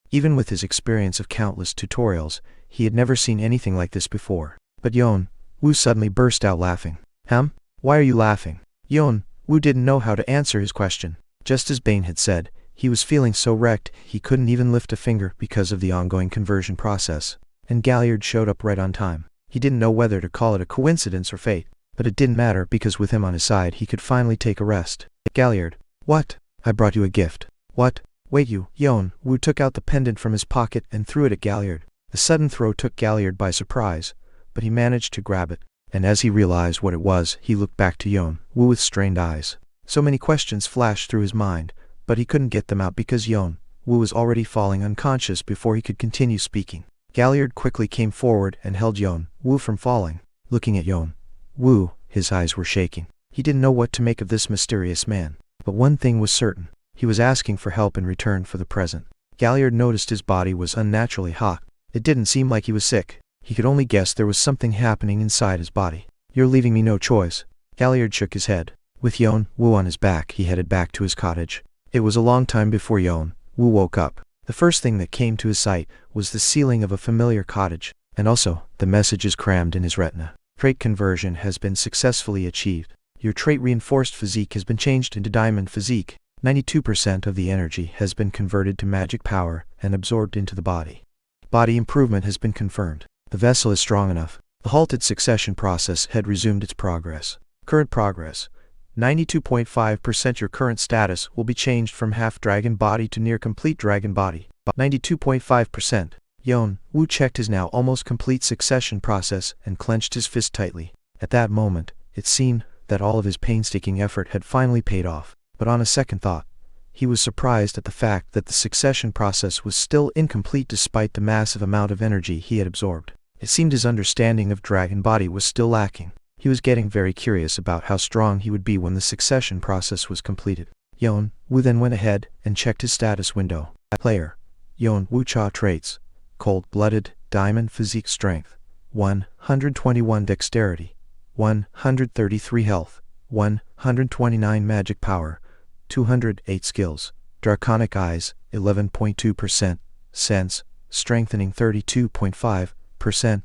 Even with his experience of countless tutorials, he had never seen anything like this before. But Yeon-woo suddenly burst out laughing. Why are you laughing?" Yeon-woo didn't know how to answer his question. Just as Bane had said, he was feeling so wrecked he couldn't even lift a finger because of the ongoing conversion process. And Galliard showed up right on time. He didn't know whether to call it a coincidence or fate, but it didn't matter because with him on his side he could finally take a rest. "Galliard." "What?" "I brought you a gift." "What?" "Wait, you." Yeon-woo took out the pendant from his pocket and threw it at Galliard. The sudden throw took Galliard by surprise, but he managed to grab it. And as he realized what it was, he looked back to Yeon-woo with strained eyes. So many questions flashed through his mind, but he couldn't get them out because Yeon-woo was already falling unconscious before he could continue speaking. Galliard quickly came forward and held Yeon-woo from falling. Looking at Yeon-woo, his eyes were shaking. He didn't know what to make of this mysterious man. But one thing was certain. He was asking for help in return for the present. Galliard noticed his body was unnaturally hot. It didn't seem like he was sick. He could only guess there was something happening inside his body. "You're leaving me no choice." Galliard shook his head. With Yeon-woo on his back, he headed back to his cottage. It was a long time before Yeon-woo woke up. The first thing that came to his sight was the ceiling of a familiar cottage, and also the messages crammed in his retina. "Trait conversion has been successfully achieved. Your trait-reinforced physique has been changed into diamond physique. 92% of the energy has been converted to magic power and absorbed into the body. Body improvement has been confirmed. The vessel is strong enough." The halted succession process had resumed its progress. Current progress. 92.5%. Your current status will be changed from half-dragon body to near-complete dragon body. 92.5%. Yeon-woo checked his now almost complete succession process and clenched his fist tightly. At that moment, it seemed that all of his painstaking effort had finally paid off. But on a second thought, he was surprised at the fact that the succession process was still incomplete despite the massive amount of energy he had absorbed. It seemed his understanding of dragon body was still lacking. He was getting very curious about how strong he would be when the succession process was completed. Yeon-woo then went ahead and checked his status window. Player. Jeong-woo Cha traits. Cold-blooded, diamond physique strength. 121 dexterity. 133 health. 129 magic power. 208 skills. Draconic eyes, 11.2%. Sense, strengthening 32.5%.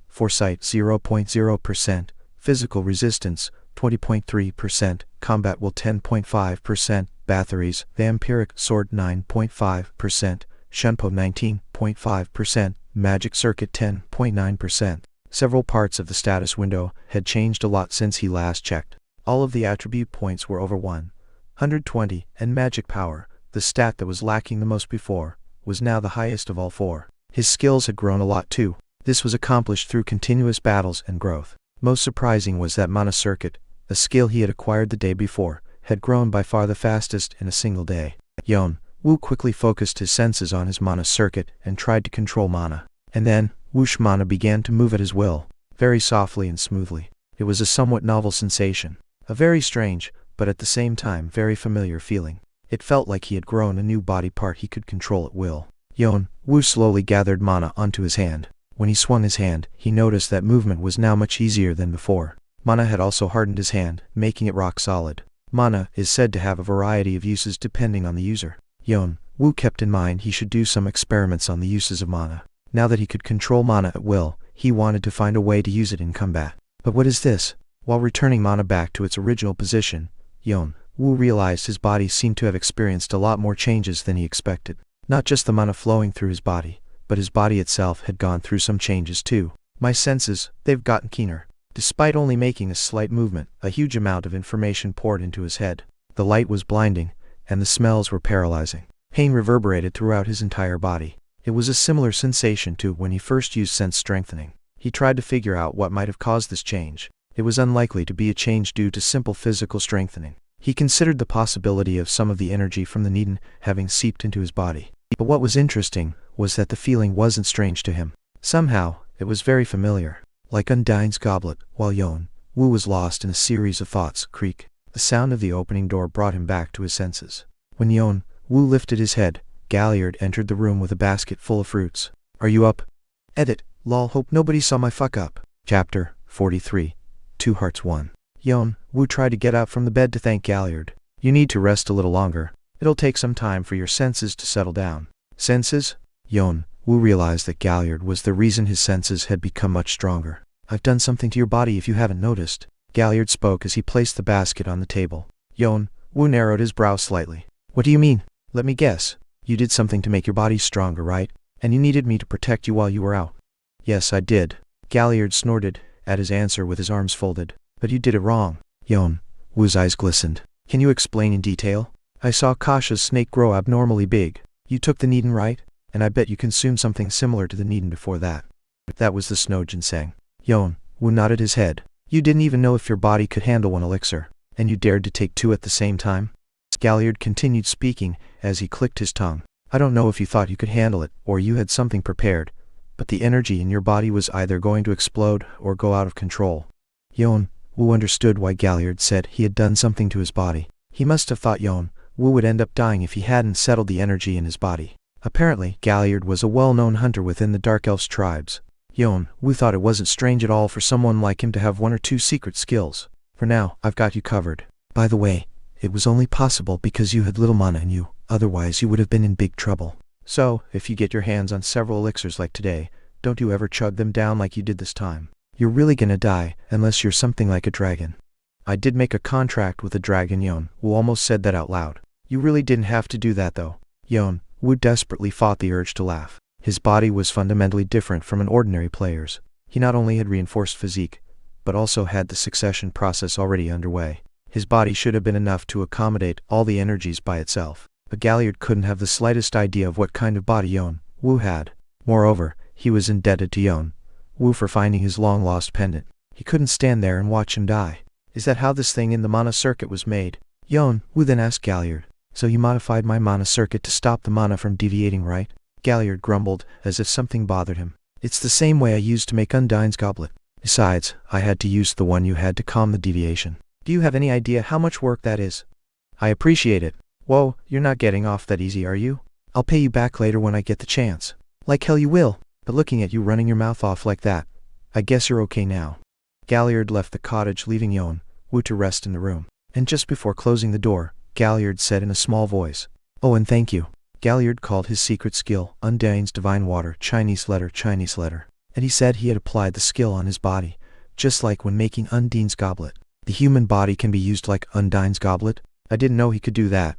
Foresight 0.0%, physical resistance 20.3%, combat will 10.5%, batteries, vampiric sword 9.5%, shunpo 19.5%, magic circuit 10.9%. Several parts of the status window had changed a lot since he last checked. All of the attribute points were over 120, and magic power, the stat that was lacking the most before, was now the highest of all four. His skills had grown a lot too. This was accomplished through continuous battles and growth. Most surprising was that mana circuit, a skill he had acquired the day before, had grown by far the fastest in a single day. Yeon-woo quickly focused his senses on his mana circuit and tried to control mana. And then, whoosh, mana began to move at his will, very softly and smoothly. It was a somewhat novel sensation, a very strange, but at the same time very familiar feeling. It felt like he had grown a new body part he could control at will. Yeon-woo slowly gathered mana onto his hand. When he swung his hand, he noticed that movement was now much easier than before. Mana had also hardened his hand, making it rock solid. Mana is said to have a variety of uses depending on the user. Yeon-woo kept in mind he should do some experiments on the uses of mana. Now that he could control mana at will, he wanted to find a way to use it in combat. But what is this? While returning mana back to its original position, Yeon-woo realized his body seemed to have experienced a lot more changes than he expected. Not just the mana flowing through his body, but his body itself had gone through some changes too. My senses, they've gotten keener. Despite only making a slight movement, a huge amount of information poured into his head. The light was blinding, and the smells were paralyzing. Pain reverberated throughout his entire body. It was a similar sensation to when he first used sense strengthening. He tried to figure out what might have caused this change. It was unlikely to be a change due to simple physical strengthening. He considered the possibility of some of the energy from the needle having seeped into his body. But what was interesting was that the feeling wasn't strange to him. Somehow, it was very familiar. Like Undine's goblet, while Yeon-woo was lost in a series of thoughts. Creak. The sound of the opening door brought him back to his senses. When Yeon-woo lifted his head, Galliard entered the room with a basket full of fruits. Are you up? Edit. Lol, hope nobody saw my fuck up. Chapter 43. Two Hearts 1. Yeon-woo tried to get up from the bed to thank Galliard. You need to rest a little longer. It'll take some time for your senses to settle down. Senses? Yeon-woo realized that Galliard was the reason his senses had become much stronger. I've done something to your body if you haven't noticed. Galliard spoke as he placed the basket on the table. Yeon-woo narrowed his brow slightly. What do you mean? Let me guess. You did something to make your body stronger, right? And you needed me to protect you while you were out. Yes, I did. Galliard snorted at his answer with his arms folded. But you did it wrong. Yeon-woo's eyes glistened. Can you explain in detail? I saw Kasha's snake grow abnormally big. You took the Needin, right? And I bet you consumed something similar to the Needin before that. That was the snow ginseng. Yeon-woo nodded his head. You didn't even know if your body could handle one elixir. And you dared to take two at the same time? Galliard continued speaking as he clicked his tongue. I don't know if you thought you could handle it, or you had something prepared, but the energy in your body was either going to explode or go out of control. Yeon-woo understood why Galliard said he had done something to his body. He must have thought Yeon-woo would end up dying if he hadn't settled the energy in his body. Apparently, Galliard was a well-known hunter within the Dark Elves tribes. Yeon-woo thought it wasn't strange at all for someone like him to have one or two secret skills. For now, I've got you covered. By the way, it was only possible because you had little mana in you, otherwise you would have been in big trouble. So, if you get your hands on several elixirs like today, don't you ever chug them down like you did this time. You're really gonna die, unless you're something like a dragon. I did make a contract with a dragon. Yeon-woo almost said that out loud. You really didn't have to do that though. Yeon-woo desperately fought the urge to laugh. His body was fundamentally different from an ordinary player's. He not only had reinforced physique, but also had the succession process already underway. His body should have been enough to accommodate all the energies by itself. But Galliard couldn't have the slightest idea of what kind of body Yeon-woo had. Moreover, he was indebted to Yeon-woo for finding his long-lost pendant. He couldn't stand there and watch him die. Is that how this thing in the mana circuit was made? Yeon-woo then asked Galliard. So you modified my mana circuit to stop the mana from deviating, right? Galliard grumbled, as if something bothered him. It's the same way I used to make Undine's goblet. Besides, I had to use the one you had to calm the deviation. Do you have any idea how much work that is? I appreciate it. Whoa, you're not getting off that easy, are you? I'll pay you back later when I get the chance. Like hell you will. But looking at you running your mouth off like that, I guess you're okay now. Galliard left the cottage, leaving Yeon-woo to rest in the room. And just before closing the door, Galliard said in a small voice, "Oh, and thank you." Galliard called his secret skill Undine's Divine Water, Chinese letter. And he said he had applied the skill on his body, just like when making Undine's goblet. The human body can be used like Undine's goblet? I didn't know he could do that.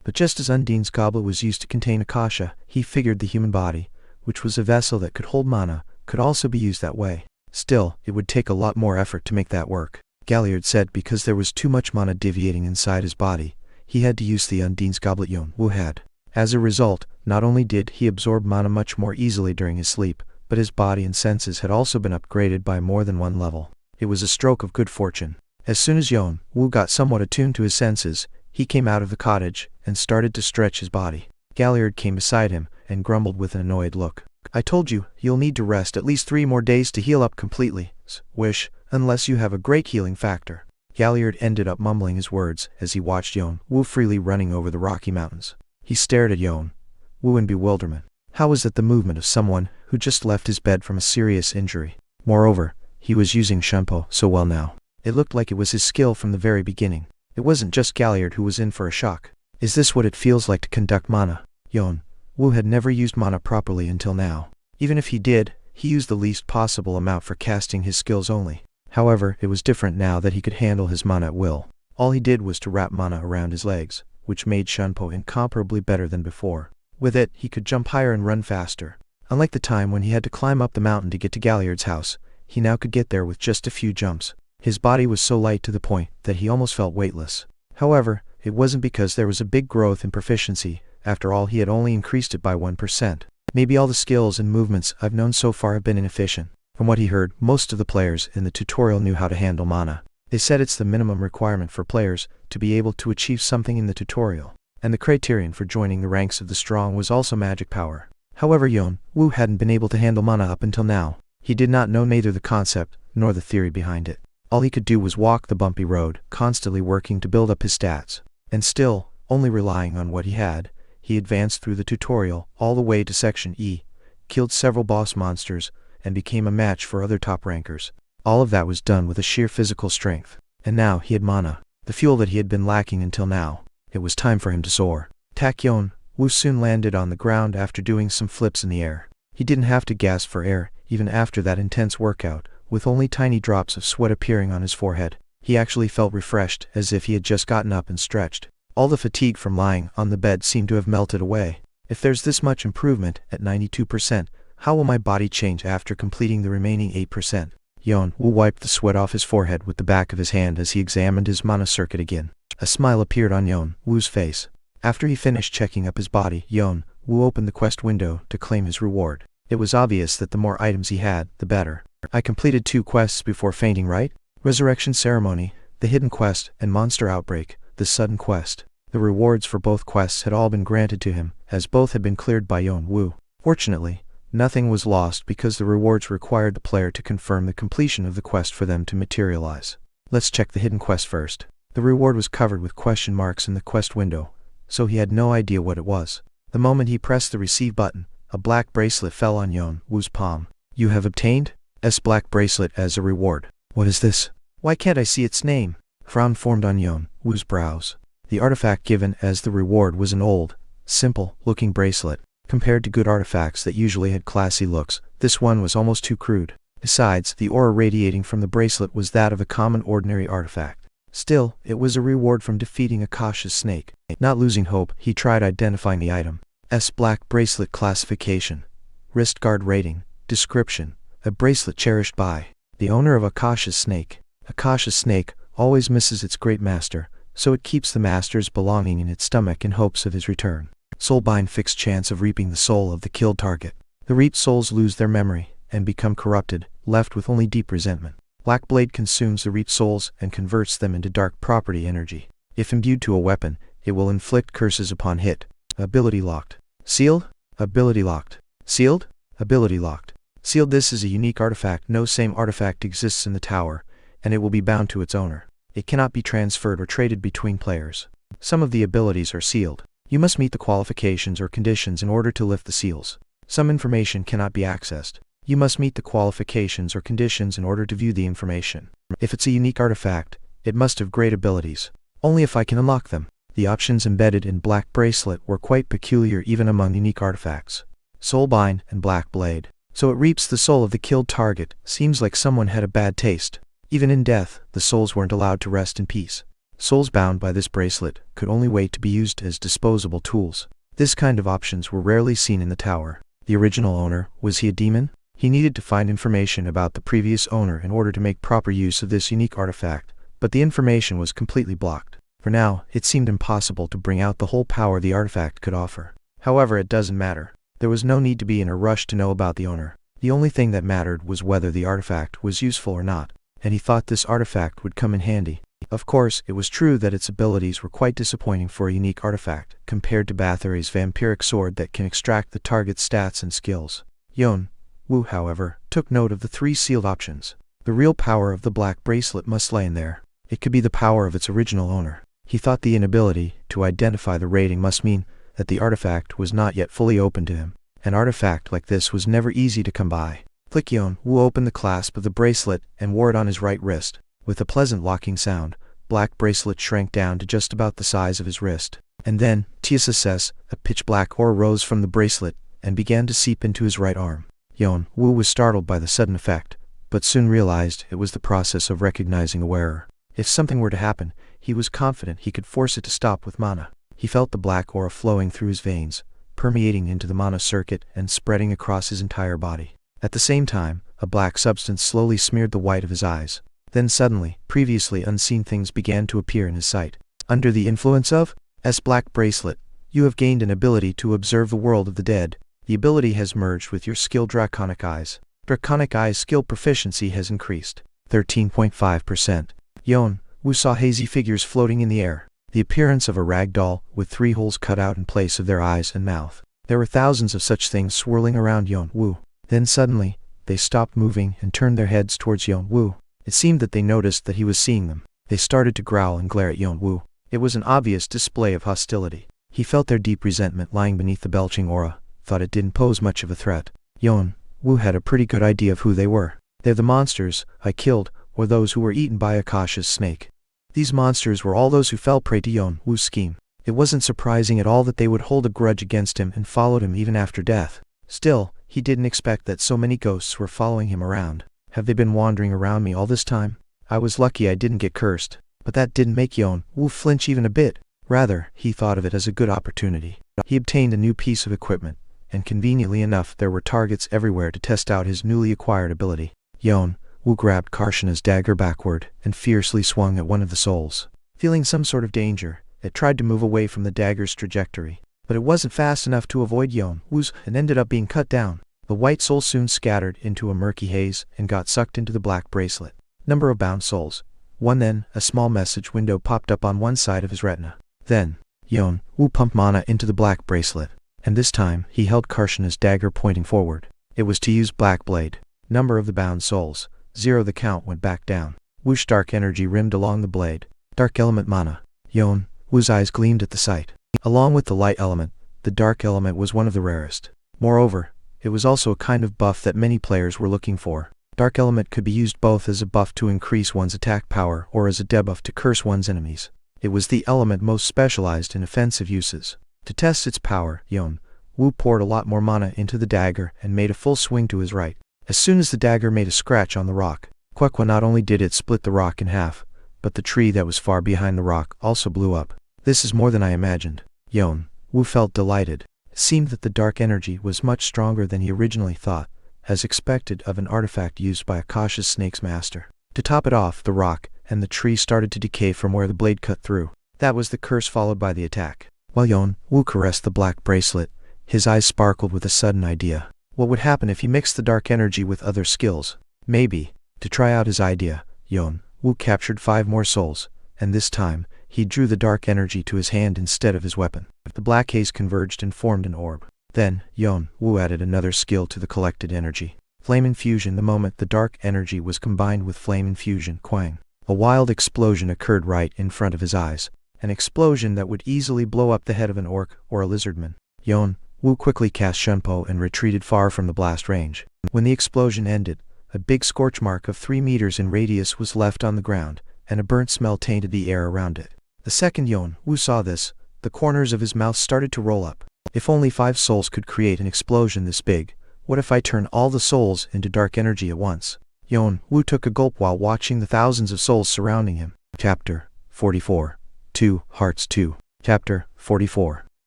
But just as Undine's goblet was used to contain Akasha, he figured the human body, which was a vessel that could hold mana, could also be used that way. Still, it would take a lot more effort to make that work. Galliard said because there was too much mana deviating inside his body, he had to use the Undine's goblet Yeon-woo had. As a result, not only did he absorb mana much more easily during his sleep, but his body and senses had also been upgraded by more than one level. It was a stroke of good fortune. As soon as Yeon-woo got somewhat attuned to his senses, he came out of the cottage and started to stretch his body. Galliard came beside him and grumbled with an annoyed look. I told you, you'll need to rest at least 3 more days to heal up completely. Wish, unless you have a great healing factor. Galliard ended up mumbling his words as he watched Yeon-woo freely running over the Rocky Mountains. He stared at Yeon-woo in bewilderment. How was it the movement of someone who just left his bed from a serious injury? Moreover, he was using Shunpo so well now. It looked like it was his skill from the very beginning. It wasn't just Galliard who was in for a shock. Is this what it feels like to conduct mana? Yeon-woo had never used mana properly until now. Even if he did, he used the least possible amount for casting his skills only. However, it was different now that he could handle his mana at will. All he did was to wrap mana around his legs, which made Shunpo incomparably better than before. With it, he could jump higher and run faster. Unlike the time when he had to climb up the mountain to get to Galliard's house, he now could get there with just a few jumps. His body was so light to the point that he almost felt weightless. However, it wasn't because there was a big growth in proficiency, After all, he had only increased it by 1%. Maybe all the skills and movements I've known so far have been inefficient. From what he heard, most of the players in the tutorial knew how to handle mana. They said it's the minimum requirement for players to be able to achieve something in the tutorial. And the criterion for joining the ranks of the strong was also magic power. However, Yeon-woo hadn't been able to handle mana up until now. He did not know neither the concept nor the theory behind it. All he could do was walk the bumpy road, constantly working to build up his stats. And still, only relying on what he had, he advanced through the tutorial all the way to Section E, killed several boss monsters, and became a match for other top rankers. All of that was done with a sheer physical strength. And now he had mana, the fuel that he had been lacking until now. It was time for him to soar. Yeon-woo soon landed on the ground after doing some flips in the air. He didn't have to gasp for air, even after that intense workout, with only tiny drops of sweat appearing on his forehead. He actually felt refreshed, as if he had just gotten up and stretched. All the fatigue from lying on the bed seemed to have melted away. If there's this much improvement at 92%, how will my body change after completing the remaining 8%? Yeon-woo wiped the sweat off his forehead with the back of his hand as he examined his mana circuit again. A smile appeared on Yeon-woo's face. After he finished checking up his body, Yeon-woo opened the quest window to claim his reward. It was obvious that the more items he had, the better. I completed 2 quests before fainting, right? Resurrection Ceremony, the Hidden Quest, and Monster Outbreak, the Sudden Quest. The rewards for both quests had all been granted to him, as both had been cleared by Yeon-woo. Fortunately, nothing was lost because the rewards required the player to confirm the completion of the quest for them to materialize. Let's check the hidden quest first. The reward was covered with question marks in the quest window, so he had no idea what it was. The moment he pressed the receive button, a black bracelet fell on Yeon-woo's palm. You have obtained S black bracelet as a reward. What is this? Why can't I see its name? Frown formed on Yeon-woo's brows. The artifact given as the reward was an old, simple-looking bracelet. Compared to good artifacts that usually had classy looks, this one was almost too crude. Besides, the aura radiating from the bracelet was that of a common ordinary artifact. Still, it was a reward from defeating Akasha's snake. Not losing hope, he tried identifying the item. S black bracelet classification. Wrist guard rating. Description. A bracelet cherished by the owner of Akasha's snake. Akasha's snake always misses its great master, so it keeps the master's belonging in its stomach in hopes of his return. Soulbind fixed chance of reaping the soul of the killed target. The reaped souls lose their memory and become corrupted, left with only deep resentment. Black Blade consumes the reaped souls and converts them into dark property energy. If imbued to a weapon, it will inflict curses upon hit. Ability locked. Sealed? Ability locked. Sealed? Ability locked. Sealed. This is a unique artifact. No same artifact exists in the tower, and it will be bound to its owner. It cannot be transferred or traded between players. Some of the abilities are sealed. You must meet the qualifications or conditions in order to lift the seals. Some information cannot be accessed. You must meet the qualifications or conditions in order to view the information. If it's a unique artifact, it must have great abilities. Only if I can unlock them. The options embedded in Black Bracelet were quite peculiar even among unique artifacts. Soulbind and Black Blade. So it reaps the soul of the killed target. Seems like someone had a bad taste. Even in death, the souls weren't allowed to rest in peace. Souls bound by this bracelet could only wait to be used as disposable tools. This kind of options were rarely seen in the tower. The original owner, was he a demon? He needed to find information about the previous owner in order to make proper use of this unique artifact, but the information was completely blocked. For now, it seemed impossible to bring out the whole power the artifact could offer. However, it doesn't matter. There was no need to be in a rush to know about the owner. The only thing that mattered was whether the artifact was useful or not, and he thought this artifact would come in handy. Of course, it was true that its abilities were quite disappointing for a unique artifact, compared to Bathory's vampiric sword that can extract the target's stats and skills. Yeon-woo, however, took note of the 3 sealed options. The real power of the Black Bracelet must lay in there. It could be the power of its original owner. He thought the inability to identify the rating must mean that the artifact was not yet fully open to him. An artifact like this was never easy to come by. Click. Yeon-woo opened the clasp of the bracelet and wore it on his right wrist. With a pleasant locking sound, Black Bracelet shrank down to just about the size of his wrist. And then, TSSS, a pitch-black aura rose from the bracelet and began to seep into his right arm. Yeon-woo was startled by the sudden effect, but soon realized it was the process of recognizing a wearer. If something were to happen, he was confident he could force it to stop with mana. He felt the black aura flowing through his veins, permeating into the mana circuit and spreading across his entire body. At the same time, a black substance slowly smeared the white of his eyes. Then suddenly, previously unseen things began to appear in his sight. Under the influence of S Black Bracelet, You have gained an ability to observe the world of the dead. The ability has merged with your skill Draconic Eyes. Draconic Eyes skill proficiency has increased 13.5%. Yeon-woo saw hazy figures floating in the air, the appearance of a rag doll with 3 holes cut out in place of their eyes and mouth. There were thousands of such things swirling around Yeon-woo. Then suddenly, they stopped moving and turned their heads towards Yeon-woo. It seemed that they noticed that he was seeing them. They started to growl and glare at Yeon-woo. It was an obvious display of hostility. He felt their deep resentment lying beneath the belching aura, thought it didn't pose much of a threat. Yeon-woo had a pretty good idea of who they were. They're the monsters I killed, or those who were eaten by Akasha's snake. These monsters were all those who fell prey to Yeon-woo's scheme. It wasn't surprising at all that they would hold a grudge against him and followed him even after death. Still, he didn't expect that so many ghosts were following him around. Have they been wandering around me all this time? I was lucky I didn't get cursed. But that didn't make Yeon-woo flinch even a bit. Rather, he thought of it as a good opportunity. He obtained a new piece of equipment, and conveniently enough there were targets everywhere to test out his newly acquired ability. Yeon-woo grabbed Karshana's dagger backward and fiercely swung at one of the souls. Feeling some sort of danger, it tried to move away from the dagger's trajectory. But it wasn't fast enough to avoid Yeon-woo's and ended up being cut down. The white soul soon scattered into a murky haze and got sucked into the black bracelet. Number of bound souls. 1. Then, a small message window popped up on one side of his retina. Then, Yeon-woo pumped mana into the black bracelet, and this time he held Karshana's dagger pointing forward. It was to use Black Blade. Number of the bound souls. 0. The count went back down. Whoosh dark energy rimmed along the blade. Dark element mana. Yeon-woo's eyes gleamed at the sight. Along with the light element, the dark element was one of the rarest. Moreover, it was also a kind of buff that many players were looking for. Dark element could be used both as a buff to increase one's attack power or as a debuff to curse one's enemies. It was the element most specialized in offensive uses. To test its power, Yeon-woo poured a lot more mana into the dagger and made a full swing to his right. As soon as the dagger made a scratch on the rock, not only did it split the rock in half, but the tree that was far behind the rock also blew up. This is more than I imagined. Yeon-woo felt delighted. It seemed that the dark energy was much stronger than he originally thought, as expected of an artifact used by Akasha's snake's master. To top it off, the rock and the tree started to decay from where the blade cut through. That was the curse followed by the attack. While Yeon-woo caressed the black bracelet, his eyes sparkled with a sudden idea. What would happen if he mixed the dark energy with other skills? Maybe. To try out his idea, Yeon-woo captured 5 more souls, and this time, he drew the dark energy to his hand instead of his weapon. The black haze converged and formed an orb. Then, Yeon-woo added another skill to the collected energy. Flame Infusion. The moment the dark energy was combined with Flame Infusion, Quang, a wild explosion occurred right in front of his eyes. An explosion that would easily blow up the head of an orc or a lizardman. Yeon-woo quickly cast Shunpo and retreated far from the blast range. When the explosion ended, a big scorch mark of 3 meters in radius was left on the ground, and a burnt smell tainted the air around it. The second Yeon-woo saw this, the corners of his mouth started to roll up. If only 5 souls could create an explosion this big, what if I turn all the souls into dark energy at once? Yeon-woo took a gulp while watching the thousands of souls surrounding him. Chapter 44. 2 Hearts 2. Chapter 44.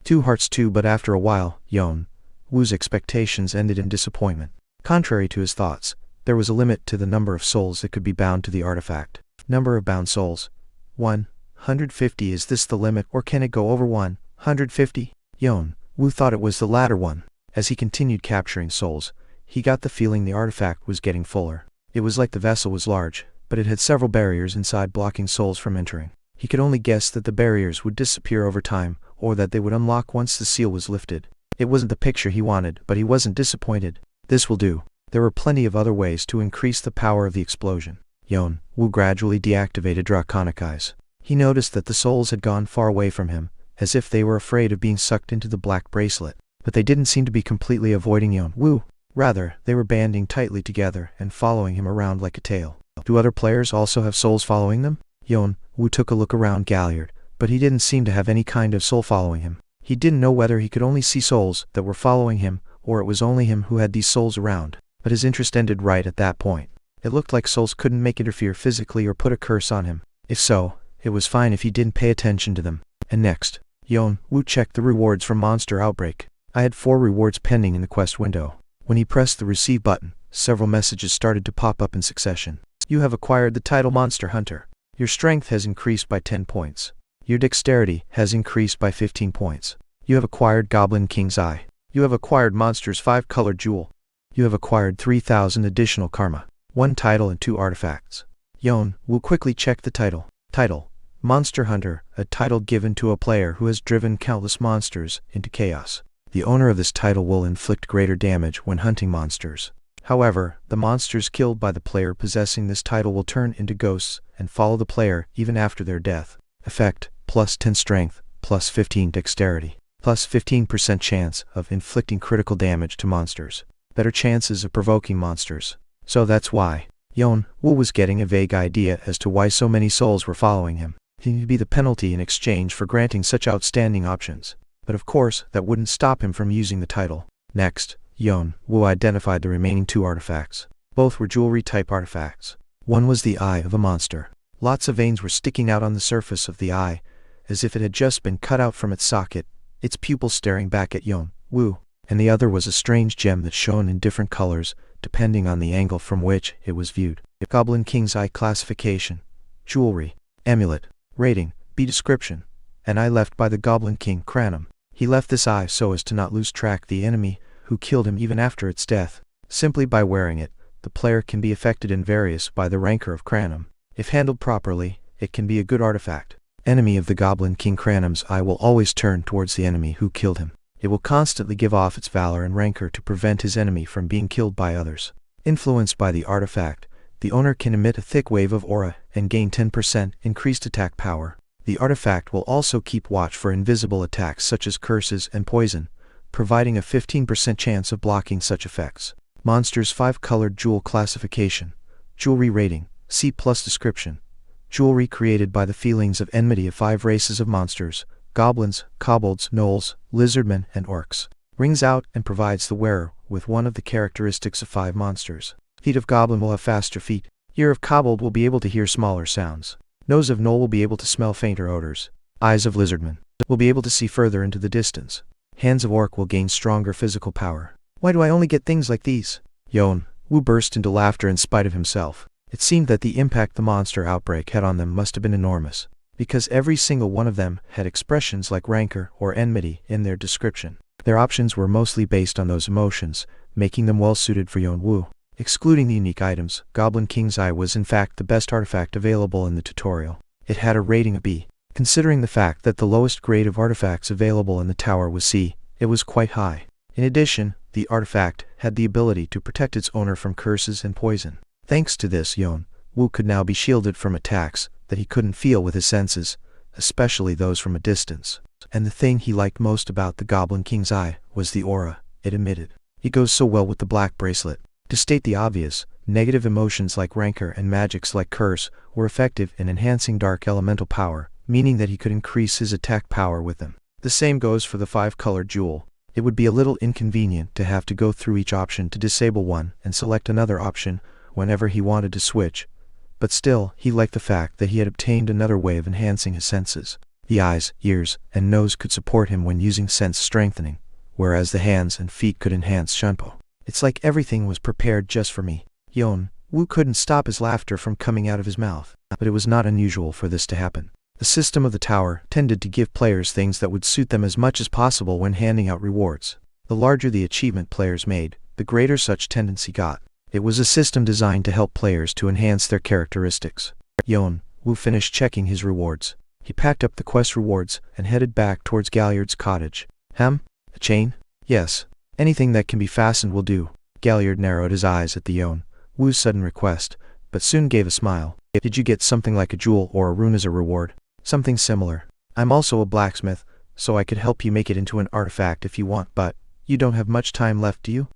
2 Hearts 2. But after a while, Yeon-woo's expectations ended in disappointment. Contrary to his thoughts, there was a limit to the number of souls that could be bound to the artifact. Number of bound souls. 150. Is this the limit, or can it go over 150? Yeon-woo thought it was the latter one. As he continued capturing souls, he got the feeling the artifact was getting fuller. It was like the vessel was large, but it had several barriers inside blocking souls from entering. He could only guess that the barriers would disappear over time, or that they would unlock once the seal was lifted. It wasn't the picture he wanted, but he wasn't disappointed. This will do. There were plenty of other ways to increase the power of the explosion. Yeon-woo gradually deactivated Draconic Eyes. He noticed that the souls had gone far away from him, as if they were afraid of being sucked into the black bracelet. But they didn't seem to be completely avoiding Yeon-woo. Rather, they were banding tightly together and following him around like a tail. Do other players also have souls following them? Yeon-woo took a look around Galliard, but he didn't seem to have any kind of soul following him. He didn't know whether he could only see souls that were following him, or it was only him who had these souls around. But his interest ended right at that point. It looked like souls couldn't make interfere physically or put a curse on him. If so, it was fine if he didn't pay attention to them. And next, Yeon-woo checked the rewards from Monster Outbreak. I had 4 rewards pending in the quest window. When he pressed the receive button, several messages started to pop up in succession. You have acquired the title Monster Hunter. Your strength has increased by 10 points. Your dexterity has increased by 15 points. You have acquired Goblin King's Eye. You have acquired Monster's 5-colored jewel. You have acquired 3,000 additional karma, 1 title and 2 artifacts. Yeon-woo quickly checked the title. Title: Monster Hunter, a title given to a player who has driven countless monsters into chaos. The owner of this title will inflict greater damage when hunting monsters. However, the monsters killed by the player possessing this title will turn into ghosts and follow the player even after their death. Effect: plus 10 strength, plus 15 dexterity, plus 15% chance of inflicting critical damage to monsters. Better chances of provoking monsters. So that's why Yeon-woo was getting a vague idea as to why so many souls were following him. He would be the penalty in exchange for granting such outstanding options. But of course, that wouldn't stop him from using the title. Next, Yeon-woo identified the remaining 2 artifacts. Both were jewelry-type artifacts. One was the eye of a monster. Lots of veins were sticking out on the surface of the eye, as if it had just been cut out from its socket, its pupils staring back at Yeon-woo. And the other was a strange gem that shone in different colors, depending on the angle from which it was viewed. Goblin King's Eye classification: jewelry, amulet, rating, B description: an eye left by the Goblin King Cranum. He left this eye so as to not lose track of the enemy who killed him even after its death. Simply by wearing it, the player can be affected in various by the rancor of Cranum. If handled properly, it can be a good artifact. Enemy of the Goblin King Cranum's eye will always turn towards the enemy who killed him. It will constantly give off its valor and rancor to prevent his enemy from being killed by others. Influenced by the artifact, the owner can emit a thick wave of aura and gain 10% increased attack power. The artifact will also keep watch for invisible attacks such as curses and poison, providing a 15% chance of blocking such effects. Monster's 5-colored jewel classification: jewelry rating, C+ description: jewelry created by the feelings of enmity of 5 races of monsters: goblins, kobolds, gnolls, lizardmen, and orcs. Rings out and provides the wearer with one of the characteristics of 5 monsters. Feet of goblin will have faster feet. Ear of kobold will be able to hear smaller sounds. Nose of gnoll will be able to smell fainter odors. Eyes of lizardman will be able to see further into the distance. Hands of orc will gain stronger physical power. Why do I only get things like these? Yeon-woo burst into laughter in spite of himself. It seemed that the impact the monster outbreak had on them must have been enormous, because every single one of them had expressions like rancor or enmity in their description. Their options were mostly based on those emotions, making them well suited for Yeon-woo. Excluding the unique items, Goblin King's Eye was in fact the best artifact available in the tutorial. It had a rating of B. Considering the fact that the lowest grade of artifacts available in the tower was C, it was quite high. In addition, the artifact had the ability to protect its owner from curses and poison. Thanks to this, Yeon-woo could now be shielded from attacks that he couldn't feel with his senses, especially those from a distance. And the thing he liked most about the Goblin King's Eye was the aura it emitted. It goes so well with the black bracelet. To state the obvious, negative emotions like rancor and magics like curse were effective in enhancing dark elemental power, meaning that he could increase his attack power with them. The same goes for the 5-colored jewel. It would be a little inconvenient to have to go through each option to disable one and select another option whenever he wanted to switch, but still, he liked the fact that he had obtained another way of enhancing his senses. The eyes, ears, and nose could support him when using sense strengthening, whereas the hands and feet could enhance Shunpo. It's like everything was prepared just for me. Yeon-woo couldn't stop his laughter from coming out of his mouth, but it was not unusual for this to happen. The system of the tower tended to give players things that would suit them as much as possible when handing out rewards. The larger the achievement players made, the greater such tendency got. It was a system designed to help players to enhance their characteristics. Yeon-woo finished checking his rewards. He packed up the quest rewards and headed back towards Galliard's cottage. A chain? Yes. Anything that can be fastened will do. Galliard narrowed his eyes at the Yeon-woo's sudden request, but soon gave a smile. Did you get something like a jewel or a rune as a reward? Something similar. I'm also a blacksmith, so I could help you make it into an artifact if you want, but you don't have much time left, do you?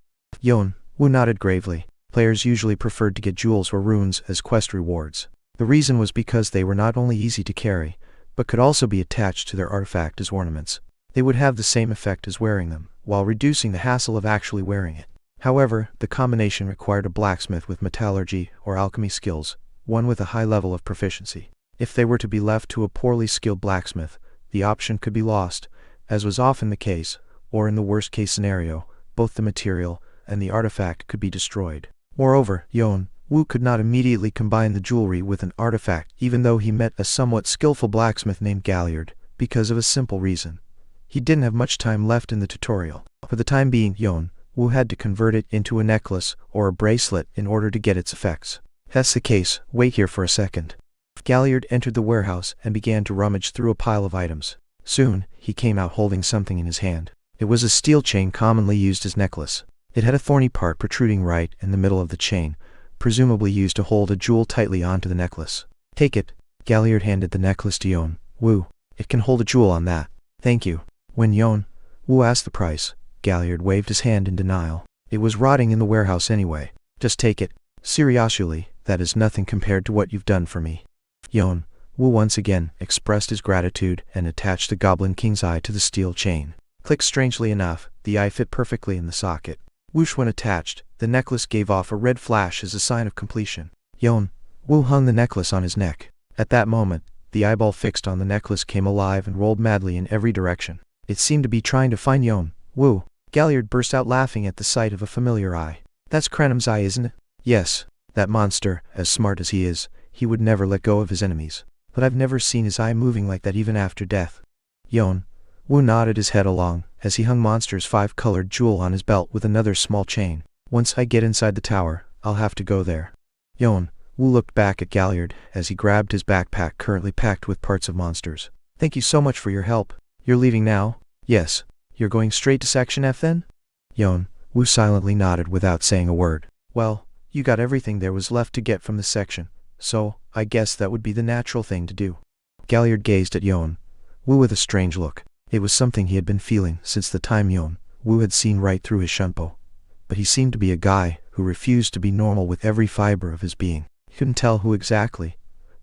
Yeon-woo nodded gravely. Players usually preferred to get jewels or runes as quest rewards. The reason was because they were not only easy to carry, but could also be attached to their artifact as ornaments. They would have the same effect as wearing them, while reducing the hassle of actually wearing it. However, the combination required a blacksmith with metallurgy or alchemy skills, one with a high level of proficiency. If they were to be left to a poorly skilled blacksmith, the option could be lost, as was often the case, or in the worst case scenario, both the material and the artifact could be destroyed. Moreover, Yeon-woo could not immediately combine the jewelry with an artifact even though he met a somewhat skillful blacksmith named Galliard, because of a simple reason. He didn't have much time left in the tutorial. For the time being, Yeon-woo had to convert it into a necklace or a bracelet in order to get its effects. If that's the case, wait here for a second. Galliard entered the warehouse and began to rummage through a pile of items. Soon, he came out holding something in his hand. It was a steel chain commonly used as necklace. It had a thorny part protruding right in the middle of the chain, presumably used to hold a jewel tightly onto the necklace. Take it. Galliard handed the necklace to Yeon-woo. It can hold a jewel on that. Thank you. When Yeon-woo asked the price, Galliard waved his hand in denial. It was rotting in the warehouse anyway. Just take it. Seriously, that is nothing compared to what you've done for me. Yeon-woo once again expressed his gratitude and attached the Goblin King's eye to the steel chain. Click. Strangely enough, the eye fit perfectly in the socket. Whoosh. When attached, the necklace gave off a red flash as a sign of completion. Yeon-woo hung the necklace on his neck. At that moment, the eyeball fixed on the necklace came alive and rolled madly in every direction. It seemed to be trying to find Yeon-woo. Galliard burst out laughing at the sight of a familiar eye. That's Krenum's eye, isn't it? Yes. That monster, as smart as he is, he would never let go of his enemies. But I've never seen his eye moving like that even after death. Yeon-woo nodded his head along, as he hung Monster's 5-colored jewel on his belt with another small chain. Once I get inside the tower, I'll have to go there. Yeon-woo looked back at Galliard as he grabbed his backpack currently packed with parts of Monsters. Thank you so much for your help. You're leaving now? Yes. You're going straight to Section F then? Yeon-woo silently nodded without saying a word. Well, you got everything there was left to get from this section, so I guess that would be the natural thing to do. Galliard gazed at Yeon-woo with a strange look. It was something he had been feeling since the time Yeon-woo had seen right through his shunpo. But he seemed to be a guy who refused to be normal with every fiber of his being. He couldn't tell who exactly,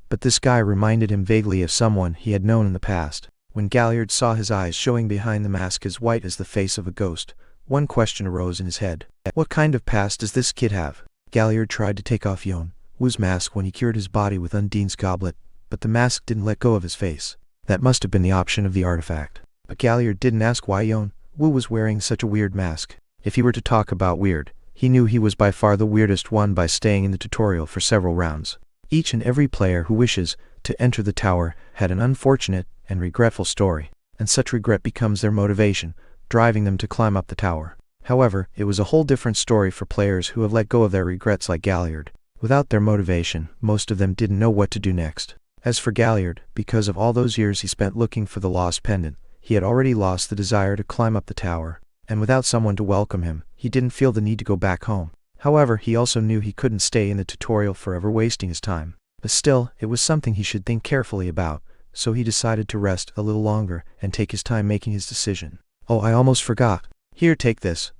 but this guy reminded him vaguely of someone he had known in the past. When Galliard saw his eyes showing behind the mask as white as the face of a ghost, one question arose in his head. What kind of past does this kid have? Galliard tried to take off Yeon-woo's mask when he cured his body with Undine's goblet, but the mask didn't let go of his face. That must have been the option of the artifact. But Galliard didn't ask why Yeon-woo was wearing such a weird mask. If he were to talk about weird, he knew he was by far the weirdest one by staying in the tutorial for several rounds. Each and every player who wishes to enter the tower had an unfortunate and regretful story, and such regret becomes their motivation, driving them to climb up the tower. However, it was a whole different story for players who have let go of their regrets like Galliard. Without their motivation, most of them didn't know what to do next. As for Galliard, because of all those years he spent looking for the lost pendant, he had already lost the desire to climb up the tower, and without someone to welcome him, he didn't feel the need to go back home. However, he also knew he couldn't stay in the tutorial forever wasting his time. But still, it was something he should think carefully about, so he decided to rest a little longer and take his time making his decision. Oh, I almost forgot. Here, take this.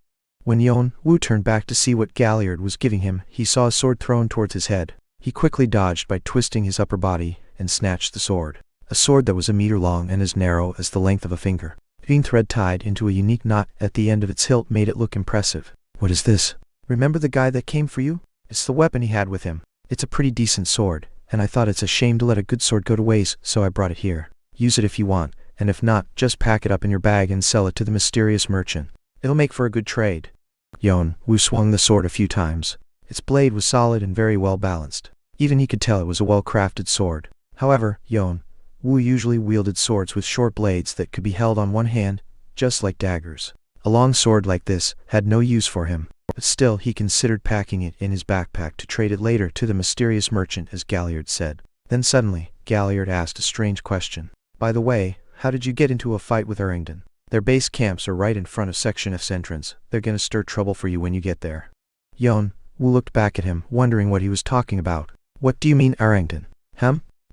When Yeon-woo turned back to see what Galliard was giving him, he saw a sword thrown towards his head. He quickly dodged by twisting his upper body and snatched the sword. A sword that was a meter long and as narrow as the length of a finger. Being thread tied into a unique knot at the end of its hilt made it look impressive. What is this? Remember the guy that came for you? It's the weapon he had with him. It's a pretty decent sword, and I thought it's a shame to let a good sword go to waste, so I brought it here. Use it if you want, and if not, just pack it up in your bag and sell it to the mysterious merchant. It'll make for a good trade. Yeon-woo swung the sword a few times. Its blade was solid and very well balanced. Even he could tell it was a well-crafted sword. However, Yeon-woo usually wielded swords with short blades that could be held on one hand, just like daggers. A long sword like this had no use for him, but still he considered packing it in his backpack to trade it later to the mysterious merchant as Galliard said. Then suddenly, Galliard asked a strange question. By the way, how did you get into a fight with Errington? Their base camps are right in front of Section F's entrance. They're gonna stir trouble for you when you get there. Yeon-woo looked back at him, wondering what he was talking about. What do you mean Errington?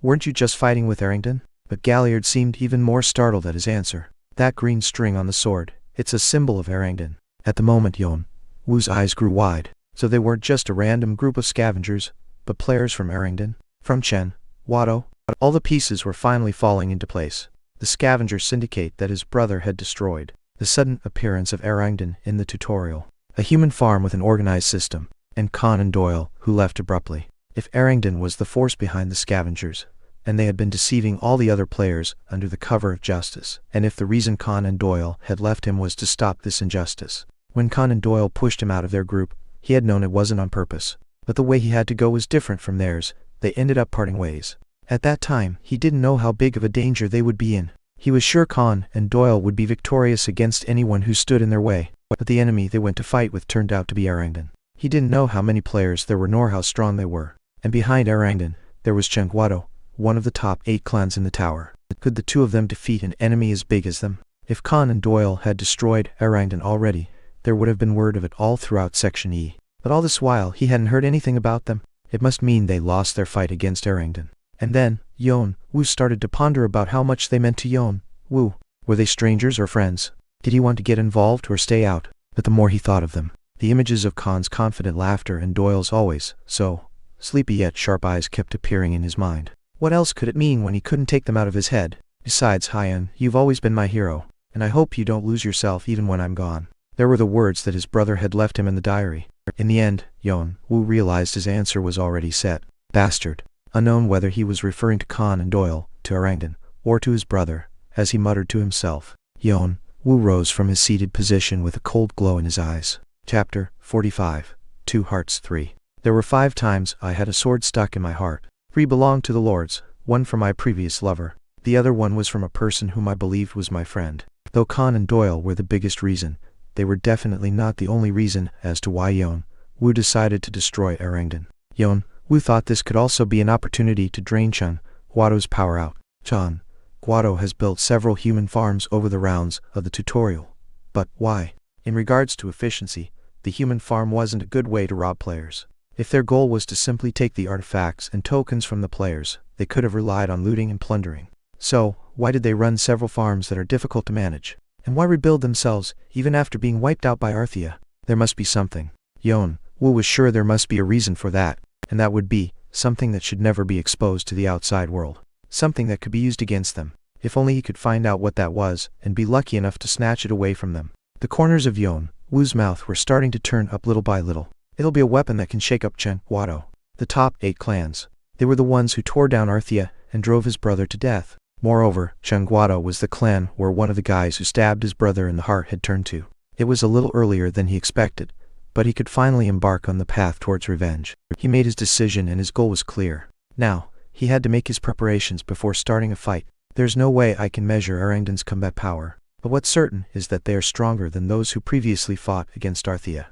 Weren't you just fighting with Errington? But Galliard seemed even more startled at his answer. That green string on the sword, it's a symbol of Errington. At the moment Yeon-woo's eyes grew wide. So they weren't just a random group of scavengers, but players from Errington, from Chen, Watto. All the pieces were finally falling into place. The scavenger syndicate that his brother had destroyed. The sudden appearance of Errington in the tutorial. A human farm with an organized system. And Conan Doyle, who left abruptly. If Errington was the force behind the scavengers, and they had been deceiving all the other players under the cover of justice, and if the reason Conan Doyle had left him was to stop this injustice. When Conan Doyle pushed him out of their group, he had known it wasn't on purpose. But the way he had to go was different from theirs. They ended up parting ways. At that time, he didn't know how big of a danger they would be in. He was sure Khan and Doyle would be victorious against anyone who stood in their way, but the enemy they went to fight with turned out to be Erangdan. He didn't know how many players there were nor how strong they were, and behind Erangdan, there was Jeong-woo, one of the top 8 clans in the tower. Could the two of them defeat an enemy as big as them? If Khan and Doyle had destroyed Erangdan already, there would have been word of it all throughout Section E. But all this while he hadn't heard anything about them. It must mean they lost their fight against Erangdan. And then, Yeon-woo started to ponder about how much they meant to Yeon-woo. Were they strangers or friends? Did he want to get involved or stay out? But the more he thought of them, the images of Khan's confident laughter and Doyle's always so sleepy yet sharp eyes kept appearing in his mind. What else could it mean when he couldn't take them out of his head? Besides, Hyun, you've always been my hero, and I hope you don't lose yourself even when I'm gone. There were the words that his brother had left him in the diary. In the end, Yeon-woo realized his answer was already set. Bastard. Unknown whether he was referring to Khan and Doyle, to Erangdan, or to his brother, as he muttered to himself. Yeon-woo rose from his seated position with a cold glow in his eyes. Chapter 45. 2 Hearts 3. There were 5 times I had a sword stuck in my heart. 3 belonged to the lords, 1 from my previous lover. The other 1 was from a person whom I believed was my friend. Though Khan and Doyle were the biggest reason, they were definitely not the only reason as to why Yeon-woo decided to destroy Erangdan. Yeon-woo thought this could also be an opportunity to drain Jeong-woo's power out. Jeong-woo has built several human farms over the rounds of the tutorial. But why? In regards to efficiency, the human farm wasn't a good way to rob players. If their goal was to simply take the artifacts and tokens from the players, they could have relied on looting and plundering. So, why did they run several farms that are difficult to manage? And why rebuild themselves, even after being wiped out by Arthea? There must be something. Yeon-woo was sure there must be a reason for that, and that would be something that should never be exposed to the outside world. Something that could be used against them. If only he could find out what that was, and be lucky enough to snatch it away from them. The corners of Yeon-woo's mouth were starting to turn up little by little. It'll be a weapon that can shake up Jeong-woo. The top 8 clans. They were the ones who tore down Arthea and drove his brother to death. Moreover, Jeong-woo was the clan where one of the guys who stabbed his brother in the heart had turned to. It was a little earlier than he expected, but he could finally embark on the path towards revenge. He made his decision and his goal was clear. Now, he had to make his preparations before starting a fight. There's no way I can measure Erangdan's combat power, but what's certain is that they are stronger than those who previously fought against Arthea.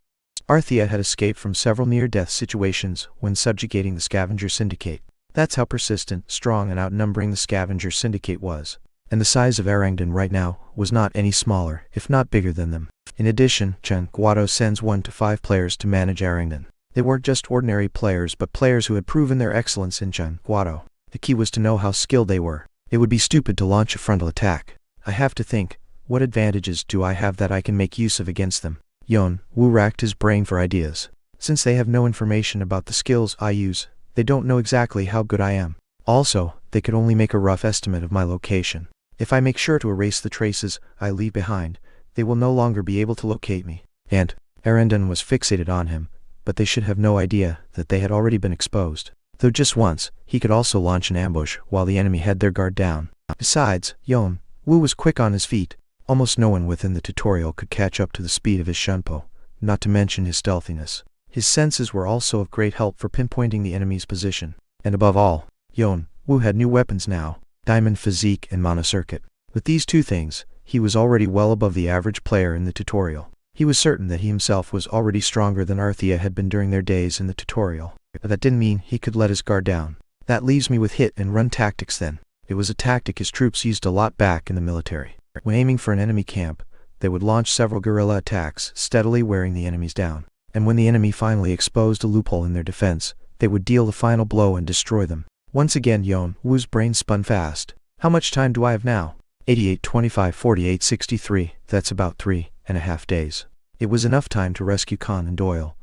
Arthea had escaped from several near-death situations when subjugating the Scavenger Syndicate. That's how persistent, strong and outnumbering the Scavenger Syndicate was. And the size of Erangdan right now was not any smaller, if not bigger than them. In addition, Jeong-woo sends 1 to 5 players to manage Erangdan. They weren't just ordinary players but players who had proven their excellence in Jeong-woo. The key was to know how skilled they were. It would be stupid to launch a frontal attack. I have to think, what advantages do I have that I can make use of against them? Yeon-woo racked his brain for ideas. Since they have no information about the skills I use, they don't know exactly how good I am. Also, they could only make a rough estimate of my location. If I make sure to erase the traces I leave behind, they will no longer be able to locate me. And Erangdan was fixated on him, but they should have no idea that they had already been exposed. Though just once, he could also launch an ambush while the enemy had their guard down. Besides, Yeon-woo was quick on his feet. Almost no one within the tutorial could catch up to the speed of his shunpo, not to mention his stealthiness. His senses were also of great help for pinpointing the enemy's position. And above all, Yeon-woo had new weapons now, Diamond Physique and Monocircuit. With these 2 things, he was already well above the average player in the tutorial. He was certain that he himself was already stronger than Arthea had been during their days in the tutorial. But that didn't mean he could let his guard down. That leaves me with hit and run tactics then. It was a tactic his troops used a lot back in the military. When aiming for an enemy camp, they would launch several guerrilla attacks, steadily wearing the enemies down. And when the enemy finally exposed a loophole in their defense, they would deal the final blow and destroy them. Once again Yeon-woo's brain spun fast. How much time do I have now? 88, 25, 48, 63, that's about 3.5 days. It was enough time to rescue Khan and Doyle.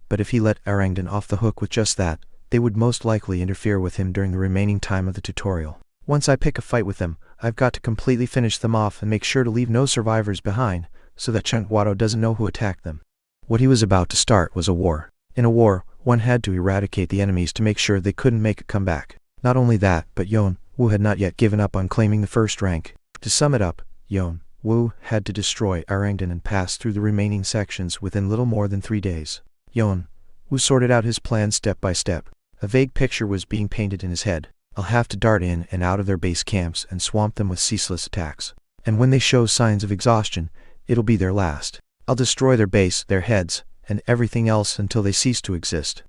But if he let Erangdan off the hook with just that, they would most likely interfere with him during the remaining time of the tutorial. Once I pick a fight with them, I've got to completely finish them off and make sure to leave no survivors behind, so that Jeong-woo doesn't know who attacked them. What he was about to start was a war. In a war, one had to eradicate the enemies to make sure they couldn't make a comeback. Not only that, but Yeon-woo had not yet given up on claiming the first rank. To sum it up, Yeon-woo had to destroy Erangdan and pass through the remaining sections within little more than 3 days. Yeon-woo sorted out his plan step by step. A vague picture was being painted in his head. I'll have to dart in and out of their base camps and swamp them with ceaseless attacks. And when they show signs of exhaustion, it'll be their last. I'll destroy their base, their heads, and everything else until they cease to exist.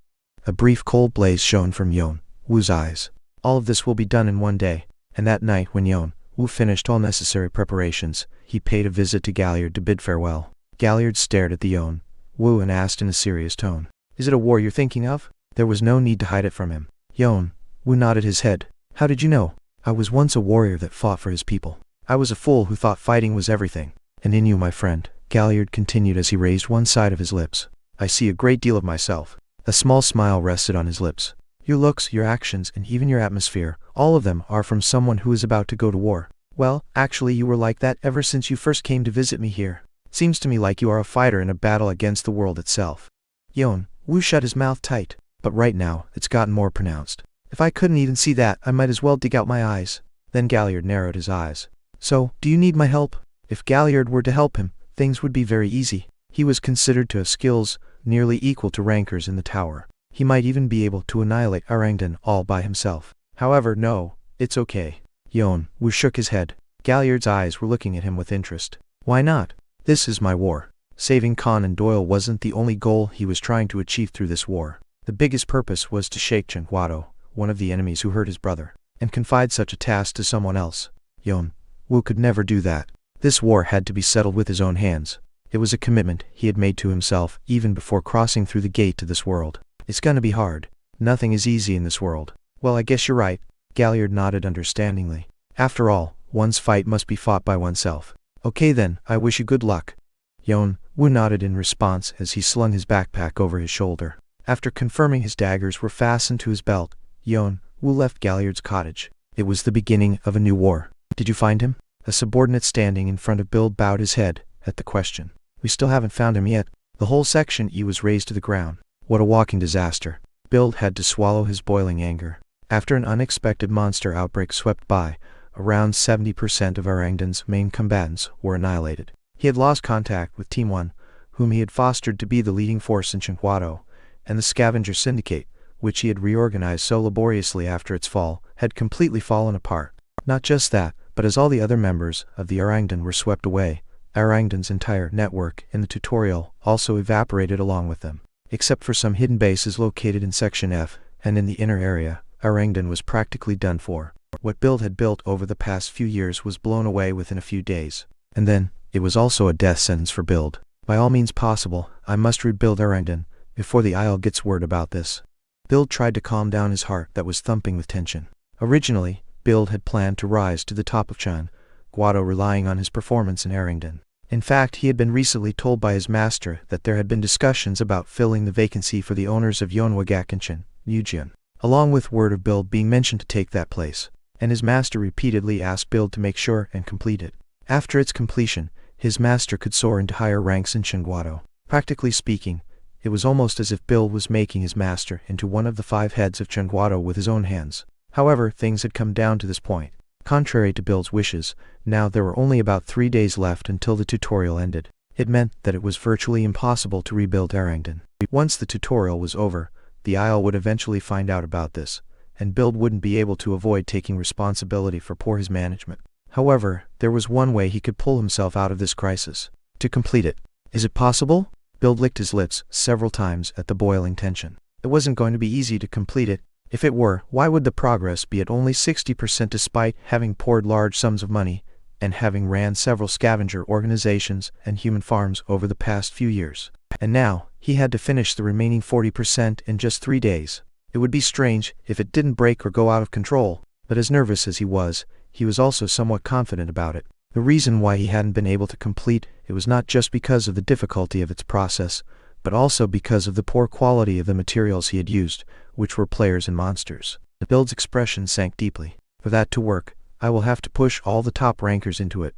A brief cold blaze shone from Yeon-woo's eyes. All of this will be done in one day, and that night when Yeon-woo finished all necessary preparations, he paid a visit to Galliard to bid farewell. Galliard stared at the Yeon-woo and asked in a serious tone, "Is it a war you're thinking of?" There was no need to hide it from him. Yeon-woo nodded his head. "How did you know?" "I was once a warrior that fought for his people. I was a fool who thought fighting was everything. And in you, my friend," Galliard continued as he raised one side of his lips, "I see a great deal of myself." A small smile rested on his lips. "Your looks, your actions, and even your atmosphere, all of them are from someone who is about to go to war." "Well, actually you were like that ever since you first came to visit me here. Seems to me like you are a fighter in a battle against the world itself." Yeon-woo shut his mouth tight. "But right now, it's gotten more pronounced. If I couldn't even see that, I might as well dig out my eyes." Then Galliard narrowed his eyes. "So, do you need my help?" If Galliard were to help him, things would be very easy. He was considered to have skills nearly equal to rankers in the tower. He might even be able to annihilate Arangdan all by himself. However, no, it's okay. Yeon-woo shook his head. Galliard's eyes were looking at him with interest. "Why not? This is my war." Saving Khan and Doyle wasn't the only goal he was trying to achieve through this war. The biggest purpose was to shake Jeong-woo, one of the enemies who hurt his brother, and confide such a task to someone else. Yeon-woo could never do that. This war had to be settled with his own hands. It was a commitment he had made to himself even before crossing through the gate to this world. "It's gonna be hard. Nothing is easy in this world." "Well, I guess you're right." Galliard nodded understandingly. "After all, one's fight must be fought by oneself." "Okay then, I wish you good luck." Yeon-woo nodded in response as he slung his backpack over his shoulder. After confirming his daggers were fastened to his belt, Yeon-woo left Galliard's cottage. It was the beginning of a new war. "Did you find him?" A subordinate standing in front of Bill bowed his head at the question. "We still haven't found him yet." The whole section E was razed to the ground. What a walking disaster. Bill had to swallow his boiling anger. After an unexpected monster outbreak swept by, around 70% of Arangdan's main combatants were annihilated. He had lost contact with Team 1, whom he had fostered to be the leading force in Jeong-woo, and the scavenger syndicate, which he had reorganized so laboriously after its fall, had completely fallen apart. Not just that, but as all the other members of the Arangdan were swept away, Arangdan's entire network in the tutorial also evaporated along with them. Except for some hidden bases located in Section F and in the inner area, Arangdan was practically done for. What Bill had built over the past few years was blown away within a few days. And then, it was also a death sentence for Bill. "By all means possible, I must rebuild Arangdan before the Isle gets word about this." Bill tried to calm down his heart that was thumping with tension. Originally, Bill had planned to rise to the top of Jeong-woo relying on his performance in Arangdan. In fact, he had been recently told by his master that there had been discussions about filling the vacancy for the owners of Yeon-woo and Jeong, along with word of Bill being mentioned to take that place, and his master repeatedly asked Bill to make sure and complete it. After its completion, his master could soar into higher ranks in Jeong-woo. Practically speaking, it was almost as if Bill was making his master into one of the 5 heads of Jeong-woo with his own hands. However, things had come down to this point. Contrary to Bill's wishes, now there were only about 3 days left until the tutorial ended. It meant that it was virtually impossible to rebuild Arangdan. Once the tutorial was over, the Isle would eventually find out about this, and Bill wouldn't be able to avoid taking responsibility for poor his management. However, there was one way he could pull himself out of this crisis. To complete it. Is it possible? Bill licked his lips several times at the boiling tension. It wasn't going to be easy to complete it. If it were, why would the progress be at only 60% despite having poured large sums of money, and having ran several scavenger organizations and human farms over the past few years? And now, he had to finish the remaining 40% in just 3 days. It would be strange if it didn't break or go out of control, but as nervous as he was also somewhat confident about it. The reason why he hadn't been able to complete it was not just because of the difficulty of its process, but also because of the poor quality of the materials he had used, which were players and monsters. Bill's expression sank deeply. For that to work, I will have to push all the top rankers into it.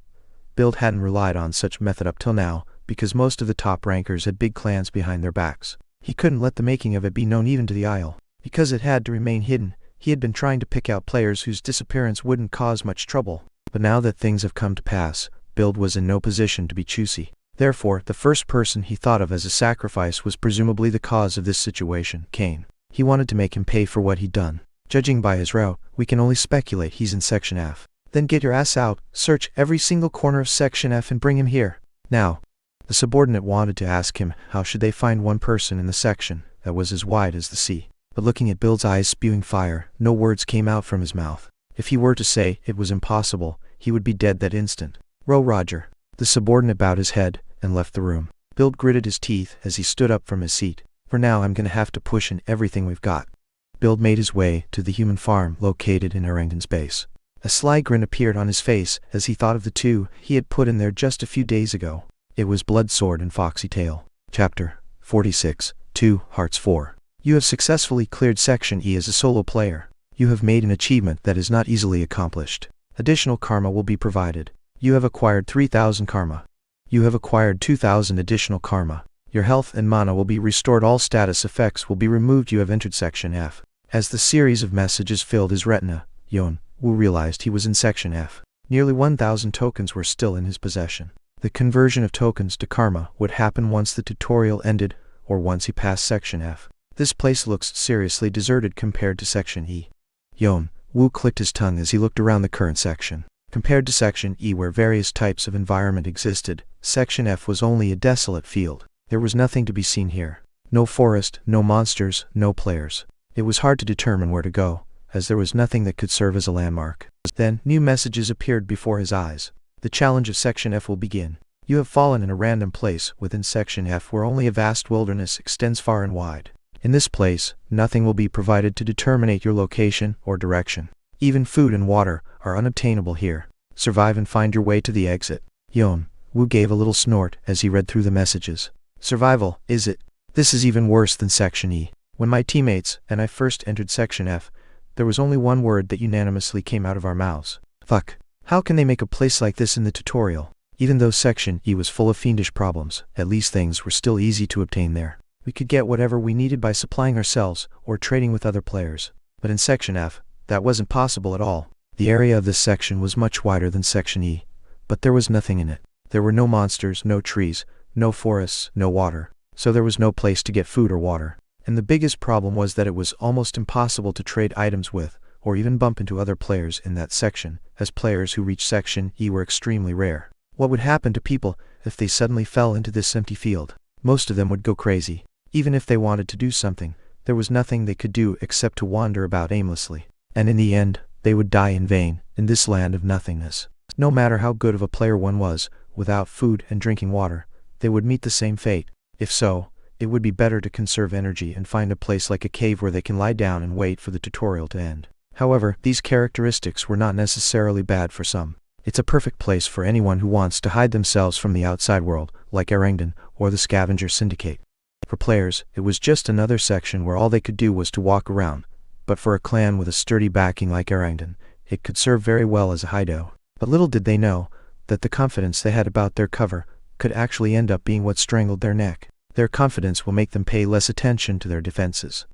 Bill hadn't relied on such method up till now, because most of the top rankers had big clans behind their backs. He couldn't let the making of it be known even to the Isle. Because it had to remain hidden, he had been trying to pick out players whose disappearance wouldn't cause much trouble. But now that things have come to pass, Bill was in no position to be choosy. Therefore, the first person he thought of as a sacrifice was presumably the cause of this situation, Kane. He wanted to make him pay for what he'd done. Judging by his route, we can only speculate he's in Section F. Then get your ass out, search every single corner of Section F and bring him here. Now. The subordinate wanted to ask him how should they find one person in the section that was as wide as the sea. But looking at Bill's eyes spewing fire, no words came out from his mouth. If he were to say it was impossible, he would be dead that instant. Roger. The subordinate bowed his head and left the room. Bill gritted his teeth as he stood up from his seat. For now I'm gonna have to push in everything we've got. Bill made his way to the human farm located in Erangton's base. A sly grin appeared on his face as he thought of the two he had put in there just a few days ago. It was Bloodsword and Foxy Tail. Chapter 46, 2 Hearts 4. You have successfully cleared Section E as a solo player. You have made an achievement that is not easily accomplished. Additional karma will be provided. You have acquired 3,000 karma. You have acquired 2,000 additional karma. Your health and mana will be restored. All status effects will be removed. You have entered Section F. As the series of messages filled his retina, Yeon-woo realized he was in Section F. Nearly 1,000 tokens were still in his possession. The conversion of tokens to karma would happen once the tutorial ended, or once he passed Section F. This place looks seriously deserted compared to Section E. Yeon-woo clicked his tongue as he looked around the current section. Compared to Section E where various types of environment existed, Section F was only a desolate field. There was nothing to be seen here. No forest, no monsters, no players. It was hard to determine where to go, as there was nothing that could serve as a landmark. Then, new messages appeared before his eyes. The challenge of Section F will begin. You have fallen in a random place within Section F where only a vast wilderness extends far and wide. In this place, nothing will be provided to determine your location or direction. Even food and water are unobtainable here. Survive and find your way to the exit. Yeon-woo gave a little snort as he read through the messages. Survival, is it? This is even worse than Section E. When my teammates and I first entered Section F, there was only one word that unanimously came out of our mouths. Fuck. How can they make a place like this in the tutorial? Even though Section E was full of fiendish problems, at least things were still easy to obtain there. We could get whatever we needed by supplying ourselves or trading with other players. But in Section F, that wasn't possible at all. The area of this section was much wider than Section E, but there was nothing in it. There were no monsters, no trees, no forests, no water, so there was no place to get food or water. And the biggest problem was that it was almost impossible to trade items with, or even bump into other players in that section, as players who reached Section E were extremely rare. What would happen to people if they suddenly fell into this empty field? Most of them would go crazy. Even if they wanted to do something, there was nothing they could do except to wander about aimlessly. And in the end, they would die in vain, in this land of nothingness. No matter how good of a player one was, without food and drinking water, they would meet the same fate. If so, it would be better to conserve energy and find a place like a cave where they can lie down and wait for the tutorial to end. However, these characteristics were not necessarily bad for some. It's a perfect place for anyone who wants to hide themselves from the outside world, like Erangton or the Scavenger Syndicate. For players, it was just another section where all they could do was to walk around, but for a clan with a sturdy backing like Erangton, it could serve very well as a hideout. But little did they know that the confidence they had about their cover could actually end up being what strangled their neck. Their confidence will make them pay less attention to their defenses.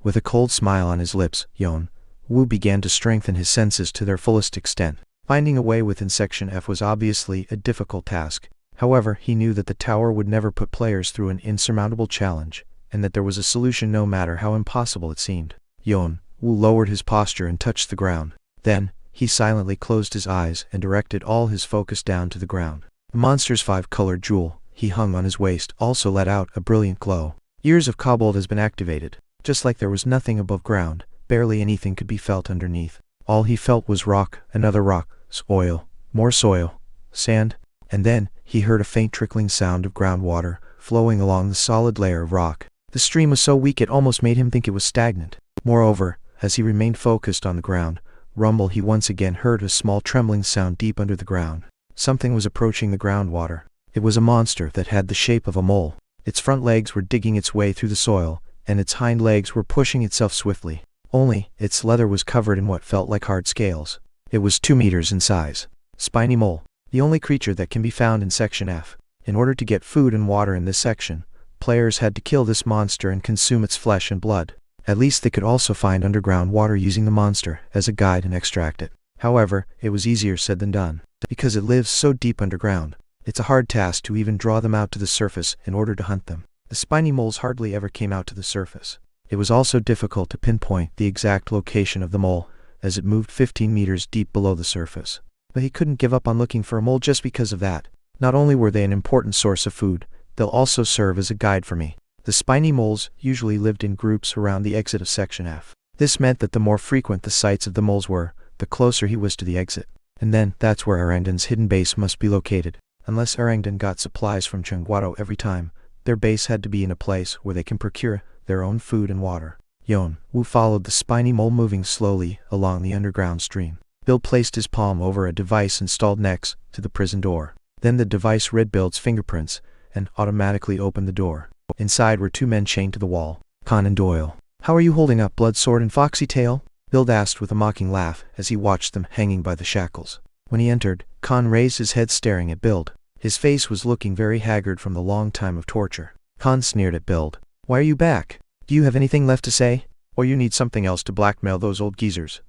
With a cold smile on his lips, Yeon-woo began to strengthen his senses to their fullest extent. Finding a way within Section F was obviously a difficult task. However, he knew that the tower would never put players through an insurmountable challenge, and that there was a solution no matter how impossible it seemed. Yeon-woo lowered his posture and touched the ground. Then, he silently closed his eyes and directed all his focus down to the ground. The monster's 5-colored jewel he hung on his waist also let out a brilliant glow. Ears of Kobold has been activated. Just like there was nothing above ground, barely anything could be felt underneath. All he felt was rock, another rock, soil, more soil, sand, and then he heard a faint trickling sound of groundwater flowing along the solid layer of rock. The stream was so weak it almost made him think it was stagnant. Moreover, as he remained focused on the ground rumble, he once again heard a small trembling sound deep under the ground. Something was approaching the groundwater. It was a monster that had the shape of a mole. Its front legs were digging its way through the soil, and its hind legs were pushing itself swiftly. Only, its leather was covered in what felt like hard scales. It was 2 meters in size. Spiny mole, the only creature that can be found in Section F. In order to get food and water in this section, players had to kill this monster and consume its flesh and blood. At least they could also find underground water using the monster as a guide and extract it. However, it was easier said than done. Because it lives so deep underground, it's a hard task to even draw them out to the surface in order to hunt them. The spiny moles hardly ever came out to the surface. It was also difficult to pinpoint the exact location of the mole, as it moved 15 meters deep below the surface. But he couldn't give up on looking for a mole just because of that. Not only were they an important source of food, they'll also serve as a guide for me. The spiny moles usually lived in groups around the exit of Section F. This meant that the more frequent the sights of the moles were, the closer he was to the exit. And then, that's where Arangdan's hidden base must be located. Unless Arangdan got supplies from Jeong-woo every time, their base had to be in a place where they can procure their own food and water. Yeon-woo followed the spiny mole moving slowly along the underground stream. Bill placed his palm over a device installed next to the prison door. Then the device read Bill's fingerprints and automatically opened the door. Inside were two men chained to the wall, Khan and Doyle. "How are you holding up, Bloodsword and Foxy Tail?" Bill asked with a mocking laugh as he watched them hanging by the shackles. When he entered, Khan raised his head staring at Bill. His face was looking very haggard from the long time of torture. Khan sneered at Bill. "Why are you back? Do you have anything left to say? Or you need something else to blackmail those old geezers?"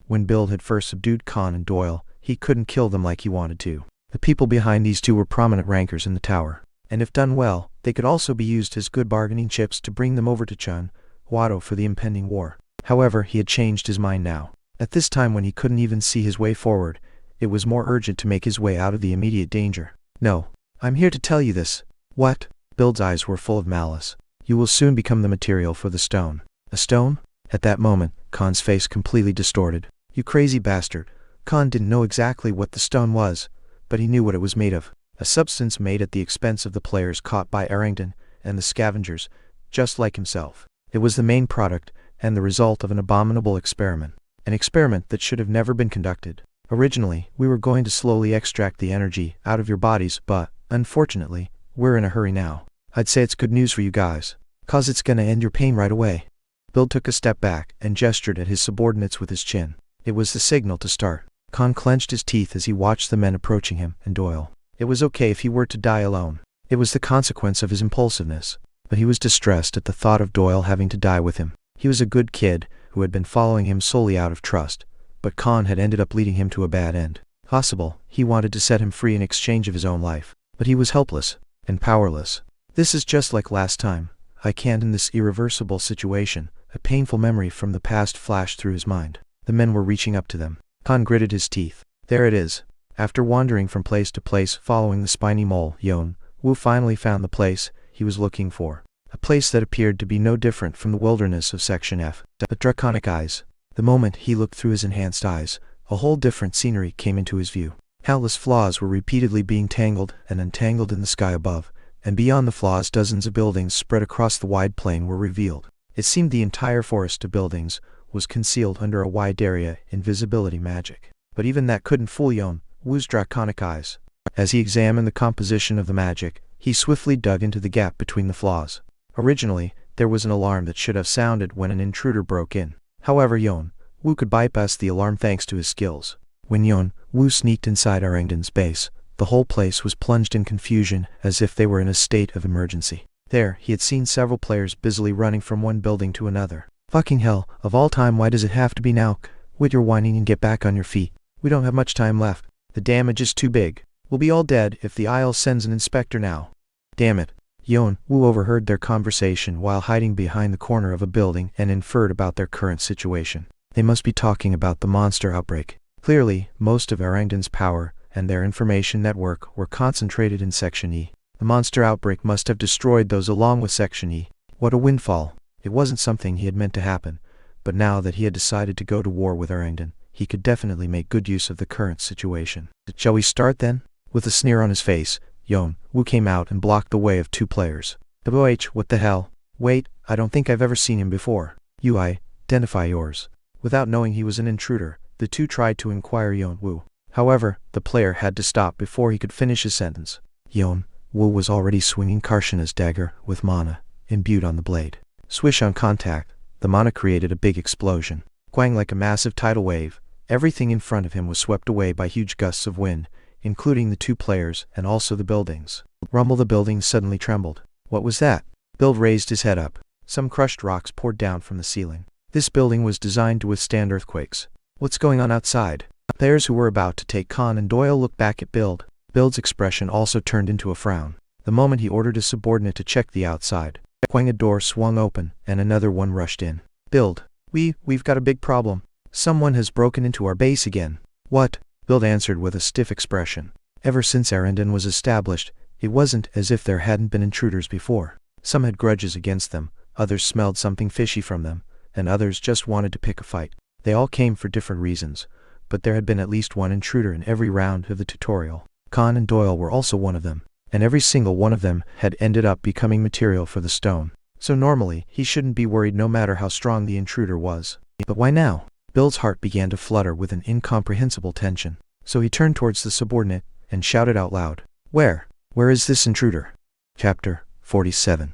When Bill had first subdued Khan and Doyle, he couldn't kill them like he wanted to. The people behind these two were prominent rankers in the tower, and if done well, they could also be used as good bargaining chips to bring them over to Jeong-woo for the impending war. However, he had changed his mind now. At this time when he couldn't even see his way forward, it was more urgent to make his way out of the immediate danger. "No. I'm here to tell you this." "What?" Bill's eyes were full of malice. "You will soon become the material for the stone." "A stone?" At that moment, Khan's face completely distorted. "You crazy bastard." Khan didn't know exactly what the stone was, but he knew what it was made of. A substance made at the expense of the players caught by Arangdan and the scavengers, just like himself. It was the main product and the result of an abominable experiment. An experiment that should have never been conducted. Originally, we were going to slowly extract the energy out of your bodies, but, unfortunately, we're in a hurry now. I'd say it's good news for you guys, 'cause it's gonna end your pain right away. Bill took a step back and gestured at his subordinates with his chin. It was the signal to start. Khan clenched his teeth as he watched the men approaching him and Doyle. It was okay if he were to die alone. It was the consequence of his impulsiveness. But he was distressed at the thought of Doyle having to die with him. He was a good kid who had been following him solely out of trust, but Khan had ended up leading him to a bad end. Possible, he wanted to set him free in exchange of his own life, but he was helpless and powerless. "This is just like last time. I can't in this irreversible situation." A painful memory from the past flashed through his mind. The men were reaching up to them. Khan gritted his teeth. There it is. After wandering from place to place following the spiny mole, Yeon-woo finally found the place he was looking for. A place that appeared to be no different from the wilderness of Section F. But draconic eyes. The moment he looked through his enhanced eyes, a whole different scenery came into his view. Countless flaws were repeatedly being tangled and untangled in the sky above, and beyond the flaws dozens of buildings spread across the wide plain were revealed. It seemed the entire forest of buildings was concealed under a wide area invisibility magic. But even that couldn't fool Yeon-woo's draconic eyes. As he examined the composition of the magic, he swiftly dug into the gap between the flaws. Originally, there was an alarm that should have sounded when an intruder broke in. However, Yeon-woo could bypass the alarm thanks to his skills. When Yeon-woo sneaked inside Arangdan's base, the whole place was plunged in confusion as if they were in a state of emergency. There, he had seen several players busily running from one building to another. "Fucking hell, of all time, why does it have to be now? Quit your whining and get back on your feet. We don't have much time left. The damage is too big. We'll be all dead if the Isle sends an inspector now." "Damn it." Yeon-woo overheard their conversation while hiding behind the corner of a building and inferred about their current situation. They must be talking about the monster outbreak. Clearly, most of Arangdan's power and their information network were concentrated in Section E. The monster outbreak must have destroyed those along with Section E. What a windfall. It wasn't something he had meant to happen, but now that he had decided to go to war with Arangdan, he could definitely make good use of the current situation. "Shall we start then?" With a sneer on his face, Yeon-woo came out and blocked the way of two players. What the hell? Wait, I don't think I've ever seen him before. You identify yours." Without knowing he was an intruder, the two tried to inquire Yeon-woo. However, the player had to stop before he could finish his sentence. Yeon-woo was already swinging Karshana's dagger with mana imbued on the blade. Swish on contact, the mana created a big explosion. Quang like a massive tidal wave, everything in front of him was swept away by huge gusts of wind, including the two players and also the buildings. Rumble, the buildings suddenly trembled. What was that? Bill raised his head up. Some crushed rocks poured down from the ceiling. This building was designed to withstand earthquakes. What's going on outside? Players who were about to take Khan and Doyle looked back at Bill. Bill's expression also turned into a frown. The moment he ordered his subordinate to check the outside, When a door swung open and another one rushed in. Build. We've got a big problem. Someone has broken into our base again. What? Build answered with a stiff expression. Ever since Arendon was established, it wasn't as if there hadn't been intruders before. Some had grudges against them, others smelled something fishy from them, and others just wanted to pick a fight. They all came for different reasons, but there had been at least one intruder in every round of the tutorial. Khan and Doyle were also one of them, and every single one of them had ended up becoming material for the stone. So normally, he shouldn't be worried no matter how strong the intruder was. But why now? Bill's heart began to flutter with an incomprehensible tension. So he turned towards the subordinate and shouted out loud, Where is this intruder? Chapter 47.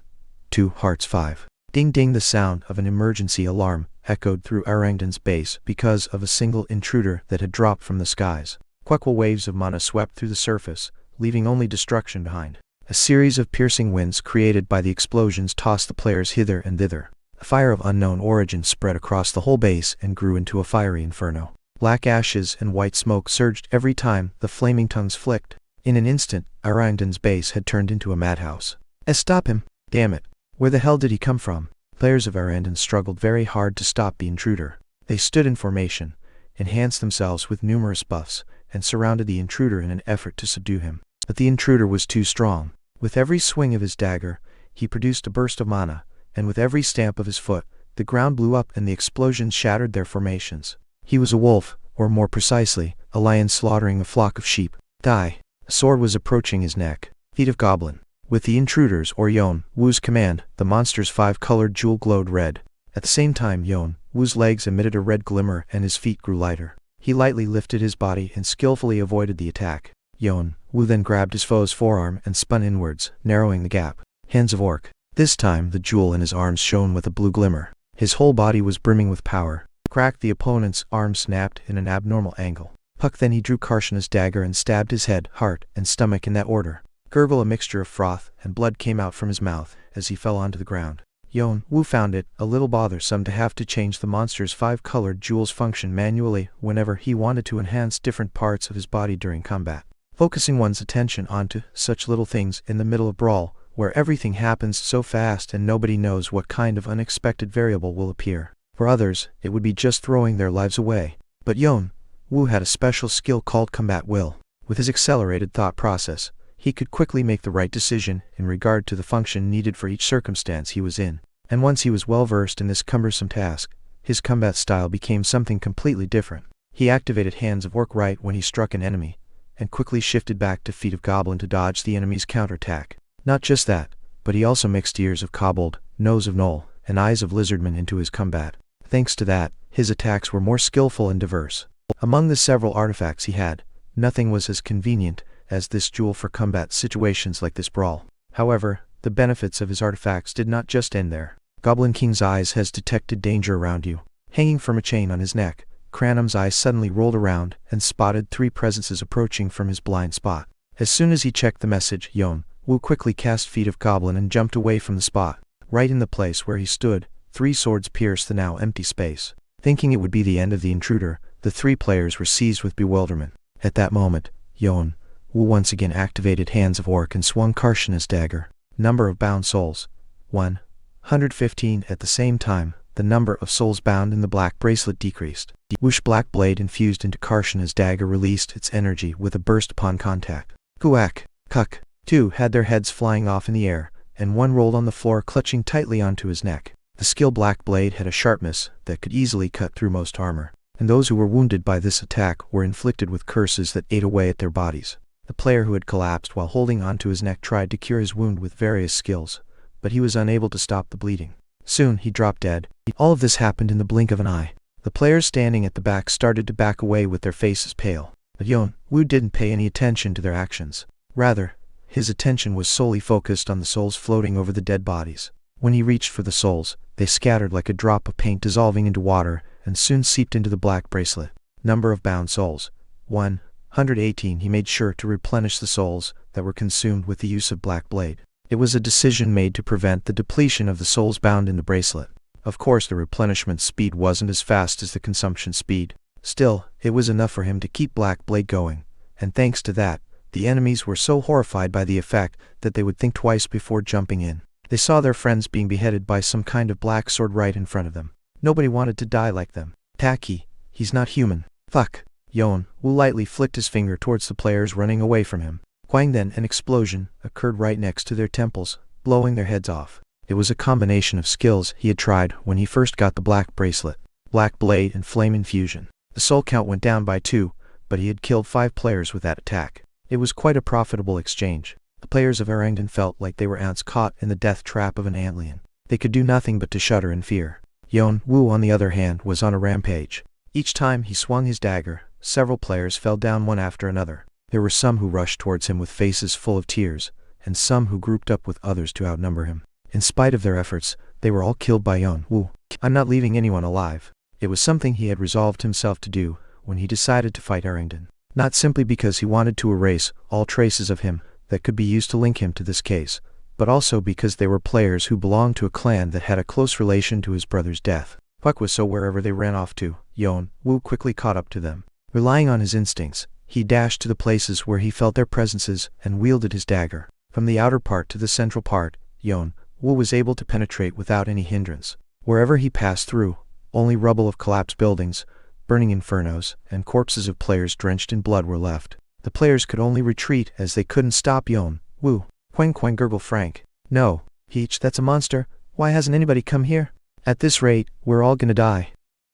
2 Hearts 5. Ding ding, the sound of an emergency alarm echoed through Arangdon's base because of a single intruder that had dropped from the skies. Quequel waves of mana swept through the surface, leaving only destruction behind. A series of piercing winds created by the explosions tossed the players hither and thither. A fire of unknown origin spread across the whole base and grew into a fiery inferno. Black ashes and white smoke surged every time the flaming tongues flicked. In an instant, Arangdon's base had turned into a madhouse. Stop him! Damn it! Where the hell did he come from? Players of Arendon struggled very hard to stop the intruder. They stood in formation, enhanced themselves with numerous buffs, and surrounded the intruder in an effort to subdue him. But the intruder was too strong. With every swing of his dagger, he produced a burst of mana, and with every stamp of his foot, the ground blew up and the explosions shattered their formations. He was a wolf, or more precisely, a lion slaughtering a flock of sheep. Die. A sword was approaching his neck. Feet of Goblin. With the intruder's or Yeon-woo's command, the monster's 5-colored jewel glowed red. At the same time, Yeon-woo's legs emitted a red glimmer and his feet grew lighter. He lightly lifted his body and skillfully avoided the attack. Yeon-woo then grabbed his foe's forearm and spun inwards, narrowing the gap. Hands of Orc. This time, the jewel in his arms shone with a blue glimmer. His whole body was brimming with power. Crack, the opponent's arm snapped in an abnormal angle. Puck, then he drew Karshana's dagger and stabbed his head, heart, and stomach in that order. Gurgle, a mixture of froth and blood came out from his mouth as he fell onto the ground. Yeon-woo found it a little bothersome to have to change the monster's 5-colored jewel's function manually whenever he wanted to enhance different parts of his body during combat. Focusing one's attention onto such little things in the middle of brawl, where everything happens so fast and nobody knows what kind of unexpected variable will appear. For others, it would be just throwing their lives away. But Yeon-woo had a special skill called combat will. With his accelerated thought process, he could quickly make the right decision in regard to the function needed for each circumstance he was in. And once he was well versed in this cumbersome task, his combat style became something completely different. He activated Hands of Orc right when he struck an enemy, and quickly shifted back to Feet of Goblin to dodge the enemy's counterattack. Not just that, but he also mixed Ears of Kobold, Nose of Gnoll, and Eyes of Lizardman into his combat. Thanks to that, his attacks were more skillful and diverse. Among the several artifacts he had, nothing was as convenient as this jewel for combat situations like this brawl. However, the benefits of his artifacts did not just end there. Goblin King's eyes has detected danger around you. Hanging from a chain on his neck, Cranham's eyes suddenly rolled around and spotted 3 presences approaching from his blind spot. As soon as he checked the message, Yeon-woo quickly cast Feet of Goblin and jumped away from the spot. Right in the place where he stood, 3 swords pierced the now empty space. Thinking it would be the end of the intruder, the 3 players were seized with bewilderment. At that moment, Yeon-woo once again activated Hands of Orc and swung Karshana's dagger. Number of bound souls: 115. At the same time, the number of souls bound in the black bracelet decreased. Whoosh, black blade infused into Karshana's dagger released its energy with a burst upon contact. Kuak, Kuk. 2 had their heads flying off in the air, and 1 rolled on the floor clutching tightly onto his neck. The skill black blade had a sharpness that could easily cut through most armor, and those who were wounded by this attack were inflicted with curses that ate away at their bodies. The player who had collapsed while holding onto his neck tried to cure his wound with various skills, but he was unable to stop the bleeding. Soon he dropped dead. All of this happened in the blink of an eye. The players standing at the back started to back away with their faces pale. But Yeon-woo didn't pay any attention to their actions. Rather, his attention was solely focused on the souls floating over the dead bodies. When he reached for the souls, they scattered like a drop of paint dissolving into water and soon seeped into the black bracelet. Number of bound souls: 118. He made sure to replenish the souls that were consumed with the use of Black Blade. It was a decision made to prevent the depletion of the souls bound in the bracelet. Of course, the replenishment speed wasn't as fast as the consumption speed. Still, it was enough for him to keep Black Blade going, and thanks to that, the enemies were so horrified by the effect that they would think twice before jumping in. They saw their friends being beheaded by some kind of black sword right in front of them. Nobody wanted to die like them. Tacky. He's not human. Fuck. Yeon-woo lightly flicked his finger towards the players running away from him. Quang, then an explosion occurred right next to their temples, blowing their heads off. It was a combination of skills he had tried when he first got the black bracelet, black blade and flame infusion. The soul count went down by 2, but he had killed 5 players with that attack. It was quite a profitable exchange. The players of Erangden felt like they were ants caught in the death trap of an antlion. They could do nothing but to shudder in fear. Yeon-woo, on the other hand, was on a rampage. Each time he swung his dagger, several players fell down one after another. There were some who rushed towards him with faces full of tears, and some who grouped up with others to outnumber him. In spite of their efforts, they were all killed by Yeon-woo. I'm not leaving anyone alive. It was something he had resolved himself to do when he decided to fight Erangden. Not simply because he wanted to erase all traces of him that could be used to link him to this case, but also because they were players who belonged to a clan that had a close relation to his brother's death. Puck was so wherever they ran off to, Yeon-woo quickly caught up to them. Relying on his instincts, he dashed to the places where he felt their presences and wielded his dagger. From the outer part to the central part, Yeon-woo was able to penetrate without any hindrance. Wherever he passed through, only rubble of collapsed buildings, burning infernos, and corpses of players drenched in blood were left. The players could only retreat as they couldn't stop Yeon-woo. Quang gurgled Frank. No, Peach, that's a monster. Why hasn't anybody come here? At this rate, we're all gonna die.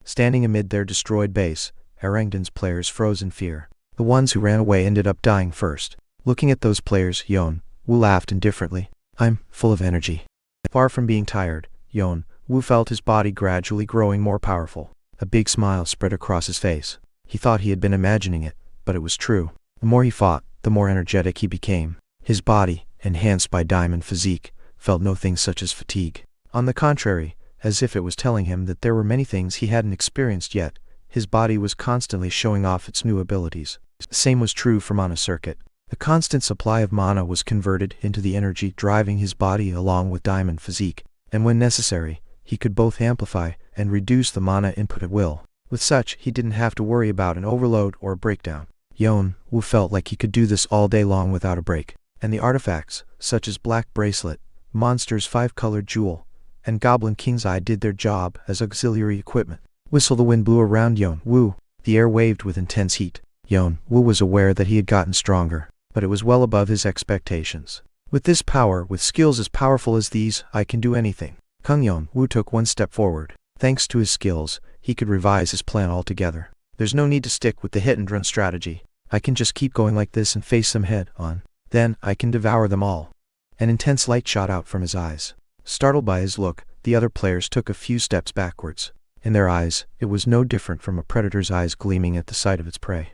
Standing amid their destroyed base, Erangden's players froze in fear. The ones who ran away ended up dying first. Looking at those players, Yeon-woo laughed indifferently. I'm full of energy. Far from being tired, Yeon-woo felt his body gradually growing more powerful. A big smile spread across his face. He thought he had been imagining it, but it was true. The more he fought, the more energetic he became. His body, enhanced by diamond physique, felt no thing such as fatigue. On the contrary, as if it was telling him that there were many things he hadn't experienced yet, his body was constantly showing off its new abilities. The same was true for Mana Circuit. The constant supply of mana was converted into the energy driving his body along with diamond physique, and when necessary, he could both amplify and reduce the mana input at will. With such, he didn't have to worry about an overload or a breakdown. Yeon-woo felt like he could do this all day long without a break. And the artifacts, such as Black Bracelet, Monster's 5-colored jewel, and Goblin King's Eye did their job as auxiliary equipment. Whistle. The wind blew around Yeon-woo. The air waved with intense heat. Yeon-woo was aware that he had gotten stronger, but it was well above his expectations. With this power, with skills as powerful as these, I can do anything. Yeon-woo took one step forward. Thanks to his skills, he could revise his plan altogether. There's no need to stick with the hit and run strategy. I can just keep going like this and face them head on. Then, I can devour them all. An intense light shot out from his eyes. Startled by his look, the other players took a few steps backwards. In their eyes, it was no different from a predator's eyes gleaming at the sight of its prey.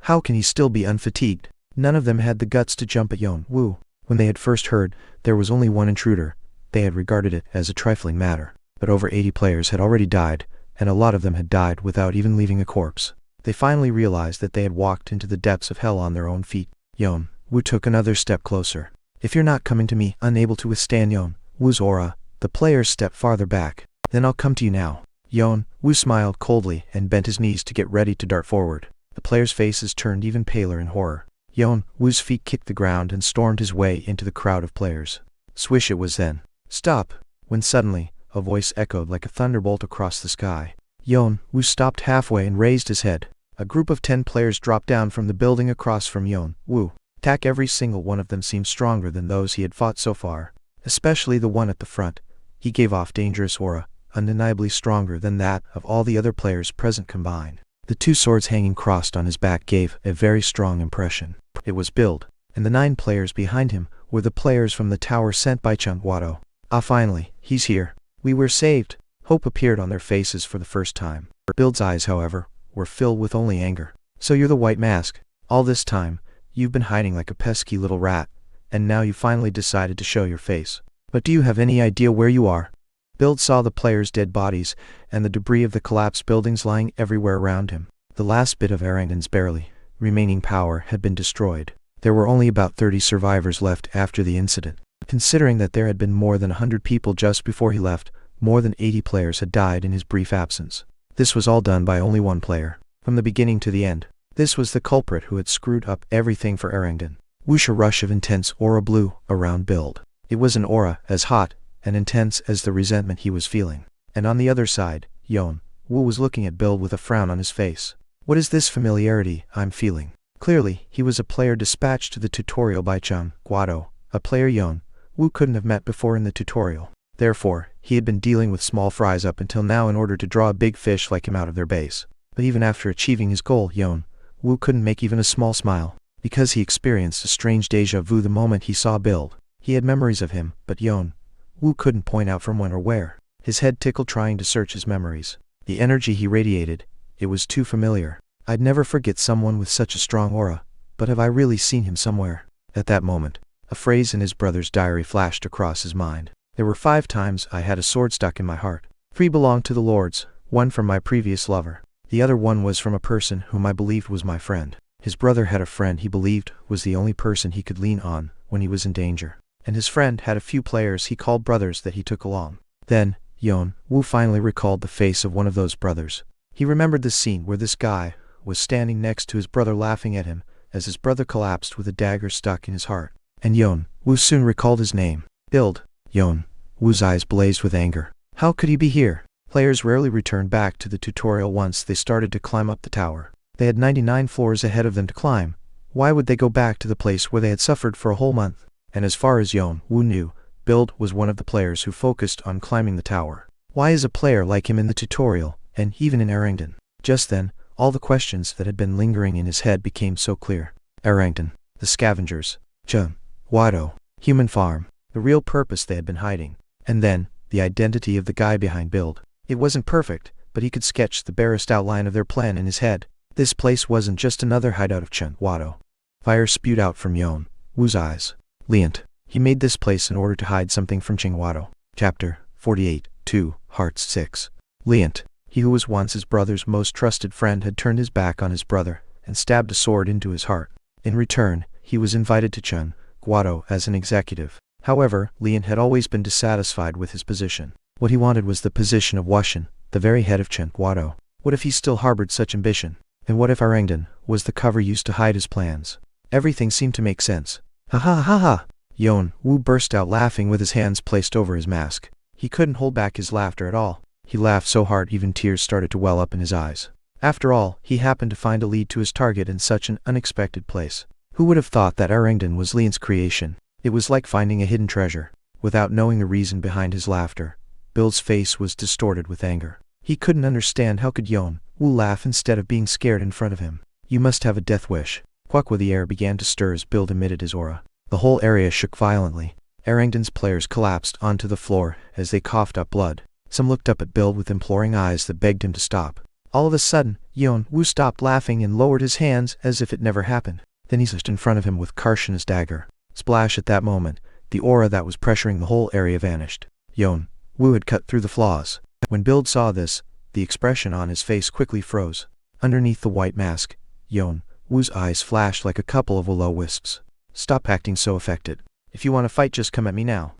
How can he still be unfatigued? None of them had the guts to jump at Yeon-woo. When they had first heard there was only one intruder, they had regarded it as a trifling matter. But over 80 players had already died, and a lot of them had died without even leaving a corpse. They finally realized that they had walked into the depths of hell on their own feet. Yeon-woo took another step closer. If you're not coming to me, unable to withstand Yeon-woo's aura, the players stepped farther back. Then I'll come to you now. Yeon-woo smiled coldly and bent his knees to get ready to dart forward. The players' faces turned even paler in horror. Yeon-woo's feet kicked the ground and stormed his way into the crowd of players. Swish. It was then. Stop! When suddenly, a voice echoed like a thunderbolt across the sky. Yeon-woo stopped halfway and raised his head. A group of 10 players dropped down from the building across from Yeon-woo. Every single one of them seemed stronger than those he had fought so far. Especially the one at the front. He gave off dangerous aura, undeniably stronger than that of all the other players present combined. The 2 swords hanging crossed on his back gave a very strong impression. It was Build, and the 9 players behind him were the players from the tower sent by Jeong-woo. Ah, finally, he's here. We were saved. Hope appeared on their faces for the first time. Build's eyes, however, were filled with only anger. So you're the White Mask. All this time, you've been hiding like a pesky little rat, and now you finally decided to show your face. But do you have any idea where you are? Build saw the players' dead bodies, and the debris of the collapsed buildings lying everywhere around him. The last bit of Erangden's barely remaining power had been destroyed. There were only about 30 survivors left after the incident. Considering that there had been more than 100 people just before he left, more than 80 players had died in his brief absence. This was all done by only one player. From the beginning to the end, this was the culprit who had screwed up everything for Erangden. Whoosh! A rush of intense aura blew around Build. It was an aura as hot and intense as the resentment he was feeling. And on the other side, Yeon-woo was looking at Build with a frown on his face. What is this familiarity I'm feeling? Clearly, he was a player dispatched to the tutorial by Jeong-woo, a player Yeon-woo couldn't have met before in the tutorial. Therefore, he had been dealing with small fries up until now in order to draw a big fish like him out of their base. But even after achieving his goal, Yeon-woo couldn't make even a small smile, because he experienced a strange déjà vu the moment he saw Build. He had memories of him, but Yeon-woo couldn't point out from when or where. His head tickled trying to search his memories. The energy he radiated, it was too familiar. I'd never forget someone with such a strong aura, but have I really seen him somewhere? At that moment, a phrase in his brother's diary flashed across his mind. There were 5 times I had a sword stuck in my heart. 3 belonged to the lords, 1 from my previous lover. The other 1 was from a person whom I believed was my friend. His brother had a friend he believed was the only person he could lean on when he was in danger. And his friend had a few players he called brothers that he took along. Then, Yeon-woo finally recalled the face of one of those brothers. He remembered the scene where this guy was standing next to his brother laughing at him as his brother collapsed with a dagger stuck in his heart. And Yeon-woo soon recalled his name. Build. Yeon-woo's eyes blazed with anger. How could he be here? Players rarely returned back to the tutorial once they started to climb up the tower. They had 99 floors ahead of them to climb. Why would they go back to the place where they had suffered for a whole month? And as far as Yeon-woo knew, Build was one of the players who focused on climbing the tower. Why is a player like him in the tutorial, and even in Erangton? Just then, all the questions that had been lingering in his head became so clear. Erangton, the scavengers, Jeong-woo, human farm, the real purpose they had been hiding. And then, the identity of the guy behind Build. It wasn't perfect, but he could sketch the barest outline of their plan in his head. This place wasn't just another hideout of Jeong-woo. Fire spewed out from Yeon-woo's eyes. Leant. He made this place in order to hide something from Jeong-woo. Chapter 48, 2, Hearts 6. Leant. He who was once his brother's most trusted friend had turned his back on his brother and stabbed a sword into his heart. In return, he was invited to Jeong-woo as an executive. However, Leant had always been dissatisfied with his position. What he wanted was the position of Wushin, the very head of Jeong-woo. What if he still harbored such ambition? And what if Erangton was the cover used to hide his plans? Everything seemed to make sense. Ha ha ha ha! Yeon-woo burst out laughing with his hands placed over his mask. He couldn't hold back his laughter at all. He laughed so hard even tears started to well up in his eyes. After all, he happened to find a lead to his target in such an unexpected place. Who would have thought that Erangton was Leant's creation? It was like finding a hidden treasure. Without knowing the reason behind his laughter, Bill's face was distorted with anger. He couldn't understand how could Yeon-woo laugh instead of being scared in front of him. You must have a death wish. Quack, the air began to stir as Bill emitted his aura. The whole area shook violently. Erangton's players collapsed onto the floor as they coughed up blood. Some looked up at Bill with imploring eyes that begged him to stop. All of a sudden, Yeon-woo stopped laughing and lowered his hands as if it never happened. Then he slashed in front of him with Karshan's dagger. Splash! At that moment, the aura that was pressuring the whole area vanished. Yeon-woo had cut through the flaws. When Bill saw this, the expression on his face quickly froze. Underneath the white mask, Yeon-woo's eyes flashed like a couple of will-o-wisps. Stop acting so affected. If you want to fight, just come at me now.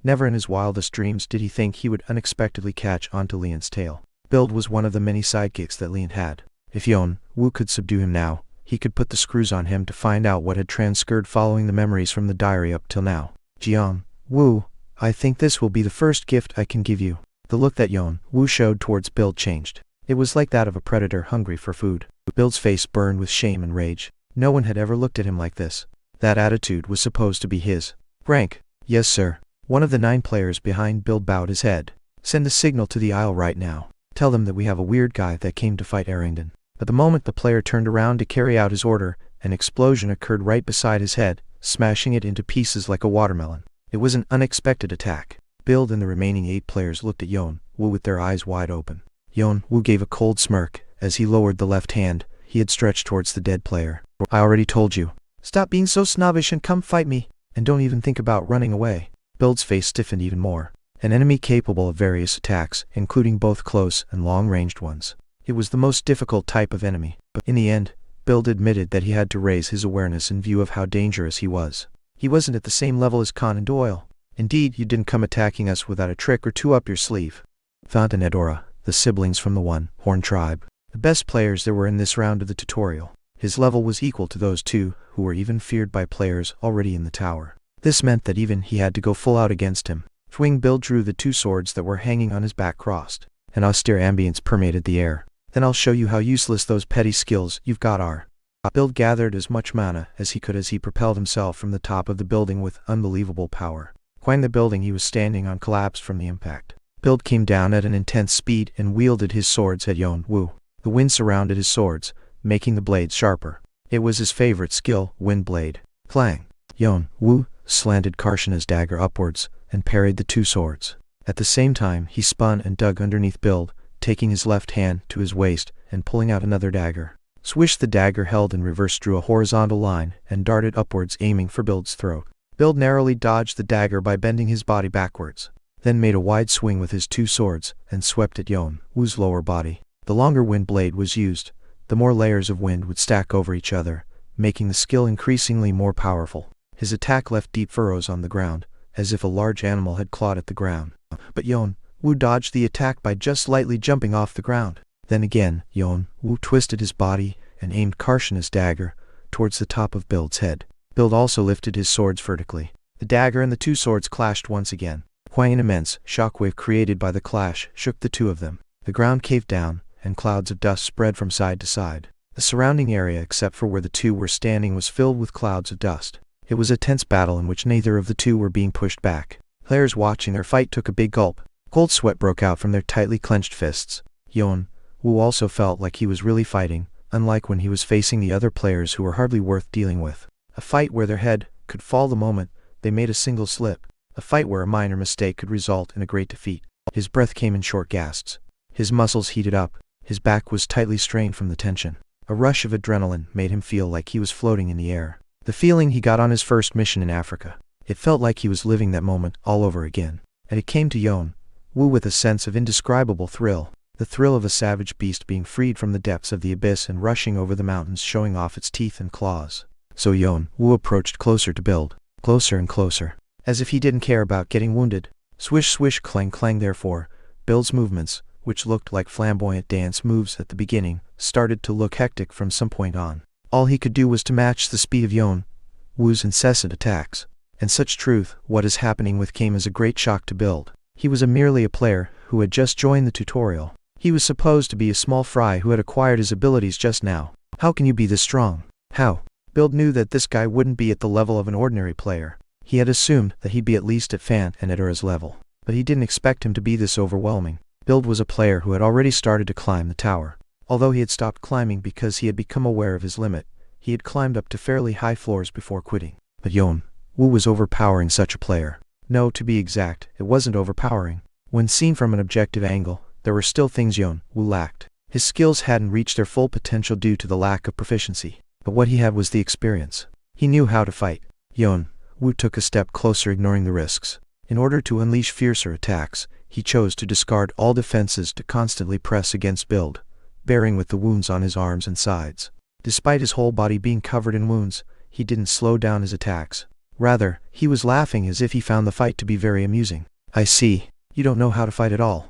Never in his wildest dreams did he think he would unexpectedly catch onto Leant's tail. Build was one of the many sidekicks that Leant had. If Yeon-woo could subdue him now, he could put the screws on him to find out what had transcurred following the memories from the diary up till now. Jeong-woo, I think this will be the first gift I can give you. The look that Yeon-woo showed towards Build changed. It was like that of a predator hungry for food. Build's face burned with shame and rage. No one had ever looked at him like this. That attitude was supposed to be his rank. Yes, sir. One of the 9 players behind Bill bowed his head. Send a signal to the Isle right now. Tell them that we have a weird guy that came to fight Erangton. But the moment the player turned around to carry out his order, an explosion occurred right beside his head, smashing it into pieces like a watermelon. It was an unexpected attack. Bill and the remaining 8 players looked at Yeon-woo with their eyes wide open. Yeon-woo gave a cold smirk as he lowered the left hand he had stretched towards the dead player. I already told you. Stop being so snobbish and come fight me. And don't even think about running away. Bill's face stiffened even more. An enemy capable of various attacks, including both close and long-ranged ones. It was the most difficult type of enemy. But in the end, Bill admitted that he had to raise his awareness in view of how dangerous he was. He wasn't at the same level as Khan and Doyle. Indeed, you didn't come attacking us without a trick or two up your sleeve. Fountain and Edora, the siblings from the One-Horn tribe. The best players there were in this round of the tutorial. His level was equal to those 2 who were even feared by players already in the tower. This meant that even he had to go full out against him. Swing Build drew the two swords that were hanging on his back crossed. An austere ambience permeated the air. Then I'll show you how useless those petty skills you've got are. Build gathered as much mana as he could as he propelled himself from the top of the building with unbelievable power. Quite the building he was standing on collapsed from the impact. Build came down at an intense speed and wielded his swords at Yeon-woo. The wind surrounded his swords, making the blades sharper. It was his favorite skill, wind blade. Clang! Yeon-woo slanted Karshana's dagger upwards and parried the two swords. At the same time, he spun and dug underneath Build, taking his left hand to his waist and pulling out another dagger. Swish! The dagger held in reverse drew a horizontal line and darted upwards, aiming for Build's throat. Build narrowly dodged the dagger by bending his body backwards, then made a wide swing with his two swords and swept at Yeon-woo's lower body. The longer wind blade was used, the more layers of wind would stack over each other, making the skill increasingly more powerful. His attack left deep furrows on the ground, as if a large animal had clawed at the ground. But Yeon-woo dodged the attack by just slightly jumping off the ground. Then again, Yeon-woo twisted his body and aimed Karshana's dagger towards the top of Build's head. Build also lifted his swords vertically. The dagger and the two swords clashed once again. Quite an immense shockwave created by the clash shook the two of them. The ground caved down, and clouds of dust spread from side to side. The surrounding area except for where the two were standing was filled with clouds of dust. It was a tense battle in which neither of the two were being pushed back. Players watching their fight took a big gulp. Cold sweat broke out from their tightly clenched fists. Yeon-woo also felt like he was really fighting, unlike when he was facing the other players who were hardly worth dealing with. A fight where their head could fall the moment they made a single slip. A fight where a minor mistake could result in a great defeat. His breath came in short gasps. His muscles heated up. His back was tightly strained from the tension. A rush of adrenaline made him feel like he was floating in the air. The feeling he got on his first mission in Africa. It felt like he was living that moment all over again. And it came to Yeon-woo with a sense of indescribable thrill. The thrill of a savage beast being freed from the depths of the abyss and rushing over the mountains, showing off its teeth and claws. So Yeon-woo approached closer to Build. Closer and closer. As if he didn't care about getting wounded. Swish swish clang clang. Therefore, Build's movements, which looked like flamboyant dance moves at the beginning, started to look hectic from some point on. All he could do was to match the speed of Yeon-woo's incessant attacks. And such truth, what is happening with, came as a great shock to Build. He was merely a player who had just joined the tutorial. He was supposed to be a small fry who had acquired his abilities just now. How can you be this strong? How? Build knew that this guy wouldn't be at the level of an ordinary player. He had assumed that he'd be at least at Fan and at Ura's level. But he didn't expect him to be this overwhelming. Build was a player who had already started to climb the tower. Although he had stopped climbing because he had become aware of his limit, he had climbed up to fairly high floors before quitting. But Yeon-woo was overpowering such a player. No, to be exact, it wasn't overpowering. When seen from an objective angle, there were still things Yeon-woo lacked. His skills hadn't reached their full potential due to the lack of proficiency. But what he had was the experience. He knew how to fight. Yeon-woo took a step closer, ignoring the risks. In order to unleash fiercer attacks, he chose to discard all defenses to constantly press against Build, bearing with the wounds on his arms and sides. Despite his whole body being covered in wounds, he didn't slow down his attacks. Rather, he was laughing as if he found the fight to be very amusing. I see. You don't know how to fight at all.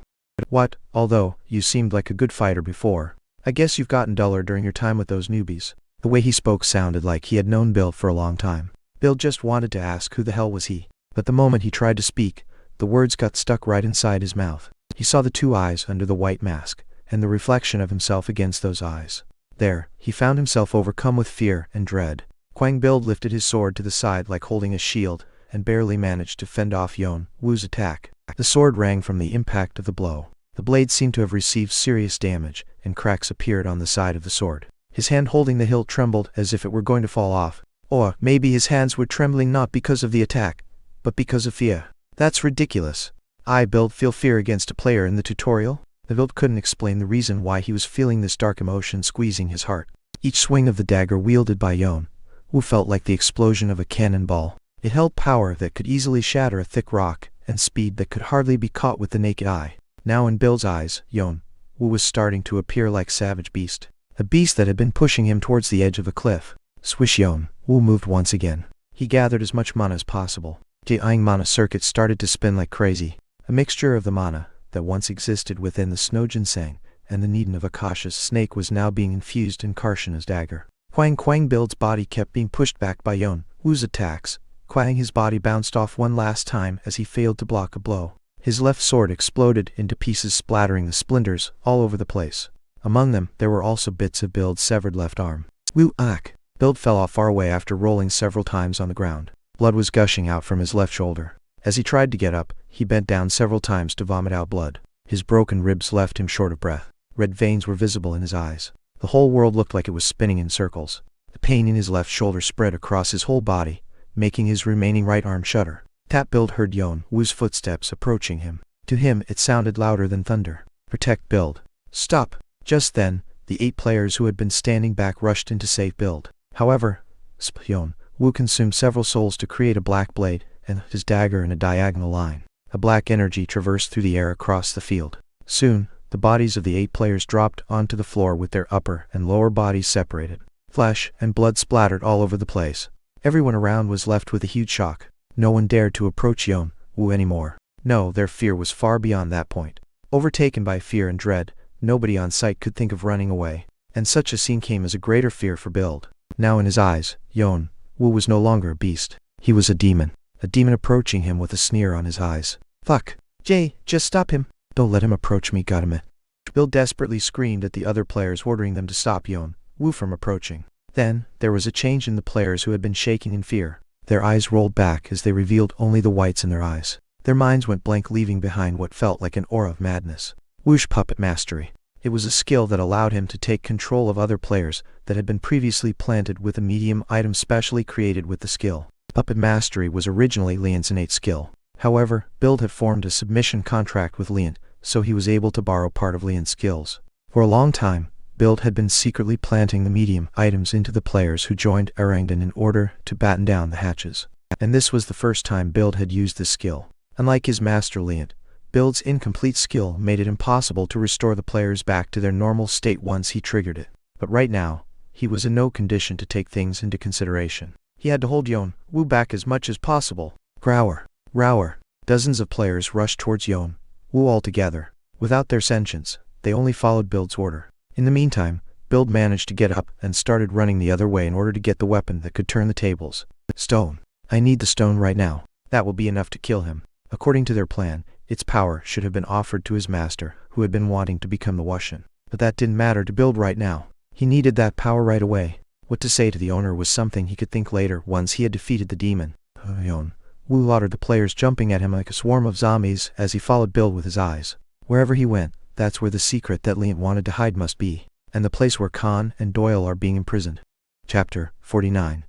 What? Although you seemed like a good fighter before. I guess you've gotten duller during your time with those newbies. The way he spoke sounded like he had known Build for a long time. Build just wanted to ask who the hell was he. But the moment he tried to speak, the words got stuck right inside his mouth. He saw the two eyes under the white mask, and the reflection of himself against those eyes. There, he found himself overcome with fear and dread. Quang Build lifted his sword to the side like holding a shield, and barely managed to fend off Yeon-woo's attack. The sword rang from the impact of the blow. The blade seemed to have received serious damage, and cracks appeared on the side of the sword. His hand holding the hilt trembled as if it were going to fall off. Or maybe his hands were trembling not because of the attack, but because of fear. That's ridiculous. I Build feel fear against a player in the tutorial? The Build couldn't explain the reason why he was feeling this dark emotion squeezing his heart. Each swing of the dagger wielded by Yeon-woo felt like the explosion of a cannonball. It held power that could easily shatter a thick rock, and speed that could hardly be caught with the naked eye. Now in Build's eyes, Yeon-woo was starting to appear like savage beast. A beast that had been pushing him towards the edge of a cliff. Swish! Yeon-woo moved once again. He gathered as much mana as possible. The Aang mana circuit started to spin like crazy. A mixture of the mana that once existed within the snow ginseng and the Needin of Akasha's snake was now being infused in Karshana's dagger. Quang Build's body kept being pushed back by Yeon-woo's attacks, Quang, his body bounced off one last time as he failed to block a blow. His left sword exploded into pieces, splattering the splinters all over the place. Among them, there were also bits of Build's severed left arm. Woo ack! Build fell off far away after rolling several times on the ground. Blood was gushing out from his left shoulder. As he tried to get up, he bent down several times to vomit out blood. His broken ribs left him short of breath. Red veins were visible in his eyes. The whole world looked like it was spinning in circles. The pain in his left shoulder spread across his whole body, making his remaining right arm shudder. Tap Build heard Yeon-woo's footsteps approaching him. To him, it sounded louder than thunder. Protect Build. Stop! Just then, the 8 players who had been standing back rushed in to save Build. However, Yeon-woo consumed several souls to create a black blade and his dagger in a diagonal line. A black energy traversed through the air across the field. Soon, the bodies of the 8 players dropped onto the floor with their upper and lower bodies separated. Flesh and blood splattered all over the place. Everyone around was left with a huge shock. No one dared to approach Yeon-woo anymore. No, their fear was far beyond that point. Overtaken by fear and dread, nobody on sight could think of running away. And such a scene came as a greater fear for Build. Now in his eyes, Yeon-woo was no longer a beast. He was a demon. A demon approaching him with a sneer on his eyes. Fuck! Jay, just stop him! Don't let him approach me, goddammit. Build desperately screamed at the other players, ordering them to stop Yeon-woo from approaching. Then, there was a change in the players who had been shaking in fear. Their eyes rolled back as they revealed only the whites in their eyes. Their minds went blank, leaving behind what felt like an aura of madness. Woosh puppet mastery. It was a skill that allowed him to take control of other players that had been previously planted with a medium item specially created with the skill. Puppet mastery was originally Lian's innate skill. However, Build had formed a submission contract with Lian, so he was able to borrow part of Lian's skills. For a long time, Build had been secretly planting the medium items into the players who joined Arangdan in order to batten down the hatches. And this was the first time Build had used this skill. Unlike his master Lian, Build's incomplete skill made it impossible to restore the players back to their normal state once he triggered it. But right now, he was in no condition to take things into consideration. He had to hold Yeon-woo back as much as possible. Grower. Rower. Dozens of players rushed towards Yeon-woo all together. Without their sentience, they only followed Build's order. In the meantime, Build managed to get up and started running the other way in order to get the weapon that could turn the tables. Stone. I need the stone right now. That will be enough to kill him. According to their plan, its power should have been offered to his master, who had been wanting to become the Wushan. But that didn't matter to Build right now. He needed that power right away. What to say to the owner was something he could think later once he had defeated the demon. Yeon-woo laughed, the players jumping at him like a swarm of zombies as he followed Build with his eyes. Wherever he went, that's where the secret that Lian wanted to hide must be, and the place where Khan and Doyle are being imprisoned. Chapter 49.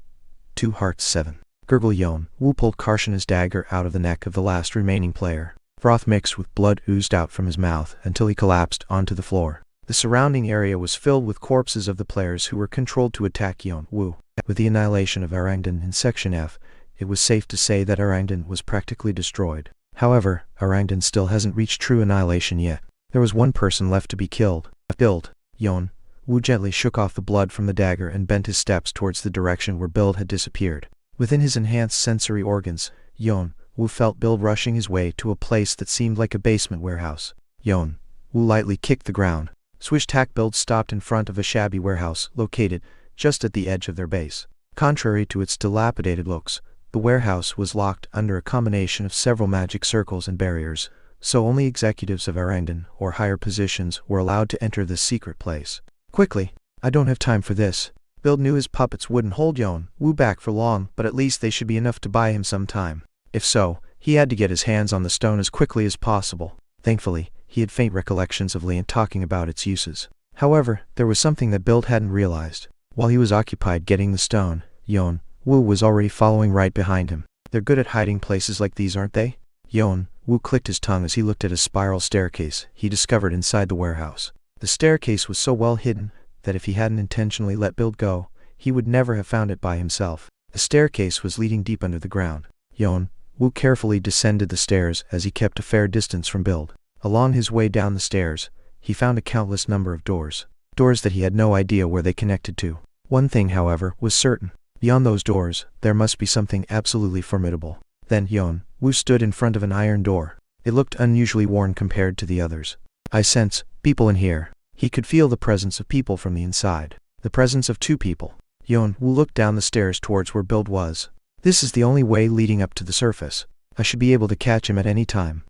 2 Hearts 7. Gurgle. Yeon-woo pulled Karshana's dagger out of the neck of the last remaining player. Froth mixed with blood oozed out from his mouth until he collapsed onto the floor. The surrounding area was filled with corpses of the players who were controlled to attack Yeon-woo. With the annihilation of Arangdan in Section F, it was safe to say that Arangdan was practically destroyed. However, Arangdan still hasn't reached true annihilation yet. There was one person left to be killed. Build. Yeon-woo gently shook off the blood from the dagger and bent his steps towards the direction where Build had disappeared. Within his enhanced sensory organs, Yeon-woo felt Build rushing his way to a place that seemed like a basement warehouse. Yeon-woo lightly kicked the ground. Swish-tack. Build stopped in front of a shabby warehouse located just at the edge of their base. Contrary to its dilapidated looks, the warehouse was locked under a combination of several magic circles and barriers, so only executives of Arangdan or higher positions were allowed to enter this secret place. Quickly! I don't have time for this. Build knew his puppets wouldn't hold Yeon-woo back for long, but at least they should be enough to buy him some time. If so, he had to get his hands on the stone as quickly as possible. Thankfully, he had faint recollections of Lian talking about its uses. However, there was something that Build hadn't realized. While he was occupied getting the stone, Yeon-woo was already following right behind him. They're good at hiding places like these, aren't they? Yeon-woo clicked his tongue as he looked at a spiral staircase he discovered inside the warehouse. The staircase was so well hidden that if he hadn't intentionally let Build go, he would never have found it by himself. The staircase was leading deep under the ground. Yeon-woo carefully descended the stairs as he kept a fair distance from Build. Along his way down the stairs, he found a countless number of doors. Doors that he had no idea where they connected to. One thing, however, was certain. Beyond those doors, there must be something absolutely formidable. Then Yeon-woo stood in front of an iron door. It looked unusually worn compared to the others. I sense people in here. He could feel the presence of people from the inside. The presence of 2 people. Yeon-woo looked down the stairs towards where Build was. This is the only way leading up to the surface. I should be able to catch him at any time.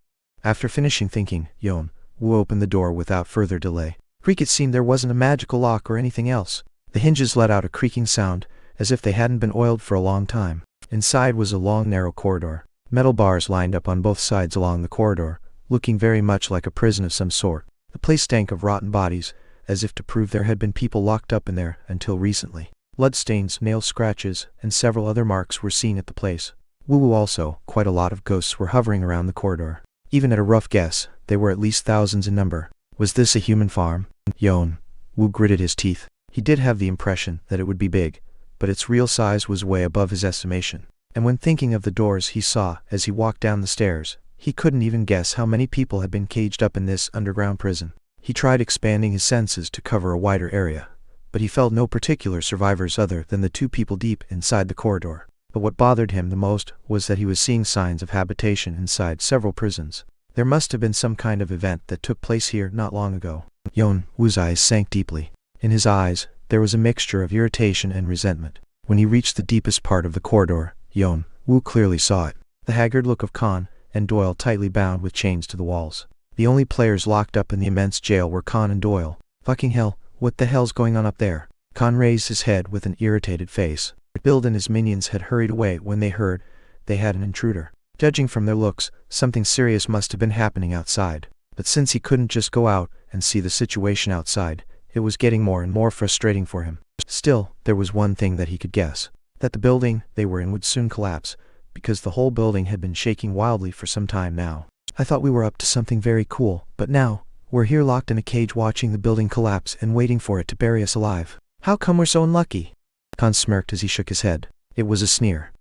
After finishing thinking, Yeon-woo opened the door without further delay. Creak, it seemed there wasn't a magical lock or anything else. The hinges let out a creaking sound, as if they hadn't been oiled for a long time. Inside was a long narrow corridor. Metal bars lined up on both sides along the corridor, looking very much like a prison of some sort. The place stank of rotten bodies, as if to prove there had been people locked up in there until recently. Bloodstains, nail scratches, and several other marks were seen at the place. Woo also, quite a lot of ghosts were hovering around the corridor. Even at a rough guess, they were at least thousands in number. Was this a human farm? Yeon-woo gritted his teeth. He did have the impression that it would be big, but its real size was way above his estimation. And when thinking of the doors he saw as he walked down the stairs, he couldn't even guess how many people had been caged up in this underground prison. He tried expanding his senses to cover a wider area, but he felt no particular survivors other than the 2 people deep inside the corridor. But what bothered him the most was that he was seeing signs of habitation inside several prisons. There must have been some kind of event that took place here not long ago. Yeon-woo's eyes sank deeply. In his eyes, there was a mixture of irritation and resentment. When he reached the deepest part of the corridor, Yeon-woo clearly saw it. The haggard look of Khan and Doyle tightly bound with chains to the walls. The only players locked up in the immense jail were Khan and Doyle. Fucking hell, what the hell's going on up there? Khan raised his head with an irritated face. Bill and his minions had hurried away when they heard they had an intruder. Judging from their looks, something serious must have been happening outside. But since he couldn't just go out and see the situation outside, it was getting more and more frustrating for him. Still, there was one thing that he could guess. That the building they were in would soon collapse, because the whole building had been shaking wildly for some time now. I thought we were up to something very cool, but now, we're here locked in a cage watching the building collapse and waiting for it to bury us alive. How come we're so unlucky? Khan smirked as he shook his head. It was a sneer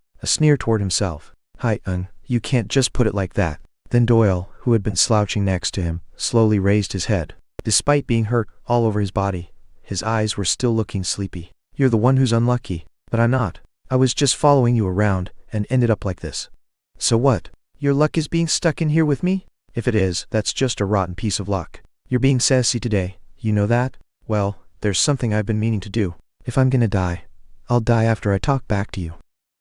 toward himself. Hi, you can't just put it like that. Then Doyle, who had been slouching next to him, slowly raised his head. Despite being hurt all over his body, his eyes were still looking sleepy. You're the one who's unlucky, but I'm not. I was just following you around and ended up like this. So what? Your luck is being stuck in here with me? If it is, that's just a rotten piece of luck. You're being sassy today, you know that? Well, there's something I've been meaning to do. If I'm gonna die, I'll die after I talk back to you.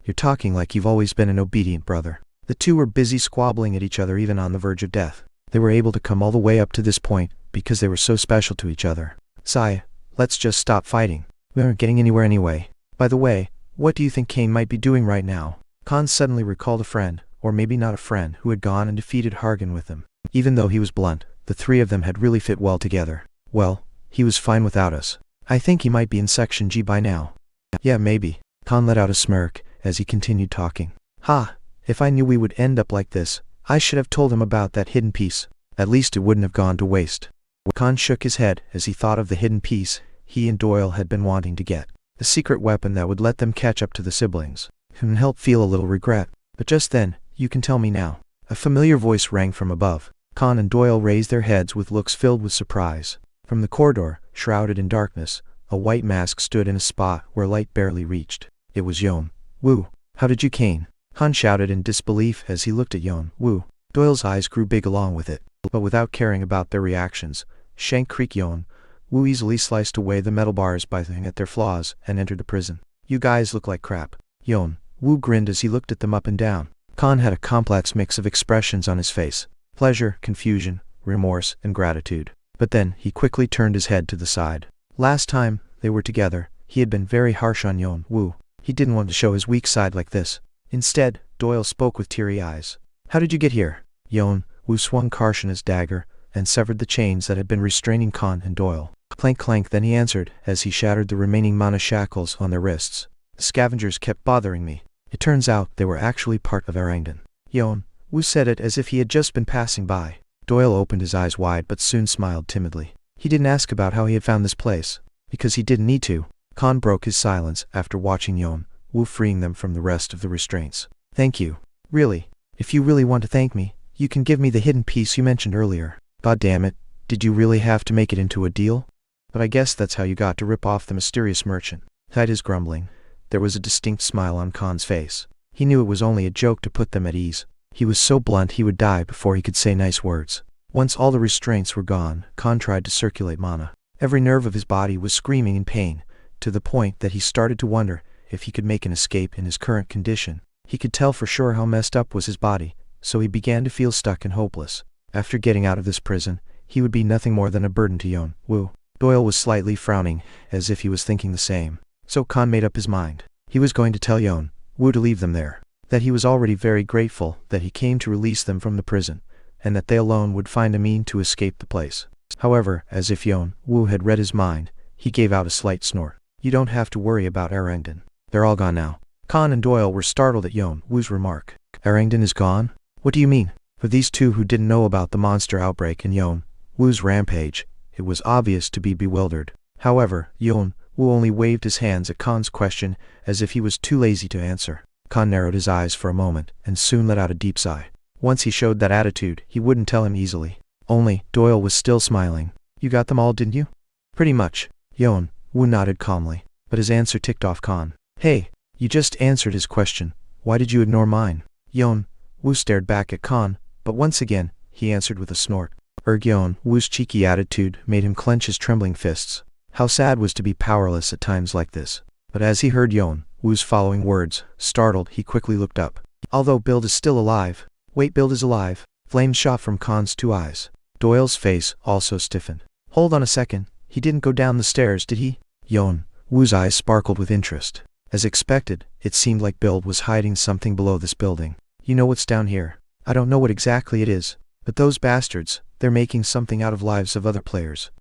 You're talking like you've always been an obedient brother. The two were busy squabbling at each other even on the verge of death. They were able to come all the way up to this point because they were so special to each other. Sai, let's just stop fighting. We aren't getting anywhere anyway. By the way, what do you think Kane might be doing right now? Khan suddenly recalled a friend, or maybe not a friend, who had gone and defeated Hargan with him. Even though he was blunt, the 3 of them had really fit well together. Well, he was fine without us. I think he might be in Section G by now. Yeah, maybe. Khan let out a smirk as he continued talking. Ha! If I knew we would end up like this, I should have told him about that hidden piece. At least it wouldn't have gone to waste. Khan shook his head as he thought of the hidden piece he and Doyle had been wanting to get. The secret weapon that would let them catch up to the siblings. And help feel a little regret. But just then, you can tell me now. A familiar voice rang from above. Khan and Doyle raised their heads with looks filled with surprise. From the corridor, shrouded in darkness, a white mask stood in a spot where light barely reached. It was Yeon-woo. How did you, Kane? Khan shouted in disbelief as he looked at Yeon-woo. Doyle's eyes grew big along with it. But without caring about their reactions, Shank Creek Yeon-woo easily sliced away the metal bars biting at their flaws and entered the prison. You guys look like crap. Yeon-woo grinned as he looked at them up and down. Khan had a complex mix of expressions on his face. Pleasure, confusion, remorse, and gratitude. But then, he quickly turned his head to the side. Last time they were together, he had been very harsh on Yeon-woo. He didn't want to show his weak side like this. Instead, Doyle spoke with teary eyes. How did you get here? Yeon-woo swung Karshana's dagger and severed the chains that had been restraining Khan and Doyle. Clank clank, then he answered as he shattered the remaining mana shackles on their wrists. The scavengers kept bothering me. It turns out they were actually part of Erangdan. Yeon-woo said it as if he had just been passing by. Doyle opened his eyes wide but soon smiled timidly. He didn't ask about how he had found this place, because he didn't need to. Khan broke his silence after watching Yeon-woo freeing them from the rest of the restraints. Thank you. Really. If you really want to thank me, you can give me the hidden piece you mentioned earlier. God damn it, did you really have to make it into a deal? But I guess that's how you got to rip off the mysterious merchant. Despite his grumbling, there was a distinct smile on Khan's face. He knew it was only a joke to put them at ease. He was so blunt he would die before he could say nice words. Once all the restraints were gone, Khan tried to circulate mana. Every nerve of his body was screaming in pain, to the point that he started to wonder if he could make an escape in his current condition. He could tell for sure how messed up was his body, so he began to feel stuck and hopeless. After getting out of this prison, he would be nothing more than a burden to Yeon-woo. Doyle was slightly frowning, as if he was thinking the same. So Khan made up his mind. He was going to tell Yeon-woo to leave them there. That he was already very grateful that he came to release them from the prison, and that they alone would find a mean to escape the place. However, as if Yeon-woo had read his mind, he gave out a slight snort. You don't have to worry about Arangdan. They're all gone now. Khan and Doyle were startled at Yeon-woo's remark. Arangdan is gone? What do you mean? For these two who didn't know about the monster outbreak and Yeon-woo's rampage, it was obvious to be bewildered. However, Yeon-woo only waved his hands at Khan's question as if he was too lazy to answer. Khan narrowed his eyes for a moment and soon let out a deep sigh. Once he showed that attitude, he wouldn't tell him easily. Only, Doyle was still smiling. You got them all, didn't you? Pretty much. Yeon-woo nodded calmly, but his answer ticked off Khan. Hey, you just answered his question. Why did you ignore mine? Yeon-woo stared back at Khan, but once again, he answered with a snort. Yeon-woo's cheeky attitude made him clench his trembling fists. How sad was to be powerless at times like this. But as he heard Yeon-woo's following words, startled, he quickly looked up. Although Bild is still alive. Wait, Bild is alive. Flames shot from Khan's two eyes. Doyle's face also stiffened. Hold on a second, he didn't go down the stairs, did he? Yeon-woo's eyes sparkled with interest. As expected, it seemed like Bild was hiding something below this building. You know what's down here? I don't know what exactly it is, but those bastards, they're making something out of lives of other players.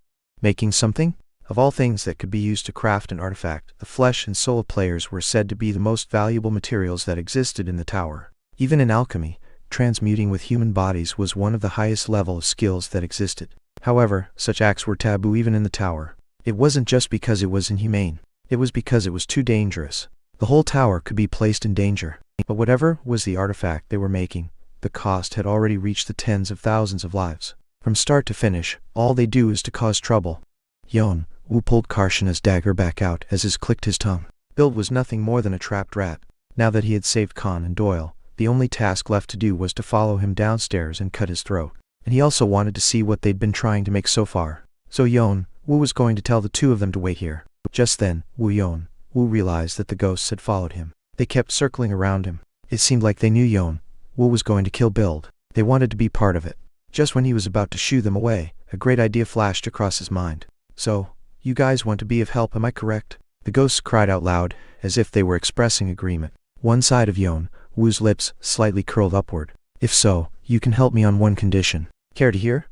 Making something? Of all things that could be used to craft an artifact, the flesh and soul of players were said to be the most valuable materials that existed in the tower. Even in alchemy, transmuting with human bodies was one of the highest level of skills that existed. However, such acts were taboo even in the tower. It wasn't just because it was inhumane. It was because it was too dangerous. The whole tower could be placed in danger. But whatever was the artifact they were making, the cost had already reached the tens of thousands of lives. From start to finish, all they do is to cause trouble. Yeon-woo pulled Karshana's dagger back out as his clicked his tongue. Bild was nothing more than a trapped rat. Now that he had saved Khan and Doyle, the only task left to do was to follow him downstairs and cut his throat. And he also wanted to see what they'd been trying to make so far. So Yeon-woo was going to tell the two of them to wait here. Just then, Yeon-woo realized that the ghosts had followed him. They kept circling around him. It seemed like they knew Yeon-woo was going to kill Bild. They wanted to be part of it. Just when he was about to shoo them away, a great idea flashed across his mind. So, you guys want to be of help, am I correct? The ghosts cried out loud, as if they were expressing agreement. One side of Yeon-woo's lips slightly curled upward. If so, you can help me on one condition. Care to hear?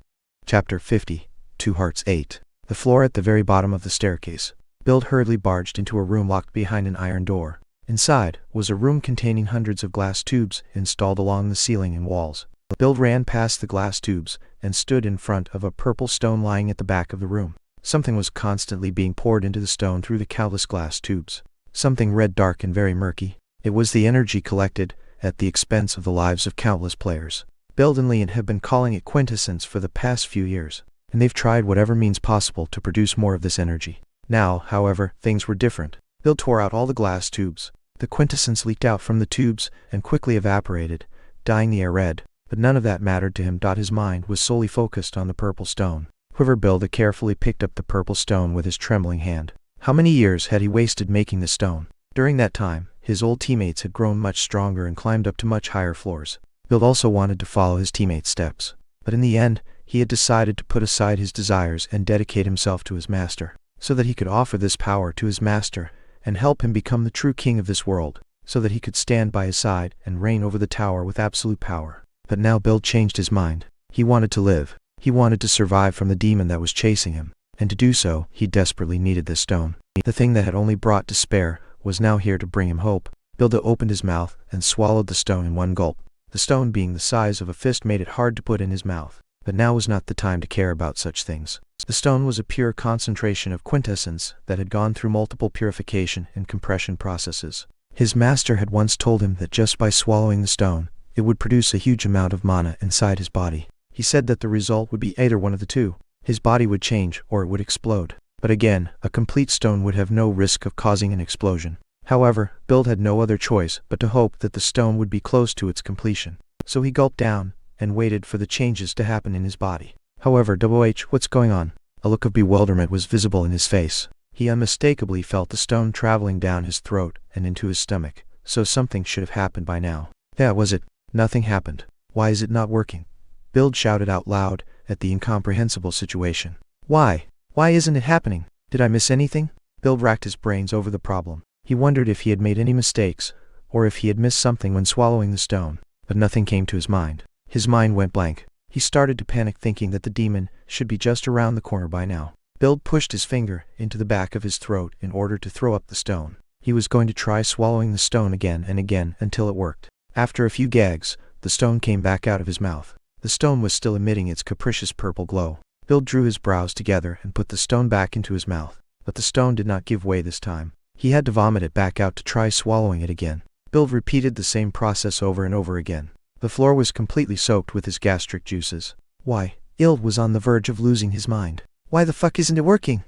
Chapter 50, 2 Hearts 8. The floor at the very bottom of the staircase. Bild hurriedly barged into a room locked behind an iron door. Inside was a room containing hundreds of glass tubes installed along the ceiling and walls. Bild ran past the glass tubes and stood in front of a purple stone lying at the back of the room. Something was constantly being poured into the stone through the countless glass tubes. Something red, dark, and very murky. It was the energy collected at the expense of the lives of countless players. Bild and Leon have been calling it quintessence for the past few years, and they've tried whatever means possible to produce more of this energy. Now, however, things were different. Bild tore out all the glass tubes. The quintessence leaked out from the tubes and quickly evaporated, dyeing the air red, but none of that mattered to him. His mind was solely focused on the purple stone. Bild carefully picked up the purple stone with his trembling hand. How many years had he wasted making the stone? During that time, his old teammates had grown much stronger and climbed up to much higher floors. Bild also wanted to follow his teammates' steps, but in the end, he had decided to put aside his desires and dedicate himself to his master, so that he could offer this power to his master and help him become the true king of this world, so that he could stand by his side and reign over the tower with absolute power. But now Bild changed his mind. He wanted to live. He wanted to survive from the demon that was chasing him, and to do so, he desperately needed this stone. The thing that had only brought despair was now here to bring him hope. Bild opened his mouth and swallowed the stone in one gulp. The stone being the size of a fist made it hard to put in his mouth. But now was not the time to care about such things. The stone was a pure concentration of quintessence that had gone through multiple purification and compression processes. His master had once told him that just by swallowing the stone, it would produce a huge amount of mana inside his body. He said that the result would be either one of the two. His body would change or it would explode. But again, a complete stone would have no risk of causing an explosion. However, Bild had no other choice but to hope that the stone would be close to its completion. So he gulped down and waited for the changes to happen in his body. However, what's going on? A look of bewilderment was visible in his face. He unmistakably felt the stone traveling down his throat and into his stomach, so something should have happened by now. That was it. Nothing happened. Why is it not working? Build shouted out loud at the incomprehensible situation. Why? Why isn't it happening? Did I miss anything? Build racked his brains over the problem. He wondered if he had made any mistakes, or if he had missed something when swallowing the stone, but nothing came to his mind. His mind went blank. He started to panic, thinking that the demon should be just around the corner by now. Build pushed his finger into the back of his throat in order to throw up the stone. He was going to try swallowing the stone again and again until it worked. After a few gags, the stone came back out of his mouth. The stone was still emitting its capricious purple glow. Build drew his brows together and put the stone back into his mouth, but the stone did not give way this time. He had to vomit it back out to try swallowing it again. Build repeated the same process over and over again. The floor was completely soaked with his gastric juices. Why? Build was on the verge of losing his mind. Why the fuck isn't it working?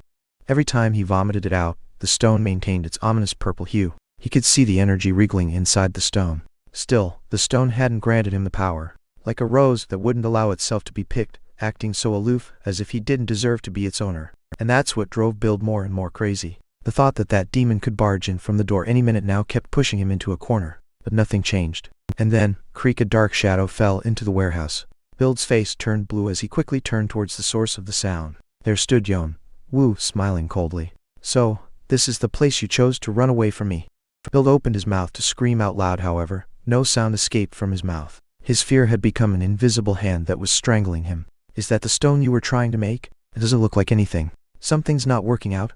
Every time he vomited it out, the stone maintained its ominous purple hue. He could see the energy wriggling inside the stone. Still, the stone hadn't granted him the power. Like a rose that wouldn't allow itself to be picked, acting so aloof as if he didn't deserve to be its owner. And that's what drove Build more and more crazy. The thought that that demon could barge in from the door any minute now kept pushing him into a corner. But nothing changed. And then, creak, a dark shadow fell into the warehouse. Build's face turned blue as he quickly turned towards the source of the sound. There stood Yeon-woo, smiling coldly. So, this is the place you chose to run away from me. Build opened his mouth to scream out loud, however, no sound escaped from his mouth. His fear had become an invisible hand that was strangling him. Is that the stone you were trying to make? It doesn't look like anything. Something's not working out.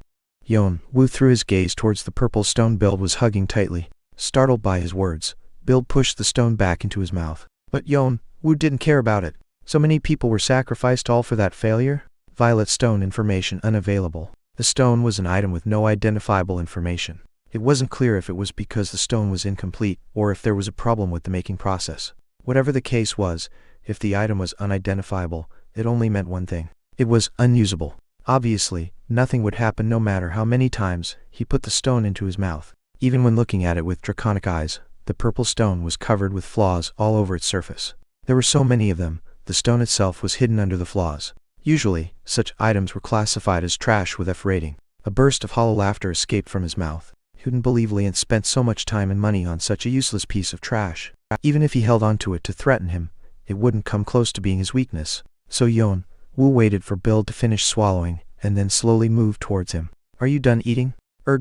Yeon-woo threw his gaze towards the purple stone Build was hugging tightly. Startled by his words, Build pushed the stone back into his mouth. But Yeon-woo didn't care about it. So many people were sacrificed, all for that failure? Violet stone information unavailable. The stone was an item with no identifiable information. It wasn't clear if it was because the stone was incomplete, or if there was a problem with the making process. Whatever the case was, if the item was unidentifiable, it only meant one thing. It was unusable. Obviously, nothing would happen no matter how many times he put the stone into his mouth. Even when looking at it with draconic eyes, the purple stone was covered with flaws all over its surface. There were so many of them, the stone itself was hidden under the flaws. Usually, such items were classified as trash with F rating. A burst of hollow laughter escaped from his mouth. He couldn't believe Lian spent so much time and money on such a useless piece of trash. Even if he held onto it to threaten him, it wouldn't come close to being his weakness. So Yeon-woo waited for Build to finish swallowing, and then slowly moved towards him. Are you done eating?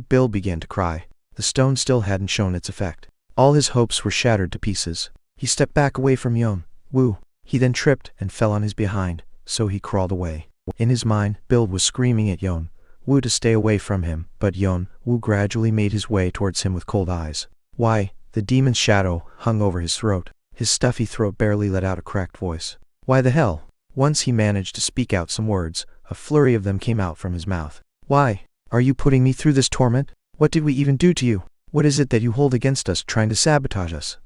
Build began to cry. The stone still hadn't shown its effect. All his hopes were shattered to pieces. He stepped back away from Yeon-woo. He then tripped and fell on his behind, so he crawled away. In his mind, Build was screaming at Yeon-woo to stay away from him, but Yeon-woo gradually made his way towards him with cold eyes. Why? The demon's shadow hung over his throat. His stuffy throat barely let out a cracked voice. Why the hell? Once he managed to speak out some words, a flurry of them came out from his mouth. Why? Are you putting me through this torment? What did we even do to you? What is it that you hold against us, trying to sabotage us?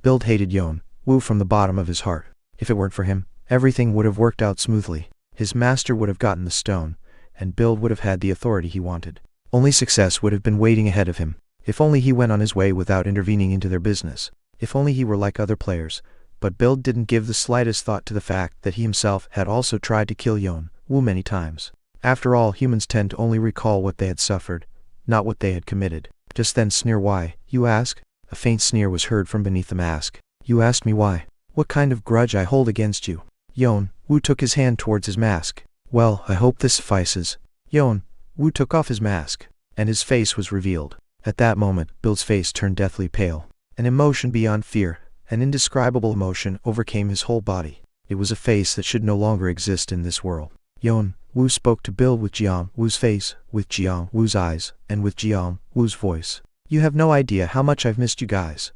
Build hated Yeon-woo from the bottom of his heart. If it weren't for him, everything would have worked out smoothly. His master would have gotten the stone, and Build would have had the authority he wanted. Only success would have been waiting ahead of him. If only he went on his way without intervening into their business. If only he were like other players. But Build didn't give the slightest thought to the fact that he himself had also tried to kill Yeon-woo many times. After all, humans tend to only recall what they had suffered, not what they had committed. Just then sneer. Why, you ask? A faint sneer was heard from beneath the mask. You asked me why? What kind of grudge I hold against you? Yeon-woo took his hand towards his mask. Well, I hope this suffices. Yeon-woo took off his mask, and his face was revealed. At that moment, Build's face turned deathly pale. An emotion beyond fear, an indescribable emotion, overcame his whole body. It was a face that should no longer exist in this world. Yeon-woo spoke to Build with Jeong-woo's face, with Jeong-woo's eyes, and with Jeong-woo's voice. You have no idea how much I've missed you guys.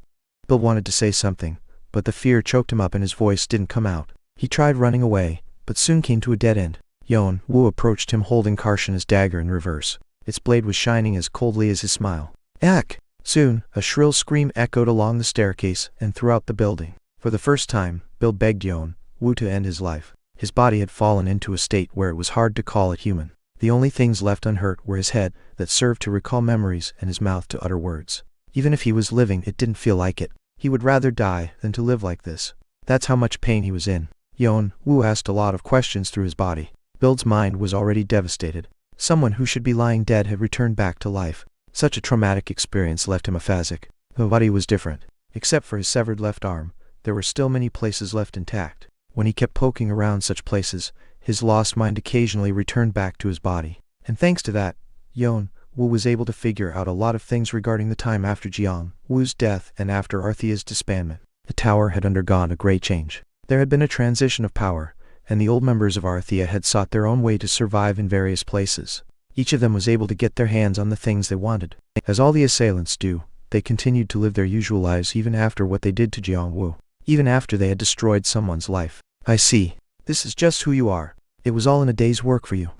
Build wanted to say something, but the fear choked him up and his voice didn't come out. He tried running away, but soon came to a dead end. Yeon-woo approached him holding Karshan's dagger in reverse. Its blade was shining as coldly as his smile. Ack! Soon, a shrill scream echoed along the staircase and throughout the building. For the first time, Build begged Yeon-woo to end his life. His body had fallen into a state where it was hard to call it human. The only things left unhurt were his head, that served to recall memories, and his mouth to utter words. Even if he was living, it didn't feel like it. He would rather die than to live like this. That's how much pain he was in. Yeon-woo asked a lot of questions through his body. Build's mind was already devastated. Someone who should be lying dead had returned back to life. Such a traumatic experience left him aphasic. The body was different. Except for his severed left arm, there were still many places left intact. When he kept poking around such places, his lost mind occasionally returned back to his body. And thanks to that, Yeon-woo was able to figure out a lot of things regarding the time after Jeong-woo's death and after Arthea's disbandment. The tower had undergone a great change. There had been a transition of power, and the old members of Arthea had sought their own way to survive in various places. Each of them was able to get their hands on the things they wanted. As all the assailants do, they continued to live their usual lives even after what they did to Jeong-woo. Even after they had destroyed someone's life. I see. This is just who you are. It was all in a day's work for you.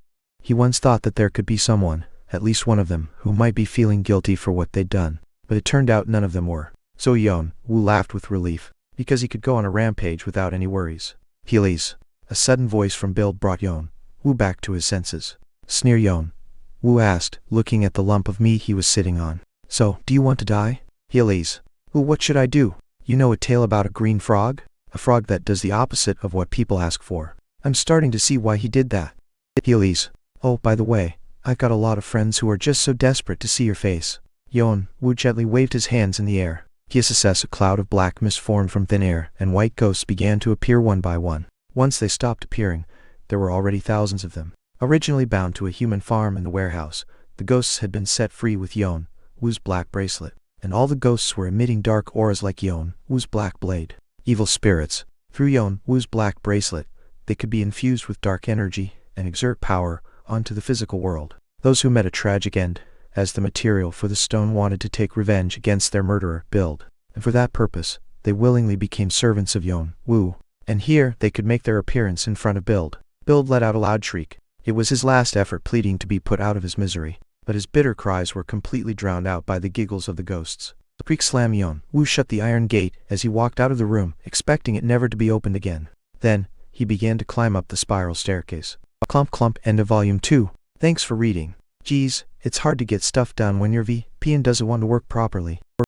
He once thought that there could be someone, at least one of them, who might be feeling guilty for what they'd done. But it turned out none of them were. So Yeon-woo laughed with relief, because he could go on a rampage without any worries. Please. A sudden voice from Bill brought Yeon-woo back to his senses. Sneer Yeon-woo asked, looking at the lump of meat he was sitting on. So, do you want to die? Please. Well, what should I do? You know a tale about a green frog? A frog that does the opposite of what people ask for. I'm starting to see why he did that. Please. Oh, by the way, I've got a lot of friends who are just so desperate to see your face. Yeon-woo gently waved his hands in the air. He assessed a cloud of black mist formed from thin air, and white ghosts began to appear one by one. Once they stopped appearing, there were already thousands of them. Originally bound to a human farm in the warehouse, the ghosts had been set free with Yeon-woo's black bracelet. And all the ghosts were emitting dark auras like Yeon-woo's black blade. Evil spirits. Through Yeon-woo's black bracelet, they could be infused with dark energy and exert power onto the physical world. Those who met a tragic end, as the material for the stone wanted to take revenge against their murderer, Bild. And for that purpose, they willingly became servants of Yeon-woo. And here, they could make their appearance in front of Bild. Bild let out a loud shriek. It was his last effort pleading to be put out of his misery. But his bitter cries were completely drowned out by the giggles of the ghosts. The creak slam Yeon-woo shut the iron gate as he walked out of the room, expecting it never to be opened again. Then, he began to climb up the spiral staircase. Clump clump. End of volume 2. Thanks for reading. Geez, it's hard to get stuff done when your VPN doesn't want to work properly.